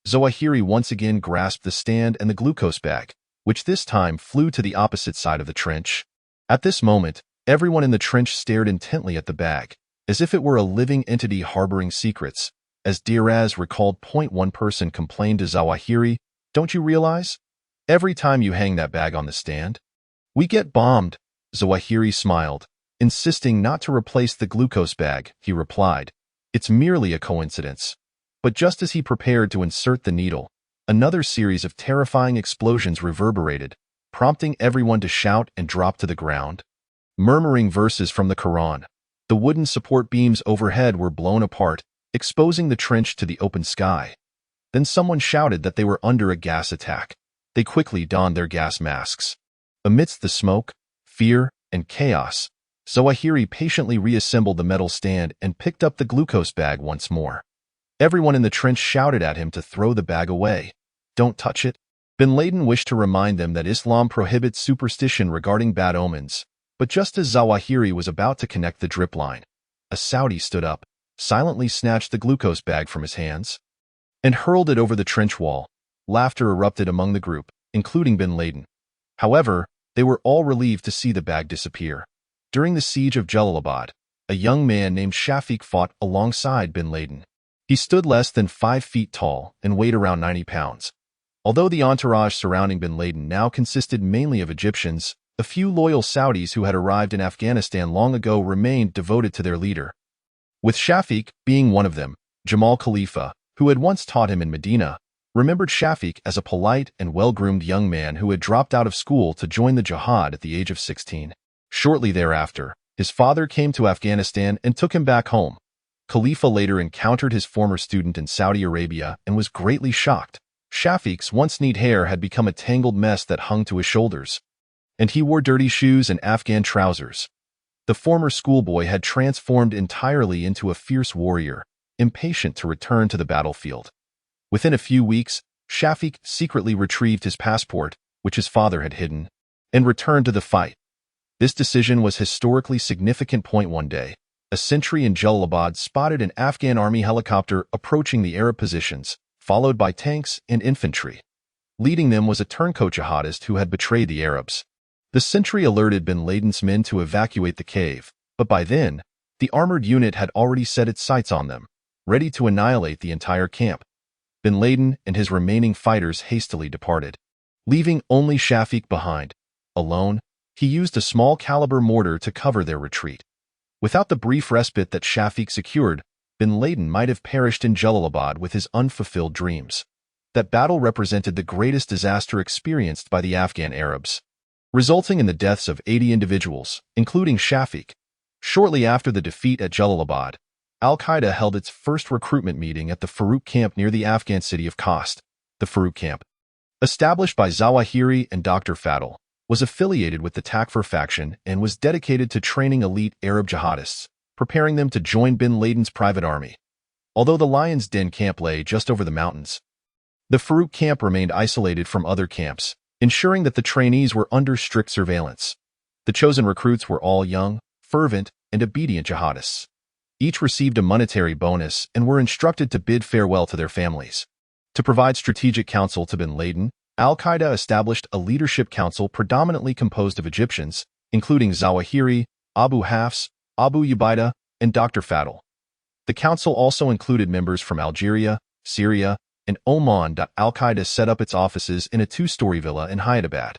Zawahiri once again grasped the stand and the glucose bag, which this time flew to the opposite side of the trench. At this moment, everyone in the trench stared intently at the bag, as if it were a living entity harboring secrets. As Diraz recalled, one person complained to Zawahiri, "Don't you realize? Every time you hang that bag on the stand, we get bombed." Zawahiri smiled, insisting not to replace the glucose bag. He replied, "It's merely a coincidence." But just as he prepared to insert the needle, another series of terrifying explosions reverberated, prompting everyone to shout and drop to the ground. Murmuring verses from the Quran, the wooden support beams overhead were blown apart, exposing the trench to the open sky. Then someone shouted that they were under a gas attack. They quickly donned their gas masks. Amidst the smoke, fear, and chaos, Zawahiri patiently reassembled the metal stand and picked up the glucose bag once more. Everyone in the trench shouted at him to throw the bag away. "Don't touch it." Bin Laden wished to remind them that Islam prohibits superstition regarding bad omens, but just as Zawahiri was about to connect the drip line, a Saudi stood up, silently snatched the glucose bag from his hands, and hurled it over the trench wall. Laughter erupted among the group, including Bin Laden. However, they were all relieved to see the bag disappear. During the siege of Jalalabad, a young man named Shafiq fought alongside Bin Laden. He stood less than 5 feet tall and weighed around 90 pounds. Although the entourage surrounding Bin Laden now consisted mainly of Egyptians, a few loyal Saudis who had arrived in Afghanistan long ago remained devoted to their leader. With Shafiq being one of them, Jamal Khalifa, who had once taught him in Medina, remembered Shafiq as a polite and well-groomed young man who had dropped out of school to join the jihad at the age of 16. Shortly thereafter, his father came to Afghanistan and took him back home. Khalifa later encountered his former student in Saudi Arabia and was greatly shocked. Shafiq's once neat hair had become a tangled mess that hung to his shoulders, and he wore dirty shoes and Afghan trousers. The former schoolboy had transformed entirely into a fierce warrior, impatient to return to the battlefield. Within a few weeks, Shafiq secretly retrieved his passport, which his father had hidden, and returned to the fight. This decision was historically significant. One day, a sentry in Jalalabad spotted an Afghan army helicopter approaching the Arab positions, followed by tanks and infantry. Leading them was a turncoat jihadist who had betrayed the Arabs. The sentry alerted Bin Laden's men to evacuate the cave, but by then, the armored unit had already set its sights on them, ready to annihilate the entire camp. Bin Laden and his remaining fighters hastily departed, leaving only Shafiq behind. Alone, he used a small-caliber mortar to cover their retreat. Without the brief respite that Shafiq secured, Bin Laden might have perished in Jalalabad with his unfulfilled dreams. That battle represented the greatest disaster experienced by the Afghan Arabs, resulting in the deaths of 80 individuals, including Shafiq. Shortly after the defeat at Jalalabad, Al-Qaeda held its first recruitment meeting at the Farouk camp near the Afghan city of Khost. The Farouk camp, established by Zawahiri and Dr. Fadl, was affiliated with the Takfir faction and was dedicated to training elite Arab jihadists, preparing them to join Bin Laden's private army. Although the Lion's Den camp lay just over the mountains, the Farouk camp remained isolated from other camps, ensuring that the trainees were under strict surveillance. The chosen recruits were all young, fervent, and obedient jihadists. Each received a monetary bonus and were instructed to bid farewell to their families. To provide strategic counsel to Bin Laden, Al-Qaeda established a leadership council predominantly composed of Egyptians, including Zawahiri, Abu Hafs, Abu Ubaidah, and Dr. Fadl. The council also included members from Algeria, Syria, in Oman. Al-Qaeda set up its offices in a two-story villa in Hyderabad,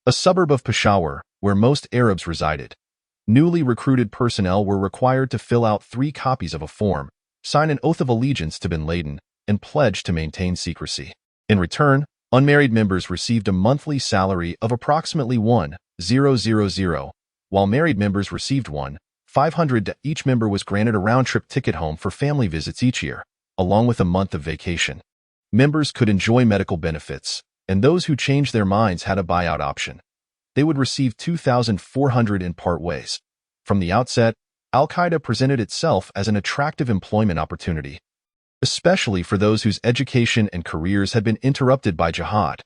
a suburb of Peshawar, where most Arabs resided. Newly recruited personnel were required to fill out 3 copies of a form, sign an oath of allegiance to bin Laden, and pledge to maintain secrecy. In return, unmarried members received a monthly salary of approximately $1,000, while married members received $1,500. Each member was granted a round-trip ticket home for family visits each year, along with a month of vacation. Members could enjoy medical benefits, and those who changed their minds had a buyout option. They would receive $2,400 in part ways. From the outset, Al-Qaeda presented itself as an attractive employment opportunity, especially for those whose education and careers had been interrupted by jihad.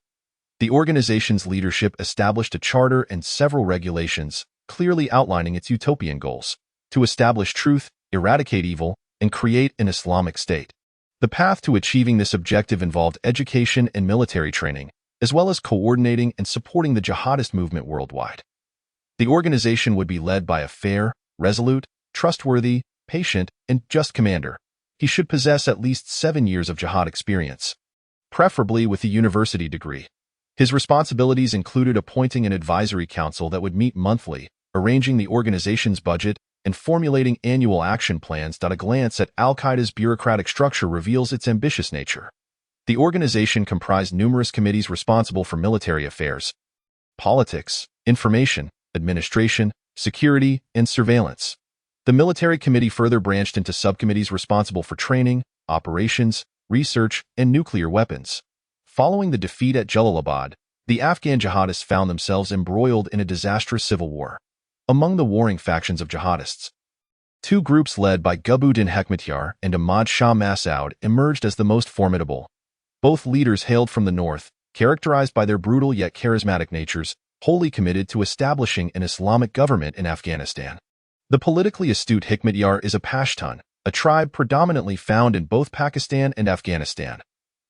The organization's leadership established a charter and several regulations, clearly outlining its utopian goals: to establish truth, eradicate evil, and create an Islamic state. The path to achieving this objective involved education and military training, as well as coordinating and supporting the jihadist movement worldwide. The organization would be led by a fair, resolute, trustworthy, patient, and just commander. He should possess at least 7 years of jihad experience, preferably with a university degree. His responsibilities included appointing an advisory council that would meet monthly, arranging the organization's budget, and formulating annual action plans. A glance at Al-Qaeda's bureaucratic structure reveals its ambitious nature. The organization comprised numerous committees responsible for military affairs, politics, information, administration, security, and surveillance. The military committee further branched into subcommittees responsible for training, operations, research, and nuclear weapons. Following the defeat at Jalalabad, the Afghan jihadists found themselves embroiled in a disastrous civil war. Among the warring factions of jihadists, 2 groups led by Gulbuddin Hekmatyar and Ahmad Shah Massoud emerged as the most formidable. Both leaders hailed from the north, characterized by their brutal yet charismatic natures, wholly committed to establishing an Islamic government in Afghanistan. The politically astute Hekmatyar is a Pashtun, a tribe predominantly found in both Pakistan and Afghanistan.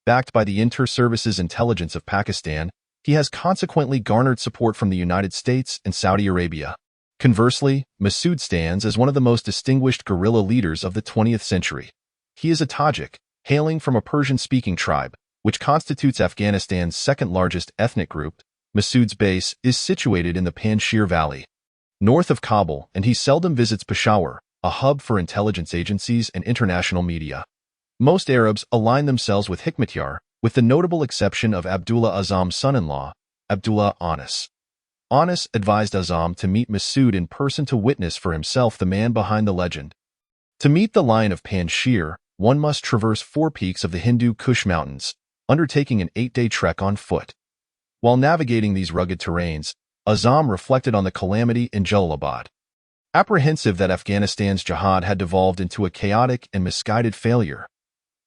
Backed by the Inter-Services Intelligence of Pakistan, he has consequently garnered support from the United States and Saudi Arabia. Conversely, Massoud stands as one of the most distinguished guerrilla leaders of the 20th century. He is a Tajik, hailing from a Persian-speaking tribe, which constitutes Afghanistan's second-largest ethnic group. Massoud's base is situated in the Panjshir Valley, north of Kabul, and he seldom visits Peshawar, a hub for intelligence agencies and international media. Most Arabs align themselves with Hekmatyar, with the notable exception of Abdullah Azzam's son-in-law, Abdullah Anas. Anas advised Azzam to meet Massoud in person to witness for himself the man behind the legend. To meet the Lion of Panjshir, one must traverse 4 peaks of the Hindu Kush Mountains, undertaking an 8-day trek on foot. While navigating these rugged terrains, Azzam reflected on the calamity in Jalalabad. Apprehensive that Afghanistan's jihad had devolved into a chaotic and misguided failure,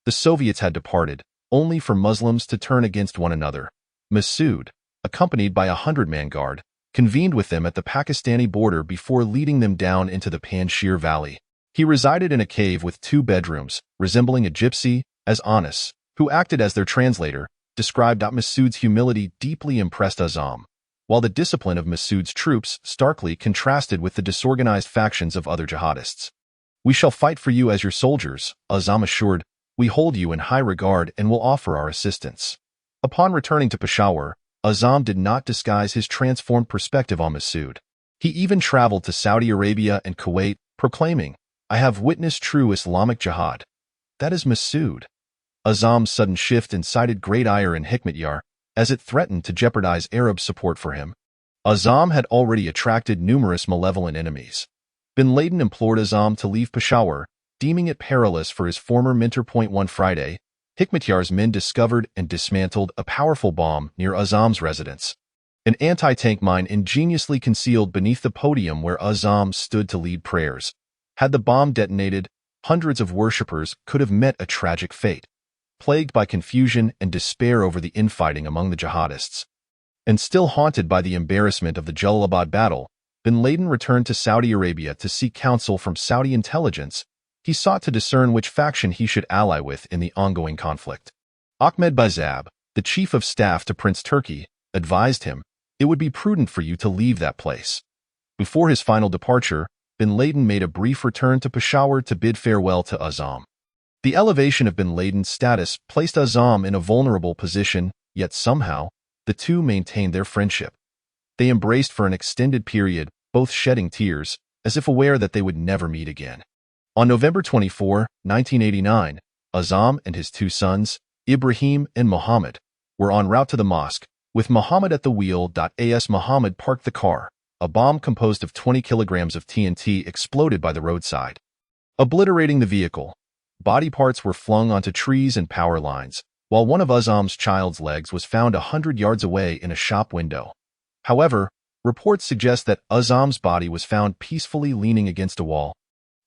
the Soviets had departed, only for Muslims to turn against one another. Massoud, accompanied by a 100-man guard, convened with them at the Pakistani border before leading them down into the Panjshir Valley. He resided in a cave with 2 bedrooms, resembling a gypsy, as Anas, who acted as their translator, described. Massoud's humility deeply impressed Azzam, while the discipline of Massoud's troops starkly contrasted with the disorganized factions of other jihadists. "We shall fight for you as your soldiers," Azzam assured. "We hold you in high regard and will offer our assistance." Upon returning to Peshawar, Azzam did not disguise his transformed perspective on Massoud. He even traveled to Saudi Arabia and Kuwait, proclaiming, "I have witnessed true Islamic jihad. That is Massoud." Azzam's sudden shift incited great ire in Hekmatyar, as it threatened to jeopardize Arab support for him. Azzam had already attracted numerous malevolent enemies. Bin Laden implored Azzam to leave Peshawar, deeming it perilous for his former mentor. One Friday, Hekmatyar's men discovered and dismantled a powerful bomb near Azzam's residence. An anti-tank mine ingeniously concealed beneath the podium where Azzam stood to lead prayers. Had the bomb detonated, hundreds of worshippers could have met a tragic fate. Plagued by confusion and despair over the infighting among the jihadists, and still haunted by the embarrassment of the Jalalabad battle, Bin Laden returned to Saudi Arabia to seek counsel from Saudi intelligence. He sought to discern which faction he should ally with in the ongoing conflict. Ahmed Bazab, the chief of staff to Prince Turki, advised him, "It would be prudent for you to leave that place." Before his final departure, Bin Laden made a brief return to Peshawar to bid farewell to Azzam. The elevation of bin Laden's status placed Azam in a vulnerable position, yet somehow, the two maintained their friendship. They embraced for an extended period, both shedding tears, as if aware that they would never meet again. On November 24, 1989, Azam and his two sons, Ibrahim and Muhammad, were en route to the mosque, with Muhammad at the wheel. As Muhammad parked the car, a bomb composed of 20 kilograms of TNT exploded by the roadside, obliterating the vehicle. Body parts were flung onto trees and power lines, while one of Azam's child's legs was found 100 yards away in a shop window. However, reports suggest that Azam's body was found peacefully leaning against a wall,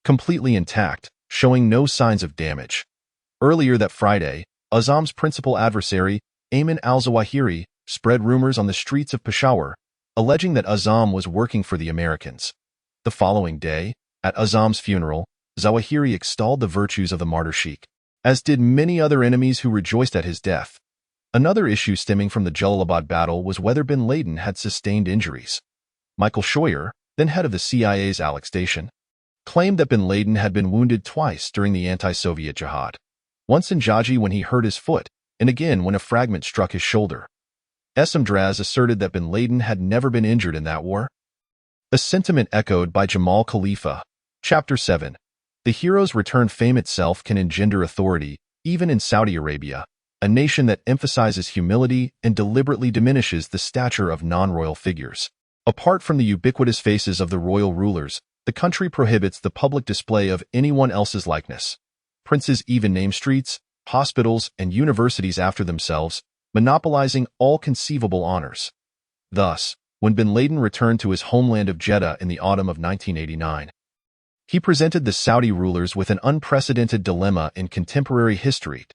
completely intact, showing no signs of damage. Earlier that Friday, Azam's principal adversary, Ayman al-Zawahiri, spread rumors on the streets of Peshawar, alleging that Azam was working for the Americans. The following day, at Azam's funeral, Zawahiri extolled the virtues of the martyr sheikh, as did many other enemies who rejoiced at his death. Another issue stemming from the Jalalabad battle was whether bin Laden had sustained injuries. Michael Scheuer, then head of the CIA's Alex station, claimed that bin Laden had been wounded twice during the anti-Soviet jihad, once in Jaji when he hurt his foot, and again when a fragment struck his shoulder. Draz asserted that bin Laden had never been injured in that war. A sentiment echoed by Jamal Khalifa. Chapter 7. The hero's return. Fame itself can engender authority, even in Saudi Arabia, a nation that emphasizes humility and deliberately diminishes the stature of non-royal figures. Apart from the ubiquitous faces of the royal rulers, the country prohibits the public display of anyone else's likeness. Princes even name streets, hospitals, and universities after themselves, monopolizing all conceivable honors. Thus, when bin Laden returned to his homeland of Jeddah in the autumn of 1989, he presented the Saudi rulers with an unprecedented dilemma in contemporary history.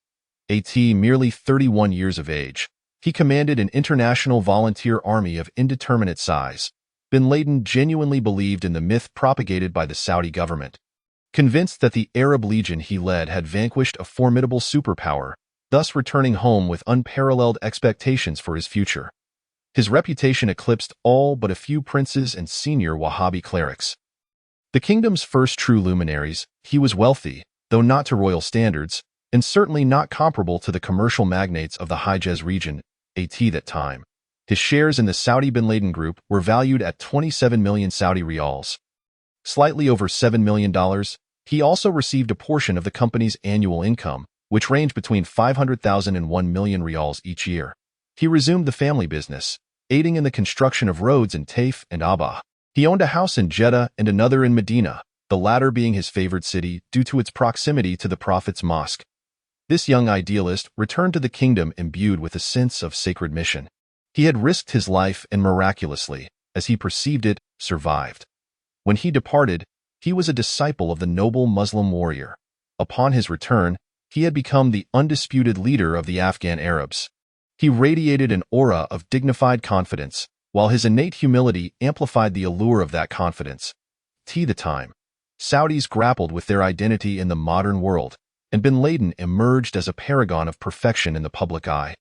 At merely 31 years of age, he commanded an international volunteer army of indeterminate size. Bin Laden genuinely believed in the myth propagated by the Saudi government, convinced that the Arab Legion he led had vanquished a formidable superpower, thus returning home with unparalleled expectations for his future. His reputation eclipsed all but a few princes and senior Wahhabi clerics. The kingdom's first true luminaries, he was wealthy, though not to royal standards, and certainly not comparable to the commercial magnates of the Hijaz region, at that time. His shares in the Saudi bin Laden group were valued at 27 million Saudi riyals, slightly over $7 million. He also received a portion of the company's annual income, which ranged between 500,000 and 1 million riyals each year. He resumed the family business, aiding in the construction of roads in Taif and Abha. He owned a house in Jeddah and another in Medina, the latter being his favored city due to its proximity to the Prophet's mosque. This young idealist returned to the kingdom imbued with a sense of sacred mission. He had risked his life and miraculously, as he perceived it, survived. When he departed, he was a disciple of the noble Muslim warrior. Upon his return, he had become the undisputed leader of the Afghan Arabs. He radiated an aura of dignified confidence, while his innate humility amplified the allure of that confidence. The time, Saudis grappled with their identity in the modern world, and bin Laden emerged as a paragon of perfection in the public eye.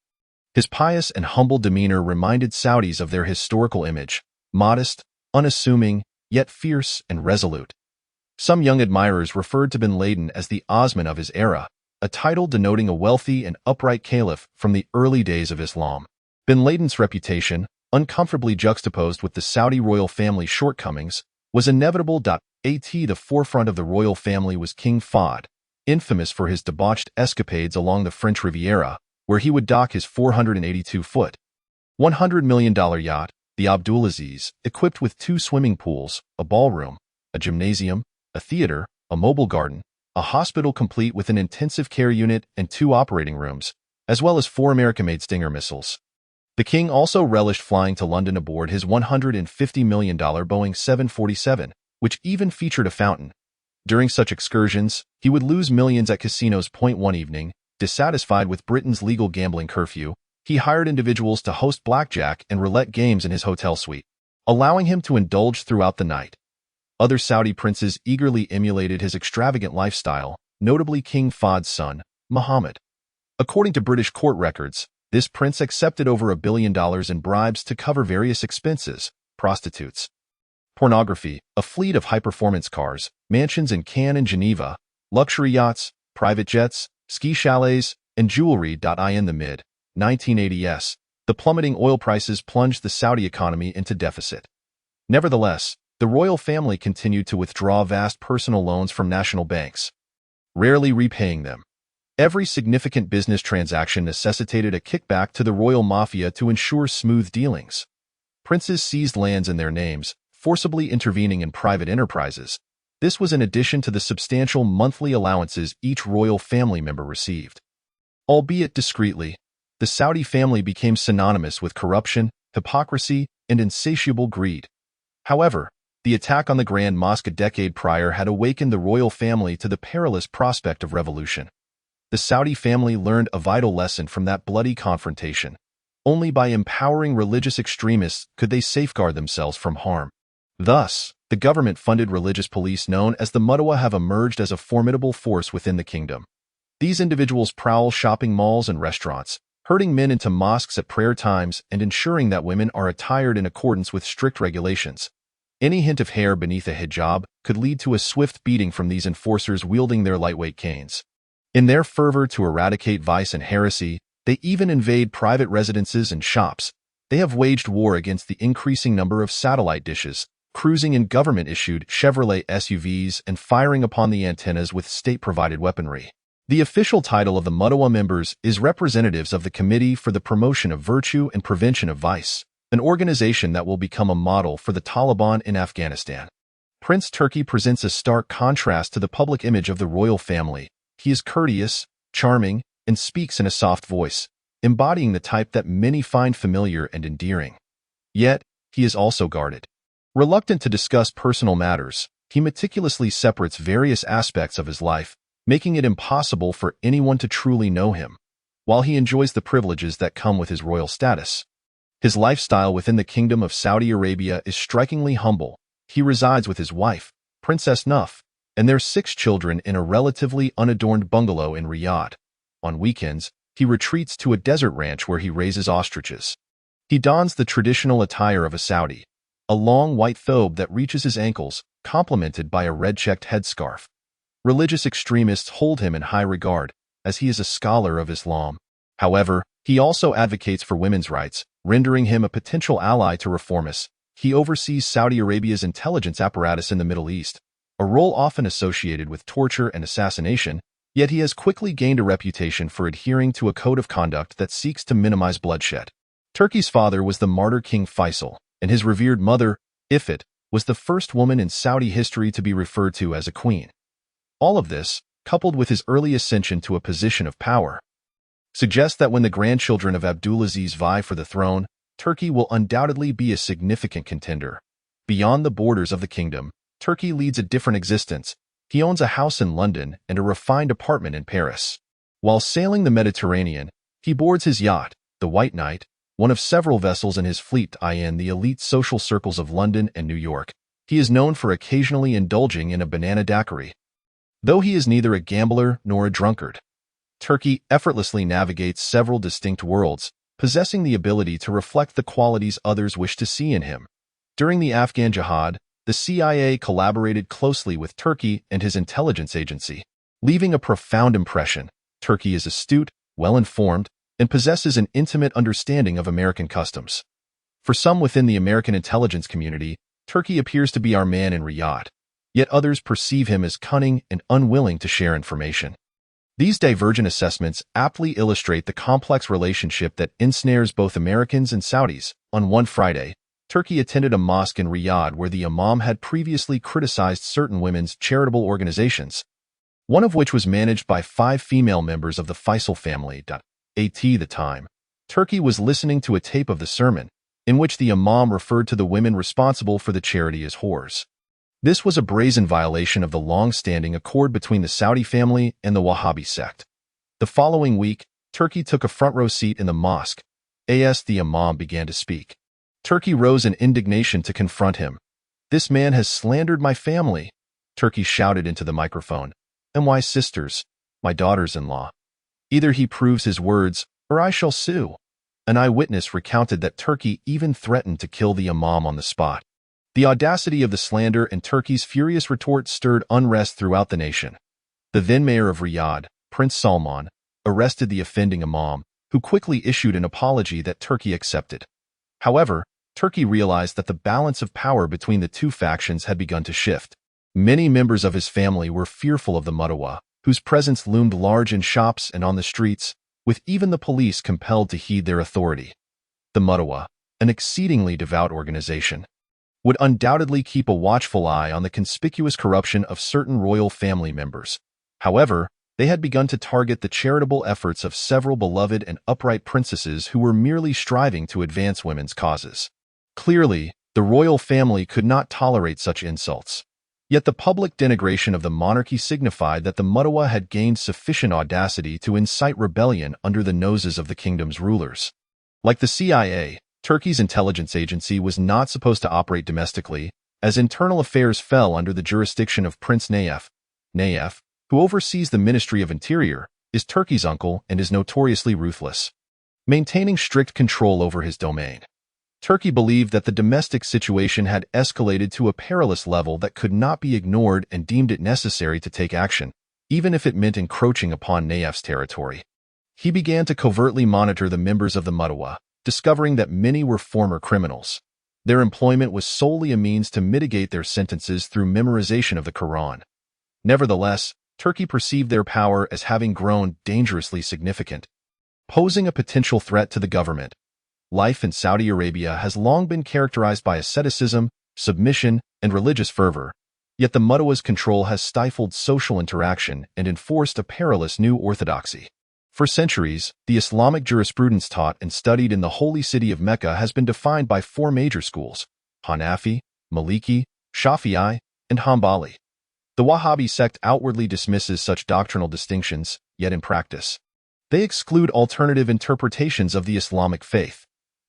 His pious and humble demeanor reminded Saudis of their historical image, modest, unassuming, yet fierce and resolute. Some young admirers referred to bin Laden as the Osman of his era, a title denoting a wealthy and upright caliph from the early days of Islam. Bin Laden's reputation, uncomfortably juxtaposed with the Saudi royal family's shortcomings, was inevitable. At the forefront of the royal family was King Fahd, infamous for his debauched escapades along the French Riviera, where he would dock his 482-foot, $100 million yacht, the Abdulaziz, equipped with 2 swimming pools, a ballroom, a gymnasium, a theater, a mobile garden, a hospital complete with an intensive care unit and 2 operating rooms, as well as 4 American-made Stinger missiles. The king also relished flying to London aboard his $150 million Boeing 747, which even featured a fountain. During such excursions, he would lose millions at casinos. One evening, dissatisfied with Britain's legal gambling curfew, he hired individuals to host blackjack and roulette games in his hotel suite, allowing him to indulge throughout the night. Other Saudi princes eagerly emulated his extravagant lifestyle, notably King Fahd's son, Muhammad. According to British court records, this prince accepted over $1 billion in bribes to cover various expenses: prostitutes, pornography, a fleet of high-performance cars, mansions in Cannes and Geneva, luxury yachts, private jets, ski chalets, and jewelry. In the mid-1980s, the plummeting oil prices plunged the Saudi economy into deficit. Nevertheless, the royal family continued to withdraw vast personal loans from national banks, rarely repaying them. Every significant business transaction necessitated a kickback to the royal mafia to ensure smooth dealings. Princes seized lands in their names, forcibly intervening in private enterprises. This was in addition to the substantial monthly allowances each royal family member received. Albeit discreetly, the Saudi family became synonymous with corruption, hypocrisy, and insatiable greed. However, the attack on the Grand Mosque a decade prior had awakened the royal family to the perilous prospect of revolution. The Saudi family learned a vital lesson from that bloody confrontation. Only by empowering religious extremists could they safeguard themselves from harm. Thus, the government-funded religious police known as the Mutawah have emerged as a formidable force within the kingdom. These individuals prowl shopping malls and restaurants, herding men into mosques at prayer times and ensuring that women are attired in accordance with strict regulations. Any hint of hair beneath a hijab could lead to a swift beating from these enforcers wielding their lightweight canes. In their fervor to eradicate vice and heresy, they even invade private residences and shops. They have waged war against the increasing number of satellite dishes, cruising in government-issued Chevrolet SUVs and firing upon the antennas with state-provided weaponry. The official title of the Mutawah members is Representatives of the Committee for the Promotion of Virtue and Prevention of Vice, an organization that will become a model for the Taliban in Afghanistan. Prince Turki presents a stark contrast to the public image of the royal family. He is courteous, charming, and speaks in a soft voice, embodying the type that many find familiar and endearing. Yet, he is also guarded. Reluctant to discuss personal matters, he meticulously separates various aspects of his life, making it impossible for anyone to truly know him, while he enjoys the privileges that come with his royal status. His lifestyle within the Kingdom of Saudi Arabia is strikingly humble. He resides with his wife, Princess Nuf, and their 6 children in a relatively unadorned bungalow in Riyadh. On weekends, he retreats to a desert ranch where he raises ostriches. He dons the traditional attire of a Saudi, a long white thobe that reaches his ankles, complemented by a red-checked headscarf. Religious extremists hold him in high regard, as he is a scholar of Islam. However, he also advocates for women's rights, rendering him a potential ally to reformists. He oversees Saudi Arabia's intelligence apparatus in the Middle East, a role often associated with torture and assassination, yet he has quickly gained a reputation for adhering to a code of conduct that seeks to minimize bloodshed. Turki's father was the martyr King Faisal, and his revered mother, Ifat, was the first woman in Saudi history to be referred to as a queen. All of this, coupled with his early ascension to a position of power, suggests that when the grandchildren of Abdulaziz vie for the throne, Turki will undoubtedly be a significant contender. Beyond the borders of the kingdom, Turki leads a different existence. He owns a house in London and a refined apartment in Paris. While sailing the Mediterranean, he boards his yacht, the White Knight, one of several vessels in his fleet in the elite social circles of London and New York. He is known for occasionally indulging in a banana daiquiri. Though he is neither a gambler nor a drunkard, Turki effortlessly navigates several distinct worlds, possessing the ability to reflect the qualities others wish to see in him. During the Afghan Jihad, the CIA collaborated closely with Turki and his intelligence agency, leaving a profound impression. Turki is astute, well-informed, and possesses an intimate understanding of American customs. For some within the American intelligence community, Turki appears to be our man in Riyadh, yet others perceive him as cunning and unwilling to share information. These divergent assessments aptly illustrate the complex relationship that ensnares both Americans and Saudis. On one Friday, Turki attended a mosque in Riyadh where the imam had previously criticized certain women's charitable organizations, one of which was managed by 5 female members of the Faisal family. At the time, Turki was listening to a tape of the sermon, in which the imam referred to the women responsible for the charity as whores. This was a brazen violation of the long-standing accord between the Saudi family and the Wahhabi sect. The following week, Turki took a front-row seat in the mosque. As the imam began to speak, Turki rose in indignation to confront him. "This man has slandered my family," Turki shouted into the microphone. "And my sisters, my daughters-in-law. Either he proves his words, or I shall sue." An eyewitness recounted that Turki even threatened to kill the imam on the spot. The audacity of the slander and Turki's furious retort stirred unrest throughout the nation. The then mayor of Riyadh, Prince Salman, arrested the offending imam, who quickly issued an apology that Turkey accepted. However, Turkey realized that the balance of power between the two factions had begun to shift. Many members of his family were fearful of the Mutawa, whose presence loomed large in shops and on the streets, with even the police compelled to heed their authority. The Mutawa, an exceedingly devout organization, would undoubtedly keep a watchful eye on the conspicuous corruption of certain royal family members. However, they had begun to target the charitable efforts of several beloved and upright princesses who were merely striving to advance women's causes. Clearly, the royal family could not tolerate such insults. Yet the public denigration of the monarchy signified that the Mutawa had gained sufficient audacity to incite rebellion under the noses of the kingdom's rulers. Like the CIA, Turkey's intelligence agency was not supposed to operate domestically, as internal affairs fell under the jurisdiction of Prince Nayef. Nayef, who oversees the Ministry of Interior, is Turkey's uncle and is notoriously ruthless, maintaining strict control over his domain. Turkey believed that the domestic situation had escalated to a perilous level that could not be ignored and deemed it necessary to take action, even if it meant encroaching upon Nayef's territory. He began to covertly monitor the members of the Mutawa, discovering that many were former criminals. Their employment was solely a means to mitigate their sentences through memorization of the Quran. Nevertheless, Turkey perceived their power as having grown dangerously significant, posing a potential threat to the government. Life in Saudi Arabia has long been characterized by asceticism, submission, and religious fervor, yet the Mutawa's control has stifled social interaction and enforced a perilous new orthodoxy. For centuries, the Islamic jurisprudence taught and studied in the holy city of Mecca has been defined by four major schools: Hanafi, Maliki, Shafi'i, and Hanbali. The Wahhabi sect outwardly dismisses such doctrinal distinctions, yet in practice, they exclude alternative interpretations of the Islamic faith.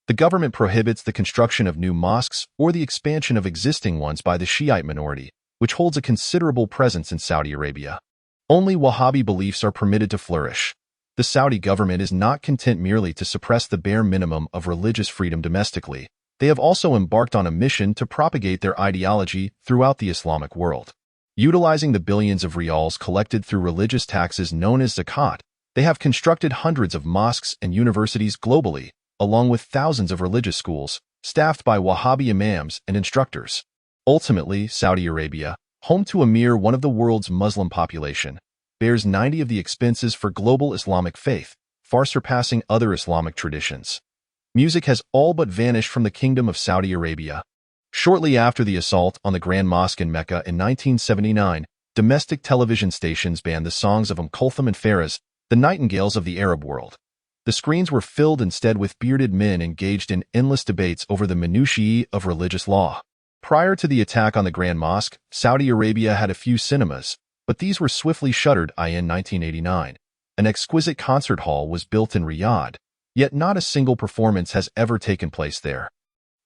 The government prohibits the construction of new mosques or the expansion of existing ones by the Shiite minority, which holds a considerable presence in Saudi Arabia. Only Wahhabi beliefs are permitted to flourish. The Saudi government is not content merely to suppress the bare minimum of religious freedom domestically. They have also embarked on a mission to propagate their ideology throughout the Islamic world. Utilizing the billions of riyals collected through religious taxes known as zakat, they have constructed hundreds of mosques and universities globally, along with thousands of religious schools, staffed by Wahhabi imams and instructors. Ultimately, Saudi Arabia, home to a mere one of the world's Muslim population, bears 90% of the expenses for global Islamic faith, far surpassing other Islamic traditions. Music has all but vanished from the Kingdom of Saudi Arabia. Shortly after the assault on the Grand Mosque in Mecca in 1979, domestic television stations banned the songs of Kulthum and Faraz, the nightingales of the Arab world. The screens were filled instead with bearded men engaged in endless debates over the minutiae of religious law. Prior to the attack on the Grand Mosque, Saudi Arabia had a few cinemas, but these were swiftly shuttered in 1989. An exquisite concert hall was built in Riyadh, yet not a single performance has ever taken place there.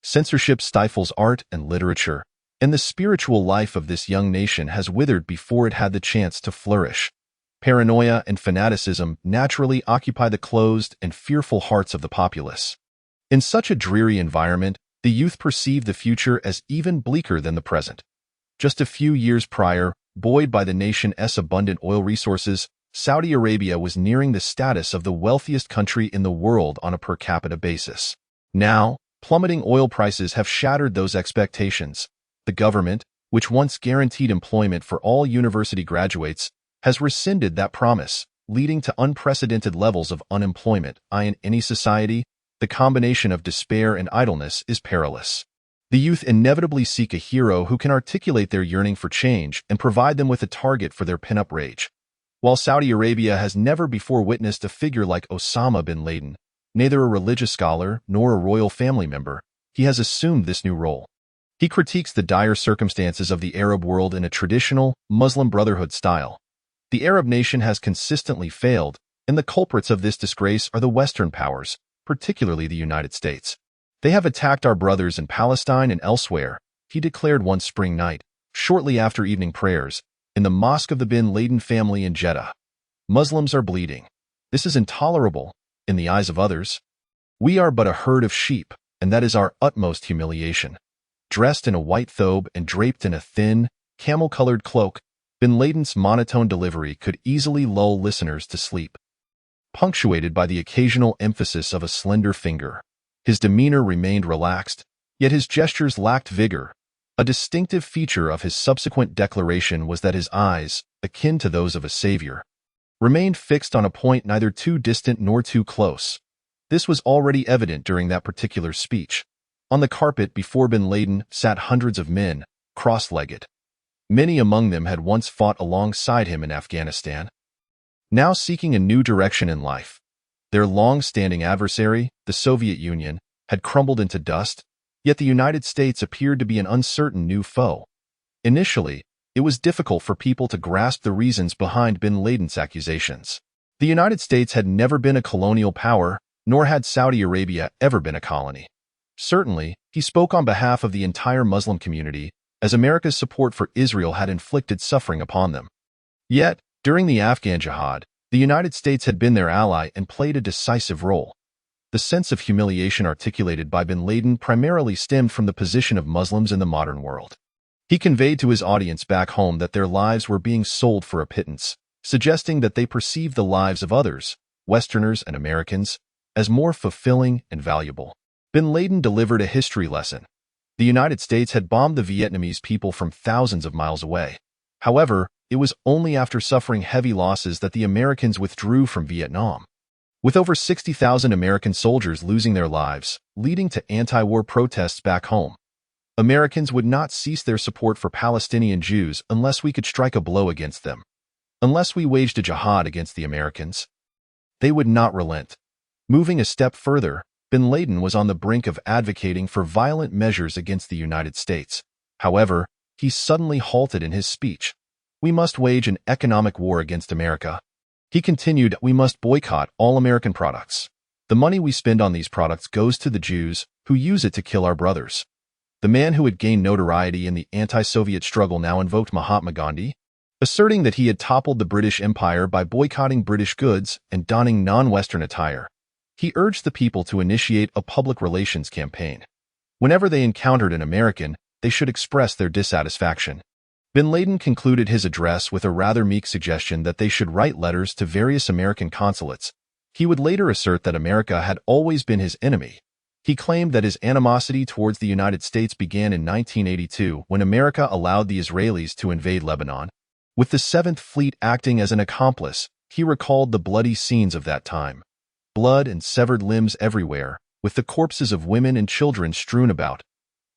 Censorship stifles art and literature, and the spiritual life of this young nation has withered before it had the chance to flourish. Paranoia and fanaticism naturally occupy the closed and fearful hearts of the populace. In such a dreary environment, the youth perceive the future as even bleaker than the present. Just a few years prior, buoyed by the nation's abundant oil resources, Saudi Arabia was nearing the status of the wealthiest country in the world on a per capita basis. Now, plummeting oil prices have shattered those expectations. The government, which once guaranteed employment for all university graduates, has rescinded that promise, leading to unprecedented levels of unemployment. In any society, the combination of despair and idleness is perilous. The youth inevitably seek a hero who can articulate their yearning for change and provide them with a target for their pin-up rage. While Saudi Arabia has never before witnessed a figure like Osama bin Laden, neither a religious scholar nor a royal family member, he has assumed this new role. He critiques the dire circumstances of the Arab world in a traditional Muslim Brotherhood style. The Arab nation has consistently failed, and the culprits of this disgrace are the Western powers, particularly the United States. They have attacked our brothers in Palestine and elsewhere, he declared one spring night, shortly after evening prayers, in the mosque of the bin Laden family in Jeddah. Muslims are bleeding. This is intolerable, in the eyes of others. We are but a herd of sheep, and that is our utmost humiliation. Dressed in a white thobe and draped in a thin, camel-colored cloak, Bin Laden's monotone delivery could easily lull listeners to sleep, punctuated by the occasional emphasis of a slender finger. His demeanor remained relaxed, yet his gestures lacked vigor. A distinctive feature of his subsequent declaration was that his eyes, akin to those of a savior, remained fixed on a point neither too distant nor too close. This was already evident during that particular speech. On the carpet before Bin Laden sat hundreds of men, cross-legged. Many among them had once fought alongside him in Afghanistan, now seeking a new direction in life. Their long-standing adversary, the Soviet Union, had crumbled into dust, yet the United States appeared to be an uncertain new foe. Initially, it was difficult for people to grasp the reasons behind Bin Laden's accusations. The United States had never been a colonial power, nor had Saudi Arabia ever been a colony. Certainly, he spoke on behalf of the entire Muslim community, as America's support for Israel had inflicted suffering upon them. Yet, during the Afghan Jihad, the United States had been their ally and played a decisive role. The sense of humiliation articulated by Bin Laden primarily stemmed from the position of Muslims in the modern world. He conveyed to his audience back home that their lives were being sold for a pittance, suggesting that they perceived the lives of others, Westerners and Americans, as more fulfilling and valuable. Bin Laden delivered a history lesson. The United States had bombed the Vietnamese people from thousands of miles away. However, it was only after suffering heavy losses that the Americans withdrew from Vietnam. With over 60,000 American soldiers losing their lives, leading to anti-war protests back home, Americans would not cease their support for Palestinian Jews unless we could strike a blow against them. Unless we waged a jihad against the Americans, they would not relent. Moving a step further, Bin Laden was on the brink of advocating for violent measures against the United States. However, he suddenly halted in his speech. We must wage an economic war against America. He continued, we must boycott all American products. The money we spend on these products goes to the Jews, who use it to kill our brothers. The man who had gained notoriety in the anti-Soviet struggle now invoked Mahatma Gandhi, asserting that he had toppled the British Empire by boycotting British goods and donning non-Western attire. He urged the people to initiate a public relations campaign. Whenever they encountered an American, they should express their dissatisfaction. Bin Laden concluded his address with a rather meek suggestion that they should write letters to various American consulates. He would later assert that America had always been his enemy. He claimed that his animosity towards the United States began in 1982 when America allowed the Israelis to invade Lebanon. With the 7th Fleet acting as an accomplice, he recalled the bloody scenes of that time. Blood and severed limbs everywhere, with the corpses of women and children strewn about.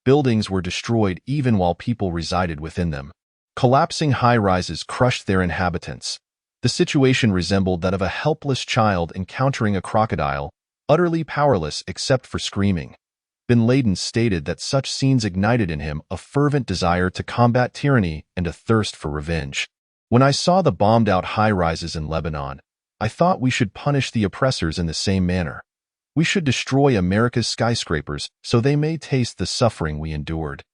Buildings were destroyed even while people resided within them. Collapsing high-rises crushed their inhabitants. The situation resembled that of a helpless child encountering a crocodile, utterly powerless except for screaming. Bin Laden stated that such scenes ignited in him a fervent desire to combat tyranny and a thirst for revenge. When I saw the bombed-out high-rises in Lebanon, I thought we should punish the oppressors in the same manner. We should destroy America's skyscrapers so they may taste the suffering we endured.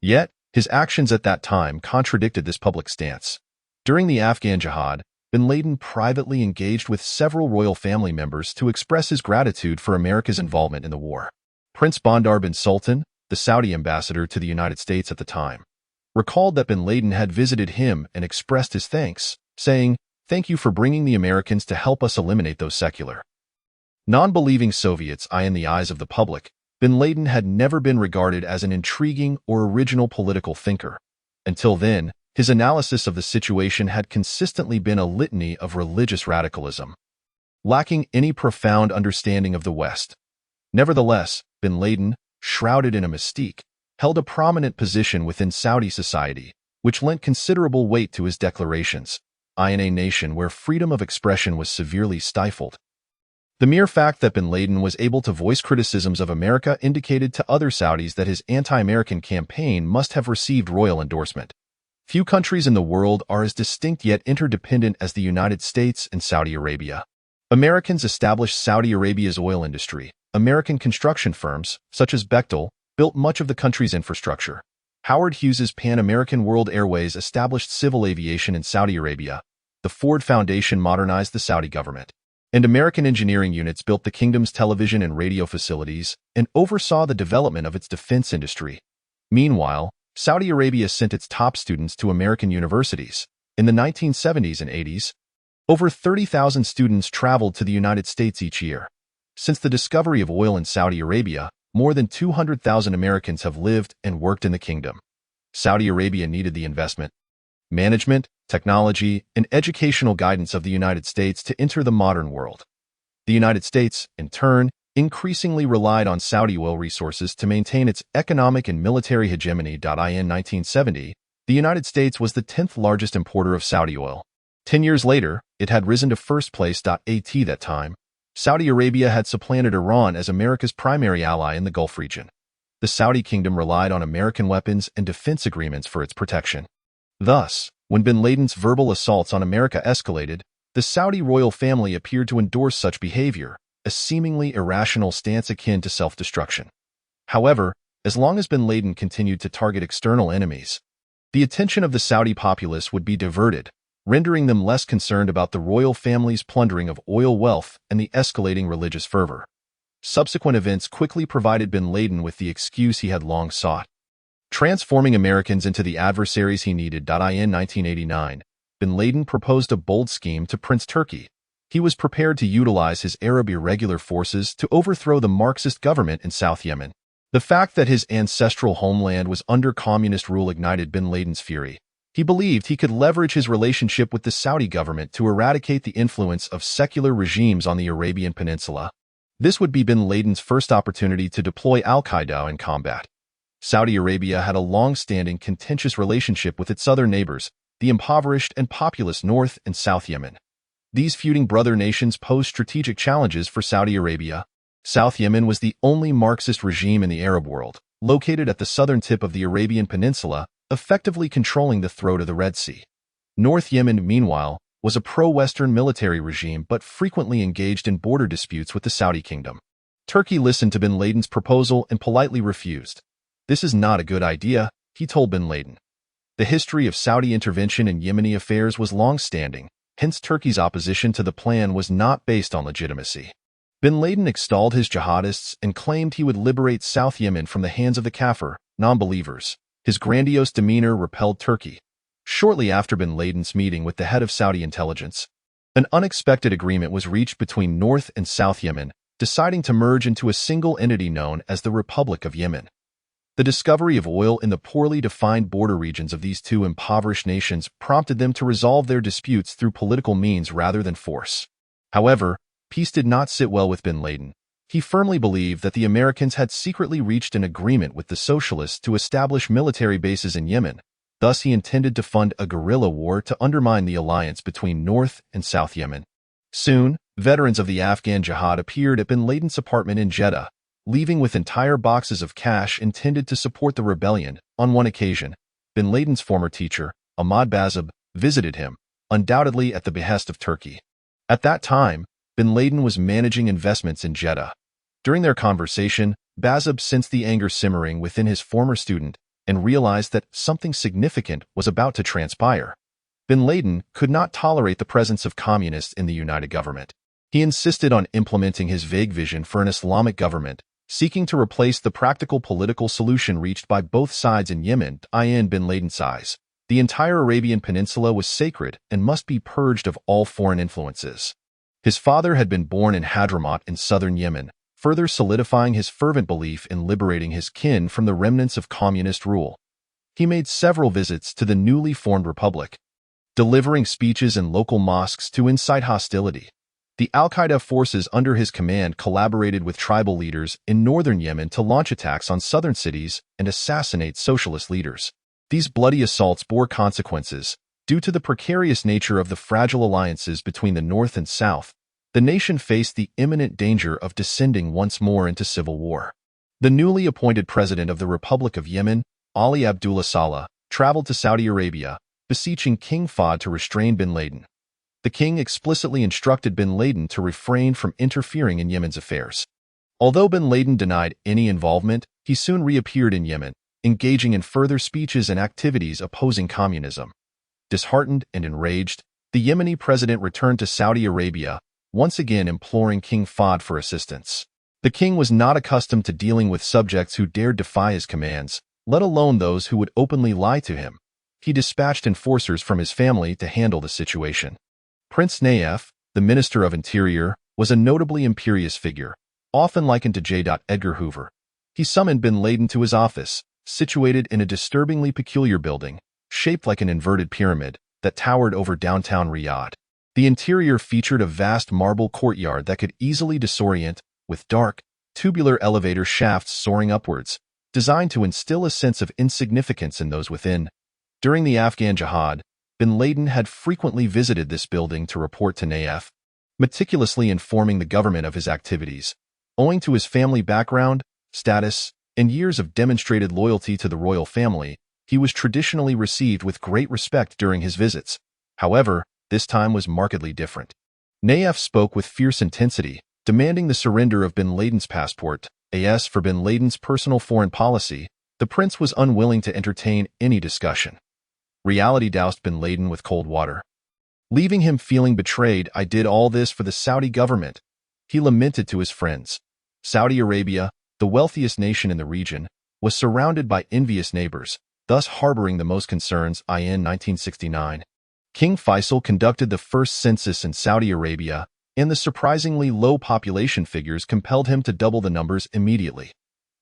Yet, his actions at that time contradicted this public stance. During the Afghan Jihad, Bin Laden privately engaged with several royal family members to express his gratitude for America's involvement in the war. Prince Bandar bin Sultan, the Saudi ambassador to the United States at the time, recalled that Bin Laden had visited him and expressed his thanks, saying, "Thank you for bringing the Americans to help us eliminate those secular, non-believing Soviets." In the eyes of the public, Bin Laden had never been regarded as an intriguing or original political thinker. Until then, his analysis of the situation had consistently been a litany of religious radicalism, lacking any profound understanding of the West. Nevertheless, Bin Laden, shrouded in a mystique, held a prominent position within Saudi society, which lent considerable weight to his declarations. In a nation where freedom of expression was severely stifled, the mere fact that Bin Laden was able to voice criticisms of America indicated to other Saudis that his anti-American campaign must have received royal endorsement. Few countries in the world are as distinct yet interdependent as the United States and Saudi Arabia. Americans established Saudi Arabia's oil industry. American construction firms, such as Bechtel, built much of the country's infrastructure. Howard Hughes's Pan American World Airways established civil aviation in Saudi Arabia. The Ford Foundation modernized the Saudi government. And American engineering units built the kingdom's television and radio facilities and oversaw the development of its defense industry. Meanwhile, Saudi Arabia sent its top students to American universities. In the 1970s and 80s, over 30,000 students traveled to the United States each year. Since the discovery of oil in Saudi Arabia, more than 200,000 Americans have lived and worked in the kingdom. Saudi Arabia needed the investment, management, technology, and educational guidance of the United States to enter the modern world. The United States, in turn, increasingly relied on Saudi oil resources to maintain its economic and military hegemony. In 1970, the United States was the 10th largest importer of Saudi oil. 10 years later, it had risen to first place. At that time, Saudi Arabia had supplanted Iran as America's primary ally in the Gulf region. The Saudi kingdom relied on American weapons and defense agreements for its protection. Thus, when bin Laden's verbal assaults on America escalated, the Saudi royal family appeared to endorse such behavior, a seemingly irrational stance akin to self-destruction. However, as long as bin Laden continued to target external enemies, the attention of the Saudi populace would be diverted, rendering them less concerned about the royal family's plundering of oil wealth and the escalating religious fervor. Subsequent events quickly provided bin Laden with the excuse he had long sought, transforming Americans into the adversaries he needed. In 1989, bin Laden proposed a bold scheme to Prince Turki. He was prepared to utilize his Arab irregular forces to overthrow the Marxist government in South Yemen. The fact that his ancestral homeland was under communist rule ignited bin Laden's fury. He believed he could leverage his relationship with the Saudi government to eradicate the influence of secular regimes on the Arabian Peninsula. This would be bin Laden's first opportunity to deploy al-Qaeda in combat. Saudi Arabia had a long-standing contentious relationship with its southern neighbors, the impoverished and populous North and South Yemen. These feuding brother nations posed strategic challenges for Saudi Arabia. South Yemen was the only Marxist regime in the Arab world, located at the southern tip of the Arabian Peninsula, effectively controlling the throat of the Red Sea. North Yemen, meanwhile, was a pro-Western military regime but frequently engaged in border disputes with the Saudi kingdom. Turkey listened to bin Laden's proposal and politely refused. "This is not a good idea," he told bin Laden. The history of Saudi intervention in Yemeni affairs was long-standing, hence Turkey's opposition to the plan was not based on legitimacy. Bin Laden extolled his jihadists and claimed he would liberate South Yemen from the hands of the Kafir, non-believers. His grandiose demeanor repelled Turkey. Shortly after bin Laden's meeting with the head of Saudi intelligence, an unexpected agreement was reached between North and South Yemen, deciding to merge into a single entity known as the Republic of Yemen. The discovery of oil in the poorly defined border regions of these two impoverished nations prompted them to resolve their disputes through political means rather than force. However, peace did not sit well with bin Laden. He firmly believed that the Americans had secretly reached an agreement with the socialists to establish military bases in Yemen. Thus, he intended to fund a guerrilla war to undermine the alliance between North and South Yemen. Soon, veterans of the Afghan Jihad appeared at bin Laden's apartment in Jeddah, leaving with entire boxes of cash intended to support the rebellion. On one occasion, bin Laden's former teacher, Ahmad Bazab, visited him, undoubtedly at the behest of Turkey. At that time, bin Laden was managing investments in Jeddah. During their conversation, Bazab sensed the anger simmering within his former student and realized that something significant was about to transpire. Bin Laden could not tolerate the presence of communists in the united government. He insisted on implementing his vague vision for an Islamic government, seeking to replace the practical political solution reached by both sides in Yemen. In bin Laden's eyes, the entire Arabian Peninsula was sacred and must be purged of all foreign influences. His father had been born in Hadramaut in southern Yemen, further solidifying his fervent belief in liberating his kin from the remnants of communist rule. He made several visits to the newly formed republic, delivering speeches in local mosques to incite hostility. The al-Qaeda forces under his command collaborated with tribal leaders in northern Yemen to launch attacks on southern cities and assassinate socialist leaders. These bloody assaults bore consequences. Due to the precarious nature of the fragile alliances between the North and South, the nation faced the imminent danger of descending once more into civil war. The newly appointed president of the Republic of Yemen, Ali Abdullah Saleh, traveled to Saudi Arabia, beseeching King Fahd to restrain bin Laden. The king explicitly instructed bin Laden to refrain from interfering in Yemen's affairs. Although bin Laden denied any involvement, he soon reappeared in Yemen, engaging in further speeches and activities opposing communism. Disheartened and enraged, the Yemeni president returned to Saudi Arabia, once again imploring King Fahd for assistance. The king was not accustomed to dealing with subjects who dared defy his commands, let alone those who would openly lie to him. he dispatched enforcers from his family to handle the situation. Prince Nayef, the Minister of Interior, was a notably imperious figure, often likened to J. Edgar Hoover. He summoned bin Laden to his office, situated in a disturbingly peculiar building, shaped like an inverted pyramid, that towered over downtown Riyadh. The interior featured a vast marble courtyard that could easily disorient, with dark, tubular elevator shafts soaring upwards, designed to instill a sense of insignificance in those within. During the Afghan Jihad, bin Laden had frequently visited this building to report to Nayef, meticulously informing the government of his activities. Owing to his family background, status, and years of demonstrated loyalty to the royal family, he was traditionally received with great respect during his visits. However, this time was markedly different. Nayef spoke with fierce intensity, demanding the surrender of bin Laden's passport. As for bin Laden's personal foreign policy, the prince was unwilling to entertain any discussion. Reality doused bin Laden with cold water. Leaving him feeling betrayed, I did all this for the Saudi government, he lamented to his friends. Saudi Arabia, the wealthiest nation in the region, was surrounded by envious neighbors, thus harboring the most concerns. In 1969, King Faisal conducted the first census in Saudi Arabia, and the surprisingly low population figures compelled him to double the numbers immediately.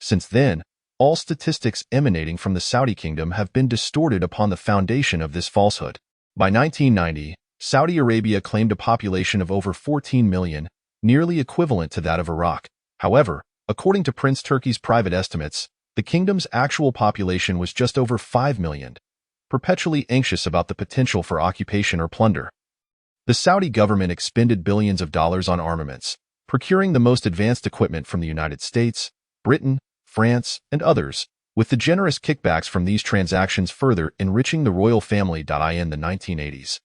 Since then, all statistics emanating from the Saudi kingdom have been distorted upon the foundation of this falsehood. By 1990, Saudi Arabia claimed a population of over 14 million, nearly equivalent to that of Iraq. However, according to Prince Turki's private estimates, the kingdom's actual population was just over 5 million, perpetually anxious about the potential for occupation or plunder. The Saudi government expended billions of dollars on armaments, procuring the most advanced equipment from the United States, Britain, France, and others, with the generous kickbacks from these transactions further enriching the royal family. In the 1980s,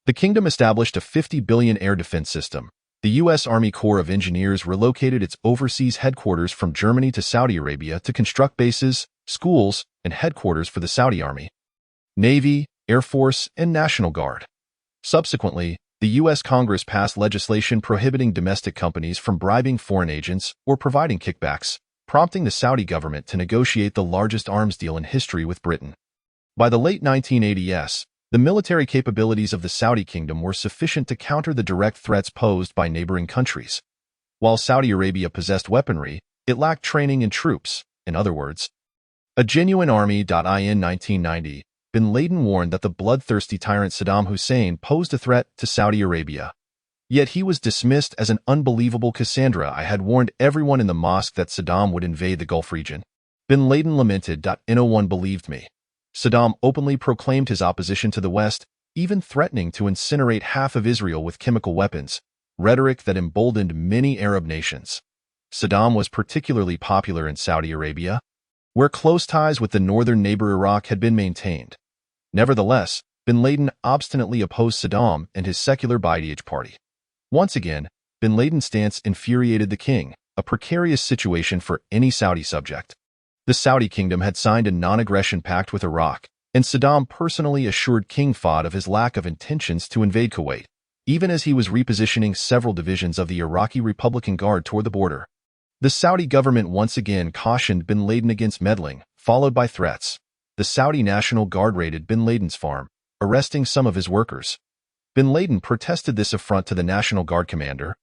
the kingdom established a $50 billion air defense system. The U.S. Army Corps of Engineers relocated its overseas headquarters from Germany to Saudi Arabia to construct bases, schools, and headquarters for the Saudi Army, Navy, Air Force, and National Guard. Subsequently, the U.S. Congress passed legislation prohibiting domestic companies from bribing foreign agents or providing kickbacks, prompting the Saudi government to negotiate the largest arms deal in history with Britain. By the late 1980s, the military capabilities of the Saudi kingdom were sufficient to counter the direct threats posed by neighboring countries. While Saudi Arabia possessed weaponry, it lacked training and troops, in other words, a genuine army. In 1990, bin Laden warned that the bloodthirsty tyrant Saddam Hussein posed a threat to Saudi Arabia. Yet he was dismissed as an unbelievable Cassandra. I had warned everyone in the mosque that Saddam would invade the Gulf region. Bin Laden lamented. No one believed me. Saddam openly proclaimed his opposition to the West, even threatening to incinerate half of Israel with chemical weapons, rhetoric that emboldened many Arab nations. Saddam was particularly popular in Saudi Arabia, where close ties with the northern neighbor Iraq had been maintained. Nevertheless, bin Laden obstinately opposed Saddam and his secular Ba'ath Party. Once again, bin Laden's stance infuriated the king, a precarious situation for any Saudi subject. The Saudi kingdom had signed a non-aggression pact with Iraq, and Saddam personally assured King Fahd of his lack of intentions to invade Kuwait, even as he was repositioning several divisions of the Iraqi Republican Guard toward the border. The Saudi government once again cautioned bin Laden against meddling, followed by threats. The Saudi National Guard raided bin Laden's farm, arresting some of his workers. Bin Laden protested this affront to the National Guard commander,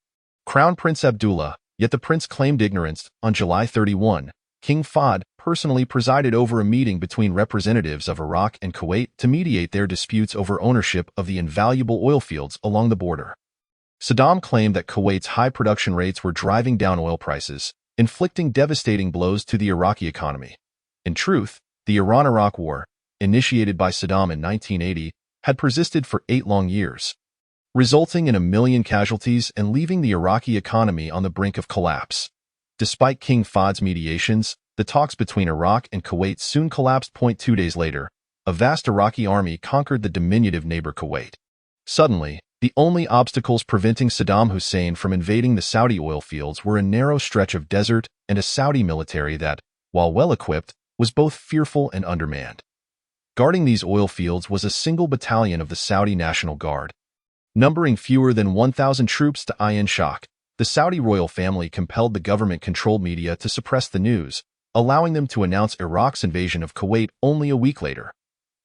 Crown Prince Abdullah, yet the prince claimed ignorance. On July 31, King Fahd personally presided over a meeting between representatives of Iraq and Kuwait to mediate their disputes over ownership of the invaluable oil fields along the border. Saddam claimed that Kuwait's high production rates were driving down oil prices, inflicting devastating blows to the Iraqi economy. In truth, the Iran-Iraq War, initiated by Saddam in 1980, had persisted for 8 long years, resulting in 1 million casualties and leaving the Iraqi economy on the brink of collapse. Despite King Fahd's mediations, the talks between Iraq and Kuwait soon collapsed. 2 days later, a vast Iraqi army conquered the diminutive neighbor Kuwait. Suddenly, the only obstacles preventing Saddam Hussein from invading the Saudi oil fields were a narrow stretch of desert and a Saudi military that, while well-equipped, was both fearful and undermanned. Guarding these oil fields was a single battalion of the Saudi National Guard. Numbering fewer than 1,000 troops. In shock, the Saudi royal family compelled the government-controlled media to suppress the news, allowing them to announce Iraq's invasion of Kuwait only a week later.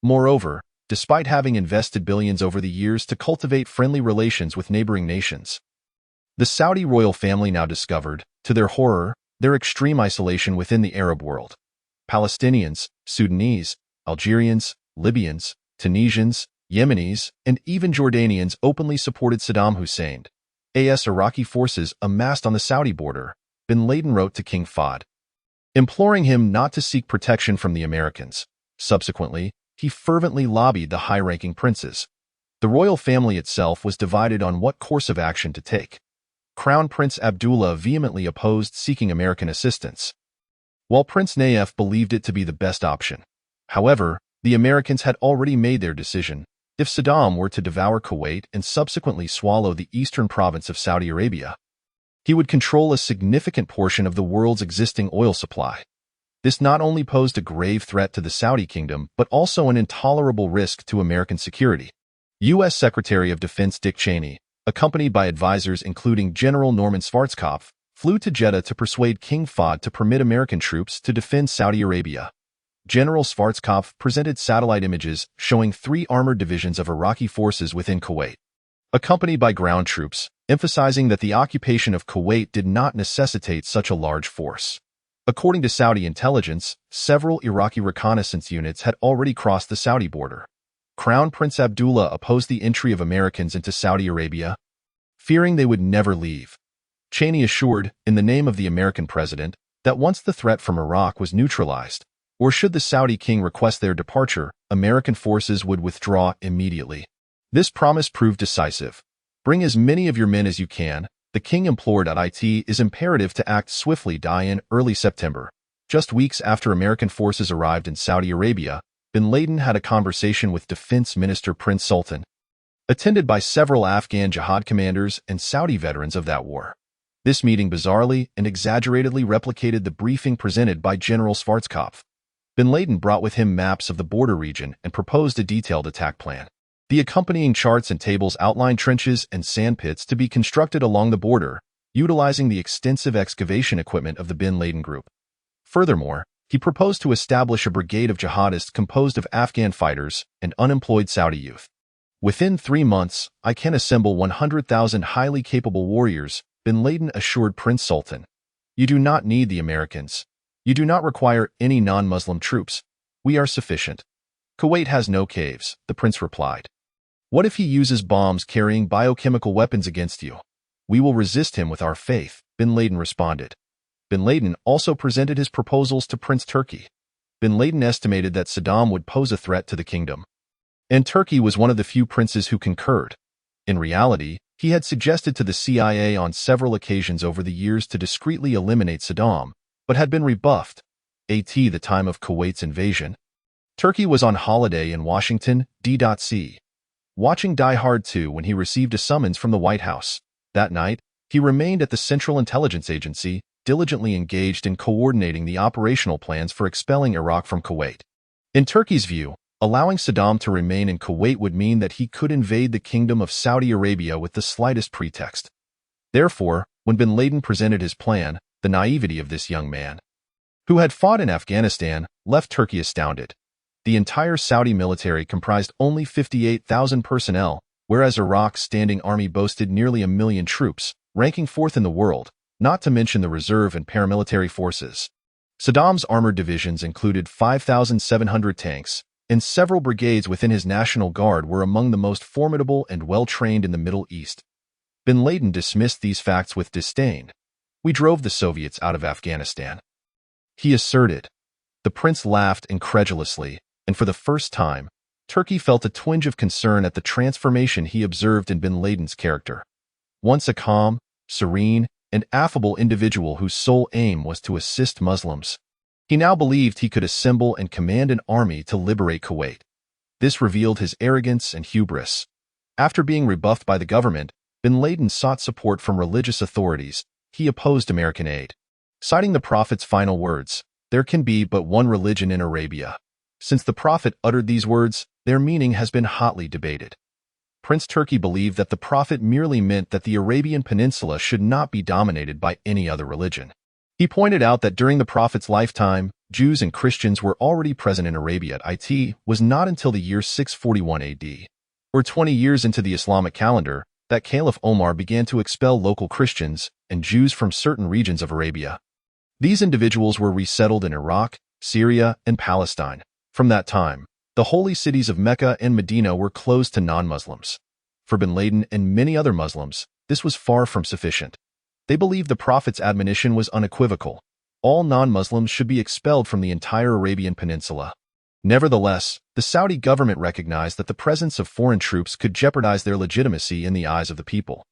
Moreover, despite having invested billions over the years to cultivate friendly relations with neighboring nations, the Saudi royal family now discovered, to their horror, their extreme isolation within the Arab world. Palestinians, Sudanese, Algerians, Libyans, Tunisians, Yemenis, and even Jordanians openly supported Saddam Hussein. As Iraqi forces amassed on the Saudi border, bin Laden wrote to King Fahd, imploring him not to seek protection from the Americans. Subsequently, he fervently lobbied the high-ranking princes. The royal family itself was divided on what course of action to take. Crown Prince Abdullah vehemently opposed seeking American assistance, while Prince Nayef believed it to be the best option. However, the Americans had already made their decision. If Saddam were to devour Kuwait and subsequently swallow the eastern province of Saudi Arabia, he would control a significant portion of the world's existing oil supply. This not only posed a grave threat to the Saudi kingdom, but also an intolerable risk to American security. U.S. Secretary of Defense Dick Cheney, accompanied by advisors including General Norman Schwarzkopf, flew to Jeddah to persuade King Fahd to permit American troops to defend Saudi Arabia. General Schwarzkopf presented satellite images showing 3 armored divisions of Iraqi forces within Kuwait, accompanied by ground troops, emphasizing that the occupation of Kuwait did not necessitate such a large force. According to Saudi intelligence, several Iraqi reconnaissance units had already crossed the Saudi border. Crown Prince Abdullah opposed the entry of Americans into Saudi Arabia, fearing they would never leave. Cheney assured, in the name of the American president, that once the threat from Iraq was neutralized, or should the Saudi king request their departure, American forces would withdraw immediately. This promise proved decisive. Bring as many of your men as you can, the king implored. It is imperative to act swiftly. In early September, just weeks after American forces arrived in Saudi Arabia, bin Laden had a conversation with Defense Minister Prince Sultan, attended by several Afghan jihad commanders and Saudi veterans of that war. This meeting bizarrely and exaggeratedly replicated the briefing presented by General Schwarzkopf. Bin Laden brought with him maps of the border region and proposed a detailed attack plan. The accompanying charts and tables outlined trenches and sand pits to be constructed along the border, utilizing the extensive excavation equipment of the Bin Laden group. Furthermore, he proposed to establish a brigade of jihadists composed of Afghan fighters and unemployed Saudi youth. Within 3 months, I can assemble 100,000 highly capable warriors, bin Laden assured Prince Sultan. You do not need the Americans. You do not require any non-Muslim troops. We are sufficient. Kuwait has no caves, the prince replied. What if he uses bombs carrying biochemical weapons against you? We will resist him with our faith, bin Laden responded. Bin Laden also presented his proposals to Prince Turki. Bin Laden estimated that Saddam would pose a threat to the kingdom, and Turki was one of the few princes who concurred. In reality, he had suggested to the CIA on several occasions over the years to discreetly eliminate Saddam, but had been rebuffed. At the time of Kuwait's invasion, Turki was on holiday in Washington, D.C., watching Die Hard 2 when he received a summons from the White House. That night, he remained at the Central Intelligence Agency, diligently engaged in coordinating the operational plans for expelling Iraq from Kuwait. In Turkey's view, allowing Saddam to remain in Kuwait would mean that he could invade the Kingdom of Saudi Arabia with the slightest pretext. Therefore, when bin Laden presented his plan, the naivety of this young man, who had fought in Afghanistan, left Turkey astounded. The entire Saudi military comprised only 58,000 personnel, whereas Iraq's standing army boasted nearly 1 million troops, ranking 4th in the world, not to mention the reserve and paramilitary forces. Saddam's armored divisions included 5,700 tanks, and several brigades within his National Guard were among the most formidable and well-trained in the Middle East. Bin Laden dismissed these facts with disdain. We drove the Soviets out of Afghanistan, he asserted. The prince laughed incredulously, and for the first time, Turkey felt a twinge of concern at the transformation he observed in bin Laden's character. Once a calm, serene, and affable individual whose sole aim was to assist Muslims, he now believed he could assemble and command an army to liberate Kuwait. This revealed his arrogance and hubris. After being rebuffed by the government, bin Laden sought support from religious authorities. He opposed American aid, citing the Prophet's final words, "There can be but one religion in Arabia." Since the Prophet uttered these words, their meaning has been hotly debated. Prince Turki believed that the Prophet merely meant that the Arabian Peninsula should not be dominated by any other religion. He pointed out that during the Prophet's lifetime, Jews and Christians were already present in Arabia. It was not until the year 641 AD, or 20 years into the Islamic calendar, that Caliph Omar began to expel local Christians and Jews from certain regions of Arabia. These individuals were resettled in Iraq, Syria, and Palestine. From that time, the holy cities of Mecca and Medina were closed to non-Muslims. For bin Laden and many other Muslims, this was far from sufficient. They believed the Prophet's admonition was unequivocal. All non-Muslims should be expelled from the entire Arabian Peninsula. Nevertheless, the Saudi government recognized that the presence of foreign troops could jeopardize their legitimacy in the eyes of the people.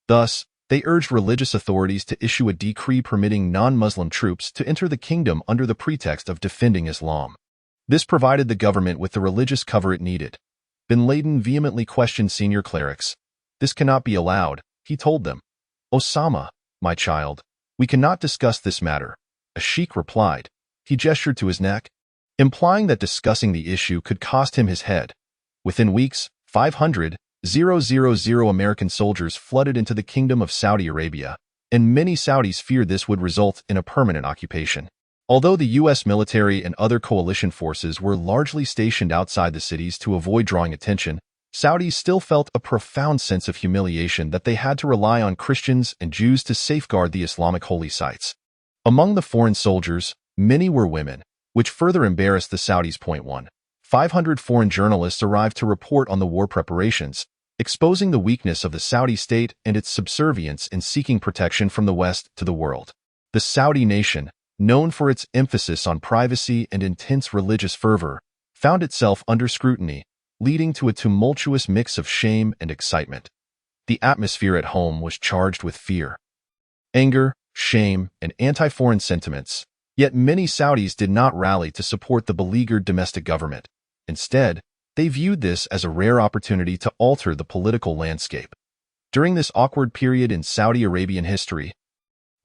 Thus, they urged religious authorities to issue a decree permitting non-Muslim troops to enter the kingdom under the pretext of defending Islam. This provided the government with the religious cover it needed. Bin Laden vehemently questioned senior clerics. "This cannot be allowed," he told them. "Osama, my child, we cannot discuss this matter," a sheikh replied. He gestured to his neck, implying that discussing the issue could cost him his head. Within weeks, 500,000 American soldiers flooded into the Kingdom of Saudi Arabia, and many Saudis feared this would result in a permanent occupation. Although the U.S. military and other coalition forces were largely stationed outside the cities to avoid drawing attention, Saudis still felt a profound sense of humiliation that they had to rely on Christians and Jews to safeguard the Islamic holy sites. Among the foreign soldiers, many were women, which further embarrassed the Saudis. 500 foreign journalists arrived to report on the war preparations, exposing the weakness of the Saudi state and its subservience in seeking protection from the West to the world. The Saudi nation, known for its emphasis on privacy and intense religious fervor, found itself under scrutiny, leading to a tumultuous mix of shame and excitement. The atmosphere at home was charged with fear, anger, shame, and anti-foreign sentiments. Yet many Saudis did not rally to support the beleaguered domestic government. Instead, they viewed this as a rare opportunity to alter the political landscape. During this awkward period in Saudi Arabian history,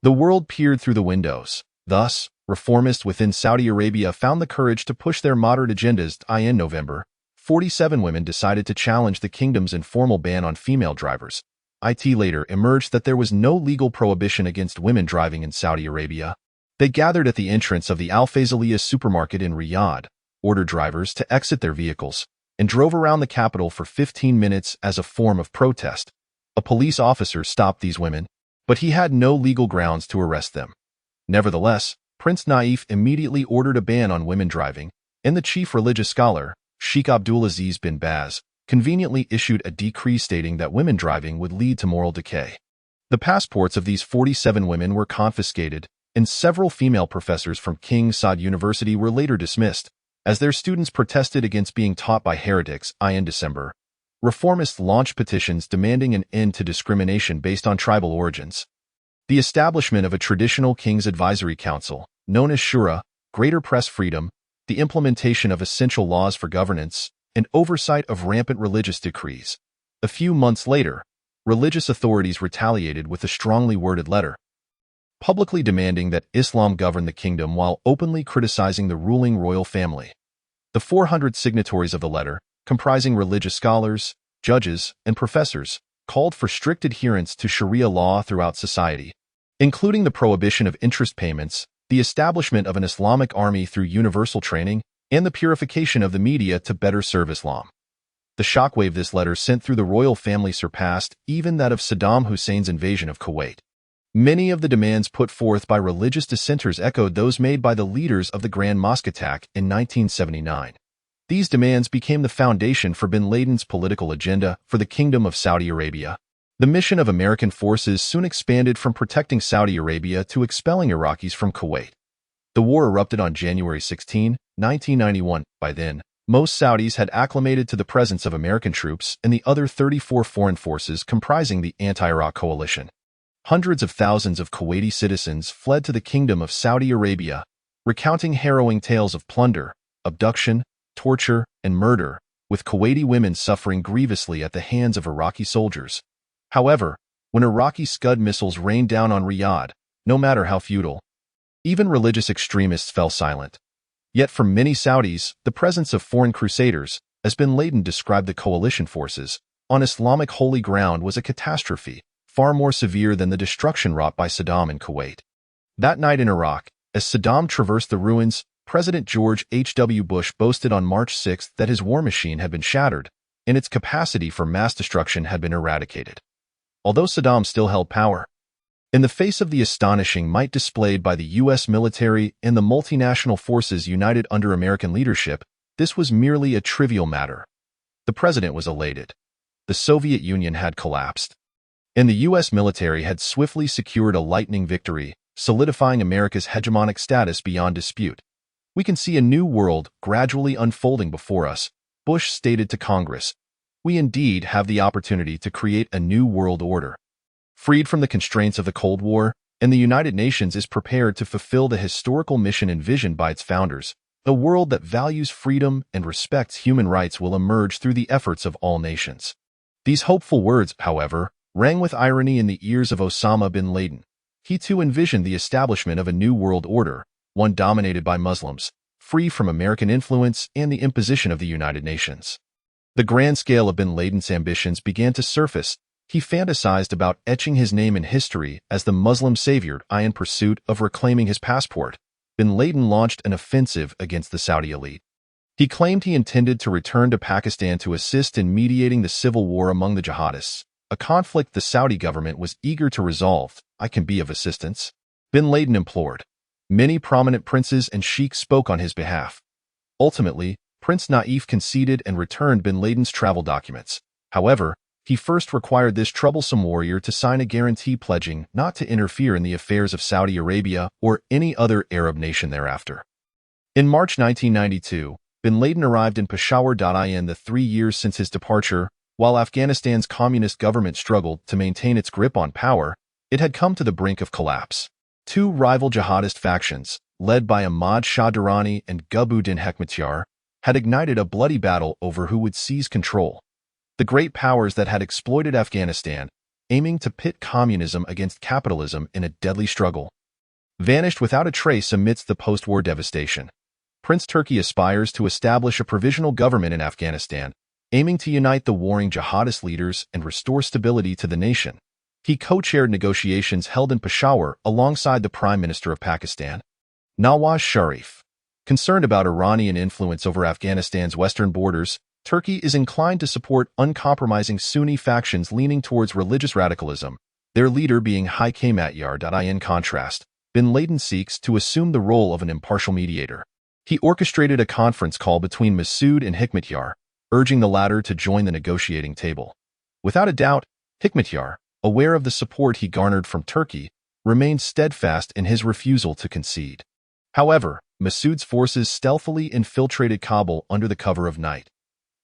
the world peered through the windows. Thus, reformists within Saudi Arabia found the courage to push their moderate agendas. In November, 47 women decided to challenge the kingdom's informal ban on female drivers. It later emerged that there was no legal prohibition against women driving in Saudi Arabia. They gathered at the entrance of the Al Faisaliyah supermarket in Riyadh, ordered drivers to exit their vehicles, and drove around the capital for 15 minutes as a form of protest. A police officer stopped these women, but he had no legal grounds to arrest them. Nevertheless, Prince Naif immediately ordered a ban on women driving, and the chief religious scholar, Sheikh Abdulaziz bin Baz, conveniently issued a decree stating that women driving would lead to moral decay. The passports of these 47 women were confiscated, and several female professors from King Saud University were later dismissed, as their students protested against being taught by heretics. In December, reformists launched petitions demanding an end to discrimination based on tribal origins. The establishment of a traditional King's Advisory Council, known as Shura, greater press freedom, the implementation of essential laws for governance, and oversight of rampant religious decrees. A few months later, religious authorities retaliated with a strongly worded letter, publicly demanding that Islam govern the kingdom while openly criticizing the ruling royal family. The 400 signatories of the letter, comprising religious scholars, judges, and professors, called for strict adherence to Sharia law throughout society, including the prohibition of interest payments, the establishment of an Islamic army through universal training, and the purification of the media to better serve Islam. The shockwave this letter sent through the royal family surpassed even that of Saddam Hussein's invasion of Kuwait. Many of the demands put forth by religious dissenters echoed those made by the leaders of the Grand Mosque attack in 1979. These demands became the foundation for bin Laden's political agenda for the Kingdom of Saudi Arabia. The mission of American forces soon expanded from protecting Saudi Arabia to expelling Iraqis from Kuwait. The war erupted on January 16, 1991. By then, most Saudis had acclimated to the presence of American troops and the other 34 foreign forces comprising the anti-Iraq coalition. Hundreds of thousands of Kuwaiti citizens fled to the Kingdom of Saudi Arabia, recounting harrowing tales of plunder, abduction, torture, and murder, with Kuwaiti women suffering grievously at the hands of Iraqi soldiers. However, when Iraqi Scud missiles rained down on Riyadh, no matter how futile, even religious extremists fell silent. Yet for many Saudis, the presence of foreign crusaders, as bin Laden described the coalition forces, on Islamic holy ground was a catastrophe, far more severe than the destruction wrought by Saddam in Kuwait. That night in Iraq, as Saddam traversed the ruins, President George H.W. Bush boasted on March 6 that his war machine had been shattered, and its capacity for mass destruction had been eradicated. Although Saddam still held power, in the face of the astonishing might displayed by the U.S. military and the multinational forces united under American leadership, this was merely a trivial matter. The president was elated. The Soviet Union had collapsed, and the U.S. military had swiftly secured a lightning victory, solidifying America's hegemonic status beyond dispute. "We can see a new world gradually unfolding before us," Bush stated to Congress. "We indeed have the opportunity to create a new world order, freed from the constraints of the Cold War, and the United Nations is prepared to fulfill the historical mission envisioned by its founders. A world that values freedom and respects human rights will emerge through the efforts of all nations." These hopeful words, however, rang with irony in the ears of Osama bin Laden. He too envisioned the establishment of a new world order, one dominated by Muslims, free from American influence and the imposition of the United Nations. The grand scale of bin Laden's ambitions began to surface. He fantasized about etching his name in history as the Muslim savior. In pursuit of reclaiming his passport, bin Laden launched an offensive against the Saudi elite. He claimed he intended to return to Pakistan to assist in mediating the civil war among the jihadists, a conflict the Saudi government was eager to resolve. "I can be of assistance," bin Laden implored. Many prominent princes and sheiks spoke on his behalf. Ultimately, Prince Naif conceded and returned bin Laden's travel documents. However, he first required this troublesome warrior to sign a guarantee pledging not to interfere in the affairs of Saudi Arabia or any other Arab nation thereafter. In March 1992, bin Laden arrived in Peshawar. In the 3 years since his departure, while Afghanistan's communist government struggled to maintain its grip on power, it had come to the brink of collapse. Two rival jihadist factions, led by Ahmad Shah Durrani and Gulbuddin Hekmatyar, had ignited a bloody battle over who would seize control. The great powers that had exploited Afghanistan, aiming to pit communism against capitalism in a deadly struggle, vanished without a trace amidst the post-war devastation. Prince Turki aspires to establish a provisional government in Afghanistan, aiming to unite the warring jihadist leaders and restore stability to the nation. He co-chaired negotiations held in Peshawar alongside the Prime Minister of Pakistan, Nawaz Sharif. Concerned about Iranian influence over Afghanistan's western borders, Turkey is inclined to support uncompromising Sunni factions leaning towards religious radicalism, their leader being Hekmatyar. In contrast, bin Laden seeks to assume the role of an impartial mediator. He orchestrated a conference call between Massoud and Hekmatyar, urging the latter to join the negotiating table. Without a doubt, Hekmatyar, aware of the support he garnered from Turkey, remained steadfast in his refusal to concede. However, Massoud's forces stealthily infiltrated Kabul under the cover of night.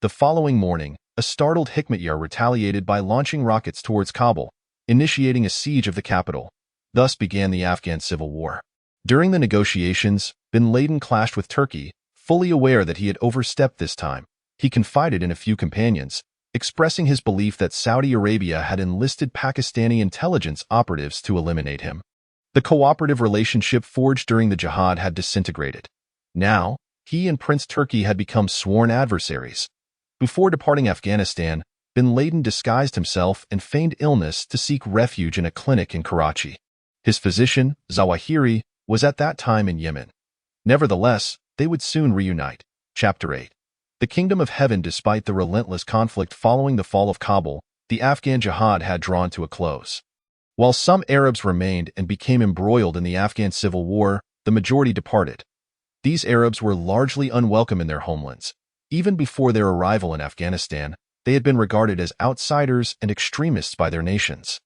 The following morning, a startled Hekmatyar retaliated by launching rockets towards Kabul, initiating a siege of the capital. Thus began the Afghan civil war. During the negotiations, bin Laden clashed with Turkey, fully aware that he had overstepped this time. He confided in a few companions, expressing his belief that Saudi Arabia had enlisted Pakistani intelligence operatives to eliminate him. The cooperative relationship forged during the jihad had disintegrated. Now, he and Prince Turki had become sworn adversaries. Before departing Afghanistan, bin Laden disguised himself and feigned illness to seek refuge in a clinic in Karachi. His physician, Zawahiri, was at that time in Yemen. Nevertheless, they would soon reunite. Chapter 8. The Kingdom of Heaven. Despite the relentless conflict following the fall of Kabul, the Afghan jihad had drawn to a close. While some Arabs remained and became embroiled in the Afghan civil war, the majority departed. These Arabs were largely unwelcome in their homelands. Even before their arrival in Afghanistan, they had been regarded as outsiders and extremists by their nations.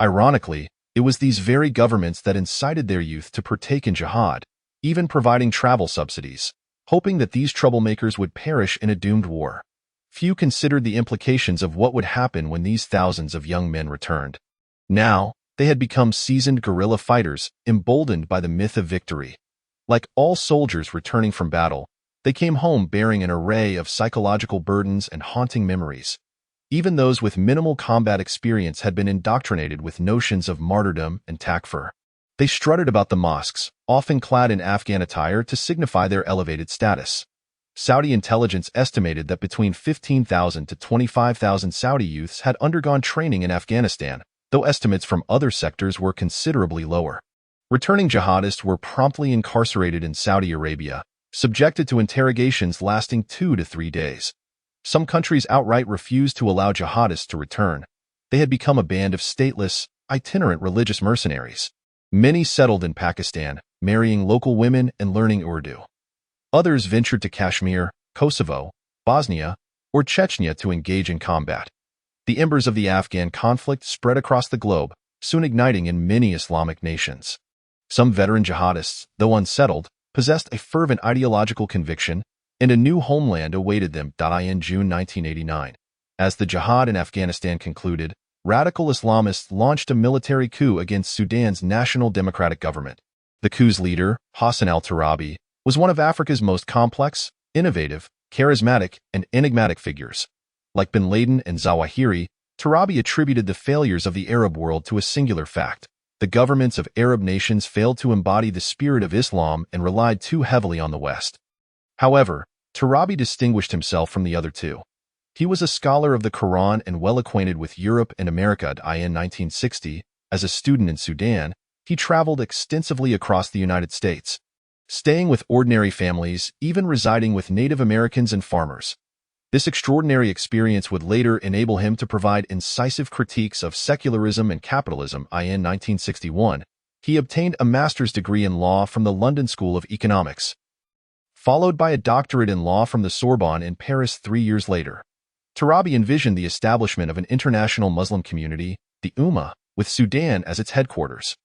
Ironically, it was these very governments that incited their youth to partake in jihad, even providing travel subsidies, hoping that these troublemakers would perish in a doomed war. Few considered the implications of what would happen when these thousands of young men returned. Now, they had become seasoned guerrilla fighters, emboldened by the myth of victory. Like all soldiers returning from battle, they came home bearing an array of psychological burdens and haunting memories. Even those with minimal combat experience had been indoctrinated with notions of martyrdom and takfir. They strutted about the mosques, often clad in Afghan attire to signify their elevated status. Saudi intelligence estimated that between 15,000 to 25,000 Saudi youths had undergone training in Afghanistan, though estimates from other sectors were considerably lower. Returning jihadists were promptly incarcerated in Saudi Arabia, subjected to interrogations lasting 2 to 3 days. Some countries outright refused to allow jihadists to return. They had become a band of stateless, itinerant religious mercenaries. Many settled in Pakistan, marrying local women and learning Urdu. Others ventured to Kashmir, Kosovo, Bosnia, or Chechnya to engage in combat. The embers of the Afghan conflict spread across the globe, soon igniting in many Islamic nations. Some veteran jihadists, though unsettled, possessed a fervent ideological conviction, and a new homeland awaited them. In June 1989, as the jihad in Afghanistan concluded, radical Islamists launched a military coup against Sudan's National Democratic Government. The coup's leader, Hassan al-Turabi, was one of Africa's most complex, innovative, charismatic, and enigmatic figures. Like bin Laden and Zawahiri, Turabi attributed the failures of the Arab world to a singular fact. The governments of Arab nations failed to embody the spirit of Islam and relied too heavily on the West. However, Turabi distinguished himself from the other two. He was a scholar of the Quran and well acquainted with Europe and America. In 1960, as a student in Sudan, he traveled extensively across the United States, staying with ordinary families, even residing with Native Americans and farmers. This extraordinary experience would later enable him to provide incisive critiques of secularism and capitalism. In 1961, he obtained a master's degree in law from the London School of Economics, followed by a doctorate in law from the Sorbonne in Paris 3 years later. Turabi envisioned the establishment of an international Muslim community, the Ummah, with Sudan as its headquarters.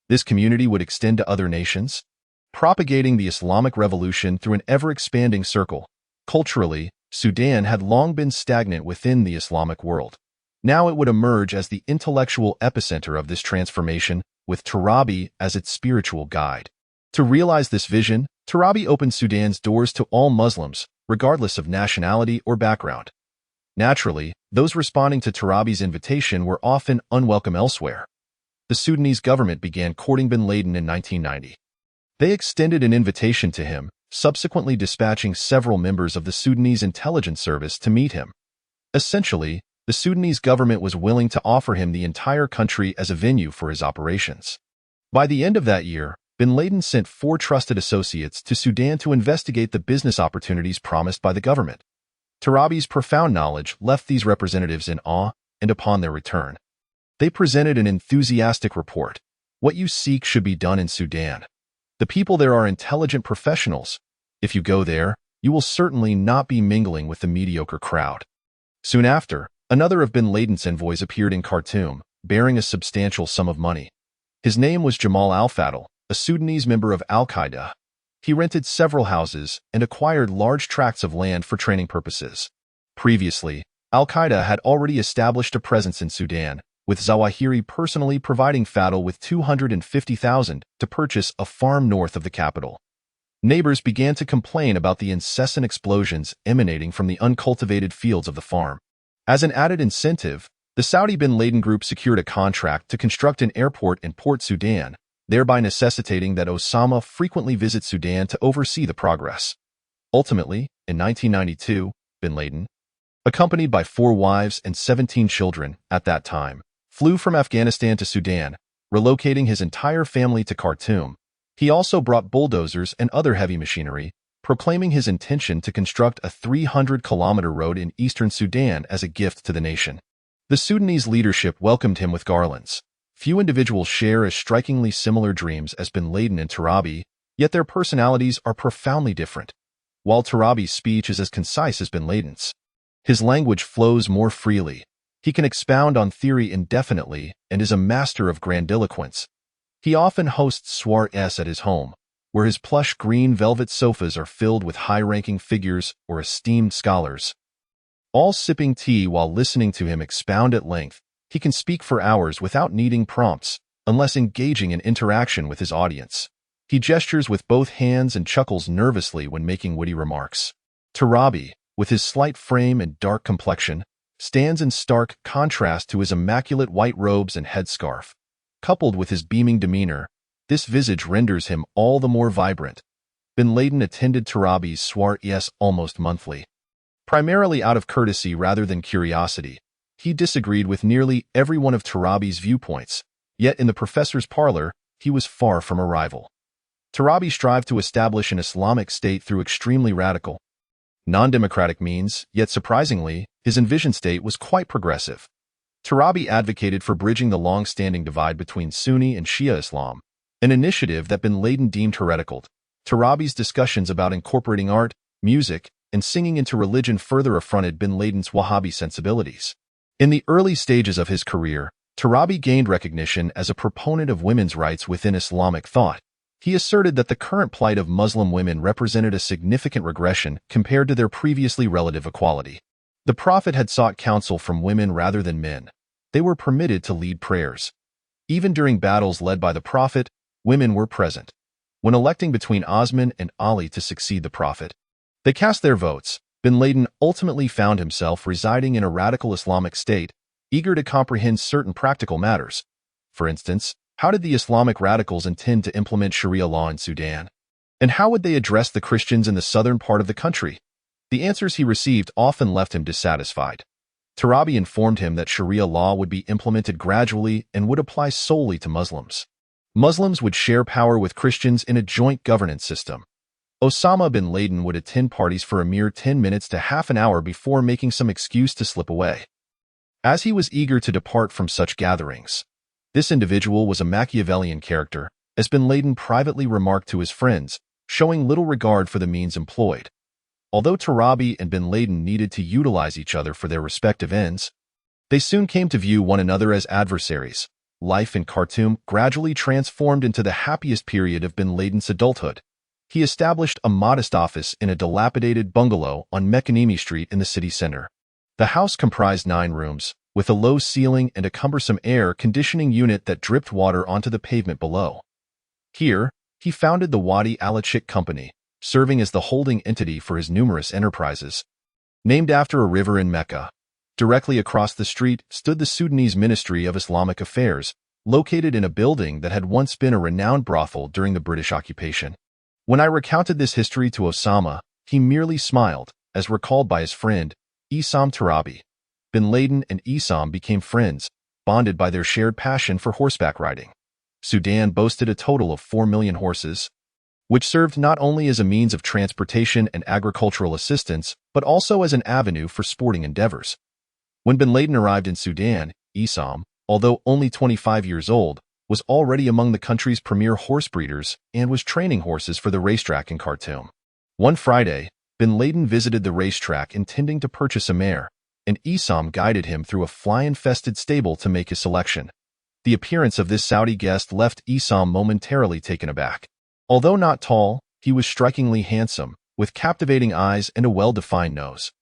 This community would extend to other nations, propagating the Islamic revolution through an ever-expanding circle. Culturally, Sudan had long been stagnant within the Islamic world. Now it would emerge as the intellectual epicenter of this transformation, with Turabi as its spiritual guide. To realize this vision, Turabi opened Sudan's doors to all Muslims, regardless of nationality or background. Naturally, those responding to Turabi's invitation were often unwelcome elsewhere. The Sudanese government began courting bin Laden in 1990. They extended an invitation to him, subsequently dispatching several members of the Sudanese intelligence service to meet him. Essentially, the Sudanese government was willing to offer him the entire country as a venue for his operations. By the end of that year, bin Laden sent 4 trusted associates to Sudan to investigate the business opportunities promised by the government. Turabi's profound knowledge left these representatives in awe, and upon their return, they presented an enthusiastic report. What you seek should be done in Sudan. The people there are intelligent professionals. If you go there, you will certainly not be mingling with the mediocre crowd. Soon after, another of bin Laden's envoys appeared in Khartoum, bearing a substantial sum of money. His name was Jamal al-Fadl, a Sudanese member of al-Qaeda. He rented several houses and acquired large tracts of land for training purposes. Previously, al-Qaeda had already established a presence in Sudan, with Zawahiri personally providing Fadl with $250,000 to purchase a farm north of the capital. Neighbors began to complain about the incessant explosions emanating from the uncultivated fields of the farm. As an added incentive, the Saudi bin Laden group secured a contract to construct an airport in Port Sudan, thereby necessitating that Osama frequently visit Sudan to oversee the progress. Ultimately, in 1992, bin Laden, accompanied by 4 wives and 17 children at that time, flew from Afghanistan to Sudan, relocating his entire family to Khartoum. He also brought bulldozers and other heavy machinery, proclaiming his intention to construct a 300-kilometer road in eastern Sudan as a gift to the nation. The Sudanese leadership welcomed him with garlands. Few individuals share as strikingly similar dreams as bin Laden and Turabi, yet their personalities are profoundly different. While Turabi's speech is as concise as bin Laden's, his language flows more freely. He can expound on theory indefinitely and is a master of grandiloquence. He often hosts soirees at his home, where his plush green velvet sofas are filled with high-ranking figures or esteemed scholars, all sipping tea while listening to him expound at length. He can speak for hours without needing prompts, unless engaging in interaction with his audience. He gestures with both hands and chuckles nervously when making witty remarks. Turabi, with his slight frame and dark complexion, stands in stark contrast to his immaculate white robes and headscarf. Coupled with his beaming demeanor, this visage renders him all the more vibrant. Bin Laden attended Turabi's soirees almost monthly. Primarily out of courtesy rather than curiosity, he disagreed with nearly every one of Turabi's viewpoints, yet in the professor's parlor, he was far from a rival. Tarabi strived to establish an Islamic state through extremely radical, non-democratic means, yet surprisingly, his envisioned state was quite progressive. Tarabi advocated for bridging the long-standing divide between Sunni and Shia Islam, an initiative that bin Laden deemed heretical. Tarabi's discussions about incorporating art, music, and singing into religion further affronted bin Laden's Wahhabi sensibilities. In the early stages of his career, Tarabi gained recognition as a proponent of women's rights within Islamic thought. He asserted that the current plight of Muslim women represented a significant regression compared to their previously relative equality. The Prophet had sought counsel from women rather than men. They were permitted to lead prayers. Even during battles led by the Prophet, women were present. When electing between Osman and Ali to succeed the Prophet, they cast their votes. Bin Laden ultimately found himself residing in a radical Islamic state, eager to comprehend certain practical matters. For instance, how did the Islamic radicals intend to implement Sharia law in Sudan? And how would they address the Christians in the southern part of the country? The answers he received often left him dissatisfied. Tarabi informed him that Sharia law would be implemented gradually and would apply solely to Muslims. Muslims would share power with Christians in a joint governance system. Osama bin Laden would attend parties for a mere 10 minutes to half an hour before making some excuse to slip away. As he was eager to depart from such gatherings, this individual was a Machiavellian character, as bin Laden privately remarked to his friends, showing little regard for the means employed. Although Tarabi and bin Laden needed to utilize each other for their respective ends, they soon came to view one another as adversaries. Life in Khartoum gradually transformed into the happiest period of bin Laden's adulthood. He established a modest office in a dilapidated bungalow on Mekanimi Street in the city center. The house comprised 9 rooms, with a low ceiling and a cumbersome air conditioning unit that dripped water onto the pavement below. Here, he founded the Wadi Al-Achik Company, serving as the holding entity for his numerous enterprises. Named after a river in Mecca, directly across the street stood the Sudanese Ministry of Islamic Affairs, located in a building that had once been a renowned brothel during the British occupation. When I recounted this history to Osama, he merely smiled, as recalled by his friend, Issam Tarabi. Bin Laden and Issam became friends, bonded by their shared passion for horseback riding. Sudan boasted a total of 4 million horses, which served not only as a means of transportation and agricultural assistance, but also as an avenue for sporting endeavors. When bin Laden arrived in Sudan, Issam, although only 25 years old, was already among the country's premier horse breeders and was training horses for the racetrack in Khartoum. One Friday, bin Laden visited the racetrack intending to purchase a mare, and Issam guided him through a fly-infested stable to make his selection. The appearance of this Saudi guest left Issam momentarily taken aback. Although not tall, he was strikingly handsome, with captivating eyes and a well-defined nose.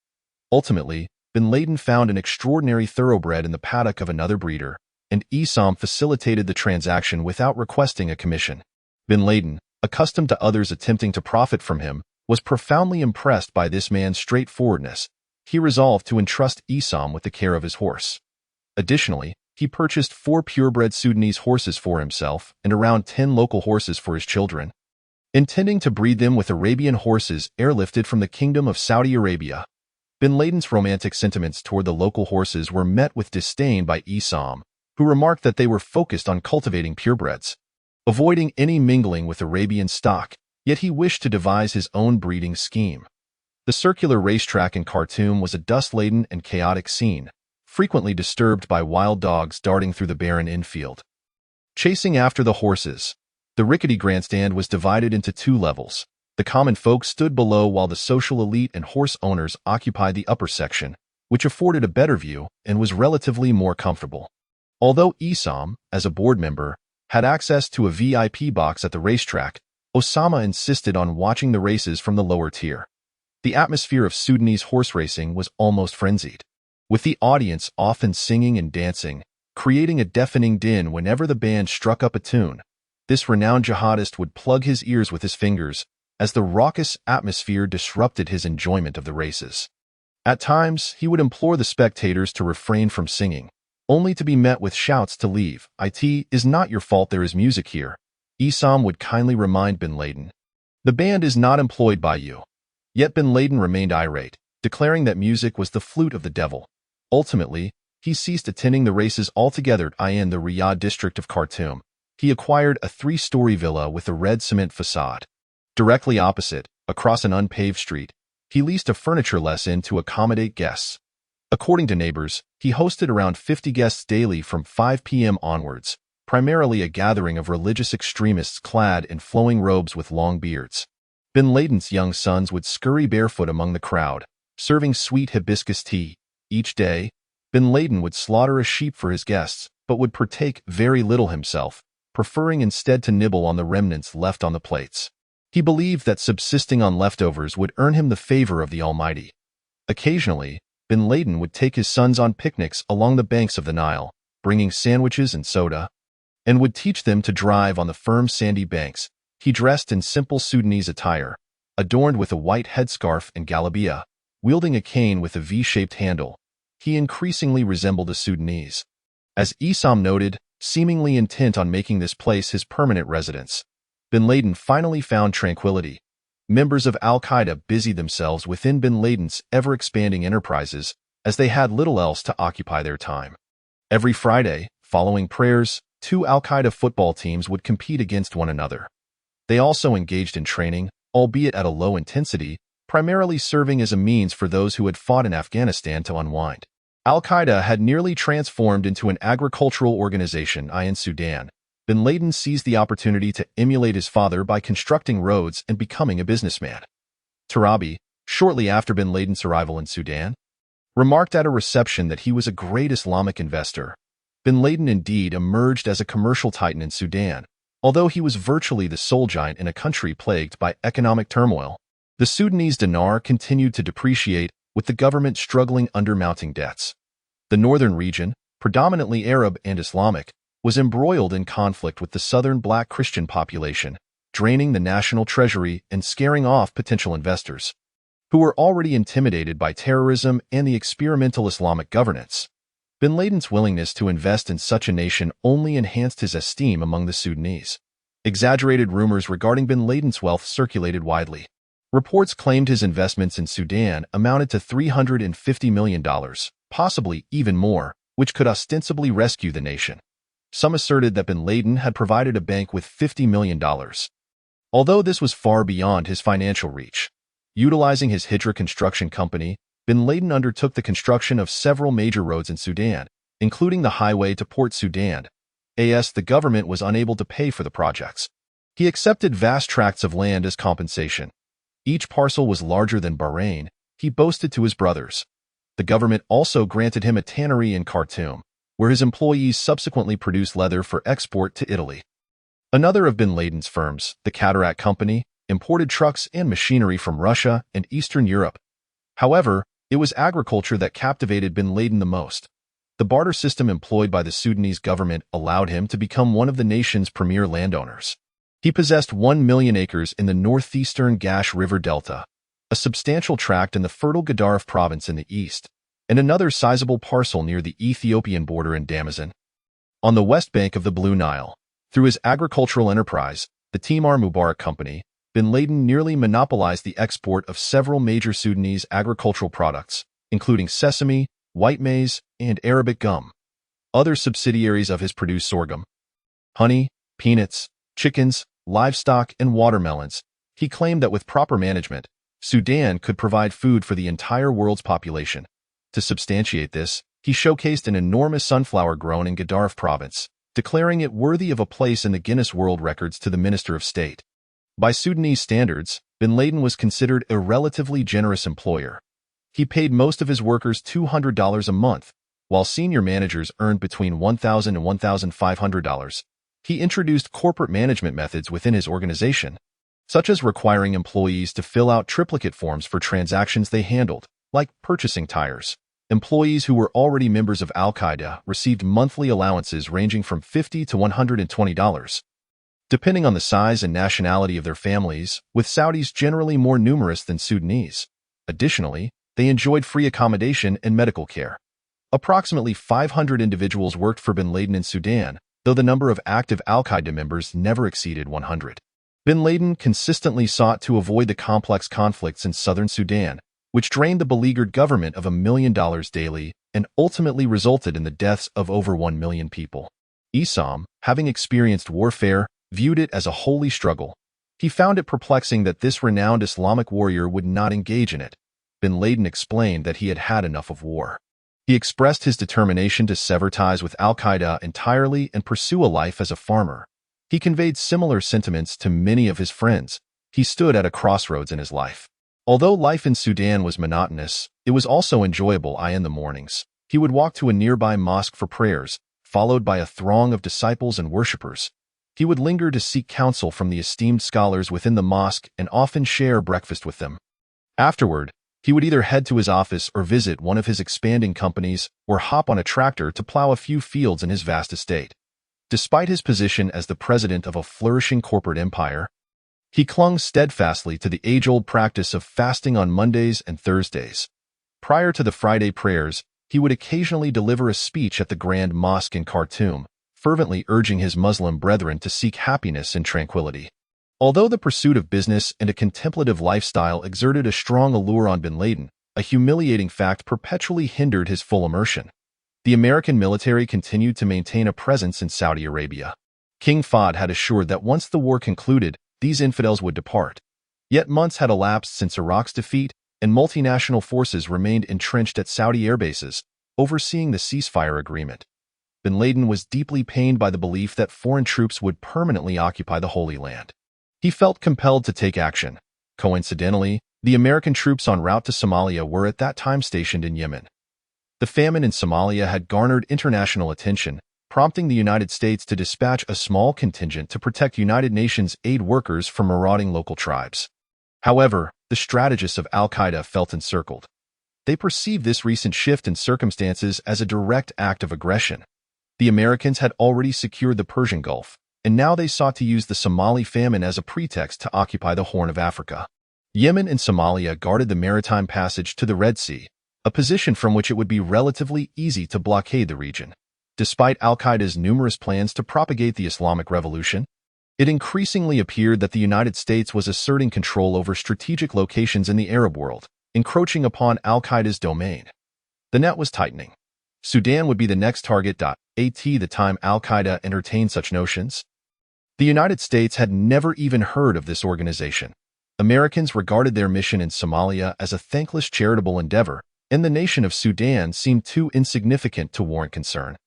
Ultimately, bin Laden found an extraordinary thoroughbred in the paddock of another breeder, and Issam facilitated the transaction without requesting a commission. Bin Laden, accustomed to others attempting to profit from him, was profoundly impressed by this man's straightforwardness. He resolved to entrust Issam with the care of his horse. Additionally, he purchased 4 purebred Sudanese horses for himself and around 10 local horses for his children, intending to breed them with Arabian horses airlifted from the Kingdom of Saudi Arabia. Bin Laden's romantic sentiments toward the local horses were met with disdain by Issam, who remarked that they were focused on cultivating purebreds, avoiding any mingling with Arabian stock, yet he wished to devise his own breeding scheme. The circular racetrack in Khartoum was a dust-laden and chaotic scene, frequently disturbed by wild dogs darting through the barren infield, chasing after the horses. The rickety grandstand was divided into 2 levels. The common folk stood below while the social elite and horse owners occupied the upper section, which afforded a better view and was relatively more comfortable. Although Issam, as a board member, had access to a VIP box at the racetrack, Osama insisted on watching the races from the lower tier. The atmosphere of Sudanese horse racing was almost frenzied, with the audience often singing and dancing, creating a deafening din whenever the band struck up a tune. This renowned jihadist would plug his ears with his fingers, as the raucous atmosphere disrupted his enjoyment of the races. At times, he would implore the spectators to refrain from singing, only to be met with shouts to leave. "It is not your fault there is music here," Issam would kindly remind bin Laden. "The band is not employed by you." Yet bin Laden remained irate, declaring that music was the flute of the devil. Ultimately, he ceased attending the races altogether in the Riyadh district of Khartoum. he acquired a 3-story villa with a red cement facade. Directly opposite, across an unpaved street, he leased a furniture inn to accommodate guests. According to neighbors, he hosted around 50 guests daily from 5 p.m. onwards, primarily a gathering of religious extremists clad in flowing robes with long beards. Bin Laden's young sons would scurry barefoot among the crowd, serving sweet hibiscus tea. Each day, Bin Laden would slaughter a sheep for his guests, but would partake very little himself, preferring instead to nibble on the remnants left on the plates. He believed that subsisting on leftovers would earn him the favor of the Almighty. Occasionally, Bin Laden would take his sons on picnics along the banks of the Nile, bringing sandwiches and soda, and would teach them to drive on the firm sandy banks. He dressed in simple Sudanese attire, adorned with a white headscarf and galabeah, wielding a cane with a V-shaped handle. He increasingly resembled a Sudanese. As Isam noted, seemingly intent on making this place his permanent residence, Bin Laden finally found tranquility. Members of Al-Qaeda busied themselves within Bin Laden's ever-expanding enterprises, as they had little else to occupy their time. Every Friday, following prayers, 2 Al-Qaeda football teams would compete against one another. They also engaged in training, albeit at a low intensity, primarily serving as a means for those who had fought in Afghanistan to unwind. Al-Qaeda had nearly transformed into an agricultural organization in Sudan. Bin Laden seized the opportunity to emulate his father by constructing roads and becoming a businessman. Tarabi, shortly after Bin Laden's arrival in Sudan, remarked at a reception that he was a great Islamic investor. Bin Laden indeed emerged as a commercial titan in Sudan, although he was virtually the sole giant in a country plagued by economic turmoil. The Sudanese dinar continued to depreciate, with the government struggling under mounting debts. The northern region, predominantly Arab and Islamic, was embroiled in conflict with the southern black Christian population, draining the national treasury and scaring off potential investors, who were already intimidated by terrorism and the experimental Islamic governance. Bin Laden's willingness to invest in such a nation only enhanced his esteem among the Sudanese. Exaggerated rumors regarding Bin Laden's wealth circulated widely. Reports claimed his investments in Sudan amounted to $350 million, possibly even more, which could ostensibly rescue the nation. Some asserted that Bin Laden had provided a bank with $50 million. Although this was far beyond his financial reach. Utilizing his Hijra construction company, Bin Laden undertook the construction of several major roads in Sudan, including the highway to Port Sudan. The government was unable to pay for the projects. He accepted vast tracts of land as compensation. Each parcel was larger than Bahrain, he boasted to his brothers. The government also granted him a tannery in Khartoum, where his employees subsequently produced leather for export to Italy. Another of Bin Laden's firms, the Cataract Company, imported trucks and machinery from Russia and Eastern Europe. However, it was agriculture that captivated Bin Laden the most. The barter system employed by the Sudanese government allowed him to become one of the nation's premier landowners. He possessed 1 million acres in the northeastern Gash River Delta, a substantial tract in the fertile Gadaref province in the east, and another sizable parcel near the Ethiopian border in Damazin. On the west bank of the Blue Nile, through his agricultural enterprise, the Timar Mubarak Company, Bin Laden nearly monopolized the export of several major Sudanese agricultural products, including sesame, white maize, and Arabic gum. Other subsidiaries of his produced sorghum, honey, peanuts, chickens, livestock, and watermelons. He claimed that with proper management, Sudan could provide food for the entire world's population. To substantiate this, he showcased an enormous sunflower grown in Gadaref province, declaring it worthy of a place in the Guinness World Records to the Minister of State. By Sudanese standards, Bin Laden was considered a relatively generous employer. He paid most of his workers $200 a month, while senior managers earned between $1,000 and $1,500. He introduced corporate management methods within his organization, such as requiring employees to fill out triplicate forms for transactions they handled, like purchasing tires. Employees who were already members of Al-Qaeda received monthly allowances ranging from $50 to $120, depending on the size and nationality of their families, with Saudis generally more numerous than Sudanese. Additionally, they enjoyed free accommodation and medical care. Approximately 500 individuals worked for Bin Laden in Sudan, though the number of active Al-Qaeda members never exceeded 100. Bin Laden consistently sought to avoid the complex conflicts in southern Sudan, which drained the beleaguered government of $1 million daily and ultimately resulted in the deaths of over 1 million people. Isam, having experienced warfare, viewed it as a holy struggle. He found it perplexing that this renowned Islamic warrior would not engage in it. Bin Laden explained that he had had enough of war. He expressed his determination to sever ties with al-Qaeda entirely and pursue a life as a farmer. He conveyed similar sentiments to many of his friends. He stood at a crossroads in his life. Although life in Sudan was monotonous, it was also enjoyable. In the mornings, he would walk to a nearby mosque for prayers, followed by a throng of disciples and worshippers. He would linger to seek counsel from the esteemed scholars within the mosque and often share breakfast with them. Afterward, he would either head to his office or visit one of his expanding companies or hop on a tractor to plow a few fields in his vast estate. Despite his position as the president of a flourishing corporate empire, he clung steadfastly to the age-old practice of fasting on Mondays and Thursdays. Prior to the Friday prayers, he would occasionally deliver a speech at the Grand Mosque in Khartoum, fervently urging his Muslim brethren to seek happiness and tranquility. Although the pursuit of business and a contemplative lifestyle exerted a strong allure on Bin Laden, a humiliating fact perpetually hindered his full immersion. The American military continued to maintain a presence in Saudi Arabia. King Fahd had assured that once the war concluded, these infidels would depart. Yet months had elapsed since Iraq's defeat, and multinational forces remained entrenched at Saudi airbases, overseeing the ceasefire agreement. Bin Laden was deeply pained by the belief that foreign troops would permanently occupy the Holy Land. He felt compelled to take action. Coincidentally, the American troops en route to Somalia were at that time stationed in Yemen. The famine in Somalia had garnered international attention, prompting the United States to dispatch a small contingent to protect United Nations aid workers from marauding local tribes. However, the strategists of al-Qaeda felt encircled. They perceived this recent shift in circumstances as a direct act of aggression. The Americans had already secured the Persian Gulf, and now they sought to use the Somali famine as a pretext to occupy the Horn of Africa. Yemen and Somalia guarded the maritime passage to the Red Sea, a position from which it would be relatively easy to blockade the region. Despite al-Qaeda's numerous plans to propagate the Islamic Revolution, it increasingly appeared that the United States was asserting control over strategic locations in the Arab world, encroaching upon al-Qaeda's domain. The net was tightening. Sudan would be the next target. At the time al-Qaeda entertained such notions, the United States had never even heard of this organization. Americans regarded their mission in Somalia as a thankless charitable endeavor, and the nation of Sudan seemed too insignificant to warrant concern.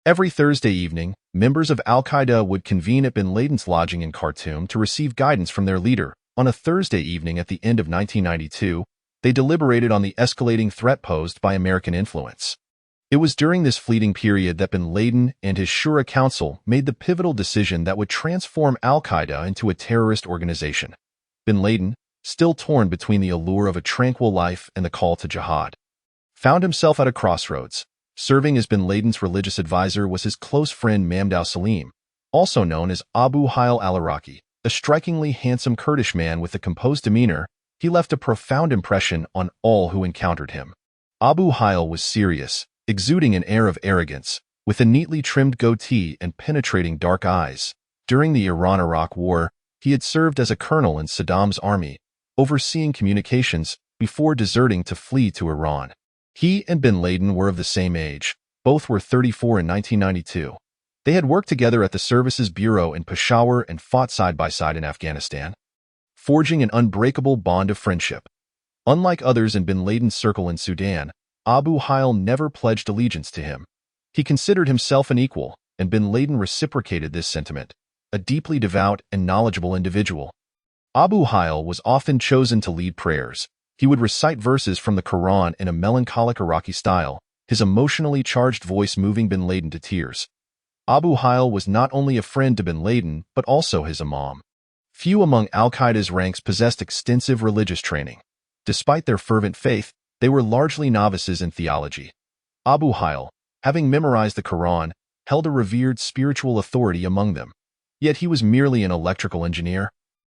Every Thursday evening, members of al-Qaeda would convene at Bin Laden's lodging in Khartoum to receive guidance from their leader. On a Thursday evening at the end of 1992, they deliberated on the escalating threat posed by American influence. It was during this fleeting period that Bin Laden and his Shura Council made the pivotal decision that would transform al-Qaeda into a terrorist organization. Bin Laden, still torn between the allure of a tranquil life and the call to jihad, found himself at a crossroads. Serving as Bin Laden's religious advisor was his close friend Mamdouh Salim, also known as Abu Hail al-Iraqi, a strikingly handsome Kurdish man with a composed demeanor. He left a profound impression on all who encountered him. Abu Hail was serious, exuding an air of arrogance, with a neatly trimmed goatee and penetrating dark eyes. During the Iran-Iraq War, he had served as a colonel in Saddam's army, overseeing communications before deserting to flee to Iran. He and Bin Laden were of the same age. Both were 34 in 1992. They had worked together at the Services Bureau in Peshawar and fought side by side in Afghanistan, forging an unbreakable bond of friendship. Unlike others in Bin Laden's circle in Sudan, Abu Hail never pledged allegiance to him. He considered himself an equal, and Bin Laden reciprocated this sentiment, a deeply devout and knowledgeable individual. Abu Hail was often chosen to lead prayers. He would recite verses from the Quran in a melancholic Iraqi style, his emotionally charged voice moving Bin Laden to tears. Abu Hail was not only a friend to Bin Laden, but also his imam. Few among al-Qaeda's ranks possessed extensive religious training. Despite their fervent faith, they were largely novices in theology. Abu Hail, having memorized the Quran, held a revered spiritual authority among them. Yet he was merely an electrical engineer,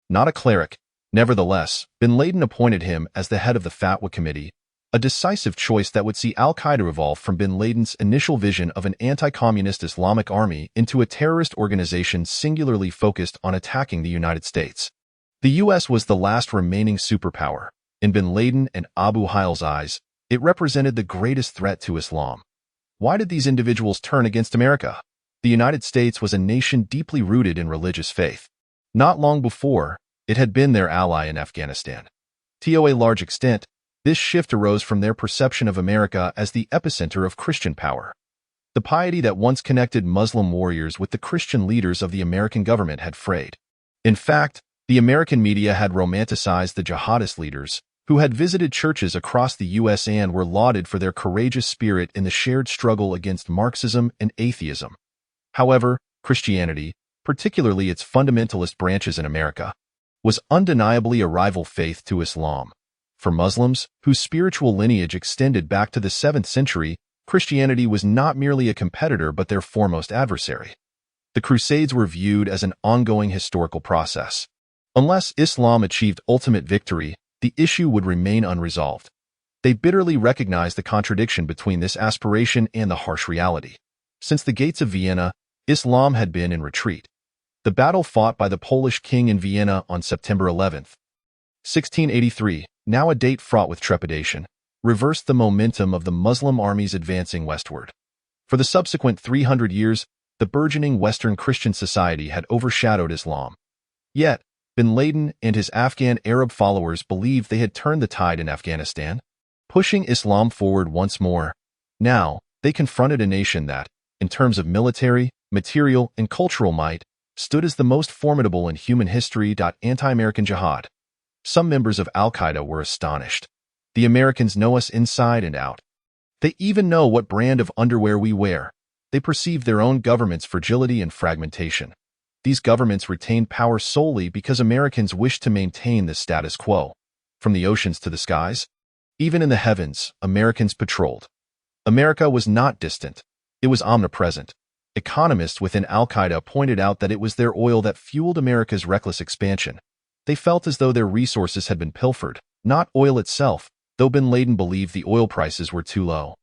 not a cleric. Nevertheless, Bin Laden appointed him as the head of the Fatwa Committee, a decisive choice that would see al-Qaeda evolve from Bin Laden's initial vision of an anti-communist Islamic army into a terrorist organization singularly focused on attacking the United States. The U.S. was the last remaining superpower. In Bin Laden and Abu Hail's eyes, it represented the greatest threat to Islam. Why did these individuals turn against America? the United States was a nation deeply rooted in religious faith. Not long before, it had been their ally in Afghanistan. To a large extent, this shift arose from their perception of America as the epicenter of Christian power. The piety that once connected Muslim warriors with the Christian leaders of the American government had frayed. In fact, the American media had romanticized the jihadist leaders, who had visited churches across the U.S. and were lauded for their courageous spirit in the shared struggle against Marxism and atheism. However, Christianity, particularly its fundamentalist branches in America, was undeniably a rival faith to Islam. For Muslims, whose spiritual lineage extended back to the 7th century, Christianity was not merely a competitor but their foremost adversary. The Crusades were viewed as an ongoing historical process. Unless Islam achieved ultimate victory, the issue would remain unresolved. They bitterly recognized the contradiction between this aspiration and the harsh reality. Since the gates of Vienna, Islam had been in retreat. The battle fought by the Polish king in Vienna on September 11, 1683, now a date fraught with trepidation, reversed the momentum of the Muslim armies advancing westward. For the subsequent 300 years, the burgeoning Western Christian society had overshadowed Islam. Yet, bin Laden and his Afghan Arab followers believed they had turned the tide in Afghanistan, pushing Islam forward once more. Now, they confronted a nation that, in terms of military, material, and cultural might, stood as the most formidable in human history. Anti-American jihad. Some members of Al-Qaeda were astonished. The Americans know us inside and out. They even know what brand of underwear we wear. They perceive their own government's fragility and fragmentation. These governments retained power solely because Americans wished to maintain the status quo. From the oceans to the skies, even in the heavens, Americans patrolled. America was not distant. It was omnipresent. Economists within Al-Qaeda pointed out that it was their oil that fueled America's reckless expansion. They felt as though their resources had been pilfered, not oil itself, though bin Laden believed the oil prices were too low.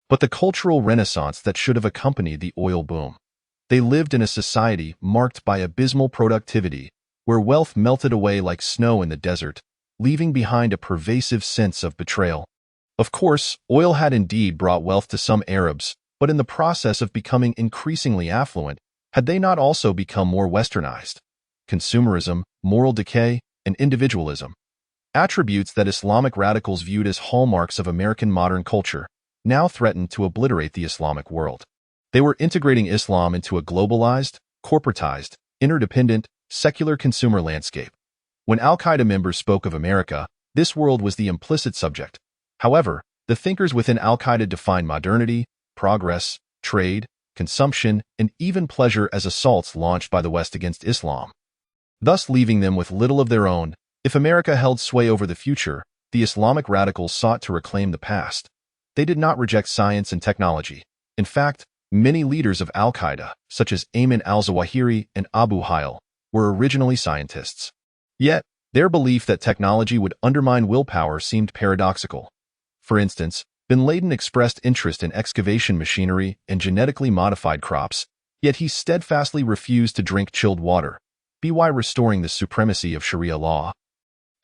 But the cultural renaissance that should have accompanied the oil boom. They lived in a society marked by abysmal productivity, where wealth melted away like snow in the desert, leaving behind a pervasive sense of betrayal. Of course, oil had indeed brought wealth to some Arabs, but in the process of becoming increasingly affluent, had they not also become more westernized? Consumerism, moral decay, and individualism, attributes that Islamic radicals viewed as hallmarks of American modern culture, now threatened to obliterate the Islamic world. They were integrating Islam into a globalized, corporatized, interdependent, secular consumer landscape. When Al-Qaeda members spoke of America, this world was the implicit subject. However, the thinkers within Al-Qaeda defined modernity, progress, trade, consumption, and even pleasure as assaults launched by the West against Islam, thus leaving them with little of their own. If America held sway over the future, the Islamic radicals sought to reclaim the past. They did not reject science and technology. In fact, many leaders of Al-Qaeda, such as Ayman al-Zawahiri and Abu Hail, were originally scientists. Yet, their belief that technology would undermine willpower seemed paradoxical. For instance, bin Laden expressed interest in excavation machinery and genetically modified crops, yet he steadfastly refused to drink chilled water, by restoring the supremacy of Sharia law.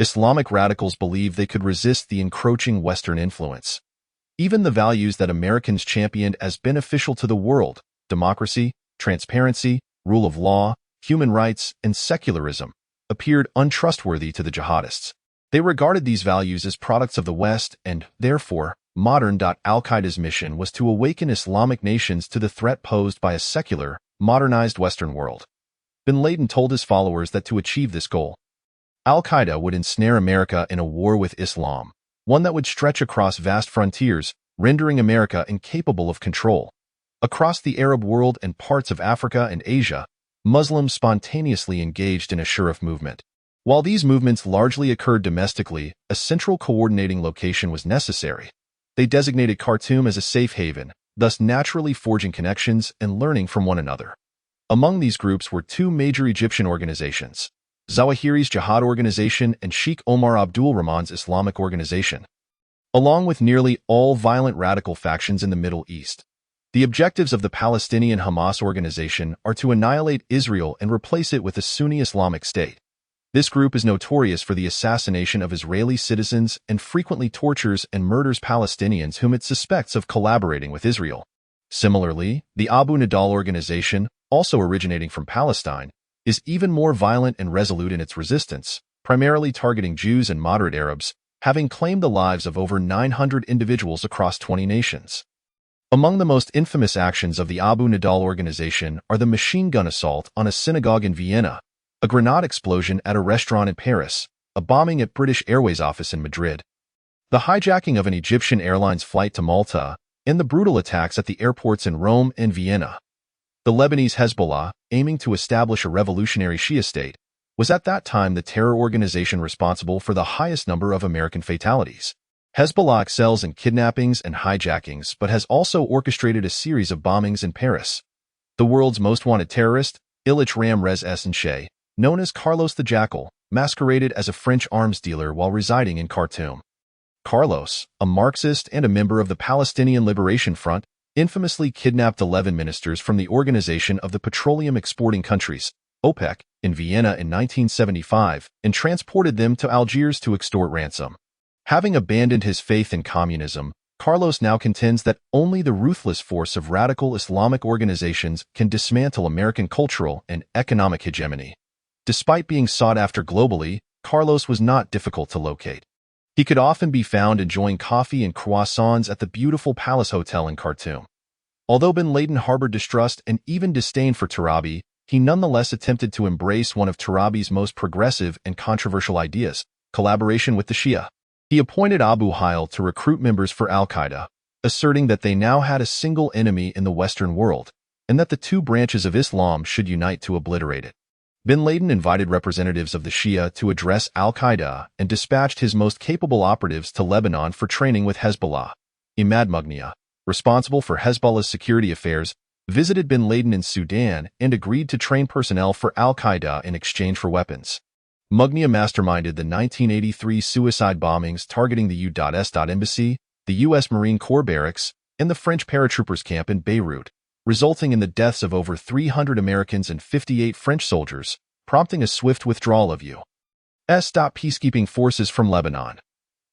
Islamic radicals believed they could resist the encroaching Western influence. Even the values that Americans championed as beneficial to the world, democracy, transparency, rule of law, human rights, and secularism, appeared untrustworthy to the jihadists. They regarded these values as products of the West and, therefore, modern. Al-Qaeda's mission was to awaken Islamic nations to the threat posed by a secular, modernized Western world. Bin Laden told his followers that to achieve this goal, Al-Qaeda would ensnare America in a war with Islam, one that would stretch across vast frontiers, rendering America incapable of control. Across the Arab world and parts of Africa and Asia, Muslims spontaneously engaged in a Shuraf movement. While these movements largely occurred domestically, a central coordinating location was necessary. They designated Khartoum as a safe haven, thus naturally forging connections and learning from one another. Among these groups were two major Egyptian organizations, Zawahiri's Jihad Organization and Sheikh Omar Abdul Rahman's Islamic Organization, along with nearly all violent radical factions in the Middle East. The objectives of the Palestinian Hamas organization are to annihilate Israel and replace it with a Sunni Islamic State. This group is notorious for the assassination of Israeli citizens and frequently tortures and murders Palestinians whom it suspects of collaborating with Israel. Similarly, the Abu Nidal organization, also originating from Palestine, is even more violent and resolute in its resistance, primarily targeting Jews and moderate Arabs, having claimed the lives of over 900 individuals across 20 nations. Among the most infamous actions of the Abu Nidal organization are the machine gun assault on a synagogue in Vienna, a grenade explosion at a restaurant in Paris, a bombing at British Airways office in Madrid, the hijacking of an Egyptian Airlines flight to Malta, and the brutal attacks at the airports in Rome and Vienna. The Lebanese Hezbollah, aiming to establish a revolutionary Shia state, was at that time the terror organization responsible for the highest number of American fatalities. Hezbollah excels in kidnappings and hijackings but has also orchestrated a series of bombings in Paris. The world's most wanted terrorist, Ilich Ramrez Essenche, known as Carlos the Jackal, masqueraded as a French arms dealer while residing in Khartoum. Carlos, a Marxist and a member of the Palestinian Liberation Front, infamously kidnapped 11 ministers from the Organization of the Petroleum Exporting Countries, OPEC, in Vienna in 1975 and transported them to Algiers to extort ransom. Having abandoned his faith in communism, Carlos now contends that only the ruthless force of radical Islamic organizations can dismantle American cultural and economic hegemony. Despite being sought after globally, Carlos was not difficult to locate. He could often be found enjoying coffee and croissants at the beautiful Palace Hotel in Khartoum. Although bin Laden harbored distrust and even disdain for Tarabi, he nonetheless attempted to embrace one of Tarabi's most progressive and controversial ideas, collaboration with the Shia. He appointed Abu Hail to recruit members for al-Qaeda, asserting that they now had a single enemy in the Western world, and that the two branches of Islam should unite to obliterate it. Bin Laden invited representatives of the Shia to address al-Qaeda and dispatched his most capable operatives to Lebanon for training with Hezbollah. Imad Mughniya, responsible for Hezbollah's security affairs, visited bin Laden in Sudan and agreed to train personnel for al-Qaeda in exchange for weapons. Mughniya masterminded the 1983 suicide bombings targeting the U.S. Embassy, the U.S. Marine Corps barracks, and the French paratroopers camp in Beirut, resulting in the deaths of over 300 Americans and 58 French soldiers, prompting a swift withdrawal of U.S. peacekeeping forces from Lebanon.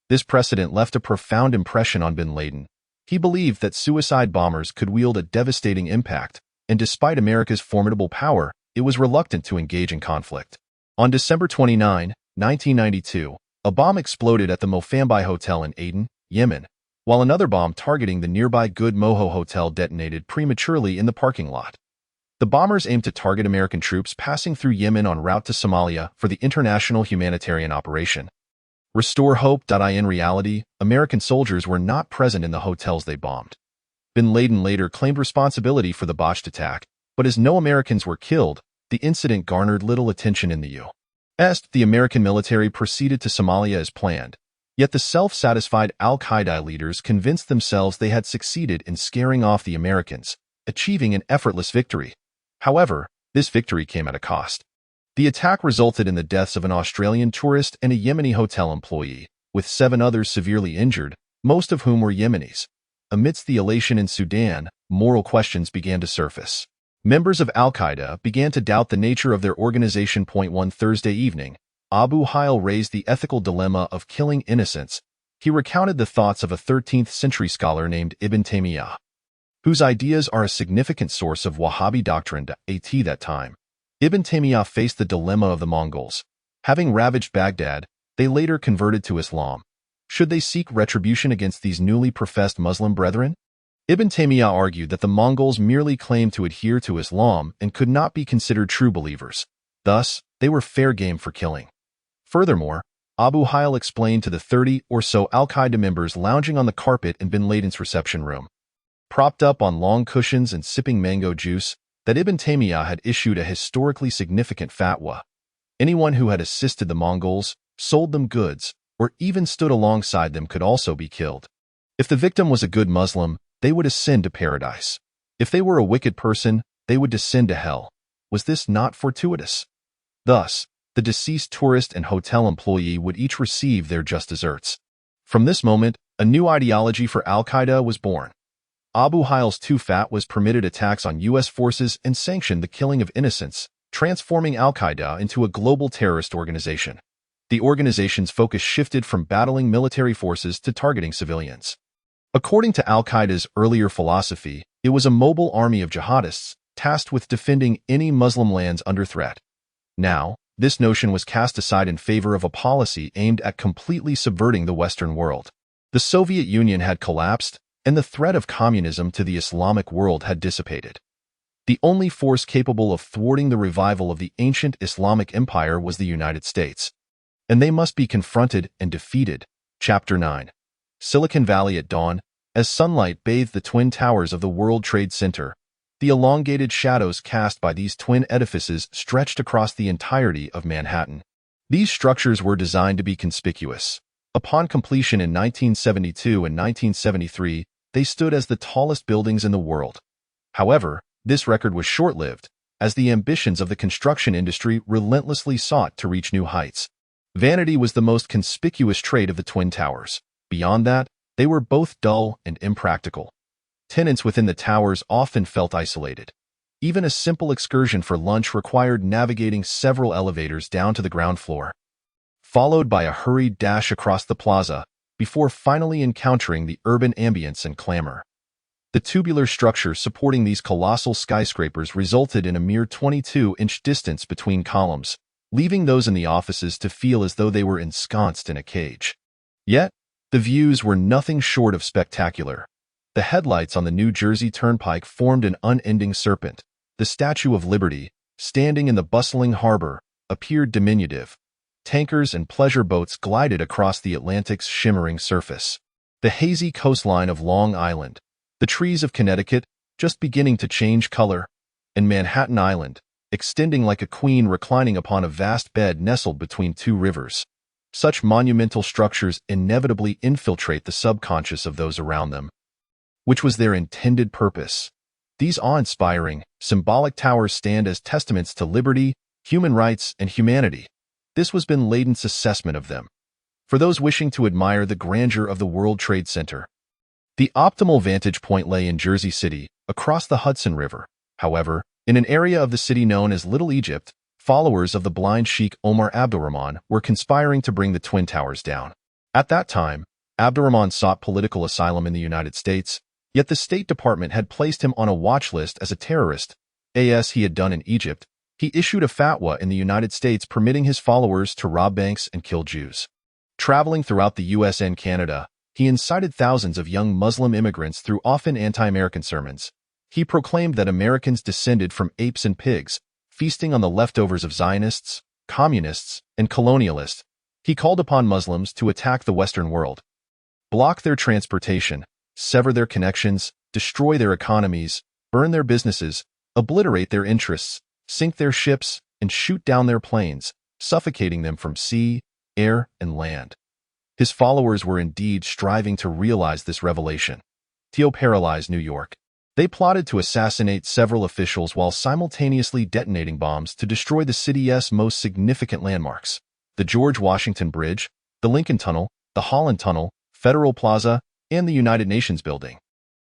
This precedent left a profound impression on bin Laden. He believed that suicide bombers could wield a devastating impact, and despite America's formidable power, it was reluctant to engage in conflict. On December 29, 1992, a bomb exploded at the Mofambai Hotel in Aden, Yemen, while another bomb targeting the nearby Good Moho Hotel detonated prematurely in the parking lot. The bombers aimed to target American troops passing through Yemen en route to Somalia for the international humanitarian operation. Restore Hope. In reality, American soldiers were not present in the hotels they bombed. Bin Laden later claimed responsibility for the botched attack, but as no Americans were killed, the incident garnered little attention in the U.S. The American military proceeded to Somalia as planned, yet the self-satisfied al-Qaeda leaders convinced themselves they had succeeded in scaring off the Americans, achieving an effortless victory. However, this victory came at a cost. The attack resulted in the deaths of an Australian tourist and a Yemeni hotel employee, with 7 others severely injured, most of whom were Yemenis. Amidst the elation in Sudan, moral questions began to surface. Members of al-Qaeda began to doubt the nature of their organization. One Thursday evening, Abu Hail raised the ethical dilemma of killing innocents. He recounted the thoughts of a 13th-century scholar named Ibn Taymiyyah, whose ideas are a significant source of Wahhabi doctrine at that time. Ibn Taymiyyah faced the dilemma of the Mongols. Having ravaged Baghdad, they later converted to Islam. Should they seek retribution against these newly professed Muslim brethren? Ibn Taymiyyah argued that the Mongols merely claimed to adhere to Islam and could not be considered true believers. Thus, they were fair game for killing. Furthermore, Abu Hail explained to the 30 or so al-Qaeda members lounging on the carpet in bin Laden's reception room, propped up on long cushions and sipping mango juice, that Ibn Taymiyyah had issued a historically significant fatwa. Anyone who had assisted the Mongols, sold them goods, or even stood alongside them could also be killed. If the victim was a good Muslim, they would ascend to paradise. If they were a wicked person, they would descend to hell. Was this not fortuitous? Thus, the deceased tourist and hotel employee would each receive their just deserts. From this moment, a new ideology for al-Qaeda was born. Abu Hail's too fat was permitted attacks on U.S. forces and sanctioned the killing of innocents, transforming al-Qaeda into a global terrorist organization. The organization's focus shifted from battling military forces to targeting civilians. According to al-Qaeda's earlier philosophy, It was a mobile army of jihadists, tasked with defending any Muslim lands under threat. Now, this notion was cast aside in favor of a policy aimed at completely subverting the Western world. The Soviet Union had collapsed, and the threat of communism to the Islamic world had dissipated. The only force capable of thwarting the revival of the ancient Islamic empire was the United States. And they must be confronted and defeated. Chapter 9. Silicon Valley at dawn. As sunlight bathed the twin towers of the World Trade Center, the elongated shadows cast by these twin edifices stretched across the entirety of Manhattan. These structures were designed to be conspicuous. Upon completion in 1972 and 1973, they stood as the tallest buildings in the world. However, this record was short-lived, as the ambitions of the construction industry relentlessly sought to reach new heights. Vanity was the most conspicuous trait of the Twin Towers. Beyond that, they were both dull and impractical. Tenants within the towers often felt isolated. Even a simple excursion for lunch required navigating several elevators down to the ground floor, followed by a hurried dash across the plaza before finally encountering the urban ambience and clamor. The tubular structure supporting these colossal skyscrapers resulted in a mere 22-inch distance between columns, leaving those in the offices to feel as though they were ensconced in a cage. Yet, the views were nothing short of spectacular. The headlights on the New Jersey Turnpike formed an unending serpent. The Statue of Liberty, standing in the bustling harbor, appeared diminutive. Tankers and pleasure boats glided across the Atlantic's shimmering surface. The hazy coastline of Long Island, the trees of Connecticut just beginning to change color, and Manhattan Island, extending like a queen reclining upon a vast bed nestled between two rivers. Such monumental structures inevitably infiltrate the subconscious of those around them, which was their intended purpose. These awe-inspiring, symbolic towers stand as testaments to liberty, human rights, and humanity. This was bin Laden's assessment of them. For those wishing to admire the grandeur of the World Trade Center, the optimal vantage point lay in Jersey City, across the Hudson River. However, in an area of the city known as Little Egypt, followers of the blind Sheikh Omar Abdulrahman were conspiring to bring the Twin Towers down. At that time, Abdulrahman sought political asylum in the United States, yet the State Department had placed him on a watch list as a terrorist, as he had done in Egypt. He issued a fatwa in the United States permitting his followers to rob banks and kill Jews. Traveling throughout the U.S. and Canada, he incited thousands of young Muslim immigrants through often anti-American sermons. He proclaimed that Americans descended from apes and pigs, feasting on the leftovers of Zionists, communists, and colonialists. He called upon Muslims to attack the Western world, block their transportation, sever their connections, destroy their economies, burn their businesses, obliterate their interests, sink their ships, and shoot down their planes, suffocating them from sea, air, and land. His followers were indeed striving to realize this revelation. Theo paralyzed New York. They plotted to assassinate several officials while simultaneously detonating bombs to destroy the city's most significant landmarks: the George Washington Bridge, the Lincoln Tunnel, the Holland Tunnel, Federal Plaza, and the United Nations Building.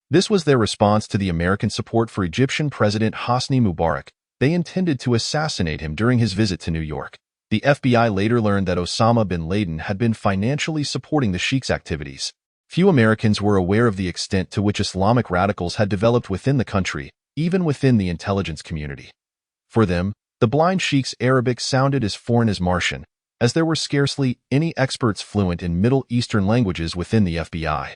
This was their response to the American support for Egyptian President Hosni Mubarak. They intended to assassinate him during his visit to New York. The FBI later learned that Osama bin Laden had been financially supporting the Sheikh's activities. Few Americans were aware of the extent to which Islamic radicals had developed within the country, even within the intelligence community. For them, the blind Sheikh's Arabic sounded as foreign as Martian, as there were scarcely any experts fluent in Middle Eastern languages within the FBI,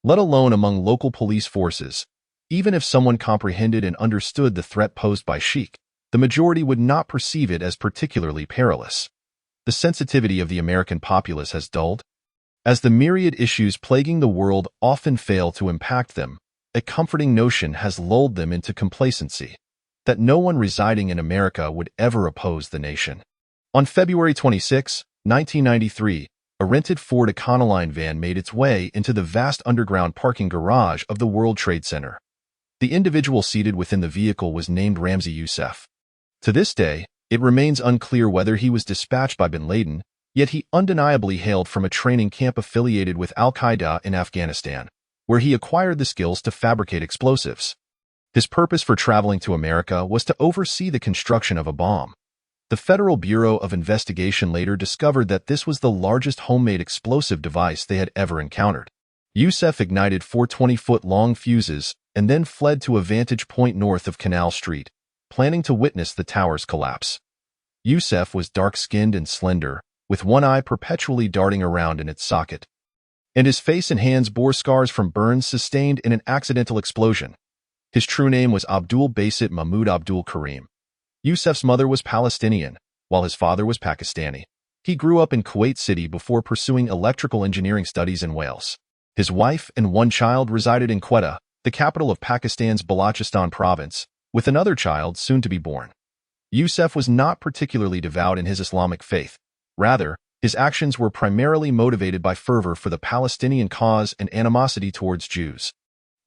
let alone among local police forces. Even if someone comprehended and understood the threat posed by Sheikh, the majority would not perceive it as particularly perilous. The sensitivity of the American populace has dulled. As the myriad issues plaguing the world often fail to impact them, a comforting notion has lulled them into complacency, that no one residing in America would ever oppose the nation. On February 26, 1993, a rented Ford Econoline van made its way into the vast underground parking garage of the World Trade Center. The individual seated within the vehicle was named Ramzi Youssef. To this day, it remains unclear whether he was dispatched by bin Laden, yet he undeniably hailed from a training camp affiliated with Al-Qaeda in Afghanistan, where he acquired the skills to fabricate explosives. His purpose for traveling to America was to oversee the construction of a bomb. The Federal Bureau of Investigation later discovered that this was the largest homemade explosive device they had ever encountered. Youssef ignited 4 20-foot-long fuses, and then fled to a vantage point north of Canal Street, planning to witness the tower's collapse. Youssef was dark-skinned and slender, with one eye perpetually darting around in its socket, and his face and hands bore scars from burns sustained in an accidental explosion. His true name was Abdul Basit Mahmoud Abdul Karim. Youssef's mother was Palestinian, while his father was Pakistani. He grew up in Kuwait City before pursuing electrical engineering studies in Wales. His wife and one child resided in Quetta, the capital of Pakistan's Balochistan province, with another child soon to be born. Youssef was not particularly devout in his Islamic faith. Rather, his actions were primarily motivated by fervor for the Palestinian cause and animosity towards Jews.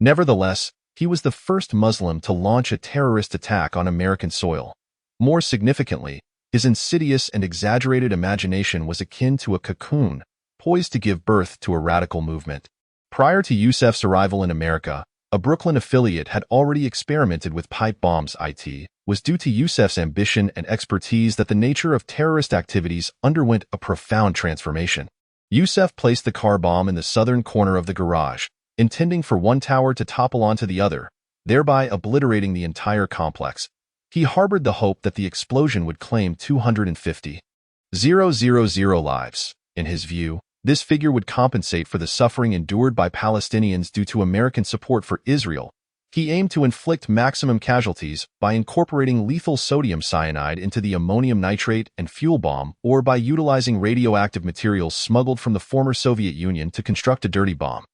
Nevertheless, he was the first Muslim to launch a terrorist attack on American soil. More significantly, his insidious and exaggerated imagination was akin to a cocoon, poised to give birth to a radical movement. Prior to Youssef's arrival in America, a Brooklyn affiliate had already experimented with pipe bombs. It was due to Youssef's ambition and expertise that the nature of terrorist activities underwent a profound transformation. Youssef placed the car bomb in the southern corner of the garage, intending for one tower to topple onto the other, thereby obliterating the entire complex. He harbored the hope that the explosion would claim 250,000 lives. In his view, this figure would compensate for the suffering endured by Palestinians due to American support for Israel. He aimed to inflict maximum casualties by incorporating lethal sodium cyanide into the ammonium nitrate and fuel bomb, or by utilizing radioactive materials smuggled from the former Soviet Union to construct a dirty bomb,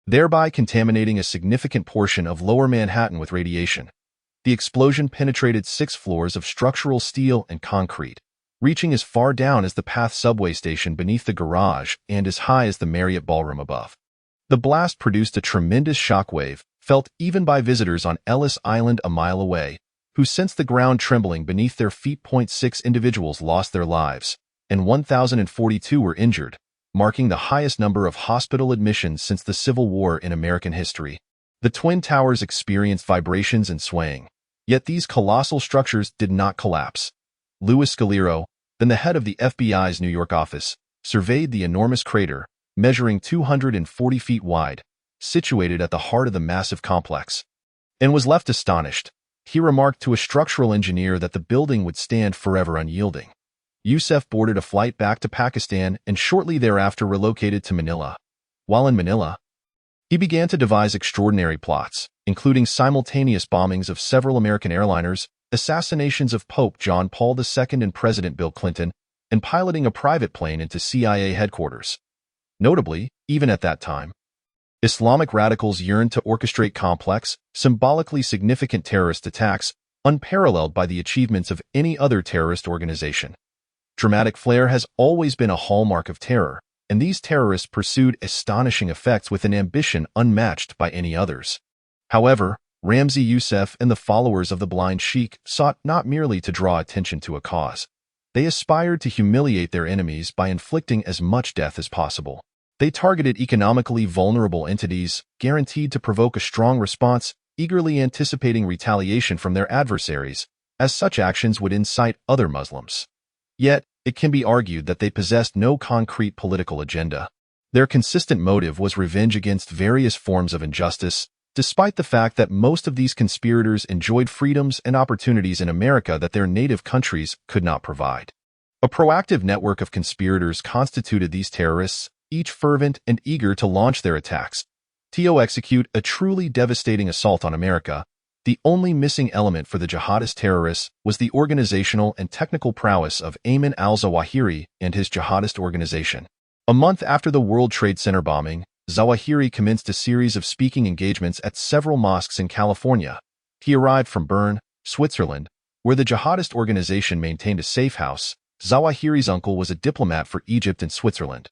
thereby contaminating a significant portion of lower Manhattan with radiation. The explosion penetrated 6 floors of structural steel and concrete, reaching as far down as the Path subway station beneath the garage and as high as the Marriott ballroom above. The blast produced a tremendous shockwave, felt even by visitors on Ellis Island a mile away, who sensed the ground trembling beneath their feet. 6 individuals lost their lives, and 1,042 were injured, marking the highest number of hospital admissions since the Civil War in American history. The Twin Towers experienced vibrations and swaying, yet these colossal structures did not collapse. Louis Scalero, then the head of the FBI's New York office, surveyed the enormous crater, measuring 240 feet wide, situated at the heart of the massive complex, and was left astonished. He remarked to a structural engineer that the building would stand forever unyielding. Youssef boarded a flight back to Pakistan and shortly thereafter relocated to Manila. While in Manila, he began to devise extraordinary plots, including simultaneous bombings of several American airliners, assassinations of Pope John Paul II and President Bill Clinton, and piloting a private plane into CIA headquarters. Notably, even at that time, Islamic radicals yearned to orchestrate complex, symbolically significant terrorist attacks, unparalleled by the achievements of any other terrorist organization. Dramatic flair has always been a hallmark of terror, and these terrorists pursued astonishing effects with an ambition unmatched by any others. However, Ramzi Youssef and the followers of the Blind Sheikh sought not merely to draw attention to a cause. They aspired to humiliate their enemies by inflicting as much death as possible. They targeted economically vulnerable entities, guaranteed to provoke a strong response, eagerly anticipating retaliation from their adversaries, as such actions would incite other Muslims. Yet, it can be argued that they possessed no concrete political agenda. Their consistent motive was revenge against various forms of injustice, despite the fact that most of these conspirators enjoyed freedoms and opportunities in America that their native countries could not provide. A proactive network of conspirators constituted these terrorists, each fervent and eager to launch their attacks, to execute a truly devastating assault on America. The only missing element for the jihadist terrorists was the organizational and technical prowess of Ayman al-Zawahiri and his jihadist organization. A month after the World Trade Center bombing, Zawahiri commenced a series of speaking engagements at several mosques in California. He arrived from Bern, Switzerland, where the jihadist organization maintained a safe house. Zawahiri's uncle was a diplomat for Egypt and Switzerland.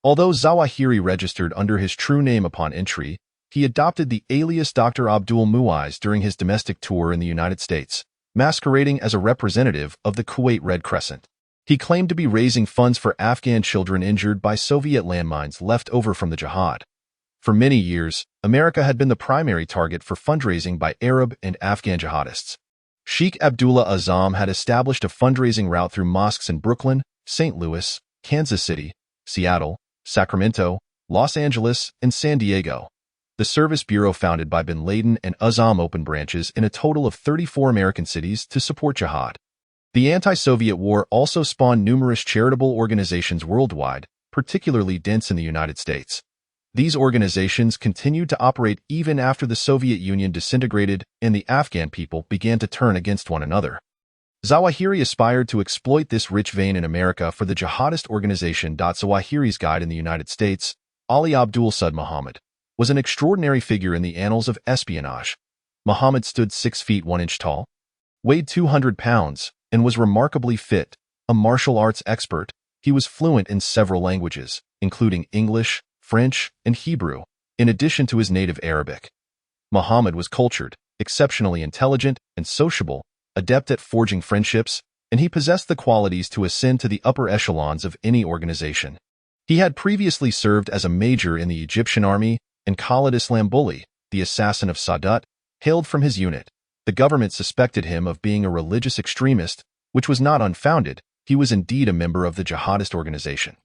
Although Zawahiri registered under his true name upon entry, he adopted the alias Dr. Abdul Muiz during his domestic tour in the United States, masquerading as a representative of the Kuwait Red Crescent. He claimed to be raising funds for Afghan children injured by Soviet landmines left over from the jihad. For many years, America had been the primary target for fundraising by Arab and Afghan jihadists. Sheikh Abdullah Azam had established a fundraising route through mosques in Brooklyn, St. Louis, Kansas City, Seattle, Sacramento, Los Angeles, and San Diego. the service bureau founded by bin Laden and Uzzam opened branches in a total of 34 American cities to support jihad. The anti-Soviet war also spawned numerous charitable organizations worldwide, particularly dense in the United States. These organizations continued to operate even after the Soviet Union disintegrated and the Afghan people began to turn against one another. Zawahiri aspired to exploit this rich vein in America for the jihadist organization. Zawahiri's guide in the United States, Ali Abdul Sud Muhammad, was an extraordinary figure in the annals of espionage. Muhammad stood 6 feet 1 inch tall, weighed 200 pounds, and was remarkably fit. A martial arts expert, he was fluent in several languages, including English, French, and Hebrew, in addition to his native Arabic. Muhammad was cultured, exceptionally intelligent and sociable, adept at forging friendships, and he possessed the qualities to ascend to the upper echelons of any organization. He had previously served as a major in the Egyptian army, and Khalid Islambuli, the assassin of Sadat, hailed from his unit. The government suspected him of being a religious extremist, which was not unfounded. He was indeed a member of the jihadist organization.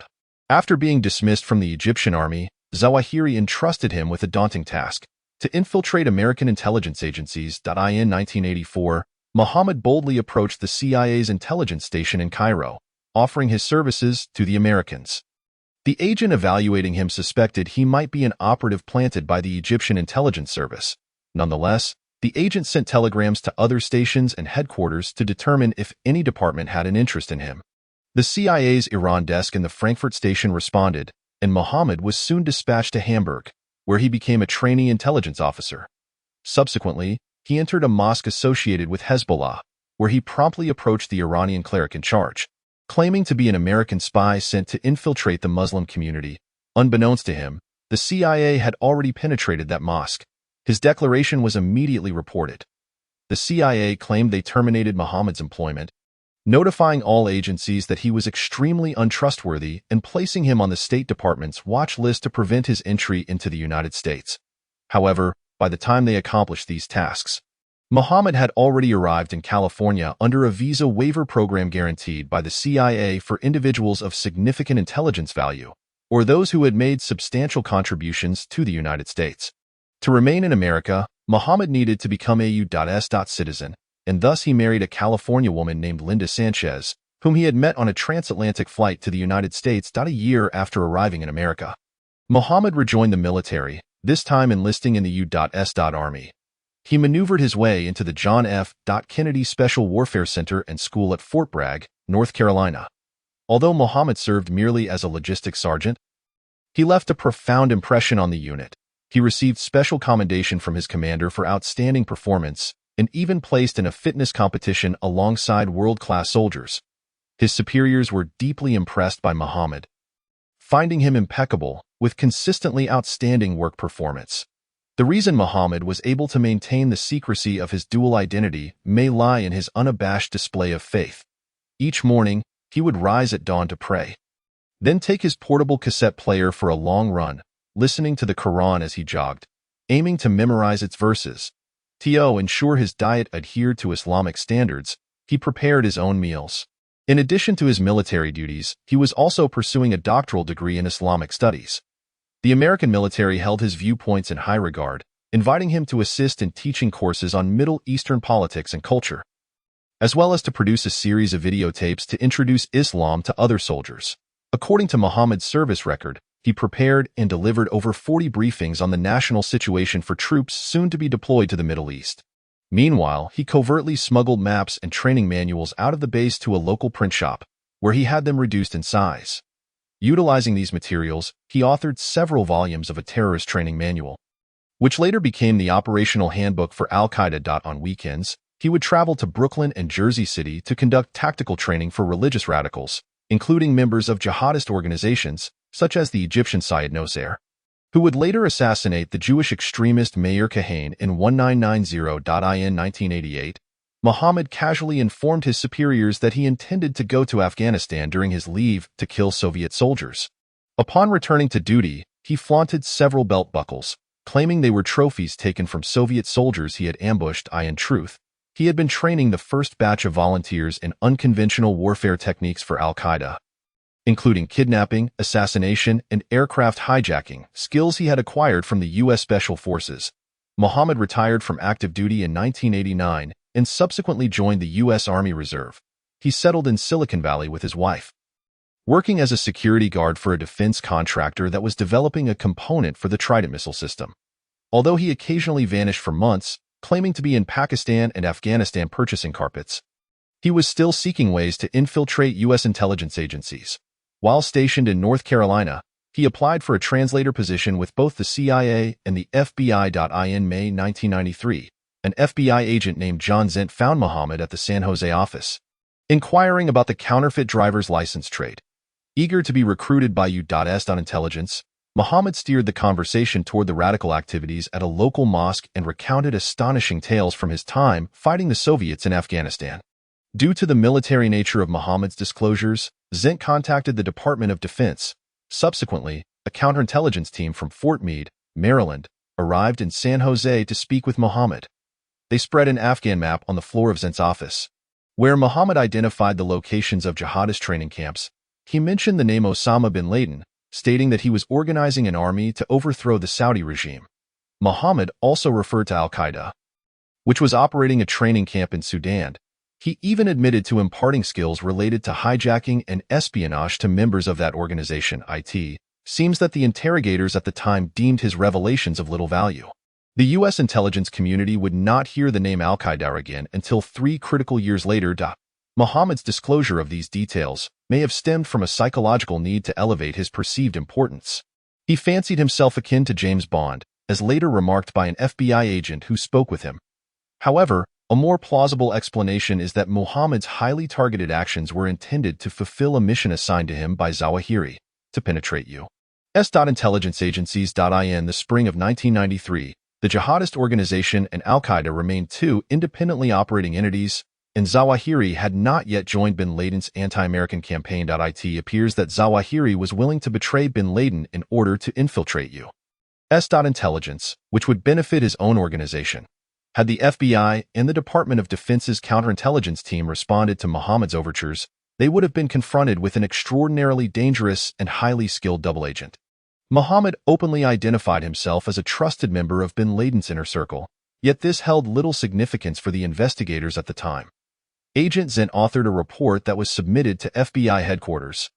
After being dismissed from the Egyptian army, Zawahiri entrusted him with a daunting task: to infiltrate American intelligence agencies. In 1984, Muhammad boldly approached the CIA's intelligence station in Cairo, offering his services to the Americans. The agent evaluating him suspected he might be an operative planted by the Egyptian intelligence service. Nonetheless, the agent sent telegrams to other stations and headquarters to determine if any department had an interest in him. The CIA's Iran desk in the Frankfurt station responded, and Muhammad was soon dispatched to Hamburg, where he became a trainee intelligence officer. Subsequently, he entered a mosque associated with Hezbollah, where he promptly approached the Iranian cleric in charge, claiming to be an American spy sent to infiltrate the Muslim community. Unbeknownst to him, the CIA had already penetrated that mosque. His declaration was immediately reported. The CIA claimed they terminated Muhammad's employment, notifying all agencies that he was extremely untrustworthy and placing him on the State Department's watch list to prevent his entry into the United States. However, by the time they accomplished these tasks, Muhammad had already arrived in California under a visa waiver program guaranteed by the CIA for individuals of significant intelligence value, or those who had made substantial contributions to the United States. To remain in America, Muhammad needed to become a U.S. citizen, and thus he married a California woman named Linda Sanchez, whom he had met on a transatlantic flight to the United States. A year after arriving in America, Muhammad rejoined the military, this time enlisting in the U.S. Army. He maneuvered his way into the John F. Kennedy Special Warfare Center and School at Fort Bragg, North Carolina. Although Muhammad served merely as a logistics sergeant, he left a profound impression on the unit. He received special commendation from his commander for outstanding performance, and even placed in a fitness competition alongside world-class soldiers. His superiors were deeply impressed by Muhammad, finding him impeccable, with consistently outstanding work performance. The reason Muhammad was able to maintain the secrecy of his dual identity may lie in his unabashed display of faith. Each morning, he would rise at dawn to pray, then take his portable cassette player for a long run, listening to the Quran as he jogged, aiming to memorize its verses. To ensure his diet adhered to Islamic standards, he prepared his own meals. In addition to his military duties, he was also pursuing a doctoral degree in Islamic studies. The American military held his viewpoints in high regard, inviting him to assist in teaching courses on Middle Eastern politics and culture, as well as to produce a series of videotapes to introduce Islam to other soldiers. According to Muhammad's service record, he prepared and delivered over 40 briefings on the national situation for troops soon to be deployed to the Middle East. Meanwhile, he covertly smuggled maps and training manuals out of the base to a local print shop, where he had them reduced in size. Utilizing these materials, he authored several volumes of a terrorist training manual, which later became the operational handbook for Al-Qaeda. On weekends, he would travel to Brooklyn and Jersey City to conduct tactical training for religious radicals, including members of jihadist organizations, such as the Egyptian Syed Nosser, who would later assassinate the Jewish extremist Meir Kahane in 1990. In 1988, Muhammad casually informed his superiors that he intended to go to Afghanistan during his leave to kill Soviet soldiers. Upon returning to duty, he flaunted several belt buckles, claiming they were trophies taken from Soviet soldiers he had ambushed. In truth, he had been training the first batch of volunteers in unconventional warfare techniques for Al-Qaeda. including kidnapping, assassination, and aircraft hijacking, skills he had acquired from the U.S. Special Forces. Muhammad retired from active duty in 1989 and subsequently joined the U.S. Army Reserve. He settled in Silicon Valley with his wife, working as a security guard for a defense contractor that was developing a component for the Trident missile system. Although he occasionally vanished for months, claiming to be in Pakistan and Afghanistan purchasing carpets, he was still seeking ways to infiltrate U.S. intelligence agencies. While stationed in North Carolina, he applied for a translator position with both the CIA and the FBI. In May 1993, an FBI agent named John Zent found Muhammad at the San Jose office, inquiring about the counterfeit driver's license trade. Eager to be recruited by U.S. intelligence, Muhammad steered the conversation toward the radical activities at a local mosque and recounted astonishing tales from his time fighting the Soviets in Afghanistan. Due to the military nature of Muhammad's disclosures, Zent contacted the Department of Defense. Subsequently, a counterintelligence team from Fort Meade, Maryland, arrived in San Jose to speak with Muhammad. They spread an Afghan map on the floor of Zent's office, where Muhammad identified the locations of jihadist training camps. He mentioned the name Osama bin Laden, stating that he was organizing an army to overthrow the Saudi regime. Muhammad also referred to Al-Qaeda, which was operating a training camp in Sudan. He even admitted to imparting skills related to hijacking and espionage to members of that organization. It seems that the interrogators at the time deemed his revelations of little value. The U.S. intelligence community would not hear the name Al-Qaeda again until 3 critical years later. Muhammad's disclosure of these details may have stemmed from a psychological need to elevate his perceived importance. He fancied himself akin to James Bond, as later remarked by an FBI agent who spoke with him. However, a more plausible explanation is that Muhammad's highly targeted actions were intended to fulfill a mission assigned to him by Zawahiri, to penetrate U.S. intelligence agencies. In the spring of 1993, the jihadist organization and Al-Qaeda remained 2 independently operating entities, and Zawahiri had not yet joined bin Laden's anti-American campaign. It appears that Zawahiri was willing to betray bin Laden in order to infiltrate U.S. intelligence, which would benefit his own organization. Had the FBI and the Department of Defense's counterintelligence team responded to Muhammad's overtures, they would have been confronted with an extraordinarily dangerous and highly skilled double agent. Muhammad openly identified himself as a trusted member of bin Laden's inner circle, yet this held little significance for the investigators at the time. Agent Zent authored a report that was submitted to FBI headquarters,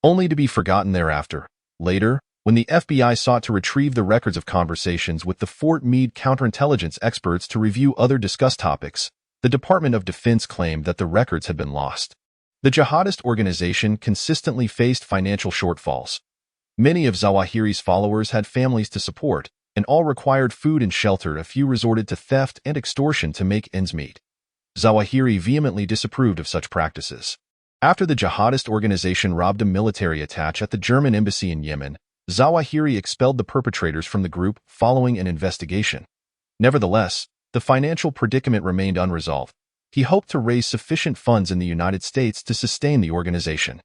only to be forgotten thereafter. Later, when the FBI sought to retrieve the records of conversations with the Fort Meade counterintelligence experts to review other discussed topics, the Department of Defense claimed that the records had been lost. The jihadist organization consistently faced financial shortfalls. Many of Zawahiri's followers had families to support, and all required food and shelter. A few resorted to theft and extortion to make ends meet. Zawahiri vehemently disapproved of such practices. After the jihadist organization robbed a military attaché at the German embassy in Yemen, Zawahiri expelled the perpetrators from the group following an investigation. Nevertheless, the financial predicament remained unresolved. He hoped to raise sufficient funds in the United States to sustain the organization.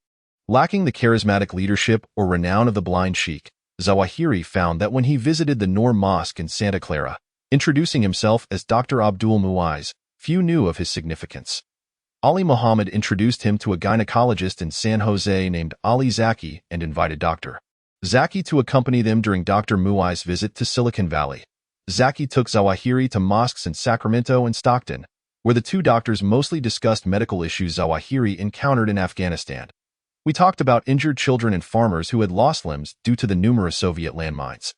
Lacking the charismatic leadership or renown of the blind sheikh, Zawahiri found that when he visited the Noor Mosque in Santa Clara, introducing himself as Dr. Abdul Muiz, few knew of his significance. Ali Muhammad introduced him to a gynecologist in San Jose named Ali Zaki and invited Dr. Zaki to accompany them during Dr. Muiz's visit to Silicon Valley. Zaki took Zawahiri to mosques in Sacramento and Stockton, where the 2 doctors mostly discussed medical issues Zawahiri encountered in Afghanistan. We talked about injured children and farmers who had lost limbs due to the numerous Soviet landmines.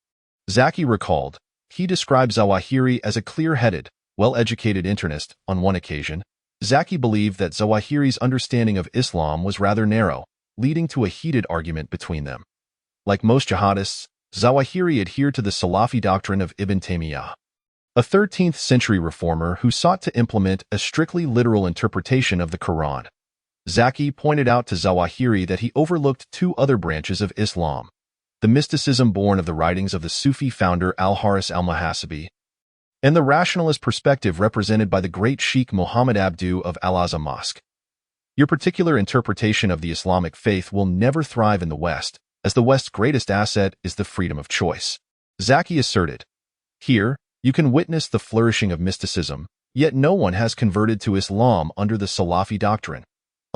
Zaki recalled, he described Zawahiri as a clear-headed, well-educated internist. On one occasion, Zaki believed that Zawahiri's understanding of Islam was rather narrow, leading to a heated argument between them. Like most jihadists, Zawahiri adhered to the Salafi doctrine of Ibn Taymiyyah, a 13th-century reformer who sought to implement a strictly literal interpretation of the Quran. Zaki pointed out to Zawahiri that he overlooked 2 other branches of Islam: the mysticism born of the writings of the Sufi founder Al-Haris al-Muhasibi, and the rationalist perspective represented by the great Sheikh Muhammad Abdu of Al-Azhar Mosque. Your particular interpretation of the Islamic faith will never thrive in the West, as the West's greatest asset is the freedom of choice, Zaki asserted. Here, you can witness the flourishing of mysticism, yet no one has converted to Islam under the Salafi doctrine.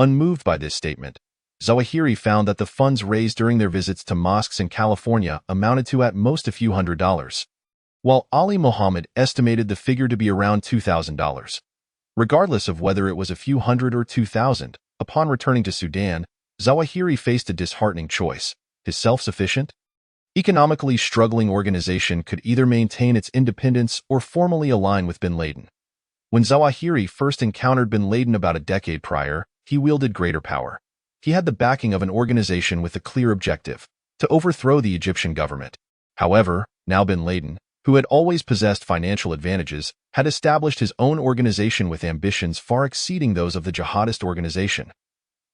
Unmoved by this statement, Zawahiri found that the funds raised during their visits to mosques in California amounted to at most a few $100s, while Ali Mohammed estimated the figure to be around $2,000. Regardless of whether it was a few hundred or 2,000, upon returning to Sudan, Zawahiri faced a disheartening choice. His self-sufficient, economically struggling organization could either maintain its independence or formally align with bin Laden. When Zawahiri first encountered bin Laden about a decade prior, he wielded greater power. He had the backing of an organization with a clear objective: to overthrow the Egyptian government. However, now bin Laden, who had always possessed financial advantages, had established his own organization with ambitions far exceeding those of the jihadist organization.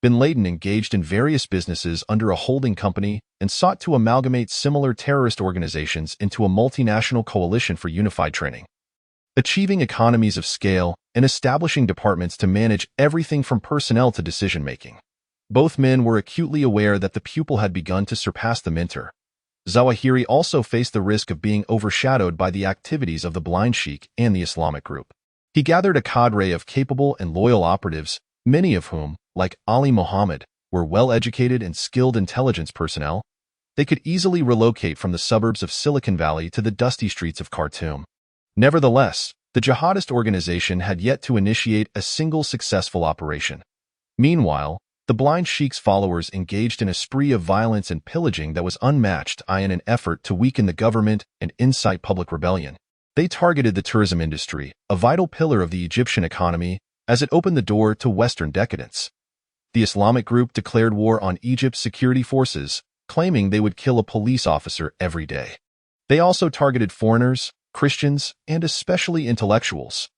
Bin Laden engaged in various businesses under a holding company and sought to amalgamate similar terrorist organizations into a multinational coalition for unified training, achieving economies of scale and establishing departments to manage everything from personnel to decision-making. Both men were acutely aware that the pupil had begun to surpass the mentor. Zawahiri also faced the risk of being overshadowed by the activities of the blind sheikh and the Islamic group. He gathered a cadre of capable and loyal operatives, many of whom, like Ali Mohammed, were well-educated and skilled intelligence personnel. They could easily relocate from the suburbs of Silicon Valley to the dusty streets of Khartoum. Nevertheless, the jihadist organization had yet to initiate a single successful operation. Meanwhile, the blind sheikh's followers engaged in a spree of violence and pillaging that was unmatched in an effort to weaken the government and incite public rebellion. They targeted the tourism industry, a vital pillar of the Egyptian economy, as it opened the door to Western decadence. The Islamic group declared war on Egypt's security forces, claiming they would kill a police officer every day. They also targeted foreigners, Christians, and especially intellectuals.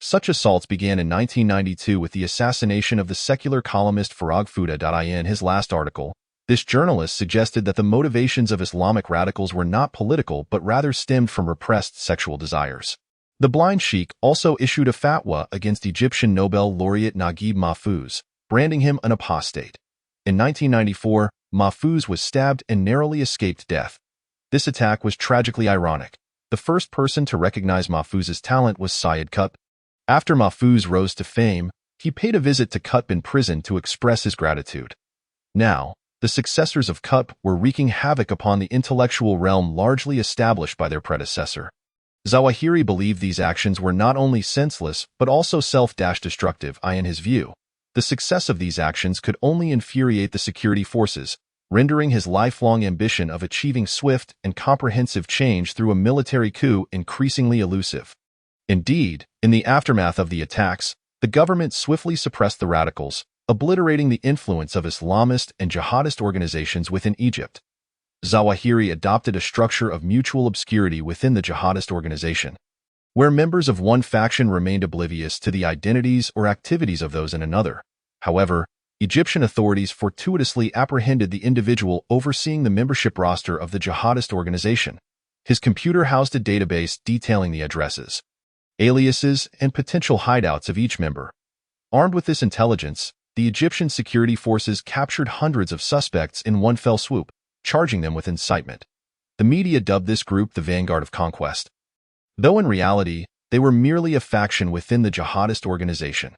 Such assaults began in 1992 with the assassination of the secular columnist Farag Fouda. In his last article, this journalist suggested that the motivations of Islamic radicals were not political but rather stemmed from repressed sexual desires. The blind sheikh also issued a fatwa against Egyptian Nobel laureate Naguib Mahfouz, branding him an apostate. In 1994, Mahfouz was stabbed and narrowly escaped death. This attack was tragically ironic. The first person to recognize Mahfouz's talent was Syed Qutb. After Mahfouz rose to fame, he paid a visit to Qutb in prison to express his gratitude. Now, the successors of Qutb were wreaking havoc upon the intellectual realm largely established by their predecessor. Zawahiri believed these actions were not only senseless but also self-destructive. In his view, the success of these actions could only infuriate the security forces, rendering his lifelong ambition of achieving swift and comprehensive change through a military coup increasingly elusive. Indeed, in the aftermath of the attacks, the government swiftly suppressed the radicals, obliterating the influence of Islamist and jihadist organizations within Egypt. Zawahiri adopted a structure of mutual obscurity within the jihadist organization, where members of one faction remained oblivious to the identities or activities of those in another. However, Egyptian authorities fortuitously apprehended the individual overseeing the membership roster of the jihadist organization. His computer housed a database detailing the addresses, aliases, and potential hideouts of each member. Armed with this intelligence, the Egyptian security forces captured hundreds of suspects in one fell swoop, charging them with incitement. The media dubbed this group the Vanguard of Conquest, though in reality, they were merely a faction within the jihadist organization.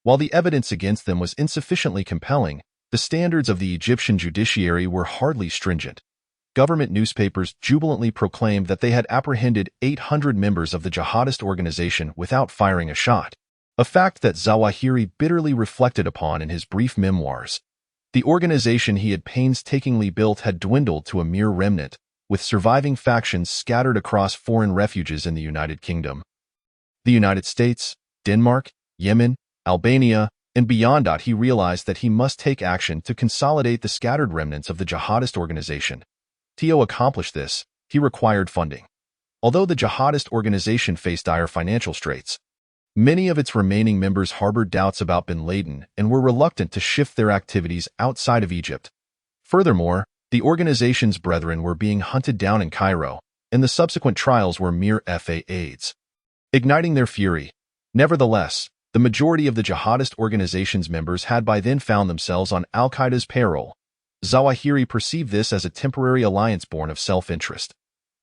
While the evidence against them was insufficiently compelling, the standards of the Egyptian judiciary were hardly stringent. Government newspapers jubilantly proclaimed that they had apprehended 800 members of the jihadist organization without firing a shot, a fact that Zawahiri bitterly reflected upon in his brief memoirs. The organization he had painstakingly built had dwindled to a mere remnant, with surviving factions scattered across foreign refuges in the United Kingdom, the United States, Denmark, Yemen, Albania, and beyond. He realized that he must take action to consolidate the scattered remnants of the jihadist organization. To accomplish this, he required funding. Although the jihadist organization faced dire financial straits, many of its remaining members harbored doubts about bin Laden and were reluctant to shift their activities outside of Egypt. Furthermore, the organization's brethren were being hunted down in Cairo, and the subsequent trials were mere FAAs, igniting their fury. Nevertheless, the majority of the jihadist organization's members had by then found themselves on al-Qaeda's payroll. Zawahiri perceived this as a temporary alliance born of self-interest.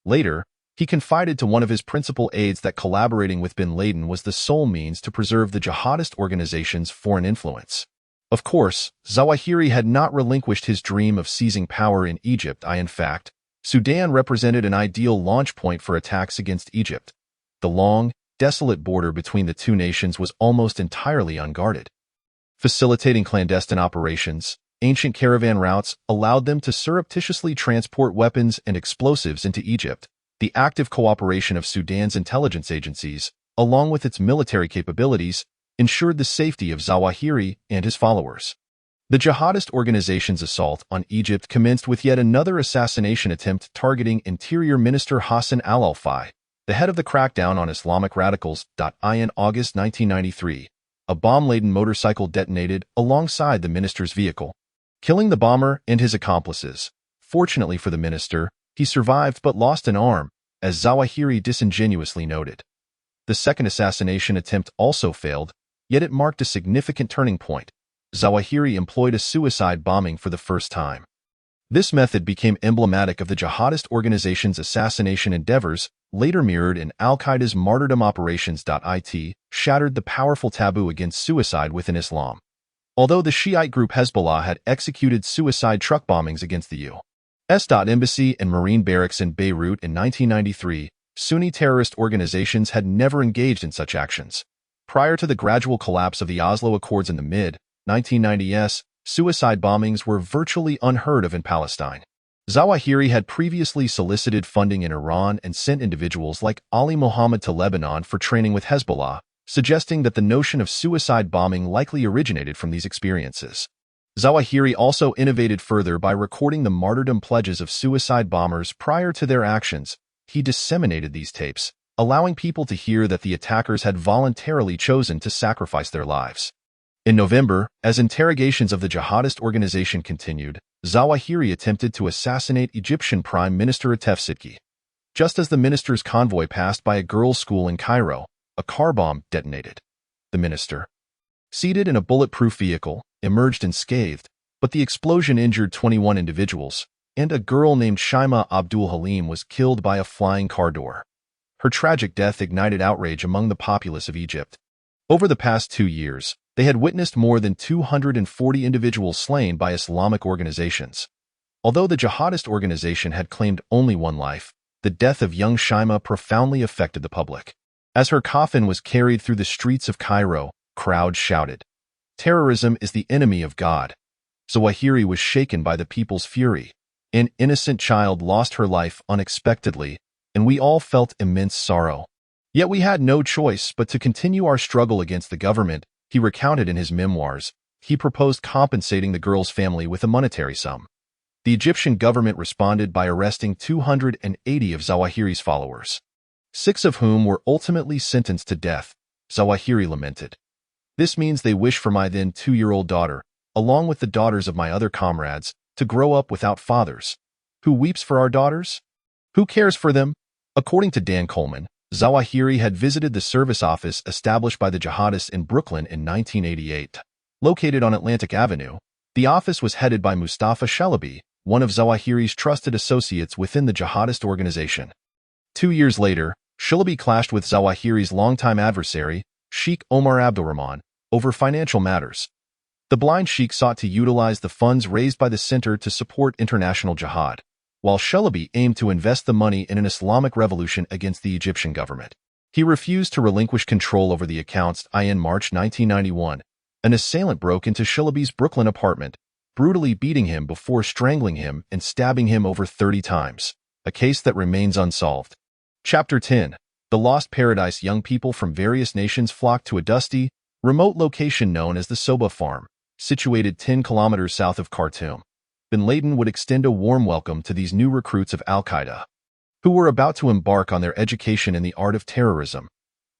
Later, he confided to one of his principal aides that collaborating with bin Laden was the sole means to preserve the jihadist organization's foreign influence. Of course, Zawahiri had not relinquished his dream of seizing power in Egypt. In fact, Sudan represented an ideal launch point for attacks against Egypt. The long, desolate border between the two nations was almost entirely unguarded. Facilitating clandestine operations, ancient caravan routes allowed them to surreptitiously transport weapons and explosives into Egypt. The active cooperation of Sudan's intelligence agencies, along with its military capabilities, ensured the safety of Zawahiri and his followers. The jihadist organization's assault on Egypt commenced with yet another assassination attempt targeting Interior Minister Hassan al-Alfai, the head of the crackdown on Islamic radicals. In August 1993, a bomb-laden motorcycle detonated alongside the minister's vehicle, killing the bomber and his accomplices. Fortunately for the minister, he survived but lost an arm, as Zawahiri disingenuously noted. The second assassination attempt also failed, yet it marked a significant turning point. Zawahiri employed a suicide bombing for the first time. This method became emblematic of the jihadist organization's assassination endeavors, later mirrored in al-Qaeda's martyrdom operations. It shattered the powerful taboo against suicide within Islam. Although the Shiite group Hezbollah had executed suicide truck bombings against the U.S. Embassy and Marine barracks in Beirut in 1993, Sunni terrorist organizations had never engaged in such actions. Prior to the gradual collapse of the Oslo Accords in the mid-1990s, suicide bombings were virtually unheard of in Palestine. Zawahiri had previously solicited funding in Iran and sent individuals like Ali Mohammed to Lebanon for training with Hezbollah, suggesting that the notion of suicide bombing likely originated from these experiences. Zawahiri also innovated further by recording the martyrdom pledges of suicide bombers prior to their actions. He disseminated these tapes, allowing people to hear that the attackers had voluntarily chosen to sacrifice their lives. In November, as interrogations of the jihadist organization continued, Zawahiri attempted to assassinate Egyptian Prime Minister Atef Sidki. Just as the minister's convoy passed by a girls' school in Cairo, a car bomb detonated. The minister, seated in a bulletproof vehicle, emerged unscathed, but the explosion injured 21 individuals, and a girl named Shaima Abdul Halim was killed by a flying car door. Her tragic death ignited outrage among the populace of Egypt. Over the past 2 years, they had witnessed more than 240 individuals slain by Islamic organizations. Although the jihadist organization had claimed only one life, the death of young Shaima profoundly affected the public. As her coffin was carried through the streets of Cairo, crowds shouted, "Terrorism is the enemy of God." Zawahiri was shaken by the people's fury. An innocent child lost her life unexpectedly, and we all felt immense sorrow. Yet we had no choice but to continue our struggle against the government, he recounted in his memoirs. He proposed compensating the girl's family with a monetary sum. The Egyptian government responded by arresting 280 of Zawahiri's followers, 6 of whom were ultimately sentenced to death. Zawahiri lamented, "This means they wish for my then 2-year-old daughter, along with the daughters of my other comrades, to grow up without fathers. Who weeps for our daughters? Who cares for them?" According to Dan Coleman, Zawahiri had visited the service office established by the jihadists in Brooklyn in 1988. Located on Atlantic Avenue, the office was headed by Mustafa Shalabi, one of Zawahiri's trusted associates within the jihadist organization. 2 years later, Shalabi clashed with Zawahiri's longtime adversary, Sheikh Omar Abdurrahman, over financial matters. The blind sheikh sought to utilize the funds raised by the center to support international jihad, while Shalabi aimed to invest the money in an Islamic revolution against the Egyptian government. He refused to relinquish control over the accounts. In March 1991, an assailant broke into Shalabi's Brooklyn apartment, brutally beating him before strangling him and stabbing him over 30 times, a case that remains unsolved. Chapter 10. The Lost Paradise. Young people from various nations flocked to a dusty, remote location known as the Soba Farm, situated 10 kilometers south of Khartoum. Bin Laden would extend a warm welcome to these new recruits of al-Qaeda, who were about to embark on their education in the art of terrorism.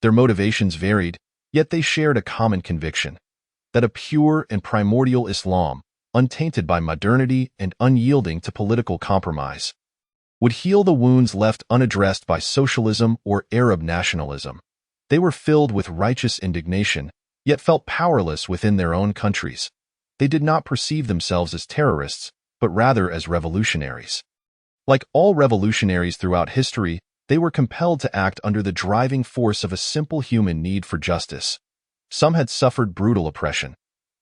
Their motivations varied, yet they shared a common conviction, that a pure and primordial Islam, untainted by modernity and unyielding to political compromise, would heal the wounds left unaddressed by socialism or Arab nationalism. They were filled with righteous indignation, yet felt powerless within their own countries. They did not perceive themselves as terrorists, but rather as revolutionaries. Like all revolutionaries throughout history, they were compelled to act under the driving force of a simple human need for justice. Some had suffered brutal oppression.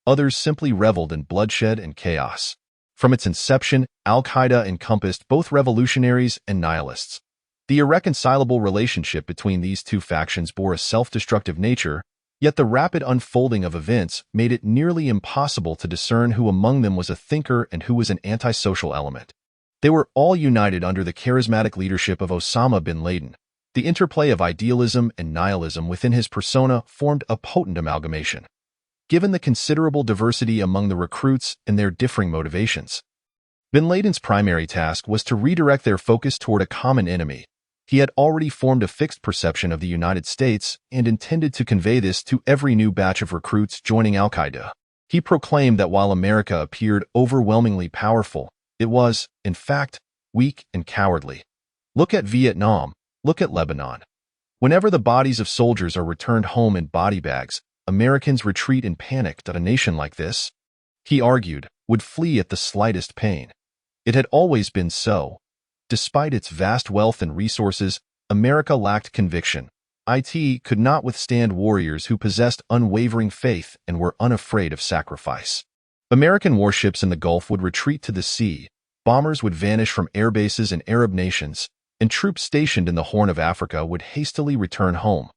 others simply reveled in bloodshed and chaos. From its inception, al-Qaeda encompassed both revolutionaries and nihilists. The irreconcilable relationship between these two factions bore a self-destructive nature, yet the rapid unfolding of events made it nearly impossible to discern who among them was a thinker and who was an antisocial element. They were all united under the charismatic leadership of Osama bin Laden. The interplay of idealism and nihilism within his persona formed a potent amalgamation. Given the considerable diversity among the recruits and their differing motivations, bin Laden's primary task was to redirect their focus toward a common enemy. He had already formed a fixed perception of the United States and intended to convey this to every new batch of recruits joining al-Qaeda. He proclaimed that while America appeared overwhelmingly powerful, it was, in fact, weak and cowardly. Look at Vietnam, look at Lebanon. Whenever the bodies of soldiers are returned home in body bags, Americans retreat in panic that a nation like this, he argued, would flee at the slightest pain. It had always been so. Despite its vast wealth and resources, America lacked conviction. It could not withstand warriors who possessed unwavering faith and were unafraid of sacrifice. American warships in the Gulf would retreat to the sea, bombers would vanish from air bases in Arab nations, and troops stationed in the Horn of Africa would hastily return home.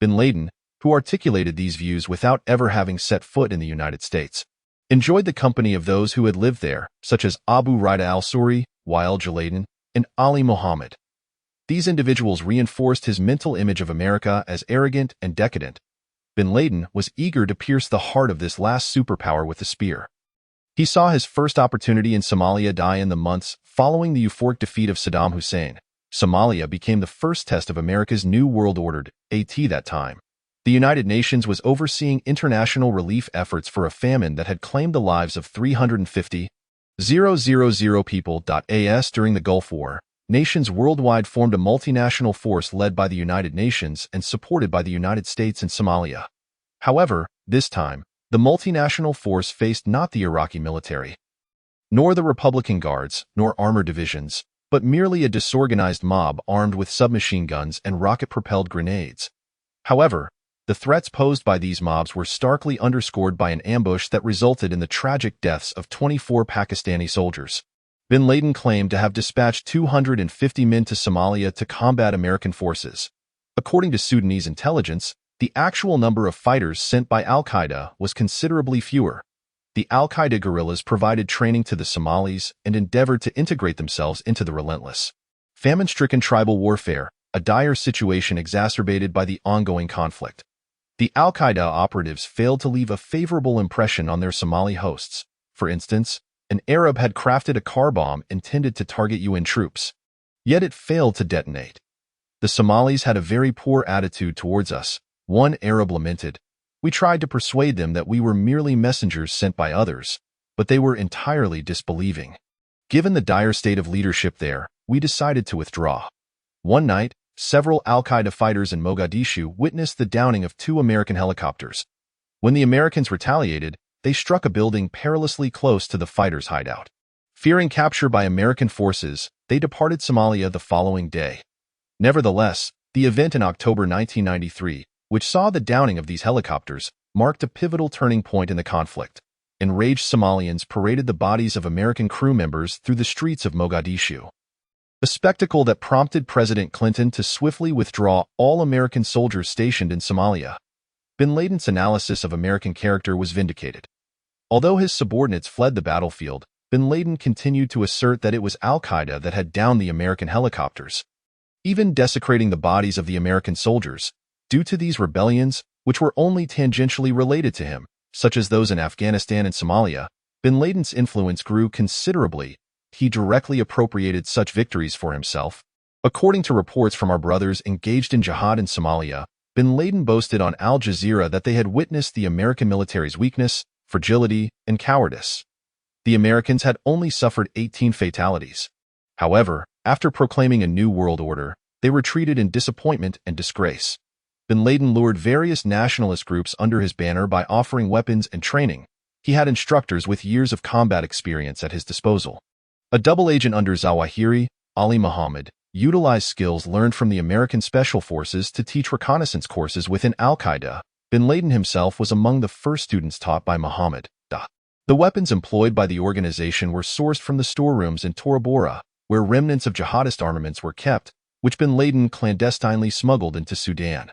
Bin Laden, who articulated these views without ever having set foot in the United States, enjoyed the company of those who had lived there, such as Abu Raida al-Suri, Wael Jaladen, and Ali Mohammed. These individuals reinforced his mental image of America as arrogant and decadent. Bin Laden was eager to pierce the heart of this last superpower with a spear. He saw his first opportunity in Somalia die in the months following the euphoric defeat of Saddam Hussein. Somalia became the first test of America's New World Order, that time. The United Nations was overseeing international relief efforts for a famine that had claimed the lives of 350,000 people. As during the Gulf War, nations worldwide formed a multinational force led by the United Nations and supported by the United States in Somalia. However, this time, the multinational force faced not the Iraqi military, nor the Republican Guards, nor armored divisions, but merely a disorganized mob armed with submachine guns and rocket-propelled grenades. However, the threats posed by these mobs were starkly underscored by an ambush that resulted in the tragic deaths of 24 Pakistani soldiers. Bin Laden claimed to have dispatched 250 men to Somalia to combat American forces. According to Sudanese intelligence, the actual number of fighters sent by al-Qaeda was considerably fewer. The al-Qaeda guerrillas provided training to the Somalis and endeavored to integrate themselves into the relentless, famine-stricken tribal warfare, a dire situation exacerbated by the ongoing conflict. The al-Qaeda operatives failed to leave a favorable impression on their Somali hosts. For instance, an Arab had crafted a car bomb intended to target UN troops, yet it failed to detonate. The Somalis had a very poor attitude towards us, one Arab lamented. We tried to persuade them that we were merely messengers sent by others, but they were entirely disbelieving. Given the dire state of leadership there, we decided to withdraw. One night, several al-Qaeda fighters in Mogadishu witnessed the downing of 2 American helicopters. When the Americans retaliated, they struck a building perilously close to the fighters' hideout. Fearing capture by American forces, they departed Somalia the following day. Nevertheless, the event in October 1993, which saw the downing of these helicopters, marked a pivotal turning point in the conflict. Enraged Somalians paraded the bodies of American crew members through the streets of Mogadishu, a spectacle that prompted President Clinton to swiftly withdraw all American soldiers stationed in Somalia. Bin Laden's analysis of American character was vindicated. Although his subordinates fled the battlefield, bin Laden continued to assert that it was al-Qaeda that had downed the American helicopters, even desecrating the bodies of the American soldiers. Due to these rebellions, which were only tangentially related to him, such as those in Afghanistan and Somalia, bin Laden's influence grew considerably. He directly appropriated such victories for himself. According to reports from our brothers engaged in jihad in Somalia, bin Laden boasted on Al Jazeera that they had witnessed the American military's weakness, fragility, and cowardice. The Americans had only suffered 18 fatalities. However, after proclaiming a new world order, they retreated in disappointment and disgrace. Bin Laden lured various nationalist groups under his banner by offering weapons and training. He had instructors with years of combat experience at his disposal. A double agent under Zawahiri, Ali Mohammed, utilized skills learned from the American Special Forces to teach reconnaissance courses within al-Qaeda. Bin Laden himself was among the first students taught by Muhammad. The weapons employed by the organization were sourced from the storerooms in Tora Bora, where remnants of jihadist armaments were kept, which Bin Laden clandestinely smuggled into Sudan.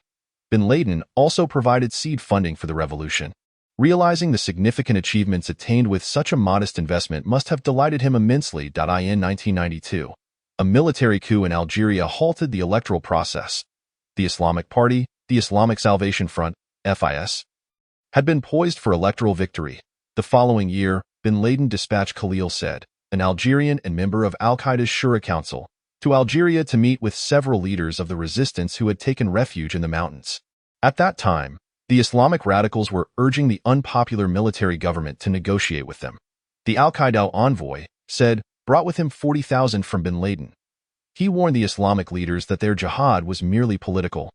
Bin Laden also provided seed funding for the revolution. Realizing the significant achievements attained with such a modest investment must have delighted him immensely. In 1992, a military coup in Algeria halted the electoral process. The Islamic Party, the Islamic Salvation Front, FIS, had been poised for electoral victory. The following year, Bin Laden dispatched Khalil Said, an Algerian and member of al-Qaeda's Shura Council, to Algeria to meet with several leaders of the resistance who had taken refuge in the mountains. At that time, the Islamic radicals were urging the unpopular military government to negotiate with them. The al-Qaeda envoy, Said, brought with him 40,000 from Bin Laden. He warned the Islamic leaders that their jihad was merely political,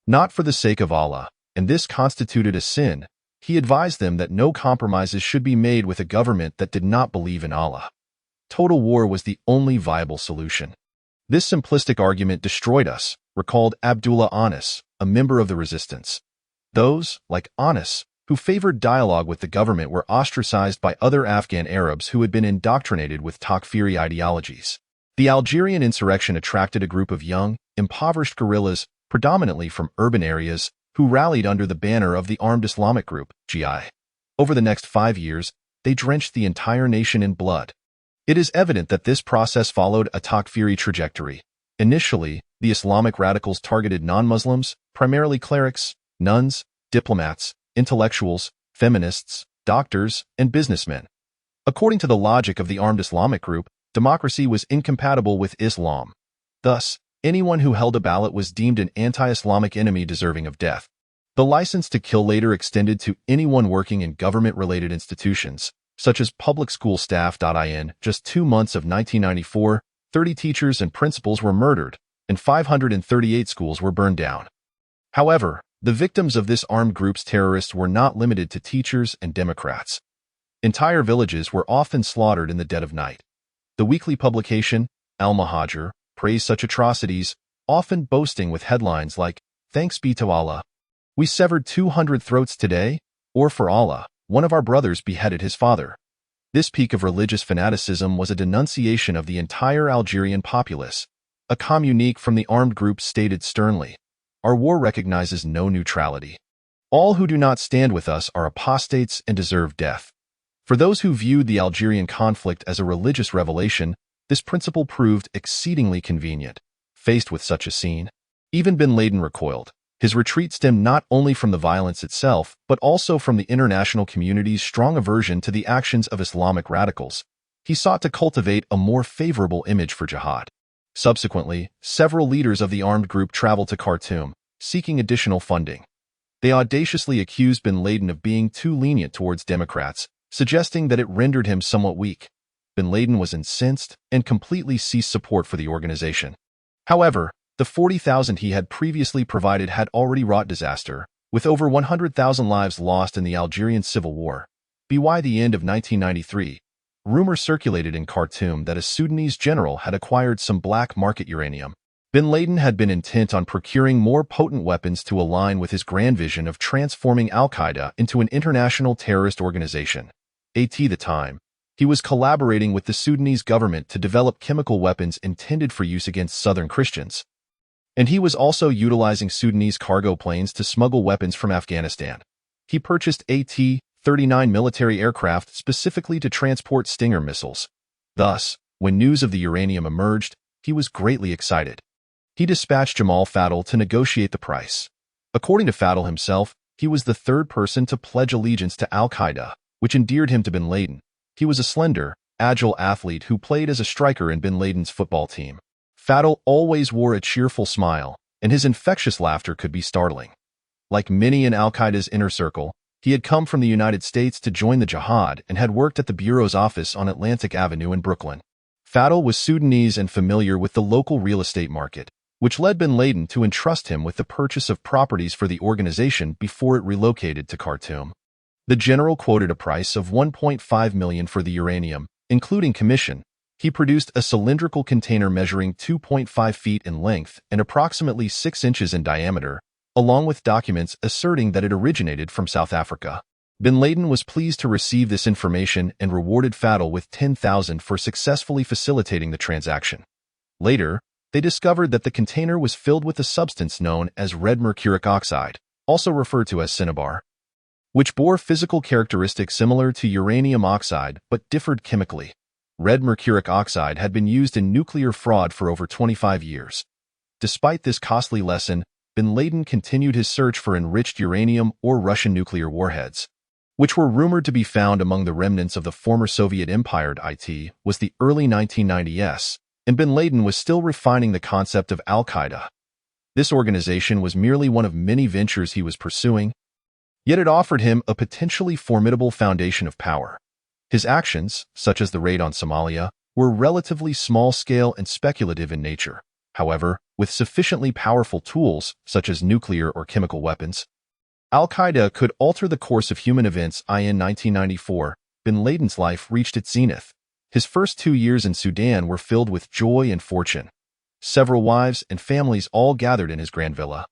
not for the sake of Allah, and this constituted a sin. He advised them that no compromises should be made with a government that did not believe in Allah. Total war was the only viable solution. This simplistic argument destroyed us, recalled Abdullah Anas, a member of the resistance. Those, like Anas, who favored dialogue with the government were ostracized by other Afghan Arabs who had been indoctrinated with Takfiri ideologies. The Algerian insurrection attracted a group of young, impoverished guerrillas, predominantly from urban areas, who rallied under the banner of the Armed Islamic Group, GI. Over the next 5 years, they drenched the entire nation in blood. It is evident that this process followed a Takfiri trajectory. Initially, the Islamic radicals targeted non-Muslims, primarily clerics, nuns, diplomats, intellectuals, feminists, doctors, and businessmen. According to the logic of the Armed Islamic Group, democracy was incompatible with Islam. Thus, anyone who held a ballot was deemed an anti-Islamic enemy deserving of death. The license to kill later extended to anyone working in government-related institutions, such as public school staff. In just 2 months of 1994, 30 teachers and principals were murdered, and 538 schools were burned down. However, the victims of this armed group's terrorists were not limited to teachers and Democrats. Entire villages were often slaughtered in the dead of night. The weekly publication, Al-Muhajir, praised such atrocities, often boasting with headlines like, "Thanks be to Allah. We severed 200 throats today," or "For Allah, one of our brothers beheaded his father." This peak of religious fanaticism was a denunciation of the entire Algerian populace. A communique from the armed group stated sternly, "Our war recognizes no neutrality. All who do not stand with us are apostates and deserve death." For those who viewed the Algerian conflict as a religious revelation, this principle proved exceedingly convenient. Faced with such a scene, even Bin Laden recoiled. His retreat stemmed not only from the violence itself, but also from the international community's strong aversion to the actions of Islamic radicals. He sought to cultivate a more favorable image for jihad. Subsequently, several leaders of the armed group traveled to Khartoum, seeking additional funding. They audaciously accused Bin Laden of being too lenient towards Democrats, suggesting that it rendered him somewhat weak. Bin Laden was incensed and completely ceased support for the organization. However, the 40,000 he had previously provided had already wrought disaster, with over 100,000 lives lost in the Algerian Civil War. By the end of 1993, rumors circulated in Khartoum that a Sudanese general had acquired some black market uranium. Bin Laden had been intent on procuring more potent weapons to align with his grand vision of transforming al-Qaeda into an international terrorist organization. At the time, he was collaborating with the Sudanese government to develop chemical weapons intended for use against southern Christians. And he was also utilizing Sudanese cargo planes to smuggle weapons from Afghanistan. He purchased AT-39 military aircraft specifically to transport Stinger missiles. Thus, when news of the uranium emerged, he was greatly excited. He dispatched Jamal Fadl to negotiate the price. According to Fadl himself, he was the third person to pledge allegiance to al-Qaeda, which endeared him to Bin Laden. He was a slender, agile athlete who played as a striker in Bin Laden's football team. Fadl always wore a cheerful smile, and his infectious laughter could be startling. Like many in al-Qaeda's inner circle, he had come from the United States to join the jihad and had worked at the Bureau's office on Atlantic Avenue in Brooklyn. Fadl was Sudanese and familiar with the local real estate market, which led Bin Laden to entrust him with the purchase of properties for the organization before it relocated to Khartoum. The general quoted a price of $1.5 million for the uranium, including commission. He produced a cylindrical container measuring 2.5 feet in length and approximately 6 inches in diameter, along with documents asserting that it originated from South Africa. Bin Laden was pleased to receive this information and rewarded Fadl with $10,000 for successfully facilitating the transaction. Later, they discovered that the container was filled with a substance known as red mercuric oxide, also referred to as cinnabar, which bore physical characteristics similar to uranium oxide but differed chemically. Red mercuric oxide had been used in nuclear fraud for over 25 years. Despite this costly lesson, Bin Laden continued his search for enriched uranium or Russian nuclear warheads, which were rumored to be found among the remnants of the former Soviet Empire. It was the early 1990s, and Bin Laden was still refining the concept of Al-Qaeda. This organization was merely one of many ventures he was pursuing, yet it offered him a potentially formidable foundation of power. His actions, such as the raid on Somalia, were relatively small-scale and speculative in nature. However, with sufficiently powerful tools, such as nuclear or chemical weapons, Al-Qaeda could alter the course of human events. In 1994, Bin Laden's life reached its zenith. His first 2 years in Sudan were filled with joy and fortune. Several wives and families all gathered in his grand villa.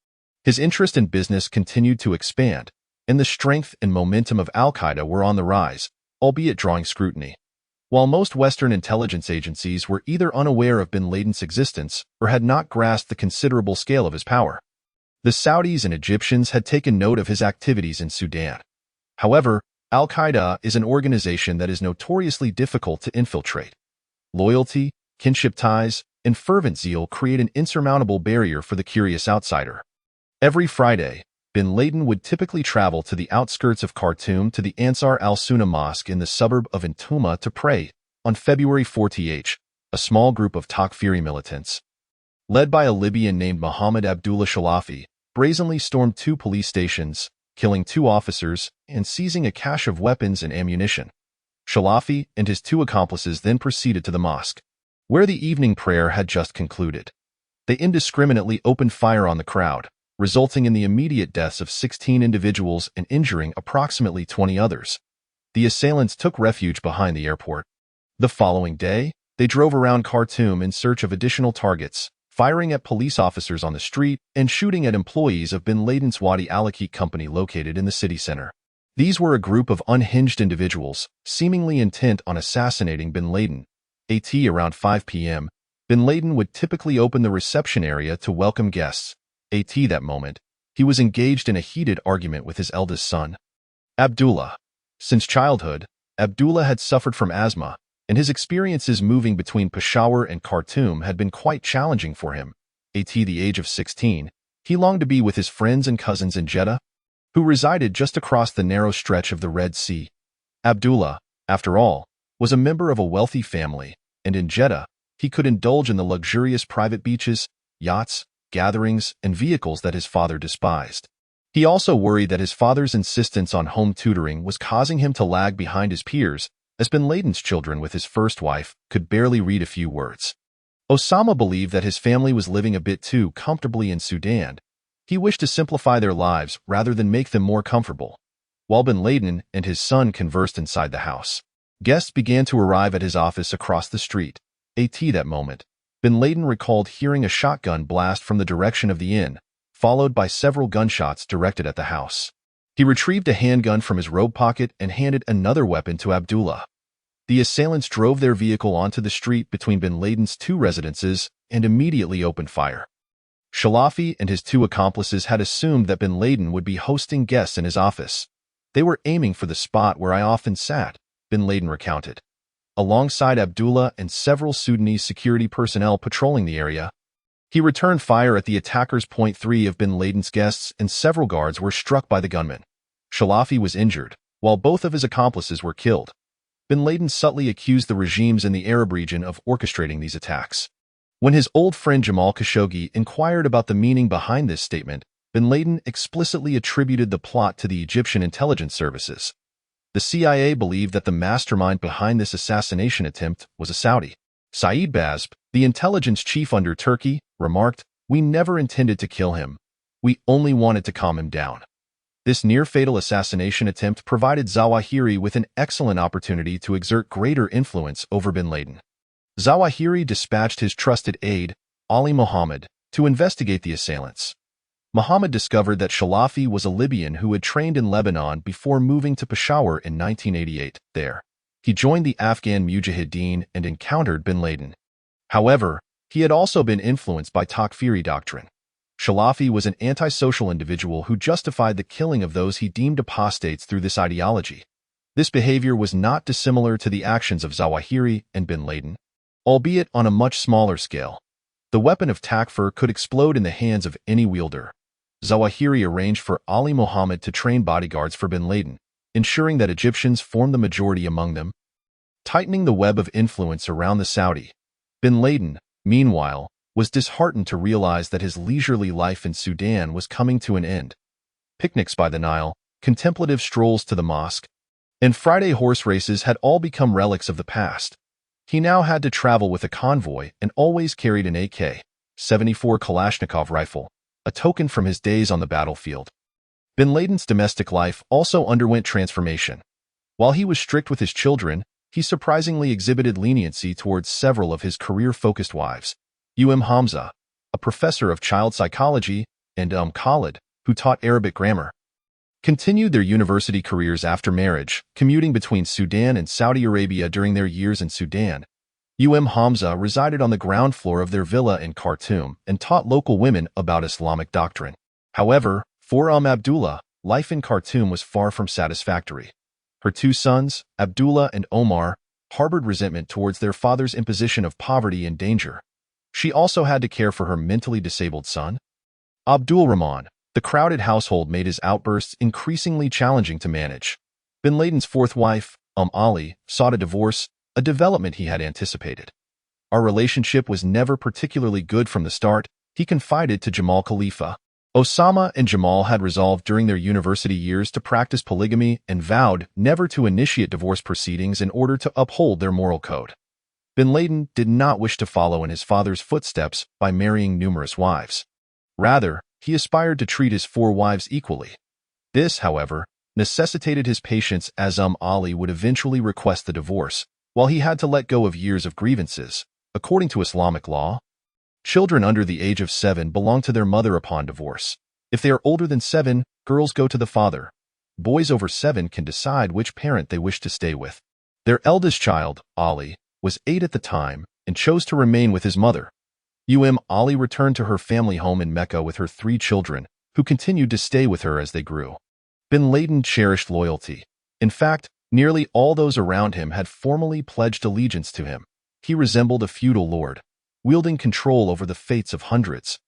His interest in business continued to expand, and the strength and momentum of Al-Qaeda were on the rise, albeit drawing scrutiny. While most Western intelligence agencies were either unaware of Bin Laden's existence or had not grasped the considerable scale of his power, the Saudis and Egyptians had taken note of his activities in Sudan. However, Al-Qaeda is an organization that is notoriously difficult to infiltrate. Loyalty, kinship ties, and fervent zeal create an insurmountable barrier for the curious outsider. Every Friday, Bin Laden would typically travel to the outskirts of Khartoum to the Ansar al-Sunnah Mosque in the suburb of Entouma to pray. On February 4th, a small group of Takfiri militants, led by a Libyan named Mohammed Abdullah Shalafi, brazenly stormed 2 police stations, killing 2 officers and seizing a cache of weapons and ammunition. Shalafi and his 2 accomplices then proceeded to the mosque, where the evening prayer had just concluded. They indiscriminately opened fire on the crowd, resulting in the immediate deaths of 16 individuals and injuring approximately 20 others. The assailants took refuge behind the airport. The following day, they drove around Khartoum in search of additional targets, firing at police officers on the street and shooting at employees of Bin Laden's Wadi Al-Akik company located in the city center. These were a group of unhinged individuals, seemingly intent on assassinating Bin Laden. Around 5 p.m., Bin Laden would typically open the reception area to welcome guests. That moment, he was engaged in a heated argument with his eldest son, Abdullah. Since childhood, Abdullah had suffered from asthma, and his experiences moving between Peshawar and Khartoum had been quite challenging for him. At the age of 16, he longed to be with his friends and cousins in Jeddah, who resided just across the narrow stretch of the Red Sea. Abdullah, after all, was a member of a wealthy family, and in Jeddah, he could indulge in the luxurious private beaches, yachts, gatherings, and vehicles that his father despised. He also worried that his father's insistence on home tutoring was causing him to lag behind his peers, as Bin Laden's children with his first wife could barely read a few words. Osama believed that his family was living a bit too comfortably in Sudan. He wished to simplify their lives rather than make them more comfortable. While Bin Laden and his son conversed inside the house, guests began to arrive at his office across the street. At that moment, Bin Laden recalled hearing a shotgun blast from the direction of the inn, followed by several gunshots directed at the house. He retrieved a handgun from his robe pocket and handed another weapon to Abdullah. The assailants drove their vehicle onto the street between Bin Laden's 2 residences and immediately opened fire. Shalafi and his 2 accomplices had assumed that Bin Laden would be hosting guests in his office. They were aiming for the spot where I often sat, Bin Laden recounted. Alongside Abdullah and several Sudanese security personnel patrolling the area, he returned fire at the attackers. 3 of Bin Laden's guests and several guards were struck by the gunmen. Shalafi was injured, while both of his accomplices were killed. Bin Laden subtly accused the regimes in the Arab region of orchestrating these attacks. When his old friend Jamal Khashoggi inquired about the meaning behind this statement, Bin Laden explicitly attributed the plot to the Egyptian intelligence services. The CIA believed that the mastermind behind this assassination attempt was a Saudi. Saeed Bazb, the intelligence chief under Turkey, remarked, "We never intended to kill him. We only wanted to calm him down." This near-fatal assassination attempt provided Zawahiri with an excellent opportunity to exert greater influence over Bin Laden. Zawahiri dispatched his trusted aide, Ali Mohammed, to investigate the assailants. Muhammad discovered that Shalafi was a Libyan who had trained in Lebanon before moving to Peshawar in 1988. There, he joined the Afghan Mujahideen and encountered bin Laden. However, he had also been influenced by Takfiri doctrine. Shalafi was an antisocial individual who justified the killing of those he deemed apostates through this ideology. This behavior was not dissimilar to the actions of Zawahiri and bin Laden, albeit on a much smaller scale. The weapon of takfir could explode in the hands of any wielder. Zawahiri arranged for Ali Muhammad to train bodyguards for bin Laden, ensuring that Egyptians formed the majority among them, tightening the web of influence around the Saudi. Bin Laden, meanwhile, was disheartened to realize that his leisurely life in Sudan was coming to an end. Picnics by the Nile, contemplative strolls to the mosque, and Friday horse races had all become relics of the past. He now had to travel with a convoy and always carried an AK-74 Kalashnikov rifle, a token from his days on the battlefield. Bin Laden's domestic life also underwent transformation. While he was strict with his children, he surprisingly exhibited leniency towards several of his career-focused wives. Hamza, a professor of child psychology, and Khalid, who taught Arabic grammar, continued their university careers after marriage, commuting between Sudan and Saudi Arabia during their years in Sudan. Hamza resided on the ground floor of their villa in Khartoum and taught local women about Islamic doctrine. However, for Abdullah, life in Khartoum was far from satisfactory. Her two sons, Abdullah and Omar, harbored resentment towards their father's imposition of poverty and danger. She also had to care for her mentally disabled son, Abdul Rahman. The crowded household made his outbursts increasingly challenging to manage. Bin Laden's fourth wife, Ali, sought a divorce, a development he had anticipated. Our relationship was never particularly good from the start, he confided to Jamal Khalifa. Osama and Jamal had resolved during their university years to practice polygamy and vowed never to initiate divorce proceedings in order to uphold their moral code. Bin Laden did not wish to follow in his father's footsteps by marrying numerous wives. Rather, he aspired to treat his four wives equally. This, however, necessitated his patience as Ali would eventually request the divorce, while he had to let go of years of grievances. According to Islamic law, children under the age of 7 belong to their mother upon divorce. If they are older than 7, girls go to the father. Boys over 7 can decide which parent they wish to stay with. Their eldest child, Ali, was 8 at the time and chose to remain with his mother. Ali returned to her family home in Mecca with her 3 children, who continued to stay with her as they grew. Bin Laden cherished loyalty. In fact, nearly all those around him had formally pledged allegiance to him. He resembled a feudal lord, wielding control over the fates of hundreds.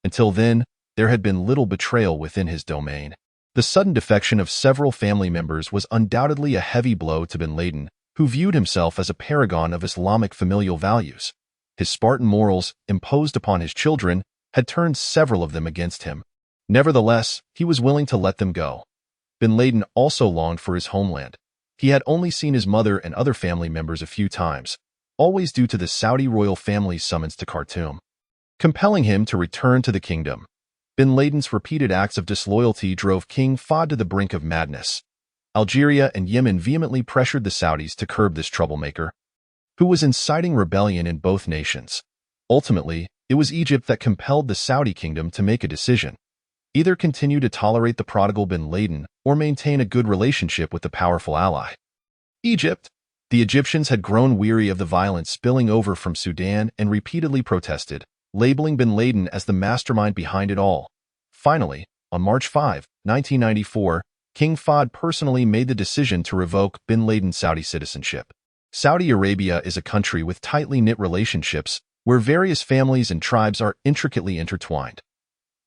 Until then, there had been little betrayal within his domain. The sudden defection of several family members was undoubtedly a heavy blow to Bin Laden, who viewed himself as a paragon of Islamic familial values. His Spartan morals, imposed upon his children, had turned several of them against him. Nevertheless, he was willing to let them go. Bin Laden also longed for his homeland. He had only seen his mother and other family members a few times, always due to the Saudi royal family's summons to Khartoum, compelling him to return to the kingdom. Bin Laden's repeated acts of disloyalty drove King Fahd to the brink of madness. Algeria and Yemen vehemently pressured the Saudis to curb this troublemaker, who was inciting rebellion in both nations. Ultimately, it was Egypt that compelled the Saudi kingdom to make a decision. Either continue to tolerate the prodigal Bin Laden or maintain a good relationship with the powerful ally. Egypt. The Egyptians had grown weary of the violence spilling over from Sudan and repeatedly protested, labeling Bin Laden as the mastermind behind it all. Finally, on March 5, 1994, King Fahd personally made the decision to revoke Bin Laden's Saudi citizenship. Saudi Arabia is a country with tightly knit relationships where various families and tribes are intricately intertwined.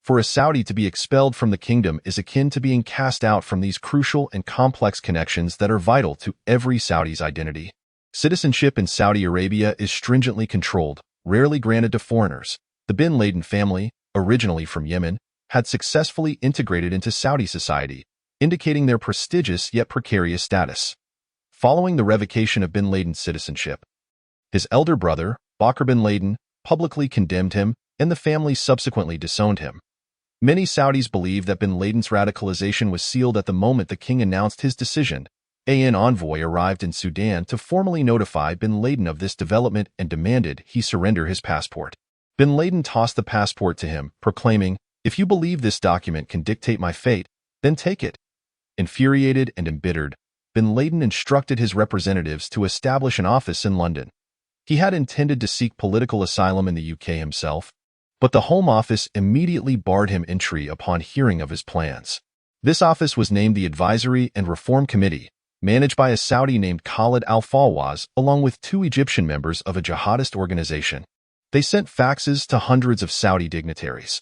For a Saudi to be expelled from the kingdom is akin to being cast out from these crucial and complex connections that are vital to every Saudi's identity. Citizenship in Saudi Arabia is stringently controlled, rarely granted to foreigners. The Bin Laden family, originally from Yemen, had successfully integrated into Saudi society, indicating their prestigious yet precarious status. Following the revocation of Bin Laden's citizenship, his elder brother, Bakr bin Laden, publicly condemned him, and the family subsequently disowned him. Many Saudis believe that Bin Laden's radicalization was sealed at the moment the king announced his decision. An envoy arrived in Sudan to formally notify Bin Laden of this development and demanded he surrender his passport. Bin Laden tossed the passport to him, proclaiming, If you believe this document can dictate my fate, then take it. Infuriated and embittered, bin Laden instructed his representatives to establish an office in London. He had intended to seek political asylum in the UK himself, but the Home Office immediately barred him entry upon hearing of his plans. This office was named the Advisory and Reform Committee, managed by a Saudi named Khalid al-Fawwaz, along with 2 Egyptian members of a jihadist organization. They sent faxes to hundreds of Saudi dignitaries.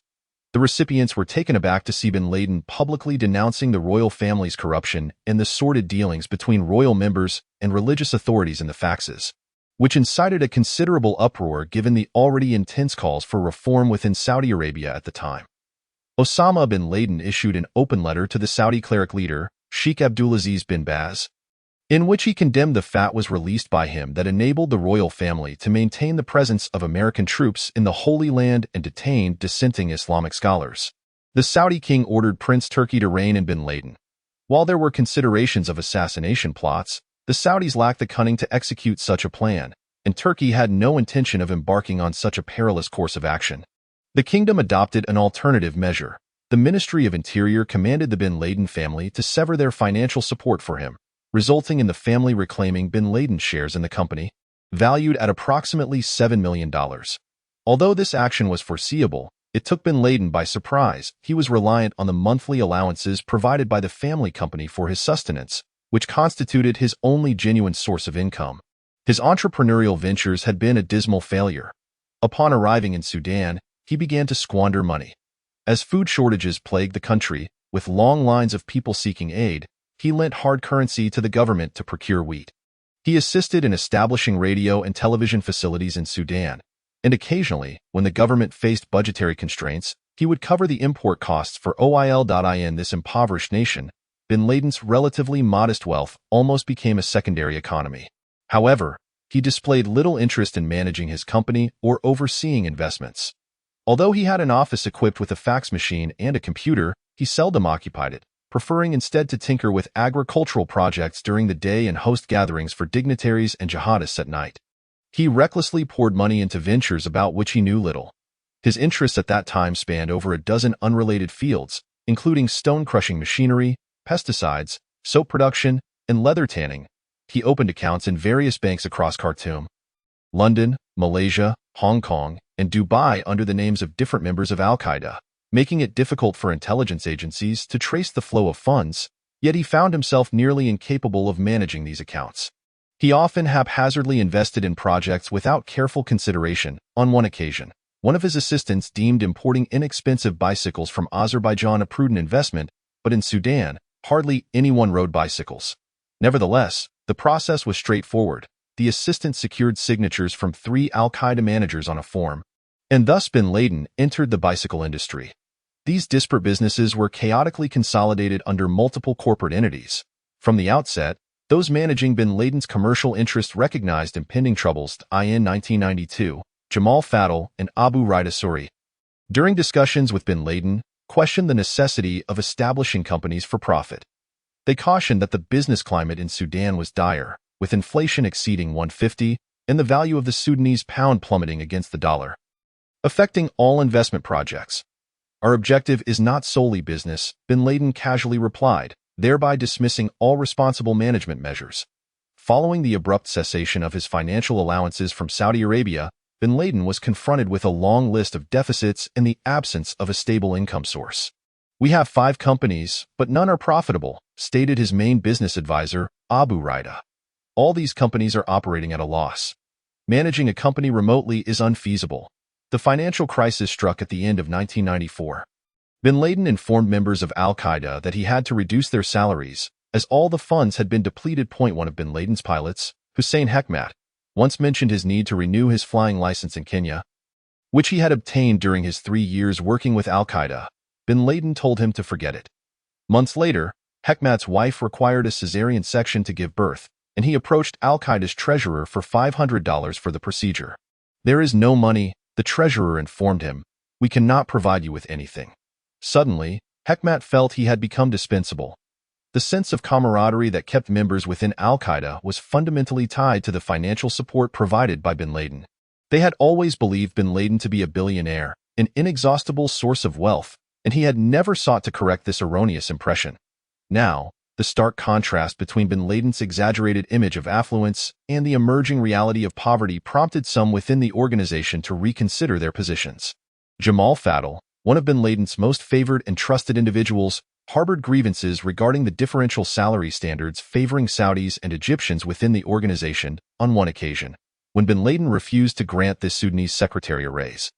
The recipients were taken aback to see bin Laden publicly denouncing the royal family's corruption and the sordid dealings between royal members and religious authorities in the faxes, which incited a considerable uproar given the already intense calls for reform within Saudi Arabia at the time. Osama bin Laden issued an open letter to the Saudi cleric leader, Sheikh Abdulaziz bin Baz, in which he condemned the fatwas released by him that enabled the royal family to maintain the presence of American troops in the Holy Land and detained dissenting Islamic scholars. The Saudi king ordered Prince Turki to reign in bin Laden. While there were considerations of assassination plots, the Saudis lacked the cunning to execute such a plan, and Turkey had no intention of embarking on such a perilous course of action. The kingdom adopted an alternative measure. The Ministry of Interior commanded the bin Laden family to sever their financial support for him, resulting in the family reclaiming bin Laden's shares in the company, valued at approximately $7 million. Although this action was foreseeable, it took bin Laden by surprise. He was reliant on the monthly allowances provided by the family company for his sustenance, which constituted his only genuine source of income. His entrepreneurial ventures had been a dismal failure. Upon arriving in Sudan, he began to squander money. As food shortages plagued the country, with long lines of people seeking aid, he lent hard currency to the government to procure wheat. He assisted in establishing radio and television facilities in Sudan, and occasionally, when the government faced budgetary constraints, he would cover the import costs for oil.in. This impoverished nation, bin Laden's relatively modest wealth almost became a secondary economy. However, he displayed little interest in managing his company or overseeing investments. Although he had an office equipped with a fax machine and a computer, he seldom occupied it, preferring instead to tinker with agricultural projects during the day and host gatherings for dignitaries and jihadists at night. He recklessly poured money into ventures about which he knew little. His interests at that time spanned over a dozen unrelated fields, including stone-crushing machinery, pesticides, soap production, and leather tanning. He opened accounts in various banks across Khartoum, London, Malaysia, Hong Kong, and Dubai under the names of different members of Al-Qaeda, making it difficult for intelligence agencies to trace the flow of funds, yet he found himself nearly incapable of managing these accounts. He often haphazardly invested in projects without careful consideration. On one occasion, one of his assistants deemed importing inexpensive bicycles from Azerbaijan a prudent investment, but in Sudan, hardly anyone rode bicycles. Nevertheless, the process was straightforward. The assistant secured signatures from 3 Al-Qaeda managers on a form, and thus bin Laden entered the bicycle industry. These disparate businesses were chaotically consolidated under multiple corporate entities. From the outset, those managing bin Laden's commercial interests recognized impending troubles. In 1992, Jamal Fadl and Abu Raida Suri, during discussions with bin Laden, questioned the necessity of establishing companies for profit. They cautioned that the business climate in Sudan was dire, with inflation exceeding 150 and the value of the Sudanese pound plummeting against the dollar, affecting all investment projects. Our objective is not solely business, bin Laden casually replied, thereby dismissing all responsible management measures. Following the abrupt cessation of his financial allowances from Saudi Arabia, bin Laden was confronted with a long list of deficits and the absence of a stable income source. "We have 5 companies, but none are profitable," stated his main business advisor, Abu Raida. "All these companies are operating at a loss. Managing a company remotely is unfeasible." The financial crisis struck at the end of 1994. Bin Laden informed members of Al-Qaeda that he had to reduce their salaries, as all the funds had been depleted. One of bin Laden's pilots, Hussein Hekmat, once mentioned his need to renew his flying license in Kenya, which he had obtained during his 3 years working with Al-Qaeda. Bin Laden told him to forget it. Months later, Hekmat's wife required a cesarean section to give birth, and he approached Al-Qaeda's treasurer for $500 for the procedure. "There is no money," the treasurer informed him. "We cannot provide you with anything." Suddenly, Hekmat felt he had become dispensable. The sense of camaraderie that kept members within Al-Qaeda was fundamentally tied to the financial support provided by bin Laden. They had always believed bin Laden to be a billionaire, an inexhaustible source of wealth, and he had never sought to correct this erroneous impression. Now, the stark contrast between bin Laden's exaggerated image of affluence and the emerging reality of poverty prompted some within the organization to reconsider their positions. Jamal Fadl, one of bin Laden's most favored and trusted individuals, harbored grievances regarding the differential salary standards favoring Saudis and Egyptians within the organization on one occasion, when bin Laden refused to grant this Sudanese secretary a raise.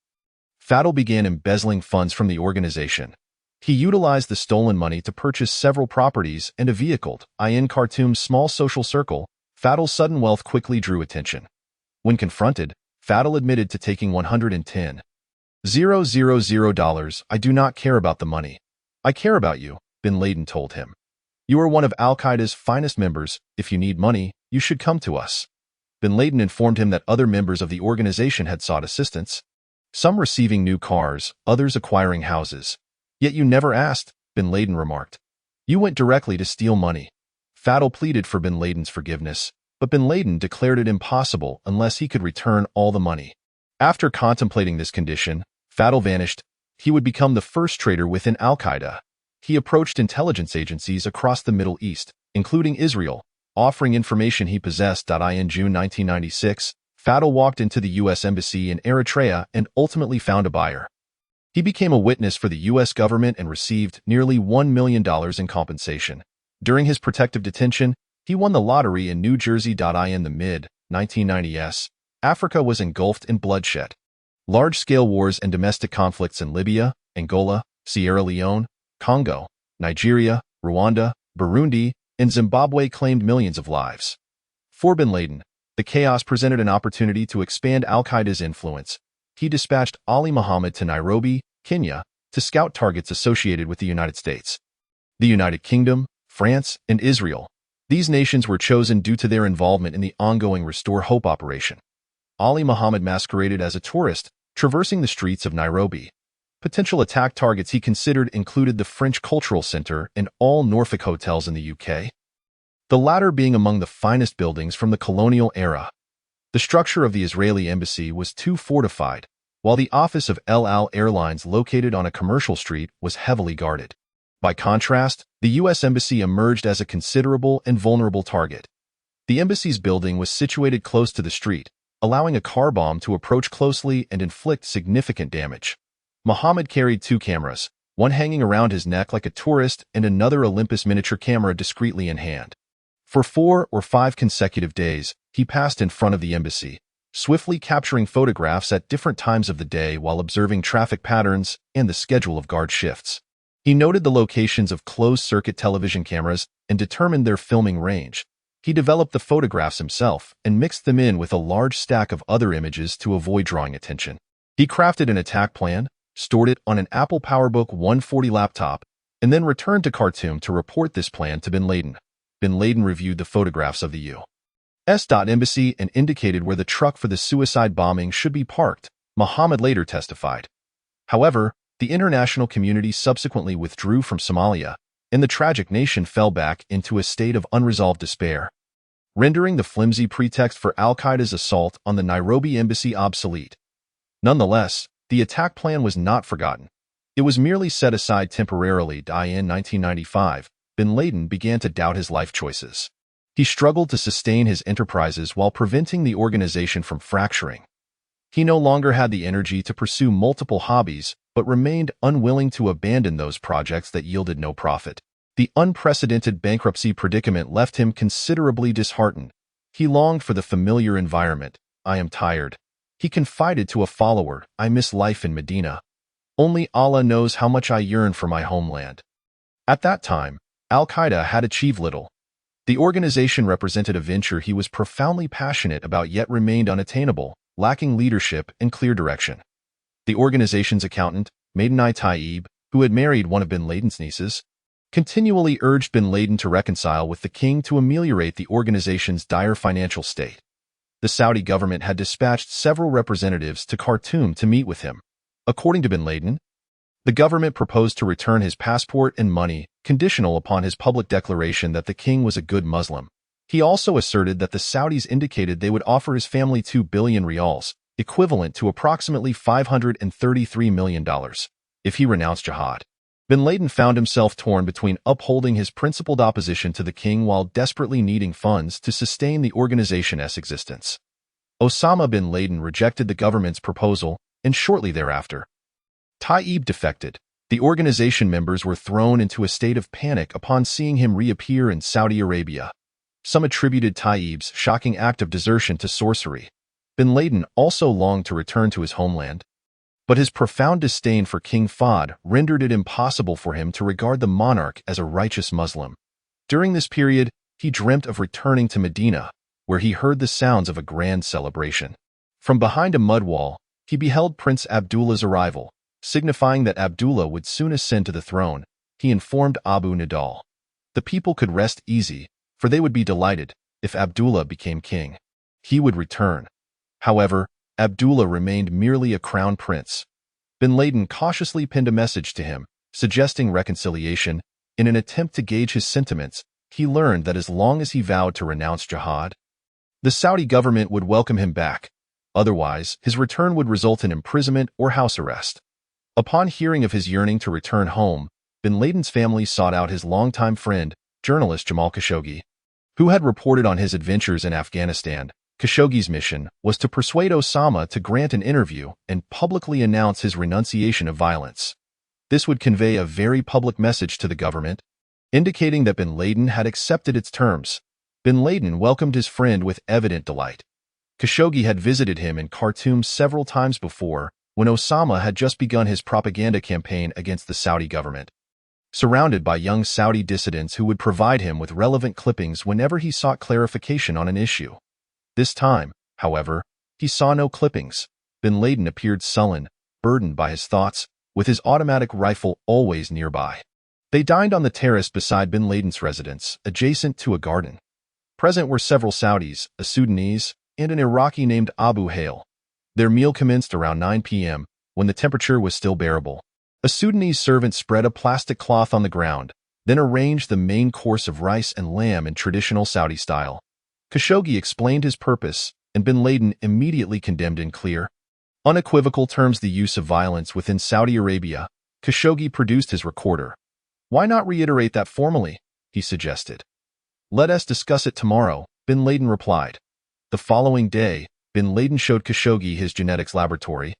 Fadl began embezzling funds from the organization. He utilized the stolen money to purchase several properties and a vehicle. In Khartoum's small social circle, Fadl's sudden wealth quickly drew attention. When confronted, Fadl admitted to taking $110,000. I do not care about the money. I care about you, bin Laden told him. You are one of Al-Qaeda's finest members. If you need money, you should come to us. Bin Laden informed him that other members of the organization had sought assistance, some receiving new cars, others acquiring houses. Yet you never asked, bin Laden remarked. You went directly to steal money. Fadl pleaded for bin Laden's forgiveness, but bin Laden declared it impossible unless he could return all the money. After contemplating this condition, Fadl vanished. He would become the first traitor within Al-Qaeda. He approached intelligence agencies across the Middle East, including Israel, offering information he possessed. In June 1996, Fadl walked into the U.S. Embassy in Eritrea and ultimately found a buyer. He became a witness for the U.S. government and received nearly $1 million in compensation. During his protective detention, he won the lottery in New Jersey. In the mid-1990s, Africa was engulfed in bloodshed. Large-scale wars and domestic conflicts in Libya, Angola, Sierra Leone, Congo, Nigeria, Rwanda, Burundi, and Zimbabwe claimed millions of lives. For bin Laden, the chaos presented an opportunity to expand Al-Qaeda's influence. He dispatched Ali Muhammad to Nairobi, Kenya, to scout targets associated with the United States, the United Kingdom, France, and Israel. These nations were chosen due to their involvement in the ongoing Restore Hope operation. Ali Muhammad masqueraded as a tourist, traversing the streets of Nairobi. Potential attack targets he considered included the French Cultural Center and all Norfolk hotels in the UK, the latter being among the finest buildings from the colonial era. The structure of the Israeli embassy was too fortified, while the office of El Al Airlines located on a commercial street was heavily guarded. By contrast, the U.S. embassy emerged as a considerable and vulnerable target. The embassy's building was situated close to the street, allowing a car bomb to approach closely and inflict significant damage. Muhammad carried two cameras, one hanging around his neck like a tourist and another Olympus miniature camera discreetly in hand. For 4 or 5 consecutive days, he passed in front of the embassy, swiftly capturing photographs at different times of the day while observing traffic patterns and the schedule of guard shifts. He noted the locations of closed-circuit television cameras and determined their filming range. He developed the photographs himself and mixed them in with a large stack of other images to avoid drawing attention. He crafted an attack plan, stored it on an Apple PowerBook 140 laptop, and then returned to Khartoum to report this plan to bin Laden. Bin Laden reviewed the photographs of the U.S. embassy and indicated where the truck for the suicide bombing should be parked, Muhammad later testified. However, the international community subsequently withdrew from Somalia, and the tragic nation fell back into a state of unresolved despair, rendering the flimsy pretext for Al-Qaeda's assault on the Nairobi embassy obsolete. Nonetheless, the attack plan was not forgotten. It was merely set aside temporarily. In 1995, bin Laden began to doubt his life choices. He struggled to sustain his enterprises while preventing the organization from fracturing. He no longer had the energy to pursue multiple hobbies, but remained unwilling to abandon those projects that yielded no profit. The unprecedented bankruptcy predicament left him considerably disheartened. He longed for the familiar environment. I am tired. He confided to a follower, I miss life in Medina. Only Allah knows how much I yearn for my homeland. At that time, Al-Qaeda had achieved little. The organization represented a venture he was profoundly passionate about yet remained unattainable, lacking leadership and clear direction. The organization's accountant, Maidenai Taib, who had married one of bin Laden's nieces, continually urged bin Laden to reconcile with the king to ameliorate the organization's dire financial state. The Saudi government had dispatched several representatives to Khartoum to meet with him. According to bin Laden, the government proposed to return his passport and money, conditional upon his public declaration that the king was a good Muslim. He also asserted that the Saudis indicated they would offer his family 2 billion rials, equivalent to approximately $533 million, if he renounced jihad. Bin Laden found himself torn between upholding his principled opposition to the king while desperately needing funds to sustain the organization's existence. Osama bin Laden rejected the government's proposal, and shortly thereafter, Taib defected. The organization members were thrown into a state of panic upon seeing him reappear in Saudi Arabia. Some attributed Taib's shocking act of desertion to sorcery. Bin Laden also longed to return to his homeland, but his profound disdain for King Fahd rendered it impossible for him to regard the monarch as a righteous Muslim. During this period, he dreamt of returning to Medina, where he heard the sounds of a grand celebration. From behind a mud wall, he beheld Prince Abdullah's arrival, signifying that Abdullah would soon ascend to the throne. He informed Abu Nadal. The people could rest easy, for they would be delighted if Abdullah became king. He would return. However, Abdullah remained merely a crown prince. Bin Laden cautiously pinned a message to him, suggesting reconciliation. In an attempt to gauge his sentiments, he learned that as long as he vowed to renounce jihad, the Saudi government would welcome him back. Otherwise, his return would result in imprisonment or house arrest. Upon hearing of his yearning to return home, Bin Laden's family sought out his longtime friend, journalist Jamal Khashoggi, who had reported on his adventures in Afghanistan. Khashoggi's mission was to persuade Osama to grant an interview and publicly announce his renunciation of violence. This would convey a very public message to the government, indicating that Bin Laden had accepted its terms. Bin Laden welcomed his friend with evident delight. Khashoggi had visited him in Khartoum several times before, when Osama had just begun his propaganda campaign against the Saudi government. Surrounded by young Saudi dissidents who would provide him with relevant clippings whenever he sought clarification on an issue. This time, however, he saw no clippings. Bin Laden appeared sullen, burdened by his thoughts, with his automatic rifle always nearby. They dined on the terrace beside Bin Laden's residence, adjacent to a garden. Present were several Saudis, a Sudanese, and an Iraqi named Abu Hale. Their meal commenced around 9 p.m., when the temperature was still bearable. A Sudanese servant spread a plastic cloth on the ground, then arranged the main course of rice and lamb in traditional Saudi style. Khashoggi explained his purpose, and Bin Laden immediately condemned in clear, unequivocal terms the use of violence within Saudi Arabia. Khashoggi produced his recorder. "Why not reiterate that formally?" he suggested. "Let us discuss it tomorrow," Bin Laden replied. The following day, Bin Laden showed Khashoggi his genetics laboratory,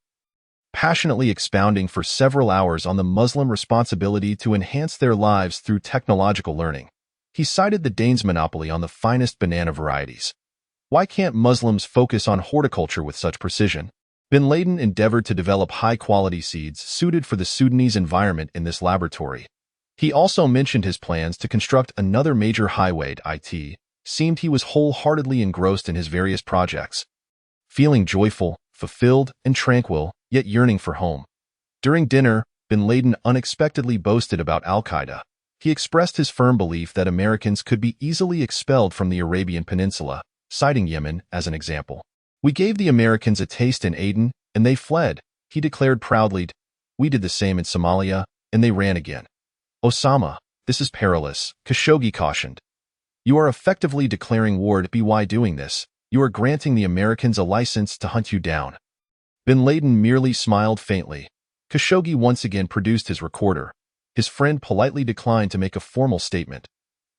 passionately expounding for several hours on the Muslim responsibility to enhance their lives through technological learning. He cited the Danes' monopoly on the finest banana varieties. Why can't Muslims focus on horticulture with such precision? Bin Laden endeavored to develop high-quality seeds suited for the Sudanese environment in this laboratory. He also mentioned his plans to construct another major highway. It seemed he was wholeheartedly engrossed in his various projects, feeling joyful, fulfilled, and tranquil, yet yearning for home. During dinner, Bin Laden unexpectedly boasted about Al-Qaeda. He expressed his firm belief that Americans could be easily expelled from the Arabian Peninsula, citing Yemen as an example. "We gave the Americans a taste in Aden, and they fled," he declared proudly. "We did the same in Somalia, and they ran again." "Osama, this is perilous," Khashoggi cautioned. "You are effectively declaring war. By doing this, you are granting the Americans a license to hunt you down." Bin Laden merely smiled faintly. Khashoggi once again produced his recorder. His friend politely declined to make a formal statement.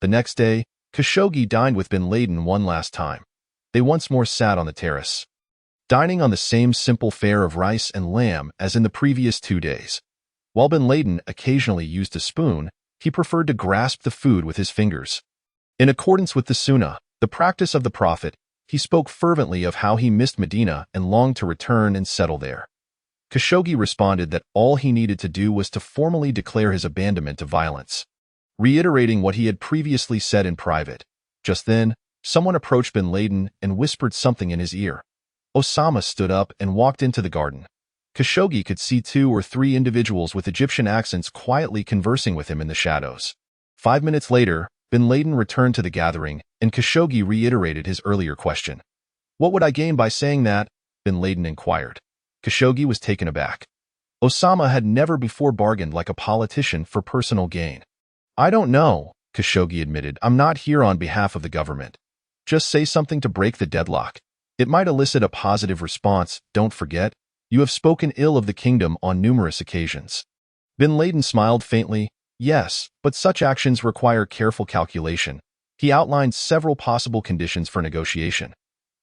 The next day, Khashoggi dined with Bin Laden one last time. They once more sat on the terrace, dining on the same simple fare of rice and lamb as in the previous 2 days. While Bin Laden occasionally used a spoon, he preferred to grasp the food with his fingers. In accordance with the Sunnah, the practice of the Prophet, he spoke fervently of how he missed Medina and longed to return and settle there. Khashoggi responded that all he needed to do was to formally declare his abandonment to violence, reiterating what he had previously said in private. Just then, someone approached Bin Laden and whispered something in his ear. Osama stood up and walked into the garden. Khashoggi could see 2 or 3 individuals with Egyptian accents quietly conversing with him in the shadows. 5 minutes later, Bin Laden returned to the gathering, and Khashoggi reiterated his earlier question. "What would I gain by saying that?" Bin Laden inquired. Khashoggi was taken aback. Osama had never before bargained like a politician for personal gain. "I don't know," Khashoggi admitted. "I'm not here on behalf of the government. Just say something to break the deadlock. It might elicit a positive response. Don't forget, you have spoken ill of the kingdom on numerous occasions." Bin Laden smiled faintly. Yes, but such actions require careful calculation. He outlined several possible conditions for negotiation.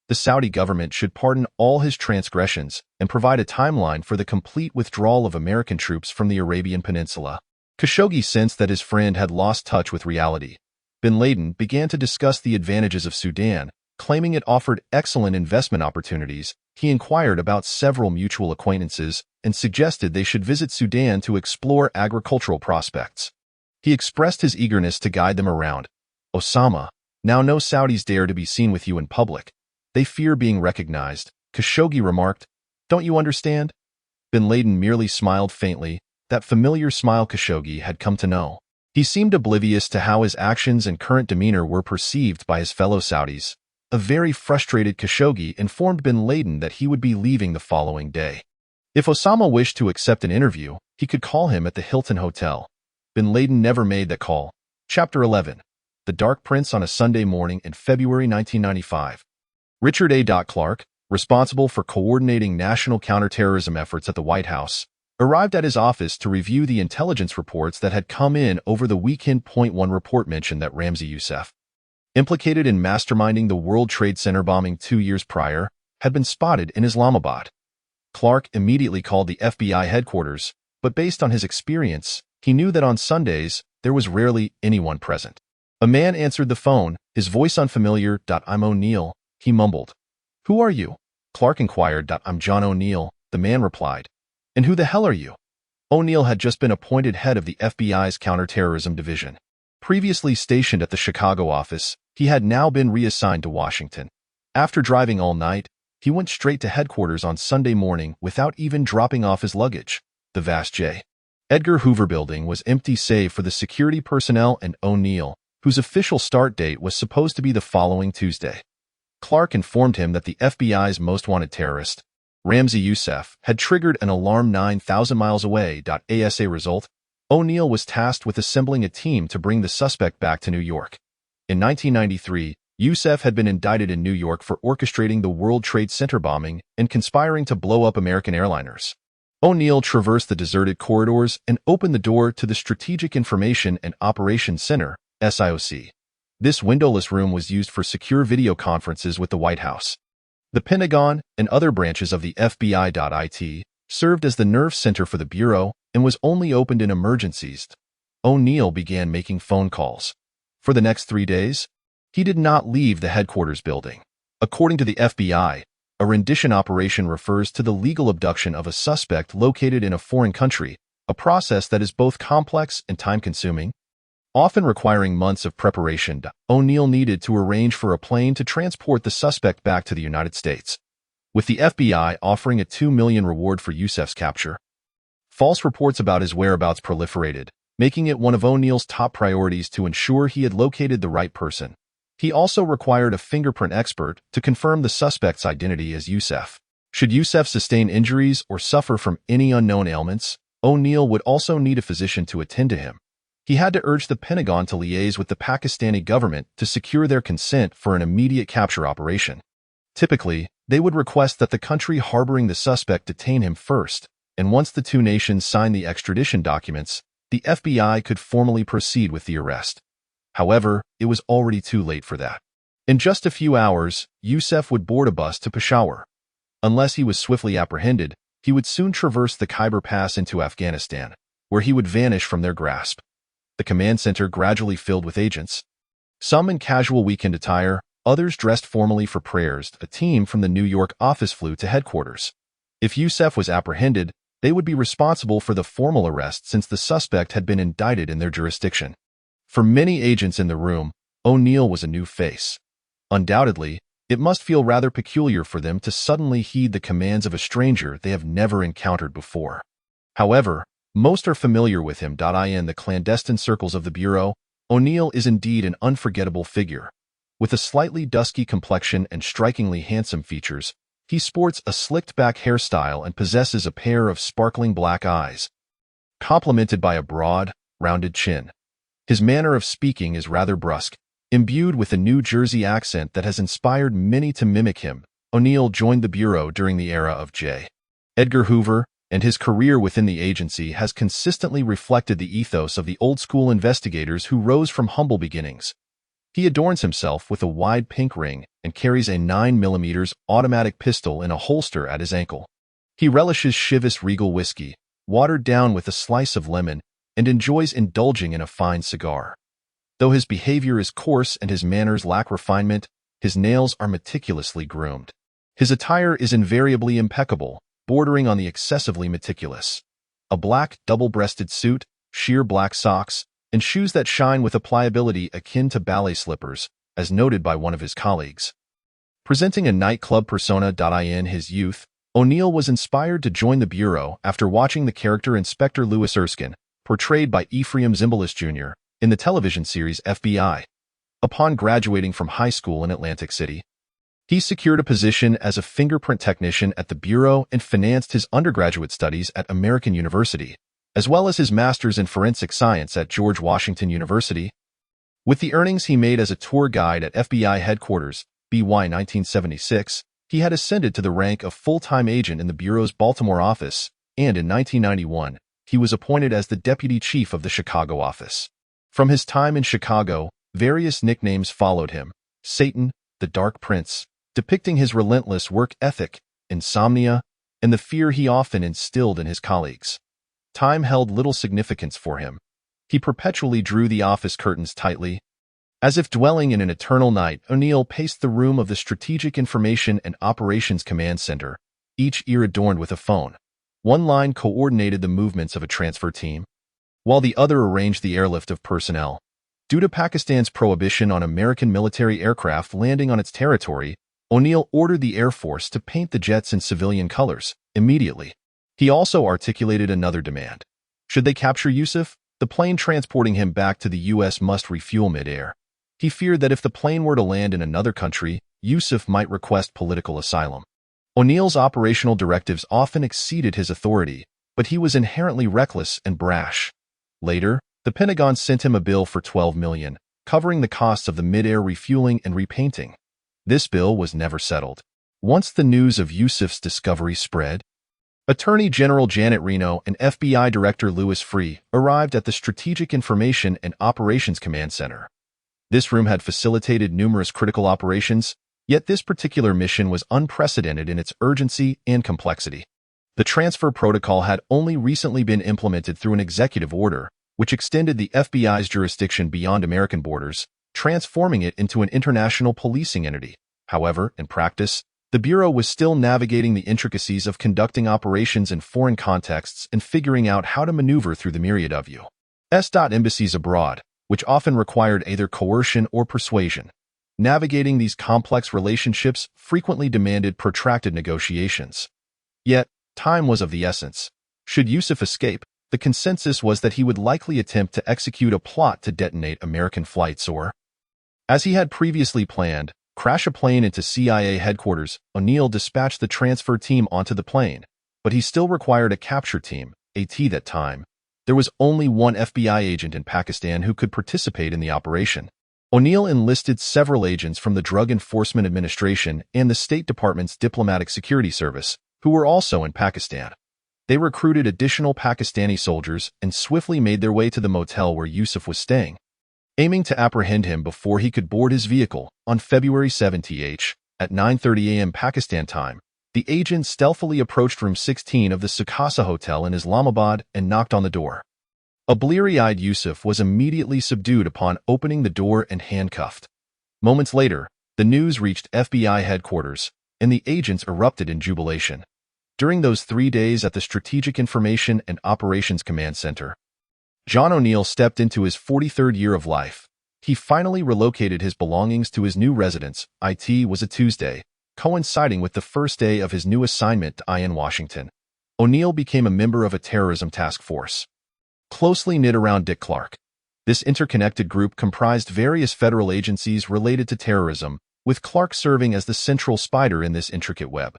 The Saudi government should pardon all his transgressions and provide a timeline for the complete withdrawal of American troops from the Arabian Peninsula. Khashoggi sensed that his friend had lost touch with reality. Bin Laden began to discuss the advantages of Sudan, claiming it offered excellent investment opportunities. He inquired about several mutual acquaintances and suggested they should visit Sudan to explore agricultural prospects. He expressed his eagerness to guide them around. Osama, now no Saudis dare to be seen with you in public. They fear being recognized, Khashoggi remarked. Don't you understand? Bin Laden merely smiled faintly, that familiar smile Khashoggi had come to know. He seemed oblivious to how his actions and current demeanor were perceived by his fellow Saudis. A very frustrated Khashoggi informed Bin Laden that he would be leaving the following day. If Osama wished to accept an interview, he could call him at the Hilton Hotel. Bin Laden never made that call. Chapter 11. The Dark Prince on a Sunday morning in February 1995. Richard A. Clark, responsible for coordinating national counterterrorism efforts at the White House, arrived at his office to review the intelligence reports that had come in over the weekend. One report mentioned that Ramzi Youssef, implicated in masterminding the World Trade Center bombing 2 years prior, had been spotted in Islamabad. Clark immediately called the FBI headquarters, but based on his experience, he knew that on Sundays, there was rarely anyone present. A man answered the phone, his voice unfamiliar. I'm O'Neill, he mumbled. Who are you? Clark inquired. I'm John O'Neill, the man replied. And who the hell are you? O'Neill had just been appointed head of the FBI's counterterrorism division. Previously stationed at the Chicago office, he had now been reassigned to Washington. After driving all night, he went straight to headquarters on Sunday morning without even dropping off his luggage. The vast J. Edgar Hoover building was empty save for the security personnel and O'Neill, whose official start date was supposed to be the following Tuesday. Clark informed him that the FBI's most wanted terrorist, Ramzi Youssef, had triggered an alarm 9,000 miles away. As a result, O'Neill was tasked with assembling a team to bring the suspect back to New York. In 1993, Youssef had been indicted in New York for orchestrating the World Trade Center bombing and conspiring to blow up American airliners. O'Neill traversed the deserted corridors and opened the door to the Strategic Information and Operations Center, SIOC. This windowless room was used for secure video conferences with the White House. The Pentagon and other branches of the FBI.IT served as the nerve center for the Bureau and was only opened in emergencies. O'Neill began making phone calls. For the next 3 days, he did not leave the headquarters building. According to the FBI, a rendition operation refers to the legal abduction of a suspect located in a foreign country, a process that is both complex and time-consuming, often requiring months of preparation. O'Neill needed to arrange for a plane to transport the suspect back to the United States, with the FBI offering a $2 million reward for Youssef's capture. False reports about his whereabouts proliferated, making it one of O'Neill's top priorities to ensure he had located the right person. He also required a fingerprint expert to confirm the suspect's identity as Youssef. Should Youssef sustain injuries or suffer from any unknown ailments, O'Neill would also need a physician to attend to him. He had to urge the Pentagon to liaise with the Pakistani government to secure their consent for an immediate capture operation. Typically, they would request that the country harboring the suspect detain him first, and once the two nations signed the extradition documents, the FBI could formally proceed with the arrest. However, it was already too late for that. In just a few hours, Youssef would board a bus to Peshawar. Unless he was swiftly apprehended, he would soon traverse the Khyber Pass into Afghanistan, where he would vanish from their grasp. The command center gradually filled with agents. Some in casual weekend attire, others dressed formally for prayers. A team from the New York office flew to headquarters. If Youssef was apprehended, they would be responsible for the formal arrest since the suspect had been indicted in their jurisdiction. For many agents in the room, O'Neill was a new face. Undoubtedly, it must feel rather peculiar for them to suddenly heed the commands of a stranger they have never encountered before. However, most are familiar with him. In the clandestine circles of the Bureau, O'Neill is indeed an unforgettable figure. With a slightly dusky complexion and strikingly handsome features, he sports a slicked-back hairstyle and possesses a pair of sparkling black eyes, complemented by a broad, rounded chin. His manner of speaking is rather brusque, imbued with a New Jersey accent that has inspired many to mimic him. O'Neill joined the Bureau during the era of J. Edgar Hoover and his career within the agency has consistently reflected the ethos of the old-school investigators who rose from humble beginnings. He adorns himself with a wide pink ring and carries a 9mm automatic pistol in a holster at his ankle. He relishes Chivas Regal whiskey, watered down with a slice of lemon, and enjoys indulging in a fine cigar. Though his behavior is coarse and his manners lack refinement, his nails are meticulously groomed. His attire is invariably impeccable, bordering on the excessively meticulous. A black, double-breasted suit, sheer black socks, and shoes that shine with a pliability akin to ballet slippers, as noted by one of his colleagues. Presenting a nightclub persona in his youth, O'Neill was inspired to join the Bureau after watching the character Inspector Louis Erskine, portrayed by Ephraim Zimbalist Jr., in the television series FBI. Upon graduating from high school in Atlantic City, he secured a position as a fingerprint technician at the Bureau and financed his undergraduate studies at American University, as well as his master's in forensic science at George Washington University. With the earnings he made as a tour guide at FBI headquarters, BY 1976, he had ascended to the rank of full-time agent in the Bureau's Baltimore office, and in 1991, he was appointed as the deputy chief of the Chicago office. From his time in Chicago, various nicknames followed him: Satan, the Dark Prince, depicting his relentless work ethic, insomnia, and the fear he often instilled in his colleagues. Time held little significance for him. He perpetually drew the office curtains tightly. As if dwelling in an eternal night, O'Neill paced the room of the Strategic Information and Operations Command Center, each ear adorned with a phone. One line coordinated the movements of a transfer team, while the other arranged the airlift of personnel. Due to Pakistan's prohibition on American military aircraft landing on its territory, O'Neill ordered the Air Force to paint the jets in civilian colors immediately. He also articulated another demand. Should they capture Yusuf, the plane transporting him back to the U.S. must refuel mid-air. He feared that if the plane were to land in another country, Yusuf might request political asylum. O'Neill's operational directives often exceeded his authority, but he was inherently reckless and brash. Later, the Pentagon sent him a bill for $12 million, covering the costs of the mid-air refueling and repainting. This bill was never settled. Once the news of Yusuf's discovery spread, Attorney General Janet Reno and FBI Director Louis Freeh arrived at the Strategic Information and Operations Command Center. This room had facilitated numerous critical operations, yet this particular mission was unprecedented in its urgency and complexity. The transfer protocol had only recently been implemented through an executive order, which extended the FBI's jurisdiction beyond American borders, transforming it into an international policing entity. However, in practice, the Bureau was still navigating the intricacies of conducting operations in foreign contexts and figuring out how to maneuver through the myriad of U.S. embassies abroad, which often required either coercion or persuasion. Navigating these complex relationships frequently demanded protracted negotiations. Yet, time was of the essence. Should Yusuf escape, the consensus was that he would likely attempt to execute a plot to detonate American flights or, as he had previously planned, crash a plane into CIA headquarters. O'Neill dispatched the transfer team onto the plane, but he still required a capture team, AT that time. There was only one FBI agent in Pakistan who could participate in the operation. O'Neill enlisted several agents from the Drug Enforcement Administration and the State Department's Diplomatic Security Service, who were also in Pakistan. They recruited additional Pakistani soldiers and swiftly made their way to the motel where Yusuf was staying. Aiming to apprehend him before he could board his vehicle, on February 7th, at 9:30 a.m. Pakistan time, the agents stealthily approached room 16 of the Sukasa Hotel in Islamabad and knocked on the door. A bleary-eyed Yusuf was immediately subdued upon opening the door and handcuffed. Moments later, the news reached FBI headquarters, and the agents erupted in jubilation. During those 3 days at the Strategic Information and Operations Command Center, John O'Neill stepped into his 43rd year of life. He finally relocated his belongings to his new residence. It was a Tuesday, coinciding with the first day of his new assignment in Washington. O'Neill became a member of a terrorism task force, closely knit around Dick Clark. This interconnected group comprised various federal agencies related to terrorism, with Clark serving as the central spider in this intricate web.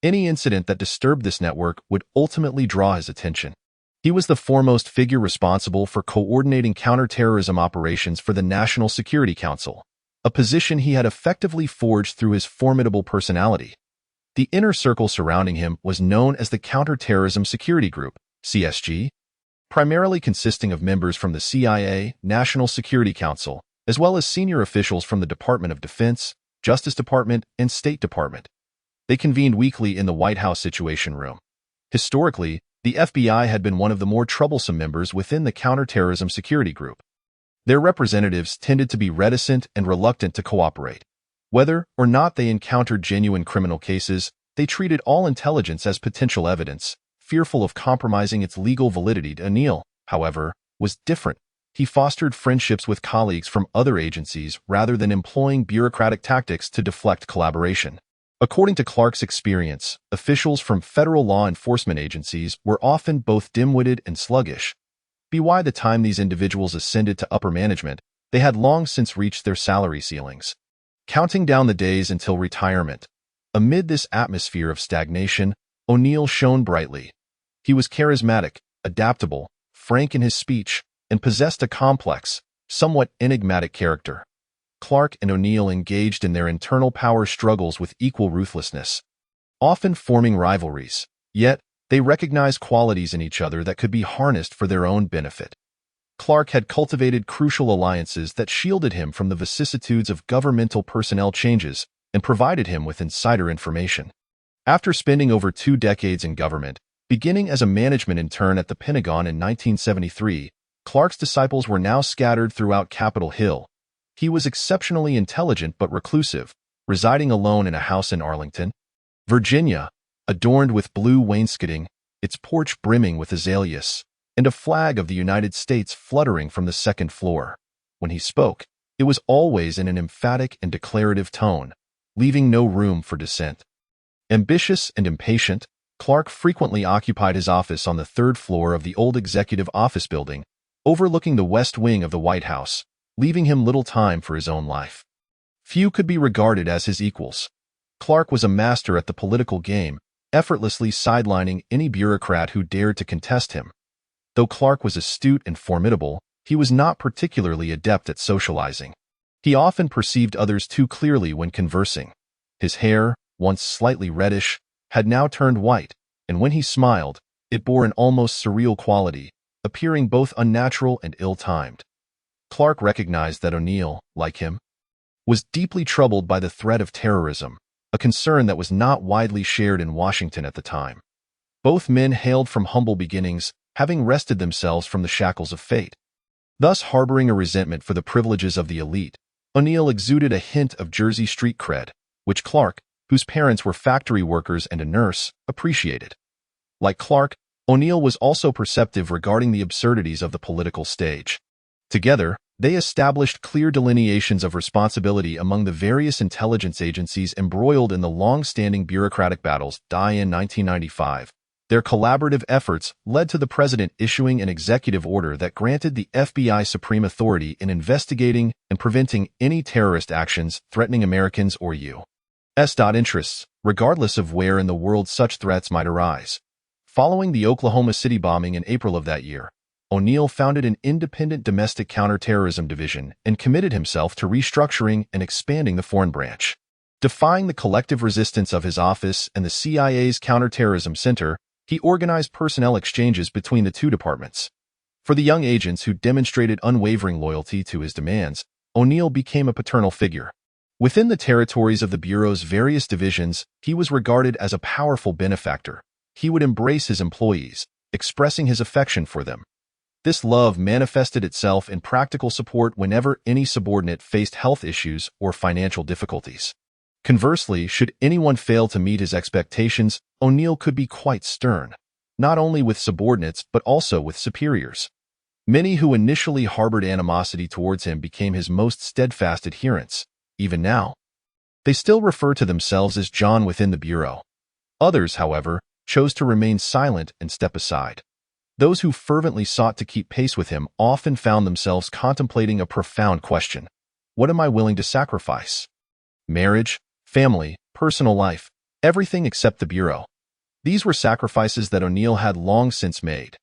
Any incident that disturbed this network would ultimately draw his attention. He was the foremost figure responsible for coordinating counterterrorism operations for the National Security Council, a position he had effectively forged through his formidable personality. The inner circle surrounding him was known as the Counterterrorism Security Group, CSG, primarily consisting of members from the CIA, National Security Council, as well as senior officials from the Department of Defense, Justice Department, and State Department. They convened weekly in the White House Situation Room. Historically, the FBI had been one of the more troublesome members within the Counterterrorism Security Group. Their representatives tended to be reticent and reluctant to cooperate. Whether or not they encountered genuine criminal cases, they treated all intelligence as potential evidence, fearful of compromising its legal validity. O'Neill, however, was different. He fostered friendships with colleagues from other agencies rather than employing bureaucratic tactics to deflect collaboration. According to Clark's experience, officials from federal law enforcement agencies were often both dim-witted and sluggish. By the time these individuals ascended to upper management, they had long since reached their salary ceilings. Counting down the days until retirement, amid this atmosphere of stagnation, O'Neill shone brightly. He was charismatic, adaptable, frank in his speech, and possessed a complex, somewhat enigmatic character. Clark and O'Neill engaged in their internal power struggles with equal ruthlessness, often forming rivalries, yet they recognized qualities in each other that could be harnessed for their own benefit. Clark had cultivated crucial alliances that shielded him from the vicissitudes of governmental personnel changes and provided him with insider information. After spending over 2 decades in government, beginning as a management intern at the Pentagon in 1973, Clark's disciples were now scattered throughout Capitol Hill. He was exceptionally intelligent but reclusive, residing alone in a house in Arlington, Virginia, adorned with blue wainscoting, its porch brimming with azaleas, and a flag of the United States fluttering from the second floor. When he spoke, it was always in an emphatic and declarative tone, leaving no room for dissent. Ambitious and impatient, Clark frequently occupied his office on the 3rd floor of the old Executive Office Building, overlooking the West Wing of the White House, leaving him little time for his own life. Few could be regarded as his equals. Clark was a master at the political game, effortlessly sidelining any bureaucrat who dared to contest him. Though Clark was astute and formidable, he was not particularly adept at socializing. He often perceived others too clearly when conversing. His hair, once slightly reddish, had now turned white, and when he smiled, it bore an almost surreal quality, appearing both unnatural and ill-timed. Clark recognized that O'Neill, like him, was deeply troubled by the threat of terrorism, a concern that was not widely shared in Washington at the time. Both men hailed from humble beginnings, having wrested themselves from the shackles of fate. Thus harboring a resentment for the privileges of the elite, O'Neill exuded a hint of Jersey Street cred, which Clark, whose parents were factory workers and a nurse, appreciated. Like Clark, O'Neill was also perceptive regarding the absurdities of the political stage. Together, they established clear delineations of responsibility among the various intelligence agencies embroiled in the long-standing bureaucratic battles. In 1995, their collaborative efforts led to the president issuing an executive order that granted the FBI supreme authority in investigating and preventing any terrorist actions threatening Americans or U.S. interests, regardless of where in the world such threats might arise. Following the Oklahoma City bombing in April of that year, O'Neill founded an independent domestic counterterrorism division and committed himself to restructuring and expanding the foreign branch. Defying the collective resistance of his office and the CIA's Counterterrorism Center, he organized personnel exchanges between the two departments. For the young agents who demonstrated unwavering loyalty to his demands, O'Neill became a paternal figure. Within the territories of the Bureau's various divisions, he was regarded as a powerful benefactor. He would embrace his employees, expressing his affection for them. This love manifested itself in practical support whenever any subordinate faced health issues or financial difficulties. Conversely, should anyone fail to meet his expectations, O'Neill could be quite stern, not only with subordinates but also with superiors. Many who initially harbored animosity towards him became his most steadfast adherents. Even now, they still refer to themselves as John within the Bureau. Others, however, chose to remain silent and step aside. Those who fervently sought to keep pace with him often found themselves contemplating a profound question. What am I willing to sacrifice? Marriage, family, personal life, everything except the Bureau. These were sacrifices that O'Neill had long since made.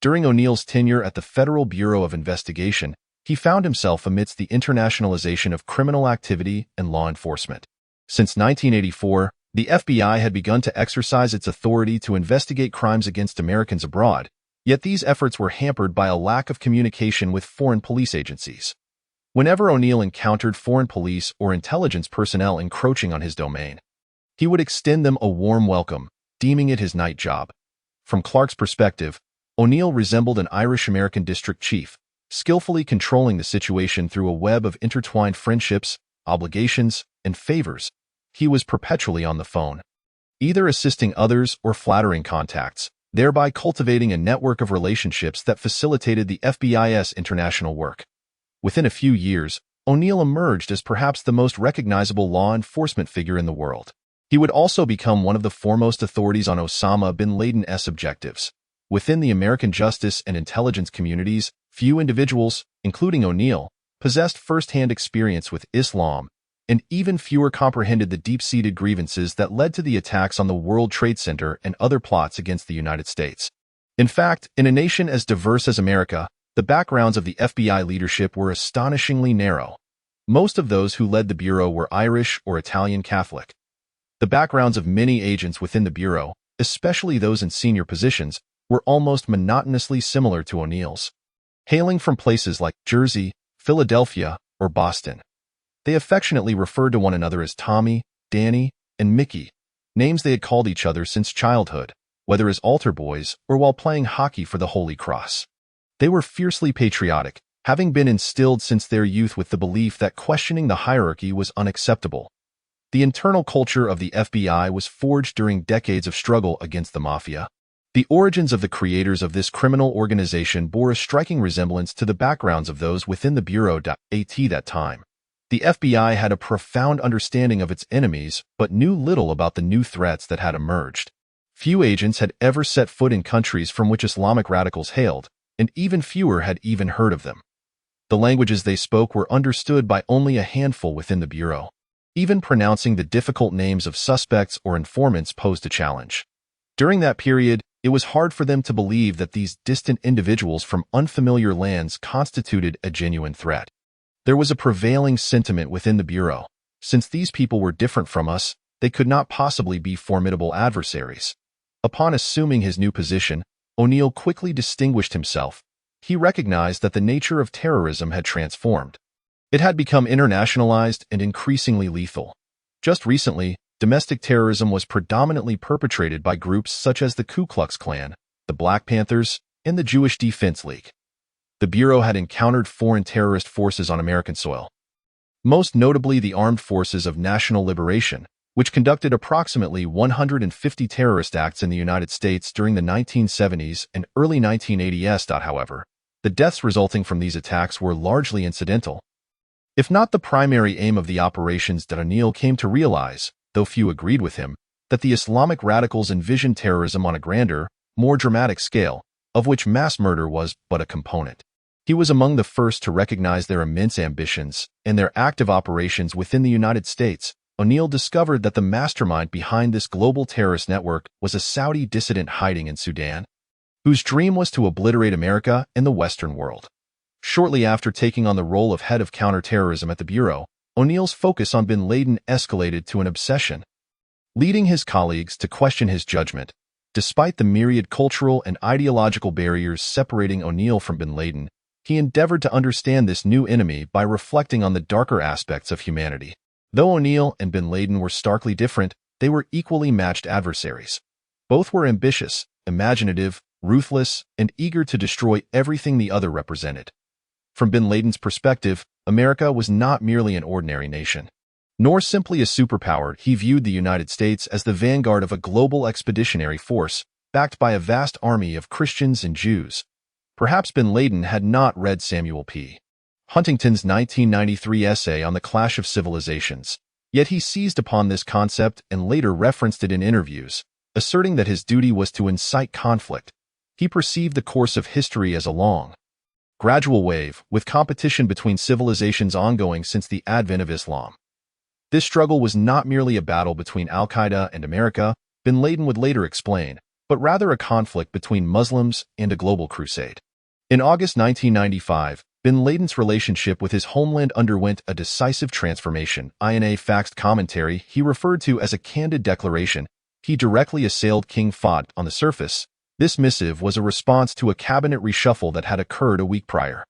During O'Neill's tenure at the Federal Bureau of Investigation, he found himself amidst the internationalization of criminal activity and law enforcement. Since 1984, The FBI had begun to exercise its authority to investigate crimes against Americans abroad, yet these efforts were hampered by a lack of communication with foreign police agencies. Whenever O'Neill encountered foreign police or intelligence personnel encroaching on his domain, he would extend them a warm welcome, deeming it his night job. From Clark's perspective, O'Neill resembled an Irish-American district chief, skillfully controlling the situation through a web of intertwined friendships, obligations, and favors. He was perpetually on the phone, either assisting others or flattering contacts, thereby cultivating a network of relationships that facilitated the FBI's international work. Within a few years, O'Neill emerged as perhaps the most recognizable law enforcement figure in the world. He would also become one of the foremost authorities on Osama bin Laden's objectives. Within the American justice and intelligence communities, few individuals, including O'Neill, possessed first-hand experience with Islam, and even fewer comprehended the deep-seated grievances that led to the attacks on the World Trade Center and other plots against the United States. In fact, in a nation as diverse as America, the backgrounds of the FBI leadership were astonishingly narrow. Most of those who led the Bureau were Irish or Italian Catholic. The backgrounds of many agents within the Bureau, especially those in senior positions, were almost monotonously similar to O'Neill's. Hailing from places like Jersey, Philadelphia, or Boston, they affectionately referred to one another as Tommy, Danny, and Mickey, names they had called each other since childhood, whether as altar boys or while playing hockey for the Holy Cross. They were fiercely patriotic, having been instilled since their youth with the belief that questioning the hierarchy was unacceptable. The internal culture of the FBI was forged during decades of struggle against the mafia. The origins of the creators of this criminal organization bore a striking resemblance to the backgrounds of those within the Bureau at that time. The FBI had a profound understanding of its enemies, but knew little about the new threats that had emerged. Few agents had ever set foot in countries from which Islamic radicals hailed, and even fewer had even heard of them. The languages they spoke were understood by only a handful within the Bureau. Even pronouncing the difficult names of suspects or informants posed a challenge. During that period, it was hard for them to believe that these distant individuals from unfamiliar lands constituted a genuine threat. There was a prevailing sentiment within the Bureau. Since these people were different from us, they could not possibly be formidable adversaries. Upon assuming his new position, O'Neill quickly distinguished himself. He recognized that the nature of terrorism had transformed. It had become internationalized and increasingly lethal. Just recently, domestic terrorism was predominantly perpetrated by groups such as the Ku Klux Klan, the Black Panthers, and the Jewish Defense League. The Bureau had encountered foreign terrorist forces on American soil, most notably the Armed Forces of National Liberation, which conducted approximately 150 terrorist acts in the United States during the 1970s and early 1980s. However, the deaths resulting from these attacks were largely incidental. If not the primary aim of the operations, O'Neill came to realize, though few agreed with him, that the Islamic radicals envisioned terrorism on a grander, more dramatic scale, of which mass murder was but a component. He was among the first to recognize their immense ambitions and their active operations within the United States. O'Neill discovered that the mastermind behind this global terrorist network was a Saudi dissident hiding in Sudan, whose dream was to obliterate America and the Western world. Shortly after taking on the role of head of counterterrorism at the Bureau, O'Neill's focus on bin Laden escalated to an obsession, leading his colleagues to question his judgment. Despite the myriad cultural and ideological barriers separating O'Neill from bin Laden, he endeavored to understand this new enemy by reflecting on the darker aspects of humanity. Though O'Neill and bin Laden were starkly different, they were equally matched adversaries. Both were ambitious, imaginative, ruthless, and eager to destroy everything the other represented. From bin Laden's perspective, America was not merely an ordinary nation, nor simply a superpower. He viewed the United States as the vanguard of a global expeditionary force, backed by a vast army of Christians and Jews. Perhaps bin Laden had not read Samuel P. Huntington's 1993 essay on the Clash of Civilizations, yet he seized upon this concept and later referenced it in interviews, asserting that his duty was to incite conflict. He perceived the course of history as a long, gradual wave, with competition between civilizations ongoing since the advent of Islam. This struggle was not merely a battle between Al-Qaeda and America, bin Laden would later explain, but rather a conflict between Muslims and a global crusade. In August 1995, Bin Laden's relationship with his homeland underwent a decisive transformation. In a faxed commentary he referred to as a candid declaration, he directly assailed King Fahd. On the surface, this missive was a response to a cabinet reshuffle that had occurred a week prior.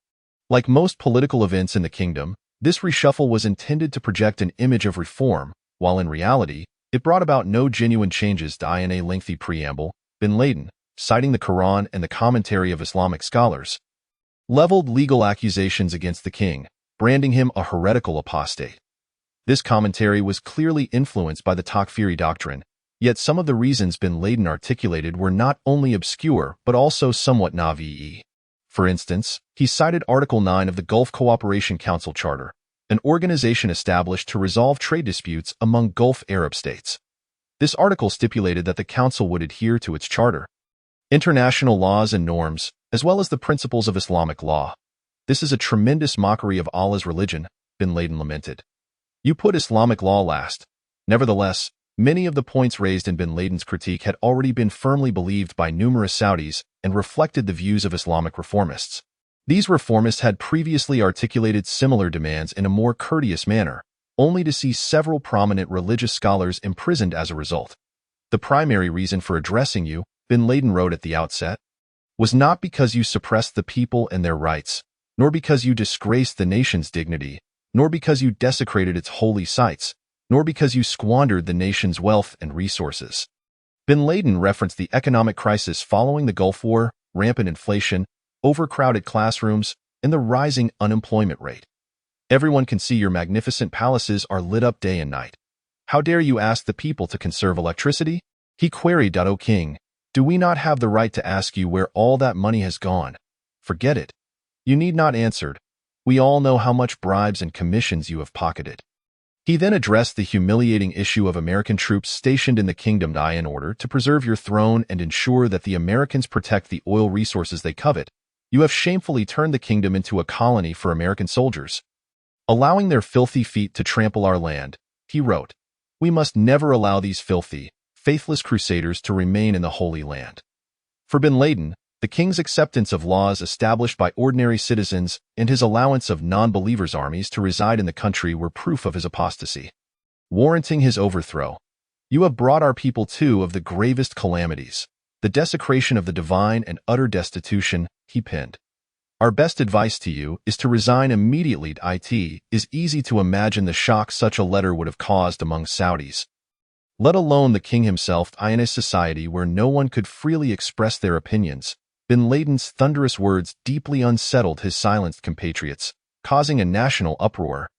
Like most political events in the kingdom, this reshuffle was intended to project an image of reform, while in reality, it brought about no genuine changes. In a lengthy preamble, Bin Laden, citing the Quran and the commentary of Islamic scholars, leveled legal accusations against the king, branding him a heretical apostate. This commentary was clearly influenced by the Takfiri doctrine, yet some of the reasons Bin Laden articulated were not only obscure but also somewhat naive. For instance, he cited Article 9 of the Gulf Cooperation Council Charter, an organization established to resolve trade disputes among Gulf Arab states. This article stipulated that the council would adhere to its charter, international laws and norms, as well as the principles of Islamic law. This is a tremendous mockery of Allah's religion, Bin Laden lamented. You put Islamic law last. Nevertheless, many of the points raised in Bin Laden's critique had already been firmly believed by numerous Saudis and reflected the views of Islamic reformists. These reformists had previously articulated similar demands in a more courteous manner, only to see several prominent religious scholars imprisoned as a result. The primary reason for addressing you, Bin Laden wrote at the outset, was not because you suppressed the people and their rights, nor because you disgraced the nation's dignity, nor because you desecrated its holy sites, nor because you squandered the nation's wealth and resources. Bin Laden referenced the economic crisis following the Gulf War, rampant inflation, overcrowded classrooms, and the rising unemployment rate. Everyone can see your magnificent palaces are lit up day and night. How dare you ask the people to conserve electricity? He queried, O king, do we not have the right to ask you where all that money has gone? Forget it. You need not answer. We all know how much bribes and commissions you have pocketed. He then addressed the humiliating issue of American troops stationed in the kingdom in order to preserve your throne and ensure that the Americans protect the oil resources they covet. You have shamefully turned the kingdom into a colony for American soldiers, allowing their filthy feet to trample our land. He wrote, we must never allow these filthy, faithless crusaders to remain in the Holy Land. For Bin Laden, the king's acceptance of laws established by ordinary citizens and his allowance of non-believers' armies to reside in the country were proof of his apostasy, warranting his overthrow. You have brought our people two of the gravest calamities, the desecration of the divine and utter destitution, he penned. Our best advice to you is to resign immediately. It is easy to imagine the shock such a letter would have caused among Saudis, let alone the king himself. In a society where no one could freely express their opinions, Bin Laden's thunderous words deeply unsettled his silenced compatriots, causing a national uproar.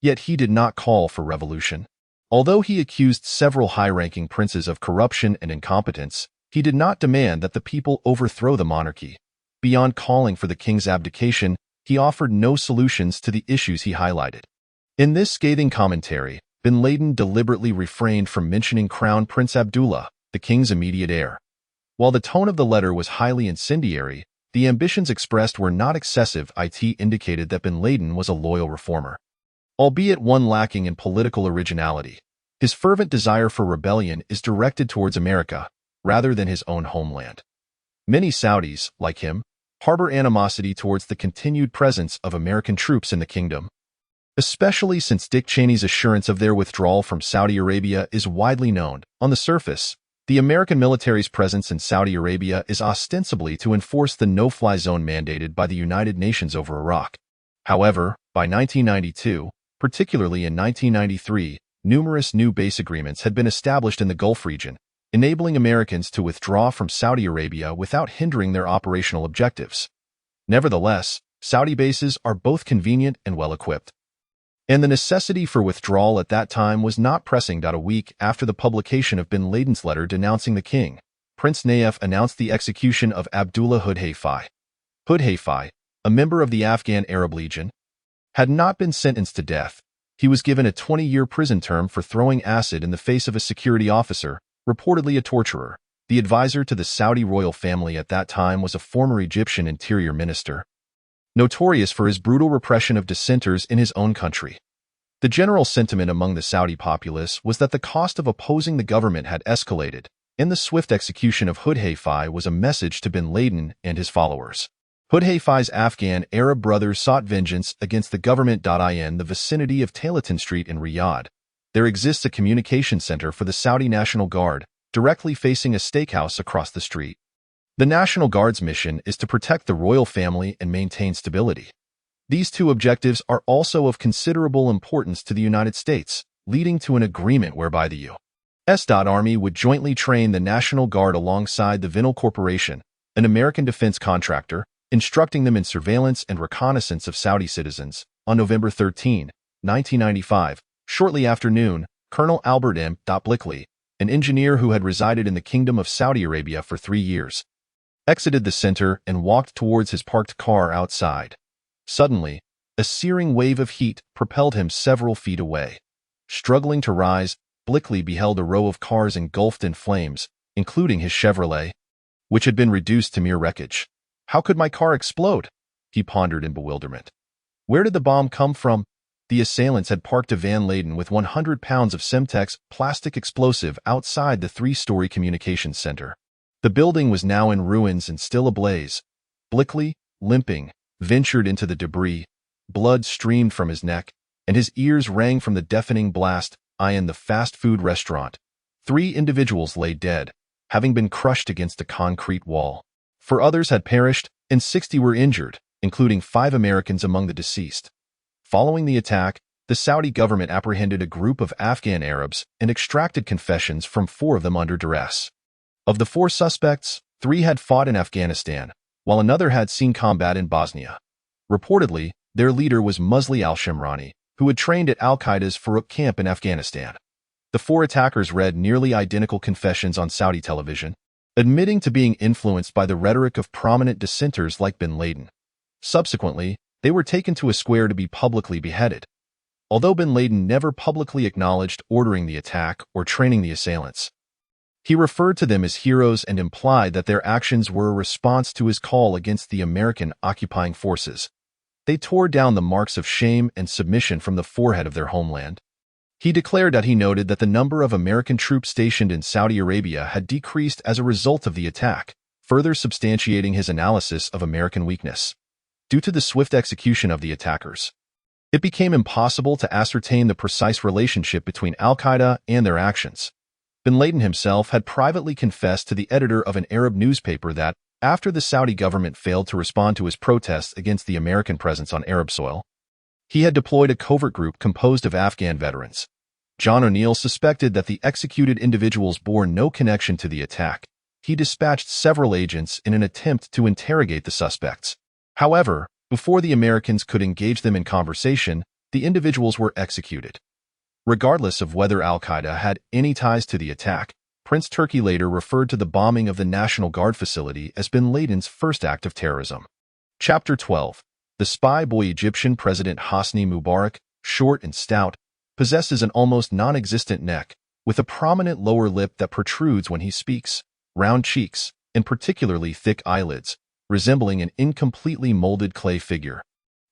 Yet he did not call for revolution. Although he accused several high-ranking princes of corruption and incompetence, he did not demand that the people overthrow the monarchy. Beyond calling for the king's abdication, he offered no solutions to the issues he highlighted. In this scathing commentary, Bin Laden deliberately refrained from mentioning Crown Prince Abdullah, the king's immediate heir. While the tone of the letter was highly incendiary, the ambitions expressed were not excessive. It indicated that Bin Laden was a loyal reformer, albeit one lacking in political originality. His fervent desire for rebellion is directed towards America, rather than his own homeland. Many Saudis, like him, harbor animosity towards the continued presence of American troops in the kingdom, especially since Dick Cheney's assurance of their withdrawal from Saudi Arabia is widely known. On the surface, the American military's presence in Saudi Arabia is ostensibly to enforce the no-fly zone mandated by the United Nations over Iraq. However, by 1992, particularly in 1993, numerous new base agreements had been established in the Gulf region, enabling Americans to withdraw from Saudi Arabia without hindering their operational objectives. Nevertheless, Saudi bases are both convenient and well-equipped, and the necessity for withdrawal at that time was not pressing. A week after the publication of Bin Laden's letter denouncing the king, Prince Nayef announced the execution of Abdullah Hudhayfi. Hudhayfi, a member of the Afghan Arab Legion, had not been sentenced to death. He was given a 20-year prison term for throwing acid in the face of a security officer, reportedly a torturer. The advisor to the Saudi royal family at that time was a former Egyptian interior minister, notorious for his brutal repression of dissenters in his own country. The general sentiment among the Saudi populace was that the cost of opposing the government had escalated, and the swift execution of Hudhayfi was a message to Bin Laden and his followers. Hudhayfi's Afghan Arab brothers sought vengeance against the government. In the vicinity of Taylaton Street in Riyadh, there exists a communication center for the Saudi National Guard, directly facing a steakhouse across the street. The National Guard's mission is to protect the royal family and maintain stability. These two objectives are also of considerable importance to the United States, leading to an agreement whereby the U.S. Army would jointly train the National Guard alongside the Vinnell Corporation, an American defense contractor, instructing them in surveillance and reconnaissance of Saudi citizens. On November 13, 1995, shortly after noon, Colonel Albert M. Blickley, an engineer who had resided in the Kingdom of Saudi Arabia for 3 years, exited the center and walked towards his parked car outside. Suddenly, a searing wave of heat propelled him several feet away. Struggling to rise, Blickley beheld a row of cars engulfed in flames, including his Chevrolet, which had been reduced to mere wreckage. How could my car explode? He pondered in bewilderment. Where did the bomb come from? The assailants had parked a van laden with 100 pounds of Semtex plastic explosive outside the 3-story communications center. The building was now in ruins and still ablaze. Blickley, limping, ventured into the debris. Blood streamed from his neck, and his ears rang from the deafening blast. In the fast food restaurant, 3 individuals lay dead, having been crushed against a concrete wall. 4 others had perished, and 60 were injured, including 5 Americans among the deceased. Following the attack, the Saudi government apprehended a group of Afghan Arabs and extracted confessions from 4 of them under duress. Of the 4 suspects, 3 had fought in Afghanistan, while another had seen combat in Bosnia. Reportedly, their leader was Musli al-Shamrani, who had trained at al-Qaeda's Farouk camp in Afghanistan. The 4 attackers read nearly identical confessions on Saudi television, admitting to being influenced by the rhetoric of prominent dissenters like bin Laden. Subsequently, they were taken to a square to be publicly beheaded. Although bin Laden never publicly acknowledged ordering the attack or training the assailants, he referred to them as heroes and implied that their actions were a response to his call against the American occupying forces. They tore down the marks of shame and submission from the forehead of their homeland. He declared that he noted that the number of American troops stationed in Saudi Arabia had decreased as a result of the attack, further substantiating his analysis of American weakness. Due to the swift execution of the attackers, it became impossible to ascertain the precise relationship between al-Qaeda and their actions. Bin Laden himself had privately confessed to the editor of an Arab newspaper that, after the Saudi government failed to respond to his protests against the American presence on Arab soil, he had deployed a covert group composed of Afghan veterans. John O'Neill suspected that the executed individuals bore no connection to the attack. He dispatched several agents in an attempt to interrogate the suspects. However, before the Americans could engage them in conversation, the individuals were executed. Regardless of whether al-Qaeda had any ties to the attack, Prince Turki later referred to the bombing of the National Guard facility as bin Laden's first act of terrorism. Chapter 12. The spy boy. Egyptian President Hosni Mubarak, short and stout, possesses an almost non-existent neck, with a prominent lower lip that protrudes when he speaks, round cheeks, and particularly thick eyelids, resembling an incompletely molded clay figure.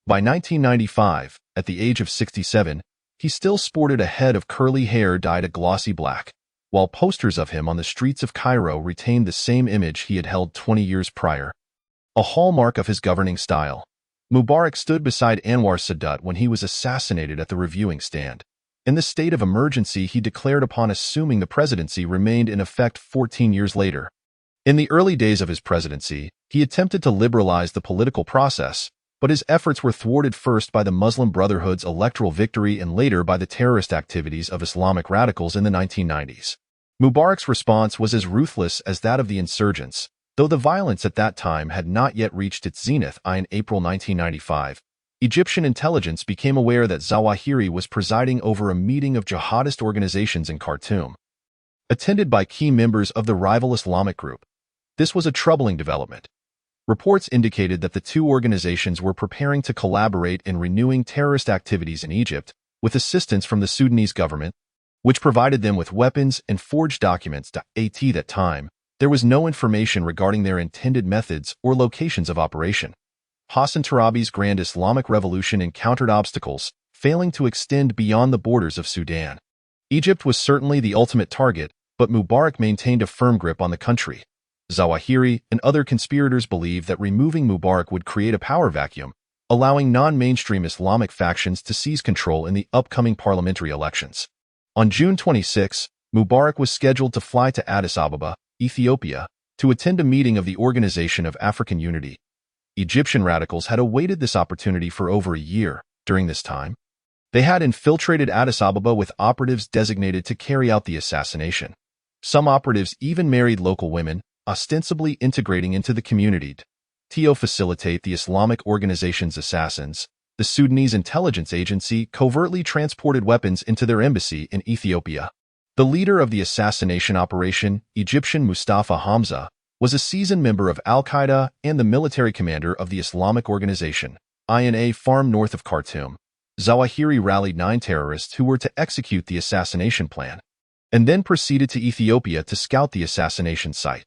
By 1995, at the age of 67, he still sported a head of curly hair dyed a glossy black, while posters of him on the streets of Cairo retained the same image he had held 20 years prior. A hallmark of his governing style, Mubarak stood beside Anwar Sadat when he was assassinated at the reviewing stand. In the state of emergency he declared upon assuming the presidency remained in effect 14 years later. In the early days of his presidency, he attempted to liberalize the political process, but his efforts were thwarted first by the Muslim Brotherhood's electoral victory and later by the terrorist activities of Islamic radicals in the 1990s. Mubarak's response was as ruthless as that of the insurgents, though the violence at that time had not yet reached its zenith. In April 1995, Egyptian intelligence became aware that Zawahiri was presiding over a meeting of jihadist organizations in Khartoum, attended by key members of the rival Islamic group. This was a troubling development. Reports indicated that the 2 organizations were preparing to collaborate in renewing terrorist activities in Egypt, with assistance from the Sudanese government, which provided them with weapons and forged documents. At that time, there was no information regarding their intended methods or locations of operation. Hassan Turabi's Grand Islamic Revolution encountered obstacles, failing to extend beyond the borders of Sudan. Egypt was certainly the ultimate target, but Mubarak maintained a firm grip on the country. Zawahiri and other conspirators believed that removing Mubarak would create a power vacuum, allowing non-mainstream Islamic factions to seize control in the upcoming parliamentary elections. On June 26, Mubarak was scheduled to fly to Addis Ababa, Ethiopia, to attend a meeting of the Organization of African Unity. Egyptian radicals had awaited this opportunity for over a year. During this time, they had infiltrated Addis Ababa with operatives designated to carry out the assassination. Some operatives even married local women, ostensibly integrating into the community to facilitate the Islamic organization's assassins. The Sudanese intelligence agency covertly transported weapons into their embassy in Ethiopia. The leader of the assassination operation, Egyptian Mustafa Hamza, was a seasoned member of al-Qaeda and the military commander of the Islamic Organization, INA farm north of Khartoum. Zawahiri rallied 9 terrorists who were to execute the assassination plan, and then proceeded to Ethiopia to scout the assassination site.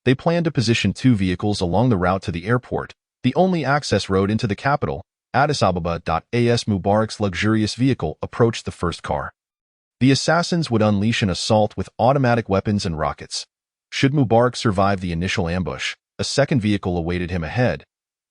They planned to position 2 vehicles along the route to the airport, the only access road into the capital, Addis Ababa. As Mubarak's luxurious vehicle approached the first car, the assassins would unleash an assault with automatic weapons and rockets. Should Mubarak survive the initial ambush, a second vehicle awaited him ahead.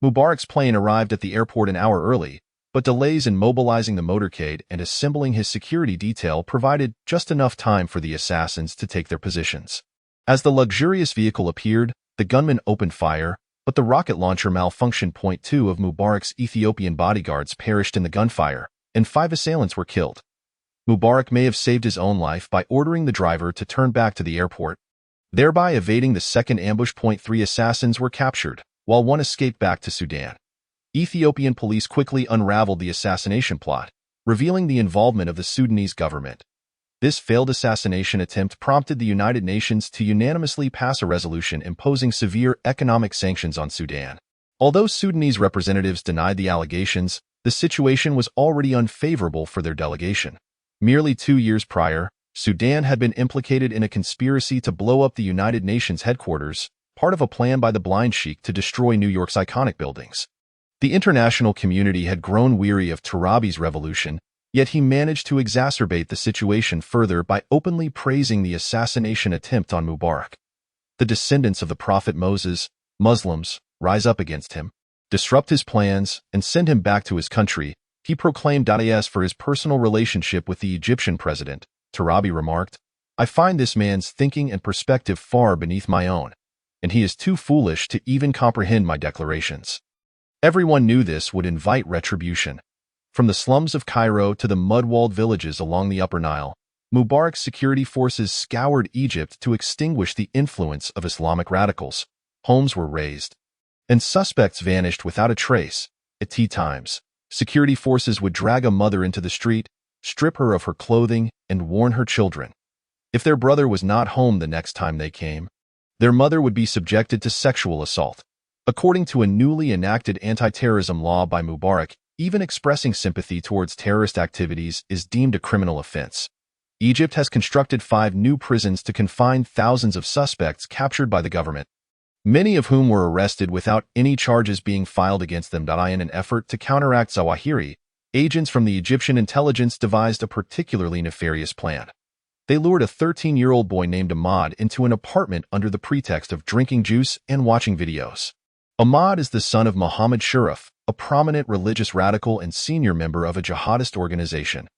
Mubarak's plane arrived at the airport an hour early, but delays in mobilizing the motorcade and assembling his security detail provided just enough time for the assassins to take their positions. As the luxurious vehicle appeared, the gunmen opened fire, but the rocket launcher malfunctioned. 2 of Mubarak's Ethiopian bodyguards perished in the gunfire, and 5 assailants were killed. Mubarak may have saved his own life by ordering the driver to turn back to the airport, thereby evading the second ambush. 3 assassins were captured, while 1 escaped back to Sudan. Ethiopian police quickly unraveled the assassination plot, revealing the involvement of the Sudanese government. This failed assassination attempt prompted the United Nations to unanimously pass a resolution imposing severe economic sanctions on Sudan. Although Sudanese representatives denied the allegations, the situation was already unfavorable for their delegation. Merely 2 years prior, Sudan had been implicated in a conspiracy to blow up the United Nations headquarters, part of a plan by the blind sheikh to destroy New York's iconic buildings. The international community had grown weary of Tarabi's revolution, yet he managed to exacerbate the situation further by openly praising the assassination attempt on Mubarak. The descendants of the prophet Moses, Muslims, rise up against him, disrupt his plans, and send him back to his country. He proclaimed as for his personal relationship with the Egyptian president. Tarabi remarked, "I find this man's thinking and perspective far beneath my own, and he is too foolish to even comprehend my declarations." Everyone knew this would invite retribution. From the slums of Cairo to the mud-walled villages along the Upper Nile, Mubarak's security forces scoured Egypt to extinguish the influence of Islamic radicals. Homes were razed, and suspects vanished without a trace. At tea times, security forces would drag a mother into the street, strip her of her clothing, and warn her children. If their brother was not home the next time they came, their mother would be subjected to sexual assault. According to a newly enacted anti-terrorism law by Mubarak, even expressing sympathy towards terrorist activities is deemed a criminal offense. Egypt has constructed 5 new prisons to confine thousands of suspects captured by the government, many of whom were arrested without any charges being filed against them. In an effort to counteract Zawahiri, agents from the Egyptian intelligence devised a particularly nefarious plan. They lured a 13-year-old boy named Ahmad into an apartment under the pretext of drinking juice and watching videos. Ahmad is the son of Muhammad Sharif, a prominent religious radical and senior member of a jihadist organization.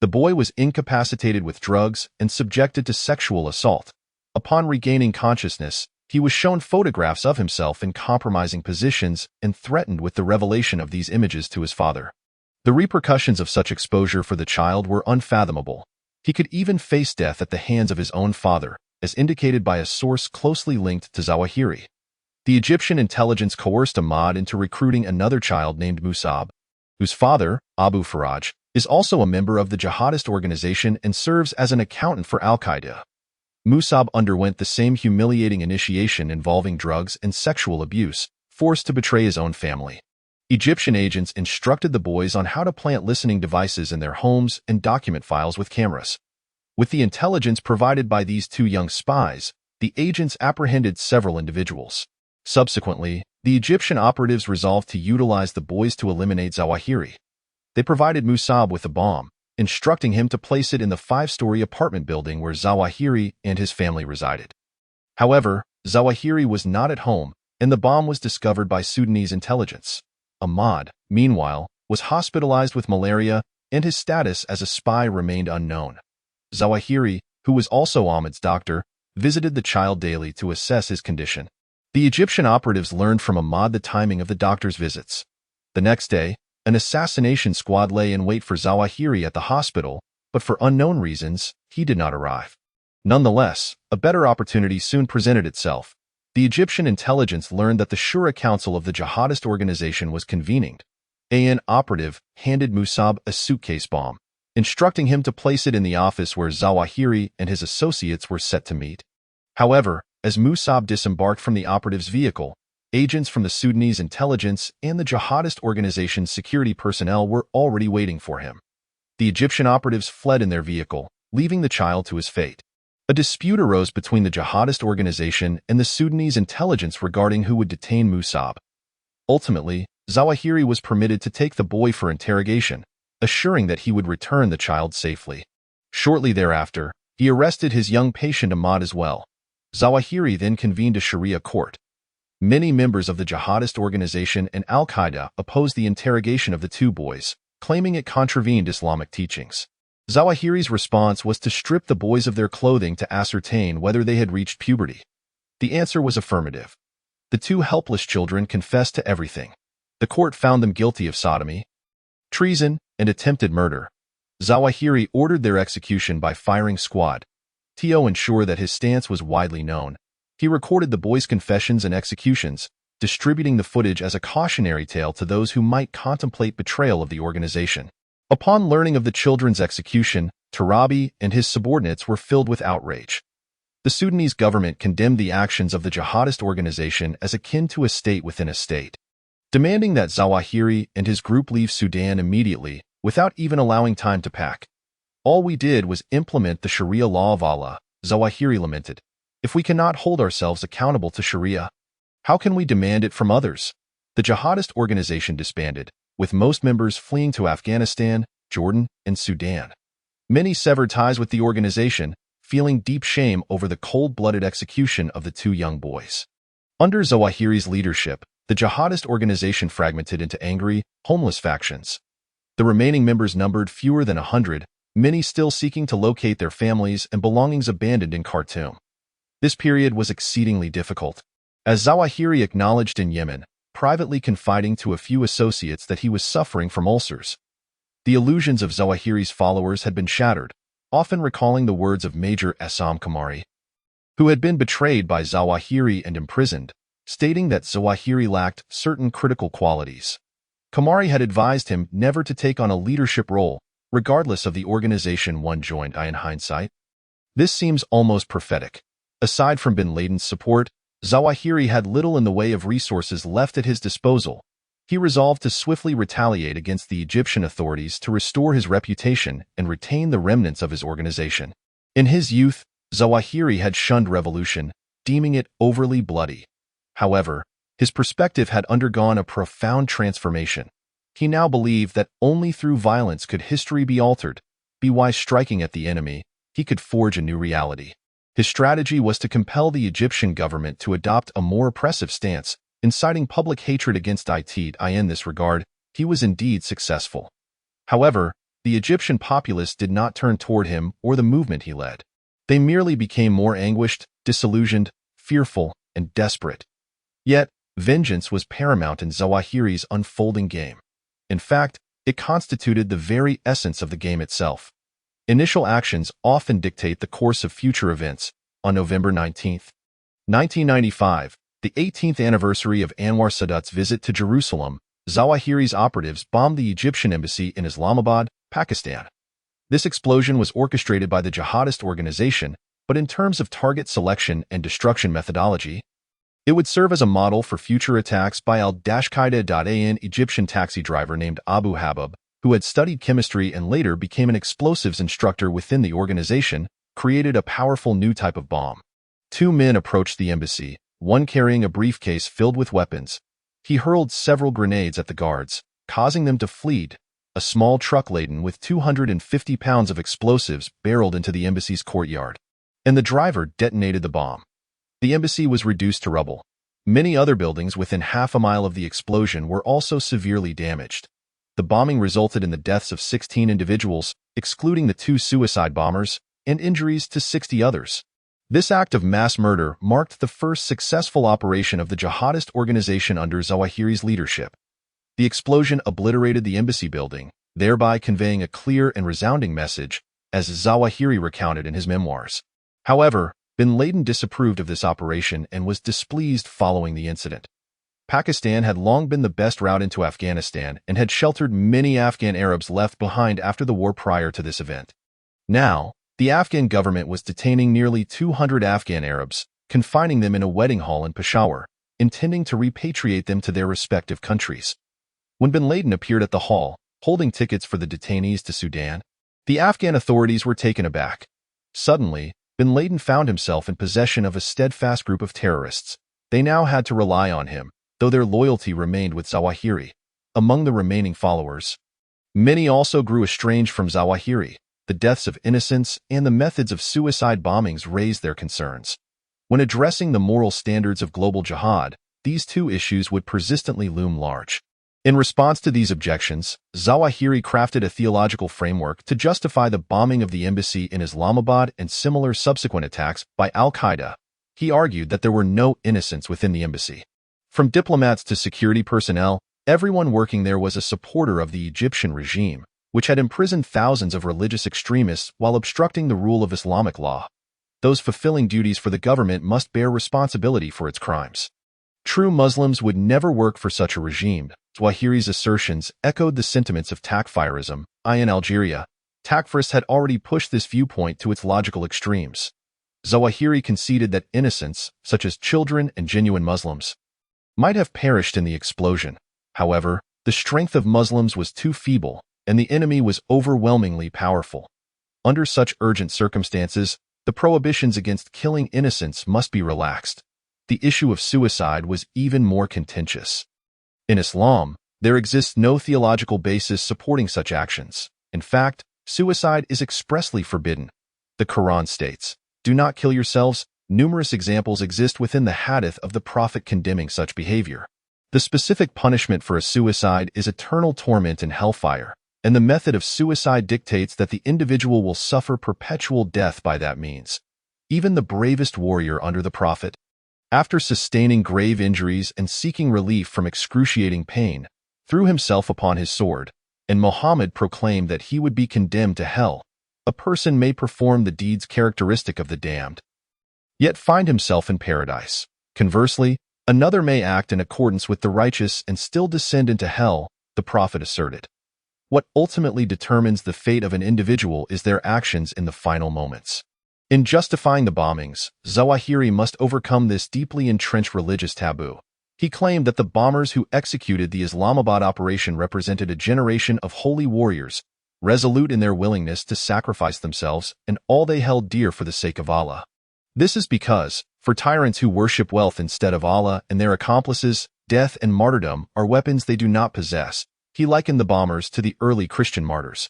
The boy was incapacitated with drugs and subjected to sexual assault. Upon regaining consciousness, he was shown photographs of himself in compromising positions and threatened with the revelation of these images to his father. The repercussions of such exposure for the child were unfathomable. He could even face death at the hands of his own father, as indicated by a source closely linked to Zawahiri. The Egyptian intelligence coerced Ahmad into recruiting another child named Musab, whose father, Abu Faraj, is also a member of the jihadist organization and serves as an accountant for al-Qaeda. Musab underwent the same humiliating initiation involving drugs and sexual abuse, forced to betray his own family. Egyptian agents instructed the boys on how to plant listening devices in their homes and document files with cameras. With the intelligence provided by these 2 young spies, the agents apprehended several individuals. Subsequently, the Egyptian operatives resolved to utilize the boys to eliminate Zawahiri. They provided Musab with a bomb, instructing him to place it in the 5-story apartment building where Zawahiri and his family resided. However, Zawahiri was not at home, and the bomb was discovered by Sudanese intelligence. Ahmad, meanwhile, was hospitalized with malaria, and his status as a spy remained unknown. Zawahiri, who was also Ahmad's doctor, visited the child daily to assess his condition. The Egyptian operatives learned from Ahmad the timing of the doctor's visits. The next day, an assassination squad lay in wait for Zawahiri at the hospital, but for unknown reasons, he did not arrive. Nonetheless, a better opportunity soon presented itself. The Egyptian intelligence learned that the Shura Council of the jihadist organization was convening. An operative handed Musab a suitcase bomb, instructing him to place it in the office where Zawahiri and his associates were set to meet. However, as Musab disembarked from the operative's vehicle, agents from the Sudanese intelligence and the jihadist organization's security personnel were already waiting for him. The Egyptian operatives fled in their vehicle, leaving the child to his fate. A dispute arose between the jihadist organization and the Sudanese intelligence regarding who would detain Musab. Ultimately, Zawahiri was permitted to take the boy for interrogation, assuring that he would return the child safely. Shortly thereafter, he arrested his young patient Ahmad as well. Zawahiri then convened a Sharia court. Many members of the jihadist organization and al-Qaeda opposed the interrogation of the two boys, claiming it contravened Islamic teachings. Zawahiri's response was to strip the boys of their clothing to ascertain whether they had reached puberty. The answer was affirmative. The two helpless children confessed to everything. The court found them guilty of sodomy, treason, and attempted murder. Zawahiri ordered their execution by firing squad. To ensure that his stance was widely known, he recorded the boys' confessions and executions, distributing the footage as a cautionary tale to those who might contemplate betrayal of the organization. Upon learning of the children's execution, Tarabi and his subordinates were filled with outrage. The Sudanese government condemned the actions of the jihadist organization as akin to a state within a state, demanding that Zawahiri and his group leave Sudan immediately, without even allowing time to pack. "All we did was implement the Sharia law of Allah," Zawahiri lamented. "If we cannot hold ourselves accountable to Sharia, how can we demand it from others?" The jihadist organization disbanded, with most members fleeing to Afghanistan, Jordan, and Sudan. Many severed ties with the organization, feeling deep shame over the cold-blooded execution of the two young boys. Under Zawahiri's leadership, the jihadist organization fragmented into angry, homeless factions. The remaining members numbered fewer than 100, many still seeking to locate their families and belongings abandoned in Khartoum. This period was exceedingly difficult. As Zawahiri acknowledged in Yemen, privately confiding to a few associates that he was suffering from ulcers. The illusions of Zawahiri's followers had been shattered, often recalling the words of Major Essam Kamari, who had been betrayed by Zawahiri and imprisoned, stating that Zawahiri lacked certain critical qualities. Kamari had advised him never to take on a leadership role, regardless of the organization one joined. In hindsight, this seems almost prophetic. Aside from bin Laden's support, Zawahiri had little in the way of resources left at his disposal. He resolved to swiftly retaliate against the Egyptian authorities to restore his reputation and retain the remnants of his organization. In his youth, Zawahiri had shunned revolution, deeming it overly bloody. However, his perspective had undergone a profound transformation. He now believed that only through violence could history be altered. By striking at the enemy, he could forge a new reality. His strategy was to compel the Egyptian government to adopt a more oppressive stance, inciting public hatred against it. In this regard, he was indeed successful. However, the Egyptian populace did not turn toward him or the movement he led. They merely became more anguished, disillusioned, fearful, and desperate. Yet, vengeance was paramount in Zawahiri's unfolding game. In fact, it constituted the very essence of the game itself. Initial actions often dictate the course of future events. On November 19, 1995, the 18th anniversary of Anwar Sadat's visit to Jerusalem, Zawahiri's operatives bombed the Egyptian embassy in Islamabad, Pakistan. This explosion was orchestrated by the jihadist organization, but in terms of target selection and destruction methodology, it would serve as a model for future attacks by al-Qaeda. An Egyptian taxi driver named Abu Habab, who had studied chemistry and later became an explosives instructor within the organization, created a powerful new type of bomb. Two men approached the embassy, one carrying a briefcase filled with weapons. He hurled several grenades at the guards, causing them to flee. A small truck laden with 250 pounds of explosives barreled into the embassy's courtyard, and the driver detonated the bomb. The embassy was reduced to rubble. Many other buildings within half a mile of the explosion were also severely damaged. The bombing resulted in the deaths of 16 individuals, excluding the 2 suicide bombers, and injuries to 60 others. This act of mass murder marked the first successful operation of the jihadist organization under Zawahiri's leadership. The explosion obliterated the embassy building, thereby conveying a clear and resounding message, as Zawahiri recounted in his memoirs. However, bin Laden disapproved of this operation and was displeased following the incident. Pakistan had long been the best route into Afghanistan and had sheltered many Afghan Arabs left behind after the war prior to this event. Now, the Afghan government was detaining nearly 200 Afghan Arabs, confining them in a wedding hall in Peshawar, intending to repatriate them to their respective countries. When bin Laden appeared at the hall, holding tickets for the detainees to Sudan, the Afghan authorities were taken aback. Suddenly, bin Laden found himself in possession of a steadfast group of terrorists. They now had to rely on him, though their loyalty remained with Zawahiri. Among the remaining followers, many also grew estranged from Zawahiri. The deaths of innocents and the methods of suicide bombings raised their concerns. When addressing the moral standards of global jihad, these 2 issues would persistently loom large. In response to these objections, Zawahiri crafted a theological framework to justify the bombing of the embassy in Islamabad and similar subsequent attacks by al-Qaeda. He argued that there were no innocents within the embassy. From diplomats to security personnel, everyone working there was a supporter of the Egyptian regime, which had imprisoned thousands of religious extremists while obstructing the rule of Islamic law. Those fulfilling duties for the government must bear responsibility for its crimes. True Muslims would never work for such a regime. Zawahiri's assertions echoed the sentiments of takfirism. In Algeria, takfirists had already pushed this viewpoint to its logical extremes. Zawahiri conceded that innocents, such as children and genuine Muslims, might have perished in the explosion. However, the strength of Muslims was too feeble, and the enemy was overwhelmingly powerful. Under such urgent circumstances, the prohibitions against killing innocents must be relaxed. The issue of suicide was even more contentious. In Islam, there exists no theological basis supporting such actions. In fact, suicide is expressly forbidden. The Quran states, "Do not kill yourselves." Numerous examples exist within the hadith of the Prophet condemning such behavior. The specific punishment for a suicide is eternal torment in hellfire, and the method of suicide dictates that the individual will suffer perpetual death by that means. Even the bravest warrior under the Prophet, after sustaining grave injuries and seeking relief from excruciating pain, threw himself upon his sword, and Muhammad proclaimed that he would be condemned to hell. A person may perform the deeds characteristic of the damned, yet find himself in paradise. Conversely, another may act in accordance with the righteous and still descend into hell, the Prophet asserted. What ultimately determines the fate of an individual is their actions in the final moments. In justifying the bombings, Zawahiri must overcome this deeply entrenched religious taboo. He claimed that the bombers who executed the Islamabad operation represented a generation of holy warriors, resolute in their willingness to sacrifice themselves and all they held dear for the sake of Allah. This is because, for tyrants who worship wealth instead of Allah and their accomplices, death and martyrdom are weapons they do not possess. He likened the bombers to the early Christian martyrs.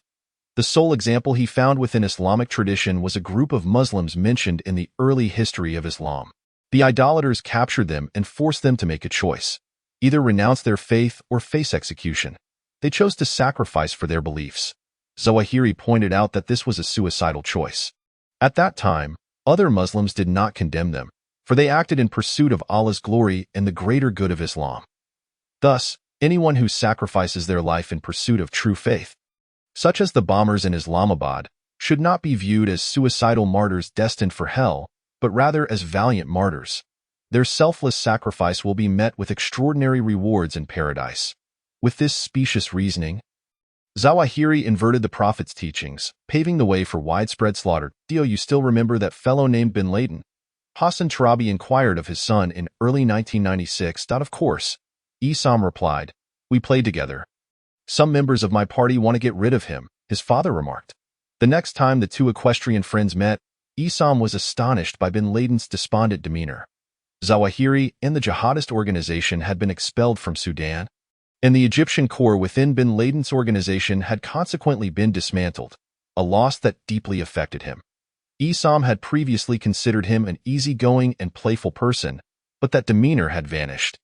The sole example he found within Islamic tradition was a group of Muslims mentioned in the early history of Islam. The idolaters captured them and forced them to make a choice: either renounce their faith or face execution. They chose to sacrifice for their beliefs. Zawahiri pointed out that this was a suicidal choice. At that time, other Muslims did not condemn them, for they acted in pursuit of Allah's glory and the greater good of Islam. Thus, anyone who sacrifices their life in pursuit of true faith, such as the bombers in Islamabad, should not be viewed as suicidal martyrs destined for hell, but rather as valiant martyrs. Their selfless sacrifice will be met with extraordinary rewards in paradise. With this specious reasoning, Zawahiri inverted the Prophet's teachings, paving the way for widespread slaughter. Do you still remember that fellow named bin Laden? Hassan Tarabi inquired of his son in early 1996. Of course, Isam replied, "We played together. Some members of my party want to get rid of him," his father remarked. The next time the 2 equestrian friends met, Isam was astonished by bin Laden's despondent demeanor. Zawahiri and the jihadist organization had been expelled from Sudan, and the Egyptian corps within bin Laden's organization had consequently been dismantled, a loss that deeply affected him. Isam had previously considered him an easygoing and playful person, but that demeanor had vanished.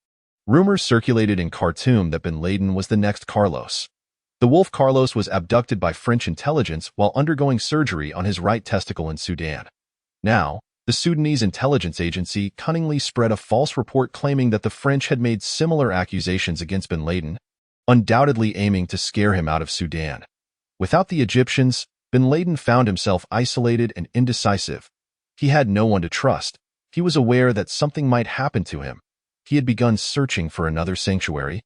Rumors circulated in Khartoum that bin Laden was the next Carlos. The wolf Carlos was abducted by French intelligence while undergoing surgery on his right testicle in Sudan. Now, the Sudanese intelligence agency cunningly spread a false report claiming that the French had made similar accusations against bin Laden, undoubtedly aiming to scare him out of Sudan. Without the Egyptians, bin Laden found himself isolated and indecisive. He had no one to trust. He was aware that something might happen to him. He had begun searching for another sanctuary.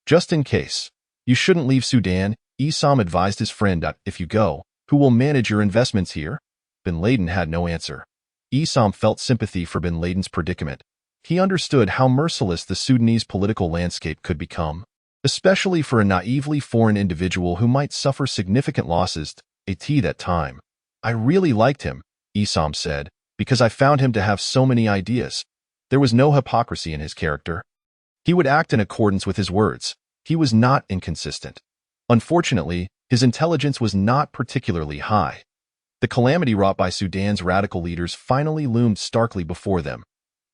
Just in case. You shouldn't leave Sudan, Isam advised his friend. If you go, who will manage your investments here? Bin Laden had no answer. Isam felt sympathy for bin Laden's predicament. He understood how merciless the Sudanese political landscape could become, especially for a naively foreign individual who might suffer significant losses. At that time, I really liked him, Isam said, because I found him to have so many ideas. There was no hypocrisy in his character. He would act in accordance with his words. He was not inconsistent. Unfortunately, his intelligence was not particularly high. The calamity wrought by Sudan's radical leaders finally loomed starkly before them.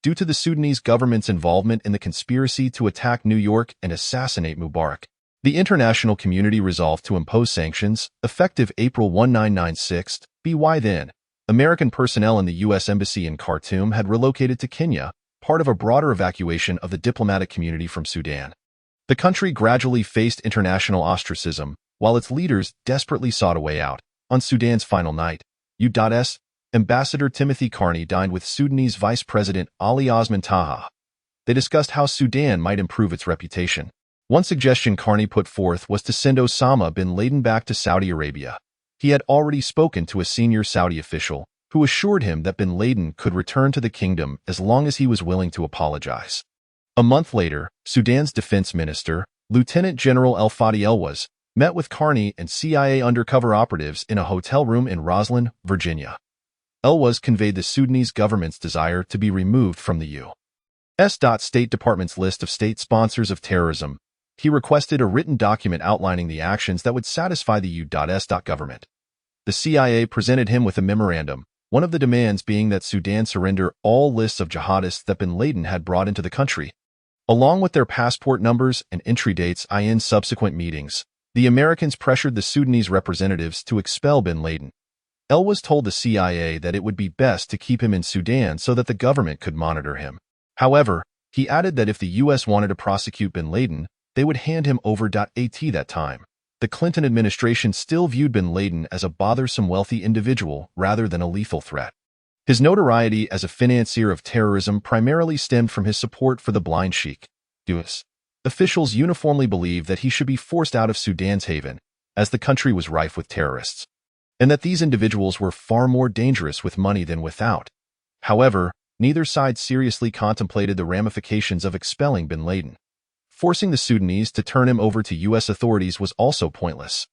Due to the Sudanese government's involvement in the conspiracy to attack New York and assassinate Mubarak, the international community resolved to impose sanctions, effective April 1996. By then, American personnel in the U.S. Embassy in Khartoum had relocated to Kenya, part of a broader evacuation of the diplomatic community from Sudan. The country gradually faced international ostracism, while its leaders desperately sought a way out. On Sudan's final night, U.S. Ambassador Timothy Carney dined with Sudanese Vice President Ali Osman Taha. They discussed how Sudan might improve its reputation. One suggestion Carney put forth was to send Osama bin Laden back to Saudi Arabia. He had already spoken to a senior Saudi official, who assured him that bin Laden could return to the kingdom as long as he was willing to apologize. A month later, Sudan's defense minister, Lieutenant General El-Fadi Elwaz, met with Carney and CIA undercover operatives in a hotel room in Roslyn, Virginia. Elwaz conveyed the Sudanese government's desire to be removed from the U.S. State Department's list of state sponsors of terrorism. He requested a written document outlining the actions that would satisfy the U.S. government. The CIA presented him with a memorandum, one of the demands being that Sudan surrender all lists of jihadists that bin Laden had brought into the country, along with their passport numbers and entry dates. In subsequent meetings, the Americans pressured the Sudanese representatives to expel bin Laden. Elwaz told the CIA that it would be best to keep him in Sudan so that the government could monitor him. However, he added that if the U.S. wanted to prosecute bin Laden, they would hand him over. At that time, the Clinton administration still viewed bin Laden as a bothersome wealthy individual rather than a lethal threat. His notoriety as a financier of terrorism primarily stemmed from his support for the blind sheikh. U.S. officials uniformly believed that he should be forced out of Sudan's haven, as the country was rife with terrorists, and that these individuals were far more dangerous with money than without. However, neither side seriously contemplated the ramifications of expelling bin Laden. Forcing the Sudanese to turn him over to U.S. authorities was also pointless,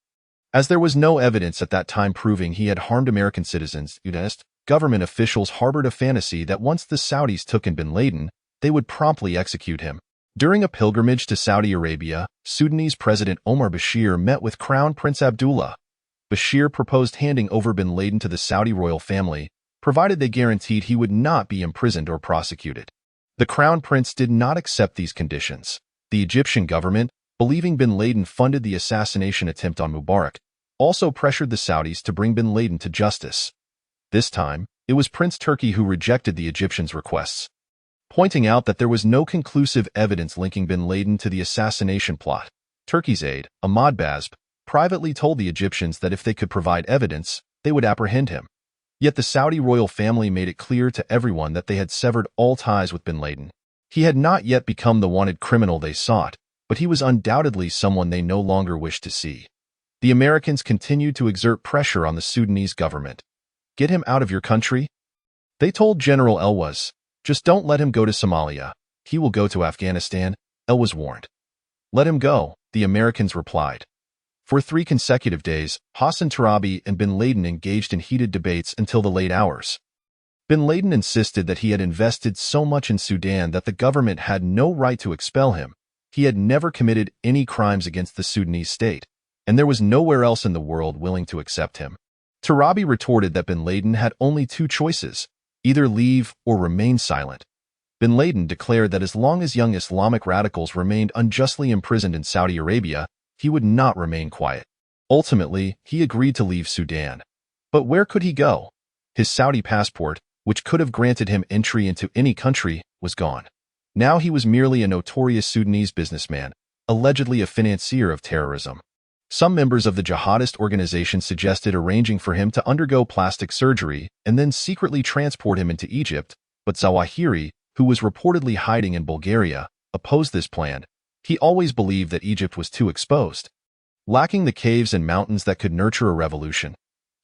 as there was no evidence at that time proving he had harmed American citizens. U.S. government officials harbored a fantasy that once the Saudis took in bin Laden, they would promptly execute him. During a pilgrimage to Saudi Arabia, Sudanese President Omar Bashir met with Crown Prince Abdullah. Bashir proposed handing over bin Laden to the Saudi royal family, provided they guaranteed he would not be imprisoned or prosecuted. The Crown Prince did not accept these conditions. The Egyptian government, believing bin Laden funded the assassination attempt on Mubarak, also pressured the Saudis to bring bin Laden to justice. This time, it was Prince Turki who rejected the Egyptians' requests, pointing out that there was no conclusive evidence linking bin Laden to the assassination plot. Turkey's aide, Ahmad Bazb, privately told the Egyptians that if they could provide evidence, they would apprehend him. Yet the Saudi royal family made it clear to everyone that they had severed all ties with bin Laden. He had not yet become the wanted criminal they sought, but he was undoubtedly someone they no longer wished to see. The Americans continued to exert pressure on the Sudanese government. Get him out of your country? They told General Elwaz. Just don't let him go to Somalia. He will go to Afghanistan, Elwaz warned. Let him go, the Americans replied. For 3 consecutive days, Hassan Turabi and bin Laden engaged in heated debates until the late hours. Bin Laden insisted that he had invested so much in Sudan that the government had no right to expel him. He had never committed any crimes against the Sudanese state, and there was nowhere else in the world willing to accept him. Tarabi retorted that bin Laden had only two choices, either leave or remain silent. Bin Laden declared that as long as young Islamic radicals remained unjustly imprisoned in Saudi Arabia, he would not remain quiet. Ultimately, he agreed to leave Sudan. But where could he go? His Saudi passport, which could have granted him entry into any country, was gone. Now he was merely a notorious Sudanese businessman, allegedly a financier of terrorism. Some members of the jihadist organization suggested arranging for him to undergo plastic surgery and then secretly transport him into Egypt, but Zawahiri, who was reportedly hiding in Bulgaria, opposed this plan. He always believed that Egypt was too exposed, lacking the caves and mountains that could nurture a revolution.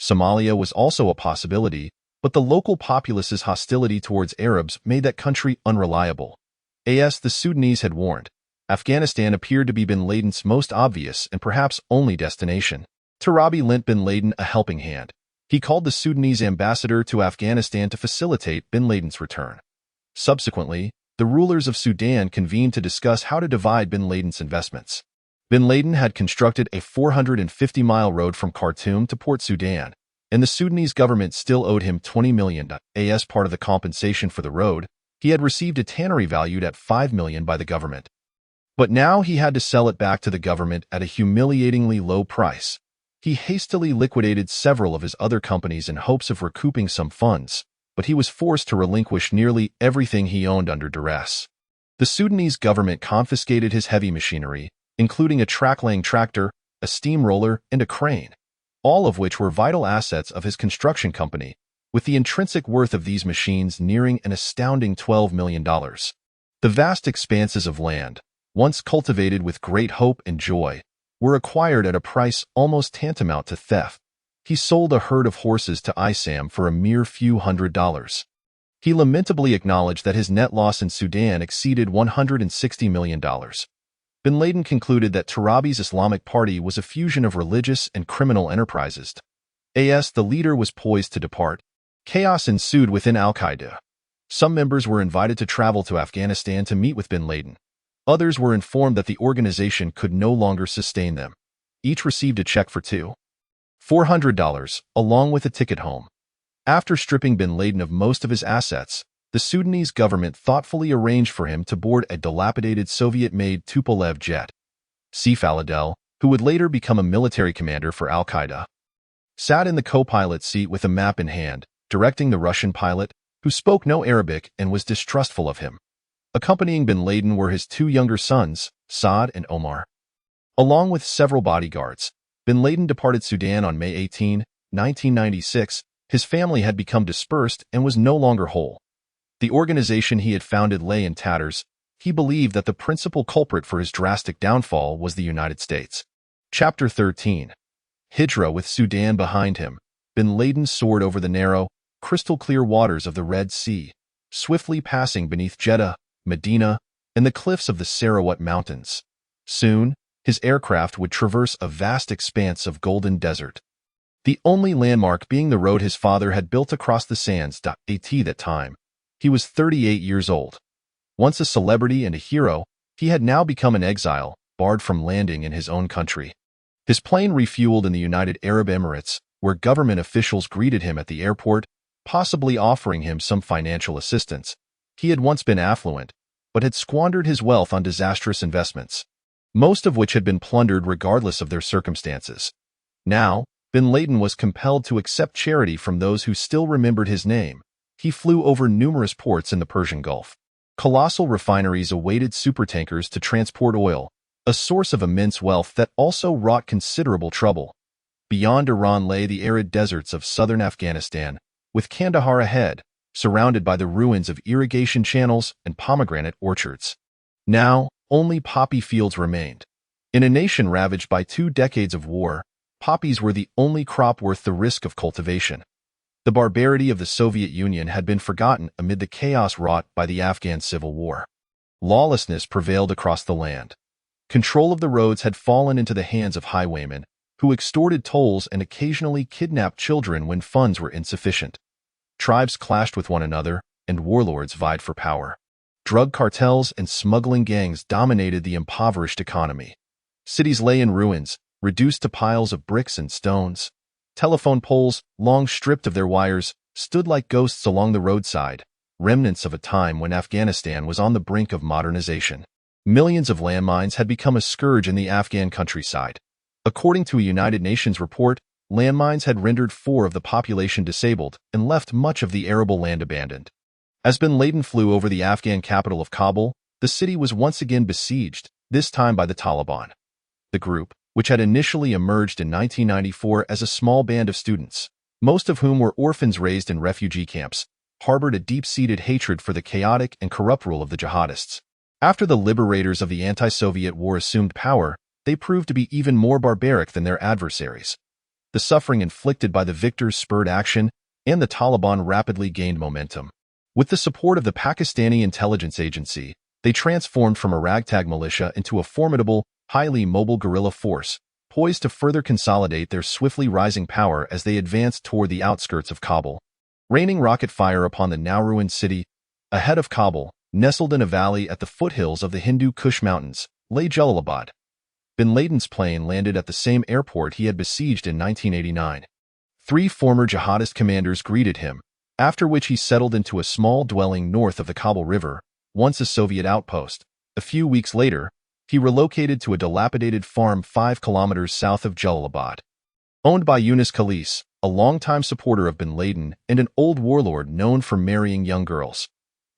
Somalia was also a possibility, but the local populace's hostility towards Arabs made that country unreliable. As the Sudanese had warned, Afghanistan appeared to be bin Laden's most obvious and perhaps only destination. Tarabi lent bin Laden a helping hand. He called the Sudanese ambassador to Afghanistan to facilitate bin Laden's return. Subsequently, the rulers of Sudan convened to discuss how to divide bin Laden's investments. Bin Laden had constructed a 450-mile road from Khartoum to Port Sudan, and the Sudanese government still owed him $20 million. As part of the compensation for the road, he had received a tannery valued at $5 million by the government. But now he had to sell it back to the government at a humiliatingly low price. He hastily liquidated several of his other companies in hopes of recouping some funds, but he was forced to relinquish nearly everything he owned under duress. The Sudanese government confiscated his heavy machinery, including a track-laying tractor, a steamroller, and a crane, all of which were vital assets of his construction company, with the intrinsic worth of these machines nearing an astounding $12 million. The vast expanses of land, once cultivated with great hope and joy, were acquired at a price almost tantamount to theft. He sold a herd of horses to Isam for a mere few $100s. He lamentably acknowledged that his net loss in Sudan exceeded $160 million. Bin Laden concluded that Tarabi's Islamic Party was a fusion of religious and criminal enterprises. As the leader was poised to depart, chaos ensued within al-Qaeda. Some members were invited to travel to Afghanistan to meet with bin Laden. Others were informed that the organization could no longer sustain them. Each received a check for $400, along with a ticket home. After stripping bin Laden of most of his assets, the Sudanese government thoughtfully arranged for him to board a dilapidated Soviet-made Tupolev jet. Faladel, who would later become a military commander for al-Qaeda, sat in the co-pilot seat with a map in hand, directing the Russian pilot, who spoke no Arabic and was distrustful of him. Accompanying bin Laden were his two younger sons, Saad and Omar. Along with several bodyguards, bin Laden departed Sudan on May 18, 1996. His family had become dispersed and was no longer whole. The organization he had founded lay in tatters. He believed that the principal culprit for his drastic downfall was the United States. Chapter 13. Hijra. With Sudan behind him, bin Laden soared over the narrow, crystal-clear waters of the Red Sea, swiftly passing beneath Jeddah, Medina, and the cliffs of the Sarawat Mountains. Soon, his aircraft would traverse a vast expanse of golden desert, the only landmark being the road his father had built across the sands. At that time, he was 38 years old. Once a celebrity and a hero, he had now become an exile, barred from landing in his own country. His plane refueled in the United Arab Emirates, where government officials greeted him at the airport, possibly offering him some financial assistance. He had once been affluent, but had squandered his wealth on disastrous investments, most of which had been plundered regardless of their circumstances. Now, bin Laden was compelled to accept charity from those who still remembered his name. He flew over numerous ports in the Persian Gulf. Colossal refineries awaited supertankers to transport oil, a source of immense wealth that also wrought considerable trouble. Beyond Iran lay the arid deserts of southern Afghanistan, with Kandahar ahead, surrounded by the ruins of irrigation channels and pomegranate orchards. Now, only poppy fields remained. In a nation ravaged by 2 decades of war, poppies were the only crop worth the risk of cultivation. The barbarity of the Soviet Union had been forgotten amid the chaos wrought by the Afghan Civil War. Lawlessness prevailed across the land. Control of the roads had fallen into the hands of highwaymen, who extorted tolls and occasionally kidnapped children when funds were insufficient. Tribes clashed with one another, and warlords vied for power. Drug cartels and smuggling gangs dominated the impoverished economy. Cities lay in ruins, reduced to piles of bricks and stones. Telephone poles, long stripped of their wires, stood like ghosts along the roadside, remnants of a time when Afghanistan was on the brink of modernization. Millions of landmines had become a scourge in the Afghan countryside. According to a United Nations report, landmines had rendered 4% of the population disabled and left much of the arable land abandoned. As bin Laden flew over the Afghan capital of Kabul, the city was once again besieged, this time by the Taliban. The group, which had initially emerged in 1994 as a small band of students, most of whom were orphans raised in refugee camps, harbored a deep-seated hatred for the chaotic and corrupt rule of the jihadists. After the liberators of the anti-Soviet war assumed power, they proved to be even more barbaric than their adversaries. The suffering inflicted by the victors spurred action, and the Taliban rapidly gained momentum. With the support of the Pakistani intelligence agency, they transformed from a ragtag militia into a formidable, highly mobile guerrilla force, poised to further consolidate their swiftly rising power as they advanced toward the outskirts of Kabul. Raining rocket fire upon the now-ruined city, ahead of Kabul, nestled in a valley at the foothills of the Hindu Kush Mountains, lay Jalalabad. Bin Laden's plane landed at the same airport he had besieged in 1989. 3 former jihadist commanders greeted him, after which he settled into a small dwelling north of the Kabul River, once a Soviet outpost. A few weeks later, he relocated to a dilapidated farm 5 kilometers south of Jalalabad. Owned by Yunus Khalis, a longtime supporter of bin Laden and an old warlord known for marrying young girls.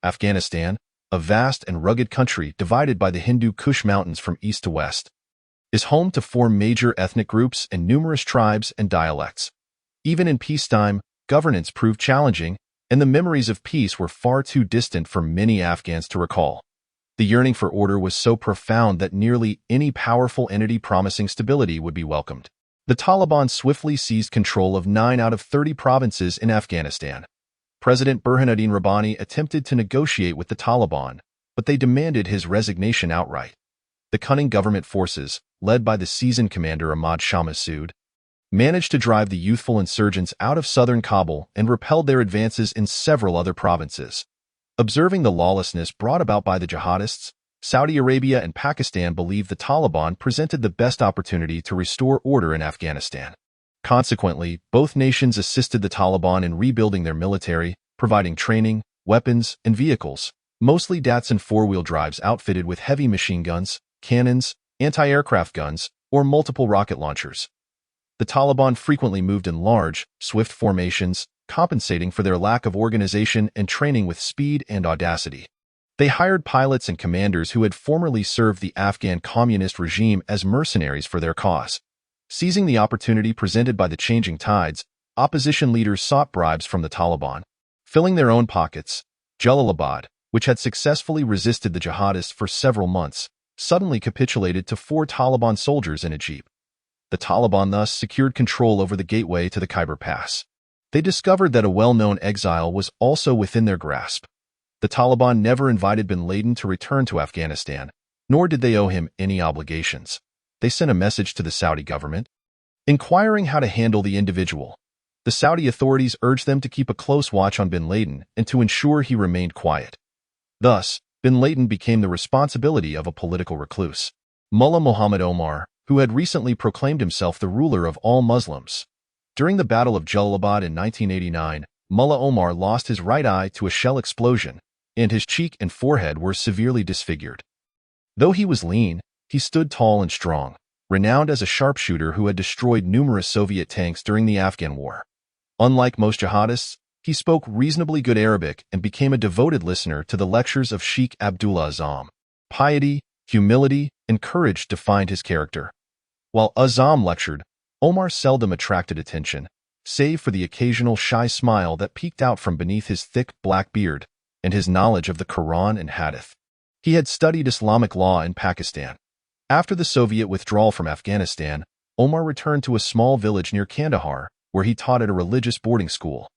Afghanistan, a vast and rugged country divided by the Hindu Kush Mountains from east to west, is home to 4 major ethnic groups and numerous tribes and dialects. Even in peacetime, governance proved challenging, and the memories of peace were far too distant for many Afghans to recall. The yearning for order was so profound that nearly any powerful entity promising stability would be welcomed. The Taliban swiftly seized control of 9 out of 30 provinces in Afghanistan. President Burhanuddin Rabbani attempted to negotiate with the Taliban, but they demanded his resignation outright. The cunning government forces, led by the seasoned commander Ahmad Shah Massoud, managed to drive the youthful insurgents out of southern Kabul and repelled their advances in several other provinces. Observing the lawlessness brought about by the jihadists, Saudi Arabia and Pakistan believed the Taliban presented the best opportunity to restore order in Afghanistan. Consequently, both nations assisted the Taliban in rebuilding their military, providing training, weapons, and vehicles, mostly Datsun 4-wheel drives outfitted with heavy machine guns, cannons, anti-aircraft guns, or multiple rocket launchers. The Taliban frequently moved in large, swift formations, compensating for their lack of organization and training with speed and audacity. They hired pilots and commanders who had formerly served the Afghan communist regime as mercenaries for their cause. Seizing the opportunity presented by the changing tides, opposition leaders sought bribes from the Taliban. Filling their own pockets, Jalalabad, which had successfully resisted the jihadists for several months, suddenly capitulated to 4 Taliban soldiers in a jeep. The Taliban thus secured control over the gateway to the Khyber Pass. They discovered that a well-known exile was also within their grasp. The Taliban never invited bin Laden to return to Afghanistan, nor did they owe him any obligations. They sent a message to the Saudi government, inquiring how to handle the individual. The Saudi authorities urged them to keep a close watch on bin Laden and to ensure he remained quiet. Thus, bin Laden became the responsibility of a political recluse. Mullah Muhammad Omar, who had recently proclaimed himself the ruler of all Muslims. During the Battle of Jalalabad in 1989, Mullah Omar lost his right eye to a shell explosion, and his cheek and forehead were severely disfigured. Though he was lean, he stood tall and strong, renowned as a sharpshooter who had destroyed numerous Soviet tanks during the Afghan War. Unlike most jihadists, he spoke reasonably good Arabic and became a devoted listener to the lectures of Sheikh Abdullah Azam. Piety, humility, and courage defined his character. While Azam lectured, Omar seldom attracted attention, save for the occasional shy smile that peeked out from beneath his thick black beard and his knowledge of the Quran and Hadith. He had studied Islamic law in Pakistan. After the Soviet withdrawal from Afghanistan, Omar returned to a small village near Kandahar, where he taught at a religious boarding school.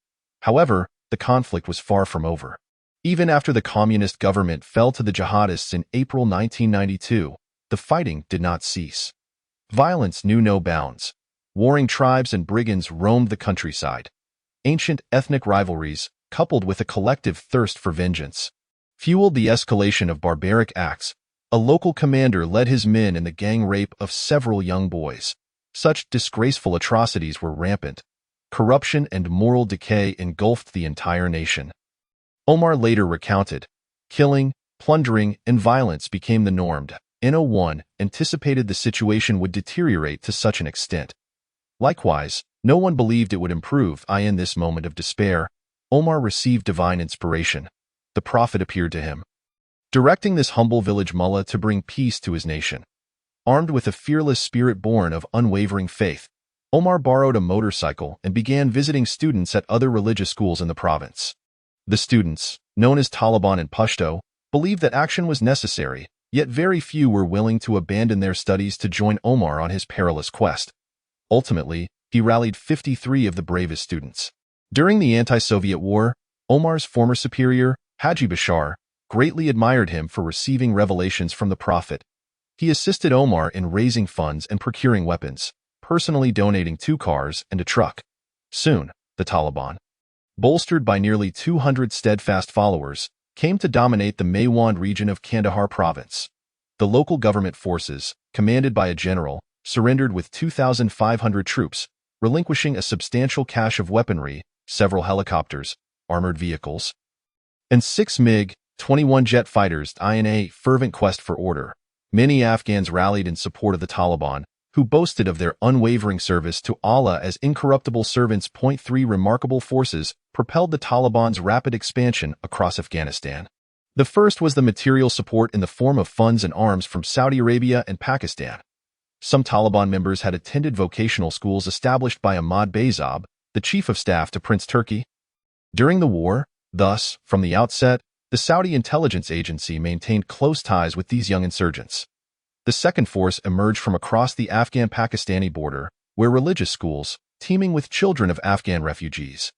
However, the conflict was far from over. Even after the communist government fell to the jihadists in April 1992, the fighting did not cease. Violence knew no bounds. Warring tribes and brigands roamed the countryside. Ancient ethnic rivalries, coupled with a collective thirst for vengeance, fueled the escalation of barbaric acts. A local commander led his men in the gang rape of several young boys. Such disgraceful atrocities were rampant, corruption and moral decay engulfed the entire nation. Omar later recounted, killing, plundering, and violence became the norm. No one anticipated the situation would deteriorate to such an extent. Likewise, no one believed it would improve. In this moment of despair, Omar received divine inspiration. The prophet appeared to him, directing this humble village mullah to bring peace to his nation. Armed with a fearless spirit born of unwavering faith, Omar borrowed a motorcycle and began visiting students at other religious schools in the province. The students, known as Taliban in Pashto, believed that action was necessary, yet very few were willing to abandon their studies to join Omar on his perilous quest. Ultimately, he rallied 53 of the bravest students. During the anti-Soviet war, Omar's former superior, Haji Bashar, greatly admired him for receiving revelations from the Prophet. He assisted Omar in raising funds and procuring weapons, personally donating 2 cars and a truck. Soon, the Taliban, bolstered by nearly 200 steadfast followers, came to dominate the Maiwand region of Kandahar province. The local government forces, commanded by a general, surrendered with 2,500 troops, relinquishing a substantial cache of weaponry, several helicopters, armored vehicles, and 6 MiG-21 jet fighters. In a fervent quest for order, many Afghans rallied in support of the Taliban, who boasted of their unwavering service to Allah as incorruptible servants. 3 remarkable forces propelled the Taliban's rapid expansion across Afghanistan. The first was the material support in the form of funds and arms from Saudi Arabia and Pakistan. Some Taliban members had attended vocational schools established by Ahmad Beyzab, the chief of staff to Prince Turki. During the war, thus, from the outset, the Saudi intelligence agency maintained close ties with these young insurgents. The second force emerged from across the Afghan-Pakistani border, where religious schools, teeming with children of Afghan refugees,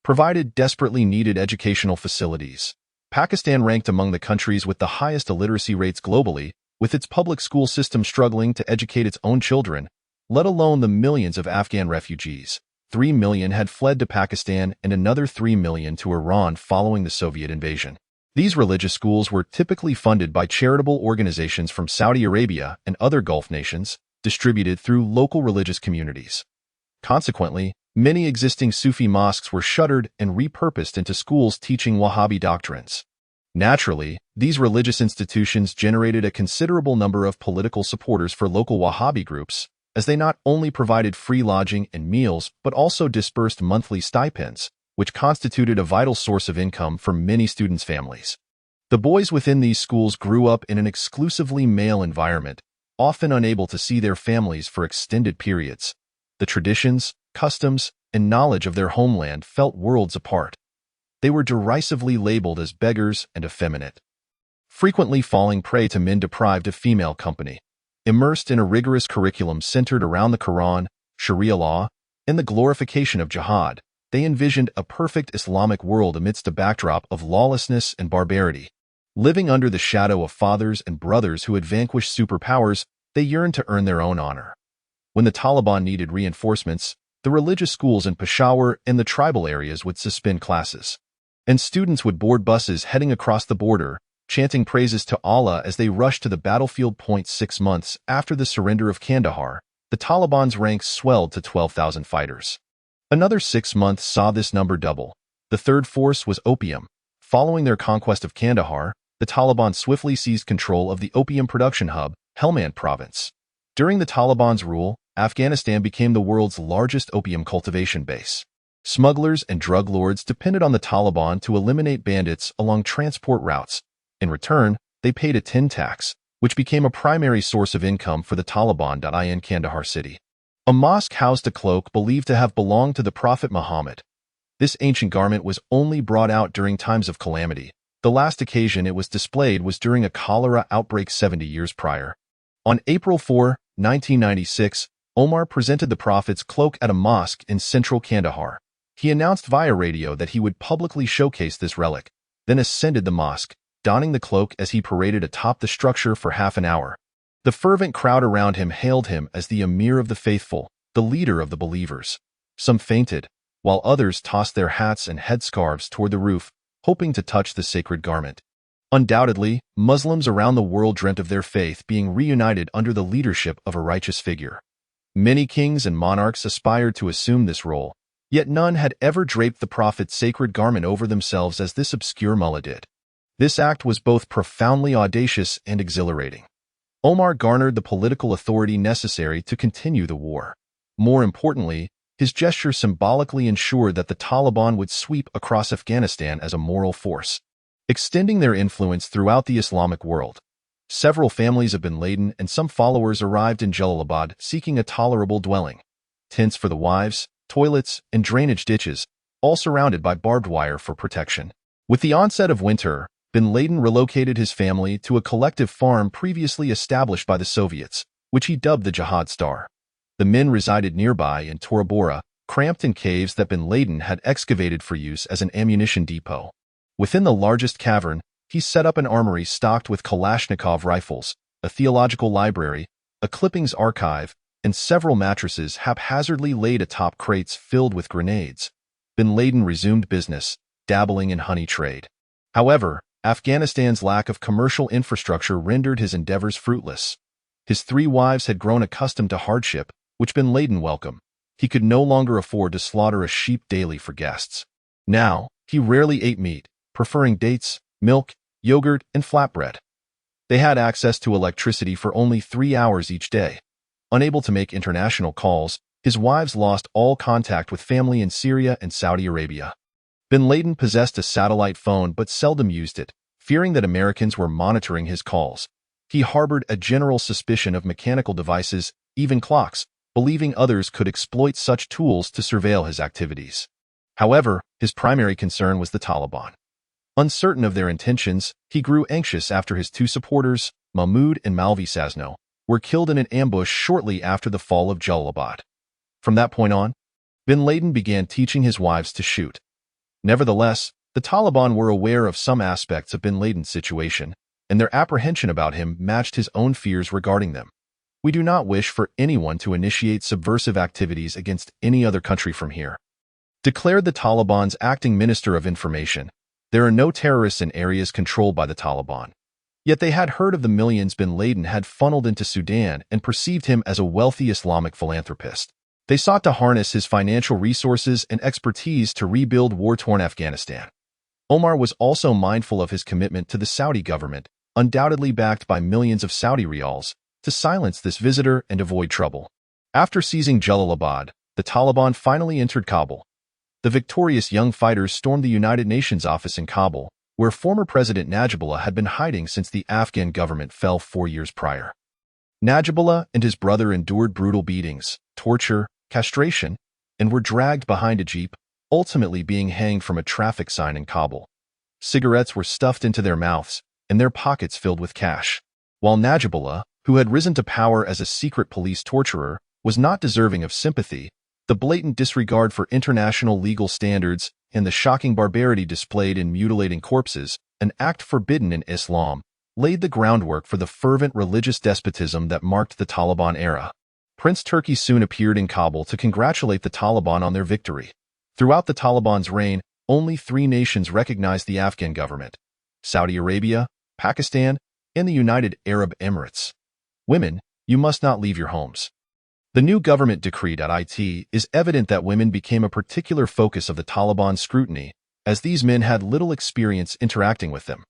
provided desperately needed educational facilities. Pakistan ranked among the countries with the highest illiteracy rates globally, with its public school system struggling to educate its own children, let alone the millions of Afghan refugees. 3 million had fled to Pakistan and another 3 million to Iran following the Soviet invasion. These religious schools were typically funded by charitable organizations from Saudi Arabia and other Gulf nations, distributed through local religious communities. Consequently, many existing Sufi mosques were shuttered and repurposed into schools teaching Wahhabi doctrines. Naturally, these religious institutions generated a considerable number of political supporters for local Wahhabi groups, as they not only provided free lodging and meals but also disbursed monthly stipends, which constituted a vital source of income for many students' families. The boys within these schools grew up in an exclusively male environment, often unable to see their families for extended periods. The traditions, customs, and knowledge of their homeland felt worlds apart. They were derisively labeled as beggars and effeminate, frequently falling prey to men deprived of female company. Immersed in a rigorous curriculum centered around the Quran, Sharia law, and the glorification of jihad, they envisioned a perfect Islamic world amidst a backdrop of lawlessness and barbarity. Living under the shadow of fathers and brothers who had vanquished superpowers, they yearned to earn their own honor. When the Taliban needed reinforcements, the religious schools in Peshawar and the tribal areas would suspend classes, and students would board buses heading across the border, chanting praises to Allah as they rushed to the battlefield. 6 months after the surrender of Kandahar, the Taliban's ranks swelled to 12,000 fighters. Another 6 months saw this number double. The third force was opium. Following their conquest of Kandahar, the Taliban swiftly seized control of the opium production hub, Helmand province. During the Taliban's rule, Afghanistan became the world's largest opium cultivation base. Smugglers and drug lords depended on the Taliban to eliminate bandits along transport routes. In return, they paid a tin tax, which became a primary source of income for the Taliban. In Kandahar city, a mosque housed a cloak believed to have belonged to the Prophet Muhammad. This ancient garment was only brought out during times of calamity. The last occasion it was displayed was during a cholera outbreak 70 years prior. On April 4, 1996, Omar presented the Prophet's cloak at a mosque in central Kandahar. He announced via radio that he would publicly showcase this relic, then ascended the mosque, donning the cloak as he paraded atop the structure for half an hour. The fervent crowd around him hailed him as the Emir of the faithful, the leader of the believers. Some fainted, while others tossed their hats and headscarves toward the roof, hoping to touch the sacred garment. Undoubtedly, Muslims around the world dreamt of their faith being reunited under the leadership of a righteous figure. Many kings and monarchs aspired to assume this role, Yet none had ever draped the prophet's sacred garment over themselves as this obscure mullah did. This act was both profoundly audacious and exhilarating. Omar garnered the political authority necessary to continue the war. More importantly, his gesture symbolically ensured that the Taliban would sweep across Afghanistan as a moral force, extending their influence throughout the Islamic world. Several families of bin Laden and some followers arrived in Jalalabad seeking a tolerable dwelling. Tents for the wives, toilets, and drainage ditches, all surrounded by barbed wire for protection. With the onset of winter, bin Laden relocated his family to a collective farm previously established by the Soviets, which he dubbed the Jihad Star. The men resided nearby in Tora Bora, cramped in caves that bin Laden had excavated for use as an ammunition depot. Within the largest cavern, he set up an armory stocked with Kalashnikov rifles, a theological library, a clippings archive, and several mattresses haphazardly laid atop crates filled with grenades. Bin Laden resumed business, dabbling in honey trade. However, Afghanistan's lack of commercial infrastructure rendered his endeavors fruitless. His 3 wives had grown accustomed to hardship, which bin Laden welcomed. He could no longer afford to slaughter a sheep daily for guests. Now, he rarely ate meat, preferring dates, milk, yogurt, and flatbread. They had access to electricity for only 3 hours each day. Unable to make international calls, his wives lost all contact with family in Syria and Saudi Arabia. Bin Laden possessed a satellite phone but seldom used it, fearing that Americans were monitoring his calls. He harbored a general suspicion of mechanical devices, even clocks, believing others could exploit such tools to surveil his activities. However, his primary concern was the Taliban. Uncertain of their intentions, he grew anxious after his 2 supporters, Mahmoud and Malvi Sazno, were killed in an ambush shortly after the fall of Jalalabad. From that point on, bin Laden began teaching his wives to shoot. Nevertheless, the Taliban were aware of some aspects of bin Laden's situation, and their apprehension about him matched his own fears regarding them. We do not wish for anyone to initiate subversive activities against any other country from here, declared the Taliban's acting Minister of Information. There are no terrorists in areas controlled by the Taliban. Yet they had heard of the millions bin Laden had funneled into Sudan and perceived him as a wealthy Islamic philanthropist. They sought to harness his financial resources and expertise to rebuild war-torn Afghanistan. Omar was also mindful of his commitment to the Saudi government, undoubtedly backed by millions of Saudi riyals, to silence this visitor and avoid trouble. After seizing Jalalabad, the Taliban finally entered Kabul. The victorious young fighters stormed the United Nations office in Kabul, where former President Najibullah had been hiding since the Afghan government fell 4 years prior. Najibullah and his brother endured brutal beatings, torture, castration, and were dragged behind a jeep, ultimately being hanged from a traffic sign in Kabul. Cigarettes were stuffed into their mouths, and their pockets filled with cash. While Najibullah, who had risen to power as a secret police torturer, was not deserving of sympathy, the blatant disregard for international legal standards and the shocking barbarity displayed in mutilating corpses, an act forbidden in Islam, laid the groundwork for the fervent religious despotism that marked the Taliban era. Prince Turki soon appeared in Kabul to congratulate the Taliban on their victory. Throughout the Taliban's reign, only 3 nations recognized the Afghan government: Saudi Arabia, Pakistan, and the United Arab Emirates. Women, you must not leave your homes. The new government decree. It is evident that women became a particular focus of the Taliban's scrutiny, as these men had little experience interacting with them.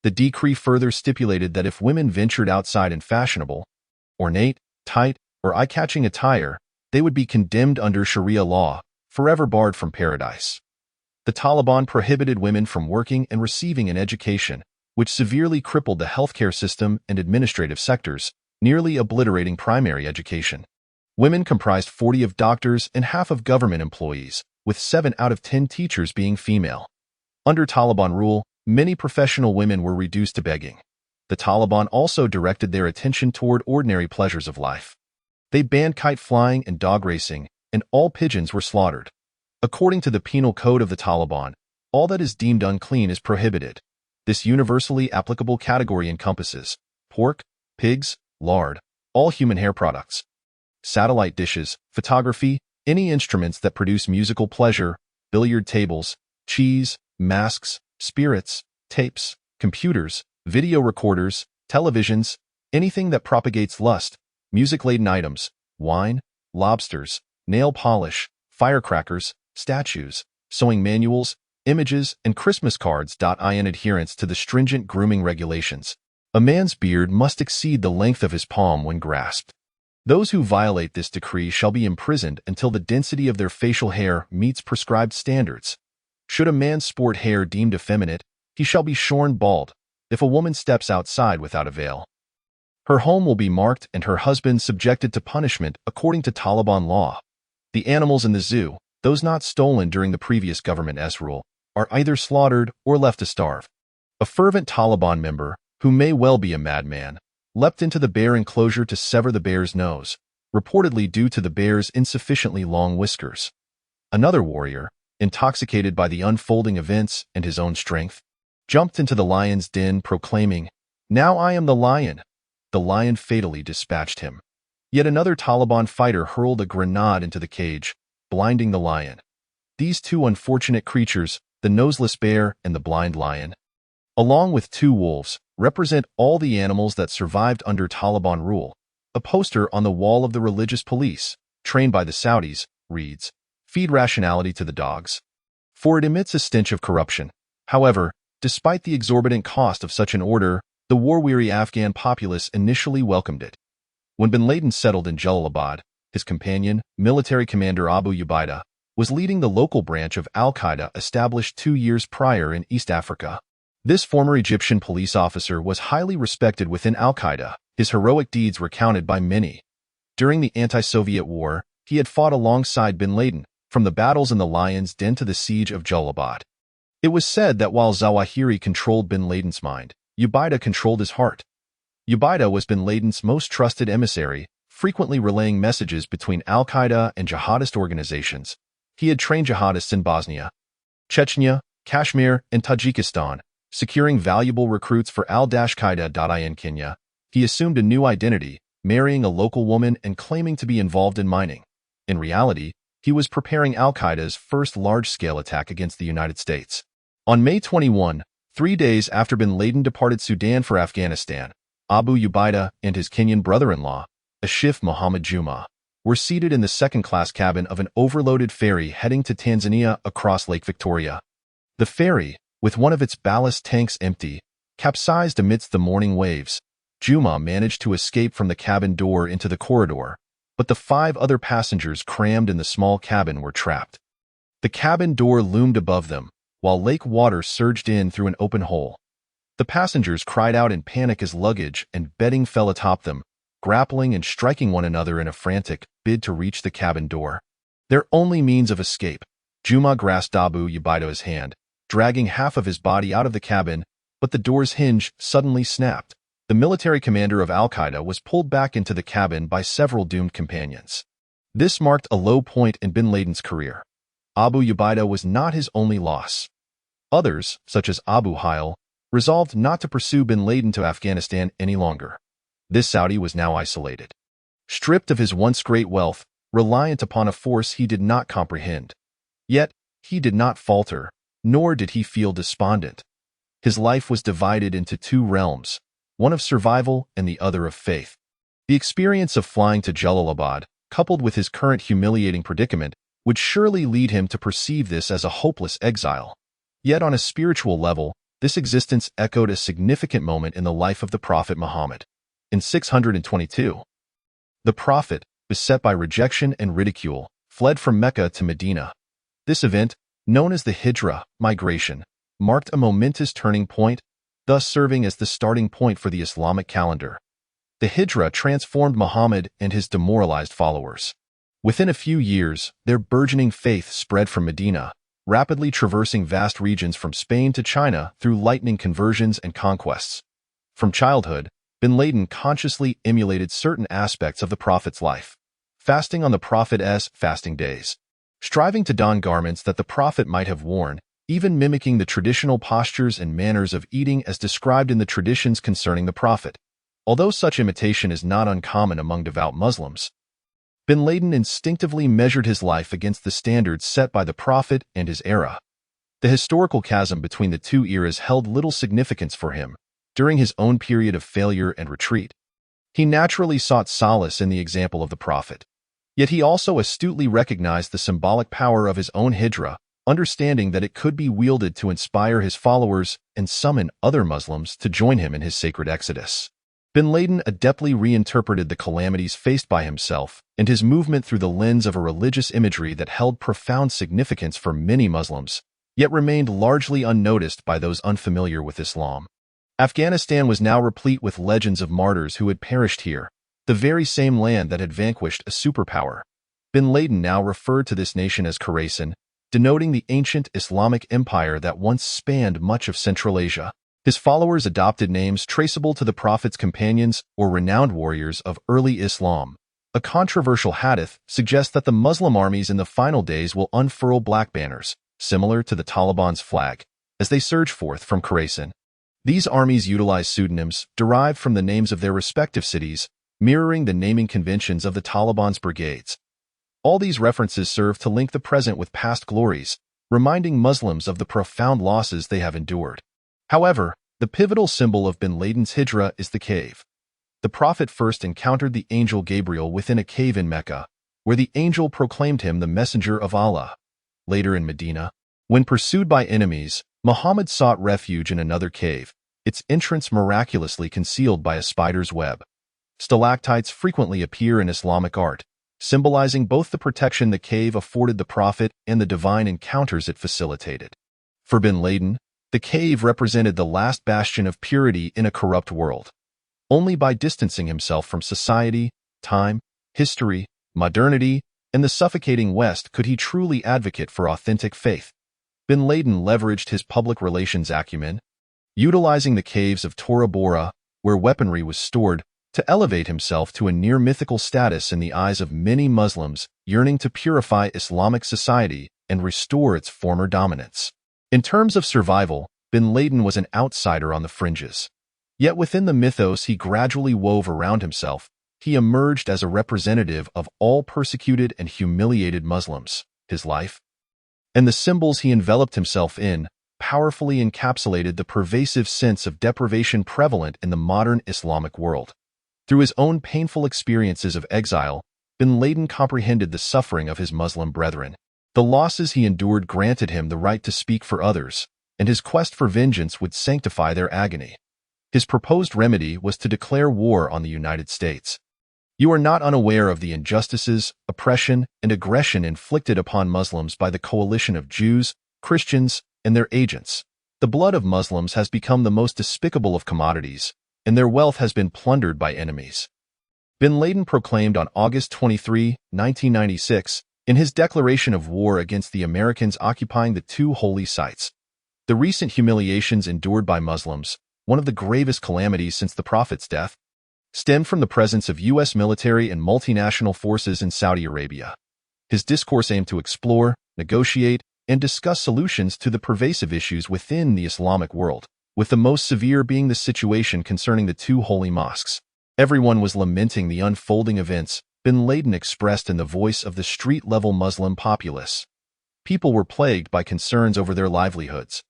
The decree further stipulated that if women ventured outside in fashionable, ornate, tight, or eye-catching attire, they would be condemned under Sharia law, forever barred from paradise. The Taliban prohibited women from working and receiving an education, which severely crippled the healthcare system and administrative sectors, nearly obliterating primary education. Women comprised 40% of doctors and half of government employees, with 7 out of 10 teachers being female. Under Taliban rule, many professional women were reduced to begging. The Taliban also directed their attention toward ordinary pleasures of life. They banned kite flying and dog racing, and all pigeons were slaughtered. According to the penal code of the Taliban, all that is deemed unclean is prohibited. This universally applicable category encompasses pork, pigs, lard, all human hair products, satellite dishes, photography, any instruments that produce musical pleasure, billiard tables, cheese, masks, spirits, tapes, computers, video recorders, televisions, anything that propagates lust, music-laden items, wine, lobsters, nail polish, firecrackers, statues, sewing manuals, images, and Christmas cards. In adherence to the stringent grooming regulations, a man's beard must exceed the length of his palm when grasped. Those who violate this decree shall be imprisoned until the density of their facial hair meets prescribed standards. Should a man sport hair deemed effeminate, he shall be shorn bald if a woman steps outside without a veil. Her home will be marked and her husband subjected to punishment according to Taliban law. The animals in the zoo, those not stolen during the previous government's rule, are either slaughtered or left to starve. A fervent Taliban member, who may well be a madman, leapt into the bear enclosure to sever the bear's nose, reportedly due to the bear's insufficiently long whiskers. Another warrior, intoxicated by the unfolding events and his own strength, jumped into the lion's den proclaiming, "Now I am the lion." The lion fatally dispatched him. Yet another Taliban fighter hurled a grenade into the cage, blinding the lion. These two unfortunate creatures, the noseless bear and the blind lion, along with two wolves, represent all the animals that survived under Taliban rule. A poster on the wall of the religious police, trained by the Saudis, reads, "Feed rationality to the dogs," for it emits a stench of corruption. However, despite the exorbitant cost of such an order, the war-weary Afghan populace initially welcomed it. When bin Laden settled in Jalalabad, his companion, military commander Abu Ubaidah, was leading the local branch of al-Qaeda established 2 years prior in East Africa. This former Egyptian police officer was highly respected within al-Qaeda. His heroic deeds were counted by many. During the anti-Soviet war, he had fought alongside bin Laden, from the battles in the Lion's Den to the siege of Jalalabad. It was said that while Zawahiri controlled bin Laden's mind, Ubaidah controlled his heart. Ubaidah was bin Laden's most trusted emissary, frequently relaying messages between al-Qaeda and jihadist organizations. He had trained jihadists in Bosnia, Chechnya, Kashmir, and Tajikistan, securing valuable recruits for al-Qaeda. In Kenya, he assumed a new identity, marrying a local woman and claiming to be involved in mining. In reality, he was preparing al-Qaeda's first large-scale attack against the United States. On May 21, 3 days after bin Laden departed Sudan for Afghanistan, Abu Ubaidah and his Kenyan brother-in-law, Ashif Muhammad Juma, were seated in the second-class cabin of an overloaded ferry heading to Tanzania across Lake Victoria. The ferry, with one of its ballast tanks empty, capsized amidst the morning waves. Juma managed to escape from the cabin door into the corridor, but the 5 other passengers crammed in the small cabin were trapped. The cabin door loomed above them, while lake water surged in through an open hole. The passengers cried out in panic as luggage and bedding fell atop them, grappling and striking one another in a frantic bid to reach the cabin door. Their only means of escape. Juma grasped Abu Ubaidah's hand, dragging half of his body out of the cabin, but the door's hinge suddenly snapped. The military commander of al-Qaeda was pulled back into the cabin by several doomed companions. This marked a low point in bin Laden's career. Abu Ubaidah was not his only loss. Others, such as Abu Hail, resolved not to pursue bin Laden to Afghanistan any longer. This Saudi was now isolated. Stripped of his once great wealth, reliant upon a force he did not comprehend. Yet, he did not falter, nor did he feel despondent. His life was divided into 2 realms, one of survival and the other of faith. The experience of flying to Jalalabad, coupled with his current humiliating predicament, would surely lead him to perceive this as a hopeless exile. Yet on a spiritual level, this existence echoed a significant moment in the life of the Prophet Muhammad. In 622, the Prophet, beset by rejection and ridicule, fled from Mecca to Medina. This event, known as the Hijra, migration, marked a momentous turning point, thus serving as the starting point for the Islamic calendar. The Hijra transformed Muhammad and his demoralized followers. Within a few years, their burgeoning faith spread from Medina, rapidly traversing vast regions from Spain to China through lightning conversions and conquests. From childhood, bin Laden consciously emulated certain aspects of the Prophet's life, fasting on the Prophet's fasting days, striving to don garments that the Prophet might have worn, even mimicking the traditional postures and manners of eating as described in the traditions concerning the Prophet. Although such imitation is not uncommon among devout Muslims, bin Laden instinctively measured his life against the standards set by the Prophet and his era. The historical chasm between the 2 eras held little significance for him. During his own period of failure and retreat, he naturally sought solace in the example of the Prophet. Yet he also astutely recognized the symbolic power of his own hijra, understanding that it could be wielded to inspire his followers and summon other Muslims to join him in his sacred exodus. Bin Laden adeptly reinterpreted the calamities faced by himself and his movement through the lens of a religious imagery that held profound significance for many Muslims, yet remained largely unnoticed by those unfamiliar with Islam. Afghanistan was now replete with legends of martyrs who had perished here, the very same land that had vanquished a superpower. Bin Laden now referred to this nation as Khorasan, denoting the ancient Islamic empire that once spanned much of Central Asia. His followers adopted names traceable to the Prophet's companions or renowned warriors of early Islam. A controversial hadith suggests that the Muslim armies in the final days will unfurl black banners, similar to the Taliban's flag, as they surge forth from Khorasan. These armies utilize pseudonyms derived from the names of their respective cities, mirroring the naming conventions of the Taliban's brigades. All these references serve to link the present with past glories, reminding Muslims of the profound losses they have endured. However, the pivotal symbol of Bin Laden's hijra is the cave. The Prophet first encountered the angel Gabriel within a cave in Mecca, where the angel proclaimed him the messenger of Allah. Later in Medina, when pursued by enemies, Muhammad sought refuge in another cave, its entrance miraculously concealed by a spider's web. Stalactites frequently appear in Islamic art, symbolizing both the protection the cave afforded the Prophet and the divine encounters it facilitated. For Bin Laden, the cave represented the last bastion of purity in a corrupt world. Only by distancing himself from society, time, history, modernity, and the suffocating West could he truly advocate for authentic faith. Bin Laden leveraged his public relations acumen, utilizing the caves of Tora Bora, where weaponry was stored, to elevate himself to a near-mythical status in the eyes of many Muslims yearning to purify Islamic society and restore its former dominance. In terms of survival, Bin Laden was an outsider on the fringes. Yet within the mythos he gradually wove around himself, he emerged as a representative of all persecuted and humiliated Muslims. His life and the symbols he enveloped himself in powerfully encapsulated the pervasive sense of deprivation prevalent in the modern Islamic world. Through his own painful experiences of exile, Bin Laden comprehended the suffering of his Muslim brethren. The losses he endured granted him the right to speak for others, and his quest for vengeance would sanctify their agony. His proposed remedy was to declare war on the United States. You are not unaware of the injustices, oppression, and aggression inflicted upon Muslims by the coalition of Jews, Christians, and their agents. The blood of Muslims has become the most despicable of commodities, and their wealth has been plundered by enemies. Bin Laden proclaimed on August 23, 1996, in his declaration of war against the Americans occupying the two holy sites. The recent humiliations endured by Muslims, one of the gravest calamities since the Prophet's death, stemmed from the presence of U.S. military and multinational forces in Saudi Arabia. His discourse aimed to explore, negotiate, and discuss solutions to the pervasive issues within the Islamic world, with the most severe being the situation concerning the two holy mosques. Everyone was lamenting the unfolding events Bin Laden expressed in the voice of the street-level Muslim populace. People were plagued by concerns over their livelihoods.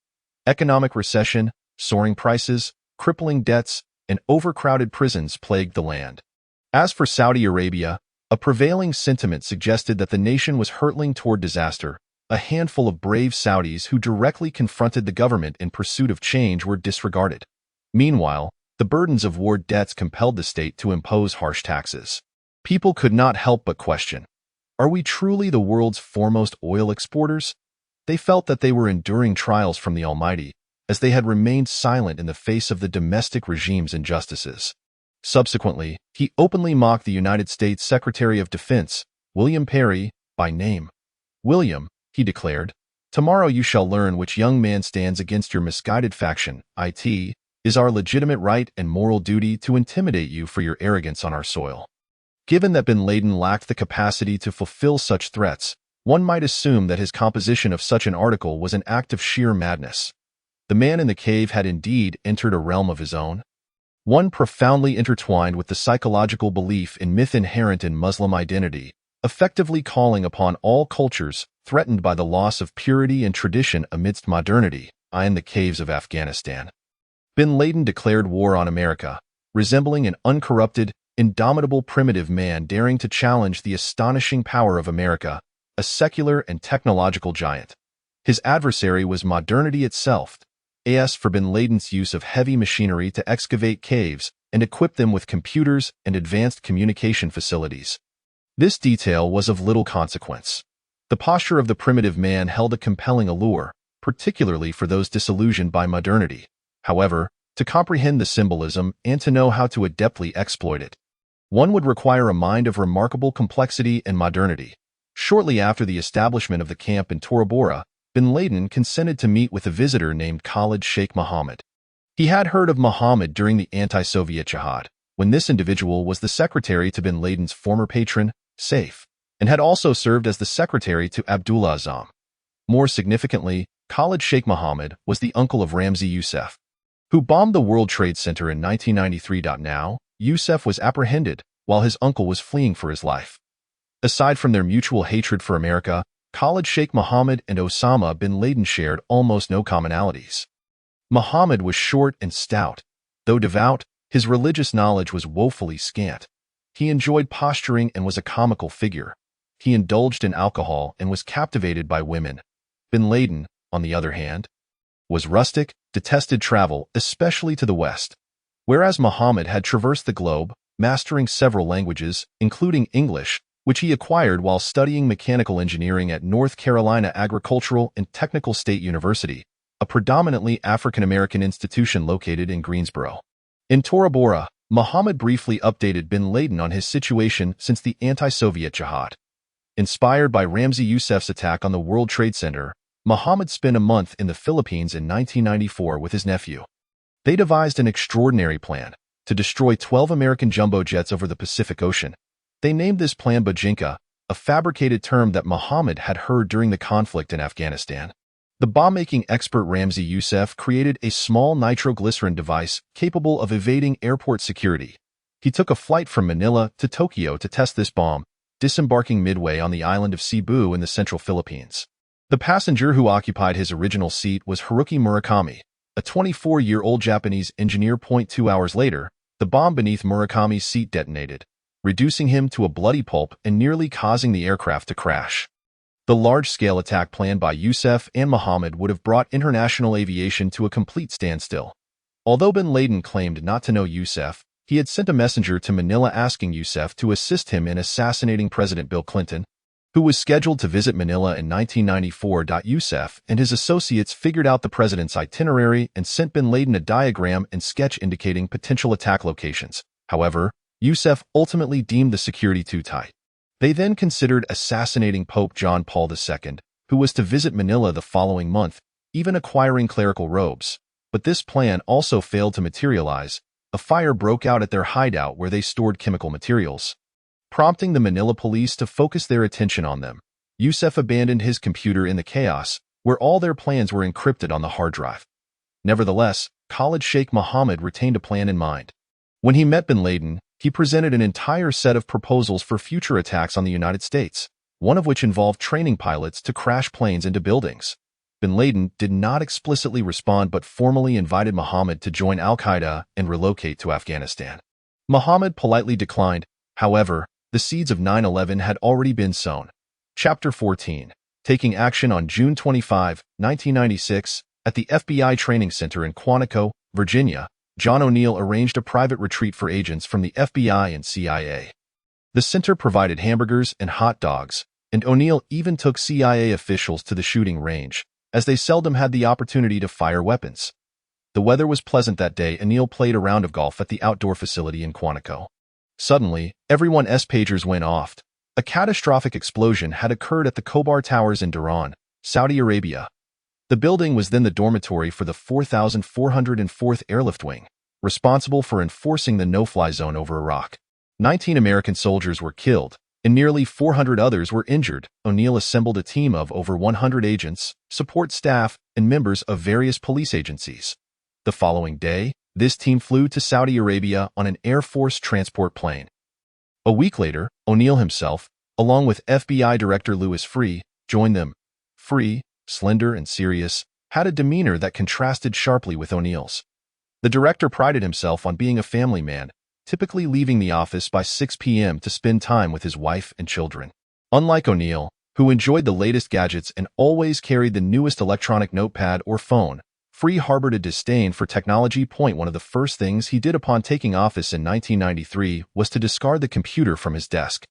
Economic recession, soaring prices, crippling debts, and overcrowded prisons plagued the land. As for Saudi Arabia, a prevailing sentiment suggested that the nation was hurtling toward disaster. A handful of brave Saudis who directly confronted the government in pursuit of change were disregarded. Meanwhile, the burdens of war debts compelled the state to impose harsh taxes. People could not help but question, are we truly the world's foremost oil exporters? They felt that they were enduring trials from the Almighty, as they had remained silent in the face of the domestic regime's injustices. Subsequently, he openly mocked the United States Secretary of Defense, William Perry, by name. William, he declared, tomorrow you shall learn which young man stands against your misguided faction. It is our legitimate right and moral duty to intimidate you for your arrogance on our soil. Given that Bin Laden lacked the capacity to fulfill such threats, one might assume that his composition of such an article was an act of sheer madness. The man in the cave had indeed entered a realm of his own, one profoundly intertwined with the psychological belief in myth inherent in Muslim identity, effectively calling upon all cultures threatened by the loss of purity and tradition amidst modernity, in the caves of Afghanistan. Bin Laden declared war on America, resembling an uncorrupted, indomitable primitive man daring to challenge the astonishing power of America, a secular and technological giant. His adversary was modernity itself, as for bin Laden's use of heavy machinery to excavate caves and equip them with computers and advanced communication facilities. This detail was of little consequence. The posture of the primitive man held a compelling allure, particularly for those disillusioned by modernity. However, to comprehend the symbolism and to know how to adeptly exploit it, one would require a mind of remarkable complexity and modernity. Shortly after the establishment of the camp in Tora Bora, bin Laden consented to meet with a visitor named Khalid Sheikh Mohammed. He had heard of Mohammed during the anti-Soviet jihad, when this individual was the secretary to bin Laden's former patron, Saif, and had also served as the secretary to Abdullah Azzam. More significantly, Khalid Sheikh Mohammed was the uncle of Ramzi Youssef, who bombed the World Trade Center in 1993. Now, Youssef was apprehended, while his uncle was fleeing for his life. Aside from their mutual hatred for America, Khalid Sheikh Mohammed and Osama bin Laden shared almost no commonalities. Mohammed was short and stout. Though devout, his religious knowledge was woefully scant. He enjoyed posturing and was a comical figure. He indulged in alcohol and was captivated by women. Bin Laden, on the other hand, was rustic, detested travel, especially to the West. Whereas Mohammed had traversed the globe, mastering several languages, including English, which he acquired while studying mechanical engineering at North Carolina Agricultural and Technical State University, a predominantly African-American institution located in Greensboro. In Tora Bora, Mohammed briefly updated bin Laden on his situation since the anti-Soviet jihad. Inspired by Ramzi Youssef's attack on the World Trade Center, Mohammed spent a month in the Philippines in 1994 with his nephew. They devised an extraordinary plan to destroy 12 American jumbo jets over the Pacific Ocean. They named this plan Bajinka, a fabricated term that Mohammed had heard during the conflict in Afghanistan. The bomb-making expert Ramzi Youssef created a small nitroglycerin device capable of evading airport security. He took a flight from Manila to Tokyo to test this bomb, disembarking midway on the island of Cebu in the central Philippines. The passenger who occupied his original seat was Haruki Murakami, a 24-year-old Japanese engineer. 2 hours later, the bomb beneath Murakami's seat detonated, reducing him to a bloody pulp and nearly causing the aircraft to crash. The large-scale attack planned by Youssef and Mohammed would have brought international aviation to a complete standstill. Although bin Laden claimed not to know Youssef, he had sent a messenger to Manila asking Youssef to assist him in assassinating President Bill Clinton, who was scheduled to visit Manila in 1994. Youssef and his associates figured out the president's itinerary and sent bin Laden a diagram and sketch indicating potential attack locations. However, Youssef ultimately deemed the security too tight. They then considered assassinating Pope John Paul II, who was to visit Manila the following month, even acquiring clerical robes. But this plan also failed to materialize. A fire broke out at their hideout where they stored chemical materials, prompting the Manila police to focus their attention on them. Youssef abandoned his computer in the chaos, where all their plans were encrypted on the hard drive. Nevertheless, Khalid Sheikh Mohammed retained a plan in mind. When he met bin Laden, he presented an entire set of proposals for future attacks on the United States, one of which involved training pilots to crash planes into buildings. Bin Laden did not explicitly respond but formally invited Mohammed to join al-Qaeda and relocate to Afghanistan. Mohammed politely declined. However, the seeds of 9/11 had already been sown. Chapter 14. Taking action on June 25, 1996, at the FBI Training Center in Quantico, Virginia, John O'Neill arranged a private retreat for agents from the FBI and CIA. The center provided hamburgers and hot dogs, and O'Neill even took CIA officials to the shooting range, as they seldom had the opportunity to fire weapons. The weather was pleasant that day. O'Neill played a round of golf at the outdoor facility in Quantico. Suddenly, everyone's pagers went off. A catastrophic explosion had occurred at the Khobar Towers in Dhahran, Saudi Arabia. The building was then the dormitory for the 4,404th Airlift Wing, responsible for enforcing the no-fly zone over Iraq. 19 American soldiers were killed, and nearly 400 others were injured. O'Neill assembled a team of over 100 agents, support staff, and members of various police agencies. The following day, this team flew to Saudi Arabia on an Air Force transport plane. A week later, O'Neill himself, along with FBI Director Louis Freeh, joined them. Freeh, slender and serious, had a demeanor that contrasted sharply with O'Neill's. The director prided himself on being a family man, typically leaving the office by 6 p.m. to spend time with his wife and children. Unlike O'Neill, who enjoyed the latest gadgets and always carried the newest electronic notepad or phone, Free harbored a disdain for technology. One of the first things he did upon taking office in 1993 was to discard the computer from his desk.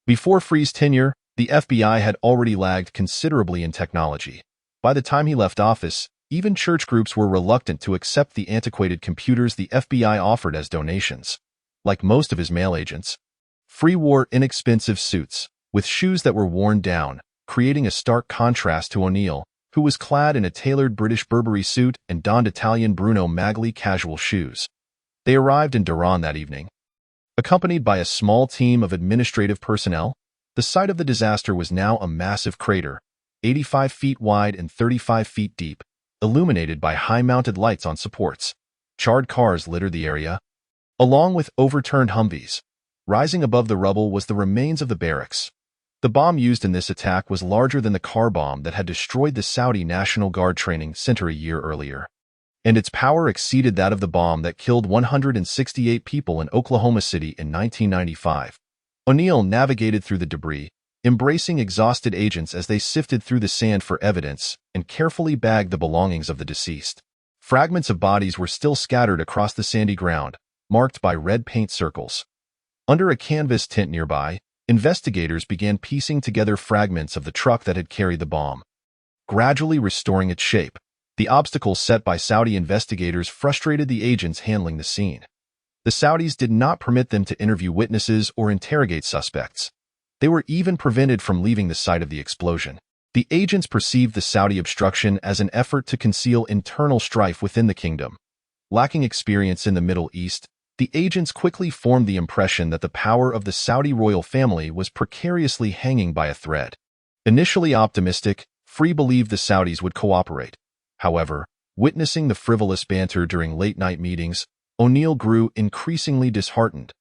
Before Free's tenure, the FBI had already lagged considerably in technology. By the time he left office, even church groups were reluctant to accept the antiquated computers the FBI offered as donations. Like most of his male agents, Free wore inexpensive suits, with shoes that were worn down, creating a stark contrast to O'Neill, who was clad in a tailored British Burberry suit and donned Italian Bruno Magli casual shoes. They arrived in Tehran that evening. Accompanied by a small team of administrative personnel, the site of the disaster was now a massive crater, 85 feet wide and 35 feet deep, illuminated by high-mounted lights on supports. Charred cars littered the area, along with overturned Humvees. Rising above the rubble was the remains of the barracks. The bomb used in this attack was larger than the car bomb that had destroyed the Saudi National Guard training center a year earlier, and its power exceeded that of the bomb that killed 168 people in Oklahoma City in 1995. O'Neill navigated through the debris, embracing exhausted agents as they sifted through the sand for evidence and carefully bagged the belongings of the deceased. Fragments of bodies were still scattered across the sandy ground, marked by red paint circles. Under a canvas tent nearby, investigators began piecing together fragments of the truck that had carried the bomb. Gradually restoring its shape, the obstacles set by Saudi investigators frustrated the agents handling the scene. The Saudis did not permit them to interview witnesses or interrogate suspects. They were even prevented from leaving the site of the explosion. The agents perceived the Saudi obstruction as an effort to conceal internal strife within the kingdom. Lacking experience in the Middle East, the agents quickly formed the impression that the power of the Saudi royal family was precariously hanging by a thread. Initially optimistic, Free believed the Saudis would cooperate. However, witnessing the frivolous banter during late-night meetings, O'Neill grew increasingly disheartened.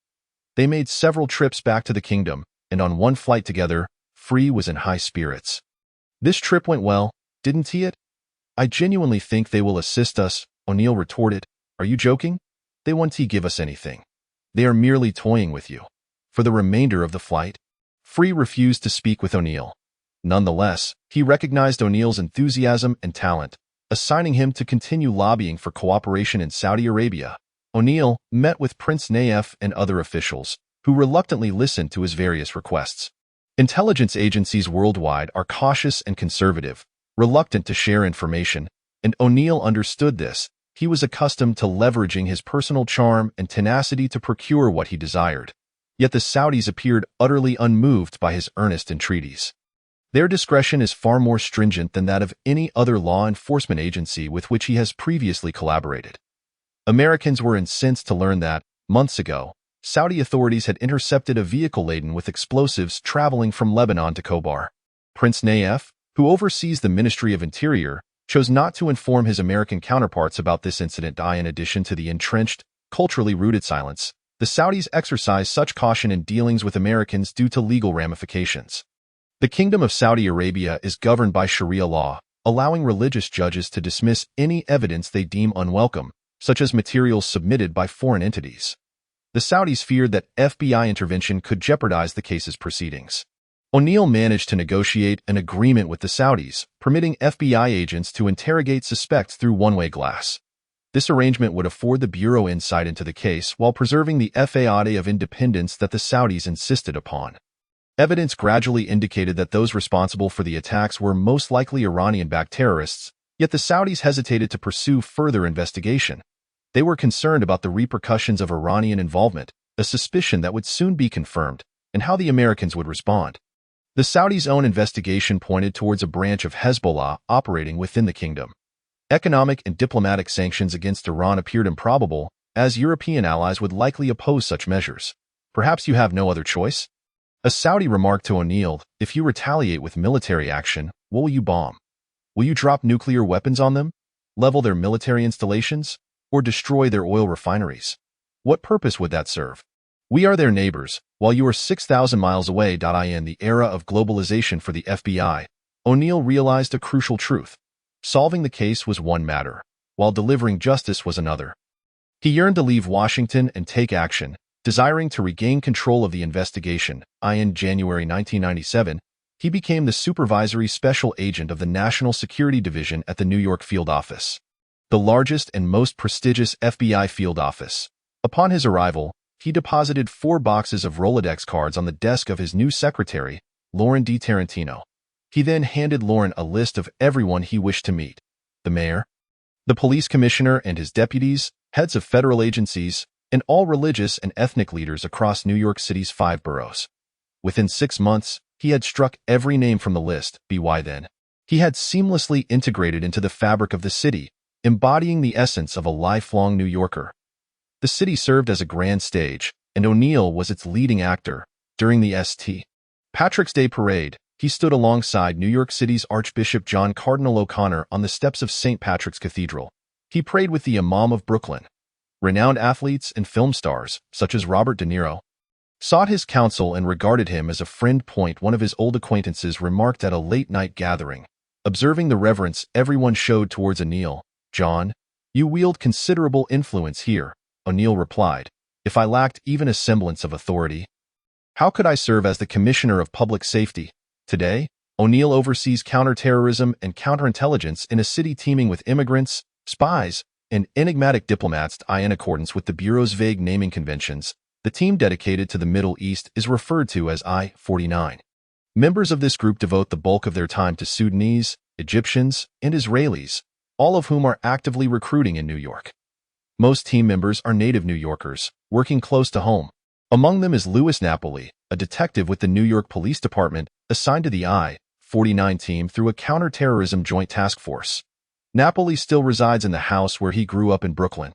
They made several trips back to the kingdom, and on one flight together, Free was in high spirits. "This trip went well, didn't it? I genuinely think they will assist us," O'Neill retorted. "Are you joking? They won't give us anything. They are merely toying with you." For the remainder of the flight, Free refused to speak with O'Neill. Nonetheless, he recognized O'Neill's enthusiasm and talent, assigning him to continue lobbying for cooperation in Saudi Arabia. O'Neill met with Prince Nayef and other officials, who reluctantly listened to his various requests. Intelligence agencies worldwide are cautious and conservative, reluctant to share information, and O'Neill understood this. He was accustomed to leveraging his personal charm and tenacity to procure what he desired. Yet the Saudis appeared utterly unmoved by his earnest entreaties. Their discretion is far more stringent than that of any other law enforcement agency with which he has previously collaborated. Americans were incensed to learn that, months ago, Saudi authorities had intercepted a vehicle laden with explosives traveling from Lebanon to Khobar. Prince Nayef, who oversees the Ministry of Interior, chose not to inform his American counterparts about this incident. In addition to the entrenched, culturally rooted silence, the Saudis exercise such caution in dealings with Americans due to legal ramifications. The Kingdom of Saudi Arabia is governed by Sharia law, allowing religious judges to dismiss any evidence they deem unwelcome, such as materials submitted by foreign entities. The Saudis feared that FBI intervention could jeopardize the case's proceedings. O'Neill managed to negotiate an agreement with the Saudis, permitting FBI agents to interrogate suspects through one-way glass. This arrangement would afford the Bureau insight into the case while preserving the faade of independence that the Saudis insisted upon. Evidence gradually indicated that those responsible for the attacks were most likely Iranian-backed terrorists, yet the Saudis hesitated to pursue further investigation. They were concerned about the repercussions of Iranian involvement, a suspicion that would soon be confirmed, and how the Americans would respond. The Saudis' own investigation pointed towards a branch of Hezbollah operating within the kingdom. Economic and diplomatic sanctions against Iran appeared improbable, as European allies would likely oppose such measures. "Perhaps you have no other choice?" A Saudi remarked to O'Neill, "If you retaliate with military action, what will you bomb? Will you drop nuclear weapons on them, level their military installations, or destroy their oil refineries? What purpose would that serve? We are their neighbors, while you are 6,000 miles away." In the era of globalization for the FBI, O'Neill realized a crucial truth. Solving the case was one matter, while delivering justice was another. He yearned to leave Washington and take action, Desiring to regain control of the investigation, in January 1997, he became the supervisory special agent of the National Security Division at the New York Field Office, the largest and most prestigious FBI field office. Upon his arrival, he deposited 4 boxes of Rolodex cards on the desk of his new secretary, Lauren D. Tarantino. He then handed Lauren a list of everyone he wished to meet: the mayor, the police commissioner and his deputies, heads of federal agencies, and all religious and ethnic leaders across New York City's 5 boroughs. Within 6 months, he had struck every name from the list. By then, he had seamlessly integrated into the fabric of the city, embodying the essence of a lifelong New Yorker. The city served as a grand stage, and O'Neill was its leading actor. During the St. Patrick's Day parade, he stood alongside New York City's Archbishop John Cardinal O'Connor on the steps of St. Patrick's Cathedral. He prayed with the Imam of Brooklyn. Renowned athletes and film stars, such as Robert De Niro, sought his counsel and regarded him as a friend. One of his old acquaintances remarked at a late-night gathering, observing the reverence everyone showed towards O'Neill, "John, you wield considerable influence here." O'Neill replied, "If I lacked even a semblance of authority, how could I serve as the Commissioner of Public Safety?" Today, O'Neill oversees counterterrorism and counterintelligence in a city teeming with immigrants, spies, and enigmatic diplomats. In accordance with the Bureau's vague naming conventions, the team dedicated to the Middle East is referred to as I-49. Members of this group devote the bulk of their time to Sudanese, Egyptians, and Israelis, all of whom are actively recruiting in New York. Most team members are native New Yorkers, working close to home. Among them is Louis Napoli, a detective with the New York Police Department, assigned to the I-49 team through a counterterrorism joint task force. Napoli still resides in the house where he grew up in Brooklyn.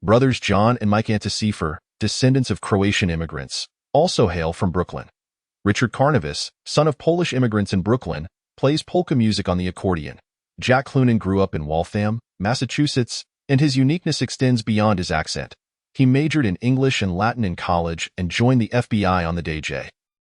Brothers John and Mike Anticifer, descendants of Croatian immigrants, also hail from Brooklyn. Richard Karnavas, son of Polish immigrants in Brooklyn, plays polka music on the accordion. Jack Clunan grew up in Waltham, Massachusetts, and his uniqueness extends beyond his accent. He majored in English and Latin in college and joined the FBI on the day J.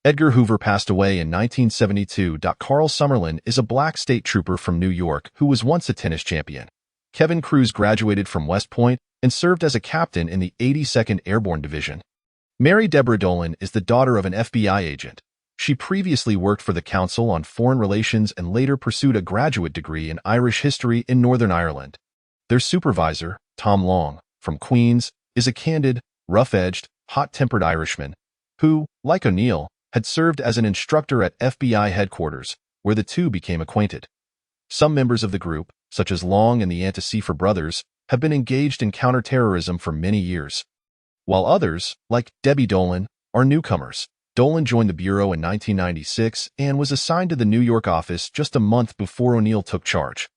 Edgar Hoover passed away in 1972. Carl Summerlin is a black state trooper from New York who was once a tennis champion. Kevin Cruz graduated from West Point and served as a captain in the 82nd Airborne Division. Mary Deborah Dolan is the daughter of an FBI agent. She previously worked for the Council on Foreign Relations and later pursued a graduate degree in Irish history in Northern Ireland. Their supervisor, Tom Long, from Queens, is a candid, rough-edged, hot-tempered Irishman who, like O'Neill, had served as an instructor at FBI headquarters, where the two became acquainted. Some members of the group, such as Long and the Anticifer brothers, have been engaged in counterterrorism for many years, while others, like Debbie Dolan, are newcomers. Dolan joined the Bureau in 1996 and was assigned to the New York office just a month before O'Neill took charge.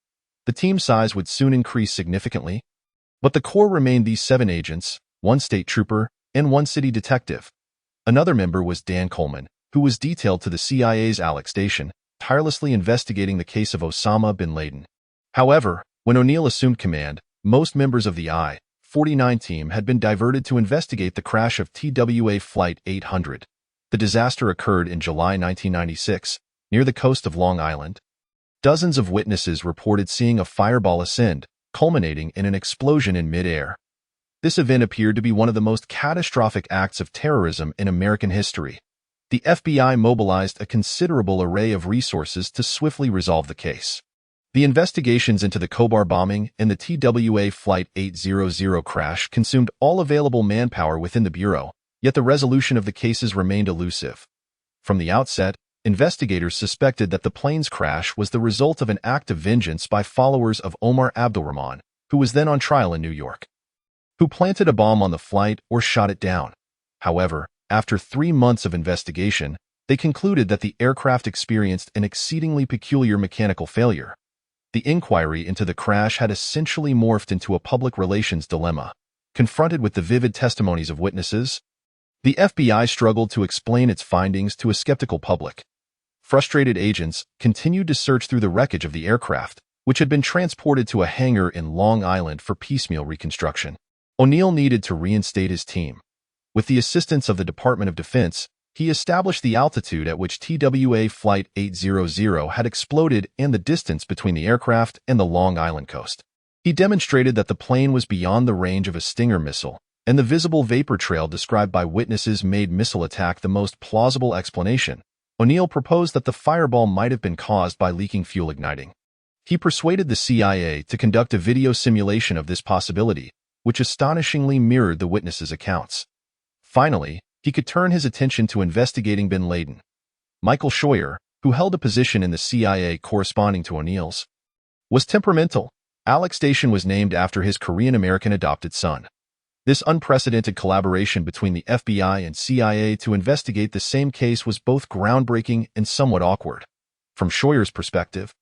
The team size would soon increase significantly, but the core remained these 7 agents, 1 state trooper, and 1 city detective. Another member was Dan Coleman, who was detailed to the CIA's Alex Station, tirelessly investigating the case of Osama bin Laden. However, when O'Neill assumed command, most members of the I-49 team had been diverted to investigate the crash of TWA Flight 800. The disaster occurred in July 1996, near the coast of Long Island. Dozens of witnesses reported seeing a fireball ascend, culminating in an explosion in mid-air. This event appeared to be one of the most catastrophic acts of terrorism in American history. The FBI mobilized a considerable array of resources to swiftly resolve the case. The investigations into the Khobar bombing and the TWA Flight 800 crash consumed all available manpower within the Bureau, yet the resolution of the cases remained elusive. From the outset, investigators suspected that the plane's crash was the result of an act of vengeance by followers of Omar Abdulrahman, who was then on trial in New York, who planted a bomb on the flight or shot it down. However, after 3 months of investigation, they concluded that the aircraft experienced an exceedingly peculiar mechanical failure. The inquiry into the crash had essentially morphed into a public relations dilemma. Confronted with the vivid testimonies of witnesses, the FBI struggled to explain its findings to a skeptical public. Frustrated agents continued to search through the wreckage of the aircraft, which had been transported to a hangar in Long Island for piecemeal reconstruction. O'Neill needed to reinstate his team. With the assistance of the Department of Defense, he established the altitude at which TWA Flight 800 had exploded and the distance between the aircraft and the Long Island coast. He demonstrated that the plane was beyond the range of a Stinger missile, and the visible vapor trail described by witnesses made missile attack the most plausible explanation. O'Neill proposed that the fireball might have been caused by leaking fuel igniting. He persuaded the CIA to conduct a video simulation of this possibility, which astonishingly mirrored the witnesses' accounts. Finally, he could turn his attention to investigating bin Laden. Michael Scheuer, who held a position in the CIA corresponding to O'Neill's, was temperamental. Alex Station was named after his Korean-American adopted son. This unprecedented collaboration between the FBI and CIA to investigate the same case was both groundbreaking and somewhat awkward. From Scheuer's perspective,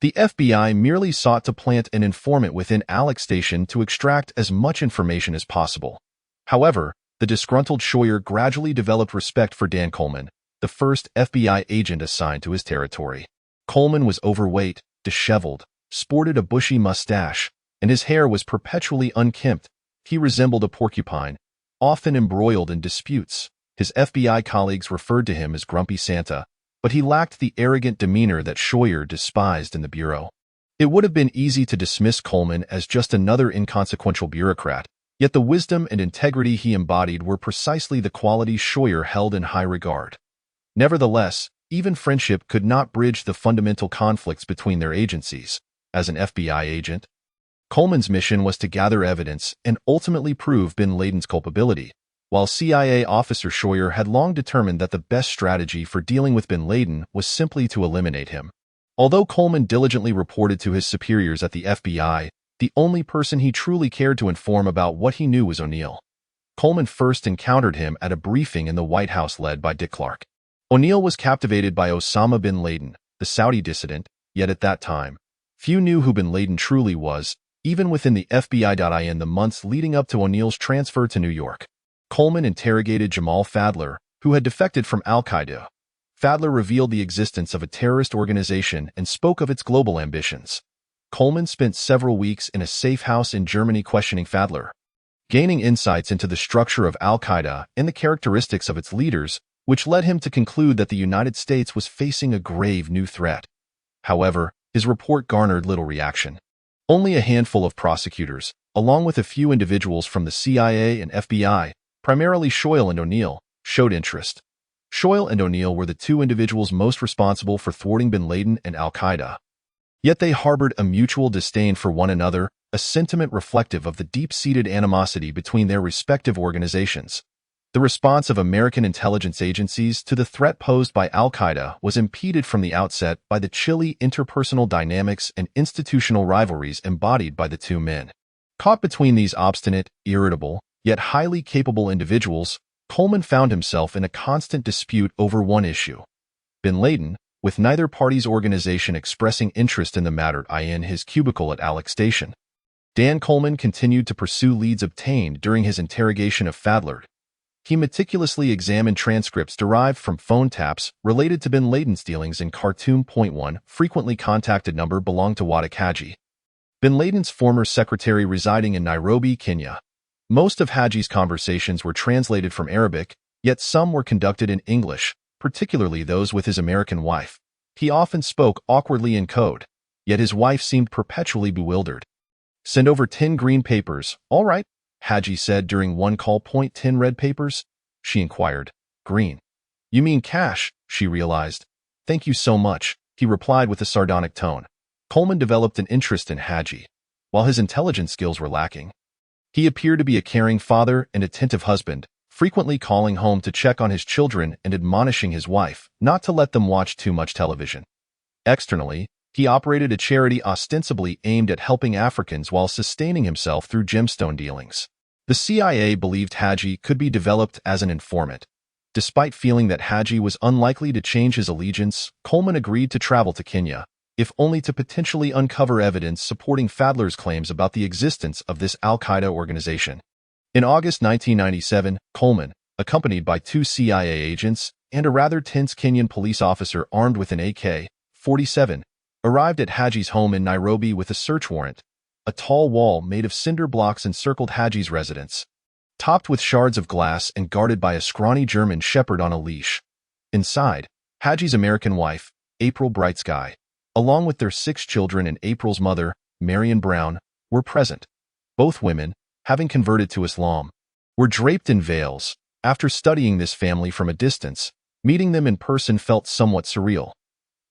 the FBI merely sought to plant an informant within Alex Station to extract as much information as possible. However, the disgruntled Scheuer gradually developed respect for Dan Coleman, the first FBI agent assigned to his territory. Coleman was overweight, disheveled, sported a bushy mustache, and his hair was perpetually unkempt. He resembled a porcupine, often embroiled in disputes. His FBI colleagues referred to him as Grumpy Santa, but he lacked the arrogant demeanor that Scheuer despised in the Bureau. It would have been easy to dismiss Coleman as just another inconsequential bureaucrat, yet the wisdom and integrity he embodied were precisely the qualities Scheuer held in high regard. Nevertheless, even friendship could not bridge the fundamental conflicts between their agencies. As an FBI agent, Coleman's mission was to gather evidence and ultimately prove bin Laden's culpability, while CIA officer Scheuer had long determined that the best strategy for dealing with bin Laden was simply to eliminate him. Although Coleman diligently reported to his superiors at the FBI, the only person he truly cared to inform about what he knew was O'Neill. Coleman first encountered him at a briefing in the White House led by Dick Clark. O'Neill was captivated by Osama bin Laden, the Saudi dissident, yet at that time, few knew who bin Laden truly was, even within the FBI. In the months leading up to O'Neill's transfer to New York, Coleman interrogated Jamal Fadler, who had defected from al-Qaeda. Fadler revealed the existence of a terrorist organization and spoke of its global ambitions. Coleman spent several weeks in a safe house in Germany questioning Fadler, gaining insights into the structure of al-Qaeda and the characteristics of its leaders, which led him to conclude that the United States was facing a grave new threat. However, his report garnered little reaction. Only a handful of prosecutors, along with a few individuals from the CIA and FBI, primarily Scheuer and O'Neill, showed interest. Scheuer and O'Neill were the two individuals most responsible for thwarting bin Laden and al-Qaeda. Yet they harbored a mutual disdain for one another, a sentiment reflective of the deep-seated animosity between their respective organizations. The response of American intelligence agencies to the threat posed by al-Qaeda was impeded from the outset by the chilly interpersonal dynamics and institutional rivalries embodied by the two men. Caught between these obstinate, irritable, yet highly capable individuals, Coleman found himself in a constant dispute over one issue. Bin Laden, with neither party's organization expressing interest in the matter, in his cubicle at Alex Station. Dan Coleman continued to pursue leads obtained during his interrogation of Fadler. He meticulously examined transcripts derived from phone taps related to bin Laden's dealings in Khartoum. One frequently contacted number belonged to Wada Haji, bin Laden's former secretary residing in Nairobi, Kenya. Most of Haji's conversations were translated from Arabic, yet some were conducted in English, particularly those with his American wife. He often spoke awkwardly in code, yet his wife seemed perpetually bewildered. "Send over 10 green papers, all right," Haji said during one call. 10 red papers? She inquired. "Green. You mean cash," she realized. "Thank you so much," he replied with a sardonic tone. Coleman developed an interest in Haji. While his intelligence skills were lacking, he appeared to be a caring father and attentive husband, frequently calling home to check on his children and admonishing his wife not to let them watch too much television. Externally, he operated a charity ostensibly aimed at helping Africans while sustaining himself through gemstone dealings. The CIA believed Haji could be developed as an informant. Despite feeling that Haji was unlikely to change his allegiance, Coleman agreed to travel to Kenya, if only to potentially uncover evidence supporting Fadler's claims about the existence of this al-Qaeda organization. In August 1997, Coleman, accompanied by 2 CIA agents and a rather tense Kenyan police officer armed with an AK-47, arrived at Haji's home in Nairobi with a search warrant. A tall wall made of cinder blocks encircled Haji's residence, topped with shards of glass and guarded by a scrawny German shepherd on a leash. Inside, Haji's American wife, April Brightsky, along with their 6 children and April's mother, Marion Brown, were present. Both women, having converted to Islam, were draped in veils. After studying this family from a distance, meeting them in person felt somewhat surreal.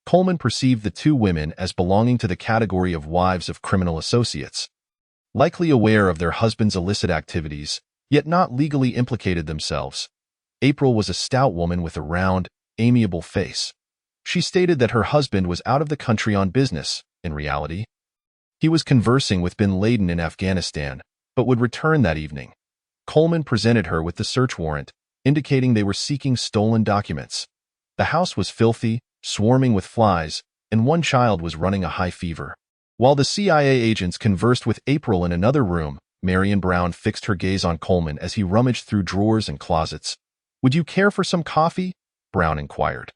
Coleman perceived the two women as belonging to the category of wives of criminal associates, likely aware of their husband's illicit activities, yet not legally implicated themselves. April was a stout woman with a round, amiable face. She stated that her husband was out of the country on business. In reality, he was conversing with bin Laden in Afghanistan, but would return that evening. Coleman presented her with the search warrant, indicating they were seeking stolen documents. The house was filthy, swarming with flies, and one child was running a high fever. While the CIA agents conversed with April in another room, Marion Brown fixed her gaze on Coleman as he rummaged through drawers and closets. "Would you care for some coffee?" Brown inquired.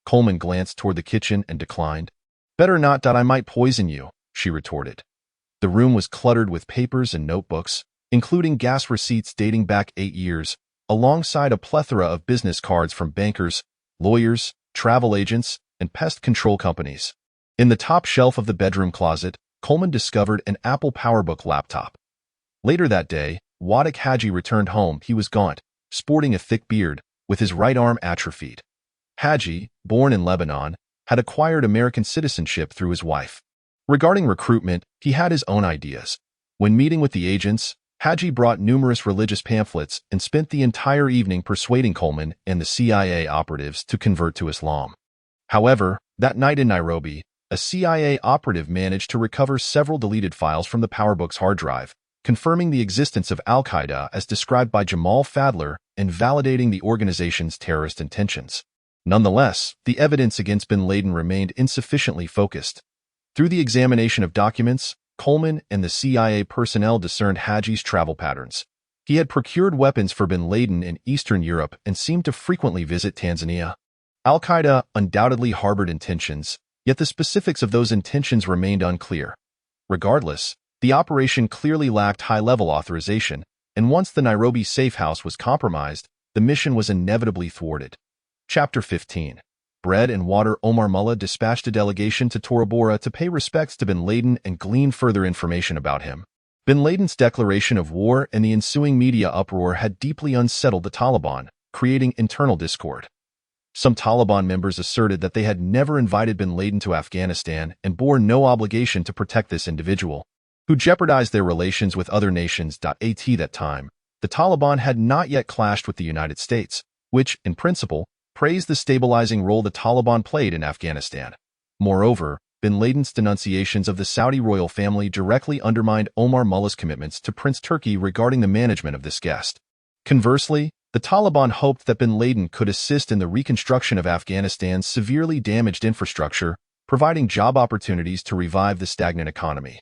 Coleman glanced toward the kitchen and declined. "Better not, I might poison you," she retorted. The room was cluttered with papers and notebooks, including gas receipts dating back 8 years, alongside a plethora of business cards from bankers, lawyers, travel agents, and pest control companies. In the top shelf of the bedroom closet, Coleman discovered an Apple PowerBook laptop. Later that day, Wadik Haji returned home. He was gaunt, sporting a thick beard, with his right arm atrophied. Haji, born in Lebanon, had acquired American citizenship through his wife. Regarding recruitment, he had his own ideas. When meeting with the agents, Haji brought numerous religious pamphlets and spent the entire evening persuading Coleman and the CIA operatives to convert to Islam. However, that night in Nairobi, a CIA operative managed to recover several deleted files from the PowerBook's hard drive, confirming the existence of Al-Qaeda as described by Jamal Fadler and validating the organization's terrorist intentions. Nonetheless, the evidence against bin Laden remained insufficiently focused. Through the examination of documents, Coleman and the CIA personnel discerned Haji's travel patterns. He had procured weapons for bin Laden in Eastern Europe and seemed to frequently visit Tanzania. Al-Qaeda undoubtedly harbored intentions, yet the specifics of those intentions remained unclear. Regardless, the operation clearly lacked high-level authorization, and once the Nairobi safe house was compromised, the mission was inevitably thwarted. Chapter 15. Bread and Water. Omar Mullah dispatched a delegation to Tora Bora to pay respects to bin Laden and glean further information about him. Bin Laden's declaration of war and the ensuing media uproar had deeply unsettled the Taliban, creating internal discord. Some Taliban members asserted that they had never invited bin Laden to Afghanistan and bore no obligation to protect this individual, who jeopardized their relations with other nations. At that time, the Taliban had not yet clashed with the United States, which, in principle, praised the stabilizing role the Taliban played in Afghanistan. Moreover, bin Laden's denunciations of the Saudi royal family directly undermined Omar Mullah's commitments to Prince Turki regarding the management of this guest. Conversely, the Taliban hoped that bin Laden could assist in the reconstruction of Afghanistan's severely damaged infrastructure, providing job opportunities to revive the stagnant economy.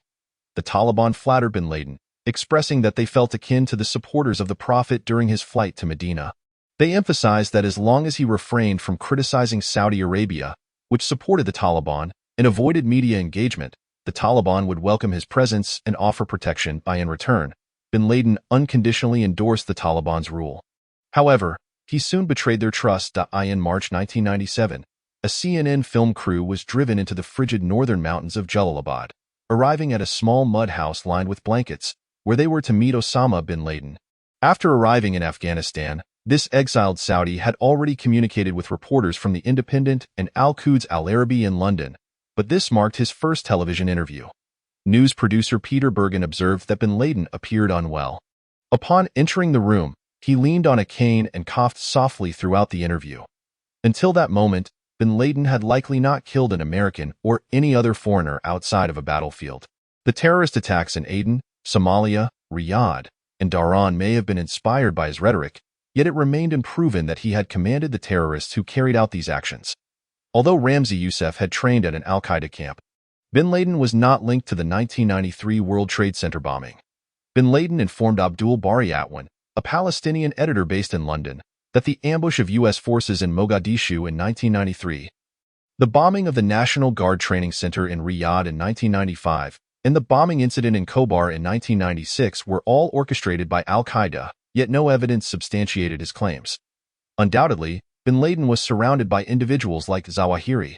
The Taliban flattered bin Laden, expressing that they felt akin to the supporters of the Prophet during his flight to Medina. They emphasized that as long as he refrained from criticizing Saudi Arabia, which supported the Taliban, and avoided media engagement, the Taliban would welcome his presence and offer protection. In return, bin Laden unconditionally endorsed the Taliban's rule. However, he soon betrayed their trust. In March 1997, a CNN film crew was driven into the frigid northern mountains of Jalalabad, arriving at a small mud house lined with blankets, where they were to meet Osama bin Laden. After arriving in Afghanistan, this exiled Saudi had already communicated with reporters from The Independent and Al-Quds Al-Arabi in London, but this marked his first television interview. News producer Peter Bergen observed that bin Laden appeared unwell. Upon entering the room, he leaned on a cane and coughed softly throughout the interview. Until that moment, bin Laden had likely not killed an American or any other foreigner outside of a battlefield. The terrorist attacks in Aden, Somalia, Riyadh, and Dhahran may have been inspired by his rhetoric, yet it remained unproven that he had commanded the terrorists who carried out these actions. Although Ramzi Youssef had trained at an Al-Qaeda camp, bin Laden was not linked to the 1993 World Trade Center bombing. Bin Laden informed Abdul Bari Atwan, a Palestinian editor based in London, that the ambush of U.S. forces in Mogadishu in 1993, the bombing of the National Guard Training Center in Riyadh in 1995, and the bombing incident in Khobar in 1996 were all orchestrated by Al-Qaeda, yet no evidence substantiated his claims. Undoubtedly, bin Laden was surrounded by individuals like Zawahiri,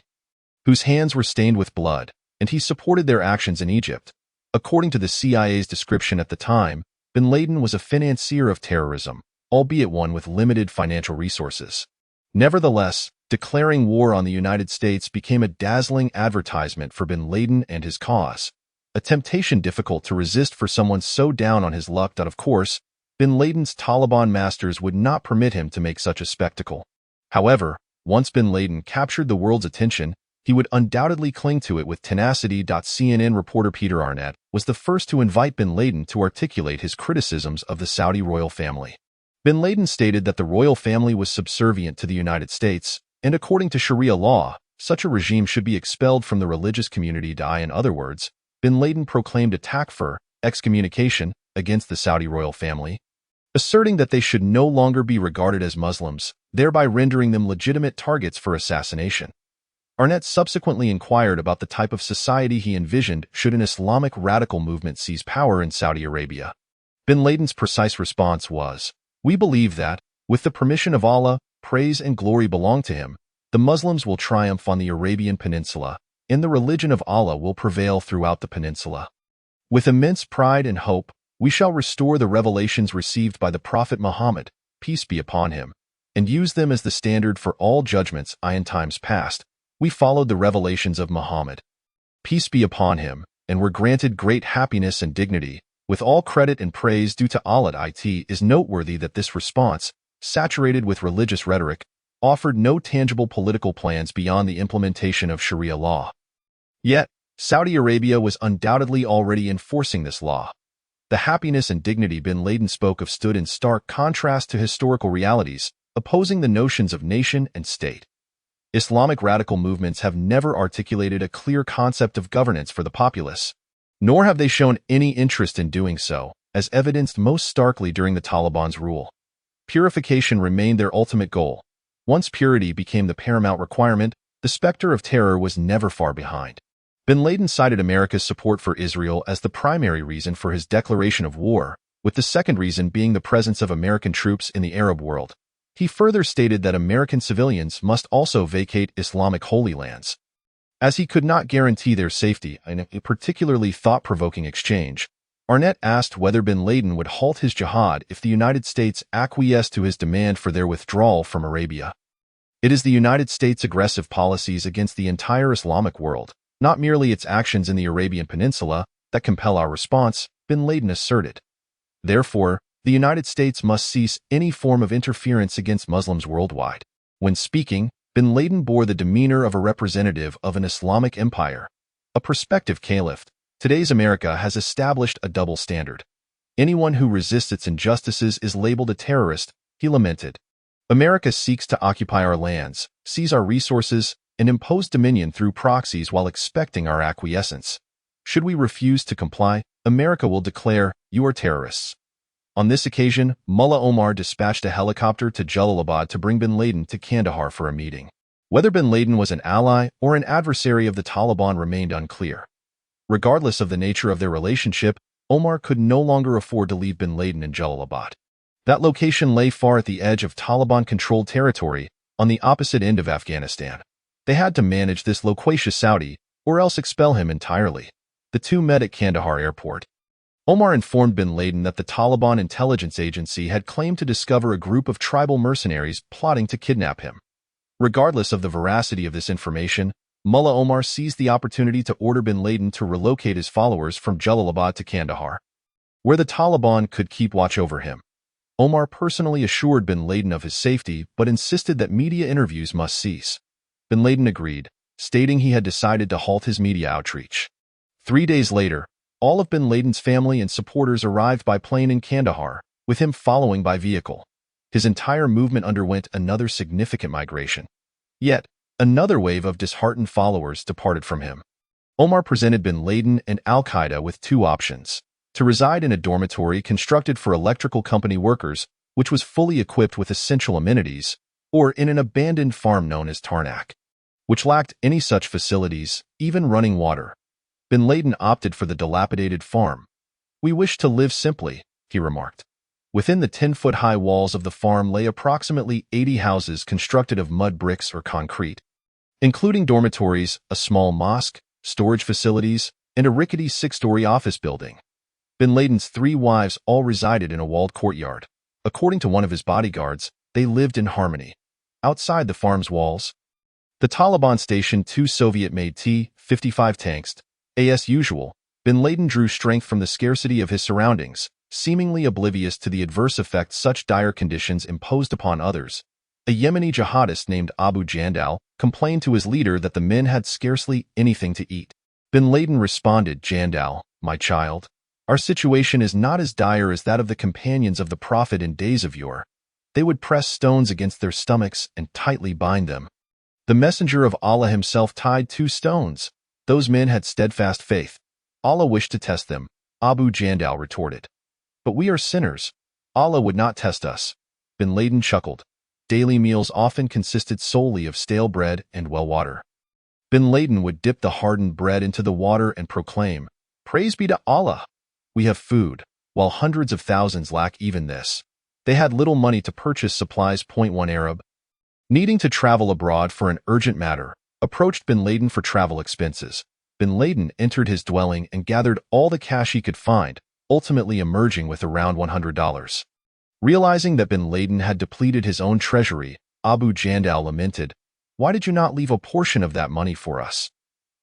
whose hands were stained with blood, and he supported their actions in Egypt. According to the CIA's description at the time, Bin Laden was a financier of terrorism, albeit one with limited financial resources. Nevertheless, declaring war on the United States became a dazzling advertisement for bin Laden and his cause, a temptation difficult to resist for someone so down on his luck that, of course, bin Laden's Taliban masters would not permit him to make such a spectacle. However, once bin Laden captured the world's attention, he would undoubtedly cling to it with tenacity. CNN reporter Peter Arnett was the first to invite bin Laden to articulate his criticisms of the Saudi royal family. Bin Laden stated that the royal family was subservient to the United States, and according to Sharia law, such a regime should be expelled from the religious community. In other words, bin Laden proclaimed a takfir, excommunication, against the Saudi royal family, asserting that they should no longer be regarded as Muslims, thereby rendering them legitimate targets for assassination. Arnett subsequently inquired about the type of society he envisioned should an Islamic radical movement seize power in Saudi Arabia. Bin Laden's precise response was, "We believe that, with the permission of Allah, praise and glory belong to Him, the Muslims will triumph on the Arabian Peninsula, and the religion of Allah will prevail throughout the peninsula. With immense pride and hope, we shall restore the revelations received by the Prophet Muhammad, peace be upon him, and use them as the standard for all judgments. In times past, we followed the revelations of Muhammad, peace be upon him, and were granted great happiness and dignity, with all credit and praise due to Allah. It is noteworthy that this response, saturated with religious rhetoric, offered no tangible political plans beyond the implementation of Sharia law. Yet, Saudi Arabia was undoubtedly already enforcing this law. The happiness and dignity bin Laden spoke of stood in stark contrast to historical realities, opposing the notions of nation and state. Islamic radical movements have never articulated a clear concept of governance for the populace, nor have they shown any interest in doing so, as evidenced most starkly during the Taliban's rule. Purification remained their ultimate goal. Once purity became the paramount requirement, the specter of terror was never far behind. Bin Laden cited America's support for Israel as the primary reason for his declaration of war, with the second reason being the presence of American troops in the Arab world. He further stated that American civilians must also vacate Islamic holy lands. As he could not guarantee their safety in a particularly thought-provoking exchange, Arnett asked whether bin Laden would halt his jihad if the United States acquiesced to his demand for their withdrawal from Arabia. It is the United States' aggressive policies against the entire Islamic world, not merely its actions in the Arabian Peninsula, that compel our response, bin Laden asserted. Therefore, the United States must cease any form of interference against Muslims worldwide. When speaking, bin Laden bore the demeanor of a representative of an Islamic empire, a prospective caliph. Today's America has established a double standard. Anyone who resists its injustices is labeled a terrorist, he lamented. America seeks to occupy our lands, seize our resources, and impose dominion through proxies while expecting our acquiescence. Should we refuse to comply, America will declare, "You are terrorists." On this occasion, Mullah Omar dispatched a helicopter to Jalalabad to bring bin Laden to Kandahar for a meeting. Whether bin Laden was an ally or an adversary of the Taliban remained unclear. Regardless of the nature of their relationship, Omar could no longer afford to leave bin Laden in Jalalabad. That location lay far at the edge of Taliban-controlled territory, on the opposite end of Afghanistan. They had to manage this loquacious Saudi, or else expel him entirely. The two met at Kandahar airport. Omar informed bin Laden that the Taliban intelligence agency had claimed to discover a group of tribal mercenaries plotting to kidnap him. Regardless of the veracity of this information, Mullah Omar seized the opportunity to order bin Laden to relocate his followers from Jalalabad to Kandahar, where the Taliban could keep watch over him. Omar personally assured bin Laden of his safety but insisted that media interviews must cease. Bin Laden agreed, stating he had decided to halt his media outreach. 3 days later, all of bin Laden's family and supporters arrived by plane in Kandahar, with him following by vehicle. His entire movement underwent another significant migration. Yet, another wave of disheartened followers departed from him. Omar presented bin Laden and al-Qaeda with two options: to reside in a dormitory constructed for electrical company workers, which was fully equipped with essential amenities, or in an abandoned farm known as Tarnak, which lacked any such facilities, even running water. Bin Laden opted for the dilapidated farm. "We wish to live simply," he remarked. Within the 10-foot-high walls of the farm lay approximately 80 houses constructed of mud bricks or concrete, including dormitories, a small mosque, storage facilities, and a rickety 6-story office building. Bin Laden's 3 wives all resided in a walled courtyard. According to one of his bodyguards, they lived in harmony. Outside the farm's walls, the Taliban stationed 2 Soviet-made T-55 tanks. As usual, Bin Laden drew strength from the scarcity of his surroundings, seemingly oblivious to the adverse effects such dire conditions imposed upon others. A Yemeni jihadist named Abu Jandal complained to his leader that the men had scarcely anything to eat. Bin Laden responded, "Jandal, my child, our situation is not as dire as that of the companions of the Prophet in days of yore. They would press stones against their stomachs and tightly bind them. The messenger of Allah himself tied 2 stones. Those men had steadfast faith. Allah wished to test them," Abu Jandal retorted. "But we are sinners. Allah would not test us." Bin Laden chuckled. Daily meals often consisted solely of stale bread and well water. Bin Laden would dip the hardened bread into the water and proclaim, "Praise be to Allah! We have food," while hundreds of thousands lack even this. They had little money to purchase supplies. One Arab, needing to travel abroad for an urgent matter, approached Bin Laden for travel expenses. Bin Laden entered his dwelling and gathered all the cash he could find, ultimately emerging with around $100. Realizing that Bin Laden had depleted his own treasury, Abu Jandal lamented, "Why did you not leave a portion of that money for us?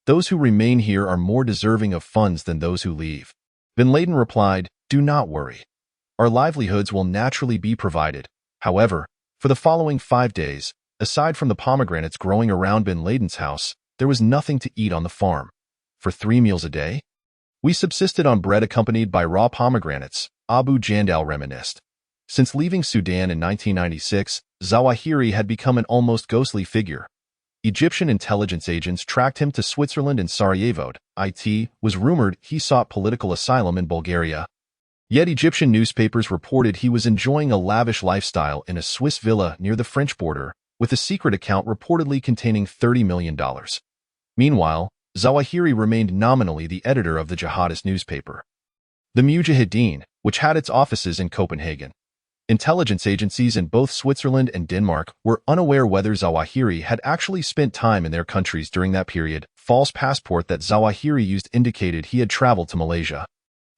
Those who remain here are more deserving of funds than those who leave." Bin Laden replied, "Do not worry. Our livelihoods will naturally be provided." However, for the following 5 days, aside from the pomegranates growing around Bin Laden's house, there was nothing to eat on the farm. "For 3 meals a day, we subsisted on bread accompanied by raw pomegranates," Abu Jandal reminisced. Since leaving Sudan in 1996, Zawahiri had become an almost ghostly figure. Egyptian intelligence agents tracked him to Switzerland and Sarajevo. It was rumored he sought political asylum in Bulgaria. Yet Egyptian newspapers reported he was enjoying a lavish lifestyle in a Swiss villa near the French border, with a secret account reportedly containing $30 million. Meanwhile, Zawahiri remained nominally the editor of the jihadist newspaper, the Mujahideen, which had its offices in Copenhagen. Intelligence agencies in both Switzerland and Denmark were unaware whether Zawahiri had actually spent time in their countries during that period. False passport that Zawahiri used indicated he had traveled to Malaysia,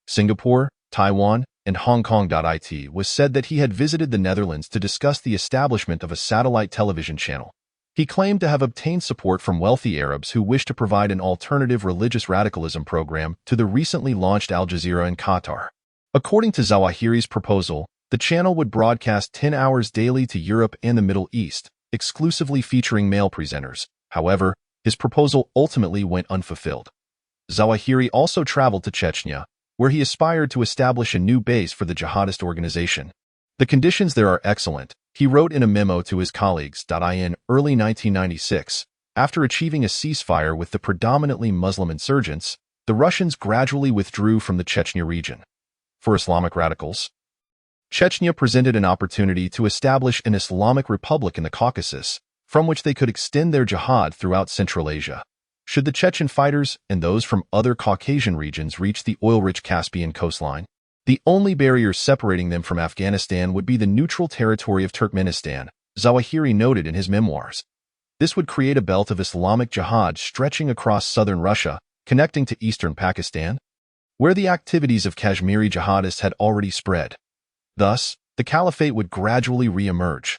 Singapore, Taiwan, and Hong Kong. It was said that he had visited the Netherlands to discuss the establishment of a satellite television channel. He claimed to have obtained support from wealthy Arabs who wished to provide an alternative religious radicalism program to the recently launched Al Jazeera in Qatar. According to Zawahiri's proposal, the channel would broadcast 10 hours daily to Europe and the Middle East, exclusively featuring male presenters. However, his proposal ultimately went unfulfilled. Zawahiri also traveled to Chechnya, where he aspired to establish a new base for the jihadist organization. "The conditions there are excellent," he wrote in a memo to his colleagues. In early 1996, after achieving a ceasefire with the predominantly Muslim insurgents, the Russians gradually withdrew from the Chechnya region. For Islamic radicals, Chechnya presented an opportunity to establish an Islamic republic in the Caucasus, from which they could extend their jihad throughout Central Asia. Should the Chechen fighters and those from other Caucasian regions reach the oil-rich Caspian coastline, the only barrier separating them from Afghanistan would be the neutral territory of Turkmenistan, Zawahiri noted in his memoirs. This would create a belt of Islamic jihad stretching across southern Russia, connecting to eastern Pakistan, where the activities of Kashmiri jihadists had already spread. Thus, the caliphate would gradually re-emerge.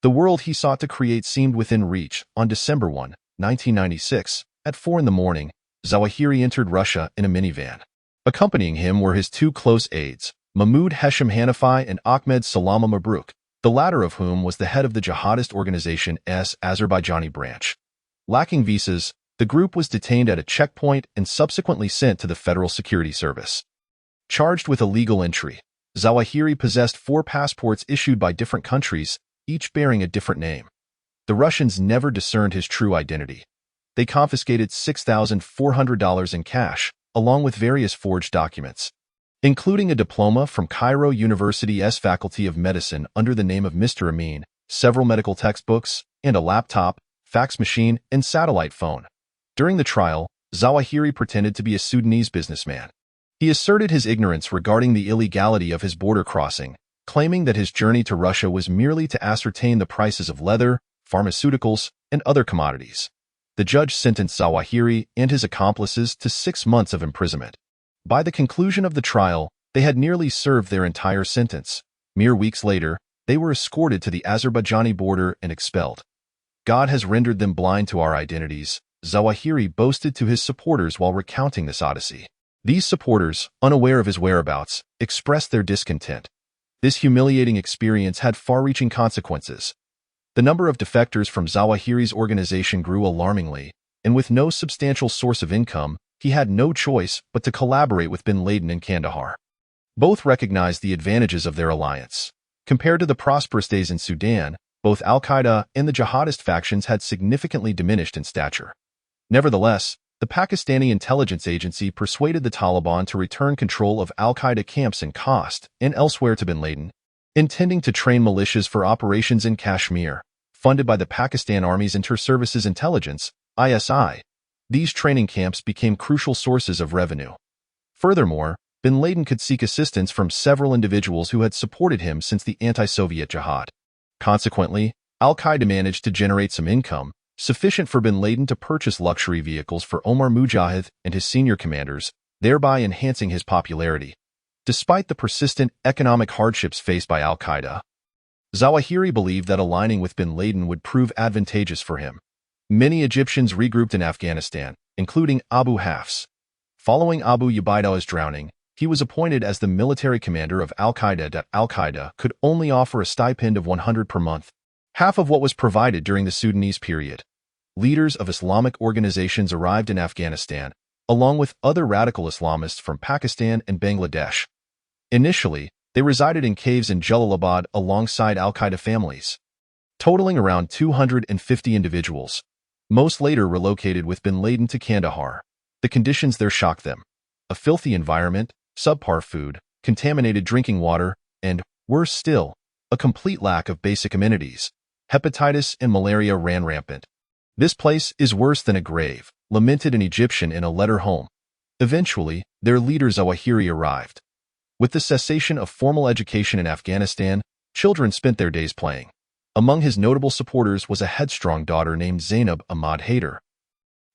The world he sought to create seemed within reach. On December 1, 1996, at 4 a.m, Zawahiri entered Russia in a minivan. Accompanying him were his 2 close aides, Mahmoud Hesham Hanafi and Ahmed Salama Mabruk, the latter of whom was the head of the jihadist organization's Azerbaijani branch. Lacking visas, the group was detained at a checkpoint and subsequently sent to the Federal Security Service. Charged with illegal entry, Zawahiri possessed 4 passports issued by different countries, each bearing a different name. The Russians never discerned his true identity. They confiscated $6,400 in cash, along with various forged documents, including a diploma from Cairo University's Faculty of Medicine under the name of Mr. Amin, several medical textbooks, and a laptop, fax machine, and satellite phone. During the trial, Zawahiri pretended to be a Sudanese businessman. He asserted his ignorance regarding the illegality of his border crossing, claiming that his journey to Russia was merely to ascertain the prices of leather, pharmaceuticals, and other commodities. The judge sentenced Zawahiri and his accomplices to 6 months of imprisonment. By the conclusion of the trial, They had nearly served their entire sentence. Mere weeks later, they were escorted to the Azerbaijani border and expelled. God has rendered them blind to our identities, Zawahiri boasted to his supporters while recounting this odyssey. These supporters, unaware of his whereabouts, expressed their discontent. This humiliating experience had far-reaching consequences. The number of defectors from Zawahiri's organization grew alarmingly, and with no substantial source of income, he had no choice but to collaborate with bin Laden in Kandahar. Both recognized the advantages of their alliance. Compared to the prosperous days in Sudan, both al-Qaeda and the jihadist factions had significantly diminished in stature. Nevertheless, the Pakistani intelligence agency persuaded the Taliban to return control of al-Qaeda camps in Khost and elsewhere to bin Laden, intending to train militias for operations in Kashmir, funded by the Pakistan Army's Inter-Services Intelligence, ISI. These training camps became crucial sources of revenue. Furthermore, bin Laden could seek assistance from several individuals who had supported him since the anti-Soviet jihad. Consequently, al-Qaeda managed to generate some income, sufficient for bin Laden to purchase luxury vehicles for Omar Mujahid and his senior commanders, thereby enhancing his popularity. Despite the persistent economic hardships faced by al-Qaeda, Zawahiri believed that aligning with bin Laden would prove advantageous for him. Many Egyptians regrouped in Afghanistan, including Abu Hafs. Following Abu Ubaidah's drowning, he was appointed as the military commander of al-Qaeda. Al-Qaeda could only offer a stipend of $100 per month, half of what was provided during the Sudanese period. Leaders of Islamic organizations arrived in Afghanistan, along with other radical Islamists from Pakistan and Bangladesh. Initially, they resided in caves in Jalalabad alongside al-Qaeda families, totaling around 250 individuals. Most later relocated with bin Laden to Kandahar. The conditions there shocked them. A filthy environment, subpar food, contaminated drinking water, and, worse still, a complete lack of basic amenities. Hepatitis and malaria ran rampant. "This place is worse than a grave," lamented an Egyptian in a letter home. Eventually, their leader Zawahiri arrived. With the cessation of formal education in Afghanistan, children spent their days playing. Among his notable supporters was a headstrong daughter named Zainab Ahmad Haider.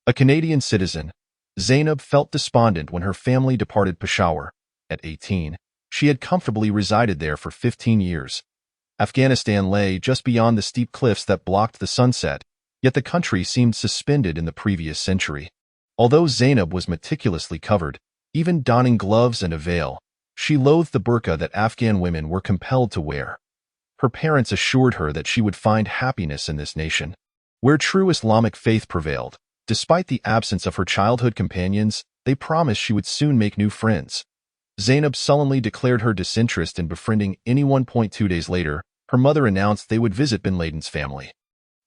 A Canadian citizen, Zainab felt despondent when her family departed Peshawar. At 18, she had comfortably resided there for 15 years. Afghanistan lay just beyond the steep cliffs that blocked the sunset, yet the country seemed suspended in the previous century. Although Zainab was meticulously covered, even donning gloves and a veil, she loathed the burqa that Afghan women were compelled to wear. Her parents assured her that she would find happiness in this nation, where true Islamic faith prevailed. Despite the absence of her childhood companions, they promised she would soon make new friends. Zainab sullenly declared her disinterest in befriending anyone. 2 days later, her mother announced they would visit bin Laden's family.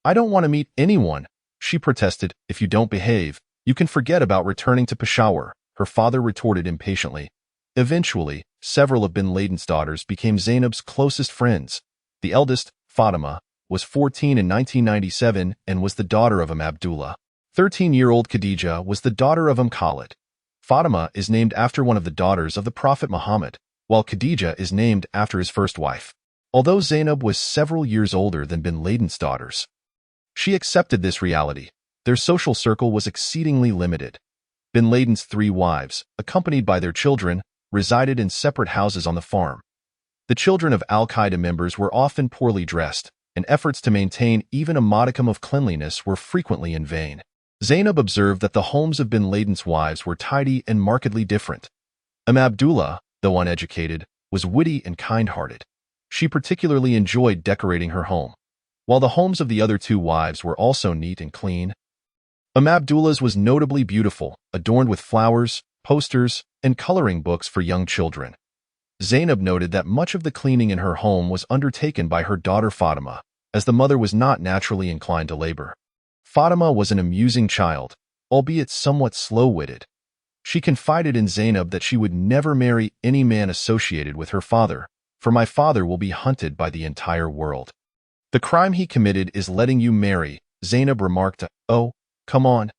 "I don't want to meet anyone," she protested. "If you don't behave, you can forget about returning to Peshawar," her father retorted impatiently. Eventually, several of bin Laden's daughters became Zainab's closest friends. The eldest, Fatima, was 14 in 1997 and was the daughter of Abdullah. 13-year-old Khadija was the daughter of Khalid. Fatima is named after one of the daughters of the Prophet Muhammad, while Khadija is named after his first wife. Although Zainab was several years older than bin Laden's daughters, she accepted this reality. Their social circle was exceedingly limited. Bin Laden's 3 wives, accompanied by their children, resided in separate houses on the farm. The children of al-Qaeda members were often poorly dressed, and efforts to maintain even a modicum of cleanliness were frequently in vain. Zainab observed that the homes of bin Laden's wives were tidy and markedly different. Abdullah, though uneducated, was witty and kind-hearted. She particularly enjoyed decorating her home, while the homes of the other 2 wives were also neat and clean. Abdullah's was notably beautiful, adorned with flowers, posters, and coloring books for young children. Zainab noted that much of the cleaning in her home was undertaken by her daughter Fatima, as the mother was not naturally inclined to labor. Fatima was an amusing child, albeit somewhat slow-witted. She confided in Zainab that she would never marry any man associated with her father, "For my father will be hunted by the entire world. The crime he committed is letting you marry," Zainab remarked. "Oh, come on."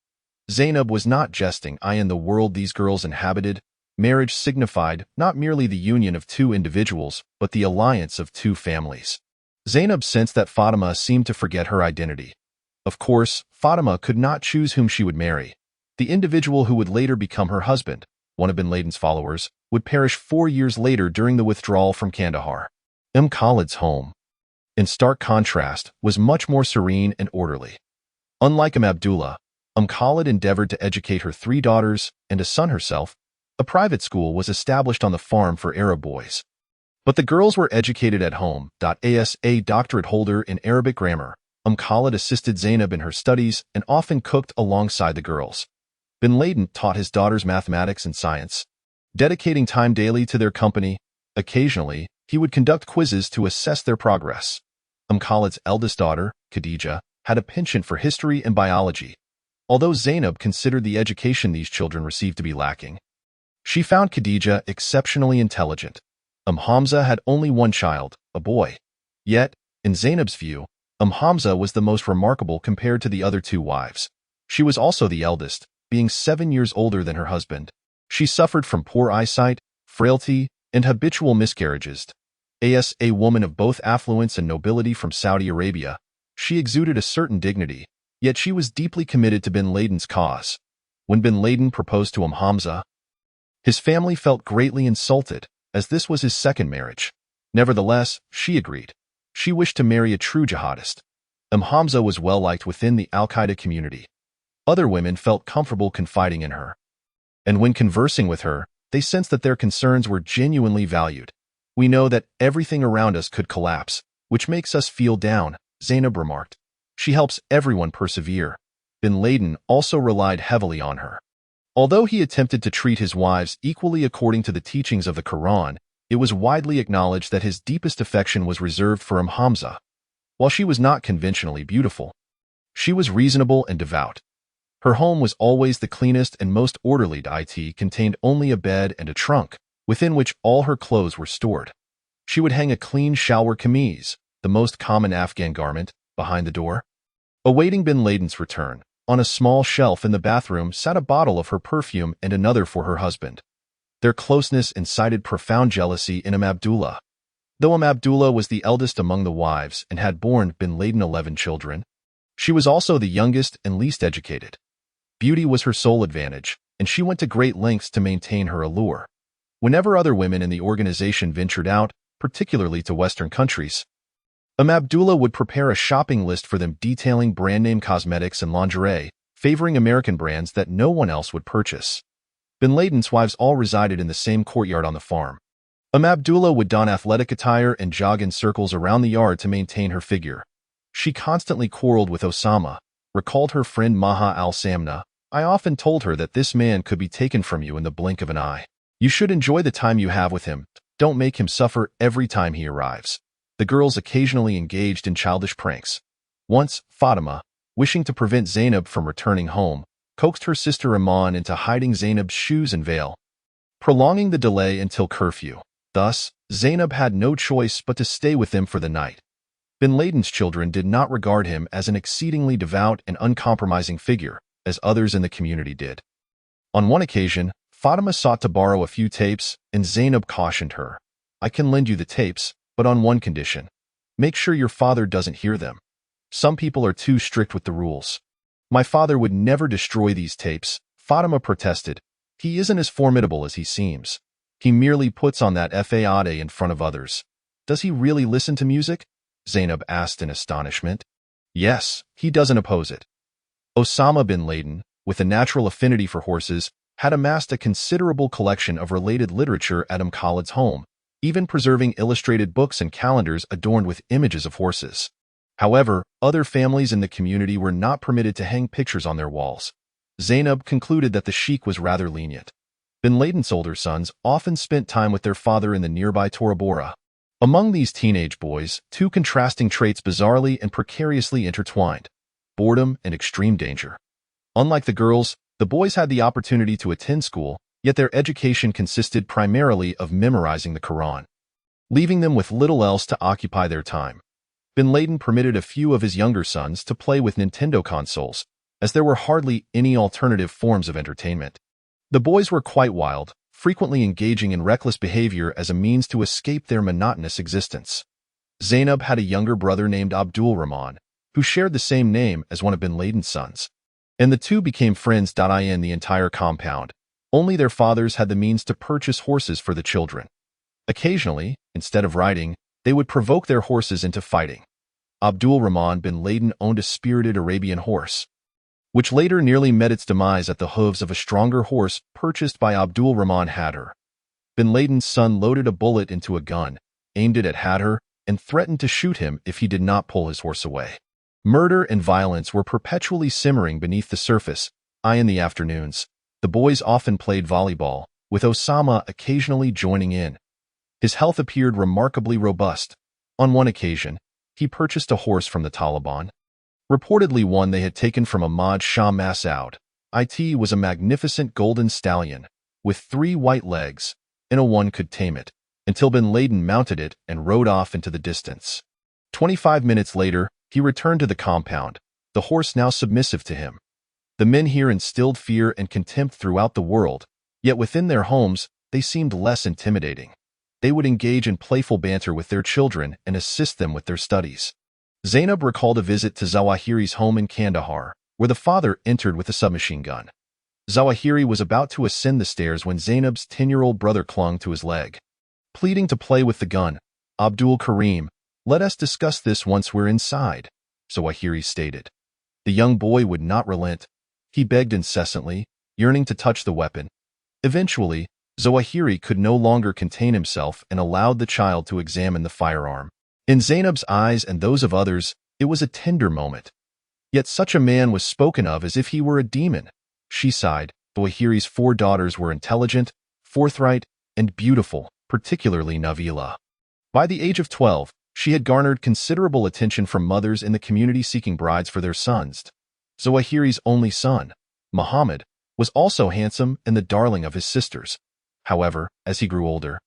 Zainab was not jesting. In the world these girls inhabited, marriage signified not merely the union of 2 individuals, but the alliance of 2 families. Zainab sensed that Fatima seemed to forget her identity. Of course, Fatima could not choose whom she would marry, the individual who would later become her husband. one of bin Laden's followers, would perish 4 years later during the withdrawal from Kandahar. Khalid's home, in stark contrast, was much more serene and orderly. Unlike Abdullah, Khalid endeavored to educate her 3 daughters and a son herself. A private school was established on the farm for Arab boys. But the girls were educated at home. As a doctorate holder in Arabic grammar, Khalid assisted Zainab in her studies and often cooked alongside the girls. Bin Laden taught his daughters mathematics and science, dedicating time daily to their company. Occasionally, he would conduct quizzes to assess their progress. Khalid's eldest daughter, Khadija, had a penchant for history and biology, although Zainab considered the education these children received to be lacking. She found Khadija exceptionally intelligent. Hamza had only one child, a boy. Yet, in Zainab's view, Hamza was the most remarkable compared to the other 2 wives. She was also the eldest, being 7 years older than her husband. She suffered from poor eyesight, frailty, and habitual miscarriages. As a woman of both affluence and nobility from Saudi Arabia, she exuded a certain dignity, yet she was deeply committed to bin Laden's cause. When bin Laden proposed to Hamza, his family felt greatly insulted, as this was his second marriage. Nevertheless, she agreed. She wished to marry a true jihadist. Hamza was well-liked within the Al-Qaeda community. Other women felt comfortable confiding in her. And when conversing with her, they sensed that their concerns were genuinely valued. "We know that everything around us could collapse, which makes us feel down," Zainab remarked. "She helps everyone persevere." Bin Laden also relied heavily on her. Although he attempted to treat his wives equally according to the teachings of the Quran, it was widely acknowledged that his deepest affection was reserved for Hamza. While she was not conventionally beautiful, she was reasonable and devout. Her home was always the cleanest and most orderly. It contained only a bed and a trunk, within which all her clothes were stored. She would hang a clean shalwar kameez, the most common Afghan garment, behind the door. Awaiting bin Laden's return, on a small shelf in the bathroom sat a bottle of her perfume and another for her husband. Their closeness incited profound jealousy in Abdullah. Though Abdullah was the eldest among the wives and had borne bin Laden 11 children, she was also the youngest and least educated. Beauty was her sole advantage, and she went to great lengths to maintain her allure. Whenever other women in the organization ventured out, particularly to Western countries, Abdullah would prepare a shopping list for them detailing brand-name cosmetics and lingerie, favoring American brands that no one else would purchase. Bin Laden's wives all resided in the same courtyard on the farm. Abdullah would don athletic attire and jog in circles around the yard to maintain her figure. She constantly quarreled with Osama, recalled her friend Maha al-Samna. "I often told her that this man could be taken from you in the blink of an eye. You should enjoy the time you have with him. Don't make him suffer every time he arrives." The girls occasionally engaged in childish pranks. Once, Fatima, wishing to prevent Zainab from returning home, coaxed her sister Iman into hiding Zainab's shoes and veil, prolonging the delay until curfew. Thus, Zainab had no choice but to stay with them for the night. Bin Laden's children did not regard him as an exceedingly devout and uncompromising figure, as others in the community did. On one occasion, Fatima sought to borrow a few tapes, and Zainab cautioned her. "I can lend you the tapes, but on one condition. Make sure your father doesn't hear them. Some people are too strict with the rules." "My father would never destroy these tapes," Fatima protested. "He isn't as formidable as he seems. He merely puts on that fade in front of others." "Does he really listen to music?" Zainab asked in astonishment. "Yes, he doesn't oppose it." Osama bin Laden, with a natural affinity for horses, had amassed a considerable collection of related literature at Khalid's home, even preserving illustrated books and calendars adorned with images of horses. However, other families in the community were not permitted to hang pictures on their walls. Zainab concluded that the sheikh was rather lenient. Bin Laden's older sons often spent time with their father in the nearby Tora Bora. Among these teenage boys, 2 contrasting traits bizarrely and precariously intertwined: boredom and extreme danger. Unlike the girls, the boys had the opportunity to attend school, yet their education consisted primarily of memorizing the Quran, leaving them with little else to occupy their time. Bin Laden permitted a few of his younger sons to play with Nintendo consoles, as there were hardly any alternative forms of entertainment. The boys were quite wild, frequently engaging in reckless behavior as a means to escape their monotonous existence. Zainab had a younger brother named Abdul Rahman, who shared the same name as one of bin Laden's sons, and the two became friends. In the entire compound, Only their fathers had the means to purchase horses for the children. Occasionally, instead of riding, they would provoke their horses into fighting. Abdul Rahman bin Laden owned a spirited Arabian horse, which later nearly met its demise at the hooves of a stronger horse purchased by Abdul Rahman Hadar. Bin Laden's son loaded a bullet into a gun, aimed it at Hadar, and threatened to shoot him if he did not pull his horse away. Murder and violence were perpetually simmering beneath the surface. In the afternoons, the boys often played volleyball, with Osama occasionally joining in. His health appeared remarkably robust. On one occasion, he purchased a horse from the Taliban, reportedly one they had taken from Ahmad Shah Massoud. It was a magnificent golden stallion, with 3 white legs, and no one could tame it, until bin Laden mounted it and rode off into the distance. 25 minutes later, he returned to the compound, the horse now submissive to him. The men here instilled fear and contempt throughout the world, yet within their homes, they seemed less intimidating. They would engage in playful banter with their children and assist them with their studies. Zainab recalled a visit to Zawahiri's home in Kandahar, where the father entered with a submachine gun. Zawahiri was about to ascend the stairs when Zainab's 10-year-old brother clung to his leg. Pleading to play with the gun, "Abdul Karim, let us discuss this once we're inside," Zawahiri stated. The young boy would not relent. He begged incessantly, yearning to touch the weapon. Eventually, Zawahiri could no longer contain himself and allowed the child to examine the firearm. In Zainab's eyes and those of others, it was a tender moment. Yet such a man was spoken of as if he were a demon. She sighed. Zawahiri's 4 daughters were intelligent, forthright, and beautiful, particularly Nabila. By the age of 12, she had garnered considerable attention from mothers in the community seeking brides for their sons. Zawahiri's only son, Muhammad, was also handsome and the darling of his sisters. However, as he grew older,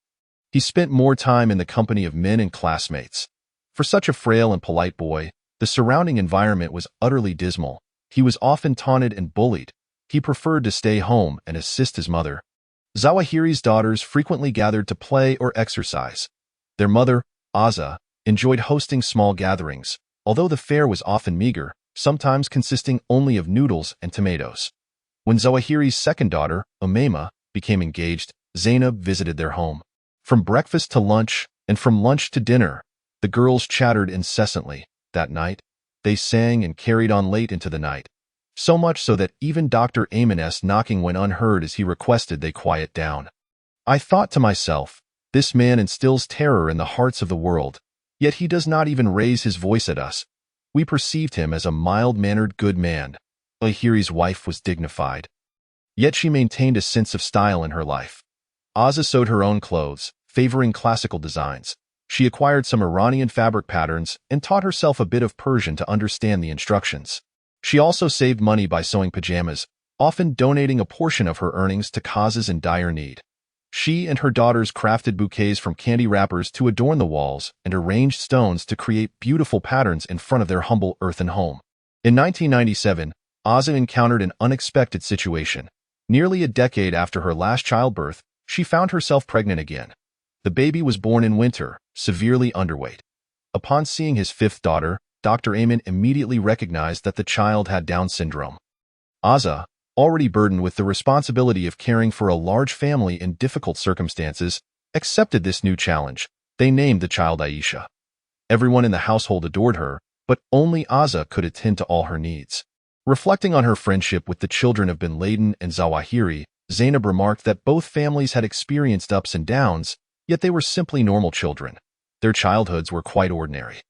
he spent more time in the company of men and classmates. For such a frail and polite boy, the surrounding environment was utterly dismal. He was often taunted and bullied. He preferred to stay home and assist his mother. Zawahiri's daughters frequently gathered to play or exercise. Their mother, Azza, enjoyed hosting small gatherings, although the fare was often meager, sometimes consisting only of noodles and tomatoes. When Zawahiri's second daughter, Umayma, became engaged, Zainab visited their home. From breakfast to lunch, and from lunch to dinner, the girls chattered incessantly. That night, they sang and carried on late into the night, so much so that even Dr. Ayman's knocking went unheard as he requested they quiet down. I thought to myself, this man instills terror in the hearts of the world, yet he does not even raise his voice at us. We perceived him as a mild-mannered good man. Lahiri's wife was dignified, yet she maintained a sense of style in her life. Azza sewed her own clothes, favoring classical designs. She acquired some Iranian fabric patterns and taught herself a bit of Persian to understand the instructions. She also saved money by sewing pajamas, often donating a portion of her earnings to causes in dire need. She and her daughters crafted bouquets from candy wrappers to adorn the walls and arranged stones to create beautiful patterns in front of their humble earthen home. In 1997, Azza encountered an unexpected situation. Nearly a decade after her last childbirth, she found herself pregnant again. The baby was born in winter, severely underweight. Upon seeing his 5th daughter, Dr. Ayman immediately recognized that the child had Down syndrome. Azza, already burdened with the responsibility of caring for a large family in difficult circumstances, accepted this new challenge. They named the child Aisha. Everyone in the household adored her, but only Azza could attend to all her needs. Reflecting on her friendship with the children of bin Laden and Zawahiri, Zainab remarked that both families had experienced ups and downs, yet they were simply normal children. Their childhoods were quite ordinary.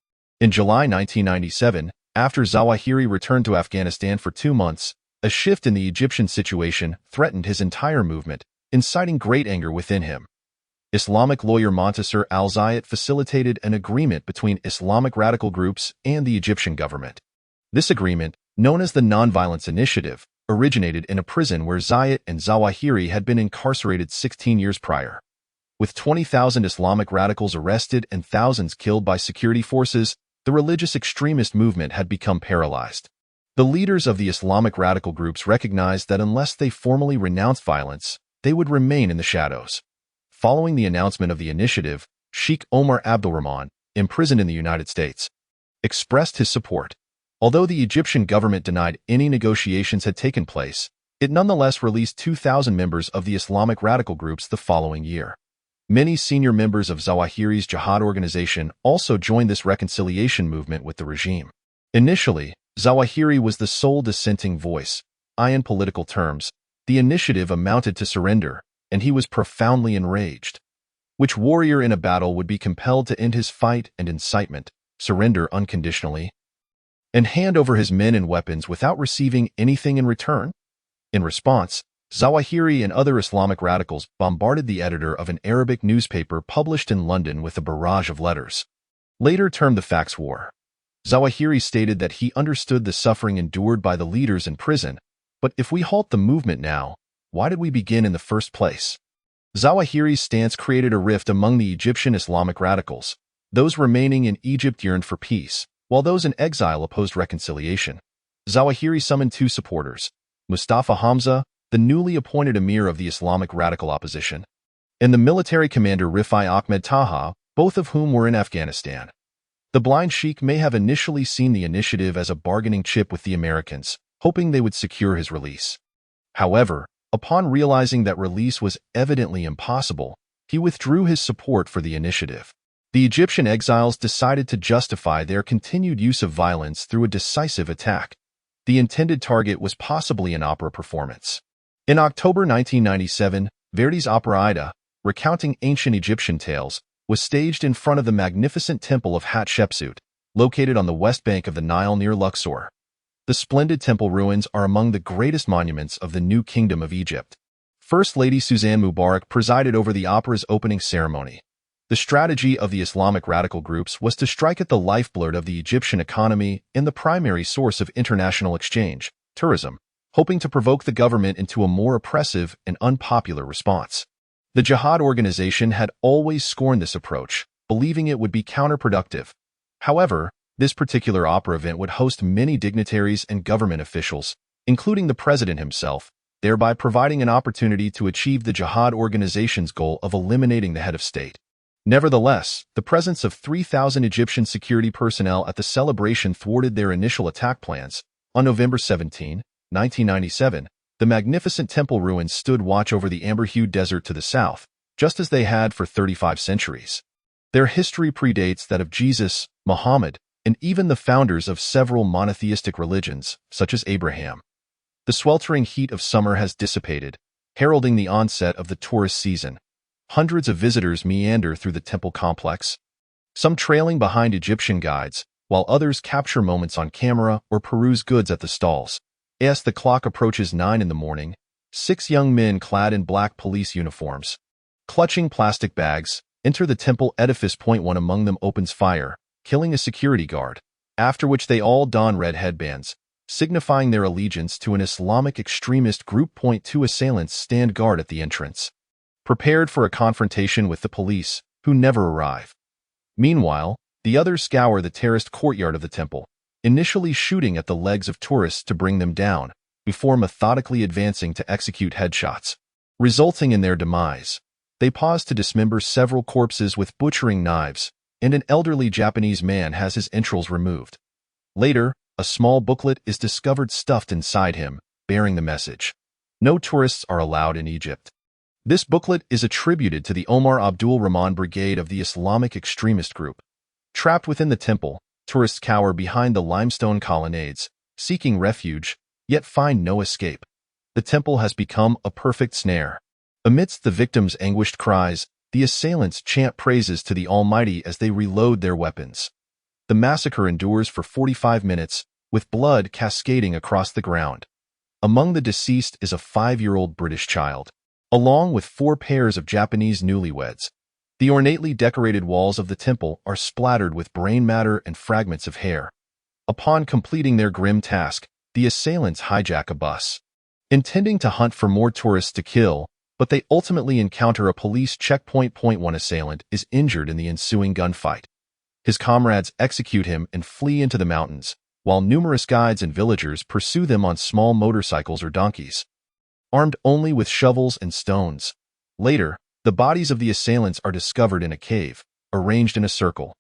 In July 1997, after Zawahiri returned to Afghanistan for 2 months, a shift in the Egyptian situation threatened his entire movement, inciting great anger within him. Islamic lawyer Montasser al-Zayat facilitated an agreement between Islamic radical groups and the Egyptian government. This agreement, known as the Nonviolence Initiative, originated in a prison where Zayat and Zawahiri had been incarcerated 16 years prior. With 20,000 Islamic radicals arrested and thousands killed by security forces, the religious extremist movement had become paralyzed. The leaders of the Islamic radical groups recognized that unless they formally renounced violence, they would remain in the shadows. Following the announcement of the initiative, Sheikh Omar Abdulrahman, imprisoned in the United States, expressed his support. Although the Egyptian government denied any negotiations had taken place, It nonetheless released 2,000 members of the Islamic radical groups the following year. Many senior members of Zawahiri's jihad organization also joined this reconciliation movement with the regime. Initially, Zawahiri was the sole dissenting voice. In political terms, the initiative amounted to surrender, and he was profoundly enraged. Which warrior in a battle would be compelled to end his fight and incitement, surrender unconditionally, and hand over his men and weapons without receiving anything in return? In response, Zawahiri and other Islamic radicals bombarded the editor of an Arabic newspaper published in London with a barrage of letters. Later termed the Fax War. Zawahiri stated that he understood the suffering endured by the leaders in prison, but if we halt the movement now, why did we begin in the first place? Zawahiri's stance created a rift among the Egyptian Islamic radicals. Those remaining in Egypt yearned for peace, while those in exile opposed reconciliation. Zawahiri summoned two supporters, Mustafa Hamza, the newly appointed emir of the Islamic radical opposition, and the military commander Rifai Ahmed Taha, both of whom were in Afghanistan. The blind sheikh may have initially seen the initiative as a bargaining chip with the Americans, hoping they would secure his release. However, upon realizing that release was evidently impossible, he withdrew his support for the initiative. The Egyptian exiles decided to justify their continued use of violence through a decisive attack. The intended target was possibly an opera performance. In October 1997, Verdi's opera Aida, recounting ancient Egyptian tales, was staged in front of the magnificent temple of Hatshepsut, located on the west bank of the Nile near Luxor. The splendid temple ruins are among the greatest monuments of the new Kingdom of Egypt. First Lady Suzanne Mubarak presided over the opera's opening ceremony. The strategy of the Islamic radical groups was to strike at the lifeblood of the Egyptian economy and the primary source of international exchange, tourism, hoping to provoke the government into a more oppressive and unpopular response. The jihad organization had always scorned this approach, believing it would be counterproductive. However, this particular opera event would host many dignitaries and government officials, including the president himself, thereby providing an opportunity to achieve the jihad organization's goal of eliminating the head of state. Nevertheless, the presence of 3,000 Egyptian security personnel at the celebration thwarted their initial attack plans. On November 17, 1997, the magnificent temple ruins stood watch over the amber-hued desert to the south, just as they had for 35 centuries. Their history predates that of Jesus, Muhammad, and even the founders of several monotheistic religions, such as Abraham. The sweltering heat of summer has dissipated, heralding the onset of the tourist season. Hundreds of visitors meander through the temple complex, some trailing behind Egyptian guides, while others capture moments on camera or peruse goods at the stalls. As the clock approaches 9 in the morning, 6 young men clad in black police uniforms, clutching plastic bags, enter the temple edifice. One among them opens fire, killing a security guard, after which they all don red headbands, signifying their allegiance to an Islamic extremist group. 2 Assailants stand guard at the entrance, prepared for a confrontation with the police, who never arrive. Meanwhile, the others scour the terraced courtyard of the temple, initially shooting at the legs of tourists to bring them down, before methodically advancing to execute headshots, resulting in their demise. They pause to dismember several corpses with butchering knives, and an elderly Japanese man has his entrails removed. Later, a small booklet is discovered stuffed inside him, bearing the message, "No tourists are allowed in Egypt." This booklet is attributed to the Omar Abdul Rahman Brigade of the Islamic extremist group. Trapped within the temple, tourists cower behind the limestone colonnades, seeking refuge, yet find no escape. The temple has become a perfect snare. Amidst the victims' anguished cries, the assailants chant praises to the Almighty as they reload their weapons. The massacre endures for 45 minutes, with blood cascading across the ground. Among the deceased is a 5-year-old British child, along with 4 pairs of Japanese newlyweds. The ornately decorated walls of the temple are splattered with brain matter and fragments of hair. Upon completing their grim task, the assailants hijack a bus, intending to hunt for more tourists to kill, but they ultimately encounter a police checkpoint. 1 assailant is injured in the ensuing gunfight. His comrades execute him and flee into the mountains, while numerous guides and villagers pursue them on small motorcycles or donkeys, armed only with shovels and stones. Later, the bodies of the assailants are discovered in a cave, arranged in a circle.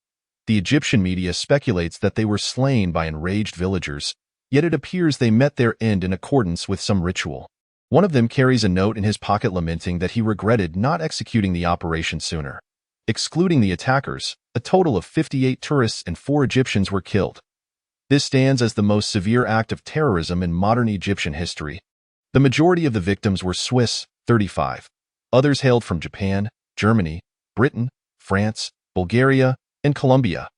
The Egyptian media speculates that they were slain by enraged villagers, yet it appears they met their end in accordance with some ritual. One of them carries a note in his pocket lamenting that he regretted not executing the operation sooner. Excluding the attackers, a total of 58 tourists and 4 Egyptians were killed. This stands as the most severe act of terrorism in modern Egyptian history. The majority of the victims were Swiss, 35. Others hailed from Japan, Germany, Britain, France, Bulgaria, and Colombia.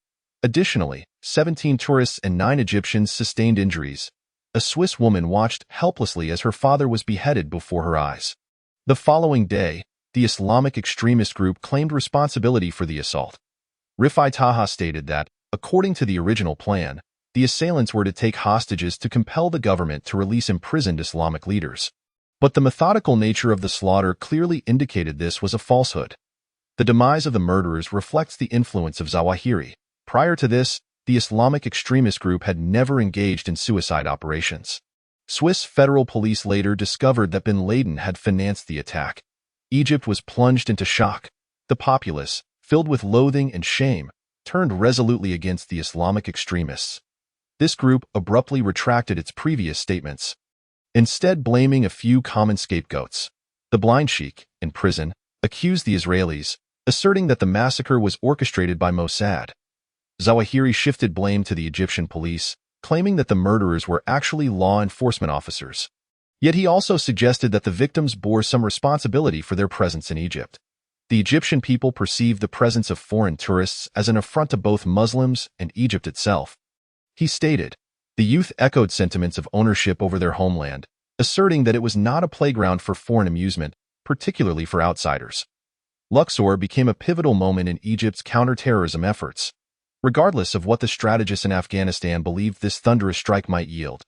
Additionally, 17 tourists and 9 Egyptians sustained injuries. A Swiss woman watched helplessly as her father was beheaded before her eyes. The following day, the Islamic extremist group claimed responsibility for the assault. Rifai Taha stated that, according to the original plan, the assailants were to take hostages to compel the government to release imprisoned Islamic leaders. But the methodical nature of the slaughter clearly indicated this was a falsehood. The demise of the murderers reflects the influence of Zawahiri. Prior to this, the Islamic extremist group had never engaged in suicide operations. Swiss federal police later discovered that bin Laden had financed the attack. Egypt was plunged into shock. The populace, filled with loathing and shame, turned resolutely against the Islamic extremists. This group abruptly retracted its previous statements, instead blaming a few common scapegoats. The blind sheikh, in prison, accused the Israelis, asserting that the massacre was orchestrated by Mossad. Zawahiri shifted blame to the Egyptian police, claiming that the murderers were actually law enforcement officers. Yet he also suggested that the victims bore some responsibility for their presence in Egypt. The Egyptian people perceived the presence of foreign tourists as an affront to both Muslims and Egypt itself. He stated, the youth echoed sentiments of ownership over their homeland, asserting that it was not a playground for foreign amusement, particularly for outsiders. Luxor became a pivotal moment in Egypt's counterterrorism efforts. Regardless of what the strategists in Afghanistan believed this thunderous strike might yield,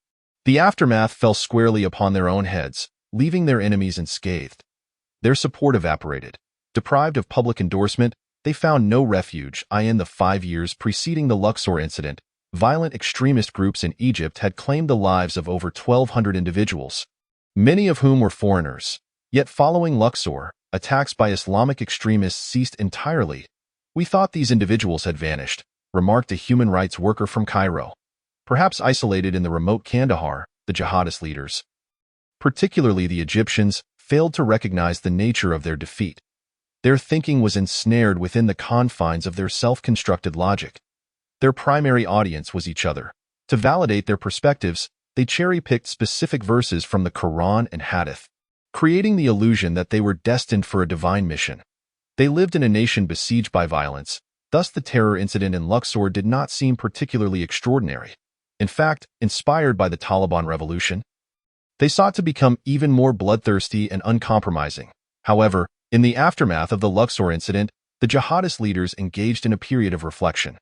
the aftermath fell squarely upon their own heads, leaving their enemies unscathed. Their support evaporated. Deprived of public endorsement, they found no refuge. In the 5 years preceding the Luxor incident, violent extremist groups in Egypt had claimed the lives of over 1,200 individuals, many of whom were foreigners. Yet following Luxor, attacks by Islamic extremists ceased entirely. We thought these individuals had vanished, remarked a human rights worker from Cairo. Perhaps isolated in the remote Kandahar, the jihadist leaders, particularly the Egyptians, failed to recognize the nature of their defeat. Their thinking was ensnared within the confines of their self-constructed logic. Their primary audience was each other. To validate their perspectives, they cherry-picked specific verses from the Quran and Hadith, creating the illusion that they were destined for a divine mission. They lived in a nation besieged by violence, thus the terror incident in Luxor did not seem particularly extraordinary. In fact, inspired by the Taliban revolution, they sought to become even more bloodthirsty and uncompromising. However, in the aftermath of the Luxor incident, the jihadist leaders engaged in a period of reflection.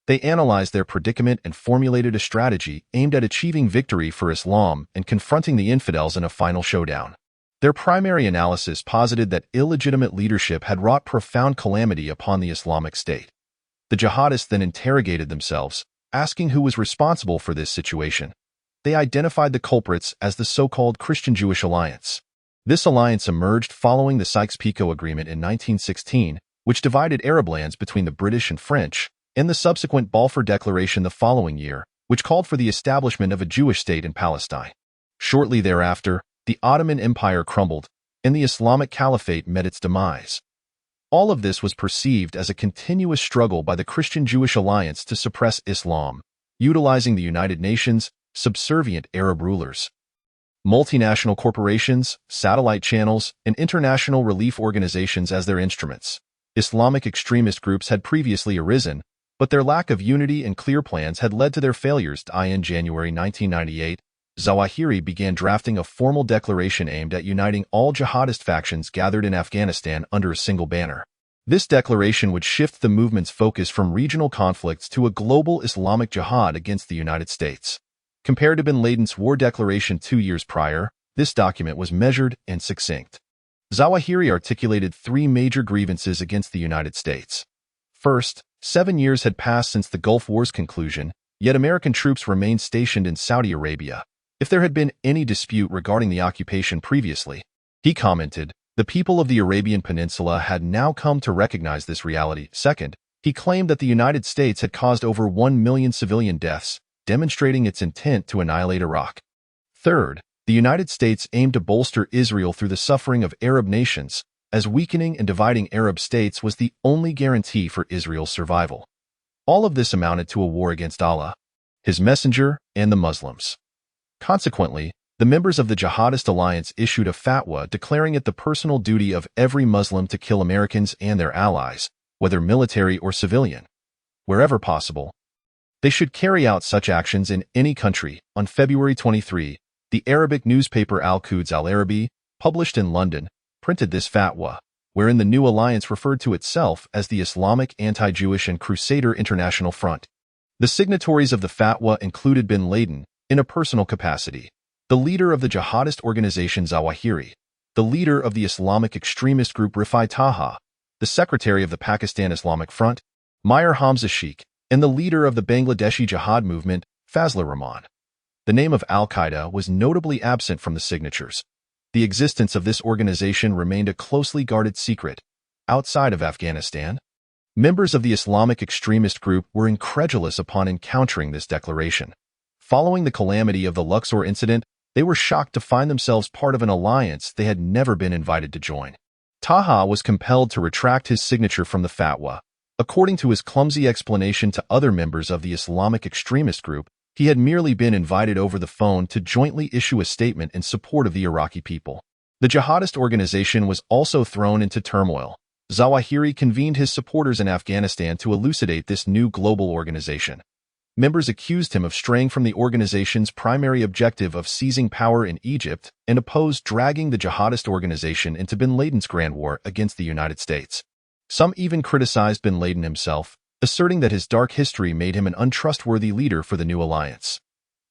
They analyzed their predicament and formulated a strategy aimed at achieving victory for Islam and confronting the infidels in a final showdown. Their primary analysis posited that illegitimate leadership had wrought profound calamity upon the Islamic State. The jihadists then interrogated themselves, asking who was responsible for this situation. They identified the culprits as the so-called Christian-Jewish alliance. This alliance emerged following the Sykes-Picot Agreement in 1916, which divided Arab lands between the British and French, and the subsequent Balfour Declaration the following year, which called for the establishment of a Jewish state in Palestine. Shortly thereafter, the Ottoman Empire crumbled, and the Islamic Caliphate met its demise. All of this was perceived as a continuous struggle by the Christian-Jewish alliance to suppress Islam, utilizing the United Nations, subservient Arab rulers, multinational corporations, satellite channels, and international relief organizations as their instruments. Islamic extremist groups had previously arisen, but their lack of unity and clear plans had led to their failures. In January 1998, Zawahiri began drafting a formal declaration aimed at uniting all jihadist factions gathered in Afghanistan under a single banner. This declaration would shift the movement's focus from regional conflicts to a global Islamic jihad against the United States. Compared to bin Laden's war declaration 2 years prior, this document was measured and succinct. Zawahiri articulated 3 major grievances against the United States. First, 7 years had passed since the Gulf War's conclusion, yet American troops remained stationed in Saudi Arabia. If there had been any dispute regarding the occupation previously, he commented, the people of the Arabian Peninsula had now come to recognize this reality. Second, he claimed that the United States had caused over 1 million civilian deaths, demonstrating its intent to annihilate Iraq. Third, the The United States aimed to bolster Israel through the suffering of Arab nations, as weakening and dividing Arab states was the only guarantee for Israel's survival. All of this amounted to a war against Allah, His Messenger, and the Muslims. Consequently, the members of the Jihadist alliance issued a fatwa declaring it the personal duty of every Muslim to kill Americans and their allies, whether military or civilian. Wherever possible, they should carry out such actions in any country. On February 23, the Arabic newspaper Al-Quds Al-Arabi, published in London, printed this fatwa, wherein the new alliance referred to itself as the Islamic Anti-Jewish and Crusader International Front. The signatories of the fatwa included bin Laden, in a personal capacity, the leader of the jihadist organization Zawahiri, the leader of the Islamic extremist group Rifai Taha, the secretary of the Pakistan Islamic Front, Mir Hamza Sheikh, and the leader of the Bangladeshi jihad movement, Fazlur Rahman. The name of Al-Qaeda was notably absent from the signatures. The existence of this organization remained a closely guarded secret. Outside of Afghanistan, members of the Islamic extremist group were incredulous upon encountering this declaration. Following the calamity of the Luxor incident, they were shocked to find themselves part of an alliance they had never been invited to join. Taha was compelled to retract his signature from the fatwa. According to his clumsy explanation to other members of the Islamic extremist group, he had merely been invited over the phone to jointly issue a statement in support of the Iraqi people. The jihadist organization was also thrown into turmoil. Zawahiri convened his supporters in Afghanistan to elucidate this new global organization. Members accused him of straying from the organization's primary objective of seizing power in Egypt and opposed dragging the jihadist organization into bin Laden's grand war against the United States. Some even criticized bin Laden himself, asserting that his dark history made him an untrustworthy leader for the new alliance.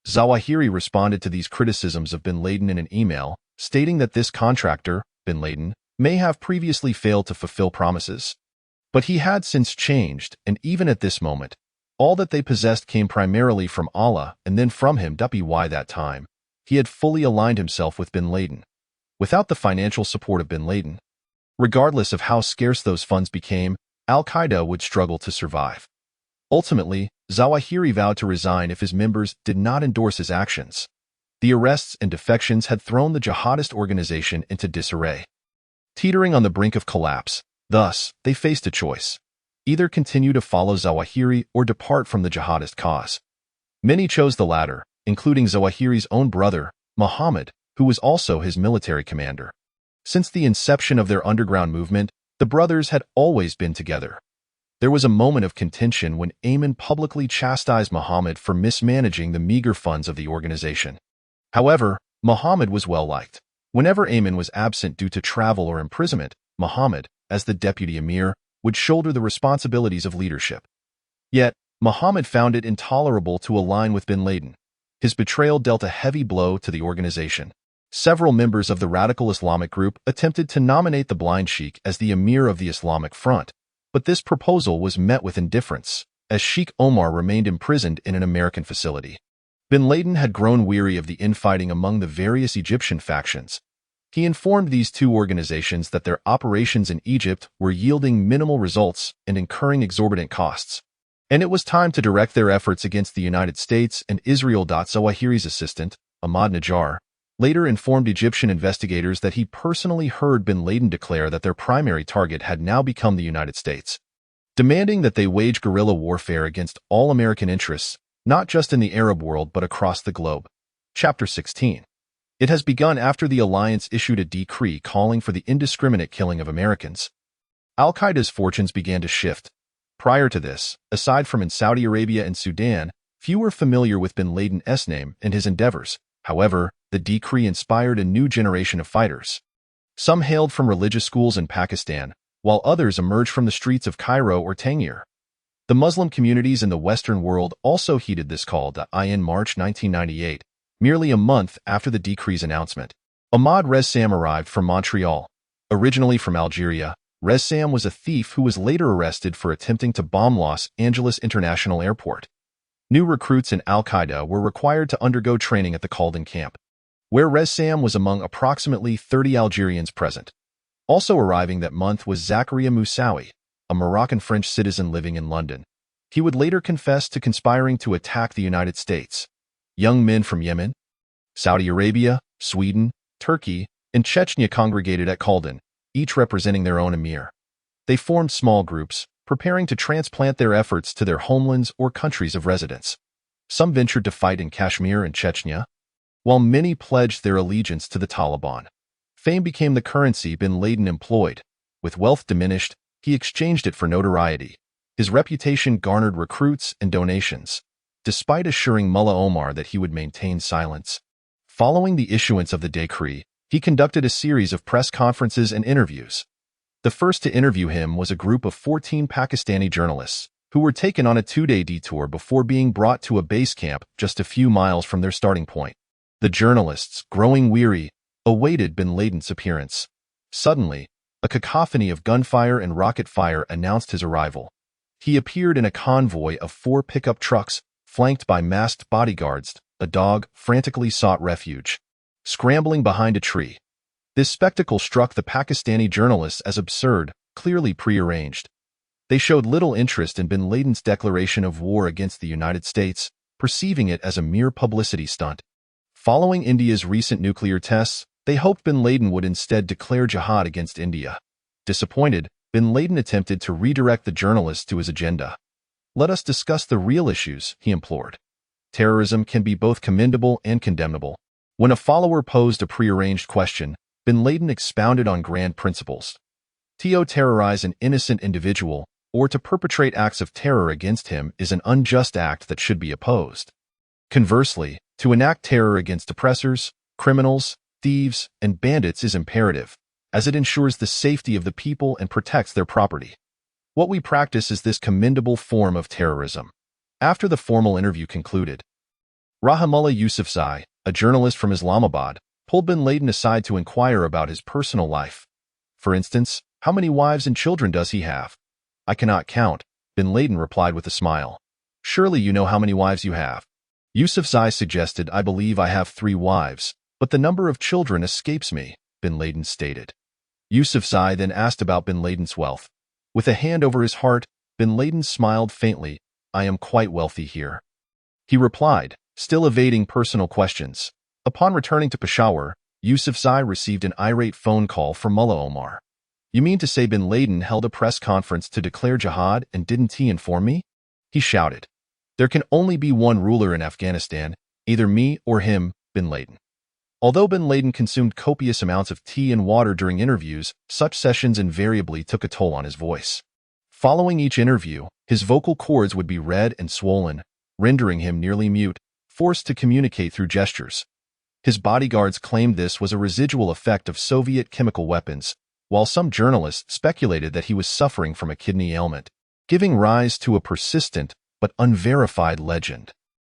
Zawahiri responded to these criticisms of bin Laden in an email, stating that this contractor, bin Laden, may have previously failed to fulfill promises. But he had since changed, and even at this moment, all that they possessed came primarily from Allah and then from him. By that time, he had fully aligned himself with bin Laden. Without the financial support of bin Laden, regardless of how scarce those funds became, Al-Qaeda would struggle to survive. Ultimately, Zawahiri vowed to resign if his members did not endorse his actions. The arrests and defections had thrown the jihadist organization into disarray. Teetering on the brink of collapse, thus, they faced a choice: either continue to follow Zawahiri or depart from the jihadist cause. Many chose the latter, including Zawahiri's own brother, Muhammad, who was also his military commander. Since the inception of their underground movement, the brothers had always been together. There was a moment of contention when Ayman publicly chastised Muhammad for mismanaging the meager funds of the organization. However, Muhammad was well liked. Whenever Ayman was absent due to travel or imprisonment, Muhammad, as the deputy emir, would shoulder the responsibilities of leadership. Yet, Muhammad found it intolerable to align with bin Laden. His betrayal dealt a heavy blow to the organization. Several members of the radical Islamic group attempted to nominate the blind sheikh as the emir of the Islamic Front, but this proposal was met with indifference, as Sheikh Omar remained imprisoned in an American facility. Bin Laden had grown weary of the infighting among the various Egyptian factions. He informed these two organizations that their operations in Egypt were yielding minimal results and incurring exorbitant costs, and it was time to direct their efforts against the United States and Israel. Zawahiri's assistant, Ahmad Najjar, later informed Egyptian investigators that he personally heard bin Laden declare that their primary target had now become the United States, demanding that they wage guerrilla warfare against all American interests, not just in the Arab world but across the globe. Chapter 16. It has begun after the alliance issued a decree calling for the indiscriminate killing of Americans. Al-Qaeda's fortunes began to shift. Prior to this, aside from in Saudi Arabia and Sudan, few were familiar with bin Laden's name and his endeavors. However, the decree inspired a new generation of fighters. Some hailed from religious schools in Pakistan, while others emerged from the streets of Cairo or Tangier. The Muslim communities in the Western world also heeded this call. In March 1998, merely a month after the decree's announcement, Ahmad Ressam arrived from Montreal. Originally from Algeria, Ressam was a thief who was later arrested for attempting to bomb Los Angeles International Airport. New recruits in Al-Qaeda were required to undergo training at the Khaldan camp, where Ressam was among approximately 30 Algerians present. Also arriving that month was Zakaria Moussaoui, a Moroccan-French citizen living in London. He would later confess to conspiring to attack the United States. Young men from Yemen, Saudi Arabia, Sweden, Turkey, and Chechnya congregated at Kaldin, each representing their own emir. They formed small groups, preparing to transplant their efforts to their homelands or countries of residence. Some ventured to fight in Kashmir and Chechnya, while many pledged their allegiance to the Taliban. Fame became the currency bin Laden employed. With wealth diminished, he exchanged it for notoriety. His reputation garnered recruits and donations, despite assuring Mullah Omar that he would maintain silence. Following the issuance of the decree, he conducted a series of press conferences and interviews. The first to interview him was a group of 14 Pakistani journalists, who were taken on a 2-day detour before being brought to a base camp just a few miles from their starting point. The journalists, growing weary, awaited bin Laden's appearance. Suddenly, a cacophony of gunfire and rocket fire announced his arrival. He appeared in a convoy of 4 pickup trucks, flanked by masked bodyguards. A dog frantically sought refuge, scrambling behind a tree. This spectacle struck the Pakistani journalists as absurd, clearly prearranged. They showed little interest in bin Laden's declaration of war against the United States, perceiving it as a mere publicity stunt. Following India's recent nuclear tests, they hoped bin Laden would instead declare jihad against India. Disappointed, bin Laden attempted to redirect the journalists to his agenda. "Let us discuss the real issues," he implored. Terrorism can be both commendable and condemnable. When a follower posed a prearranged question, bin Laden expounded on grand principles. To terrorize an innocent individual or to perpetrate acts of terror against him is an unjust act that should be opposed. Conversely, to enact terror against oppressors, criminals, thieves, and bandits is imperative, as it ensures the safety of the people and protects their property. What we practice is this commendable form of terrorism. After the formal interview concluded, Rahimullah Yousafzai, a journalist from Islamabad, pulled bin Laden aside to inquire about his personal life. For instance, how many wives and children does he have? "I cannot count," bin Laden replied with a smile. "Surely you know how many wives you have." Yousafzai suggested, "I believe I have 3 wives, but the number of children escapes me," bin Laden stated. Yousafzai then asked about bin Laden's wealth. With a hand over his heart, bin Laden smiled faintly. "I am quite wealthy here," he replied, still evading personal questions. Upon returning to Peshawar, Yousafzai received an irate phone call from Mullah Omar. "You mean to say bin Laden held a press conference to declare jihad and didn't he inform me?" he shouted. "There can only be one ruler in Afghanistan, either me or him, bin Laden." Although bin Laden consumed copious amounts of tea and water during interviews, such sessions invariably took a toll on his voice. Following each interview, his vocal cords would be red and swollen, rendering him nearly mute, forced to communicate through gestures. His bodyguards claimed this was a residual effect of Soviet chemical weapons, while some journalists speculated that he was suffering from a kidney ailment, giving rise to a persistent but unverified legend.